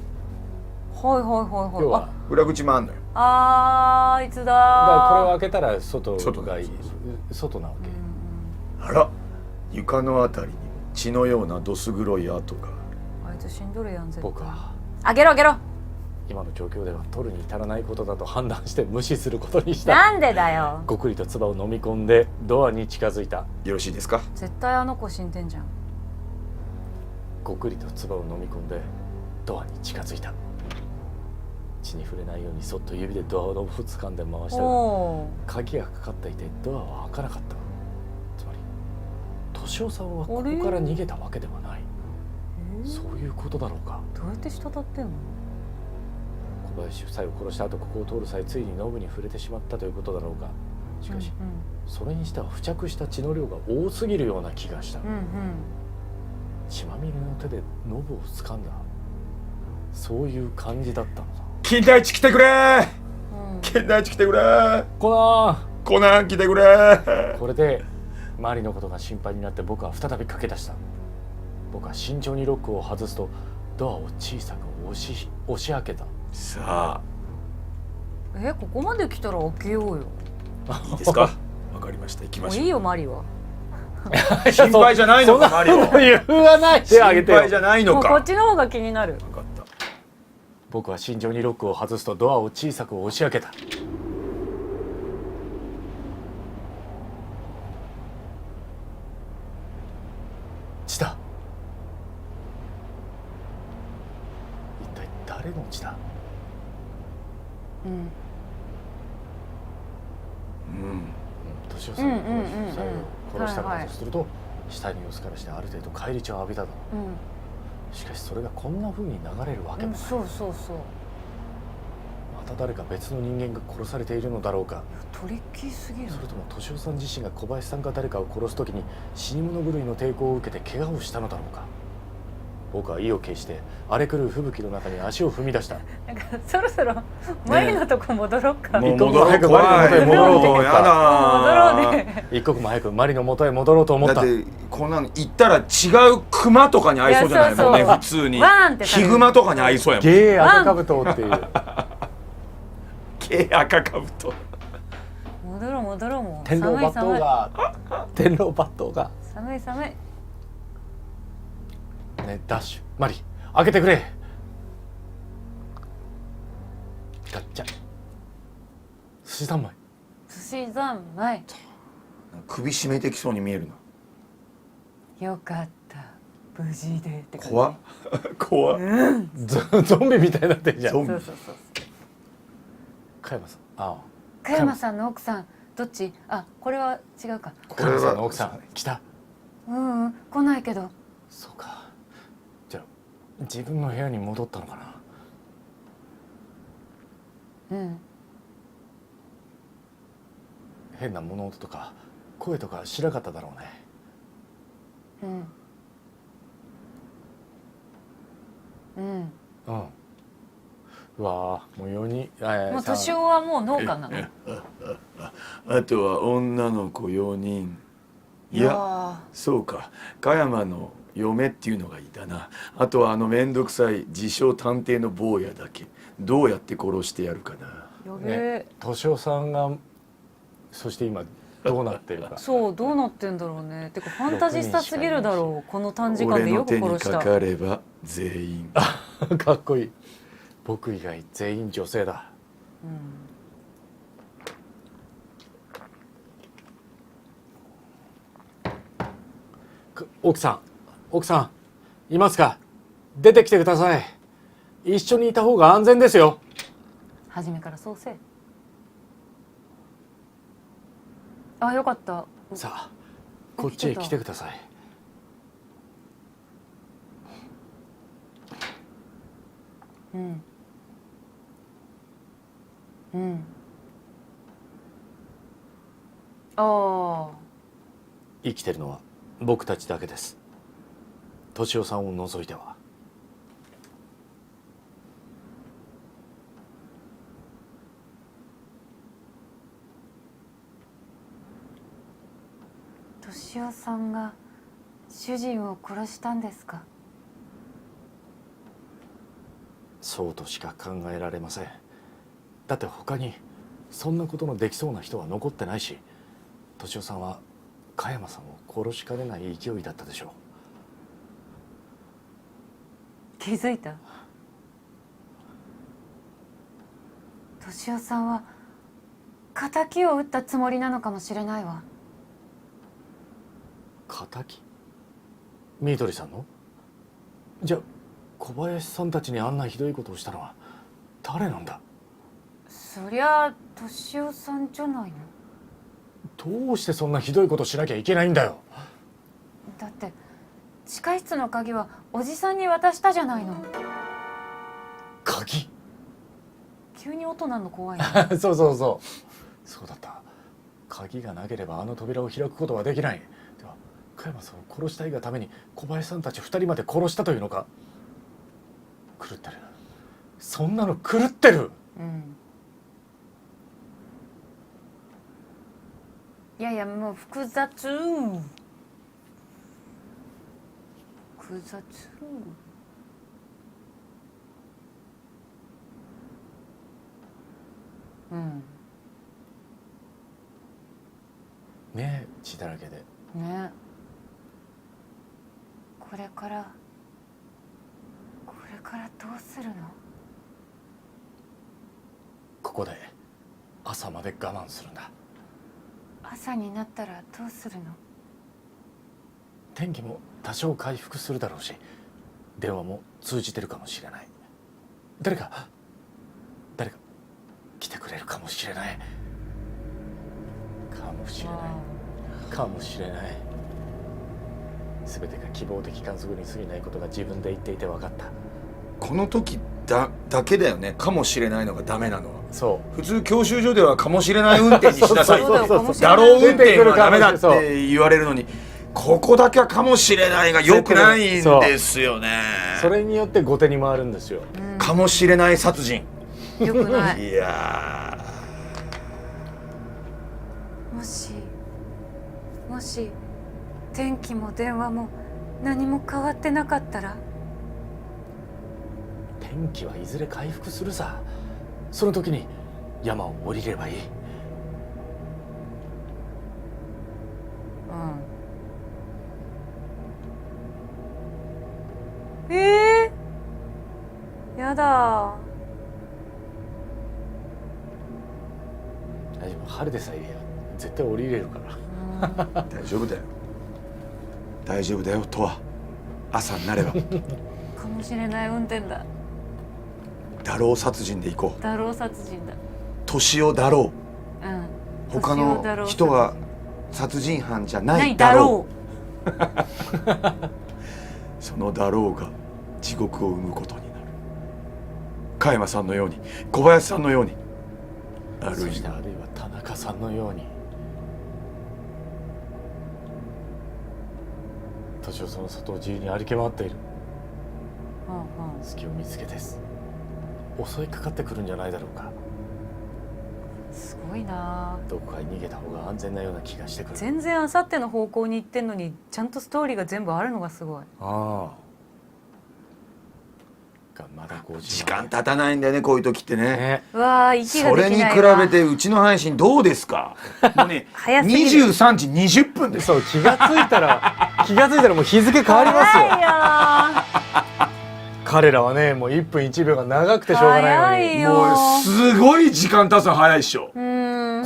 はいはいはいはい。要は裏口もあんのよ。あいつだ。だからこれを開けたら外がいい。外なわけ。あら、床のあたりに血のようなどす黒い跡があいつ死んどるやん絶対。僕はあげろあげろ。今の状況では取るに足らないことだと判断して無視することにした。なんでだよ。ごくりと唾を飲み込んでドアに近づいた。よろしいですか。絶対あの子死んでんじゃん。ごくりと唾を飲み込んでドアに近づいた。血に触れないようにそっと指でドアノブを掴んで回したが鍵がかかっていてドアは開かなかった。つまり敏夫さんはここから逃げたわけではない。そういうことだろうか。どうやって滴ってんの？小林夫妻を殺した後ここを通る際ついにノブに触れてしまったということだろうか。しかし、それにしては付着した血の量が多すぎるような気がした。血まみれの手でノブを掴んだ、そういう感じだったのだ。金田一来てくれ、金田一来てくれ、コナン来てくれ。これでマリのことが心配になって僕は再び駆け出した。僕は慎重にロックを外すとドアを小さく押し開けた。さここまで来たら開けようよ。あいいですか。わかりました、行きましょう。もういいよマリは。心配じゃないのかマリオ。言わないであげてよ。心配じゃないのか。もうこっちの方が気になる。分かった。僕は慎重にロックを外すとドアを小さく押し開けた。血だ。一体誰の血だ。敏夫さんが夫妻を殺したからとすると、死体の様子からしてある程度返り血を浴びただろう。しかしそれがこんな風に流れるわけもない。そうまた誰か別の人間が殺されているのだろうか。トリッキーすぎる。それとも敏夫さん自身が小林さんか誰かを殺す時に死に物狂いの抵抗を受けて怪我をしたのだろうか。僕は意を決して荒れ狂う吹雪の中に足を踏み出した。なんかそろそろマリのとこ戻ろうか。もう一刻も早くマリの元へ戻ろうと思っやた。だ。戻ろうね。一刻も早くマリの元へ戻ろうと思った。だってこんなの行ったら違うクマとかに合いそうじゃないもんね。普通にワーンってヒグマとかに合いそうやもん。ゲー赤かぶとっていう。毛赤かぶと。戻ろうもう。天狼抜刀が天狼抜刀が寒い。ね、ダッシュマリ開けてくれ。ガッチャ寿司三昧。寿司三昧。首絞めてきそうに見えるな。よかった無事でって感じ。怖っ怖っ。ゾンビみたいになってるじゃん。ゾンビそう加山さん。ああ。加山さんの奥さんどっち？あ、これは違うか。加山さんの奥さん来た。来ないけど。そうか。じゃあ自分の部屋に戻ったのかな。変な物音とか声とかしなかっただろうね。うわーもう4人。もう年男はもう農家なの。あとは女の子4人。いやそうか、加山の嫁っていうのがいたな。あとはめんどくさい自称探偵の坊やだけ。どうやって殺してやるかな。ね、敏夫さんがそして今どうなってるか。そうどうなってんだろうね。てかファンタジスタすぎるだろう。この短時間でよく殺した。俺の手にかかれば全員かっこいい。僕以外全員女性だ。奥さんいますか。出てきてください。一緒にいた方が安全ですよ。初めからそうせえ。あ、よかった。さあこっちへ来てください。生きてるのは僕たちだけです。敏夫さんを除いては。敏夫さんが主人を殺したんですか。そうとしか考えられません。だって他にそんなことのできそうな人は残ってないし、敏夫さんは加山さんを殺しかねない勢いだったでしょう。気づいた？敏夫さんは仇を討ったつもりなのかもしれないわ。仇？みどりさんの？じゃあ小林さんたちにあんなひどいことをしたのは誰なんだ？そりゃ敏夫さんじゃないの？どうしてそんなひどいことしなきゃいけないんだよ。だって地下室の鍵はおじさんに渡したじゃないの。鍵急に音なんの怖いね。そうそうそう、そうだった。鍵がなければあの扉を開くことはできない。では加山さんを殺したいがために小林さんたち2人まで殺したというのか？狂ってる。そんなの狂ってる。うん。いやいや、もう複雑。複雑。うん。ねえ、血だらけで。ね。これからどうするの？ここで朝まで我慢するんだ。朝になったらどうするの？天気も多少回復するだろうし、電話も通じてるかもしれない。誰か来てくれるかもしれない。かもしれない。全てが希望的観測に過ぎないことが自分で言っていて分かった。この時だけだよね、かもしれないのがダメなのは。そ普通教習所ではかもしれない運転にしなさいそうだよかもしれだないろう運転はダメだって言われるのに、ここだけはかもしれないが良くないんですよね。それによって後手に回るんですよ。かもしれない殺人。よくない。いやもし天気も電話も何も変わってなかったら？天気はいずれ回復するさ。その時に山を降りればいい。うん。やだ。大丈夫、春でさえいれば絶対降りれるから。大丈夫だよ、大丈夫だよとは朝になればかもしれない運転だ。だろう殺人で行こう。だろう殺人だ。年をだろうん。う、他の人は殺人犯じゃなないいだろだろう。そのだろうが地獄を生むことになる。加山さんのように、小林さんのように、あるそいはしてあるいは田中さんのように。敏夫さんの外を自由に歩き回っている。う。隙を見つけて襲いかかってくるんじゃないだろうか。すごいな。どこかに逃げた方が安全なような気がしてくる。全然あさっての方向に行ってんのにちゃんとストーリーが全部あるのがすごい。ああ。がまだ5時。時間経たないんだよね、こういう時ってね。ね。わあ、息がそれに比できないわ。べてうちの配信どうですか。もうね、早すぎる23時20分です。そう、気がついたらもう日付変わりますよ。早彼らはね、もう1分1秒が長くてしょうがないのに。早いよもうすごい時間経つの早いっしょ。い。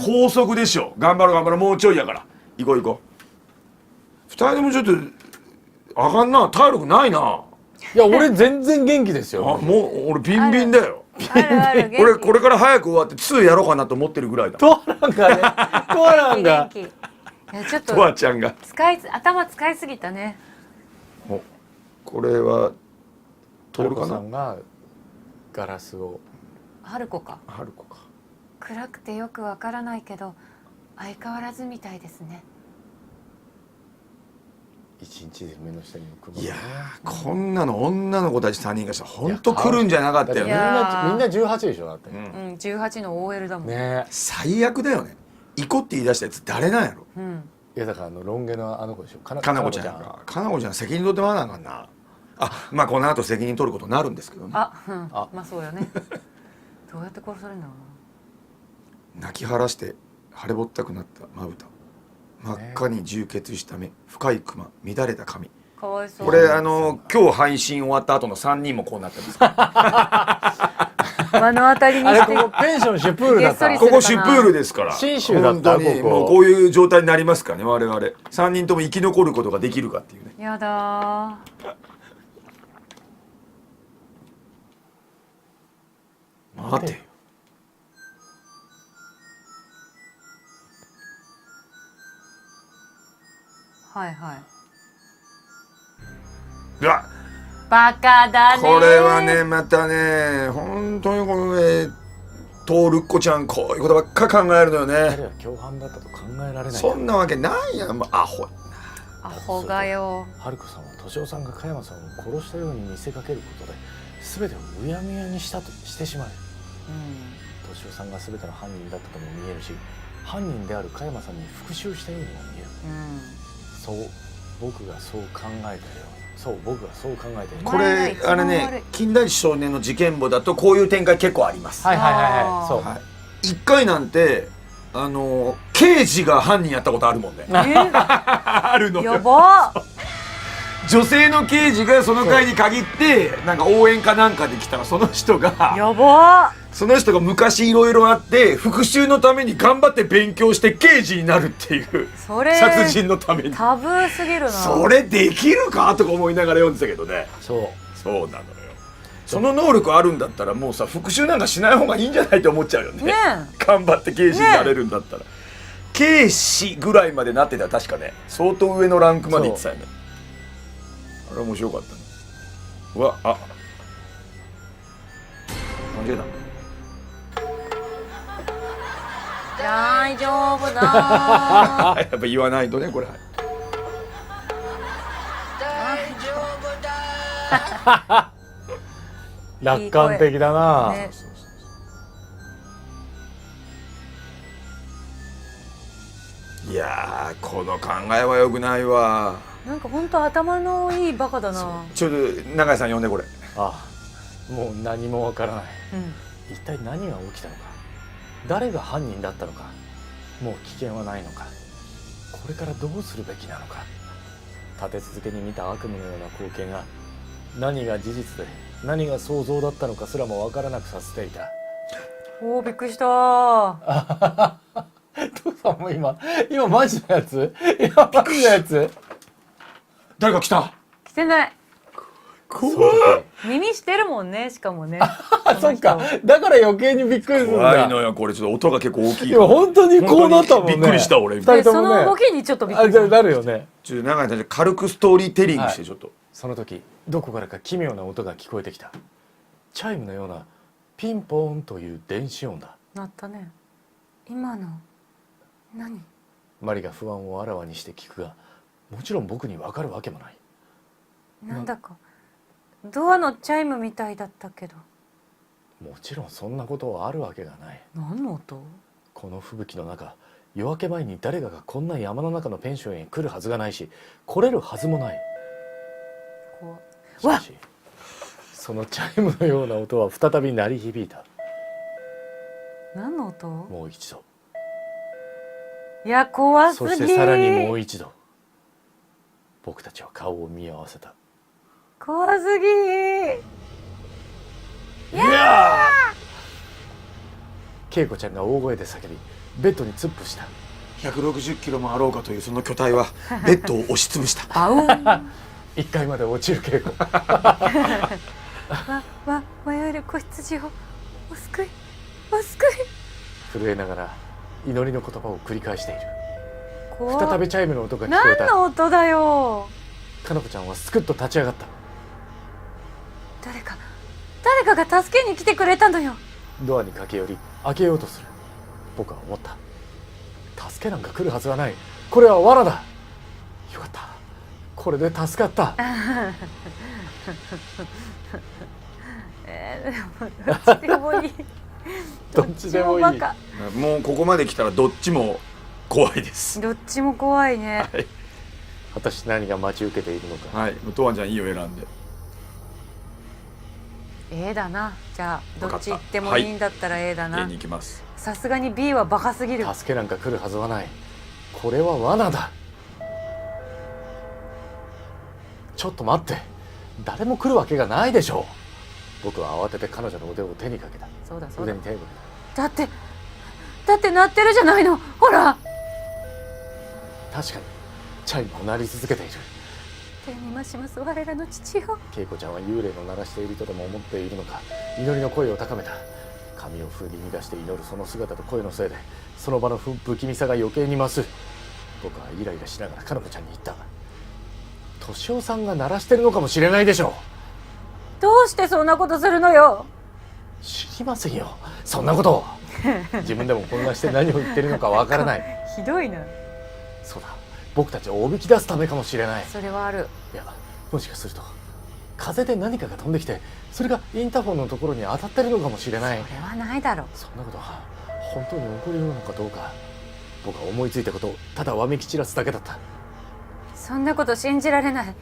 高速でしょ。頑張ろうもうちょいやから。行こう。2人ともちょっとあかんな、体力ないな。いや、俺全然元気ですよ。もう俺ビンビンだよ。あるある。俺これから早く終わって2やろうかなと思ってるぐらいだ。トアランがね、トアランが元気。いやちょっとわとちゃんが。頭使いすぎたね。お、これは通るかな。トルコさんがガラスを。春子か。春子か。暗くてよくわからないけど相変わらずみたいですね。一日で目の下にも雲がね。いやー、こんなの女の子たち3人がしたら本当来るんじゃなかったよだってみんね。やな18でしょ、だって。うんうん、18の OL だもん。ね。最悪だよね。行こうって言い出したやつ誰なんやろ。うん。いやだからロン毛のあの子でしょ。かかなこちゃんやか。かなこちゃん責任取ってもらわなあかんな。あ、まあこの後責任取ることになるんですけどね。あ、うん。あまあそうよね。どうやって殺されるんだろうな。泣き晴らして腫れぼったくなったまぶた、真っ赤に充血した目、深いクマ、乱れた髪。かわいそう。これ今日配信終わった後の3人もこうなってます目の当たりにあれして。ここペンションシュプールだったげっそりここシュプールですから。信州だった本当にここもうこういう状態になりますからね、我々3人とも生き残ることができるかっていうね。やだー。待てよ。はいはい。うわバカだね。これはねまたね本当にこのねトールッコちゃんこういうことばっか考えるのよね。彼は共犯だったと考えられない。そんなわけないやん、もうアホ。アホがよ。春子さんは敏夫さんが加山さんを殺したように見せかけることで全てをうやむやにしてしまう。敏夫さんが全ての犯人だったとも見えるし、犯人である加山さんに復讐したようにも見える。そう僕がそう考えたよ。そう僕がそう考えている。これあれね金田一少年の事件簿だとこういう展開結構あります。はいはいはいはい。そう。はい、一回なんて刑事が犯人やったことあるもんね。あるのよ。やば。女性の刑事がその回に限ってなんか応援かなんかで来たらその人が昔いろいろあって復讐のために頑張って勉強して刑事になるっていうそれ殺人のためにタブーすぎるな。それできるかとか思いながら読んでたけどね。そうなのよ。その能力あるんだったらもうさ復讐なんかしない方がいいんじゃないと思っちゃうよね。頑張って刑事になれるんだったら、警視ぐらいまでなってたら確かね相当上のランクまでいってたよね。あれ面白かったね。うわあ間違えた。大丈夫だ。やっぱ言わないとねこれ。楽観的だな。ねいやーこの考えは良くないわ。なんか本当頭のいいバカだな。ちょっと永井さん呼んでこれ。ああ、もう何もわからない。一体何が起きたのか、誰が犯人だったのか、もう危険はないのか、これからどうするべきなのか。立て続けに見た悪夢のような光景が何が事実で何が想像だったのかすらもわからなくさせていた。おおびっくりした。父さんも今マジのやつ、今マジのやつ。誰か来た。来てない。怖い。耳してるもんね、しかもね。そっか、だから余計にびっくりするんだ。怖いのよこれ。ちょっと音が結構大きい。今本当にこうなったもんね。びっくりした俺。二人ともね。その動きにちょっとびっくりじゃなるよね。ちょっと永井さん軽くストーリーテリングしてちょっと。その時どこからか奇妙な音が聞こえてきた。チャイムのようなピンポーンという電子音だ。なったね。今の何？マリが不安をあらわにして聞くが、もちろん僕に分かるわけもない。なんだかドアのチャイムみたいだったけど。もちろんそんなことはあるわけがない。何の音？この吹雪の中、夜明け前に誰かがこんな山の中のペンションへ来るはずがないし、来れるはずもない。しかしそのチャイムのような音は再び鳴り響いた。何の音？もう一度。いや怖すぎ。そしてさらにもう一度。僕たちは顔を見合わせた。怖すぎ。いやー！恵子ちゃんが大声で叫び、ベッドに突っ伏した。160キロもあろうかというその巨体はベッドを押しつぶした。バウン。1階まで落ちる恵子。迷える子羊をお救いお救い。震えながら祈りの言葉を繰り返している。怖再びチャイムの音が聞こえた。何の音だよ。かなこちゃんはすくっと立ち上がった。誰かが助けに来てくれたのよ。ドアに駆け寄り開けようとする。僕は思った。助けなんか来るはずはない。これは罠だ。よかった。これで助かった。どっちでもいい。どっちでもいい。バカ。もうここまで来たらどっちも怖いです。どっちも怖いね。はい。果たして何が待ち受けているのか。はい。とわんちゃんいいよ選んで。A だな。じゃあどっち行ってもはいいいんだったら A だ A な。に行きます。さすがに B はバカすぎる。助けなんか来るはずはない。これは罠だ。ちょっと待って。誰も来るわけがないでしょう。僕は慌てて彼女の腕を手にかけた。そうだそうだ腕に。手をかけた。だって鳴ってるじゃないの。ほら。確かにチャイムも鳴り続けている。天にまします我らの父よ。恵子ちゃんは幽霊の鳴らしているとでも思っているのか、祈りの声を高めた。髪を振り乱して祈るその姿と声のせいでその場の不気味さが余計に増す。僕はイライラしながらかの子ちゃんに言った。敏夫さんが鳴らしてるのかもしれないでしょう。どうしてそんなことするのよ。知りませんよそんなことを。自分でも混乱して何を言ってるのかわからない。ひどいな。そうだ、僕たちをおびき出すためかもしれない。それはある。いや、もしかすると風で何かが飛んできてそれがインターフォンのところに当たってるのかもしれない。それはないだろう。そんなことは本当に起こりうるのかどうか、僕は思いついたことをただわめき散らすだけだった。そんなこと信じられない。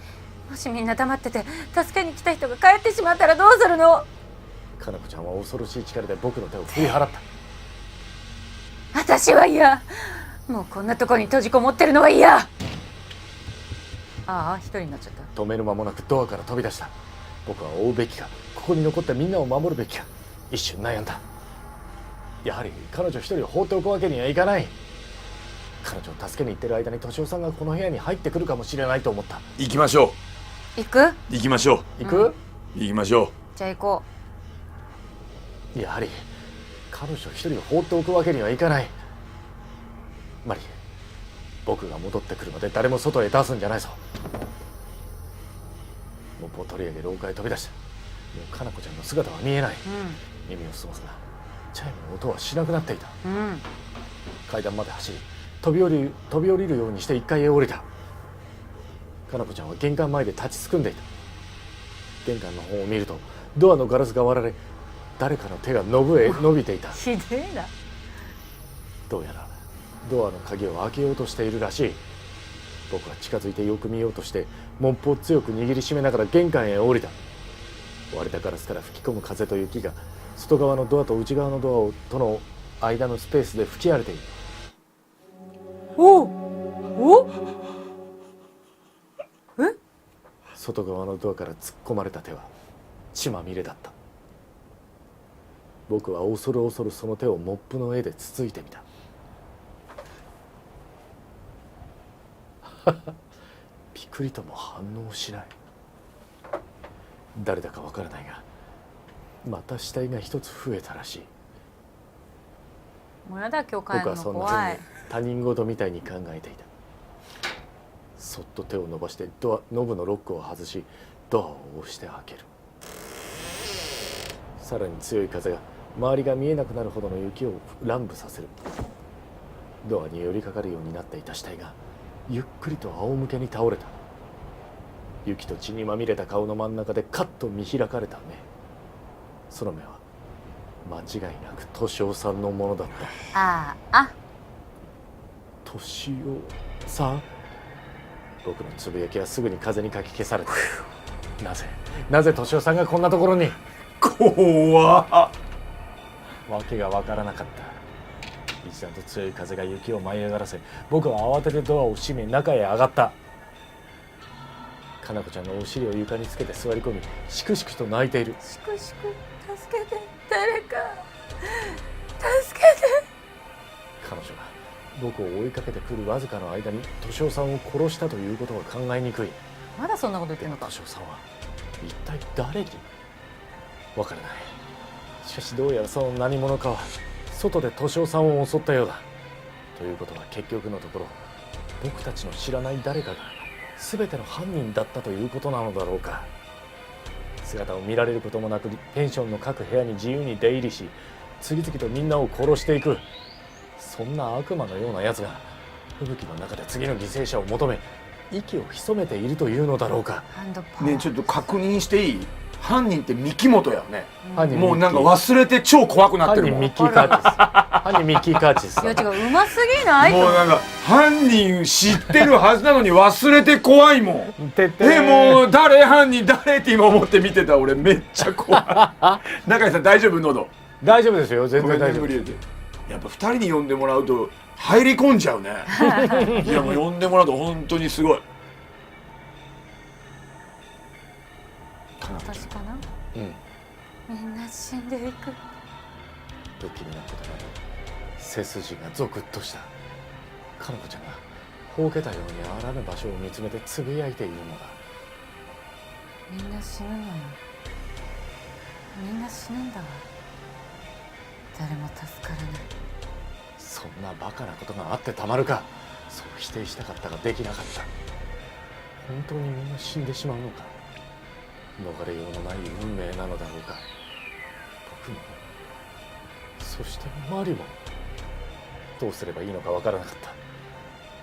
もしみんな黙ってて助けに来た人が帰ってしまったらどうするの。かなこちゃんは恐ろしい力で僕の手を振り払った。私は嫌。もうこんなとこに閉じこもってるのは嫌。ああ、一人になっちゃった。止める間もなくドアから飛び出した。僕は追うべきか、ここに残ったみんなを守るべきか、一瞬悩んだ。やはり彼女一人を放っておくわけにはいかない。彼女を助けに行ってる間に敏夫さんがこの部屋に入ってくるかもしれないと思った。行きましょ行く？う行きましょ行く、う行きましょう。じゃあ行こやはり彼女一人を放っておくわけにはいかない。マリー、僕が戻ってくるまで誰も外へ出すんじゃないぞ。モップを取り上げ廊下へ飛び出した。もうかなこちゃんの姿は見えない。う。耳を澄ますがチャイムの音はしなくなっていた。うん。階段まで走り飛び降りるようにして1階へ降りた。かなこちゃんは玄関前で立ちすくんでいた。玄関の方を見るとドアのガラスが割られ誰かの手が伸びていた。ひでえな。どうやらドアの鍵を開けようとしているらしい。僕は近づいてよく見ようとしてモップを強く握りしめながら玄関へ降りた。割れたガラスから吹き込む風と雪が外側のドアと内側のドアとの間のスペースで吹き荒れている。おお。え？外側のドアから突っ込まれた手は血まみれだった。僕は恐る恐るその手をモップの柄でつついてみた。ピクリとも反応しない。誰だかわからないがまた死体が一つ増えたらしい。もうやだ、今日帰るの僕はそんな怖い風に。他人事みたいに考えていた。そっと手を伸ばしてノブのロックを外しドアを押して開ける。さらに強い風が周りが見えなくなるほどの雪を乱舞させる。ドアに寄りかかるようになっていた死体がゆっくりと仰向けに倒れた。雪と血にまみれた顔の真ん中でカッと見開かれた目。その目は間違いなく敏夫さんのものだった。ああ。敏夫さん。僕のつぶやきはすぐに風にかき消された。なぜ敏夫さんがこんなところに。怖っ。わけがわからなかった。一段と強い風が雪を舞い上がらせ、僕は慌ててドアを閉め中へ上がった。かなこちゃんのお尻を床につけて座り込みしくしくと泣いている。しくしく、助けて、誰か助けて。彼女が僕を追いかけてくるわずかの間に敏夫さんを殺したということは考えにくい。まだそんなこと言ってんのか。敏夫さんは一体誰に。わからない。しかしどうやらその何者かは外で敏夫さんを襲ったようだ。ということは結局のところ僕たちの知らない誰かが全ての犯人だったということなのだろうか。姿を見られることもなくペンションの各部屋に自由に出入りし次々とみんなを殺していく。そんな悪魔のようなやつが吹雪の中で次の犠牲者を求め息を潜めているというのだろうか。ハンドパワー。ねえちょっと確認していい？犯人って三木本やね。犯人もうなんか忘れて超怖くなってるもん。犯人ミッキー・カーチス。犯人ミッキー・カーチス。いや違う、うますぎないもうなんか犯人知ってるはずなのに忘れて怖いもん。もう誰犯人誰って今思って見てた俺めっちゃ怖い。中井さん大丈夫？喉大丈夫ですよ、全ごめ然大丈夫。んね無理で。やっぱ2人に呼んでもらうと入り込んじゃうね。いやもう呼んでもらうと本当にすごい。私かな。うん。みんな死んでいく。不気味なことなど背筋がゾクッとした。かのこちゃんがほうけたようにあらぬ場所を見つめてつぶやいているのだ。みんな死ぬのよ。みんな死ぬんだわ。誰も助からない。そんなバカなことがあってたまるか。そう否定したかったができなかった。本当にみんな死んでしまうのか。逃れようのない運命なのだろうか。僕もそしてマリもどうすればいいのかわからなかっ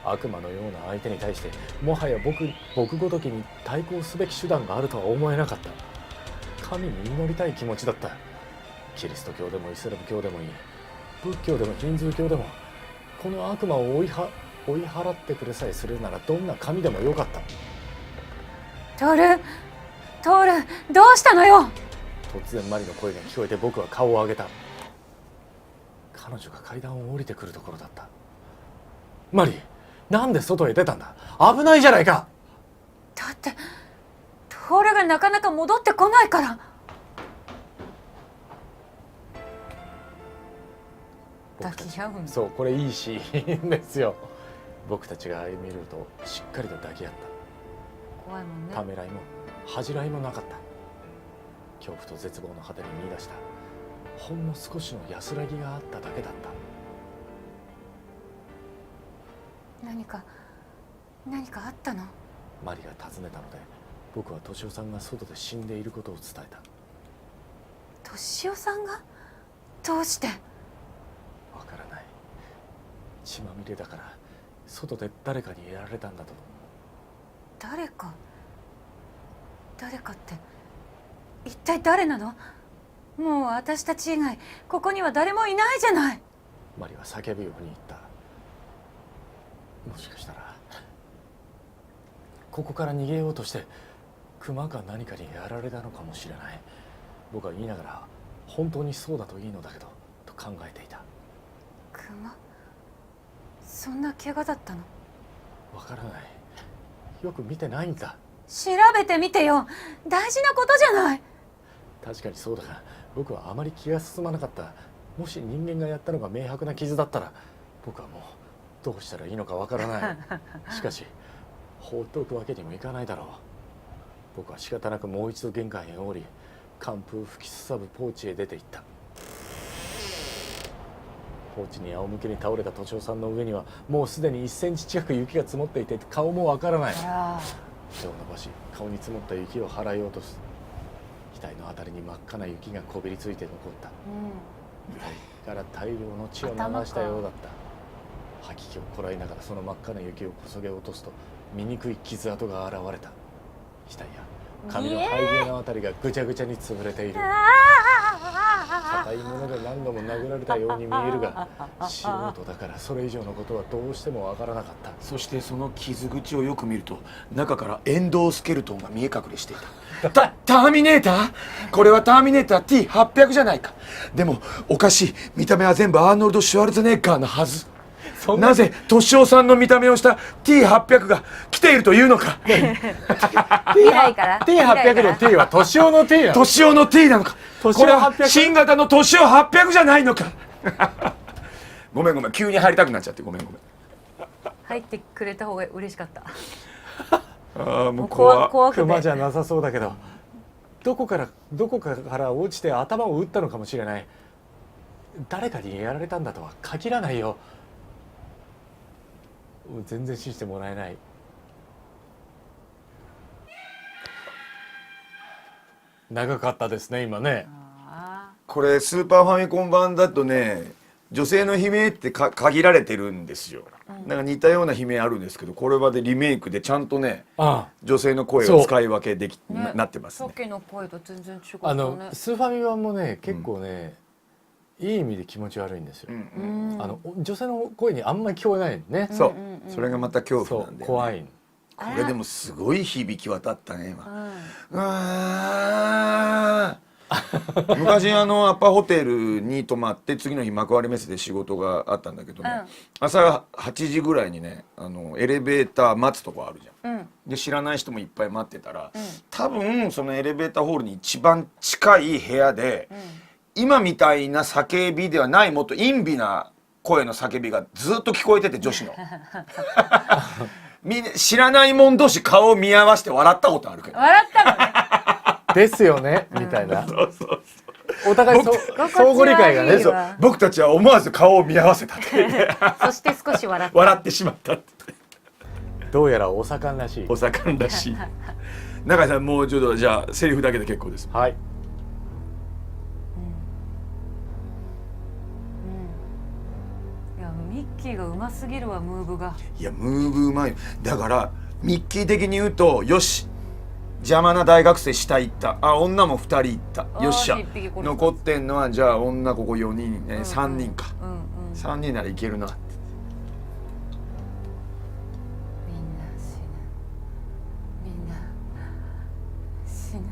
た。悪魔のような相手に対してもはや僕ごときに対抗すべき手段があるとは思えなかった。神に祈りたい気持ちだった。キリスト教でもイスラム教でもいい、仏教でもヒンズー教でも、この悪魔を追い払ってくれさえするならどんな神でもよかった。トールどうしたのよ。突然マリの声が聞こえて僕は顔を上げた。彼女が階段を降りてくるところだった。マリ、なんで外へ出たんだ。危ないじゃないか。だってトールがなかなか戻ってこないから。抱き合うんだ。そうこれいいシーンですよ。僕たちが歩み寄るとしっかりと抱き合った。怖いもんね。ためらいも恥じらいもなかった。恐怖と絶望の果てに見出したほんの少しの安らぎがあっただけだった。何かあったの？マリが尋ねたので僕は敏夫さんが外で死んでいることを伝えた。敏夫さんが？どうして？わからない。血まみれだから外で誰かにやられたんだと。誰かって一体誰なの？もう私たち以外ここには誰もいないじゃない。マリは叫ぶように言った。もしかしたらここから逃げようとして熊か何かにやられたのかもしれない。僕は言いながら本当にそうだといいのだけどと考えていた。熊？そんな怪我だったの？わからない。よく見てないんだ。調べてみてよ。大事なことじゃない。確かにそうだが僕はあまり気が進まなかった。もし人間がやったのが明白な傷だったら僕はもうどうしたらいいのかわからない。しかし放っておくわけにもいかないだろう。僕は仕方なくもう一度玄関へ降り寒風吹きすさぶポーチへ出て行った。ポーチに仰向けに倒れた敏夫さんの上にはもうすでに1センチ近く雪が積もっていて顔もわからない。手を伸ばし顔に積もった雪を払い落とす。額のあたりに真っ赤な雪がこびりついて残った。額から大量の血を流したようだった。吐き気をこらえながらその真っ赤な雪をこそげ落とすと醜い傷跡が現れた。額や髪の生え際のあたりがぐちゃぐちゃに潰れている。硬いもので何度も殴られたように見えるが素人だからそれ以上のことはどうしてもわからなかった。そしてその傷口をよく見ると中からエンドースケルトンが見え隠れしていた。ターミネーター？これはターミネーター T800 じゃないか。でもおかしい。見た目は全部アーノルド・シュワルツェネッガーのはず。なぜ敏夫さんの見た目をした T800 が来ているというのか。未来から T800 の T は敏夫の T なの。敏夫の T なのか。これは新型の敏夫800じゃないのか。ごめん急に入りたくなっちゃってごめん。入ってくれた方が嬉しかった。ああもう怖くて熊じゃなさそうだけどどこかから落ちて頭を打ったのかもしれない。誰かにやられたんだとは限らないよ。全然信じてもらえない。長かったですね今ね。これスーパーファミコン版だとね女性の悲鳴って限られてるんですよ。なんか似たような悲鳴あるんですけどこれはでリメイクでちゃんとね女性の声を使い分けできなってますね。さっきの声と全然違ったね。スーファミ版もね結構ね、いい意味で気持ち悪いんですよ。女性の声にあんまり聞こえないね。そうそれがまた恐怖なんで、怖い。これでもすごい響き渡ったね今。昔アパホテルに泊まって次の日幕張メッセで仕事があったんだけどね、朝8時ぐらいにねエレベーター待つとこあるじゃん。で知らない人もいっぱい待ってたら、多分そのエレベーターホールに一番近い部屋で、今みたいな叫びではないもっと陰微な声の叫びがずっと聞こえてて女子の知らない者同士顔を見合わせて笑ったことあるけど。笑ったのね。ですよねみたいな。お互い相互理解がね。そう僕たちは思わず顔を見合わせたってそして少し笑った。笑ってしまったってどうやらお盛んらしい。お盛んらしい。永井さんもうちょっとじゃあセリフだけで結構です。はい。いやミッキーがうますぎるわムーブが。いやムーブうまい。だからミッキー的に言うとよし邪魔な大学生下行った。あ女も2人行った。よっしゃ一匹これ残ってんのはじゃあ女ここ4人ね、3人か、うんうん。 3人ならいけるな。みんな死ぬ。みんな死ぬ。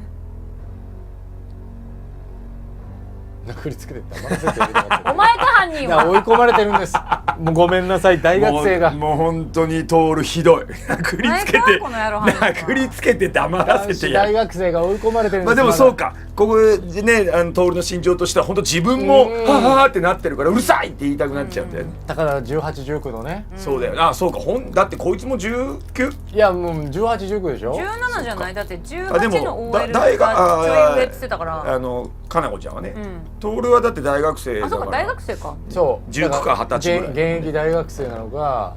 殴りつけて黙らせてるなお前か犯人いやは。追い込まれてるんです。もうごめんなさい大学生が。もう本当にトールひどい。殴りつけてこの野郎犯人は殴りつけて黙らせてやる。大学生が追い込まれてるんです。まあでもそうか、ここでねトールの心情としては本当自分もうんははーってなってるからうるさいって言いたくなっちゃうんだよね。だから18、19のね。そうだよ。あそうかだってこいつも 19？ いやもう18、19でしょ。17じゃない。だってあで18のも OL が大学ちょい上って言ってたから。かなこちゃんはね、うん。トールはだって大学生だあ、そうか、から大学生か。そう。 19か20歳ぐらい現役大学生なのが。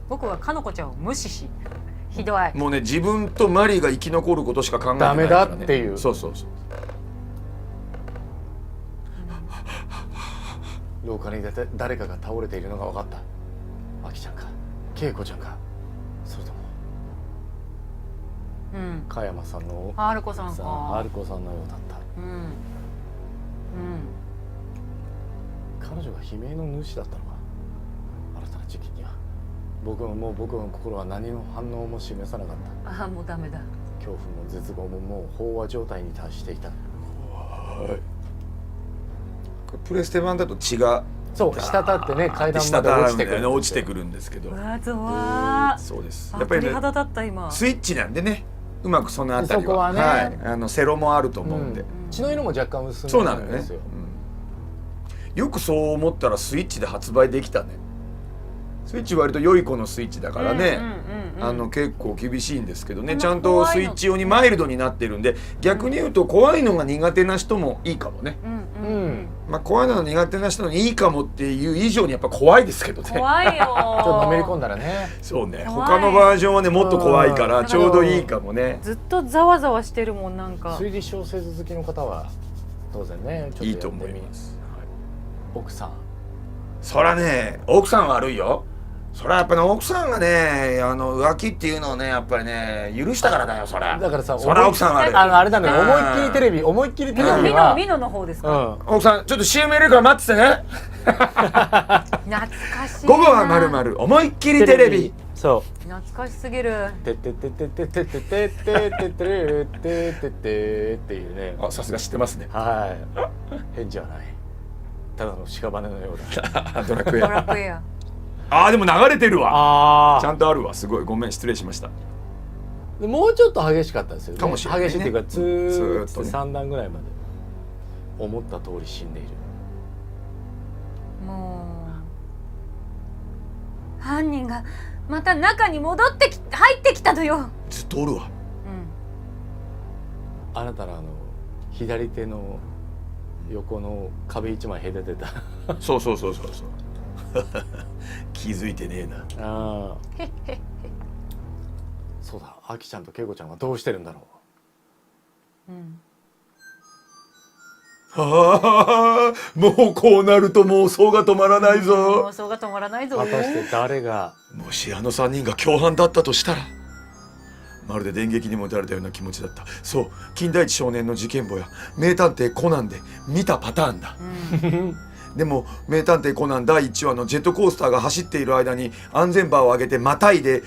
僕はかのこちゃんを無視し、ひどい。もうね自分とマリーが生き残ることしか考えてないから、ね、ダメだっていうそうそうそう。廊下に誰かが倒れているのが分かった。あきちゃんか恵子ちゃんか、それともうん。加山さんのハルコさんさか。春子さんのようだった。うん。うん。彼女が悲鳴の主だったのか。新たな時期には僕の心は何の反応も示さなかった。あ、もうダメだ。恐怖も絶望ももう飽和状態に達していた。プレステ版だと血がそう滴ってね階段まで落落ちてくる。落ちてくるんですけど、わざわそうです。ー。やっぱりね鳥肌立った今。スイッチなんでね、うまくそのあたりはそこはねはい、セロもあると思うんで、血の色も若干薄めそうなのよね、ですよ。よくそう思ったらスイッチで発売できたね。スイッチ割と良い子のスイッチだからね、結構厳しいんですけどね、ちゃんとスイッチ用にマイルドになってるんで、逆に言うと怖いのが苦手な人もいいかもね。うんうんうん。まあ怖いのが苦手な人にいいかもっていう以上にやっぱ怖いですけどね。怖いよー。ちょっとのめり込んだらね。そうね、怖い他のバージョンはねもっと怖いからうんちょうどいいかもね。ずっとざわざわしてるもんなんか。推理小説好きの方は当然ねちょっといいと思やってみいます。奥さんそらね奥さん悪いよ。そらやっぱり奥さんがね浮気っていうのをねやっぱりね許したからだよそら。だからさそら奥さん悪い。あれなのよ、うん思いっきりテレビミノの方ですか。うん奥さんちょっと CM 入れるから待っててね。懐かしいな。午後はまるまる思いっきりテレビ。そう懐かしすぎる。てってってってってってってってってってってっていうね。あさすが知ってますね。はい変じゃない、ただの屍のようだ。ドラクエ。ドラクエや。あーでも流れてるわ。あちゃんとあるわ。すごいごめん失礼しました。あもうちょっと激しかったですよね。かもしれないね激しいっていうかずーっとずーっとね3段ぐらいまで思った通り死んでいる。もう犯人がまた中に戻って入ってきたのよ。ずっとおるわ。うん。あなたの左手の横の壁一枚隔てたそうそうそうそうそう。気づいてねえな。ああそうだ、あきちゃんとけいこちゃんはどうしてるんだろうん。はあ、もうこうなると妄想が止まらないぞ妄。想が止まらないぞ。う。果たして誰が。もしあの3人が共犯だったとしたら、まるで電撃にも打たれたような気持ちだった。そう金田一少年の事件簿や名探偵コナンで見たパターンだ。でも名探偵コナン第1話のジェットコースターが走っている間に安全バーを上げてまたいで、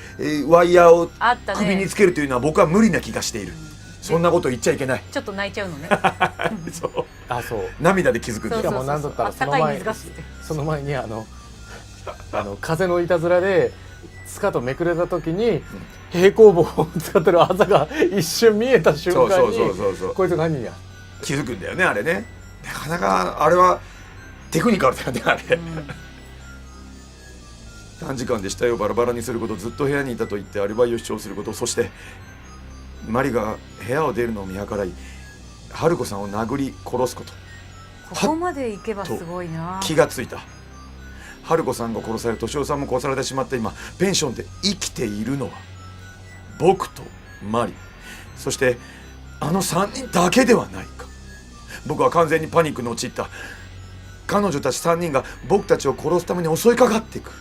ワイヤーをあったね。首につけるというのは僕は無理な気がしている。そんなこと言っちゃいけない。ちょっと泣いちゃうのね。そうあ、そう。涙で気づくんだよ。しかも何だったらそのあったかい前水が吸ってその前に風のいたずらでスカートめくれた時に平行棒を使ってるあざが一瞬見えた瞬間にそうこいつが犯人や。気づくんだよねあれね。なかなかあれはテクニカルだよねあれ。短時間で死体をバラバラにすること、ずっと部屋にいたと言ってアリバイを主張すること、そしてマリが部屋を出るのを見計らい春子さんを殴り殺すこと、ここまで行けばすごいな。気がついた。春子さんが殺され、敏夫さんも殺されてしまった今、ペンションで生きているのは僕とマリ、そしてあの3人だけではないか。僕は完全にパニックに陥った。彼女たち3人が僕たちを殺すために襲いかかってくる、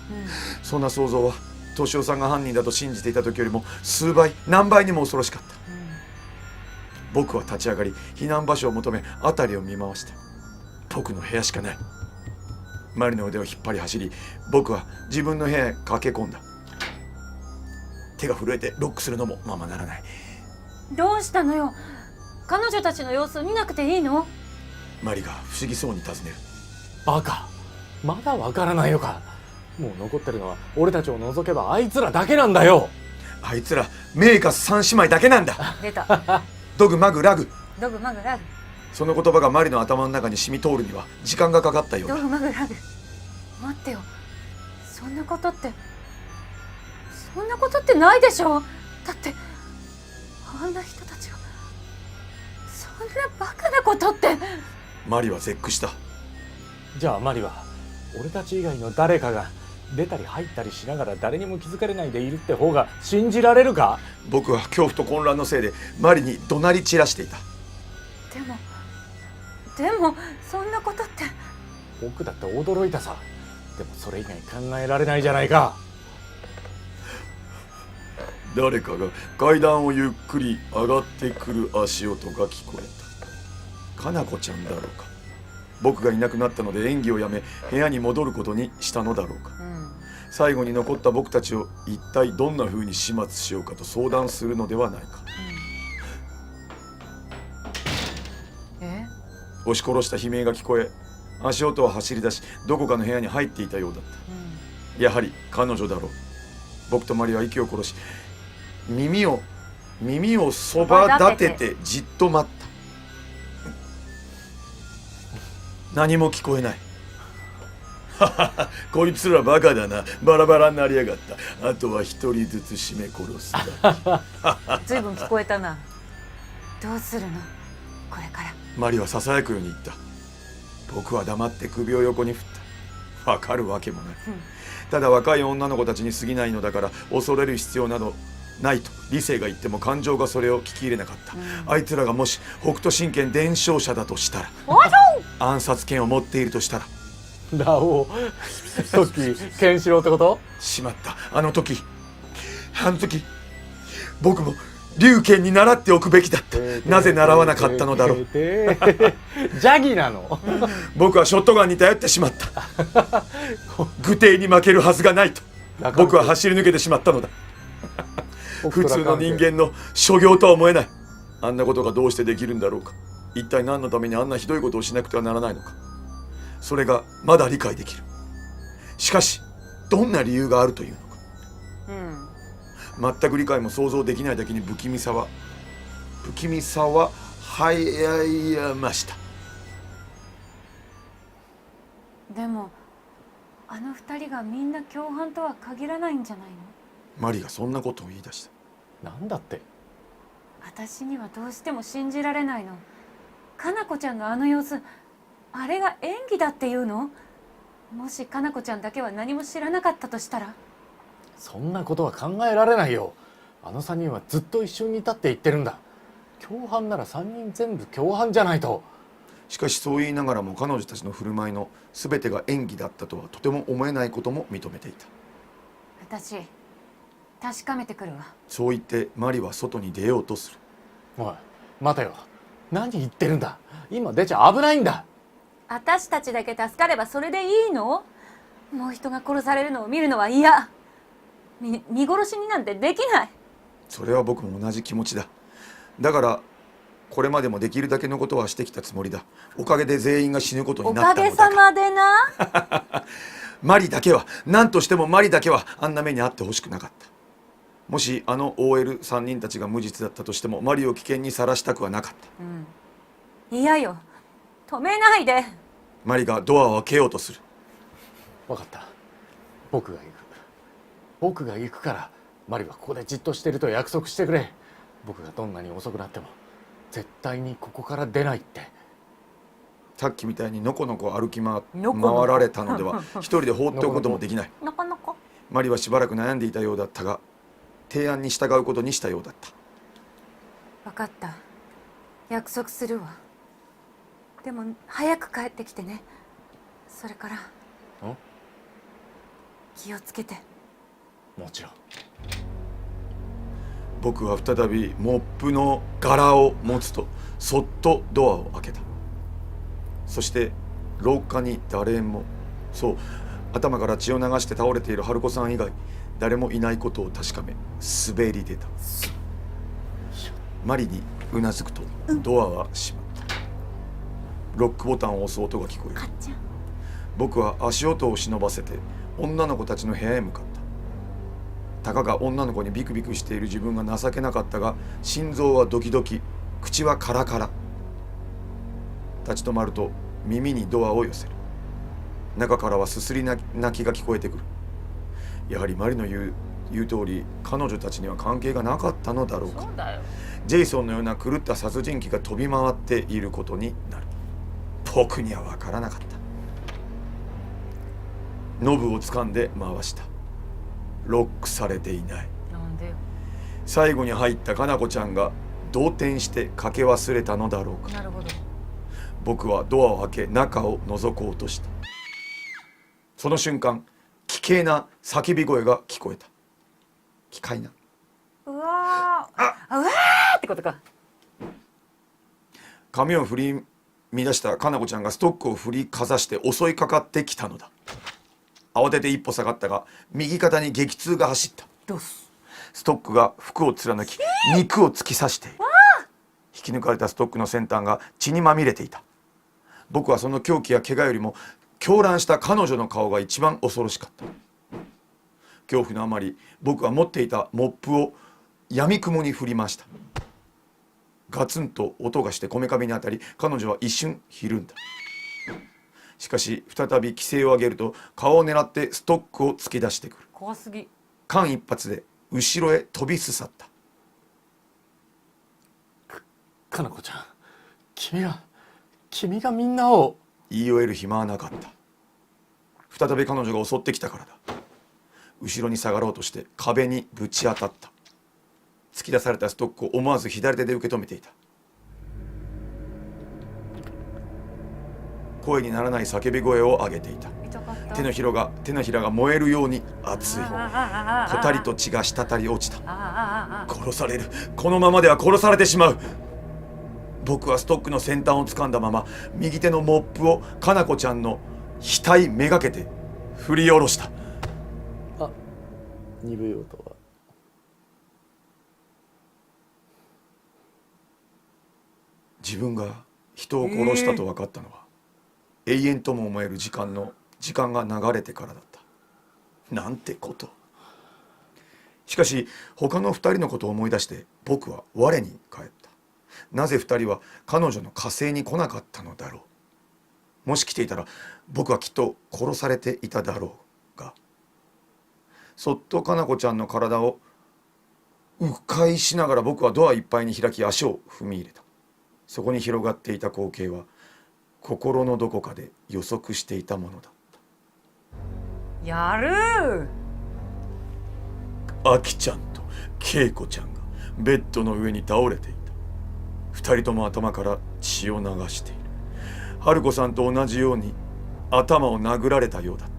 そんな想像は敏夫さんが犯人だと信じていた時よりも数倍何倍にも恐ろしかった。僕は立ち上がり、避難場所を求め辺りを見回した。僕の部屋しかない。マリの腕を引っ張り走り、僕は自分の部屋へ駆け込んだ。手が震えてロックするのもままならない。どうしたのよ。彼女たちの様子見なくていいの？マリが不思議そうに尋ねる。バカ、まだわからないのか。もう残ってるのは俺たちを除けばあいつらだけなんだよ。あいつらメイカス3姉妹だけなんだ。出た。ドグマグラグ。ドグマグラグ。その言葉がマリの頭の中に染み通るには時間がかかったようドだ。グマグラグ。待ってよ。そんなことってないでしょ。だってあんな人たちがそんなバカなことって。マリは絶句した。じゃあマリは俺たち以外の誰かが出たり入ったりしながら誰にも気づかれないでいるって方が信じられるか？僕は恐怖と混乱のせいでマリに怒鳴り散らしていた。でもそんなことって。僕だって驚いたさ。でもそれ以外考えられないじゃないか。誰かが階段をゆっくり上がってくる足音が聞こえた。かなこちゃんだろうか。僕がいなくなったので演技をやめ部屋に戻ることにしたのだろうか。最後に残った僕たちを一体どんな風に始末しようかと相談するのではないか。押し殺した悲鳴が聞こえ、足音は走り出しどこかの部屋に入っていたようだった、やはり彼女だろう。僕とマリは息を殺し、耳をそば立ててじっと待った。何も聞こえない。こいつらバカだな。バラバラになりやがった。あとは一人ずつ締め殺すだけ。ずいぶん聞こえたな。どうするのこれから。マリはささやくように言った。僕は黙って首を横に振った。わかるわけもない、ただ若い女の子たちに過ぎないのだから恐れる必要などないと理性が言っても感情がそれを聞き入れなかった、あいつらがもし北斗神拳伝承者だとしたら、暗殺権を持っているとしたら、ラオウ、トッキー、ケンシロウってこと？しまった。あの時僕も龍拳に習っておくべきだった。なぜ習わなかったのだろう。ジャギなの？僕はショットガンに頼ってしまった。愚帝に負けるはずがないと僕は走り抜けてしまったのだ。普通の人間の所業とは思えない。あんなことがどうしてできるんだろうか。一体何のためにあんなひどいことをしなくてはならないのか。それがまだ理解できる。しかしどんな理由があるというのか、全く理解も想像できないだけに不気味さははやました。でもあの二人がみんな共犯とは限らないんじゃないの？マリがそんなことを言い出した。なんだって？私にはどうしても信じられないの。かなこちゃんのあの様子、あれが演技だっていうの？もしかなこちゃんだけは何も知らなかったとしたら。そんなことは考えられないよ。あの3人はずっと一緒にいたって言ってるんだ。共犯なら3人全部共犯じゃないと。しかしそう言いながらも彼女たちの振る舞いの全てが演技だったとはとても思えないことも認めていた。私確かめてくるわ。そう言ってマリは外に出ようとする。おい待てよ、何言ってるんだ。今出ちゃ危ないんだ。私たちだけ助かればそれでいいの？もう人が殺されるのを見るのは嫌。見殺しになんてできない。それは僕も同じ気持ちだ。だからこれまでもできるだけのことはしてきたつもりだ。おかげで全員が死ぬことになったのだが。おかげさまでな。マリだけは何としてもマリだけはあんな目に遭ってほしくなかった。もしあの OL3 人たちが無実だったとしてもマリを危険にさらしたくはなかった、嫌よ、止めないで。マリがドアを開けようとする。分かった、僕が行くからマリはここでじっとしてると約束してくれ。僕がどんなに遅くなっても絶対にここから出ないって。さっきみたいにのこのこ歩き回のこのこ回られたのでは一人で放っておくこともできない。なかなか。マリはしばらく悩んでいたようだったが、提案に従うことにしたようだった。分かった。約束するわ。でも早く帰ってきてね。それから気をつけて。もちろん。僕は再びモップの柄を持つとそっとドアを開けた。そして廊下に誰も、そう、頭から血を流して倒れている春子さん以外誰もいないことを確かめ滑り出た。マリにうなずくとドアは閉まった。ロックボタンを押す音が聞こえる。僕は足音を忍ばせて女の子たちの部屋へ向かった。たかが女の子にビクビクしている自分が情けなかったが、心臓はドキドキ、口はカラカラ。立ち止まると耳にドアを寄せる。中からはすすり泣きが聞こえてくる。やはりマリの言う通り、彼女たちには関係がなかったのだろうか。そうだよ。ジェイソンのような狂った殺人鬼が飛び回っていることになる。僕には分からなかった。ノブを掴んで回した。ロックされていない。なんでよ。最後に入ったかなこちゃんが動転してかけ忘れたのだろうか。なるほど。僕はドアを開け中を覗こうとした。その瞬間、奇怪な叫び声が聞こえた。奇怪な。うわー。うわーってことか。髪を振り乱したかなこちゃんがストックを振りかざして襲いかかってきたのだ。慌てて一歩下がったが右肩に激痛が走った。どうす。ストックが服を貫き肉を突き刺している。引き抜かれたストックの先端が血にまみれていた。僕はその狂気や怪我よりも狂乱した彼女の顔が一番恐ろしかった。恐怖のあまり僕は持っていたモップを闇雲に振りました。ガツンと音がしてこめかみに当たり彼女は一瞬ひるんだ。しかし再び規制を上げると顔を狙ってストックを突き出してくる。怖すぎ。間一髪で後ろへ飛びすさった。かなこちゃん、君がみんなを。言い終える暇はなかった。再び彼女が襲ってきたからだ。後ろに下がろうとして壁にぶち当たった。突き出されたストックを思わず左手で受け止めていた。声にならない叫び声を上げていた。痛かった。手のひらが燃えるように熱い。ぽたりと血が滴り落ちた。殺される。このままでは殺されてしまう。僕はストックの先端を掴んだまま右手のモップをかなこちゃんの額めがけて振り下ろした。鈍い音は。自分が人を殺したと分かったのは、永遠とも思える時間が流れてからだった。なんてこと。しかし他の2人のことを思い出して僕は我に返った。なぜ2人は彼女の火星に来なかったのだろう。もし来ていたら僕はきっと殺されていただろうが。そっとかなこちゃんの体を迂回しながら僕はドアいっぱいに開き足を踏み入れた。そこに広がっていた光景は心のどこかで予測していたものだった。やるー。あきちゃんとけいこちゃんがベッドの上に倒れていた。二人とも頭から血を流している。春子さんと同じように頭を殴られたようだった。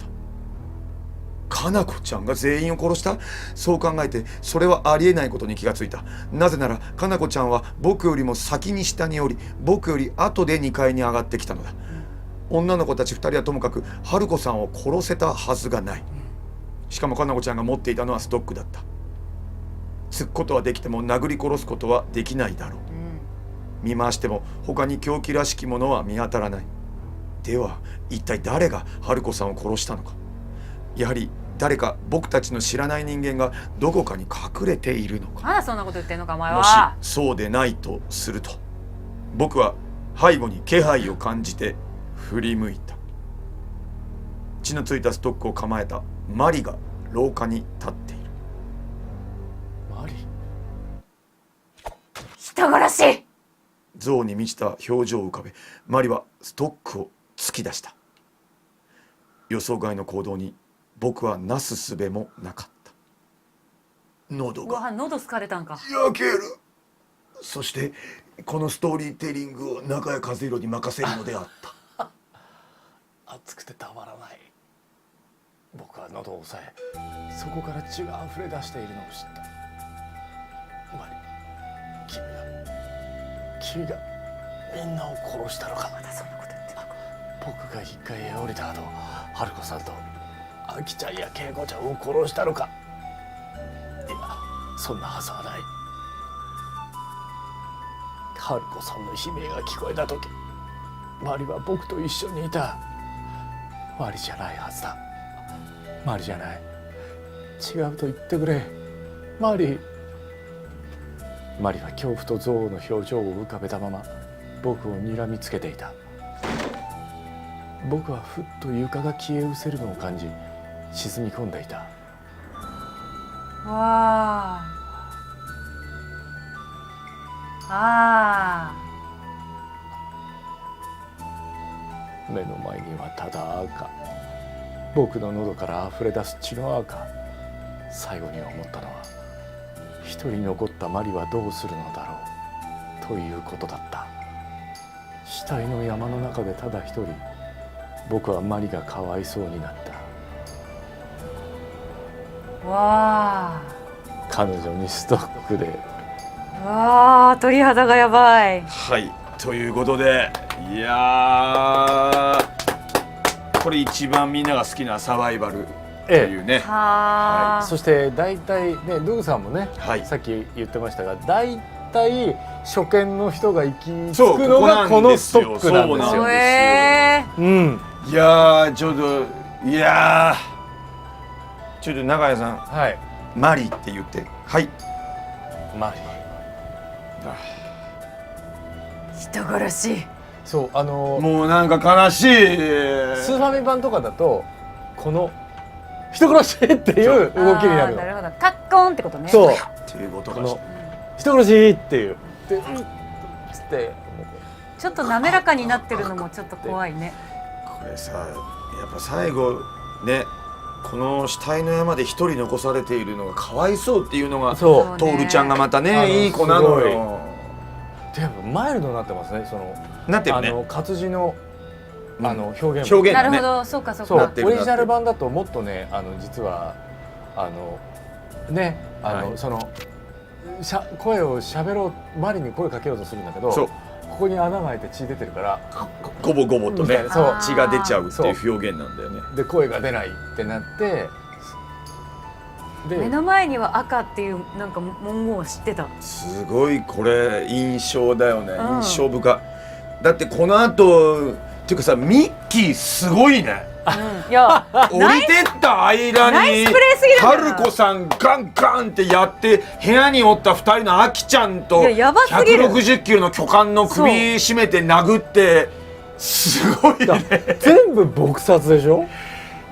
かなこちゃんが全員を殺した？そう考えてそれはありえないことに気がついた。なぜならかなこちゃんは僕よりも先に下に降り、僕より後で2階に上がってきたのだ。女の子たち2人はともかく春子さんを殺せたはずがない。しかもかなこちゃんが持っていたのはストックだった。突くことはできても殴り殺すことはできないだろう。見回しても他に凶器らしきものは見当たらない。では一体誰が春子さんを殺したのか。やはり誰か僕たちの知らない人間がどこかに隠れているのか。まだそんなこと言ってんのかお前もしは。そうでないとすると、僕は背後に気配を感じて振り向いた。血のついたストックを構えたマリが廊下に立っている。マリ？人殺し。憎悪に満ちた表情を浮かべ、マリはストックを突き出した。予想外の行動に僕はなすすべもなかった。喉がうわ喉好かれたんか。焼ける。そしてこのストーリーテリングを中谷和弘に任せるのであった。熱くてたまらない。僕は喉を押さえ、そこから血が溢れ出しているのを知った。マリ、君がみんなを殺したのか。まだそんなこと言ってた。僕が一回降りた後、春子さんとアキちゃんや恵子ちゃんを殺したのか。いや、そんなはずはない。春子さんの悲鳴が聞こえた時、マリは僕と一緒にいた。マリじゃないはずだ。マリじゃない。違うと言ってくれ。マリ。マリは恐怖と憎悪の表情を浮かべたまま僕を睨みつけていた。僕はふっと床が消え失せるのを感じ、沈み込んでいた。わあ。目の前にはただ赤。僕の喉から溢れ出す血の赤。最後に思ったのは、一人残ったマリはどうするのだろうということだった。死体の山の中でただ一人、僕はマリがかわいそうになった。わあ。彼女にストックで。わあ、鳥肌がやばい。はい、ということで、いやー、これ一番みんなが好きなサバイバルというね、はあ。そして大体ね、ドゥグさんもね、はい、さっき言ってましたが、大体初見の人が行き着そうくのがこのストックなんですよ。そうなんですようん、いやー、ちょっと、いやー、ちょっと長谷さん、はい、マリって言って、はい。マリ。人殺し。そう、もうなんか悲しい。スーファミ版とかだとこの人殺しっていう動きになるの。なるほど。カッコンってことね。そう。っていうことがしこの人殺しっていう。で、つってちょっと滑らかになってるのもちょっと怖いね。これさ、やっぱ最後ね、この死体の山で一人残されているのがかわいそうっていうのが、そう。トールちゃんがまたね、いい子なのよ。でもマイルドになってますね。そのなってるね。活字の表現。表現がね。なるほど、そうかそうそうか。オリジナル版だともっとね、実はね、その声を喋ろう、マリに声かけようとするんだけど、ここに穴が開いて血出てるからゴボゴボとね、そう血が出ちゃうっていう表現なんだよね。で声が出ないってなって、で目の前には赤っていうなんか文言を知ってた。すごいこれ印象だよね、印象深い。だってこの後っていうかさ、ミッキーすごいね。いや、降りてった間ナイにスプレーすぎるんだよな春子さんガンガンってやって部屋におった2人のアキちゃんといややばすぎる160キロの巨漢の首絞めて殴って、すごいね。全部撲殺でしょ。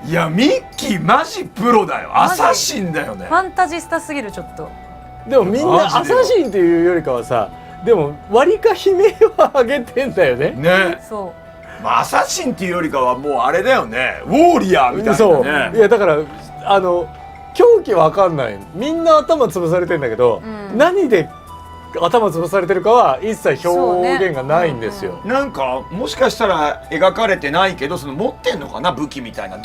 いやミッキーマジプロだよ、アサシンだよね。ファンタジスタすぎるちょっと。でもみんなアマジでサシンっていうよりかはさ、でも割か悲鳴は上げてんだよね。ね、そまあ、アサシンっていうよりかはもうあれだよね、ウォーリアーみたいそう。なね。いやだから狂気わかんない。みんな頭潰されてんだけど、何で頭潰されてるかは一切表現がないんですよ。なんかもしかしたら描かれてないけど、その持ってんのかな、武器みたいな、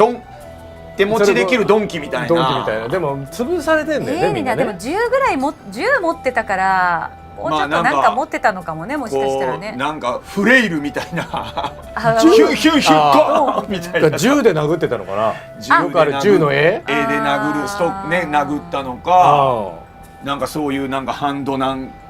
手持ちできるドンキみたいな。ドンキみたいな。でも潰されてんだよね、みんなでもね。銃ぐらい銃持ってたから、もうちょっとなんか持ってたのかもね、もしかしたらね。なんかフレイルみたいな、あヒュンヒュンヒュンゴーみたいな。銃で殴ってたのかな。銃よくある銃の絵。絵で殴るストックね、殴ったのか、なんかそういうなんかハンド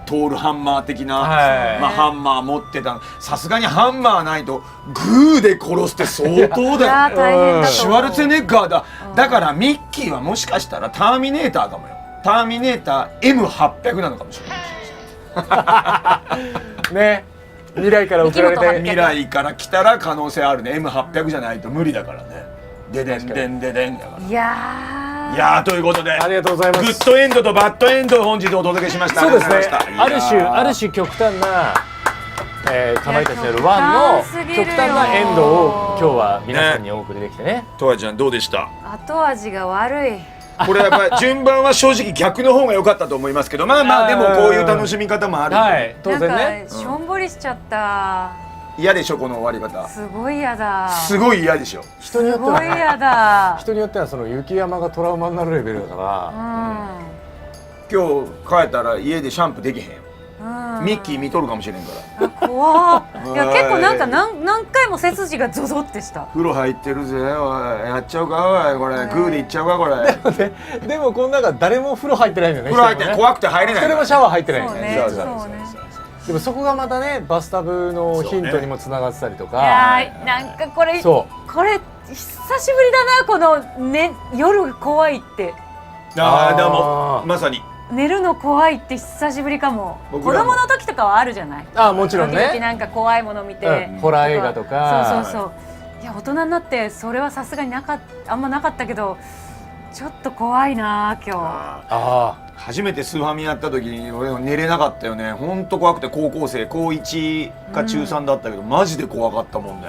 トールハンマー的な、まあハンマー持ってた。さすがにハンマーないとグーで殺すって相当だよ。大変だと思う。シュワルツェネッガーだ。だからミッキーはもしかしたらターミネーターかもよ。ターミネーター M800 なのかもしれない。ね、未来から送られて未来から来たら可能性あるね。 M800 じゃないと無理だからね。ででんでんででんだから。いやいやー、ということでありがとうございます。グッドエンドとバッドエンドを本日お届けしました。そうですね。ありがとうございました。ある種極端なかまいたちの夜1の極端なエンドを今日は皆さんにお送りできてね。とわちゃんどうでした？後味が悪い。これやっぱり順番は正直逆の方が良かったと思いますけど、まあまあでもこういう楽しみ方もあるんで、はい、当然なねん。かしょんぼりしちゃった。嫌でしょこの終わり方。すごい嫌だ。すごい嫌でしょ。人によってはすごい嫌だ。人によってはその雪山がトラウマになるレベルだか今日帰ったら家でシャンプーできへん。うん。ミッキー見とるかもしれんから。怖っ。いやはい結構なんか何回も背筋がゾゾってした。風呂入ってるぜ、おいやっちゃうかおいこれ、グーでいっちゃうかこれ。ら。でもこの中誰も風呂入ってないんだよね。風呂入って一人もね怖くて入れないから。一人もシャワー入ってないんそうだよね。ね。そうそうそうね。でもそこがまたねバスタブのヒントにもつながってたりといか。やーなんかこれそこれ久しぶりだなこのね夜が怖いってああであもーまさに寝るの怖いって久しぶりかも。子僕らも供の時とかはあるじゃない。あもちろん時々ね。なんか怖いもの見て、うんホラー映画とかそうそうそういや大人になってそれはさすがにあんまなかったけどちょっと怖いな今ああー初めてスーファミやった時に俺寝れなかったよね。ほんと怖くて高校生高1か中3だったけど、マジで怖かったもんね。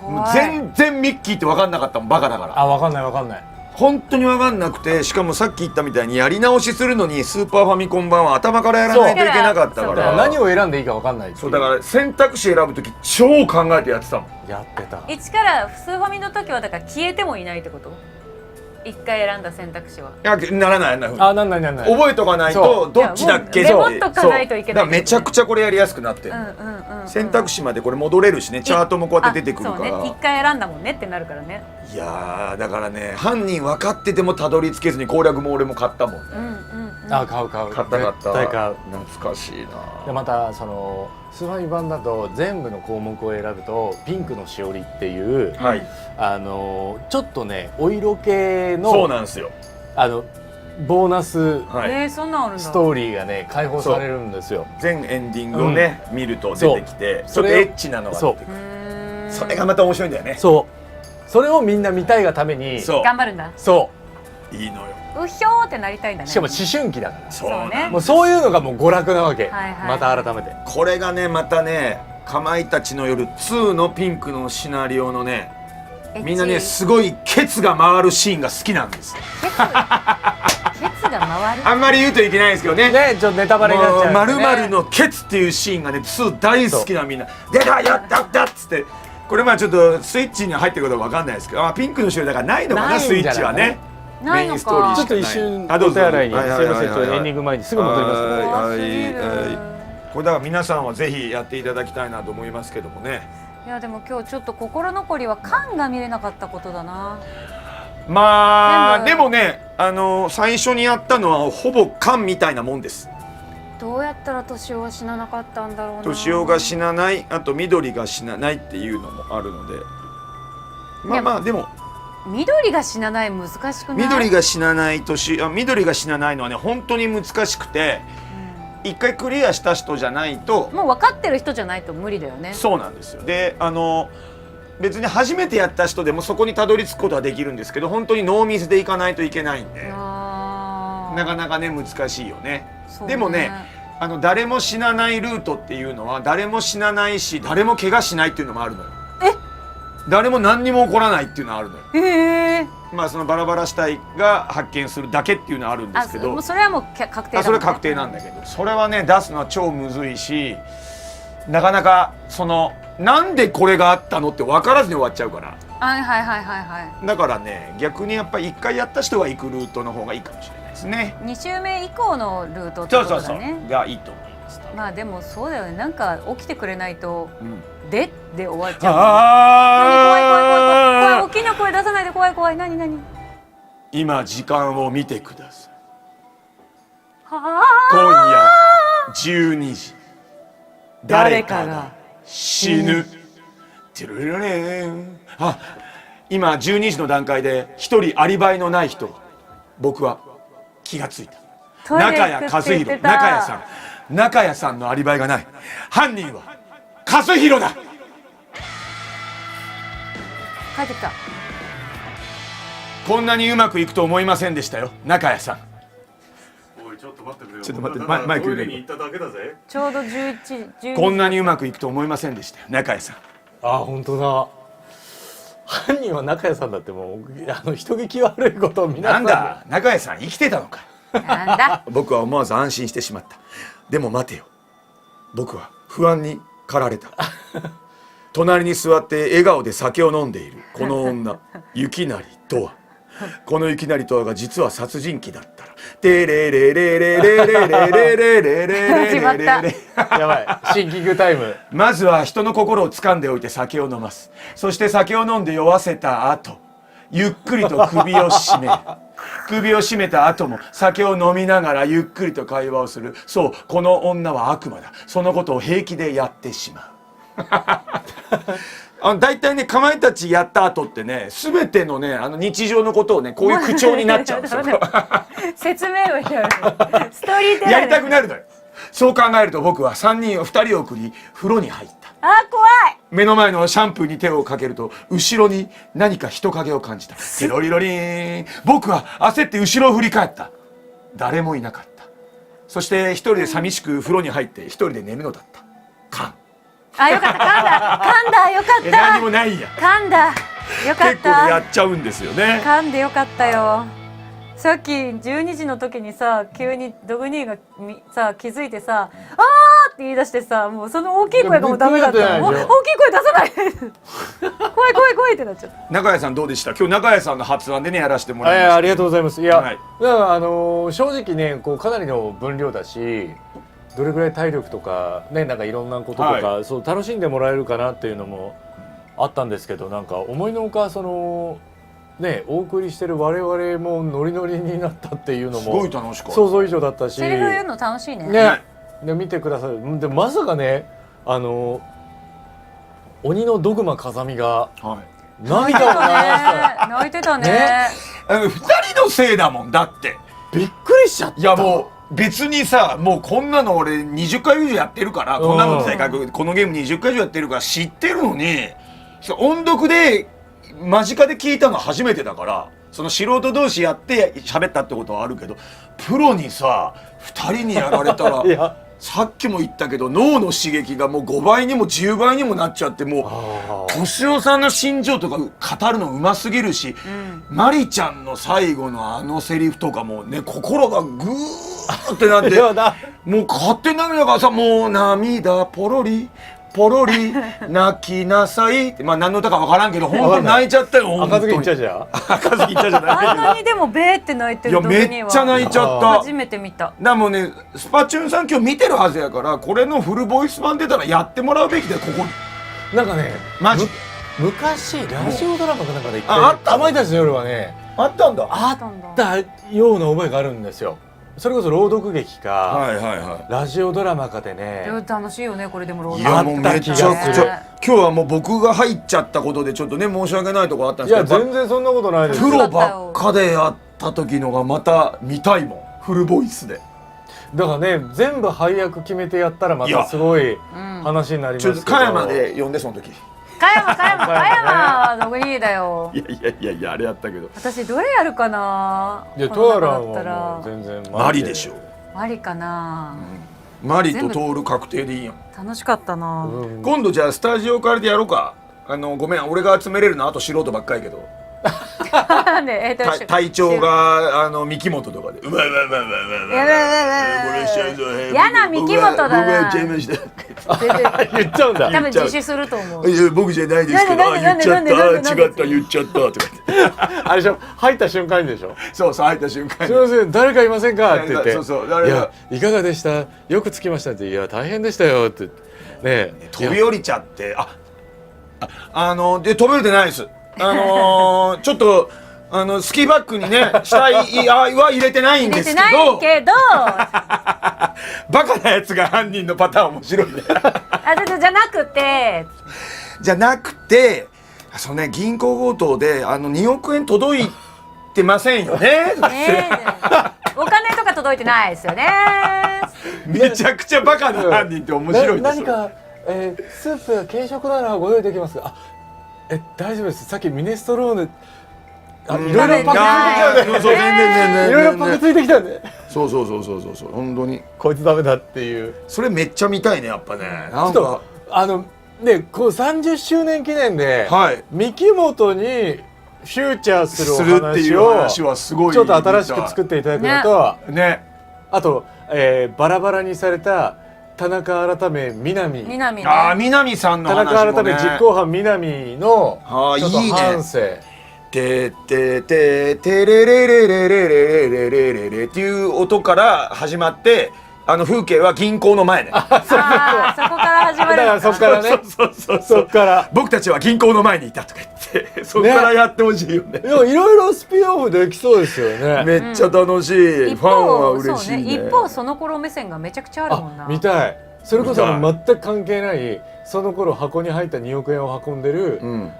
日もう全然ミッキーって分かんなかったもんバカだから。あわかんないわかんない。本当に分かんなくて、しかもさっき言ったみたいにやり直しするのにスーパーファミコン版は頭からやらないといけなかったかそうら。何を選んでいいかわかんないっていう。そうだから選択肢選ぶ時超考えてやってたもん。やってた。一からスーファミの時はだから消えてもいないってこと？一回選んだ選択肢は。いやならないあんなふうにあなんないなんない。覚えとかないそとどっちだっけいやもうってメモっとかないといけないそうだからめちゃくちゃこれやりやすくなってる、うんうんうんうん。選択肢までこれ戻れるしね、チャートもこうやって出てくるから、あそうね。一回選んだもんねってなるからね。いやーだからね犯人分かっててもたどり着けずに攻略も俺も買ったもんね、うんうんうん。あ買う買う。買った絶対買う。懐かしいな。でまたそのスーファミ版だと全部の項目を選ぶとピンクのしおりっていうはいちょっとねお色気そうのなんですよ。ボーナスはい、そんなんあるんだ。ストーリーがね解放されるんですよ。全エンディングをね、見ると出てきてちょっそれをとエッチなのが出てくる。うーんそれがまた面白いんだよね。そうそれをみんな見たいがためにそ頑張るんだ。そういいのよ。うひょーってなりたいんだね。しかも思春期だからそうそうねもうそういうのがもう娯楽なわけ、はいはいまた改めてこれがねまたねかまいたちの夜2のピンクのシナリオのねみんなねすごいケツが回るシーンが好きなんです。ケツが回る。あんまり言うといけないんですけどね。ねちょっとネタバレになっちゃうまるんでねまるのケツっていうシーンがね2大好きなみんな出たやったったっつってこれまあちょっとスイッチに入ってることは分かんないですけど、ピンクのシーンだからないのかなないんじゃないスイッチはね。ないのかメインストーリーちょっと一瞬お手洗いにすいませんちょっとエンディング前にすぐ戻りますね怖すぎるこれだから皆さんはぜひやっていただきたいなと思いますけどもね。いやでも今日ちょっと心残りは缶が見れなかったことだな。まあ全部でもね最初にやったのはほぼ缶みたいなもんです。どうやったら敏夫は死ななかったんだろうな。敏夫が死なない、あと緑が死なないっていうのもあるので、まあまあでも緑が死なない難しくない？緑が死なない緑が死なないのはね本当に難しくて、一回クリアした人じゃないともう分かってる人じゃないと無理だよね。そうなんですよ。で別に初めてやった人でもそこにたどり着くことはできるんですけど、本当にノーミスでいかないといけないんでなかなかね難しいよね。そうねでもね誰も死なないルートっていうのは誰も死なないし誰も怪我しないっていうのもあるのよ。誰も何にも起こらないっていうのはあるのよ。まあそのバラバラ死体が発見するだけっていうのはあるんですけど、もうそれはもう確定だもんね。それは確定なんだけど、それはね出すのは超むずいし、なかなかなんでこれがあったのって分からずに終わっちゃうから、はいはいはいはいはい。だからね逆にやっぱり1回やった人が行くルートの方がいいかもしれないですね。2周目以降のルートってそうそうそうことだね。がいいと思います。まあでもそうだよね。なんか起きてくれないとうんで終わっちゃう。何怖い怖い怖い怖い怖い。大きな声出さないで怖い怖い。何何。今時間を見てください。は今夜12時誰かが死ぬ。テルレレン。今12時の段階で一人アリバイのない人僕は気がついた。トイレ中谷和弘、中谷さんのアリバイがない。犯人は和弘だ。帰ってきた。こんなにうまくいくと思いませんでしたよ中谷さん。おいちょっとと待ってくれよ。ちょっと待ってただマイクトイレに行っただけだぜ。ちょうど11こんなにうまくいくと思いませんでしたよ中谷さん。あ本当だ。犯人は中谷さんだって、もう人聞き悪いことを皆さなんんだ中谷さん生きてたのか。なんだ僕は思わず安心してしまった。でも待てよ、僕は不安に駆られた。隣に座って笑顔で酒を飲んでいるこの女雪成とは、この雪成とはが実は殺人鬼だったらテレレレレレレレレレレレ始まったレやばいシンキングタイム。まずは人の心を掴んでおいて酒を飲ます。そして酒を飲んで酔わせた後ゆっくりと首を絞める。首を絞めた後も酒を飲みながらゆっくりと会話をする。そう、この女は悪魔だ。そのことを平気でやってしまう。だいたいね、かまいたちやった後ってね、全てのね日常のことをねこういう口調になっちゃうんですよ。説明をやるストーリーテラーやりたくなるのよ。そう考えると僕は2人を送り風呂に入った。あ怖い。目の前のシャンプーに手をかけると後ろに何か人影を感じた。テロリロリーン。僕は焦って後ろを振り返った。誰もいなかった。そして一人で寂しく風呂に入って一人で寝るのだった。噛んあよかった噛んだよかった。何もないや。噛んだよかっ結構やた。っちゃうんですよね。噛んでよかったよ。さっき12時の時にさ急にドグニーがさ気づいてさ「あー!」って言い出してさ、もうその大きい声がもうダメだったの。大きい声出さない怖い怖い怖いってなっちゃった。中谷さんどうでした？今日中谷さんの発案でねやらせてもらいました。ありがとうございます。いや、はいだから正直ねこうかなりの分量だし、どれぐらい体力とかねなんかいろんなこととか、はそう楽しんでもらえるかなっていうのもあったんですけど、なんか思いのほかそのねお送りしてる我々もノリノリになったっていうのすごもい楽しかった。想像以上だったし、セリフ言うの楽しいね。ねで見てくださる。でまさかね鬼のドグマ風見がはい涙を流した泣いてたね。ね2人のせいだもんだって。びっくりしちゃった。いやもう別にさ、もうこんなの俺20回以上やってるから、こんなのってこのゲーム20回以上やってるから知ってるのに、音読で間近で聞いたの初めてだから、その素人同士やって喋ったってことはあるけど、プロにさ2人にやられたらいやさっきも言ったけど脳の刺激がもう5倍にも10倍にもなっちゃって、もう敏夫さんの心情とか語るのうますぎるし、マリちゃんの最後のあのセリフとかもね、心がグーってなっていやだもう勝手に涙がさ、もう涙ポロリポロリ泣きなさいって、まあ何の歌か分からんけど本当に泣いちゃったよ。赤ずきんちゃじゃ赤ずきんちゃじゃないあんなにでもベーって泣いていやる時にはめっちゃ泣いちゃった。初めて見た。だもうね、スパチュンさん今日見てるはずやから、これのフルボイス版出たらやってもらうべきだよ、ここに。なんかねマジ昔ラジオドラマかなんかで一あった回かまいたちの夜はねあったんだ。あったような覚えがあるんですよ。それこそ朗読劇か、はいはいはラジオドラマかでね楽しいよねこれでもローい。いドやもうめちゃくちあった気がゃ今日はもう僕が入っちゃったことでちょっとね申し訳ないところあったんいですけど、や全然そんなことないですプロばっかでやった時のがまた見たいもん、フルボイスで。だからね全部配役決めてやったらまたすごい話になりますけど、ちょっと加山で呼んでその時。加山はドグニーだよ。いやあれやったけど。私どれやるかな。いやこのトアラン中だったらはもう全然マリでしょ。マリかな。マリとトール確定でいいやん。楽しかったな。今度じゃあスタジオ借りてやろうか。ごめん俺が集めれるのあと素人ばっかりやけど。ね隊長が三木本とかでうまいうまいうまいうまいうまいうこれしちゃうぞ。嫌な三木本だな。僕がやっちゃいました。言っちゃうんだ。多分自首すると思う。いや僕じゃないですけど、あ言っちゃった、違った言っちゃったとか言って。あれでしょ入った瞬間にでしょ。そうそう入った瞬間すみません誰かいませんかって言って、そうそう誰がいやいかがでした、よくつきましたって、いや大変でしたよってね飛び降りちゃって、で飛び降りてないです。ちょっとスキーバッグにね死体は入れてないん入れてですけど、ないけど、バカなやつが犯人のパターン面白いね。じゃなくて。じゃなくて、そのね銀行強盗で2億円届いてませんよね。お金とか届いてないですよね。めちゃくちゃバカな犯人って面白いですよ。何か、スープや軽食ならご用意できますか。大丈夫です。さっきミネストローネいろいろパクついてきたんで、いろいろパクついてきたんで。そうそうそうそうそうそう本当にこいつダメだっていう。それめっちゃ見たいねやっぱね。なんちょかっとねこう30周年記念で、はい三木本にフューチャーするおするっていう話話をはすごいちょっと新しく作っていただくのと、ね。あと、バラバラにされた田中改め南南ね。ああ南さんの田話もね。中改め実行犯南のあーちょっといいね反省。ててててれれれれれれれれれれれっていう音から始まって風景は銀行の前ね。ああ、そこから始まるだからそっからねそうそうそっから僕たちは銀行の前にいたとか言ってそっからやってほしいよね。でもいろいろスピンオフできそうですよね。めっちゃ楽しい、一ファンは方、嬉しいね。一方その頃目線がめちゃくちゃあるもんな。見たい。それこそ見全く関係ないその頃箱に入った2億円を運んでる、うん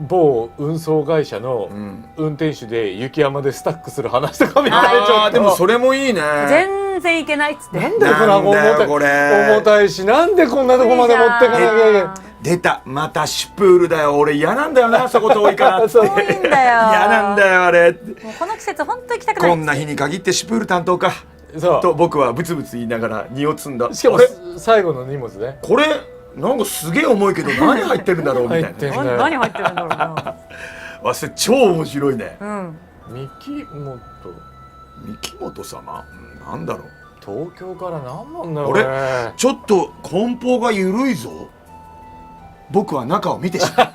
某運送会社のうん運転手で雪山でスタックする話とか見たい。ちょっとあーでもそれもいいね。全然いけないっつって。なんでこの箱重たいなんだよこれ重たいしなんでこんなとこまで持ってかなきゃいけない。出たまたシュプールだよ。俺嫌なんだよなそこ遠いからって。そう遠いんだよ。嫌なんだよあれって。もうこの季節本当行きたくない。こんな日に限ってシュプール担当かそと僕はブツブツ言いながら荷を積んだ。う。しかもあれ最後の荷物ね。これなんかすげえ重いけど何入ってるんだろうみたい入ってんな。何入ってるんだろうな。わそれ超面白いね。うん。三木本三木本様、なんだろう。東京から何なんだろう俺ね。ちょっと梱包が緩いぞ。僕は中を見てしま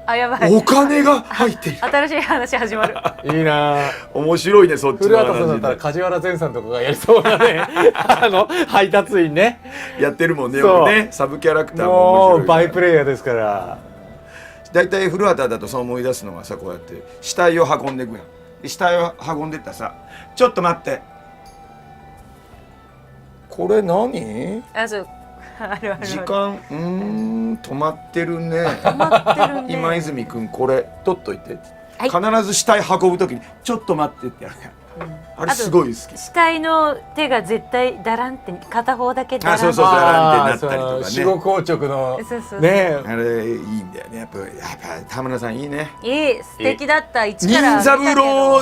あ、やばう。い。お金が入っている。新しい話始まる。いいな。面白いねそっちの古畑さんだったら話梶原善さんとかがやりそうなね配達員ね。でやってるもんね。そうよくねサブキャラクターもも面白いから。うバイプレイヤーですから。だいたい古畑だとそう思い出すのがさこうやって死体を運んでいくやん。で死体を運んでったらさちょっと待ってこれ何あ、そう。あるある。時間止まってるね。止まってるね。今泉くんこれ取っといて、はい必ず死体運ぶときにちょっと待ってってやるやん。あれすごい好き。死体の手が絶対だらんって片方だけだらん。あそうそうだらんってなったりとかねあー死後硬直のそうそうねあれいいんだよね。やっぱ田村さんいいね。いい素敵だった一から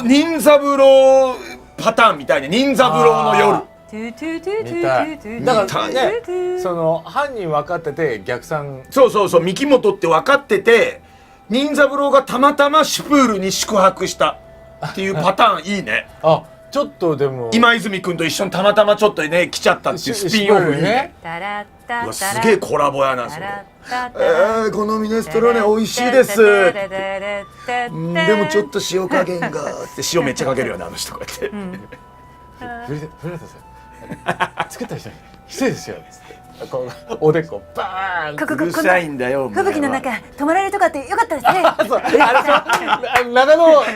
任三郎パターンみたいに任三郎の夜。トゥトゥトゥトゥ見たいトゥトゥだ見たいからねその犯人分かってて逆算そうそうそう三木本って分かってて任三郎がたまたまシュプールに宿泊したっていうパターンいいね。あちょっとでも今泉くんと一緒にたまたまちょっとね来ちゃったっていうスピンオフいいね。タラッタうわタラすげえコラボやなそれ。タラッタタラこのミネストローネ美味しいです。でもちょっと塩加減がって塩めっちゃかけるよねあの人こうやって。古畑さん作った人に失礼ですよつってこうおでこバーンうるさいんだよ。吹雪の中泊まられるとかってよかったですね。そうあ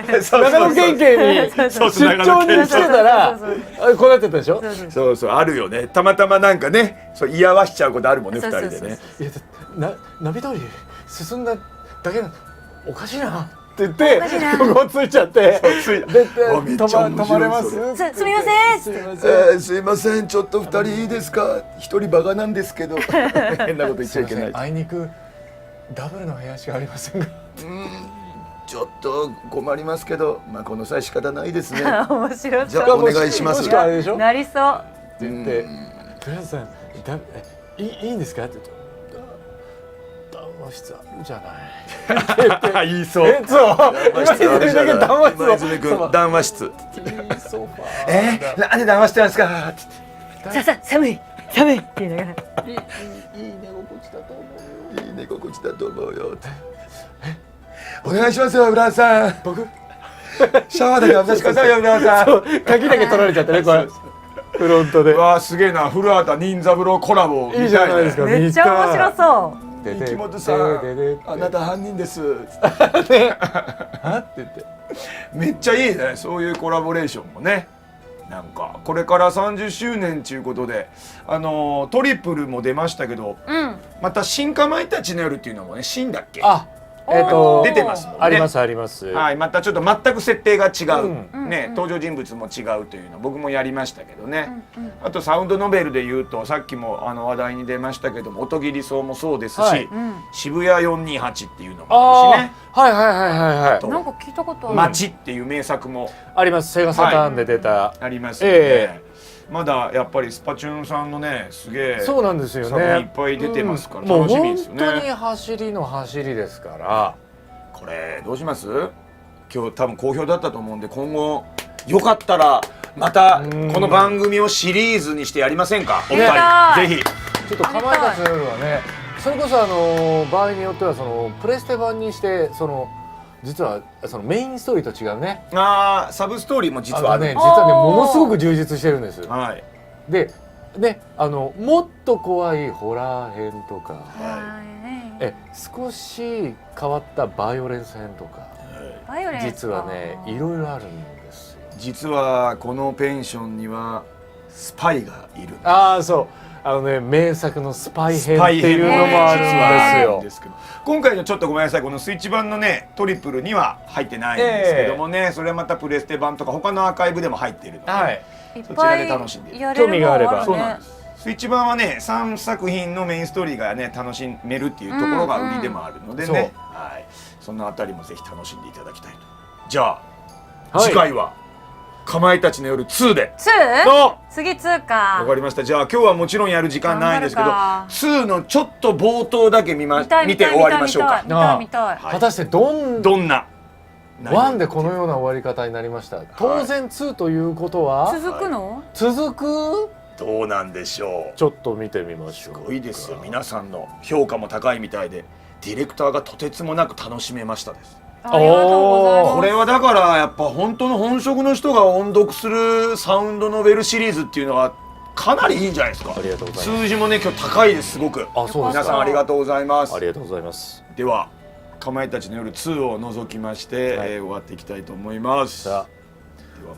れでしょ長野県警にそう出張にしてたらこうなってたでしょ。そうそうあるよね。たまたまなんかねそう居合わしちゃうことあるもんね二人でね。いやナビ通り進んだだけなのおかしいなって言ってここついちゃってついでめっちゃ面白い泊まれますすみませんすみませんすいませんちょっと二人いいですか。一人バカなんですけど変なこと言っちゃいけない。あいにくダブルの部屋しかありませんがちょっと困りますけどまあこの際仕方ないですね。面白じゃあお願いしますもしくはあれでしょなりそうって言って「古畑さんいいんですか?」って言って「談話室あるじゃない」言いそう。そう今泉だけ談話室今泉君談話室。いいソファーなんで談話してたんですかってさ寒い寒いって言いながらいい寝心地だと思うよいい寝心地だと思うよってお願いしますよ浦田さん。僕シャワーだけ渡してくださいよ浦田さん。鍵だけ取られちゃってねこれフロントでうわすげえな古畑任三郎コラボいいじゃないですかめっちゃ面白そう三木本さんあなた犯人ですはって言ってめっちゃいいねそういうコラボレーションもね。なんかこれから30周年ということでトリプルも出ましたけどうんまた新かまいたちの夜っていうのもね新だっけあ出てますもんね。ありますあります。はい、またちょっと全く設定が違う、うんね、登場人物も違うというの僕もやりましたけどね、あとサウンドノベルでいうとさっきも話題に出ましたけども音切り草もそうですし、はい渋谷428っていうのもあるしね、はいはいはいはいはい。なんか聞いたことある。街っていう名作もあります。セガサターンで出た。ありますよね、えまだやっぱりスパチューンさんのねすげえそうなんですよ作品いっね。ぱい出てますからもう楽しみですよ本当にね。走りの走りですから。これどうします？今日多分好評だったと思うんで今後よかったらまたこの番組をシリーズにしてやりませんか？お二人ぜひ。ちょっとかまいたちの夜はね、それこそ場合によってはプレステ版にして実はメインストーリーと違うね。サブストーリーも実はある実はねものすごく充実してるんです。はい。でねもっと怖いホラー編とか、少し変わったバイオレンス編とか、バイオレンス実はねいろいろあるんですよ。実はこのペンションにはスパイがいる。ああそう名作のスパイ編っていうのもあるんですよ。今回のちょっとごめんなさいこのスイッチ版のねトリプルには入ってないんですけどもね、それはまたプレステ版とか他のアーカイブでも入っているので、はいそちらで楽しんで興味があればそうなんです。スイッチ版はね3作品のメインストーリーがね楽しめるっていうところが売りでもあるのでね、はい、そのあたりもぜひ楽しんでいただきたいと。じゃあ、次回はかまいたちの夜2で 2？ 次2か。わかりました。じゃあ今日はもちろんやる時間ないんですけど2のちょっと冒頭だけ見て終わりましょうか。見たい。果たしてどんな1でこのような終わり方になりました。当然2ということは続くの？続く？どうなんでしょう。ちょっと見てみましょう。すごいですよ。皆さんの評価も高いみたいでディレクターがとてつもなく楽しめましたです。ありがとうございます。これはだからやっぱ本当の本職の人が音読するサウンドノベルシリーズっていうのはかなりいいんじゃないですか。ありがとうございます。数字もね今日高いですすごく。あ、そうですか。皆さんありがとうございます。ありがとうございます。ではかまいたちの夜2を除きまして、終わっていきたいと思います。では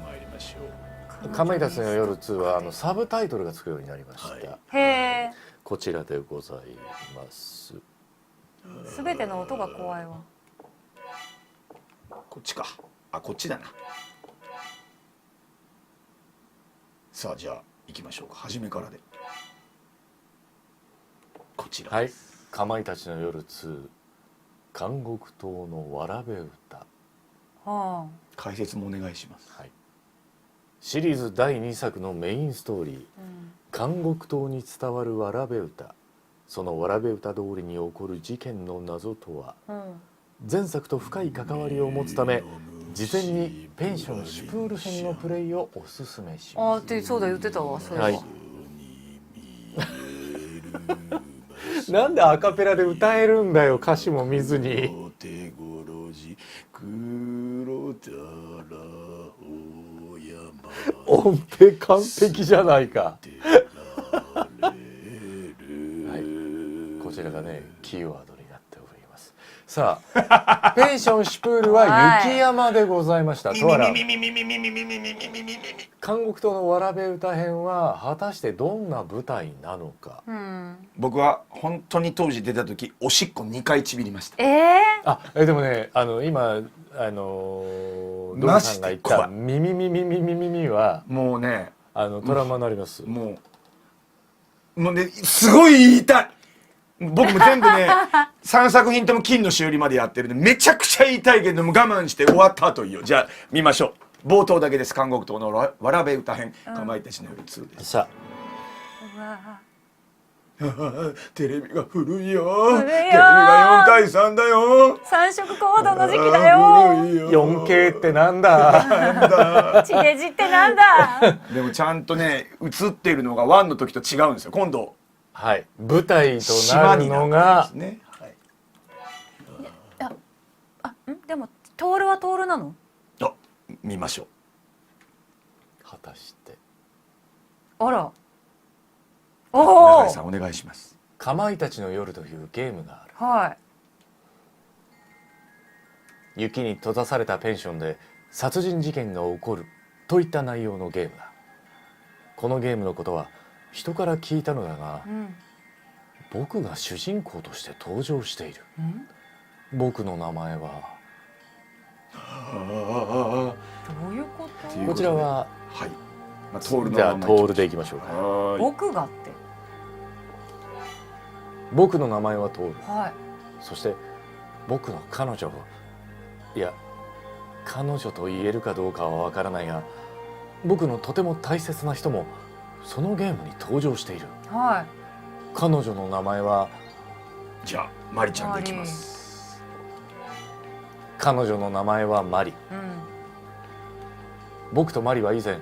参りましょう。かまいたちの夜2はサブタイトルがつくようになりました。へえ。こちらでございます。すべての音が怖いわ。こっちか。こっちだな。さあじゃあ行きましょうか。初めからで。こちらです。はい。かまいたちの夜2。監獄島のわらべ歌。解説もお願いします。はい。シリーズ第2作のメインストーリー、監獄島に伝わるわらべ歌。そのわらべ歌通りに起こる事件の謎とは、前作と深い関わりを持つため事前にペンションシュプール編のプレイをおすすめします。ってそうだ言ってたわそれは。はい。なんでアカペラで歌えるんだよ歌詞も見ずに。音程完璧じゃないか。はい、こちらがねキーワードになっております。さあペンションシュプールは雪山でございました。とあら監獄島のわらべ歌編は果たしてどんな舞台なのか。僕は本当に当時出た時おしっこ2回ちびりました。でもね今ドルさんが言ったミミミミミミミミはもうねトラウマになります。もうねすごい言いたい。僕も全部ね3作品とも金のしおりまでやってるんでめちゃくちゃ言いたいけども我慢して終わった後いいよ。じゃあ見ましょう。冒頭だけです。監獄島のわらべ歌編、かまいたちの夜2です。さテレビが古いよ。テレビが4対3だよ。三色コードの時期だよ。4K ってなんだ。地デジってなんだ。でもちゃんとね映ってるのが1の時と違うんですよ。今度はい舞台となるのがね。でもトールはトールなの？見ましょう。果たしてあら。中井さんお願いします。かまいたちの夜というゲームがある。はい。雪に閉ざされたペンションで殺人事件が起こるといった内容のゲームだ。このゲームのことは人から聞いたのだが、僕が主人公として登場している。僕の名前はどういうこと？こちらははい、まあ、トールのじゃあままトールでいきましょうか。はーい僕がって。僕の名前はトール。はい。そして僕の彼女、いや彼女と言えるかどうかはわからないが、僕のとても大切な人もそのゲームに登場している。は彼女の名前はじゃあマリちゃんでいきます。彼女の名前はマリ。い。うん。僕とマリは以前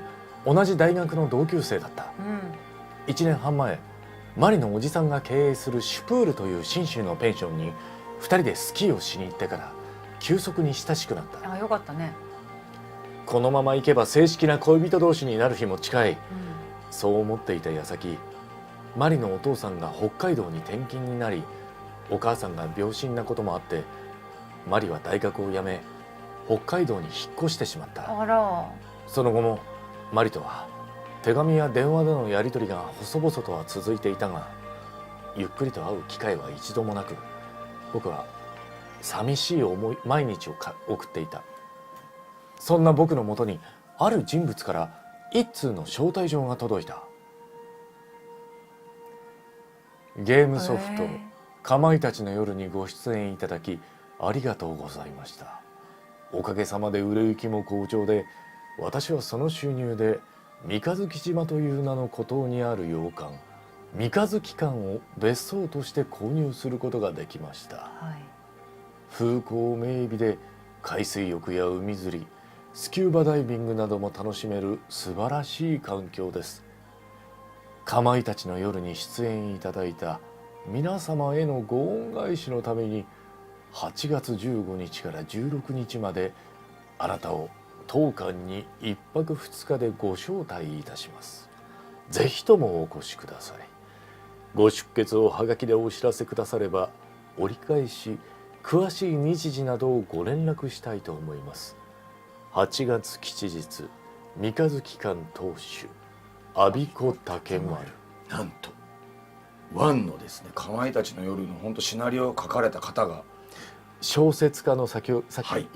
同じ大学の同級生だった。うん。 1年半前、マリのおじさんが経営するシュプールという信州のペンションに2人でスキーをしに行ってから急速に親しくなった。あ、よかったね。このまま行けば正式な恋人同士になる日も近い。うん。そう思っていた矢先、マリのお父さんが北海道に転勤になり、お母さんが病身なこともあって、マリは大学を辞め北海道に引っ越してしまった。あら。その後もマリとは手紙や電話でのやり取りが細々とは続いていたが、ゆっくりと会う機会は一度もなく、僕は寂しい毎日を送っていた。そんな僕のもとにある人物から一通の招待状が届いた。ゲームソフト「かまいたちの夜」にご出演いただきありがとうございました。おかげさまで売れ行きも好調で、私はその収入で三日月島という名の孤島にある洋館三日月館を別荘として購入することができました。はい。風光明媚で海水浴や海釣り、スキューバダイビングなども楽しめる素晴らしい環境です。かまいたちの夜に出演いただいた皆様へのご恩返しのために、8月15日から16日まであなたを当館に1泊2日でご招待いたします。ぜひともお越しください。ご出欠をはがきでお知らせくだされば、折り返し詳しい日時などをご連絡したいと思います。8月吉日、三日月館当主阿鼻子竹丸。なんとワンのですね、かまいたちの夜の本当シナリオを書かれた方が小説家のさっきはい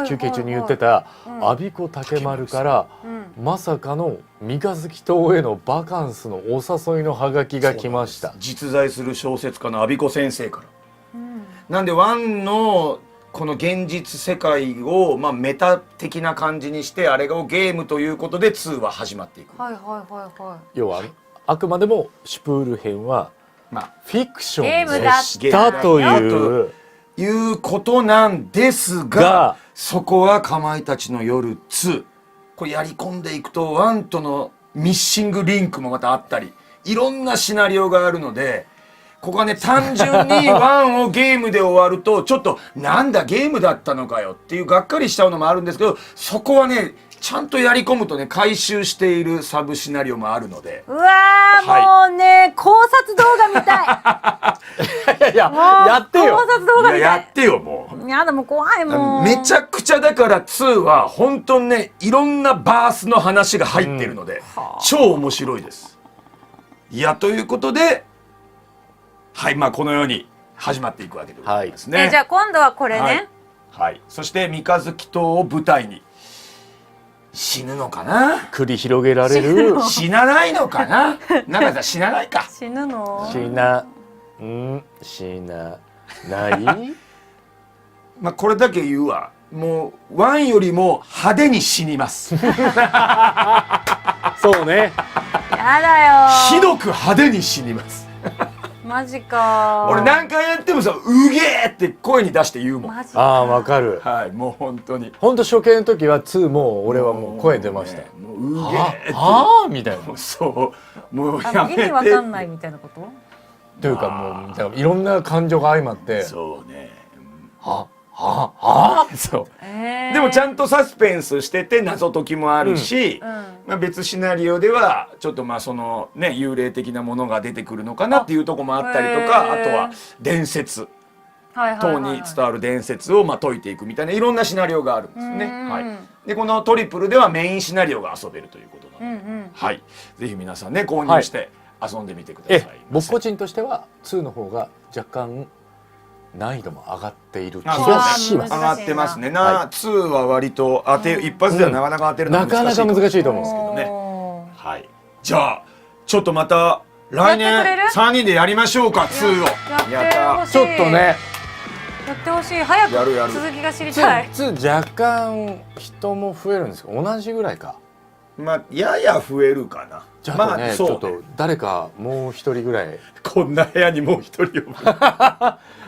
休憩中に言ってたうん阿鼻子竹丸からうん。まさかの三日月島へのバカンスのお誘いのハガキが来ました。実在する小説家の阿鼻子先生から。うん。なんでワンのこの現実世界を、まあ、メタ的な感じにして、あれがゲームということで2は始まっていく。はいはいはいはい。要はあくまでもシュプール編はまあフィクションゲームでだしたといういうことなんですが、そこはかまいたちの夜2、これやり込んでいくと1とのミッシングリンクもまたあったり、いろんなシナリオがあるので、ここはね、単純に1をゲームで終わるとちょっとなんだゲームだったのかよっていうがっかりしちゃうのもあるんですけど、そこはねちゃんとやり込むとね、回収しているサブシナリオもあるので。うわー、もうね、考察動画見たい。いやもうやってよ。考察動画見たい。やってよもう。やだ、もう怖いもん。めちゃくちゃだから2は本当にね、いろんなバースの話が入ってるので、超面白いです。いや、ということで、はい、まあこのように始まっていくわけでございますね。じゃあ今度はこれね。はいはい、そして三日月島を舞台に死ぬのかな、繰り広げられる死なないのかな、なんかさ死なないか、死ぬの？死なないまあこれだけ言うわ、もうワンよりも派手に死にますそうね。やだよ。ひどく派手に死にます。マジか。俺何回やってもさ、うげーって声に出して言うもん。マジか。ああわかる。はい、もう本当に。本当初見の時は2も俺はもう声出ました。もううげーって。はあみたいな。もうそう、もうやめて。意味わかんないみたいなこと？というかもうだからいろんな感情が相まってそうね。そう。でもちゃんとサスペンスしてて謎解きもあるし、まあ、別シナリオではちょっとまあそのね幽霊的なものが出てくるのかなっていうところもあったりとか、あとは伝説、塔に伝わる伝説をまあ解いていくみたいないろんなシナリオがあるんですね。はい、でこのトリプルではメインシナリオが遊べるということなので、はい、ぜひ皆さんね購入して遊んでみてください。僕個人としては2の方が若干難易度も上がっている気あがします。上がってますね。は2は割と一発ではなかなか当てるのはなかなか難しいと思うんですけどね。おーはい。じゃあちょっとまた来年やってくれる3人でやりましょうか2を。やってほしい。ちょっとね、やってほしい。早くやるやる続きが知りたい。 2若干人も増えるんですけど、同じぐらいか。まあやや増えるかな。じゃあね、ちそうょっと誰かもう一人ぐらいこんな部屋にもう一人呼ぶ。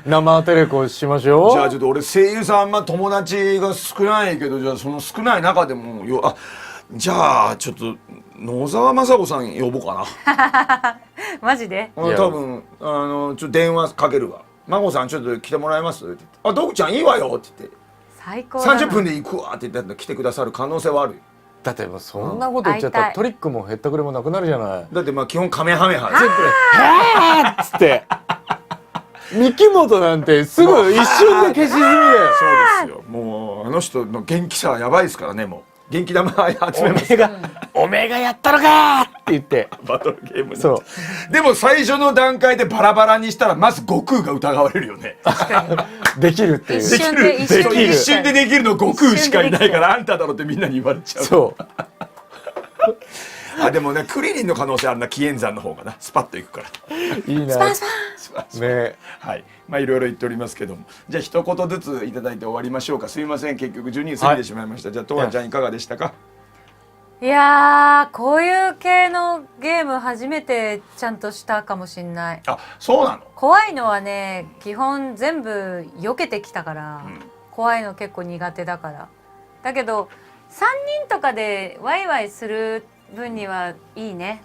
生テレコしましょう。じゃあちょっと俺声優さんあんま友達が少ないけど、じゃあその少ない中でもじゃあちょっと野沢雅子さん呼ぼうかマジで。な。いや多分ちょっと電話かけるわ。真子さんちょっと来てもらえますって言って「ドクちゃんいいわよ」って言って最高だな。 30分で行くわって言ったら来てくださる可能性はあるよ。だってもうそんなこと言っちゃった会いたいらトリックもへったくれもなくなるじゃない。だってまあ基本カメハメハつって三木本なんてすぐ一瞬で消し済みだよ。そうですよ。もうあの人の元気さはやばいですからね。もう元気玉集めます。おめえがやったのかーって言ってバトルゲームにそでも最初の段階でバラバラにしたらまず悟空が疑われるよね。うできるっていう。一瞬ででき一瞬でる一瞬でできるの悟空しかいないからあんただろってみんなに言われちゃう。そうでもねクリリンの可能性あるな。紀元山の方がなスパッといくからいいなね。はいまあいろいろ言っておりますけども、じゃあ一言ずついただいて終わりましょうか。すいません結局12時過ぎてしまいました。じゃあとわちゃんいかがでしたか。いやー、こういう系のゲーム初めてちゃんとしたかもしんない。そうなの。怖いのはね、基本全部避けてきたから、うん怖いの結構苦手だから。だけど3人とかでワイワイする分にはいいね。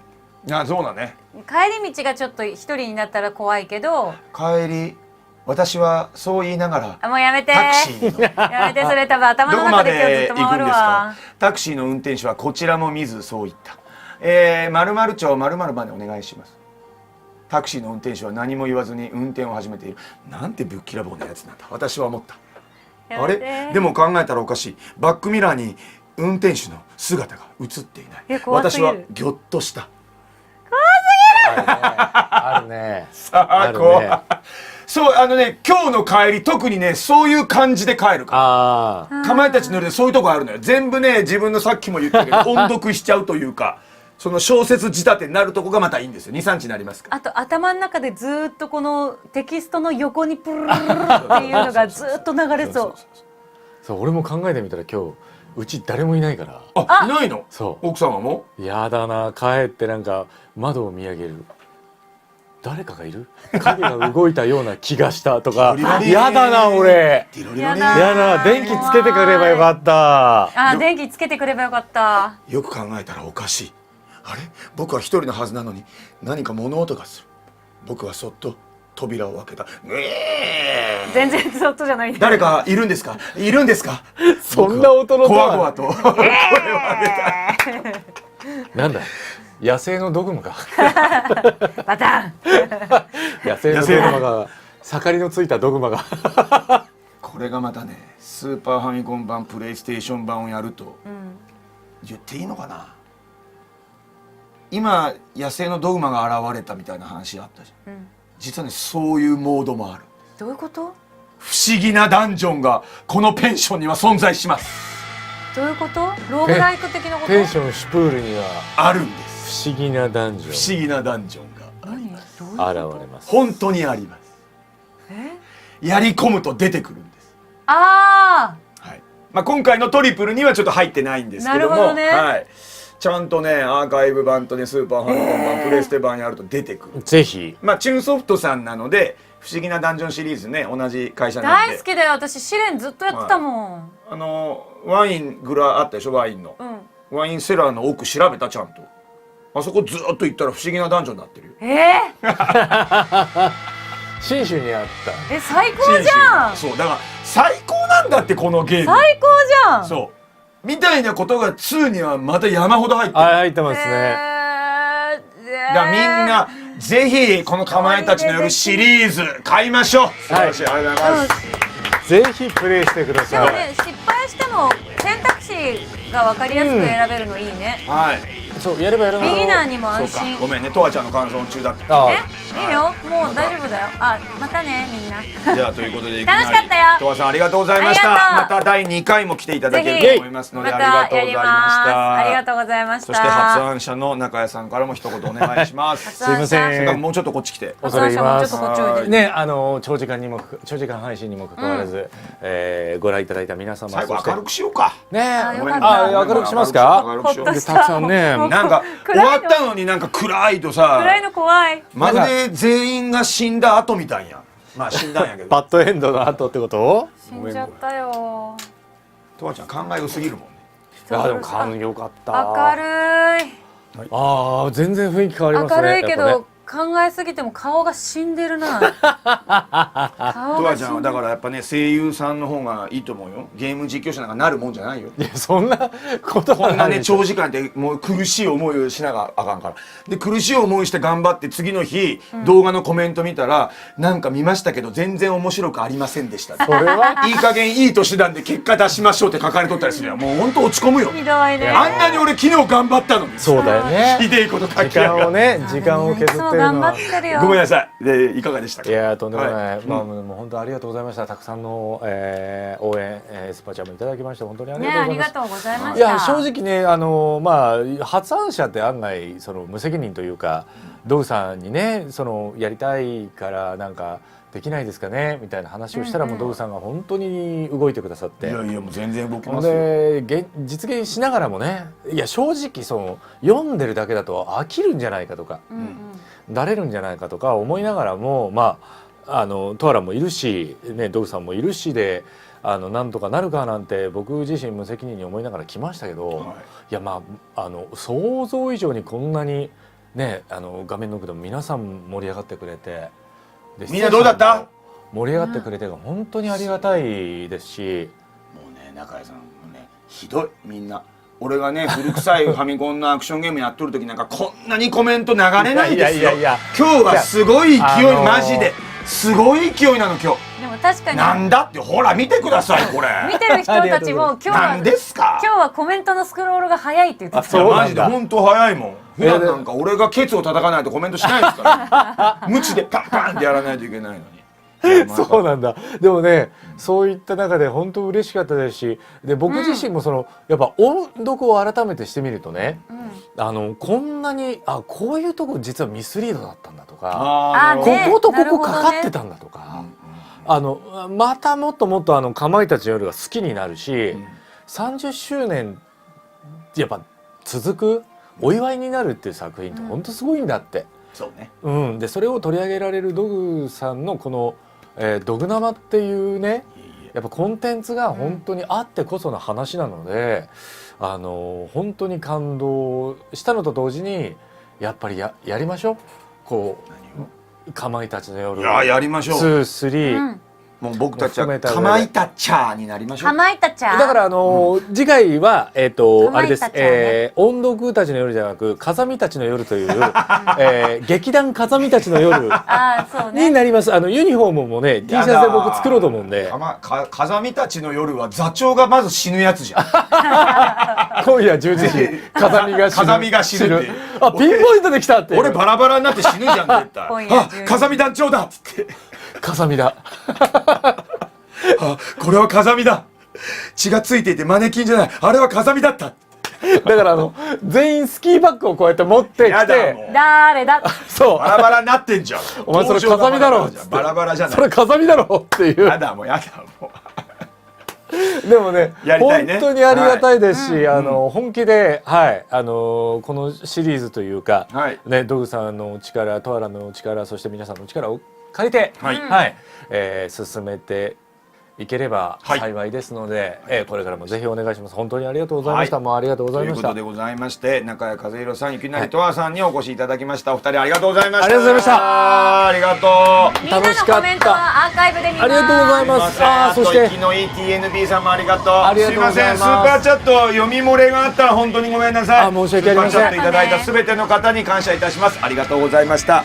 そうだね。帰り道がちょっと一人になったら怖いけど、帰り私はそう言いながらもうやめてタクシーのやめて、それ多分頭の中で今日ずっと回るわ。タクシーの運転手はこちらも見ずそう言った。〇〇町〇〇までお願いします。タクシーの運転手は何も言わずに運転を始めている。なんてぶっきらぼうなやつなんだ私は思った。あやめてれでも考えたらおかしい。バックミラーに運転手の姿が映っていない。いや怖す私ぎるはギョッとした。あるね。さああるね怖い。そう今日の帰り特にねそういう感じで帰るから。ああかまいたちの夜でそういうとこあるのよ。全部ね自分のさっきも言ったけど音読しちゃうというかその小説仕立てになるとこがまたいいんですよ。2、3日になりますから。あと頭の中でずーっとこのテキストの横にプルルルルルっていうのがずーっと流れそう。そう俺も考えてみたら今日うち誰もいないからいないの。そ奥様もうやだな。帰ってなんか窓を見上げる誰かがいる影が動いたような気がしたとかやだな俺。やだやだ電気つけてくればよかった。電気つけてくればよかった。よく考えたらおかしい。あれ僕は一人のはずなのに何か物音がする。僕はそっと扉を開けた。全然そっとじゃないね。誰かいるんですか。いるんですか。そんな音のこわごわと声を上げた。なんだ野生のドグマかバタン野生のドグマが盛りのついたドグマがこれがまたねスーパーファミコン版プレイステーション版をやると、言っていいのかな。今野生のドグマが現れたみたいな話あったじゃん、実はねそういうモードもある。どういうこと？不思議なダンジョンがこのペンションには存在します。どういうこと？ローグライク的なこと？ペンションシュプールにはあるんです。不思議なダンジ不ョ思議なダンジョンが何？どういうンこと？現れます。本当にあります。やり込むと出てくるんです。あはいまあ、今回のトリプルにはちょっと入ってないんですけども、なるほどねはい、ちゃんとねアーカイブ版とねスーパーファミコン版プレステ版やると出てくる。ぜひまあチューンソフトさんなので不思議なダンジョンシリーズね同じ会社あ、なんで大好きだよ。私試練ずっとやってたもん。ワイングラあったでしょ。ワインの、ワインセラーの奥調べたちゃんと。あそこずっと行ったら不思議なダンジョンになってるよ。信州にあっ最高じゃん。そうだから最高なんだってこのゲーム。最高じゃん。そうみたいなことが2にはまた山ほど入ってる。入ってますね。だからみんなぜひこのかまいたちの夜シリーズ買いましょう。素晴らしい、ありがとうございます。ぜひプレイしてください。でもね、失敗しても選択肢が分かりやすく選べるのいいね。はい。そうやればやるほどビギナーにも安そうか心。ごめんねとわちゃんの感想中だった。あいいよ。もう大丈夫。夫だよ。あ、またねみんな。じゃあということで楽しかったよとわさんありがとうございました。ありがとうまた第2回も来ていただけると思いますので、まありがたやりとうございまします。た。ありがとうございました。そして発案者の中谷さんからも一言お願いします。すいませんそれからもうちょっとこっち来て。恐れ入りますちょっとこっちおいで。ね、長時間配信にもかかわらず、ご覧いただいた皆様、そして最後明るくしようか。ね、よかった明るくしますか？明るくしようほっとしたたくさんね、なんか終わったのになんか暗いとさ、暗いの怖い。まるで全員が死んだ後みたいや。まあ死んだんやけど。バッドエンドの後ってこと？死んじゃったよ。とわちゃん考え良すぎるもんね。いやでも感良かった。明るい。ああ、全然雰囲気変わりますね。明るいけやっぱねど考えすぎても顔が死んでるな。顔とわちゃんはが死んでる。だからやっぱね声優さんの方がいいと思うよ。ゲーム実況者なんかなるもんじゃないよ。いやそんなことはこんなねないでしょ長時間でもう苦しい思いをしながらあかんからで苦しい思いして頑張って次の日、動画のコメント見たらなんか見ましたけど全然面白くありませんでしたそれはいい加減いい年なんで結果出しましょうって書かれとったりするよ。もうほんと落ち込むよ。ひどいね。あんなに俺昨日頑張ったのにそうだよね。ひでえこと書時きやがって間をね、時間を削ってるそう頑のは。張ってるよ。ごめんなさい。でいかがでしたか。いやとんでもない、はいまあもう本当ありがとうございました。たくさんの、応援、スパチャもいただきまして本当にありがね、とうございます。ありがとうございました。いや正直ねまあ発案者って案外その無責任というか、ドウさんにねそのやりたいからなんかできないですかねみたいな話をしたら、もうドウさんが本当に動いてくださって。いやいやもう全然動きますよ。で実現しながらもね、いや正直その読んでるだけだと飽きるんじゃないかとか、だれるんじゃないかとか思いながらも、まあトアラもいるし、ね、ドウさんもいるしでなんとかなるかなんて僕自身無責任に思いながら来ましたけど、はいいやまあ想像以上にこんなにね画面の奥でも皆さん盛り上がってくれて、でみんなどうだった？盛り上がってくれてが本当にありがたいですし、もうね中谷さんもねひどいみんな。俺がね古臭いファミコンのアクションゲームやっとる時なんかこんなにコメント流れないですよ。いやいやいや今日はすごい勢い、マジですごい勢いなの今日。でも確かになんだってほら見てくださいこれ。見てる人たちも今日はなんですか。今日はコメントのスクロールが早いって言ってた。そうなんだマジで本当早いもん。普段なんか俺がケツを叩かないとコメントしないですから無知でパンパンってやらないといけないのに。そうなんだ。でもね、そういった中で本当嬉しかったですし、で僕自身もその、やっぱ音読を改めてしてみるとね、こんなにこういうとこ実はミスリードだったんだとか、こねことここかかってたんだとか、またもっともっとかまいたちの夜が好きになるし、30周年やっぱ続くお祝いになるっていう作品って本当すごいんだって。そうね。でそれを取り上げられるドグさんのこのドグ生っていうね、やっぱコンテンツが本当にあってこその話なので、本当に感動したのと同時にやっぱりやりましょう、こうかまいたちの夜、いややりましょう。 2、3、もう僕たちは含めた上でかまいたちゃーになりましょう。かまいたちゃん。だから次回はあれですかまいたちゃんね、音読たちの夜じゃなく風見たちの夜という劇団風見たちの夜そうね。になります。ユニフォームもね T シャツで僕作ろうと思うんで、風見たちの夜は座長がまず死ぬやつじゃん。今夜10時風見が死ぬ。風見が死ぬってピンポイントできたっていう。俺バラバラになって死ぬじゃん絶対。今夜10時風見団長だっつって風見だ。これは風見だ。血がついていてマネキンじゃない、あれは風見だった。だから全員スキーバッグをこうやって持ってやきて、だもう誰だ。そうバラバラになってんじゃん。お前それ風見だろっつって、バラバラじゃない。それ風見だろっていう。やだもうやだもう。でもねやりたいね本当にありがたいですし、本気で、このシリーズというか、はいね、ドグさんの力、トアラの力、そして皆さんの力を借りて、進めていければ幸いですので、これからもぜひお願いします。本当にありがとうございました。もうありがとうございました。ということでございまして、中谷和弘さん、雪成とわさんにお越しいただきました。お二人ありがとうございました。ありがとうございましたありがとう。みんなのコメントはアーカイブで見ます。ありがとうございます。そして生きのいい TNB さんもありがとう。ありがとうございますすいません、スーパーチャット読み漏れがあったら本当にごめんなさい。申し訳ありません。スーパーチャットいただいたすべての方に感謝いたします。ありがとうございました。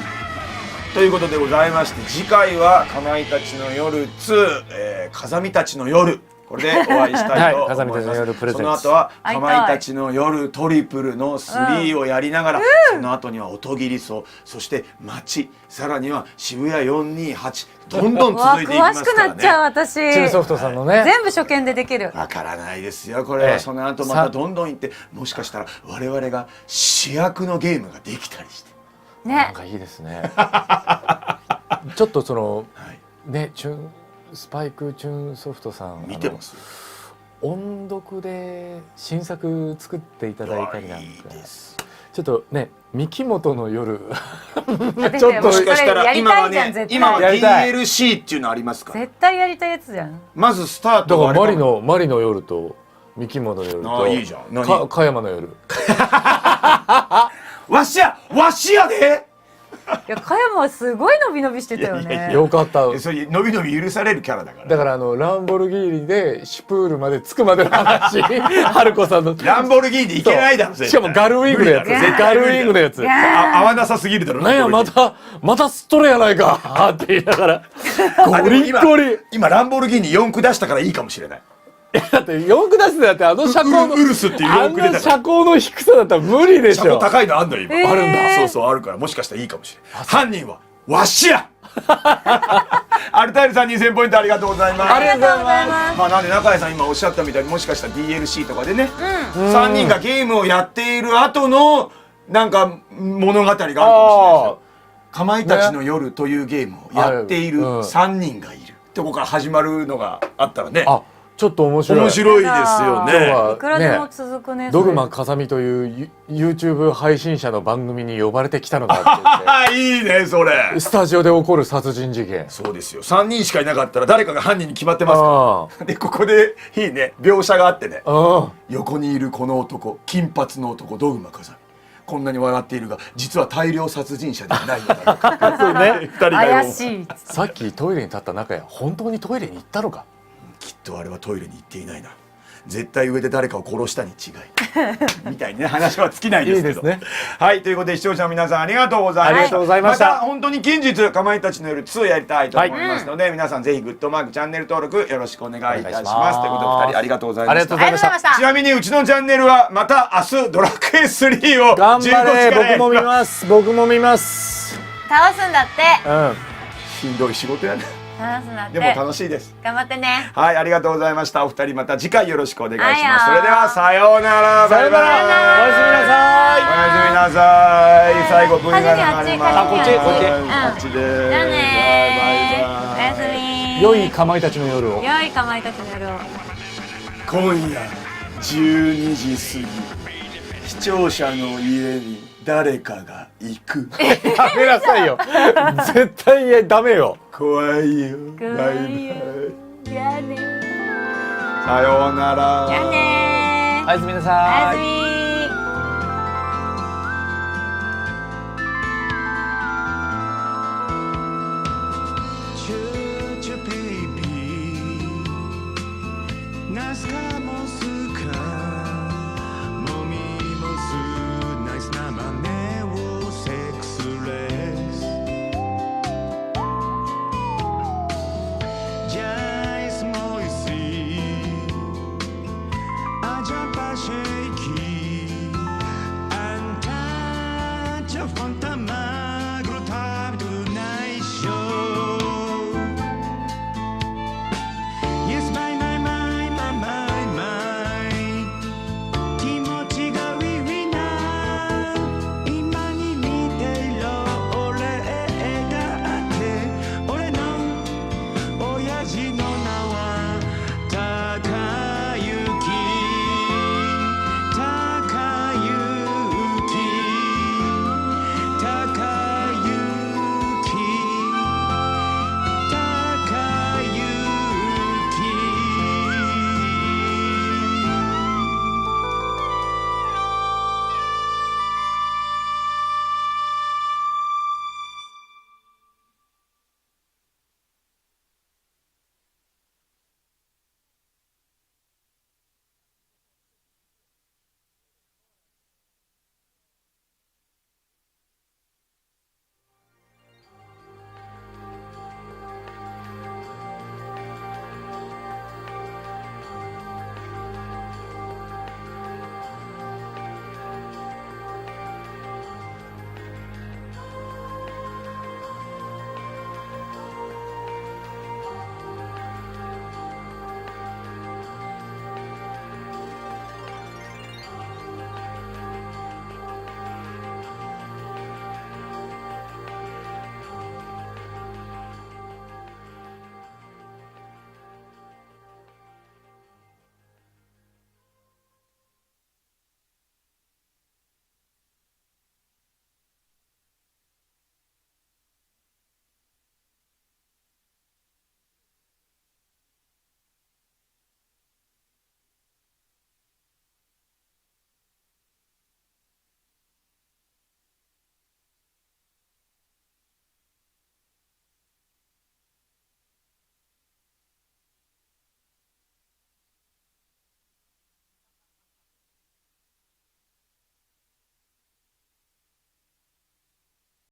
ということでございまして、次回はかまいたちの夜2、風見たちの夜、これでお会いしたいと思います。はい風見たちの夜プレゼンツその後は会いたいかまいたちの夜トリプルの3をやりながら、その後には音切り層、そして街、さらには渋谷428、どんどんうわ続いていきま詳しくすからなっちゃうね。私。チームソフトさんのね全部初見でできる。わからないですよこれは。その後またどんどんいって、もしかしたら我々が主役のゲームができたりして、ね。なんかいいですねちょっとそのはい、ねスパイクチューンソフトさん見てます。音読で新作作っていただいたりなんかいいですちょっとね三木本の夜ちょっともしかしたら今はやりたいじゃんね、絶対今はやりたい DLC っていうのありますから、絶対やりたいやつじゃん。まずスターだからトはあれかもマリの夜と三木本の夜とあいいじゃん何加山の夜わしやでいや加山はすごい伸び伸びしてたよいやいやね。よかったそれ伸び伸び許されるキャラだから。だからランボルギーニでシュプールまで着くまでの話春子さんのランボルギーニいけないだろ絶対しかもガルウィングのやつ無理だろガルウィングのやついや合わなさすぎるだろ。なんやまたストレやないかって言いながらゴリッゴリ今ランボルギーニ4区出したからいいかもしれない。だって4区出してだってあの車高のウルスっていう4区出たから車高の低さだったら無理でしょ車高高いのあんの今、あるんだそうそうあるから、もしかしたらいいかもしれない。犯人はわしやアルタイルさん2000ポイントありがとうございます。ありがとうございます。まあなんで中谷さん今おっしゃったみたいに、もしかしたら DLC とかでね、3人がゲームをやっている後のなんか物語があるかもしれないですよ。かまいたちの夜というゲームをやっている3人がいるとこから始まるのがあったらね、あちょっと面白い面白いですよ今日ね。はいくらでも続くね。ドグマ風見というYouTube 配信者の番組に呼ばれてきたのだってあいいねそれ言ってスタジオで起こる殺人事件そうですよ。3人しかいなかったら誰かが犯人に決まってますあから。でここでいいね描写があってね、あ横にいるこの男、金髪の男ドグマ風見、こんなに笑っているが実は大量殺人者ではないのだろうか。そうね、2人が怪しい。さっきトイレに立った中や本当にトイレに行ったのかきっとあれはトイレに行っていないな、絶対上で誰かを殺したに違いみたいにね話は尽きないですけど。いいですね。はいということで視聴者の皆さんありがとうございました。ありがとうございましたまた本当に近日かまいたちの夜2やりたいと思いますので、皆さんぜひグッドマークチャンネル登録よろしくお願いいたします。お願いしますということで2人ありがとうございました。ありがとうございましたありがとうございました。ちなみにうちのチャンネルはまた明日ドラクエ3を頑張れ15時からやり僕も見ます。ます僕も見ます倒すんだって。うんしんどい仕事やね。倒すんだって。でも楽しいです。頑張ってね。はい、ありがとうございました。お二人また次回よろしくお願いします。はいよそれではさようなら。さようならバイバイおやすみなさいおやすみなさい。最後 V が流れます。あっちこっちあっちで。じゃあねー。おやすバイバイ。み。良いかまいたちの夜を良いかまいたちの夜を。今夜12時過ぎ、視聴者の家に誰かが行く。やめなさいよ絶対ダメよ怖いよ。バイバイ。じゃあねー。さようなら。じゃあねー。おやすみなおさいやすみ。